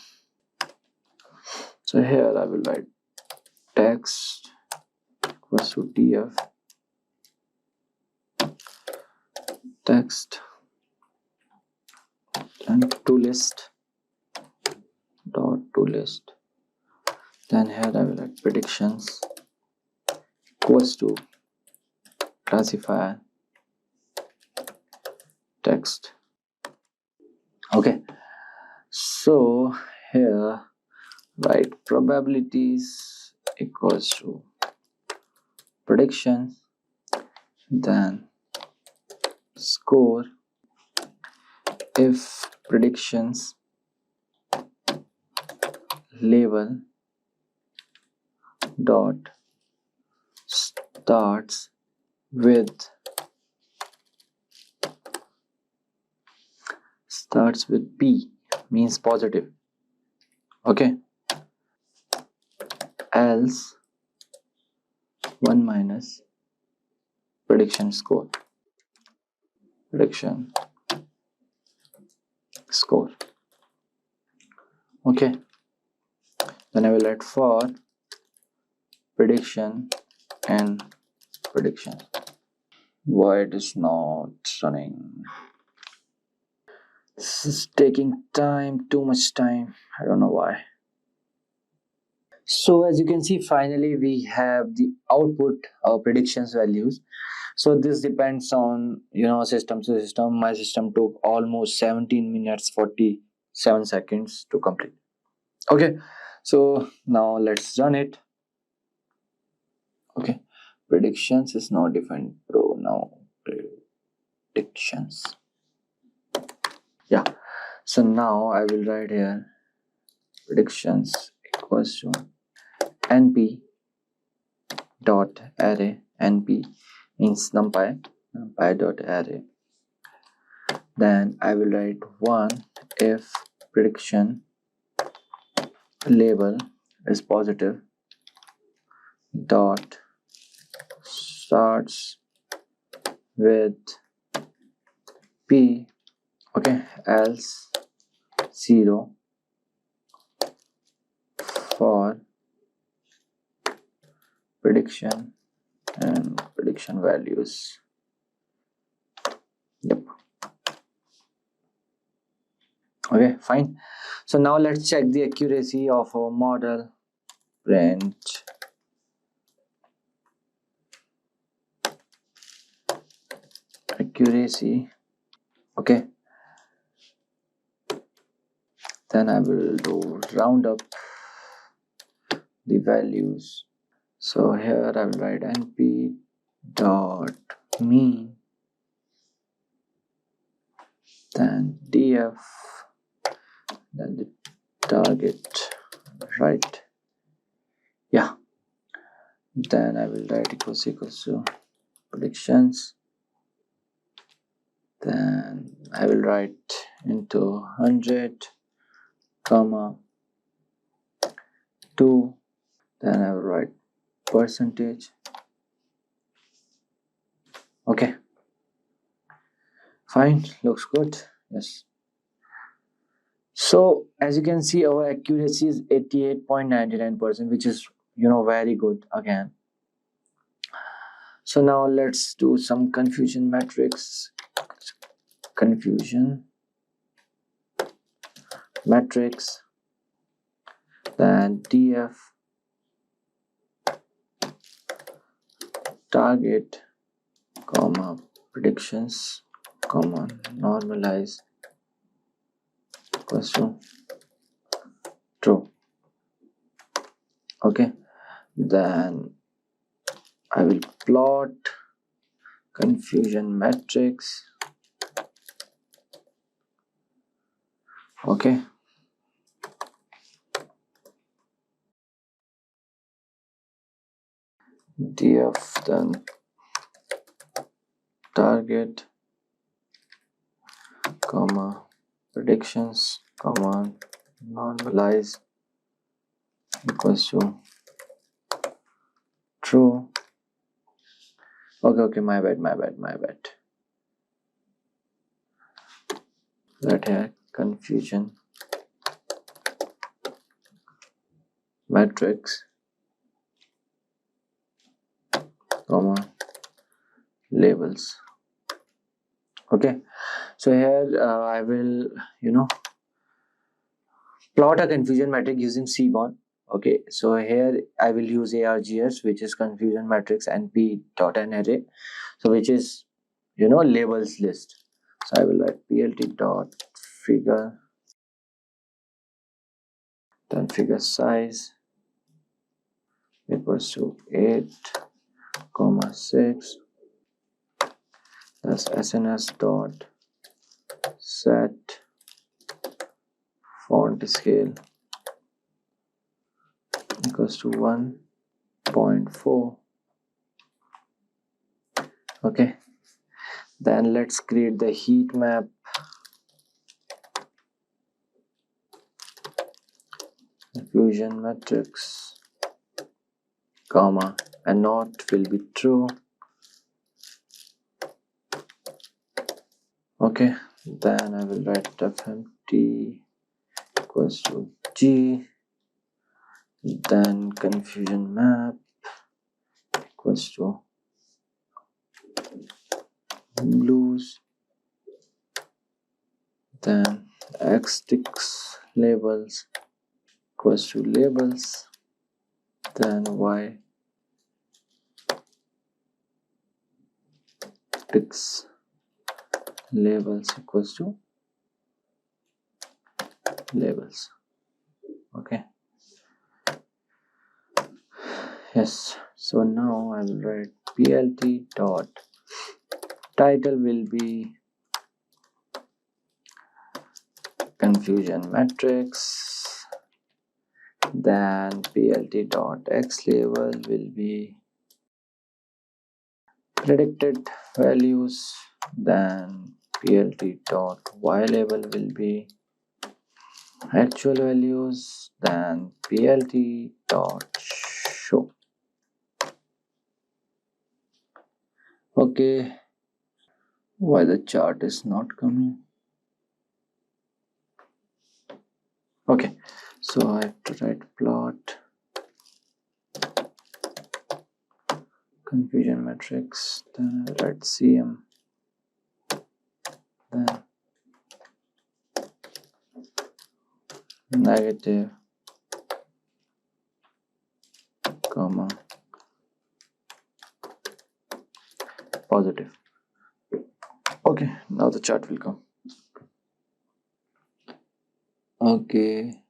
Speaker 18: so here I will write text equals to df text and to list dot to list, then here I will write predictions equals to classifier text. Okay, so here write probabilities equals to prediction, then score if predictions label dot starts with P means positive. Okay, else 1 minus prediction score. Okay, then I will write for prediction and prediction. Why it is not running? This is taking time, too much time. I don't know why. So as you can see, finally we have the output of predictions values. So this depends on system to system. My system took almost 17 minutes 47 seconds to complete. Okay, so now let's run it. Okay, predictions is not defined pro now. Predictions. Yeah, so now I will write here predictions equals to np dot array. Np means numpy dot array. Then I will write 1 if prediction label is positive dot starts with P. Okay, else 0 for prediction and prediction values. Yep. Okay, fine. So now let's check the accuracy of our model. Print accuracy. Okay, then I will do round up the values. So here I will write np dot mean, then df, then the target, right? Yeah, then I will write equals to predictions, then I will write into 100 comma 2, then I will write percentage. Okay, fine, looks good. Yes, so as you can see, our accuracy is 88.99%, which is very good again. So now let's do some confusion matrix. Confusion matrix, then df target comma predictions comma normalize equals to true. Okay, then I will plot confusion matrix. Okay, df then target comma predictions comma normalize equals to true. Okay, my bad. Right here, confusion matrix comma labels. Okay, so here I will plot a confusion matrix using Seaborn. Okay, so here I will use ARGS, which is confusion matrix, and p.array, so which is labels list. So I will write plt dot figure, then figure size equals to 8,6. That's SNS dot set font scale equals to 1.4. Okay, then let's create the heat map. Confusion matrix, comma, and not will be true. Okay, then I will write fmt equals to g, then confusion map equals to blues, then x6 labels equals to labels, then y x labels equals to labels. Okay, yes, so now I will write plt dot title will be confusion matrix, then plt dot x label will be predicted values, then plt dot y label will be actual values, then plt dot show. Okay, why the chart is not coming? Okay, so I have to write plot confusion matrix, then I write cm, then negative, comma, positive. Okay, now the chart will come. Okay,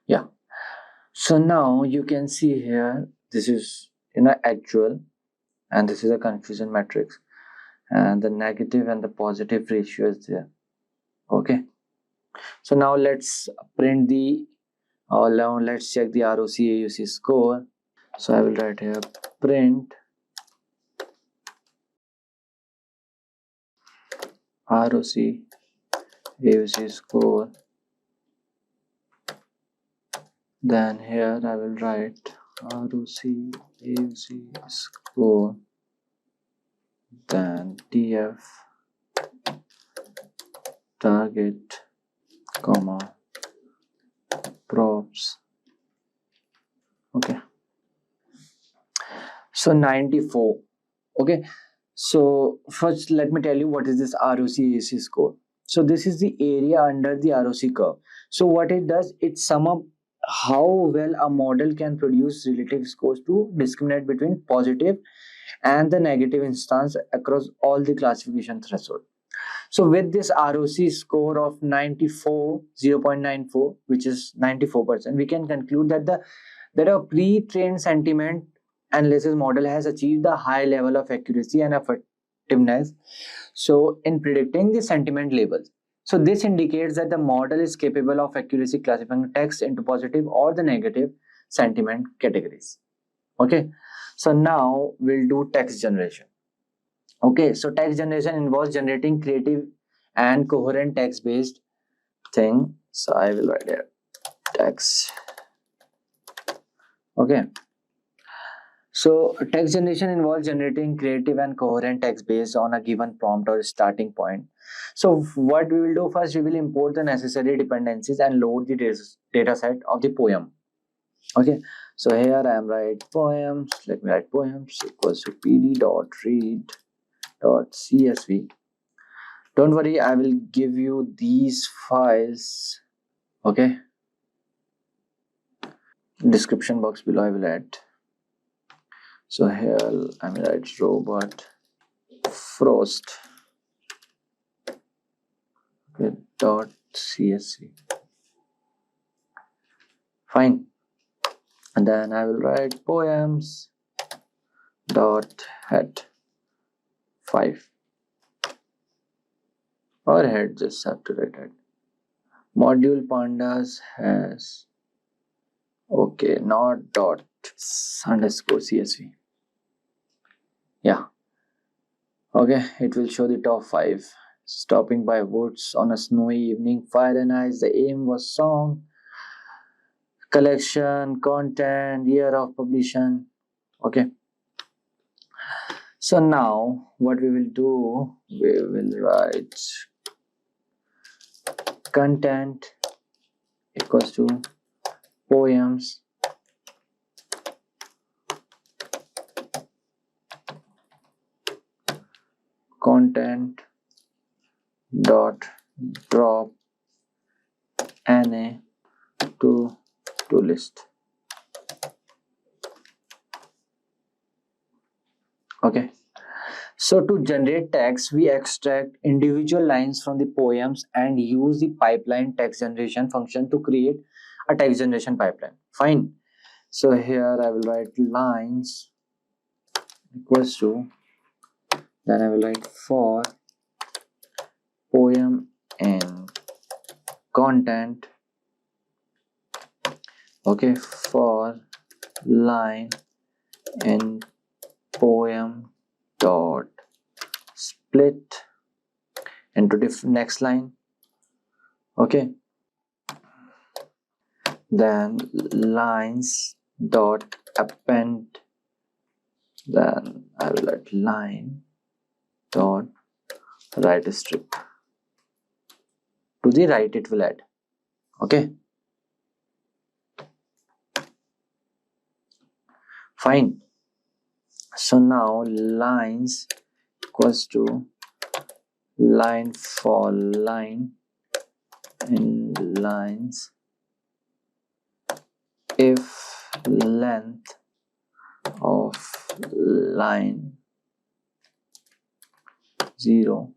Speaker 18: yeah, so now you can see here this is actual, and this is a confusion matrix, and the negative and the positive ratio is there. Okay, so now let's print the now let's check the ROC AUC score. So I will write here print ROC AUC score, then here I will write ROC AUC score, then TF target, comma, props. Okay, so 94. Okay, so first let me tell you what is this ROC AUC score. So this is the area under the ROC curve. So what it does, it sum up how well a model can produce relative scores to discriminate between positive and the negative instance across all the classification threshold. So with this ROC score of 94, 0.94, which is 94%, we can conclude that a pre-trained sentiment analysis model has achieved a high level of accuracy and effectiveness so in predicting the sentiment labels. So this indicates that the model is capable of accuracy classifying text into positive or the negative sentiment categories. Okay, so now we'll do text generation. Okay, so text generation involves generating creative and coherent text based thing. So I will write here text. Okay, so text generation involves generating creative and coherent text based on a given prompt or starting point. So what we will do first, we will import the necessary dependencies and load the data set of the poem. Okay, so here I am write poems. Let me write poems equals to pd.read.csv. Don't worry, I will give you these files. Okay, description box below I will add. So here I will write robot frost, okay, dot csv. Fine. And then I will write poems dot head 5, or head, just have to write head. Module pandas has, okay, not dot underscore csv. Yeah, okay, it will show the top 5. Stopping by woods on a snowy evening, fire and ice. The aim was song, collection, content, year of publication. Okay, so now what we will do, we will write content equals to poems content dot drop na to list. Okay, so to generate text, we extract individual lines from the poems and use the pipeline text generation function to create a text generation pipeline. Fine. So here I will write lines equals to, then I will write for poem and content, okay, for line and poem dot split into the next line. Okay, then lines dot append, then I will write line dot right strip. To the right it will add. Okay, fine. So now lines equals to line for line and lines if length of line 0,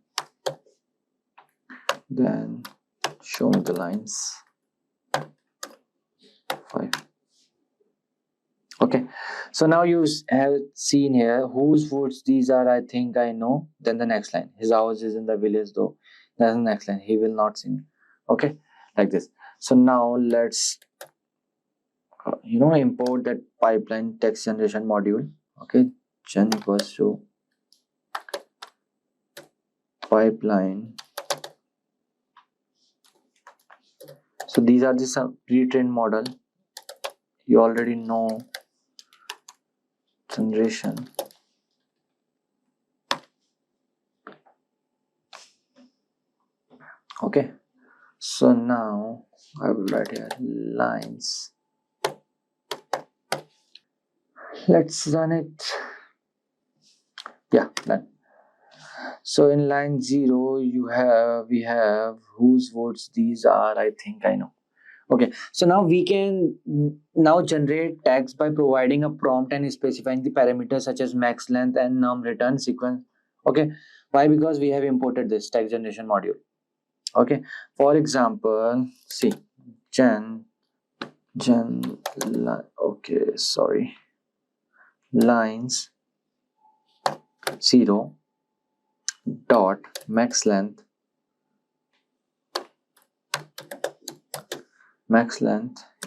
Speaker 18: then show me the lines 5. Okay, so now you have seen here whose woods these are, I think I know. Then the next line, his house is in the village though. That's the next line, he will not sing. Okay, like this. So now let's import that pipeline text generation module. Okay, gen equals to pipeline. So these are the some pre-trained model. You already know generation. Okay, so now I will write here lines. Let's run it. Yeah, done. So in line 0 we have whose votes these are, I think I know. Okay, so now we can now generate text by providing a prompt and specifying the parameters such as max length and num return sequence. Okay, why? Because we have imported this text generation module. Okay, for example, see lines 0 dot max length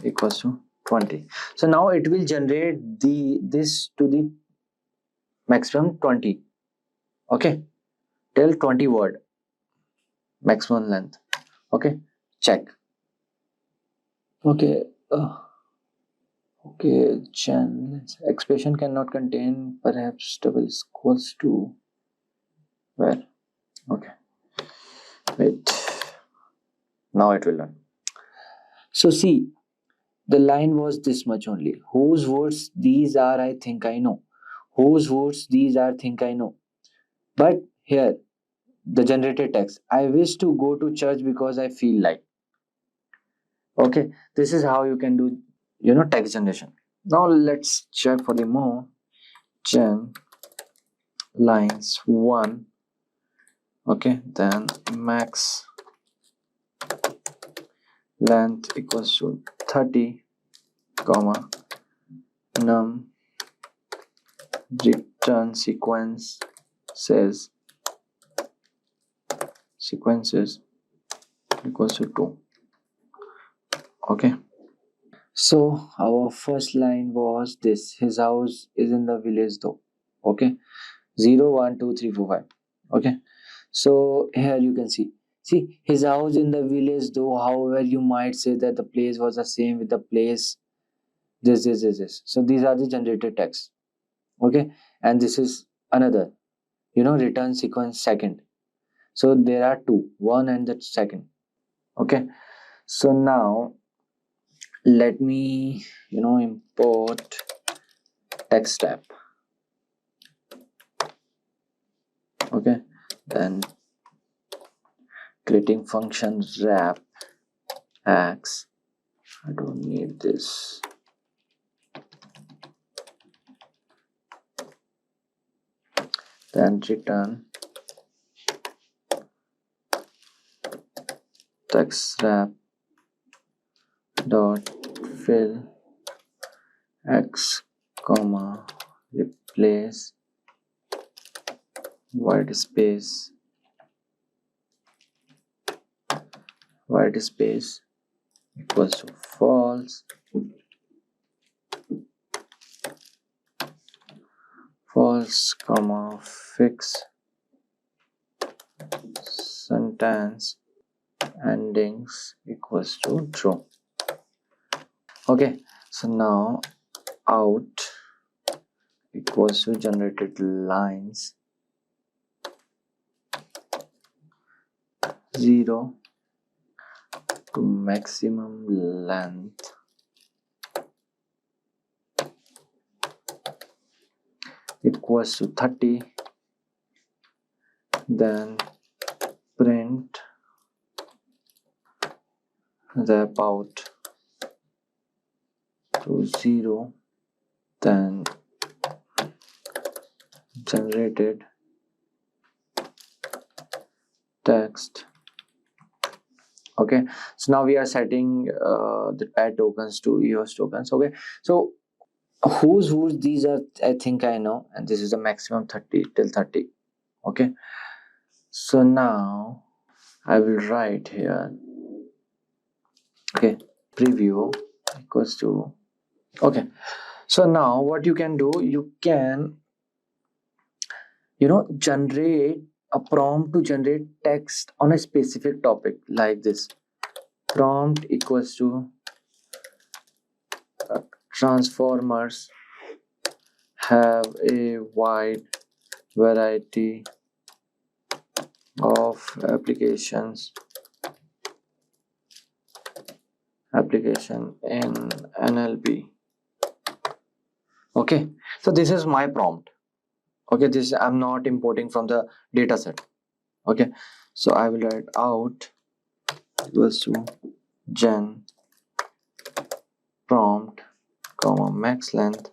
Speaker 18: equals to 20. So now it will generate this to the maximum 20. Okay, till 20 word maximum length. Okay, check. Okay, okay, expression cannot contain perhaps double equals to where? Okay, wait, now it will run. So see, the line was this much only. Whose words these are, I think I know. Whose words these are, think I know. But here the generated text. I wish to go to church because I feel like. Okay, this is how you can do, text generation. Now let's check for the more. Gen lines 1. Okay, then max length equals to 30, comma num return sequences equals to 2. Okay, so our first line was this: his house is in the village though. Okay, 0 1 2 3 4 5. Okay, so here you can see his house in the village though. However, you might say that the place was the same with the place this. So these are the generated text. Okay, and this is another, return sequence second. So there are two, one and the second. Okay, so now let me import text tab. Okay, then creating function wrap x. I don't need this. Then return text wrap dot fill x, comma replace white space equals to false, comma fix sentence endings equals to true. Okay, so now out equals to generated lines 0 to maximum length equals to 30. Then print wrap out to 0. Then generated text. Okay, so now we are setting the pad tokens to EOS tokens. Okay, so whose these are, I think I know, and this is the maximum 30 till 30. Okay, so now I will write here. Okay, preview equals to. Okay, so now what you can do, you can generate a prompt to generate text on a specific topic like this. Prompt equals to transformers have a wide variety of application in NLP. Okay, so this is my prompt. Okay, this I'm not importing from the data set. Okay, so I will write out equals to gen prompt, comma max length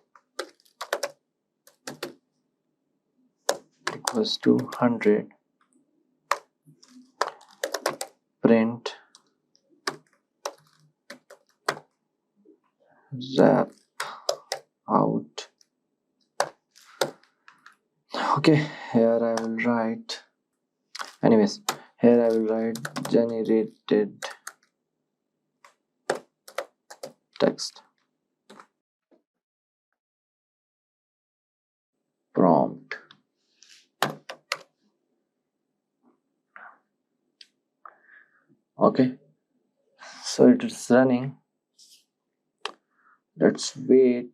Speaker 18: equals to 100. Print wrap out. Okay, here I will write, anyways, here I will write generated text prompt. Okay, so it is running. Let's wait.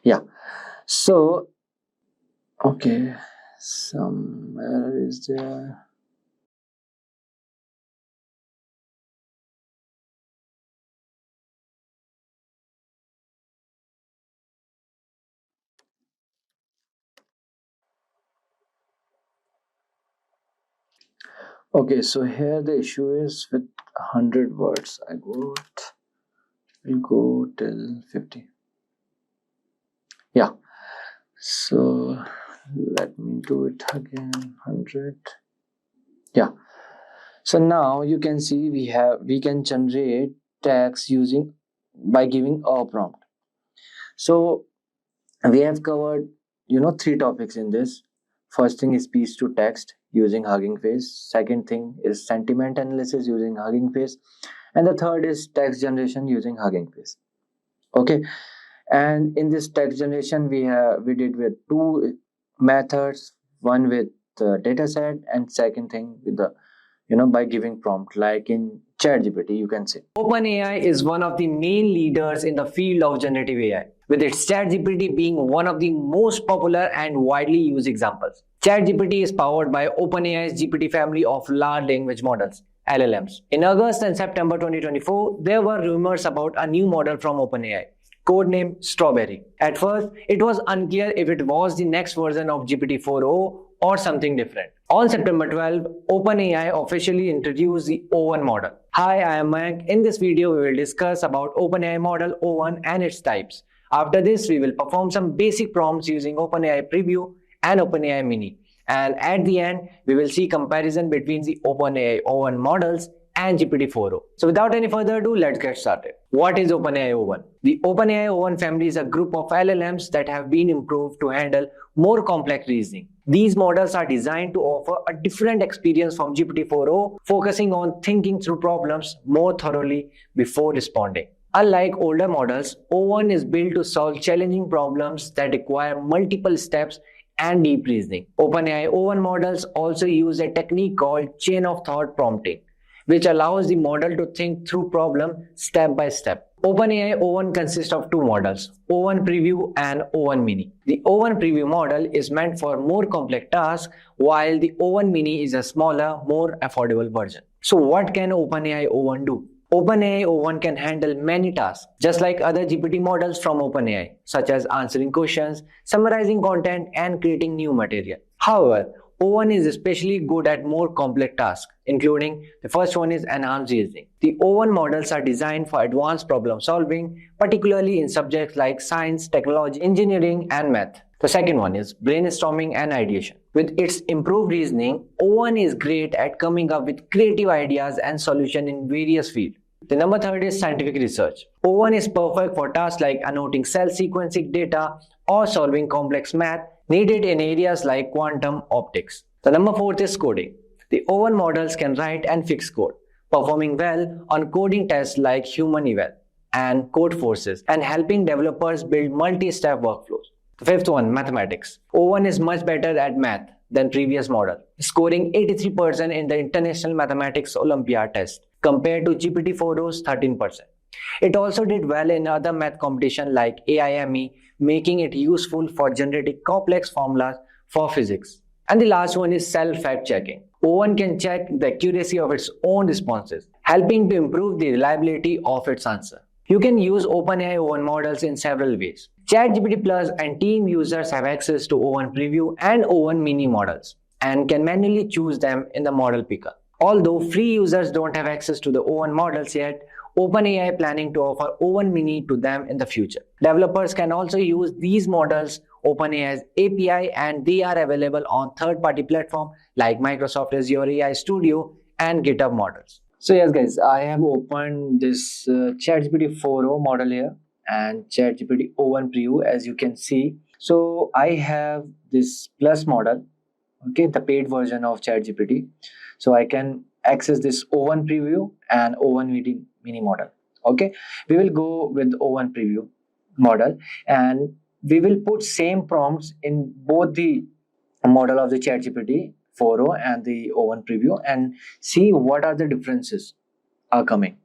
Speaker 18: Yeah, so okay, some error is there. Okay, so here the issue is with 100 words. Will go till 50. Yeah, so let me do it again. 100. Yeah, so now you can see we can generate text using by giving a prompt. So we have covered three topics in this. First thing is speech to text using Hugging Face. Second thing is sentiment analysis using Hugging Face, and the third is text generation using Hugging Face. Okay, and in this text generation we did with two methods, one with the data set and second thing with the by giving prompt like in ChatGPT, you can say.
Speaker 6: OpenAI is one of the main leaders in the field of generative AI, with its ChatGPT being one of the most popular and widely used examples. ChatGPT is powered by OpenAI's GPT family of large language models, LLMs. In August and September 2024, there were rumors about a new model from OpenAI, codenamed Strawberry. At first, it was unclear if it was the next version of GPT 4.0 or something different. On September 12, OpenAI officially introduced the O1 model. Hi, I am Mayank. In this video, we will discuss about OpenAI model O1 and its types. After this, we will perform some basic prompts using OpenAI Preview and OpenAI Mini. And at the end, we will see comparison between the OpenAI O1 models and GPT 4.0. So without any further ado, let's get started. What is OpenAI O1? The OpenAI O1 family is a group of LLMs that have been improved to handle more complex reasoning. These models are designed to offer a different experience from GPT 4.0, focusing on thinking through problems more thoroughly before responding. Unlike older models, O1 is built to solve challenging problems that require multiple steps and deep reasoning. OpenAI O1 models also use a technique called chain of thought prompting, which allows the model to think through problem step by step. OpenAI O1 consists of two models, O1 Preview and O1 Mini. The O1 Preview model is meant for more complex tasks, while the O1 Mini is a smaller, more affordable version. So what can OpenAI O1 do? OpenAI O1 can handle many tasks, just like other GPT models from OpenAI, such as answering questions, summarizing content, and creating new material. However, O1 is especially good at more complex tasks, including the first one is enhanced reasoning. The O1 models are designed for advanced problem solving, particularly in subjects like science, technology, engineering, and math. The second one is brainstorming and ideation. With its improved reasoning, O1 is great at coming up with creative ideas and solutions in various fields. The number third is scientific research. O1 is perfect for tasks like annotating cell sequencing data or solving complex math needed in areas like quantum optics. The number fourth is coding. The O1 models can write and fix code, performing well on coding tests like human eval and code forces, and helping developers build multi-step workflows. The fifth one, mathematics. O1 is much better at math than previous model, scoring 83% in the International Mathematics Olympiad test compared to GPT 4.0's 13%. It also did well in other math competitions like AIME, making it useful for generating complex formulas for physics. And the last one is self-fact checking. O1 can check the accuracy of its own responses, helping to improve the reliability of its answer. You can use OpenAI O1 models in several ways. ChatGPT Plus and team users have access to O1 Preview and O1 Mini models and can manually choose them in the model picker. Although free users don't have access to the O1 models yet, OpenAI planning to offer O1 Mini to them in the future. Developers can also use these models, OpenAI's API, and they are available on third-party platforms like Microsoft Azure AI Studio and GitHub models. So yes guys, I have opened this ChatGPT 4.0 model here and ChatGPT O1 Preview, as you can see. So I have this Plus model, okay, the paid version of ChatGPT. So I can access this O1 Preview and O1 Mini model. Okay, we will go with O1 Preview model and we will put same prompts in both the model of the ChatGPT 4.0 and the O1 Preview and see what are the differences are coming.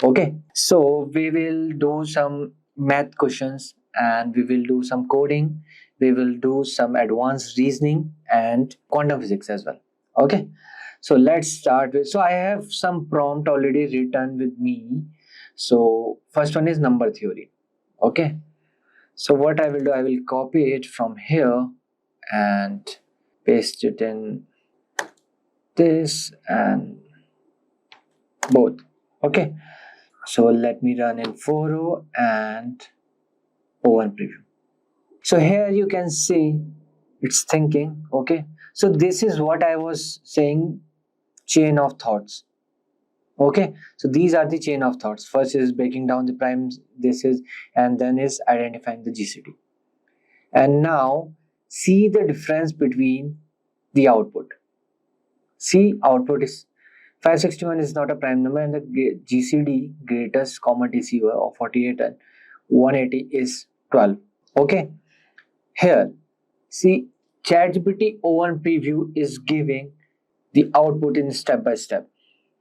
Speaker 6: Okay, so we will do some math questions and we will do some coding. We will do some advanced reasoning and quantum physics as well. Okay, so let's start with, so I have some prompt already written with me. So first one is number theory. Okay, so what I will do, I will copy it from here and paste it in
Speaker 3: this and both. Okay, so let me run in 4.0 and O1 preview. So here you can see it's thinking. Okay, so this is what I was saying, chain of thoughts. Okay, so these are the chain of thoughts. First is breaking down the primes, this is, and then is identifying the GCD. And now see the difference between the output. See, output is 561 is not a prime number, and the GCD, greatest common receiver, of 48 and 180 is 12. Okay, here see, ChatGPT O1 preview is giving the output in step by step.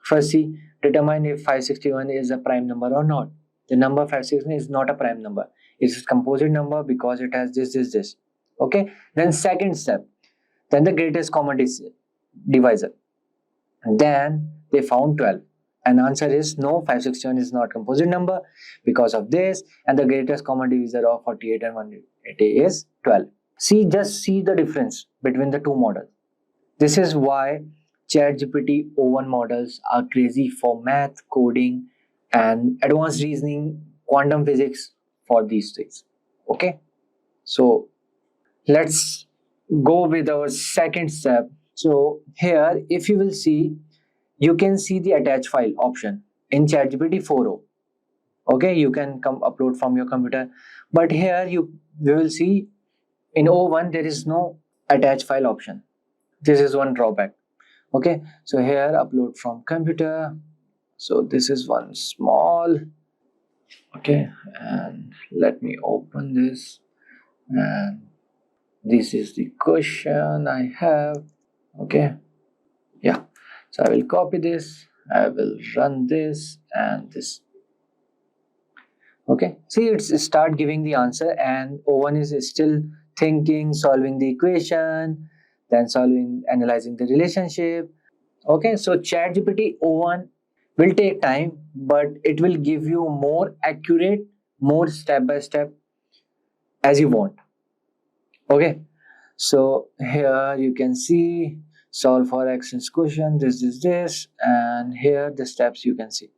Speaker 3: First, see, determine if 561 is a prime number or not. The number 561 is not a prime number. It's a composite number because it has this. Okay. Then second step, then the greatest common divisor. Then they found 12. And answer is no, 561 is not composite number because of this, and the greatest common divisor of 48 and 180 is 12. See, just see the difference between the two models. This is why ChatGPT O1 models are crazy for math, coding, and advanced reasoning, quantum physics, for these things. Okay, so let's go with our second step. So here, if you will see, you can see the attach file option in ChatGPT 4.0. Okay, you can come upload from your computer, but here you will see in O1 there is no attach file option. This is one drawback. Okay, so here upload from computer. So this is one small. Okay, and let me open this, and this is the question I have. Okay, yeah, so I will copy this, I will run this and this. Okay, see, it's start giving the answer, and O1 is still thinking, solving the equation, then analyzing the relationship. Okay, so ChatGPT O1 will take time, but it will give you more accurate, more step by step as you want. Okay, so here you can see solve for x question, this, and here the steps you can see.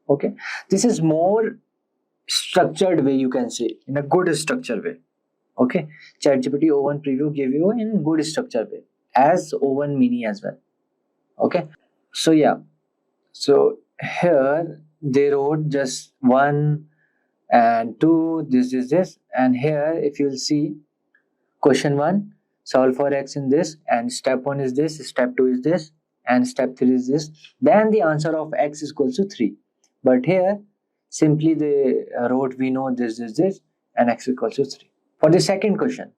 Speaker 3: Okay, this is more structured way, you can say, in a good structured way. Okay, ChatGPT O1 preview give you in good structured way, as O1 mini as well. Okay, so yeah, so here they wrote just 1 and 2, this, and here if you'll see question 1, solve for x in this, and step 1 is this, step 2 is this, and step 3 is this, then the answer of x is equals to 3. But here simply they wrote we know this, and x equals to 3. For the second question,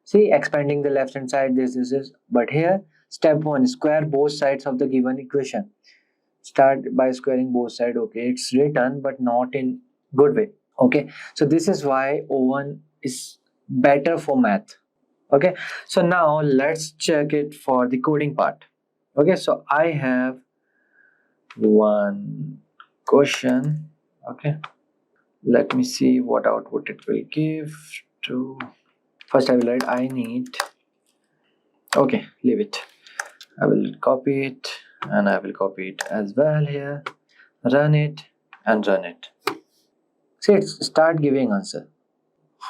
Speaker 3: see, expanding the left hand side, this, but here step 1, square both sides of the given equation. Start by squaring both sides. Okay, it's written but not in good way. Okay, so this is why O1 is better for math. Okay, so now let's check it for the coding part. Okay, so I have one question. Okay, let me see what output it will give to. First I will write I need. Okay, leave it. I will copy it, and I will copy it as well here, run it and run it. See, it start giving answer.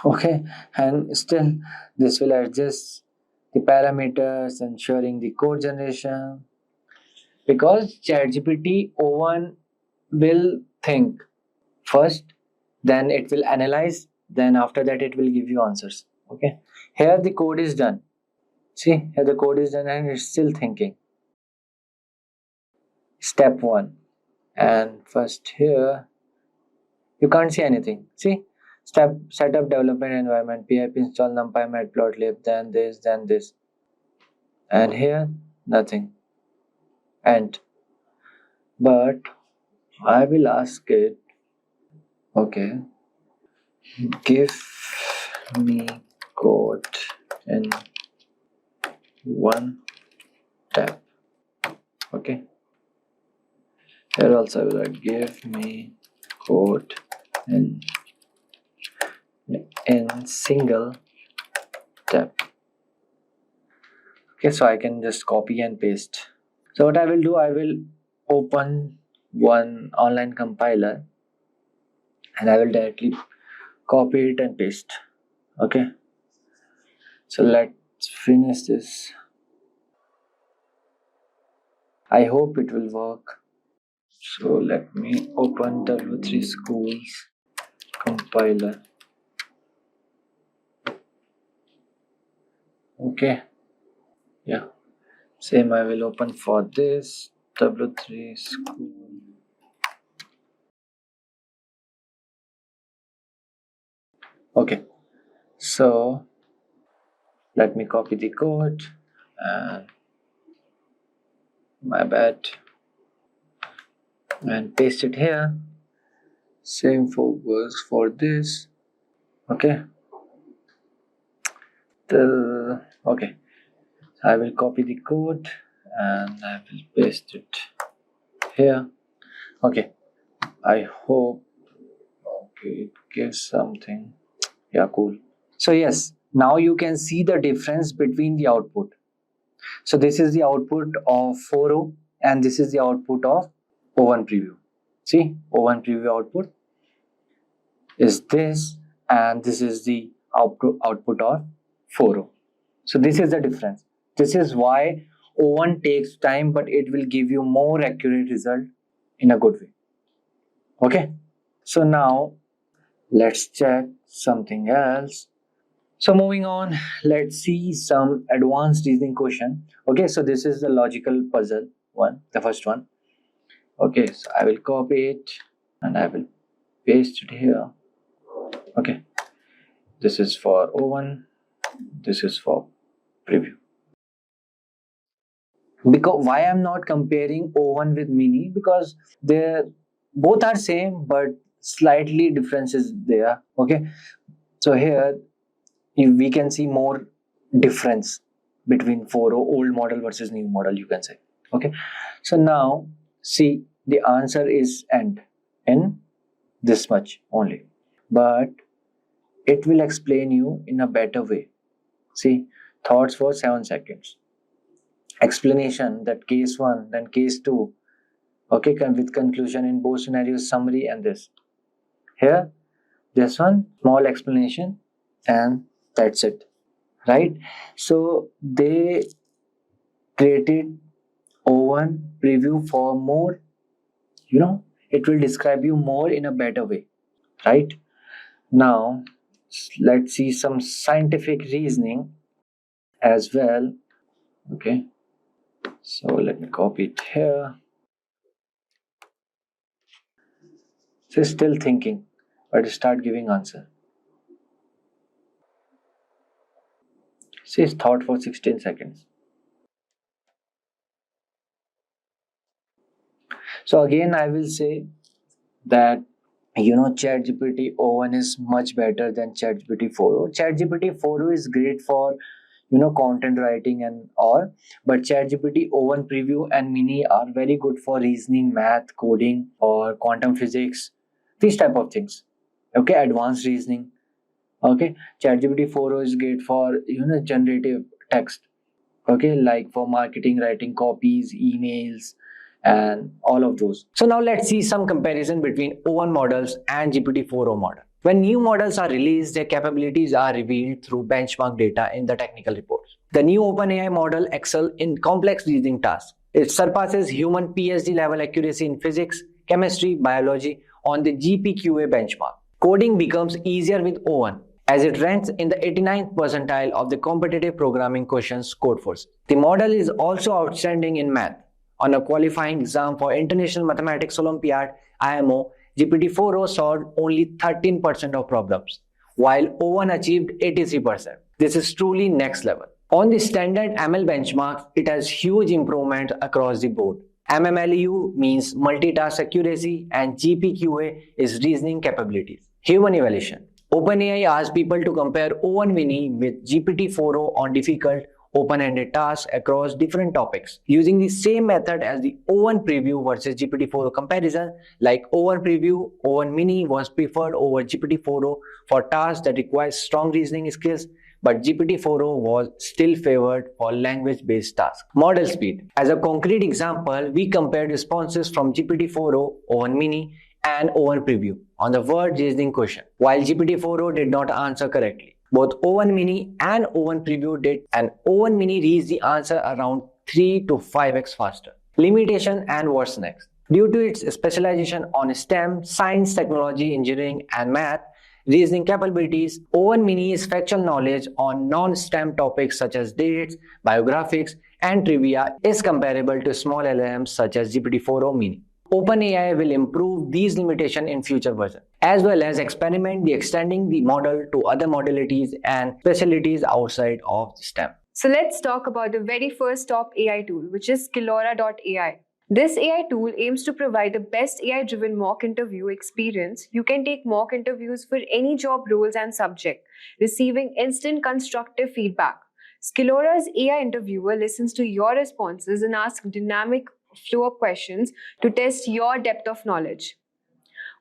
Speaker 3: Okay, and still this will adjust the parameters, ensuring the code generation, because ChatGPT O1 will think first, then it will analyze, then after that it will give you answers. Okay, here the code is done. See, here the code is done and it's still thinking. Step 1, and first here you can't see anything. See, step setup development environment, pip install numpy matplotlib, then this, and here nothing. And but I will ask it, okay, give me code in one tab. Okay, here also I will write give me code in single tab. Okay, so I can just copy and paste.
Speaker 18: So what I will do, I will open one online compiler and I will directly copy it and paste. Okay, so let's finish this. I hope it will work. So let me open W3 Schools compiler. Okay, yeah, same I will open for this W3 School. Okay, so let me copy the code and my bad and paste it here. Same works for this. Okay, okay, I will copy the code and I will paste it here. Okay, I hope it gives something. Yeah, cool. So yes, now you can see the difference between the output. So this is the output of 4.0 and this is the output of O1 preview. See, O1 preview output is this and this is the output of 4.0. So this is the difference. This is why O1 takes time, but it will give you more accurate result in a good way. Okay, so now let's check something else. So moving on, let's see some advanced reasoning question. Okay, so this is the logical puzzle one, the first one. Okay, so I will copy it and I will paste it here. Okay, this is for O1, this is for preview. Because why I'm not comparing O1 with mini, because they both are same but slightly differences there. Okay, so here we can see more difference between 4.0 old model versus new model, you can say. Okay, so now see, the answer is end in this much only, but it will explain you in a better way. See, thoughts for 7 seconds, explanation, that case 1 then case 2. Okay, with conclusion in both scenarios, summary, and this here, this one small explanation, and that's it, right? So they created O1 preview for more, it will describe you more in a better way, right? Now let's see some scientific reasoning as well. Okay, so let me copy it here. So still thinking, but start giving answer. Says thought for 16 seconds. So again, I will say that ChatGPT O1 is much better than ChatGPT 4.0. ChatGPT 4.0 is great for content writing and all, but ChatGPT O1 preview and mini are very good for reasoning, math, coding, or quantum physics, these type of things. Okay, advanced reasoning. Okay, ChatGPT 4.0 is great for generative text. Okay, like for marketing, writing copies, emails, and all of those. So now let's see some comparison between O1 models and GPT 4.0 model. When new models are released, their capabilities are revealed through benchmark data in the technical reports. The new OpenAI model excels in complex reasoning tasks. It surpasses human PhD level accuracy in physics, chemistry, biology on the GPQA benchmark. Coding becomes easier with O1 as it ranks in the 89th percentile of the competitive programming questions Codeforce. The model is also outstanding in math. On a qualifying exam for International Mathematics Olympiad IMO, GPT-4o solved only 13% of problems, while O1 achieved 83%. This is truly next level. On the standard ML benchmarks, it has huge improvement across the board. MMLU means multitask accuracy and GPQA is reasoning capabilities. Human evaluation. OpenAI asked people to compare O1 Mini with GPT-4o on difficult open-ended tasks across different topics using the same method as the O1 preview versus GPT-4o comparison. Like O1 preview, O1 Mini was preferred over GPT-4o for tasks that require strong reasoning skills,
Speaker 6: but GPT-4o was still favored for language-based tasks. Model speed. As a concrete example, we compared responses from GPT-4o, O1 Mini, and O1 Preview on the word reasoning question, while GPT-4o did not answer correctly. Both O1 Mini and O1 Preview did, and O1 Mini reached the answer around 3 to 5x faster. Limitation and what's next. Due to its specialization on STEM, science, technology, engineering, and math, reasoning capabilities, O1 Mini's factual knowledge on non-STEM topics such as dates, biographics, and trivia is comparable to small LLMs such as GPT-4o Mini. OpenAI will improve these limitations in future versions, as well as experiment extending the model to other modalities and specialties outside of STEM.
Speaker 4: So let's talk about the very first top AI tool, which is Skillora.ai. This AI tool aims to provide the best AI-driven mock interview experience. You can take mock interviews for any job roles and subject, receiving instant constructive feedback. Skillora's AI interviewer listens to your responses and asks dynamic flow-up questions to test your depth of knowledge.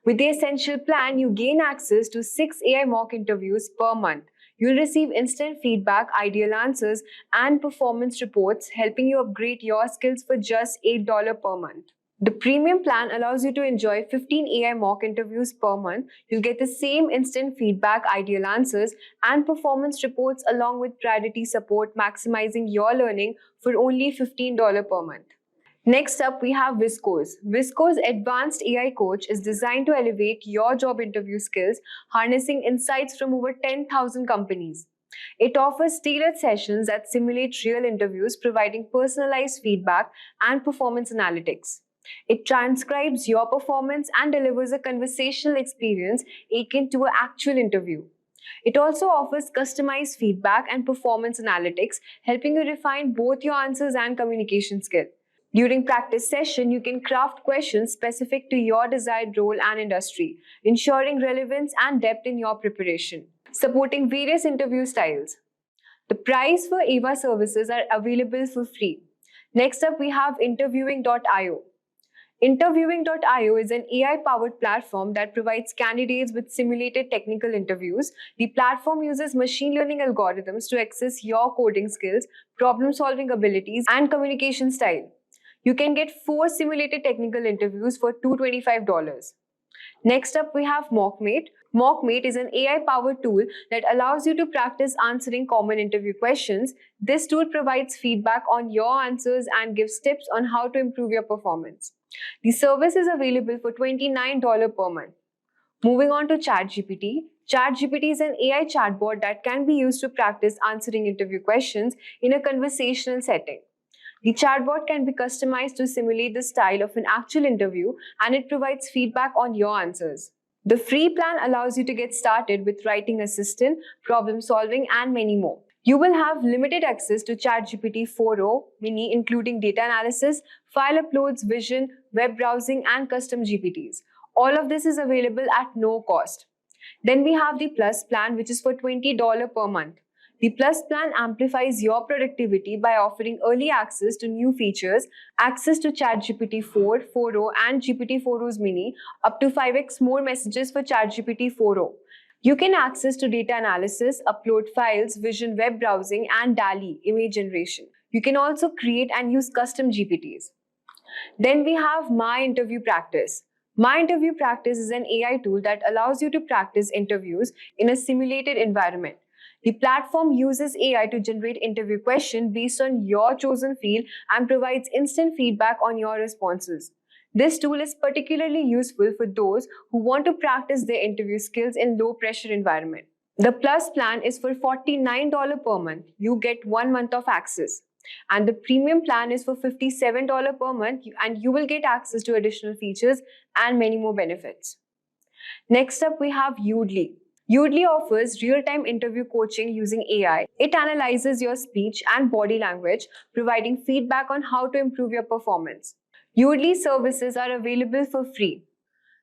Speaker 4: With the Essential plan, you gain access to 6 AI mock interviews per month. You'll receive instant feedback, ideal answers, and performance reports, helping you upgrade your skills for just $8 per month. The premium plan allows you to enjoy 15 AI mock interviews per month. You'll get the same instant feedback, ideal answers, and performance reports along with priority support, maximizing your learning for only $15 per month. Next up, we have Visco's. Visco's advanced AI coach is designed to elevate your job interview skills, harnessing insights from over 10,000 companies. It offers tailored sessions that simulate real interviews, providing personalized feedback and performance analytics. It transcribes your performance and delivers a conversational experience akin to an actual interview. It also offers customized feedback and performance analytics, helping you refine both your answers and communication skill. During practice session, you can craft questions specific to your desired role and industry, ensuring relevance and depth in your preparation. Supporting various interview styles. The price for AVA services are available for free. Next up, we have Interviewing.io. Interviewing.io is an AI-powered platform that provides candidates with simulated technical interviews. The platform uses machine learning algorithms to assess your coding skills, problem-solving abilities, and communication style. You can get 4 simulated technical interviews for $225. Next up, we have Mockmate. Mockmate is an AI-powered tool that allows you to practice answering common interview questions. This tool provides feedback on your answers and gives tips on how to improve your performance. The service is available for $29 per month. Moving on to ChatGPT. ChatGPT is an AI chatbot that can be used to practice answering interview questions in a conversational setting. The chatbot can be customized to simulate the style of an actual interview, and it provides feedback on your answers. The free plan allows you to get started with writing assistant, problem solving, and many more. You will have limited access to ChatGPT 4o Mini, including data analysis, file uploads, vision, web browsing, and custom GPTs. All of this is available at no cost. Then we have the Plus plan, which is for $20 per month. The Plus plan amplifies your productivity by offering early access to new features, access to ChatGPT 4, 4o, and GPT-4o's Mini, up to 5x more messages for ChatGPT 4o. You can access to data analysis, upload files, vision web browsing, and DALL-E image generation. You can also create and use custom GPTs. Then we have My Interview Practice. My Interview Practice is an AI tool that allows you to practice interviews in a simulated environment. The platform uses AI to generate interview questions based on your chosen field and provides instant feedback on your responses. This tool is particularly useful for those who want to practice their interview skills in low-pressure environment. The Plus plan is for $49 per month. You get 1 month of access. And the Premium plan is for $57 per month, and you will get access to additional features and many more benefits. Next up, we have Udly. Udly offers real-time interview coaching using AI. It analyzes your speech and body language, providing feedback on how to improve your performance. Udly services are available for free.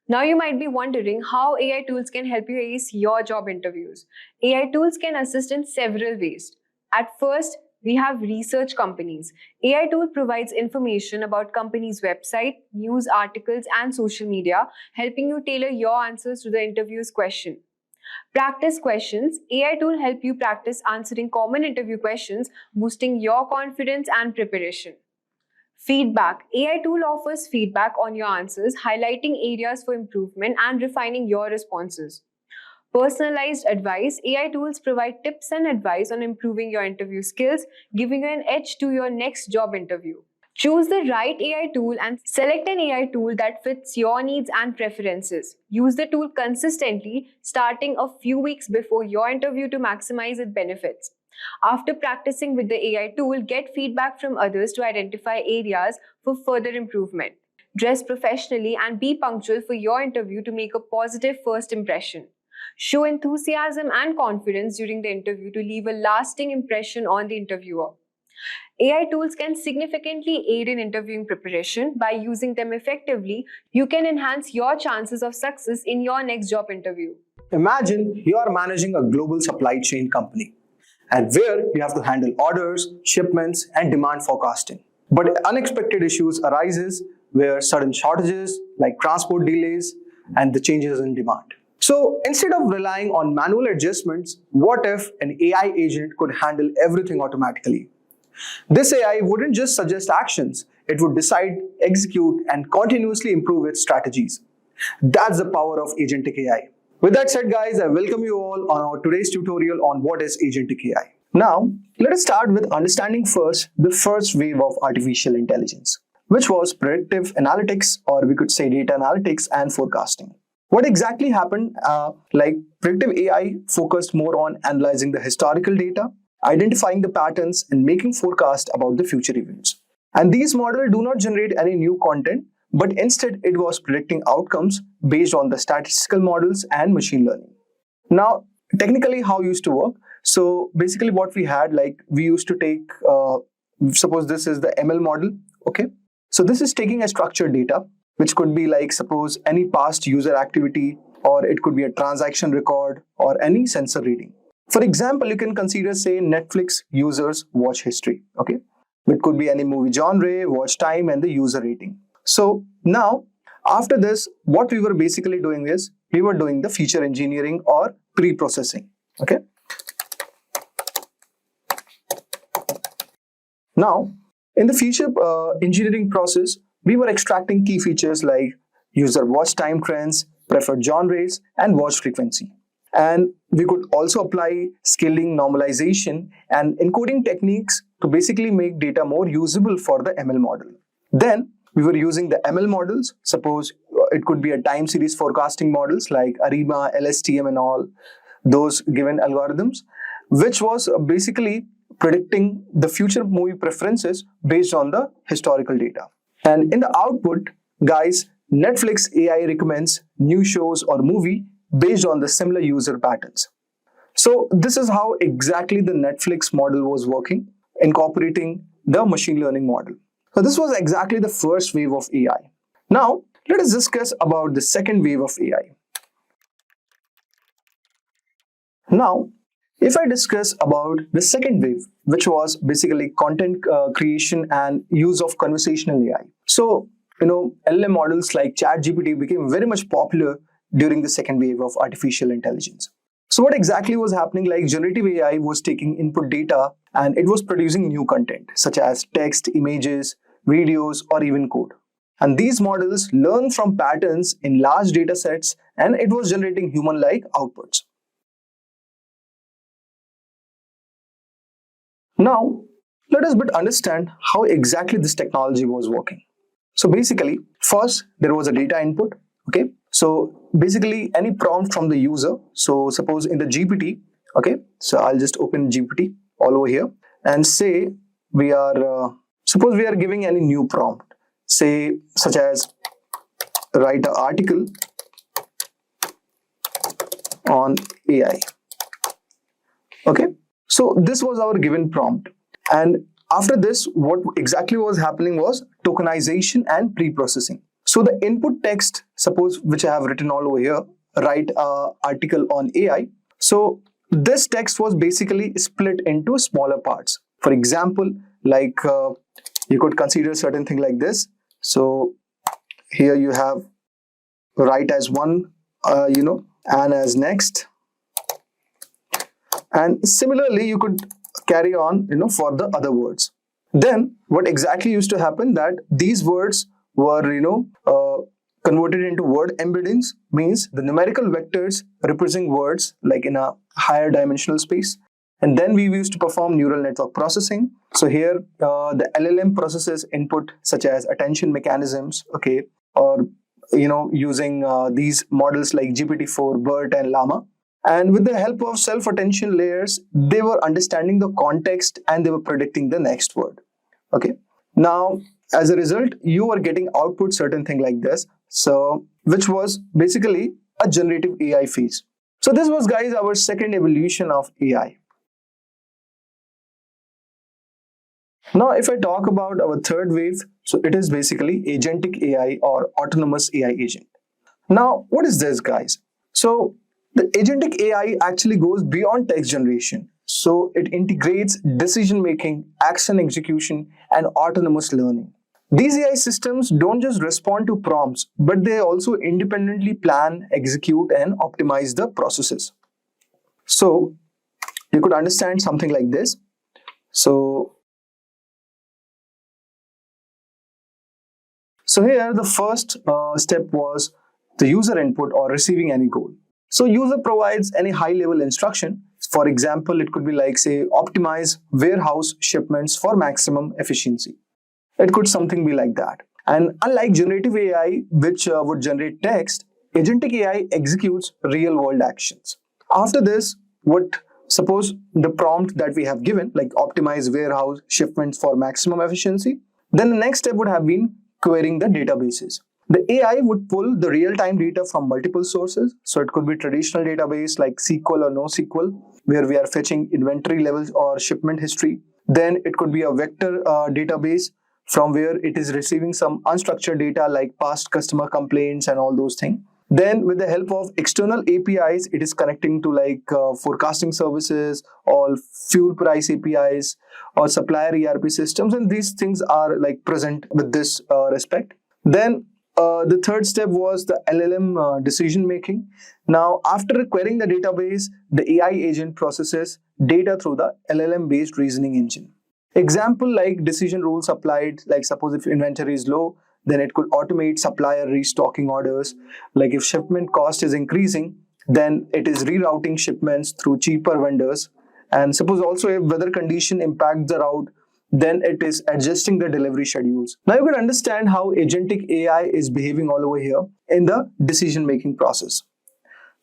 Speaker 4: Now you might be wondering how AI tools can help you ace your job interviews. AI tools can assist in several ways. At first, we have research companies. AI tool provides information about companies' website, news articles, and social media, helping you tailor your answers to the interview's question. Practice questions. AI tool help you practice answering common interview questions, boosting your confidence and preparation. Feedback. AI tool offers feedback on your answers, highlighting areas for improvement and refining your responses. Personalized advice. AI tools provide tips and advice on improving your interview skills, giving you an edge to your next job interview. Choose the right AI tool and select an AI tool that fits your needs and preferences. Use the tool consistently, starting a few weeks before your interview to maximize its benefits. After practicing with the AI tool, get feedback from others to identify areas for further improvement. Dress professionally and be punctual for your interview to make a positive first impression. Show enthusiasm and confidence during the interview to leave a lasting impression on the interviewer. AI tools can significantly aid in interviewing preparation. By using them effectively, you can enhance your chances of success in your next job interview.
Speaker 19: Imagine you are managing a global supply chain company, and where you have to handle orders, shipments, and demand forecasting. But unexpected issues arises where sudden shortages like transport delays and the changes in demand. So instead of relying on manual adjustments, what if an AI agent could handle everything automatically? This AI wouldn't just suggest actions, it would decide, execute, and continuously improve its strategies. That's the power of Agentic AI. With that said, guys, I welcome you all on our today's tutorial on what is Agentic AI. Now, let us start with understanding first the first wave of artificial intelligence, which was predictive analytics, or we could say data analytics and forecasting. What exactly happened? Predictive AI focused more on analyzing the historical data, identifying the patterns, and making forecasts about the future events. And these models do not generate any new content, but instead it was predicting outcomes based on the statistical models and machine learning. Now, technically how it used to work? So basically what we had, we used to take, suppose this is the ML model, okay? So this is taking a structured data, which could be suppose any past user activity, or it could be a transaction record, or any sensor reading. For example, you can consider, say, Netflix users' watch history, okay? It could be any movie genre, watch time, and the user rating. So now, after this, what we were basically doing is, we were doing the feature engineering or pre-processing, okay? Now, in the feature engineering process, we were extracting key features like user watch time trends, preferred genres, and watch frequency. And we could also apply scaling, normalization, and encoding techniques to basically make data more usable for the ML model. Then we were using the ML models. Suppose it could be a time series forecasting models like ARIMA, LSTM, and all those given algorithms, which was basically predicting the future movie preferences based on the historical data. And in the output, guys, Netflix AI recommends new shows or movie based on the similar user patterns. So this is how exactly the Netflix model was working, incorporating the machine learning model. So this was exactly the first wave of AI. Now, let us discuss about the second wave of AI. Now, if I discuss about the second wave, which was basically content creation and use of conversational AI. So, LLM models like ChatGPT became very much popular during the second wave of artificial intelligence. So what exactly was happening? Generative AI was taking input data and it was producing new content, such as text, images, videos, or even code. And these models learn from patterns in large data sets, and it was generating human-like outputs. Now, let us understand how exactly this technology was working. So basically, first there was a data input, okay? So basically any prompt from the user. So suppose in the GPT, okay? So I'll just open GPT all over here and say we are, suppose we are giving any new prompt, say such as write an article on AI, okay? So this was our given prompt. And after this, what exactly was happening was tokenization and pre-processing. So the input text, suppose which I have written all over here, write an article on AI. So this text was basically split into smaller parts. For example, you could consider certain thing like this. So here you have write as one, and as next, And similarly, you could carry on, for the other words. Then what exactly used to happen that these words were, converted into word embeddings, means the numerical vectors representing words like in a higher dimensional space. And then we used to perform neural network processing. So here, the LLM processes input such as attention mechanisms, okay, or using these models like GPT-4, BERT, and Llama. And with the help of self-attention layers, they were understanding the context and they were predicting the next word. Okay. Now, as a result, you are getting output certain thing like this. So, which was basically a generative AI phase. So this was, guys, our second evolution of AI. Now, if I talk about our third wave, so it is basically Agentic AI or autonomous AI agent. Now, what is this, guys? So the Agentic AI actually goes beyond text generation. So it integrates decision making, action execution, and autonomous learning. These AI systems don't just respond to prompts, but they also independently plan, execute, and optimize the processes. So you could understand something like this. So here the first step was the user input or receiving any goal. So user provides any high level instruction. For example, it could be like, say, optimize warehouse shipments for maximum efficiency. It could something be like that. And unlike generative AI, which would generate text, Agentic AI executes real world actions. After this, suppose the prompt that we have given, like optimize warehouse shipments for maximum efficiency, then the next step would have been querying the databases. The AI would pull the real-time data from multiple sources. So it could be traditional database like SQL or NoSQL, where we are fetching inventory levels or shipment history. Then it could be a vector database from where it is receiving some unstructured data like past customer complaints and all those things. Then with the help of external APIs, it is connecting to like forecasting services or fuel price APIs or supplier ERP systems. And these things are like present with this respect. Then the third step was the LLM decision making. Now, after querying the database, the AI agent processes data through the LLM based reasoning engine. Example like decision rules applied, like suppose if inventory is low, then it could automate supplier restocking orders. Like if shipment cost is increasing, then it is rerouting shipments through cheaper vendors. And suppose also if weather condition impacts the route, then it is adjusting the delivery schedules. Now you can understand how agentic AI is behaving all over here in the decision-making process.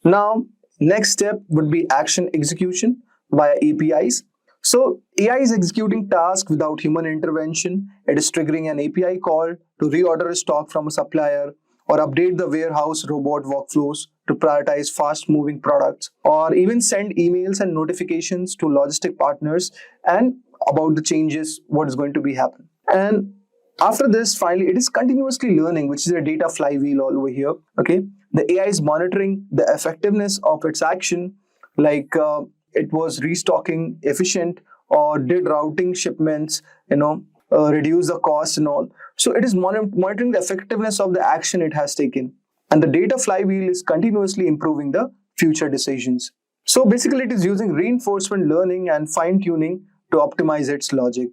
Speaker 19: Now, next step would be action execution via APIs. So AI is executing tasks without human intervention. It is triggering an API call to reorder a stock from a supplier or update the warehouse robot workflows to prioritize fast-moving products, or even send emails and notifications to logistic partners and about the changes, what is going to be happen. And after this, finally, it is continuously learning, which is a data flywheel all over here. Okay, the AI is monitoring the effectiveness of its action, like it was restocking efficient or did routing shipments, reduce the cost and all. So it is monitoring the effectiveness of the action it has taken. And the data flywheel is continuously improving the future decisions. So basically it is using reinforcement learning and fine-tuning to optimize its logic.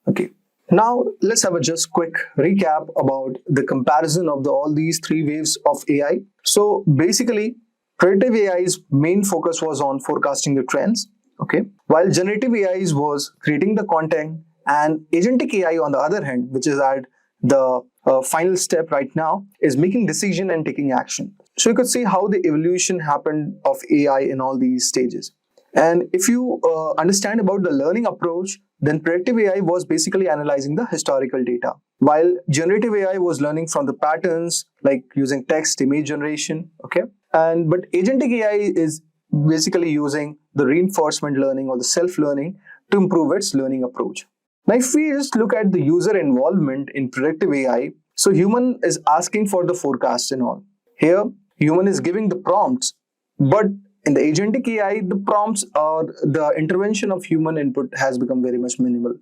Speaker 19: Okay. Now let's have a just quick recap about the comparison of all these three waves of AI. So basically, predictive AI's main focus was on forecasting the trends. Okay. While generative AI was creating the content, and agentic AI on the other hand, which is at the final step right now, is making decision and taking action. So you could see how the evolution happened of AI in all these stages. And if you understand about the learning approach, then predictive AI was basically analyzing the historical data, while generative AI was learning from the patterns like using text, image generation. Okay, but agentic AI is basically using the reinforcement learning or the self-learning to improve its learning approach. Now, if we just look at the user involvement in predictive AI, so human is asking for the forecast and all. Here, human is giving the prompts, but in the agentic AI, the prompts or the intervention of human input has become very much minimal.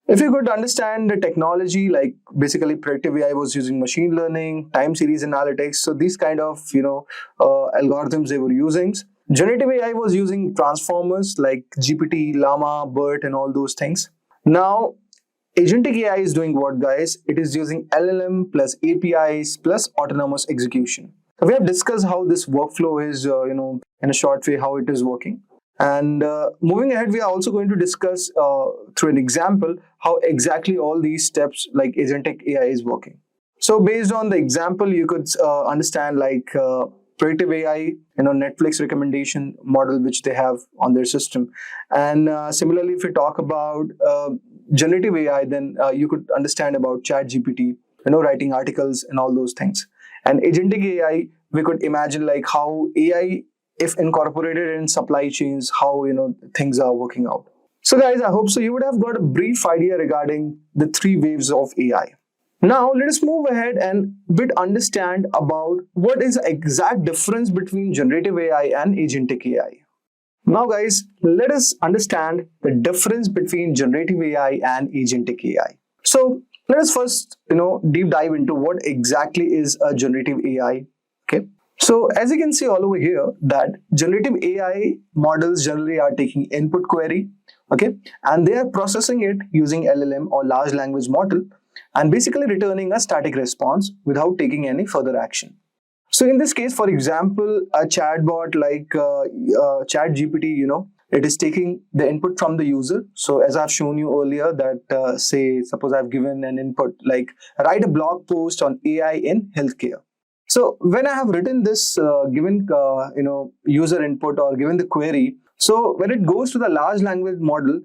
Speaker 19: If you could understand the technology, like basically predictive AI was using machine learning, time series analytics, so these kind of algorithms they were using. Generative AI was using transformers like GPT, Llama, BERT, and all those things. Now, Agentic AI is doing what, guys? It is using LLM plus APIs plus autonomous execution. So we have discussed how this workflow is, in a short way, how it is working. And moving ahead, we are also going to discuss through an example how exactly all these steps like Agentic AI is working. So based on the example, you could understand like predictive AI, Netflix recommendation model which they have on their system. And similarly, if we talk about generative AI, then you could understand about ChatGPT, writing articles and all those things. And agentic AI, we could imagine like how AI, if incorporated in supply chains, how things are working out. So guys, I hope so you would have got a brief idea regarding the three waves of AI. Now let us move ahead and understand about what is the exact difference between generative AI and agentic AI. Now guys, let us understand the difference between generative AI and agentic AI. So let us first, deep dive into what exactly is a generative AI. Okay. So as you can see all over here that generative AI models generally are taking input query, okay, and they are processing it using LLM or large language model and basically returning a static response without taking any further action. So in this case, for example, a chatbot like ChatGPT, it is taking the input from the user. So as I've shown you earlier that suppose I've given an input like write a blog post on AI in healthcare. So when I have written this given user input or given the query, so when it goes to the large language model,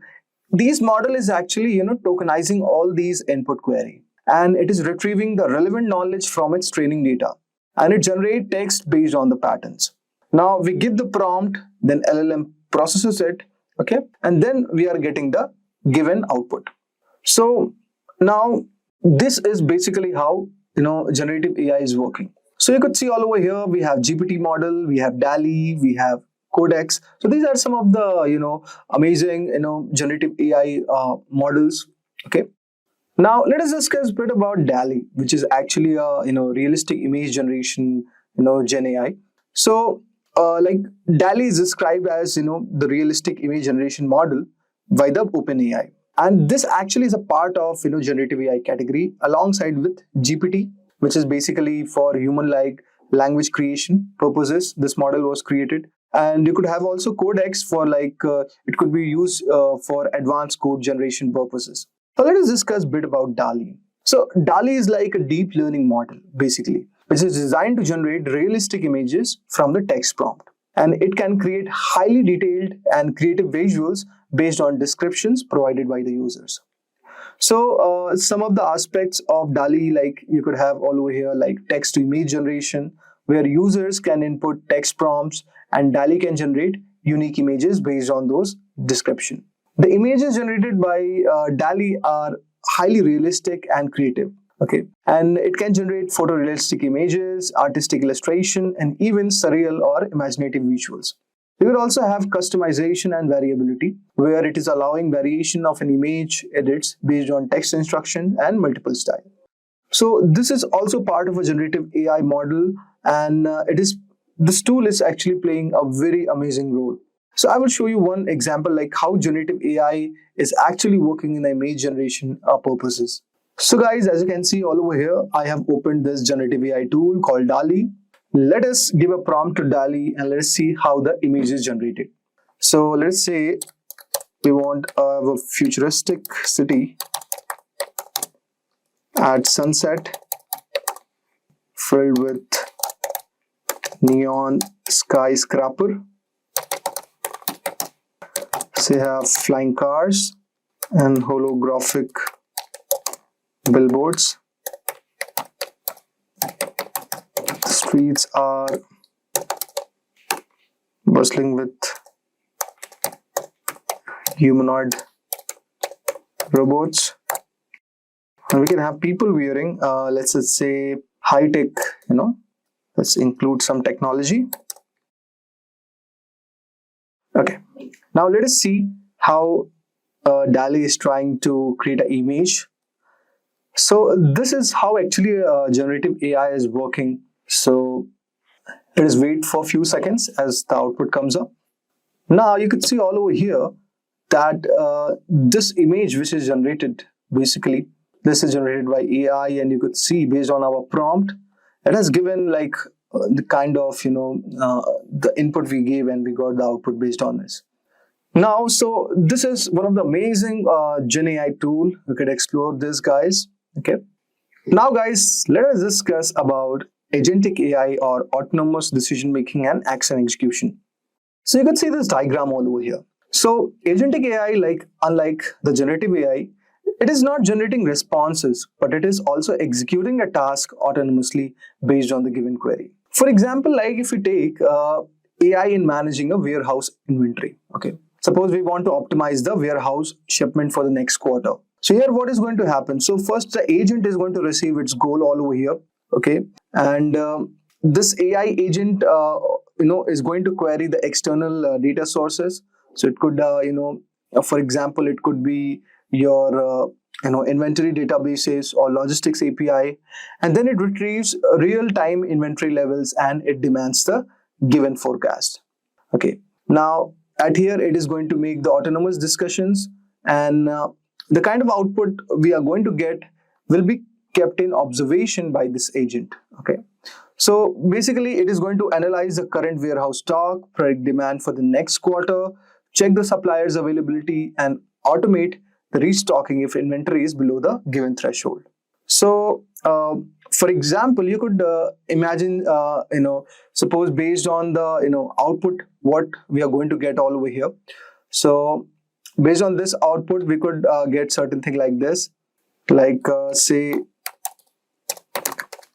Speaker 19: this model is actually tokenizing all these input query, and it is retrieving the relevant knowledge from its training data, and it generates text based on the patterns. Now we give the prompt, then LLM processes it, okay, and then we are getting the given output. So now this is basically how generative AI is working. So you could see all over here we have GPT model, we have DALI, we have Codex. So these are some of the amazing generative AI models. Okay. Now let us discuss a bit about DALI, which is actually a realistic image generation Gen AI. So like DALI is described as the realistic image generation model by the OpenAI, and this actually is a part of generative AI category alongside with GPT, which is basically for human-like language creation purposes. This model was created. And you could have also Codex for like, it could be used for advanced code generation purposes. So let us discuss a bit about DALI. So DALI is like a deep learning model, basically, which is designed to generate realistic images from the text prompt. And it can create highly detailed and creative visuals based on descriptions provided by the users. So some of the aspects of DALI, like you could have all over here, like text to image generation, where users can input text prompts and DALI can generate unique images based on those description. The images generated by DALI are highly realistic and creative. Okay, and it can generate photorealistic images, artistic illustration, and even surreal or imaginative visuals. We will also have customization and variability, where it is allowing variation of an image edits based on text instruction and multiple style. So this is also part of a generative AI model, and this tool is actually playing a very amazing role. So I will show you one example like how generative AI is actually working in the image generation purposes. So guys, as you can see all over here, I have opened this generative AI tool called DALI. Let us give a prompt to DALI and let's see how the image is generated. So let's say we want a futuristic city at sunset filled with neon skyscraper. Say have flying cars and holographic billboards. The streets are bustling with humanoid robots, and we can have people wearing let's just say high-tech, let's include some technology. Okay, now let us see how DALI is trying to create an image. So this is how actually generative AI is working. So Let us wait for a few seconds as the output comes up. Now you can see all over here that this image which is generated, basically this is generated by AI, and you could see based on our prompt, it has given like the kind of the input we gave, and we got the output based on this. Now, so this is one of the amazing Gen AI tool. You could explore this, guys. Okay. Now, guys, let us discuss about Agentic AI, or autonomous decision making and action execution. So you can see this diagram all over here. So Agentic AI, like unlike the generative AI, it is not generating responses, but it is also executing a task autonomously based on the given query. For example, like if we take AI in managing a warehouse inventory. Okay. Suppose we want to optimize the warehouse shipment for the next quarter. So here what is going to happen? So first the agent is going to receive its goal all over here. Okay. And this AI agent is going to query the external data sources. So it could for example, it could be your inventory databases or logistics API, and then it retrieves real-time inventory levels and it demands the given forecast. Okay. Now at here it is going to make the autonomous discussions, and the kind of output we are going to get will be kept in observation by this agent. Okay. So basically it is going to analyze the current warehouse stock, predict demand for the next quarter, check the supplier's availability, and automate the restocking if inventory is below the given threshold. So for example, you could imagine suppose based on the output what we are going to get all over here. So based on this output we could get certain thing like this, like say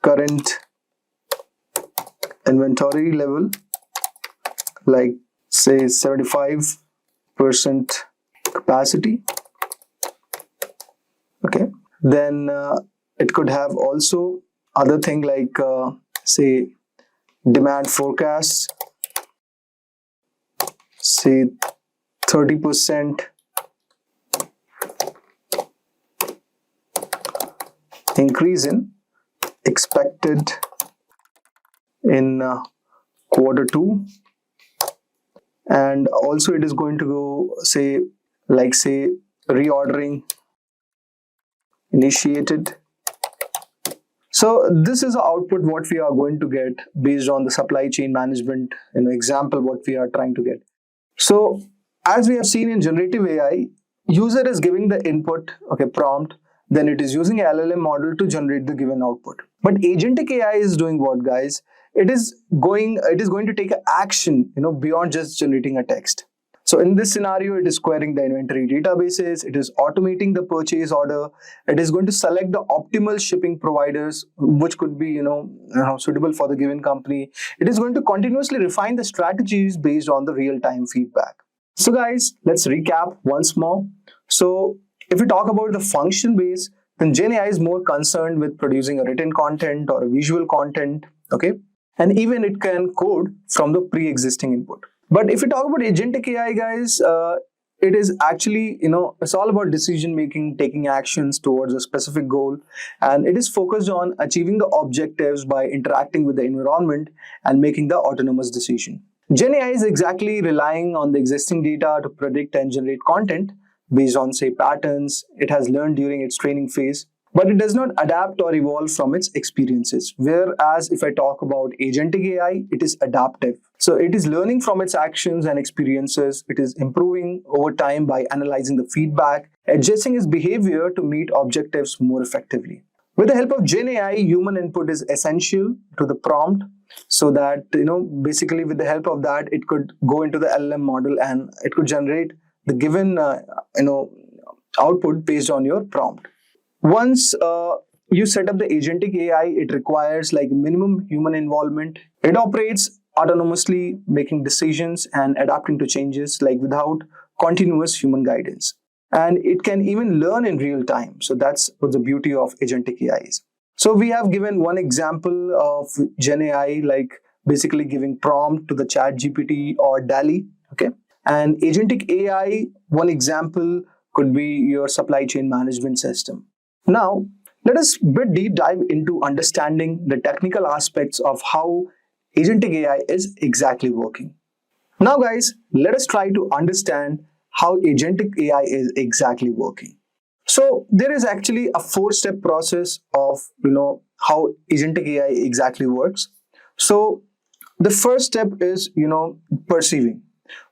Speaker 19: current inventory level, like say 75% capacity. Okay. Then it could have also other thing like say demand forecast, say 30% increase in expected in quarter 2, and also it is going to go say reordering initiated. So this is the output what we are going to get based on the supply chain management example what we are trying to get. So as we have seen in generative AI, user is giving the input, okay, prompt, then it is using a LLM model to generate the given output. But agentic AI is doing what, guys? It is going to take action beyond just generating a text. So in this scenario, it is querying the inventory databases, it is automating the purchase order, it is going to select the optimal shipping providers, which could be suitable for the given company. It is going to continuously refine the strategies based on the real-time feedback. So guys, let's recap once more. So if we talk about the function base, then Gen AI is more concerned with producing a written content or a visual content, okay? And even it can code from the pre-existing input. But if we talk about agentic AI, guys, it is actually, it's all about decision making, taking actions towards a specific goal, and it is focused on achieving the objectives by interacting with the environment and making the autonomous decision. Gen AI is exactly relying on the existing data to predict and generate content based on, say, patterns it has learned during its training phase. But it does not adapt or evolve from its experiences. Whereas if I talk about agentic AI, it is adaptive. So it is learning from its actions and experiences. It is improving over time by analyzing the feedback, adjusting its behavior to meet objectives more effectively. With the help of Gen AI, human input is essential to the prompt, so that, basically with the help of that, it could go into the LLM model and it could generate the given, output based on your prompt. Once you set up the agentic AI, it requires like minimum human involvement. It operates autonomously, making decisions and adapting to changes like without continuous human guidance. And it can even learn in real time. So that's what the beauty of agentic AI is. So we have given one example of Gen AI, like basically giving prompt to the ChatGPT or DALL-E, okay? And agentic AI, one example could be your supply chain management system. Now, let us bit deep dive into understanding the technical aspects of how Agentic AI is exactly working. Now guys, let us try to understand how Agentic AI is exactly working. So there is actually a 4-step process of how Agentic AI exactly works. So the first step is perceiving,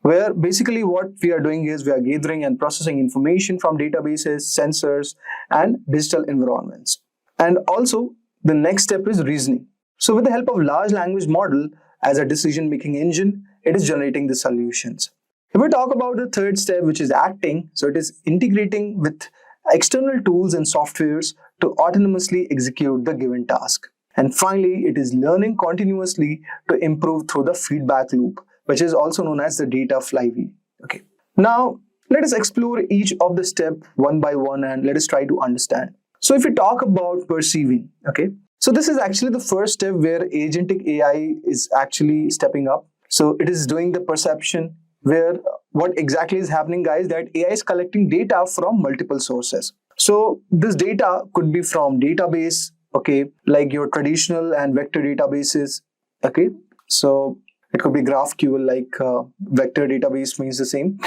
Speaker 19: where basically what we are doing is we are gathering and processing information from databases, sensors, and digital environments. And also the next step is reasoning. So with the help of large language model as a decision making engine, it is generating the solutions. If we talk about the third step, which is acting, so it is integrating with external tools and softwares to autonomously execute the given task. And finally, it is learning continuously to improve through the feedback loop, which is also known as the data flywheel. Okay. Now, let us explore each of the steps one by one and let us try to understand. So if we talk about perceiving, okay, so this is actually the first step where agentic AI is actually stepping up. So it is doing the perception, where what exactly is happening, guys, that AI is collecting data from multiple sources. So this data could be from database, okay, like your traditional and vector databases, okay. So it could be GraphQL, like vector database means the same.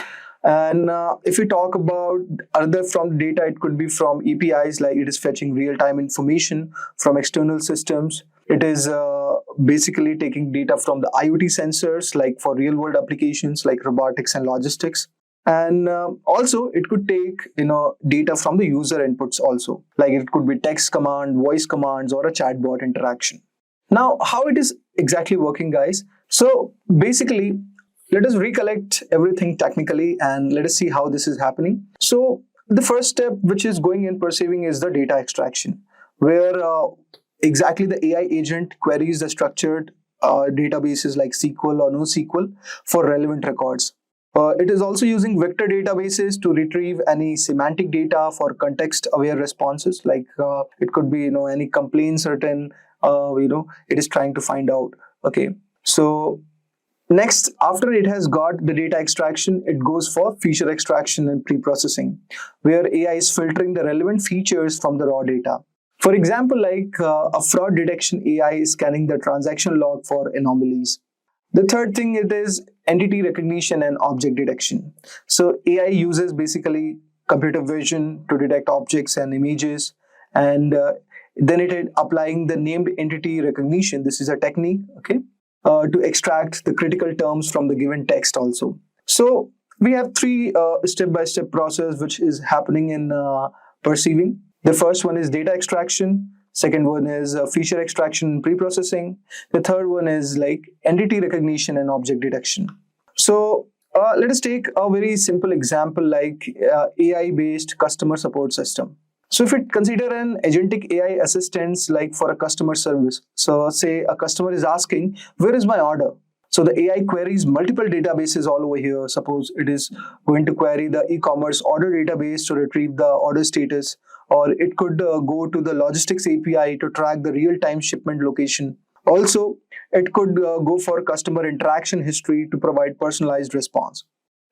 Speaker 19: And if we talk about other from data, it could be from APIs, like it is fetching real-time information from external systems. It is basically taking data from the IoT sensors, like for real-world applications like robotics and logistics. And also it could take data from the user inputs also, like it could be text command, voice commands, or a chatbot interaction. Now, how it is exactly working, guys? So basically, let us recollect everything technically and let us see how this is happening. So the first step which is going in perceiving is the data extraction, where exactly the AI agent queries the structured databases like SQL or NoSQL for relevant records. It is also using vector databases to retrieve any semantic data for context-aware responses, like it could be any complaints written, it is trying to find out. Okay, so next, after it has got the data extraction, it goes for feature extraction and pre-processing, where AI is filtering the relevant features from the raw data. For example, like a fraud detection AI is scanning the transaction log for anomalies. The third thing, it is entity recognition and object detection. So AI uses basically computer vision to detect objects and images, and then it is applying the named entity recognition. This is a technique, okay, to extract the critical terms from the given text also. So we have three step-by-step process which is happening in perceiving. The first one is data extraction. Second one is feature extraction and pre-processing. The third one is like entity recognition and object detection. So let us take a very simple example like AI-based customer support system. So if we consider an agentic AI assistant like for a customer service, so say a customer is asking, where is my order? So the AI queries multiple databases all over here. Suppose it is going to query the e-commerce order database to retrieve the order status, or it could go to the logistics API to track the real-time shipment location. Also, it could go for customer interaction history to provide personalized response.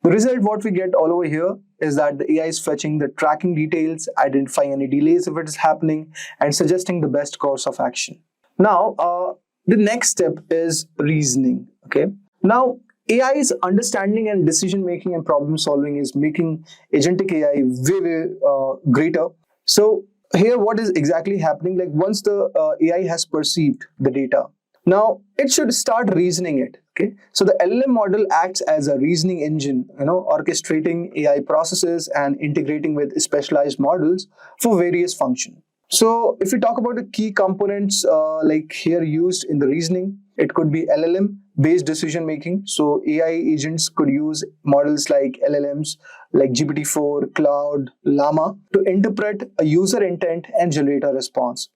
Speaker 19: The result what we get all over here is that the AI is fetching the tracking details, identifying any delays if it is happening, and suggesting the best course of action. Now, the next step is reasoning. Okay. Now, AI's understanding and decision making and problem solving is making agentic AI way greater. So here, what is exactly happening? Like once the AI has perceived the data, now it should start reasoning it. Okay, so the LLM model acts as a reasoning engine, orchestrating AI processes and integrating with specialized models for various functions. So if we talk about the key components like here used in the reasoning, it could be LLM based decision making. So AI agents could use models like LLMs like GPT-4, Cloud, Llama to interpret a user intent and generate a response.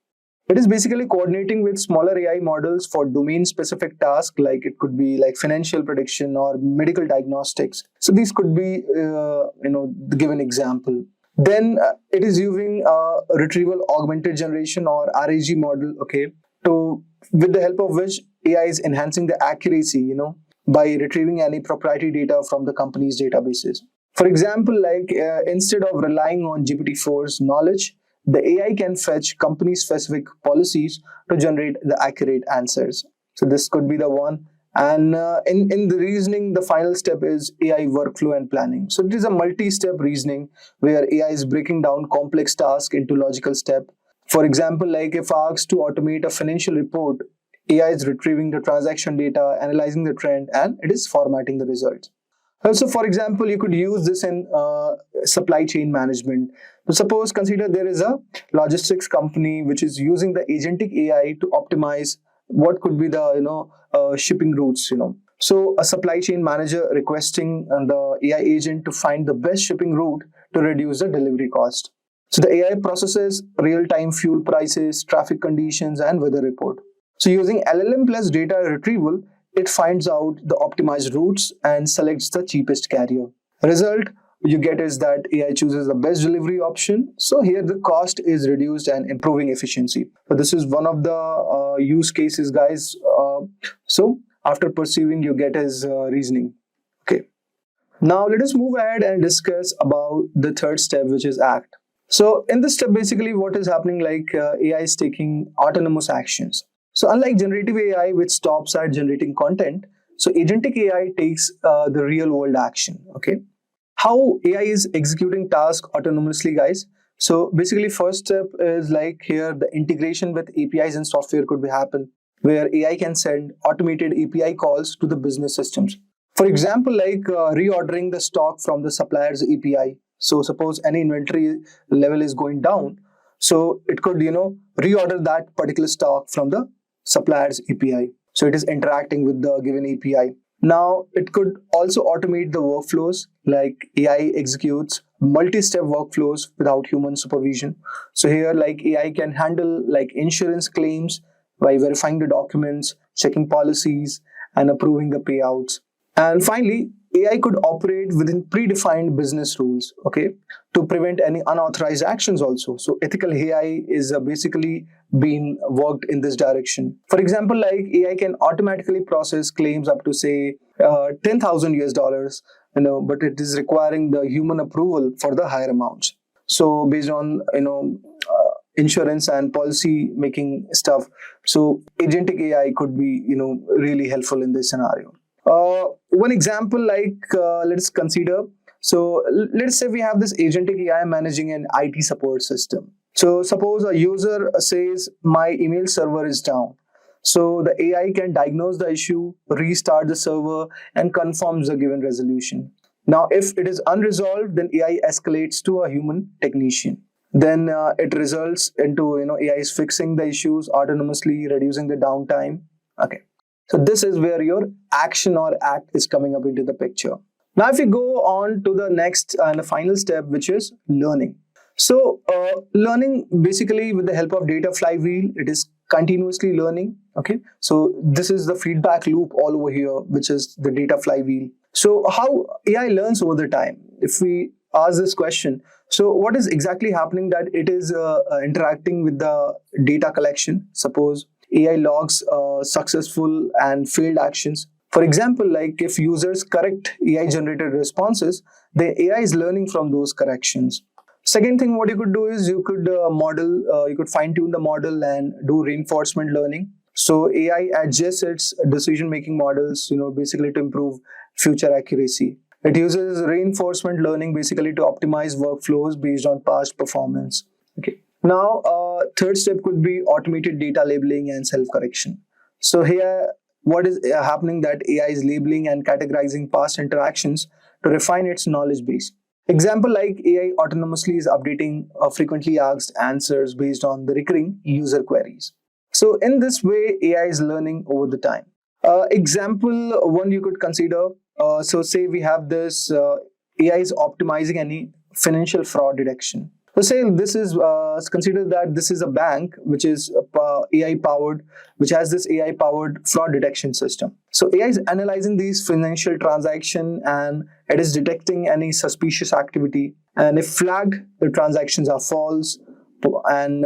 Speaker 19: It is basically coordinating with smaller AI models for domain-specific tasks, like it could be like financial prediction or medical diagnostics. So these could be, the given example. Then it is using retrieval augmented generation or RAG model, okay, to with the help of which AI is enhancing the accuracy, by retrieving any proprietary data from the company's databases. For example, like instead of relying on GPT-4's knowledge, the AI can fetch company-specific policies to generate the accurate answers. So this could be the one. And in the reasoning, the final step is AI workflow and planning. So it is a multi-step reasoning where AI is breaking down complex tasks into logical steps. For example, like if asked to automate a financial report, AI is retrieving the transaction data, analyzing the trend, and it is formatting the results. Also, for example, you could use this in supply chain management. So suppose, consider there is a logistics company which is using the agentic AI to optimize what could be the shipping routes. So a supply chain manager requesting the AI agent to find the best shipping route to reduce the delivery cost. So the AI processes real-time fuel prices, traffic conditions, and weather report. So using LLM plus data retrieval, it finds out the optimized routes and selects the cheapest carrier. Result you get is that AI chooses the best delivery option. So here the cost is reduced and improving efficiency. But this is one of the use cases, guys. So after perceiving, you get his reasoning. Okay. Now let us move ahead and discuss about the third step, which is act. So in this step, basically what is happening, like AI is taking autonomous actions. So unlike generative AI, which stops at generating content, so agentic AI takes the real world action. Okay. How AI is executing tasks autonomously, guys? So basically first step is like here the integration with APIs and software could be happen, where AI can send automated API calls to the business systems. For example, like reordering the stock from the supplier's API. So suppose any inventory level is going down, so it could reorder that particular stock from the supplier's API. So it is interacting with the given API. Now it could also automate the workflows, like AI executes multi-step workflows without human supervision. So here like AI can handle like insurance claims by verifying the documents, checking policies, and approving the payouts. And finally, AI could operate within predefined business rules, okay, to prevent any unauthorized actions also. So ethical AI is basically being worked in this direction. For example, like AI can automatically process claims up to say 10,000 US dollars, but it is requiring the human approval for the higher amounts. So based on insurance and policy making stuff, so agentic AI could be really helpful in this scenario. One example, like let's consider. So let's say we have this agentic AI managing an IT support system. So suppose a user says my email server is down. So the AI can diagnose the issue, restart the server, and confirms the given resolution. Now, if it is unresolved, then AI escalates to a human technician. Then it results into AI is fixing the issues autonomously, reducing the downtime. Okay. So this is where your action or act is coming up into the picture. Now, if we go on to the next and the final step, which is learning. So learning basically with the help of data flywheel, it is continuously learning. Okay. So this is the feedback loop all over here, which is the data flywheel. So how AI learns over the time? If we ask this question, so what is exactly happening that it is interacting with the data collection? Suppose AI logs successful and failed actions. For example, like if users correct AI generated responses, the AI is learning from those corrections. Second thing, what you could do is you could you could fine tune the model and do reinforcement learning. So AI adjusts its decision making models, basically to improve future accuracy. It uses reinforcement learning basically to optimize workflows based on past performance. Okay. Now, third step could be automated data labeling and self-correction. So here, what is happening that AI is labeling and categorizing past interactions to refine its knowledge base. Example like AI autonomously is updating frequently asked answers based on the recurring user queries. So in this way, AI is learning over the time. Example one you could consider. So say we have this AI is optimizing any financial fraud detection. So say this is consider that this is a bank which is AI powered, which has this AI powered fraud detection system. So AI is analyzing these financial transactions and it is detecting any suspicious activity. And if flagged, the transactions are false, and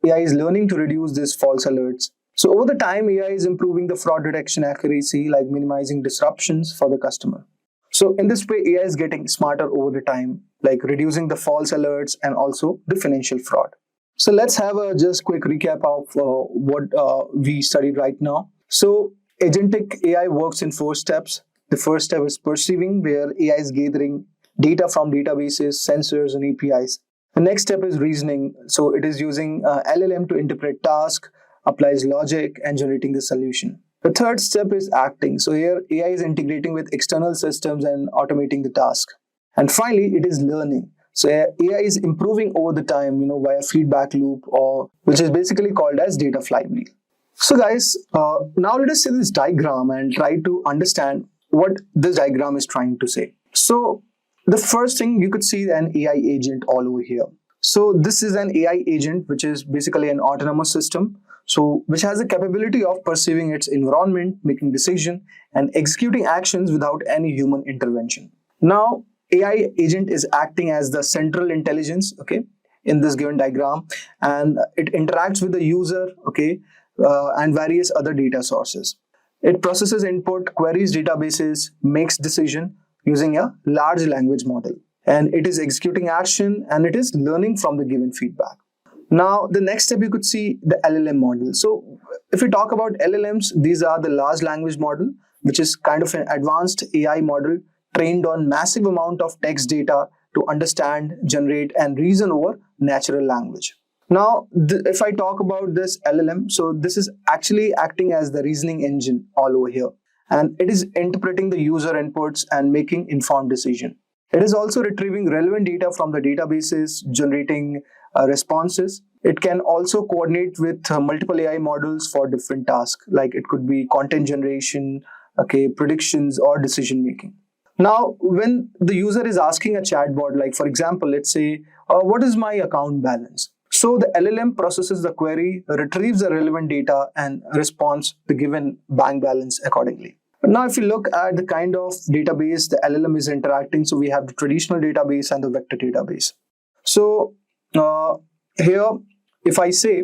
Speaker 19: AI is learning to reduce these false alerts. So over the time, AI is improving the fraud detection accuracy, like minimizing disruptions for the customer. So in this way, AI is getting smarter over the time, like reducing the false alerts and also the financial fraud. So let's have a just quick recap of what we studied right now. So Agentic AI works in 4 steps. The first step is perceiving, where AI is gathering data from databases, sensors, and APIs. The next step is reasoning. So it is using LLM to interpret task, applies logic, and generating the solution. The third step is acting. So here AI is integrating with external systems and automating the task. And finally, it is learning. So AI is improving over the time, via feedback loop, or which is basically called as data flywheel. So guys, now let us see this diagram and try to understand what this diagram is trying to say. So the first thing, you could see an AI agent all over here. So this is an AI agent, which is basically an autonomous system, so which has the capability of perceiving its environment, making decisions, and executing actions without any human intervention. Now, AI agent is acting as the central intelligence, okay, in this given diagram, and it interacts with the user, okay, and various other data sources. It processes input, queries databases, makes decision using a large language model, and it is executing action, and it is learning from the given feedback. Now, the next step, you could see the LLM model. So if we talk about LLMs, these are the large language model, which is kind of an advanced AI model trained on massive amount of text data to understand, generate, and reason over natural language. Now, if I talk about this LLM, so this is actually acting as the reasoning engine all over here, and it is interpreting the user inputs and making informed decision. It is also retrieving relevant data from the databases, generating responses. It can also coordinate with multiple AI models for different tasks, like it could be content generation, okay, predictions, or decision making. Now, when the user is asking a chatbot, like for example, let's say, what is my account balance? So the LLM processes the query, retrieves the relevant data, and responds the given bank balance accordingly. Now, if you look at the kind of database the LLM is interacting, so we have the traditional database and the vector database. So here, if I say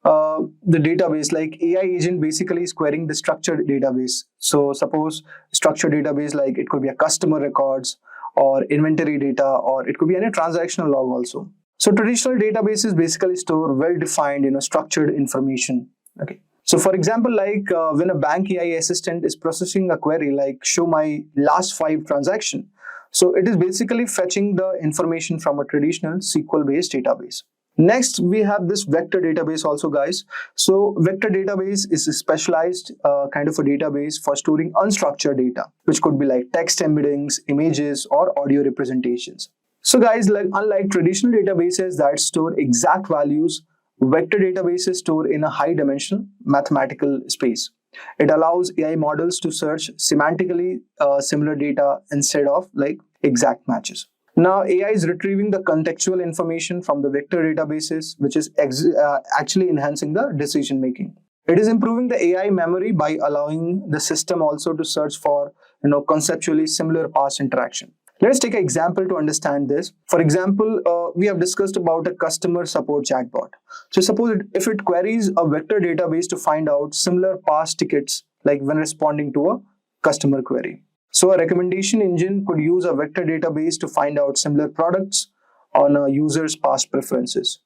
Speaker 19: the database, like AI agent basically is querying the structured database. So suppose structured database, like it could be a customer records or inventory data, or it could be any transactional log also. So traditional databases basically store well-defined, structured information. Okay. So for example, like when a bank AI assistant is processing a query like show my last 5 transactions, so it is basically fetching the information from a traditional SQL-based database. Next, we have this vector database also, guys. So vector database is a specialized kind of a database for storing unstructured data, which could be like text embeddings, images, or audio representations. So guys, like unlike traditional databases that store exact values, vector databases store in a high-dimensional mathematical space. It allows AI models to search semantically similar data instead of like exact matches. Now, AI is retrieving the contextual information from the vector databases, which is actually enhancing the decision making. It is improving the AI memory by allowing the system also to search for conceptually similar past interaction. Let's take an example to understand this. For example, we have discussed about a customer support chatbot. So suppose if it queries a vector database to find out similar past tickets, like when responding to a customer query. So a recommendation engine could use a vector database to find out similar products on a user's past preferences.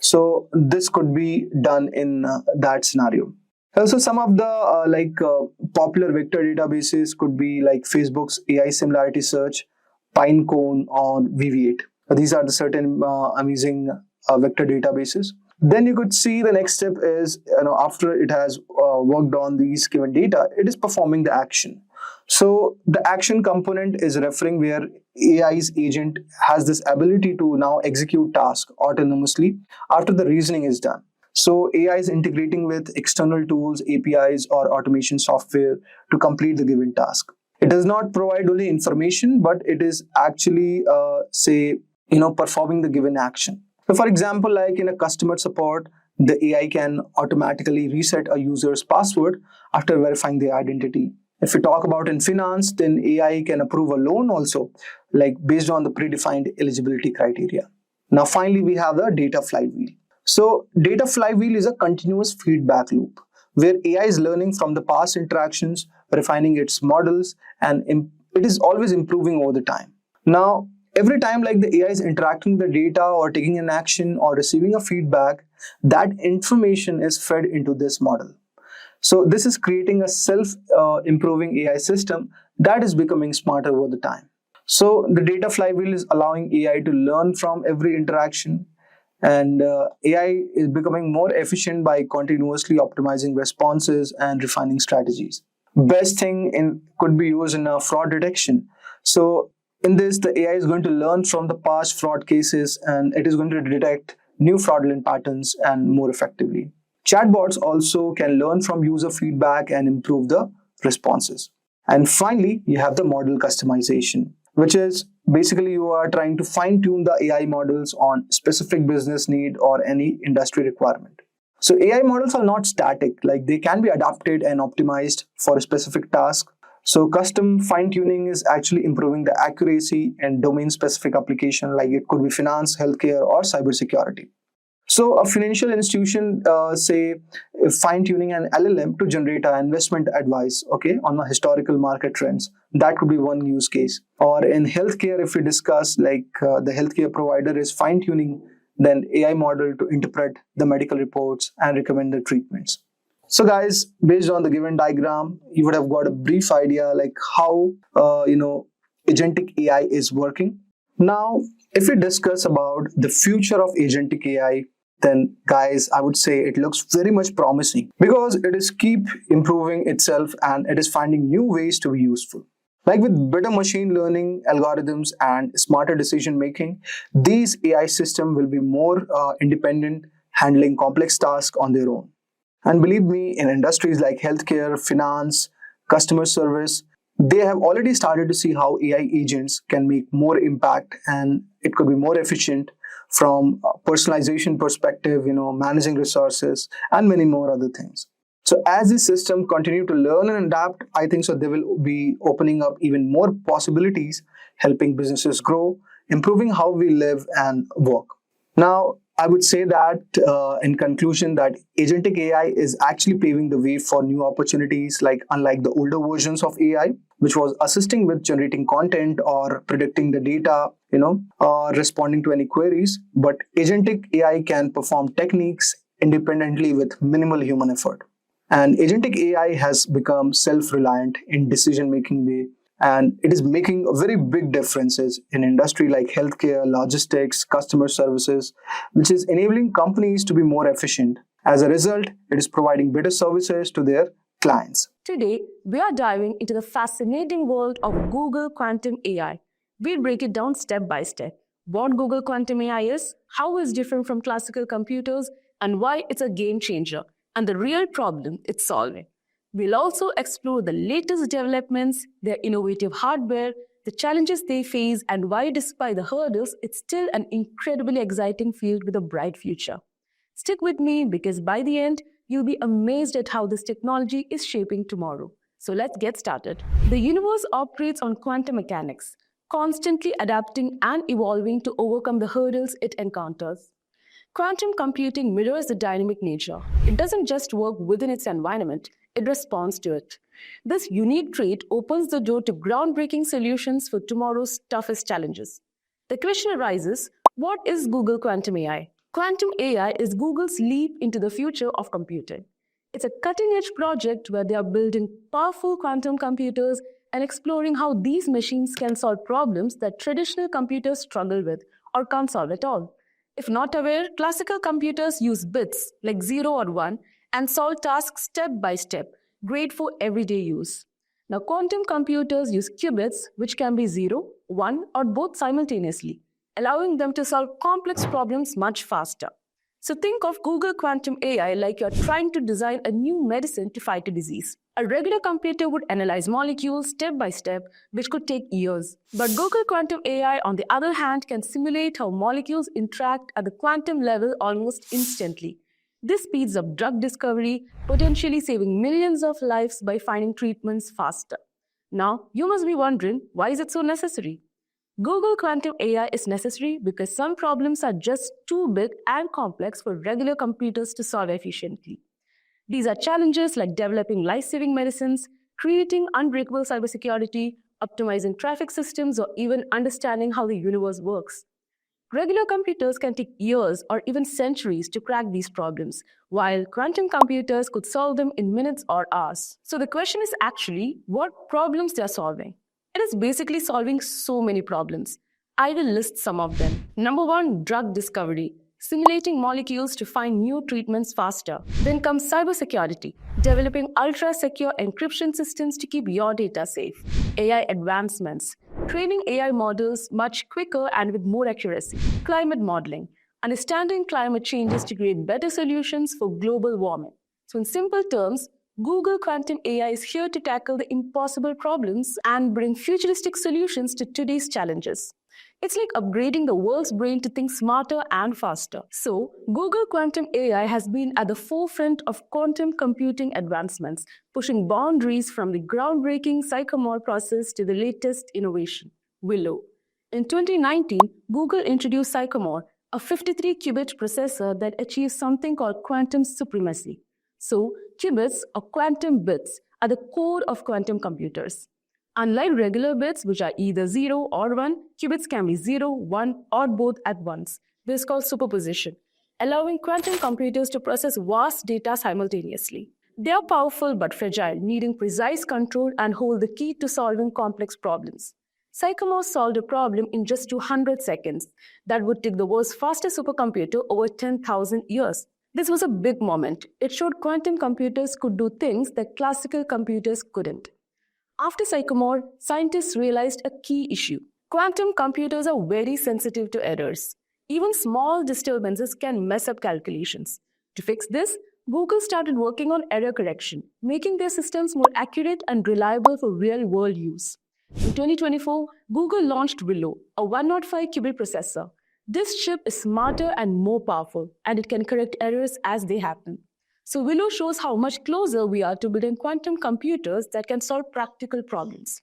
Speaker 19: So this could be done in that scenario. Also, some of the popular vector databases could be like Facebook's AI similarity search, Pinecone, or VV8. These are the certain amazing vector databases. Then you could see the next step is, after it has worked on these given data, it is performing the action. So the action component is referring where AI's agent has this ability to now execute tasks autonomously after the reasoning is done. So AI is integrating with external tools, APIs, or automation software to complete the given task. It does not provide only information, but it is actually, performing the given action. So for example, like in a customer support, the AI can automatically reset a user's password after verifying their identity. If we talk about in finance, then AI can approve a loan also, like based on the predefined eligibility criteria. Now, finally, we have the data flywheel. So data flywheel is a continuous feedback loop where AI is learning from the past interactions, refining its models, and it is always improving over the time. Now, every time like the AI is interacting with the data or taking an action or receiving a feedback, that information is fed into this model. So this is creating a self-improving AI system that is becoming smarter over the time. So the data flywheel is allowing AI to learn from every interaction, and AI is becoming more efficient by continuously optimizing responses and refining strategies. Best thing in could be used in fraud detection. So in this, the AI is going to learn from the past fraud cases, and it is going to detect new fraudulent patterns and more effectively. Chatbots also can learn from user feedback and improve the responses. And finally, you have the model customization, which is basically you are trying to fine tune the AI models on specific business need or any industry requirement. So AI models are not static, like they can be adapted and optimized for a specific task. So custom fine tuning is actually improving the accuracy and domain specific application, like it could be finance, healthcare, or cybersecurity. So a financial institution, say, fine tuning an LLM to generate an investment advice, okay, on the historical market trends. That could be one use case. Or in healthcare, if we discuss, like the healthcare provider is fine tuning then AI model to interpret the medical reports and recommend the treatments. So guys, based on the given diagram, you would have got a brief idea like how agentic AI is working. Now, if we discuss about the future of agentic AI, then guys, I would say it looks very much promising because it is keep improving itself and it is finding new ways to be useful. Like with better machine learning algorithms and smarter decision making, these AI systems will be more independent, handling complex tasks on their own. And believe me, in industries like healthcare, finance, customer service, they have already started to see how AI agents can make more impact and it could be more efficient from a personalization perspective, managing resources and many more other things. So as the system continue to learn and adapt, I think so they will be opening up even more possibilities, helping businesses grow, improving how we live and work. Now, I would say that in conclusion that agentic AI is actually paving the way for new opportunities, like unlike the older versions of AI, which was assisting with generating content or predicting the data, or responding to any queries. But agentic AI can perform techniques independently with minimal human effort. And agentic AI has become self-reliant in decision-making way, and it is making very big differences in industry like healthcare, logistics, customer services, which is enabling companies to be more efficient. As a result, it is providing better services to their clients.
Speaker 1: Today, we are diving into the fascinating world of Google Quantum AI. We'll break it down step by step. What Google Quantum AI is, how it's different from classical computers, and why it's a game changer, and the real problem it's solving. We'll also explore the latest developments, their innovative hardware, the challenges they face, and why, despite the hurdles, it's still an incredibly exciting field with a bright future. Stick with me because by the end, you'll be amazed at how this technology is shaping tomorrow. So let's get started. The universe operates on quantum mechanics, constantly adapting and evolving to overcome the hurdles it encounters. Quantum computing mirrors the dynamic nature. It doesn't just work within its environment, it responds to it. This unique trait opens the door to groundbreaking solutions for tomorrow's toughest challenges. The question arises, what is Google Quantum AI? Quantum AI is Google's leap into the future of computing. It's a cutting-edge project where they are building powerful quantum computers and exploring how these machines can solve problems that traditional computers struggle with or can't solve at all. If not aware, classical computers use bits like 0 or 1 and solve tasks step by step, great for everyday use. Now, quantum computers use qubits, which can be 0, 1, or both simultaneously, allowing them to solve complex problems much faster. So think of Google Quantum AI like you're trying to design a new medicine to fight a disease. A regular computer would analyze molecules step by step, which could take years. But Google Quantum AI, on the other hand, can simulate how molecules interact at the quantum level almost instantly. This speeds up drug discovery, potentially saving millions of lives by finding treatments faster. Now, you must be wondering, why is it so necessary? Google Quantum AI is necessary because some problems are just too big and complex for regular computers to solve efficiently. These are challenges like developing life-saving medicines, creating unbreakable cybersecurity, optimizing traffic systems, or even understanding how the universe works. Regular computers can take years or even centuries to crack these problems, while quantum computers could solve them in minutes or hours. So the question is actually what problems they are solving. It is basically solving so many problems. I will list some of them. Number one, drug discovery, simulating molecules to find new treatments faster. Then comes cybersecurity, developing ultra-secure encryption systems to keep your data safe. AI advancements, training AI models much quicker and with more accuracy. Climate modeling, understanding climate changes to create better solutions for global warming. So in simple terms, Google Quantum AI is here to tackle the impossible problems and bring futuristic solutions to today's challenges. It's like upgrading the world's brain to think smarter and faster. So, Google Quantum AI has been at the forefront of quantum computing advancements, pushing boundaries from the groundbreaking Sycamore process to the latest innovation, Willow. In 2019, Google introduced Sycamore, a 53-qubit processor that achieves something called quantum supremacy. So, qubits or quantum bits are the core of quantum computers. Unlike regular bits, which are either 0 or 1, qubits can be 0, 1, or both at once. This is called superposition, allowing quantum computers to process vast data simultaneously. They are powerful but fragile, needing precise control and hold the key to solving complex problems. Sycamore solved a problem in just 200 seconds that would take the world's fastest supercomputer over 10,000 years. This was a big moment. It showed quantum computers could do things that classical computers couldn't. After Sycamore, scientists realized a key issue. Quantum computers are very sensitive to errors. Even small disturbances can mess up calculations. To fix this, Google started working on error correction, making their systems more accurate and reliable for real-world use. In 2024, Google launched Willow, a 105-qubit processor. This chip is smarter and more powerful, and it can correct errors as they happen. So Willow shows how much closer we are to building quantum computers that can solve practical problems.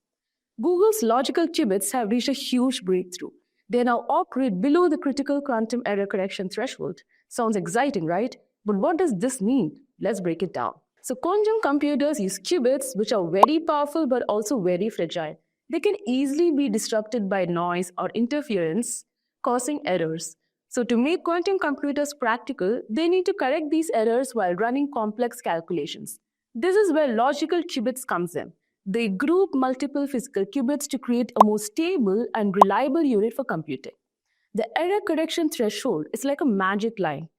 Speaker 1: Google's logical qubits have reached a huge breakthrough. They now operate below the critical quantum error correction threshold. Sounds exciting, right? But what does this mean? Let's break it down. So quantum computers use qubits, which are very powerful but also very fragile. They can easily be disrupted by noise or interference, causing errors. So to make quantum computers practical, they need to correct these errors while running complex calculations. This is where logical qubits comes in. They group multiple physical qubits to create a more stable and reliable unit for computing. The error correction threshold is like a magic line.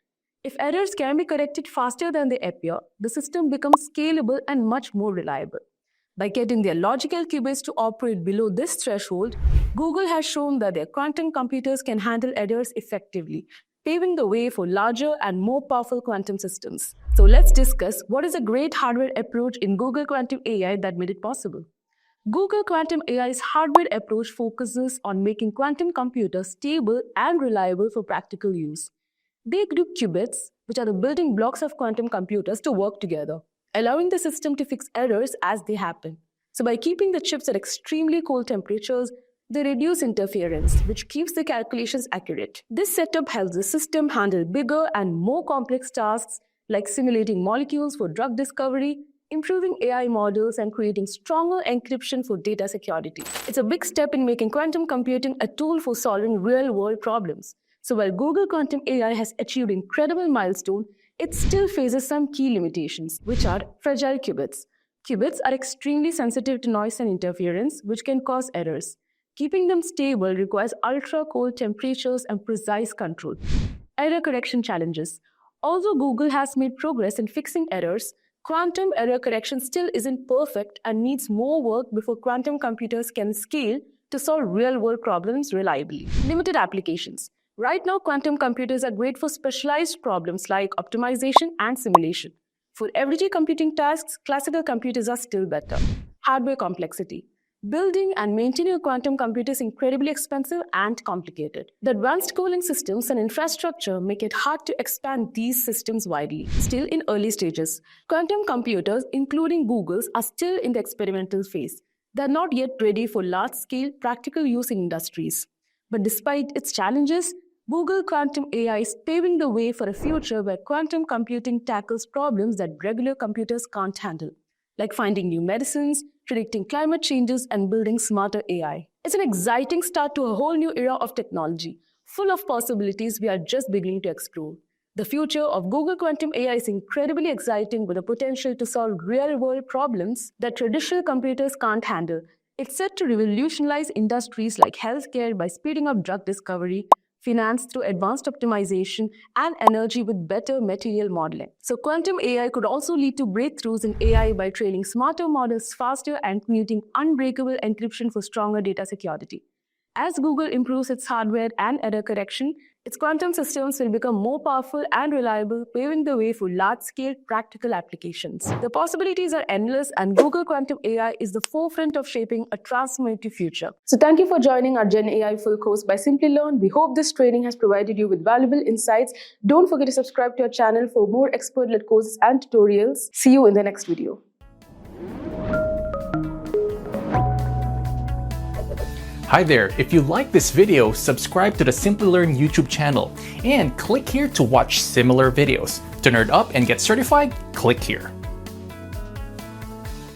Speaker 1: If errors can be corrected faster than they appear, the system becomes scalable and much more reliable. By getting their logical qubits to operate below this threshold, Google has shown that their quantum computers can handle errors effectively, paving the way for larger and more powerful quantum systems. So let's discuss what is a great hardware approach in Google Quantum AI that made it possible. Google Quantum AI's hardware approach focuses on making quantum computers stable and reliable for practical use. They group qubits, which are the building blocks of quantum computers, to work together, allowing the system to fix errors as they happen. So by keeping the chips at extremely cold temperatures, they reduce interference, which keeps the calculations accurate. This setup helps the system handle bigger and more complex tasks like simulating molecules for drug discovery, improving AI models, and creating stronger encryption for data security. It's a big step in making quantum computing a tool for solving real-world problems. So while Google Quantum AI has achieved incredible milestones, it still faces some key limitations, which are fragile qubits. Qubits are extremely sensitive to noise and interference, which can cause errors. Keeping them stable requires ultra-cold temperatures and precise control. Error correction challenges. Although Google has made progress in fixing errors, quantum error correction still isn't perfect and needs more work before quantum computers can scale to solve real-world problems reliably. Limited applications. Right now, quantum computers are great for specialized problems like optimization and simulation. For everyday computing tasks, classical computers are still better. Hardware complexity. Building and maintaining a quantum computer is incredibly expensive and complicated. The advanced cooling systems and infrastructure make it hard to expand these systems widely. Still in early stages, quantum computers, including Google's, are still in the experimental phase. They are not yet ready for large-scale practical use in industries. But despite its challenges, Google Quantum AI is paving the way for a future where quantum computing tackles problems that regular computers can't handle, like finding new medicines, predicting climate changes, and building smarter AI. It's an exciting start to a whole new era of technology, full of possibilities we are just beginning to explore. The future of Google Quantum AI is incredibly exciting with the potential to solve real-world problems that traditional computers can't handle. It's set to revolutionize industries like healthcare by speeding up drug discovery, finance through advanced optimization, and energy with better material modeling. So quantum AI could also lead to breakthroughs in AI by training smarter models faster and creating unbreakable encryption for stronger data security. As Google improves its hardware and error correction, its quantum systems will become more powerful and reliable, paving the way for large-scale practical applications. The possibilities are endless, and Google Quantum AI is the forefront of shaping a transformative future. So thank you for joining our Gen AI full course by Simplilearn. We hope this training has provided you with valuable insights. Don't forget to subscribe to our channel for more expert-led courses and tutorials. See you in the next video.
Speaker 15: Hi there, if you like this video, subscribe to the Simplilearn YouTube channel and click here to watch similar videos. To nerd up and get certified, click here.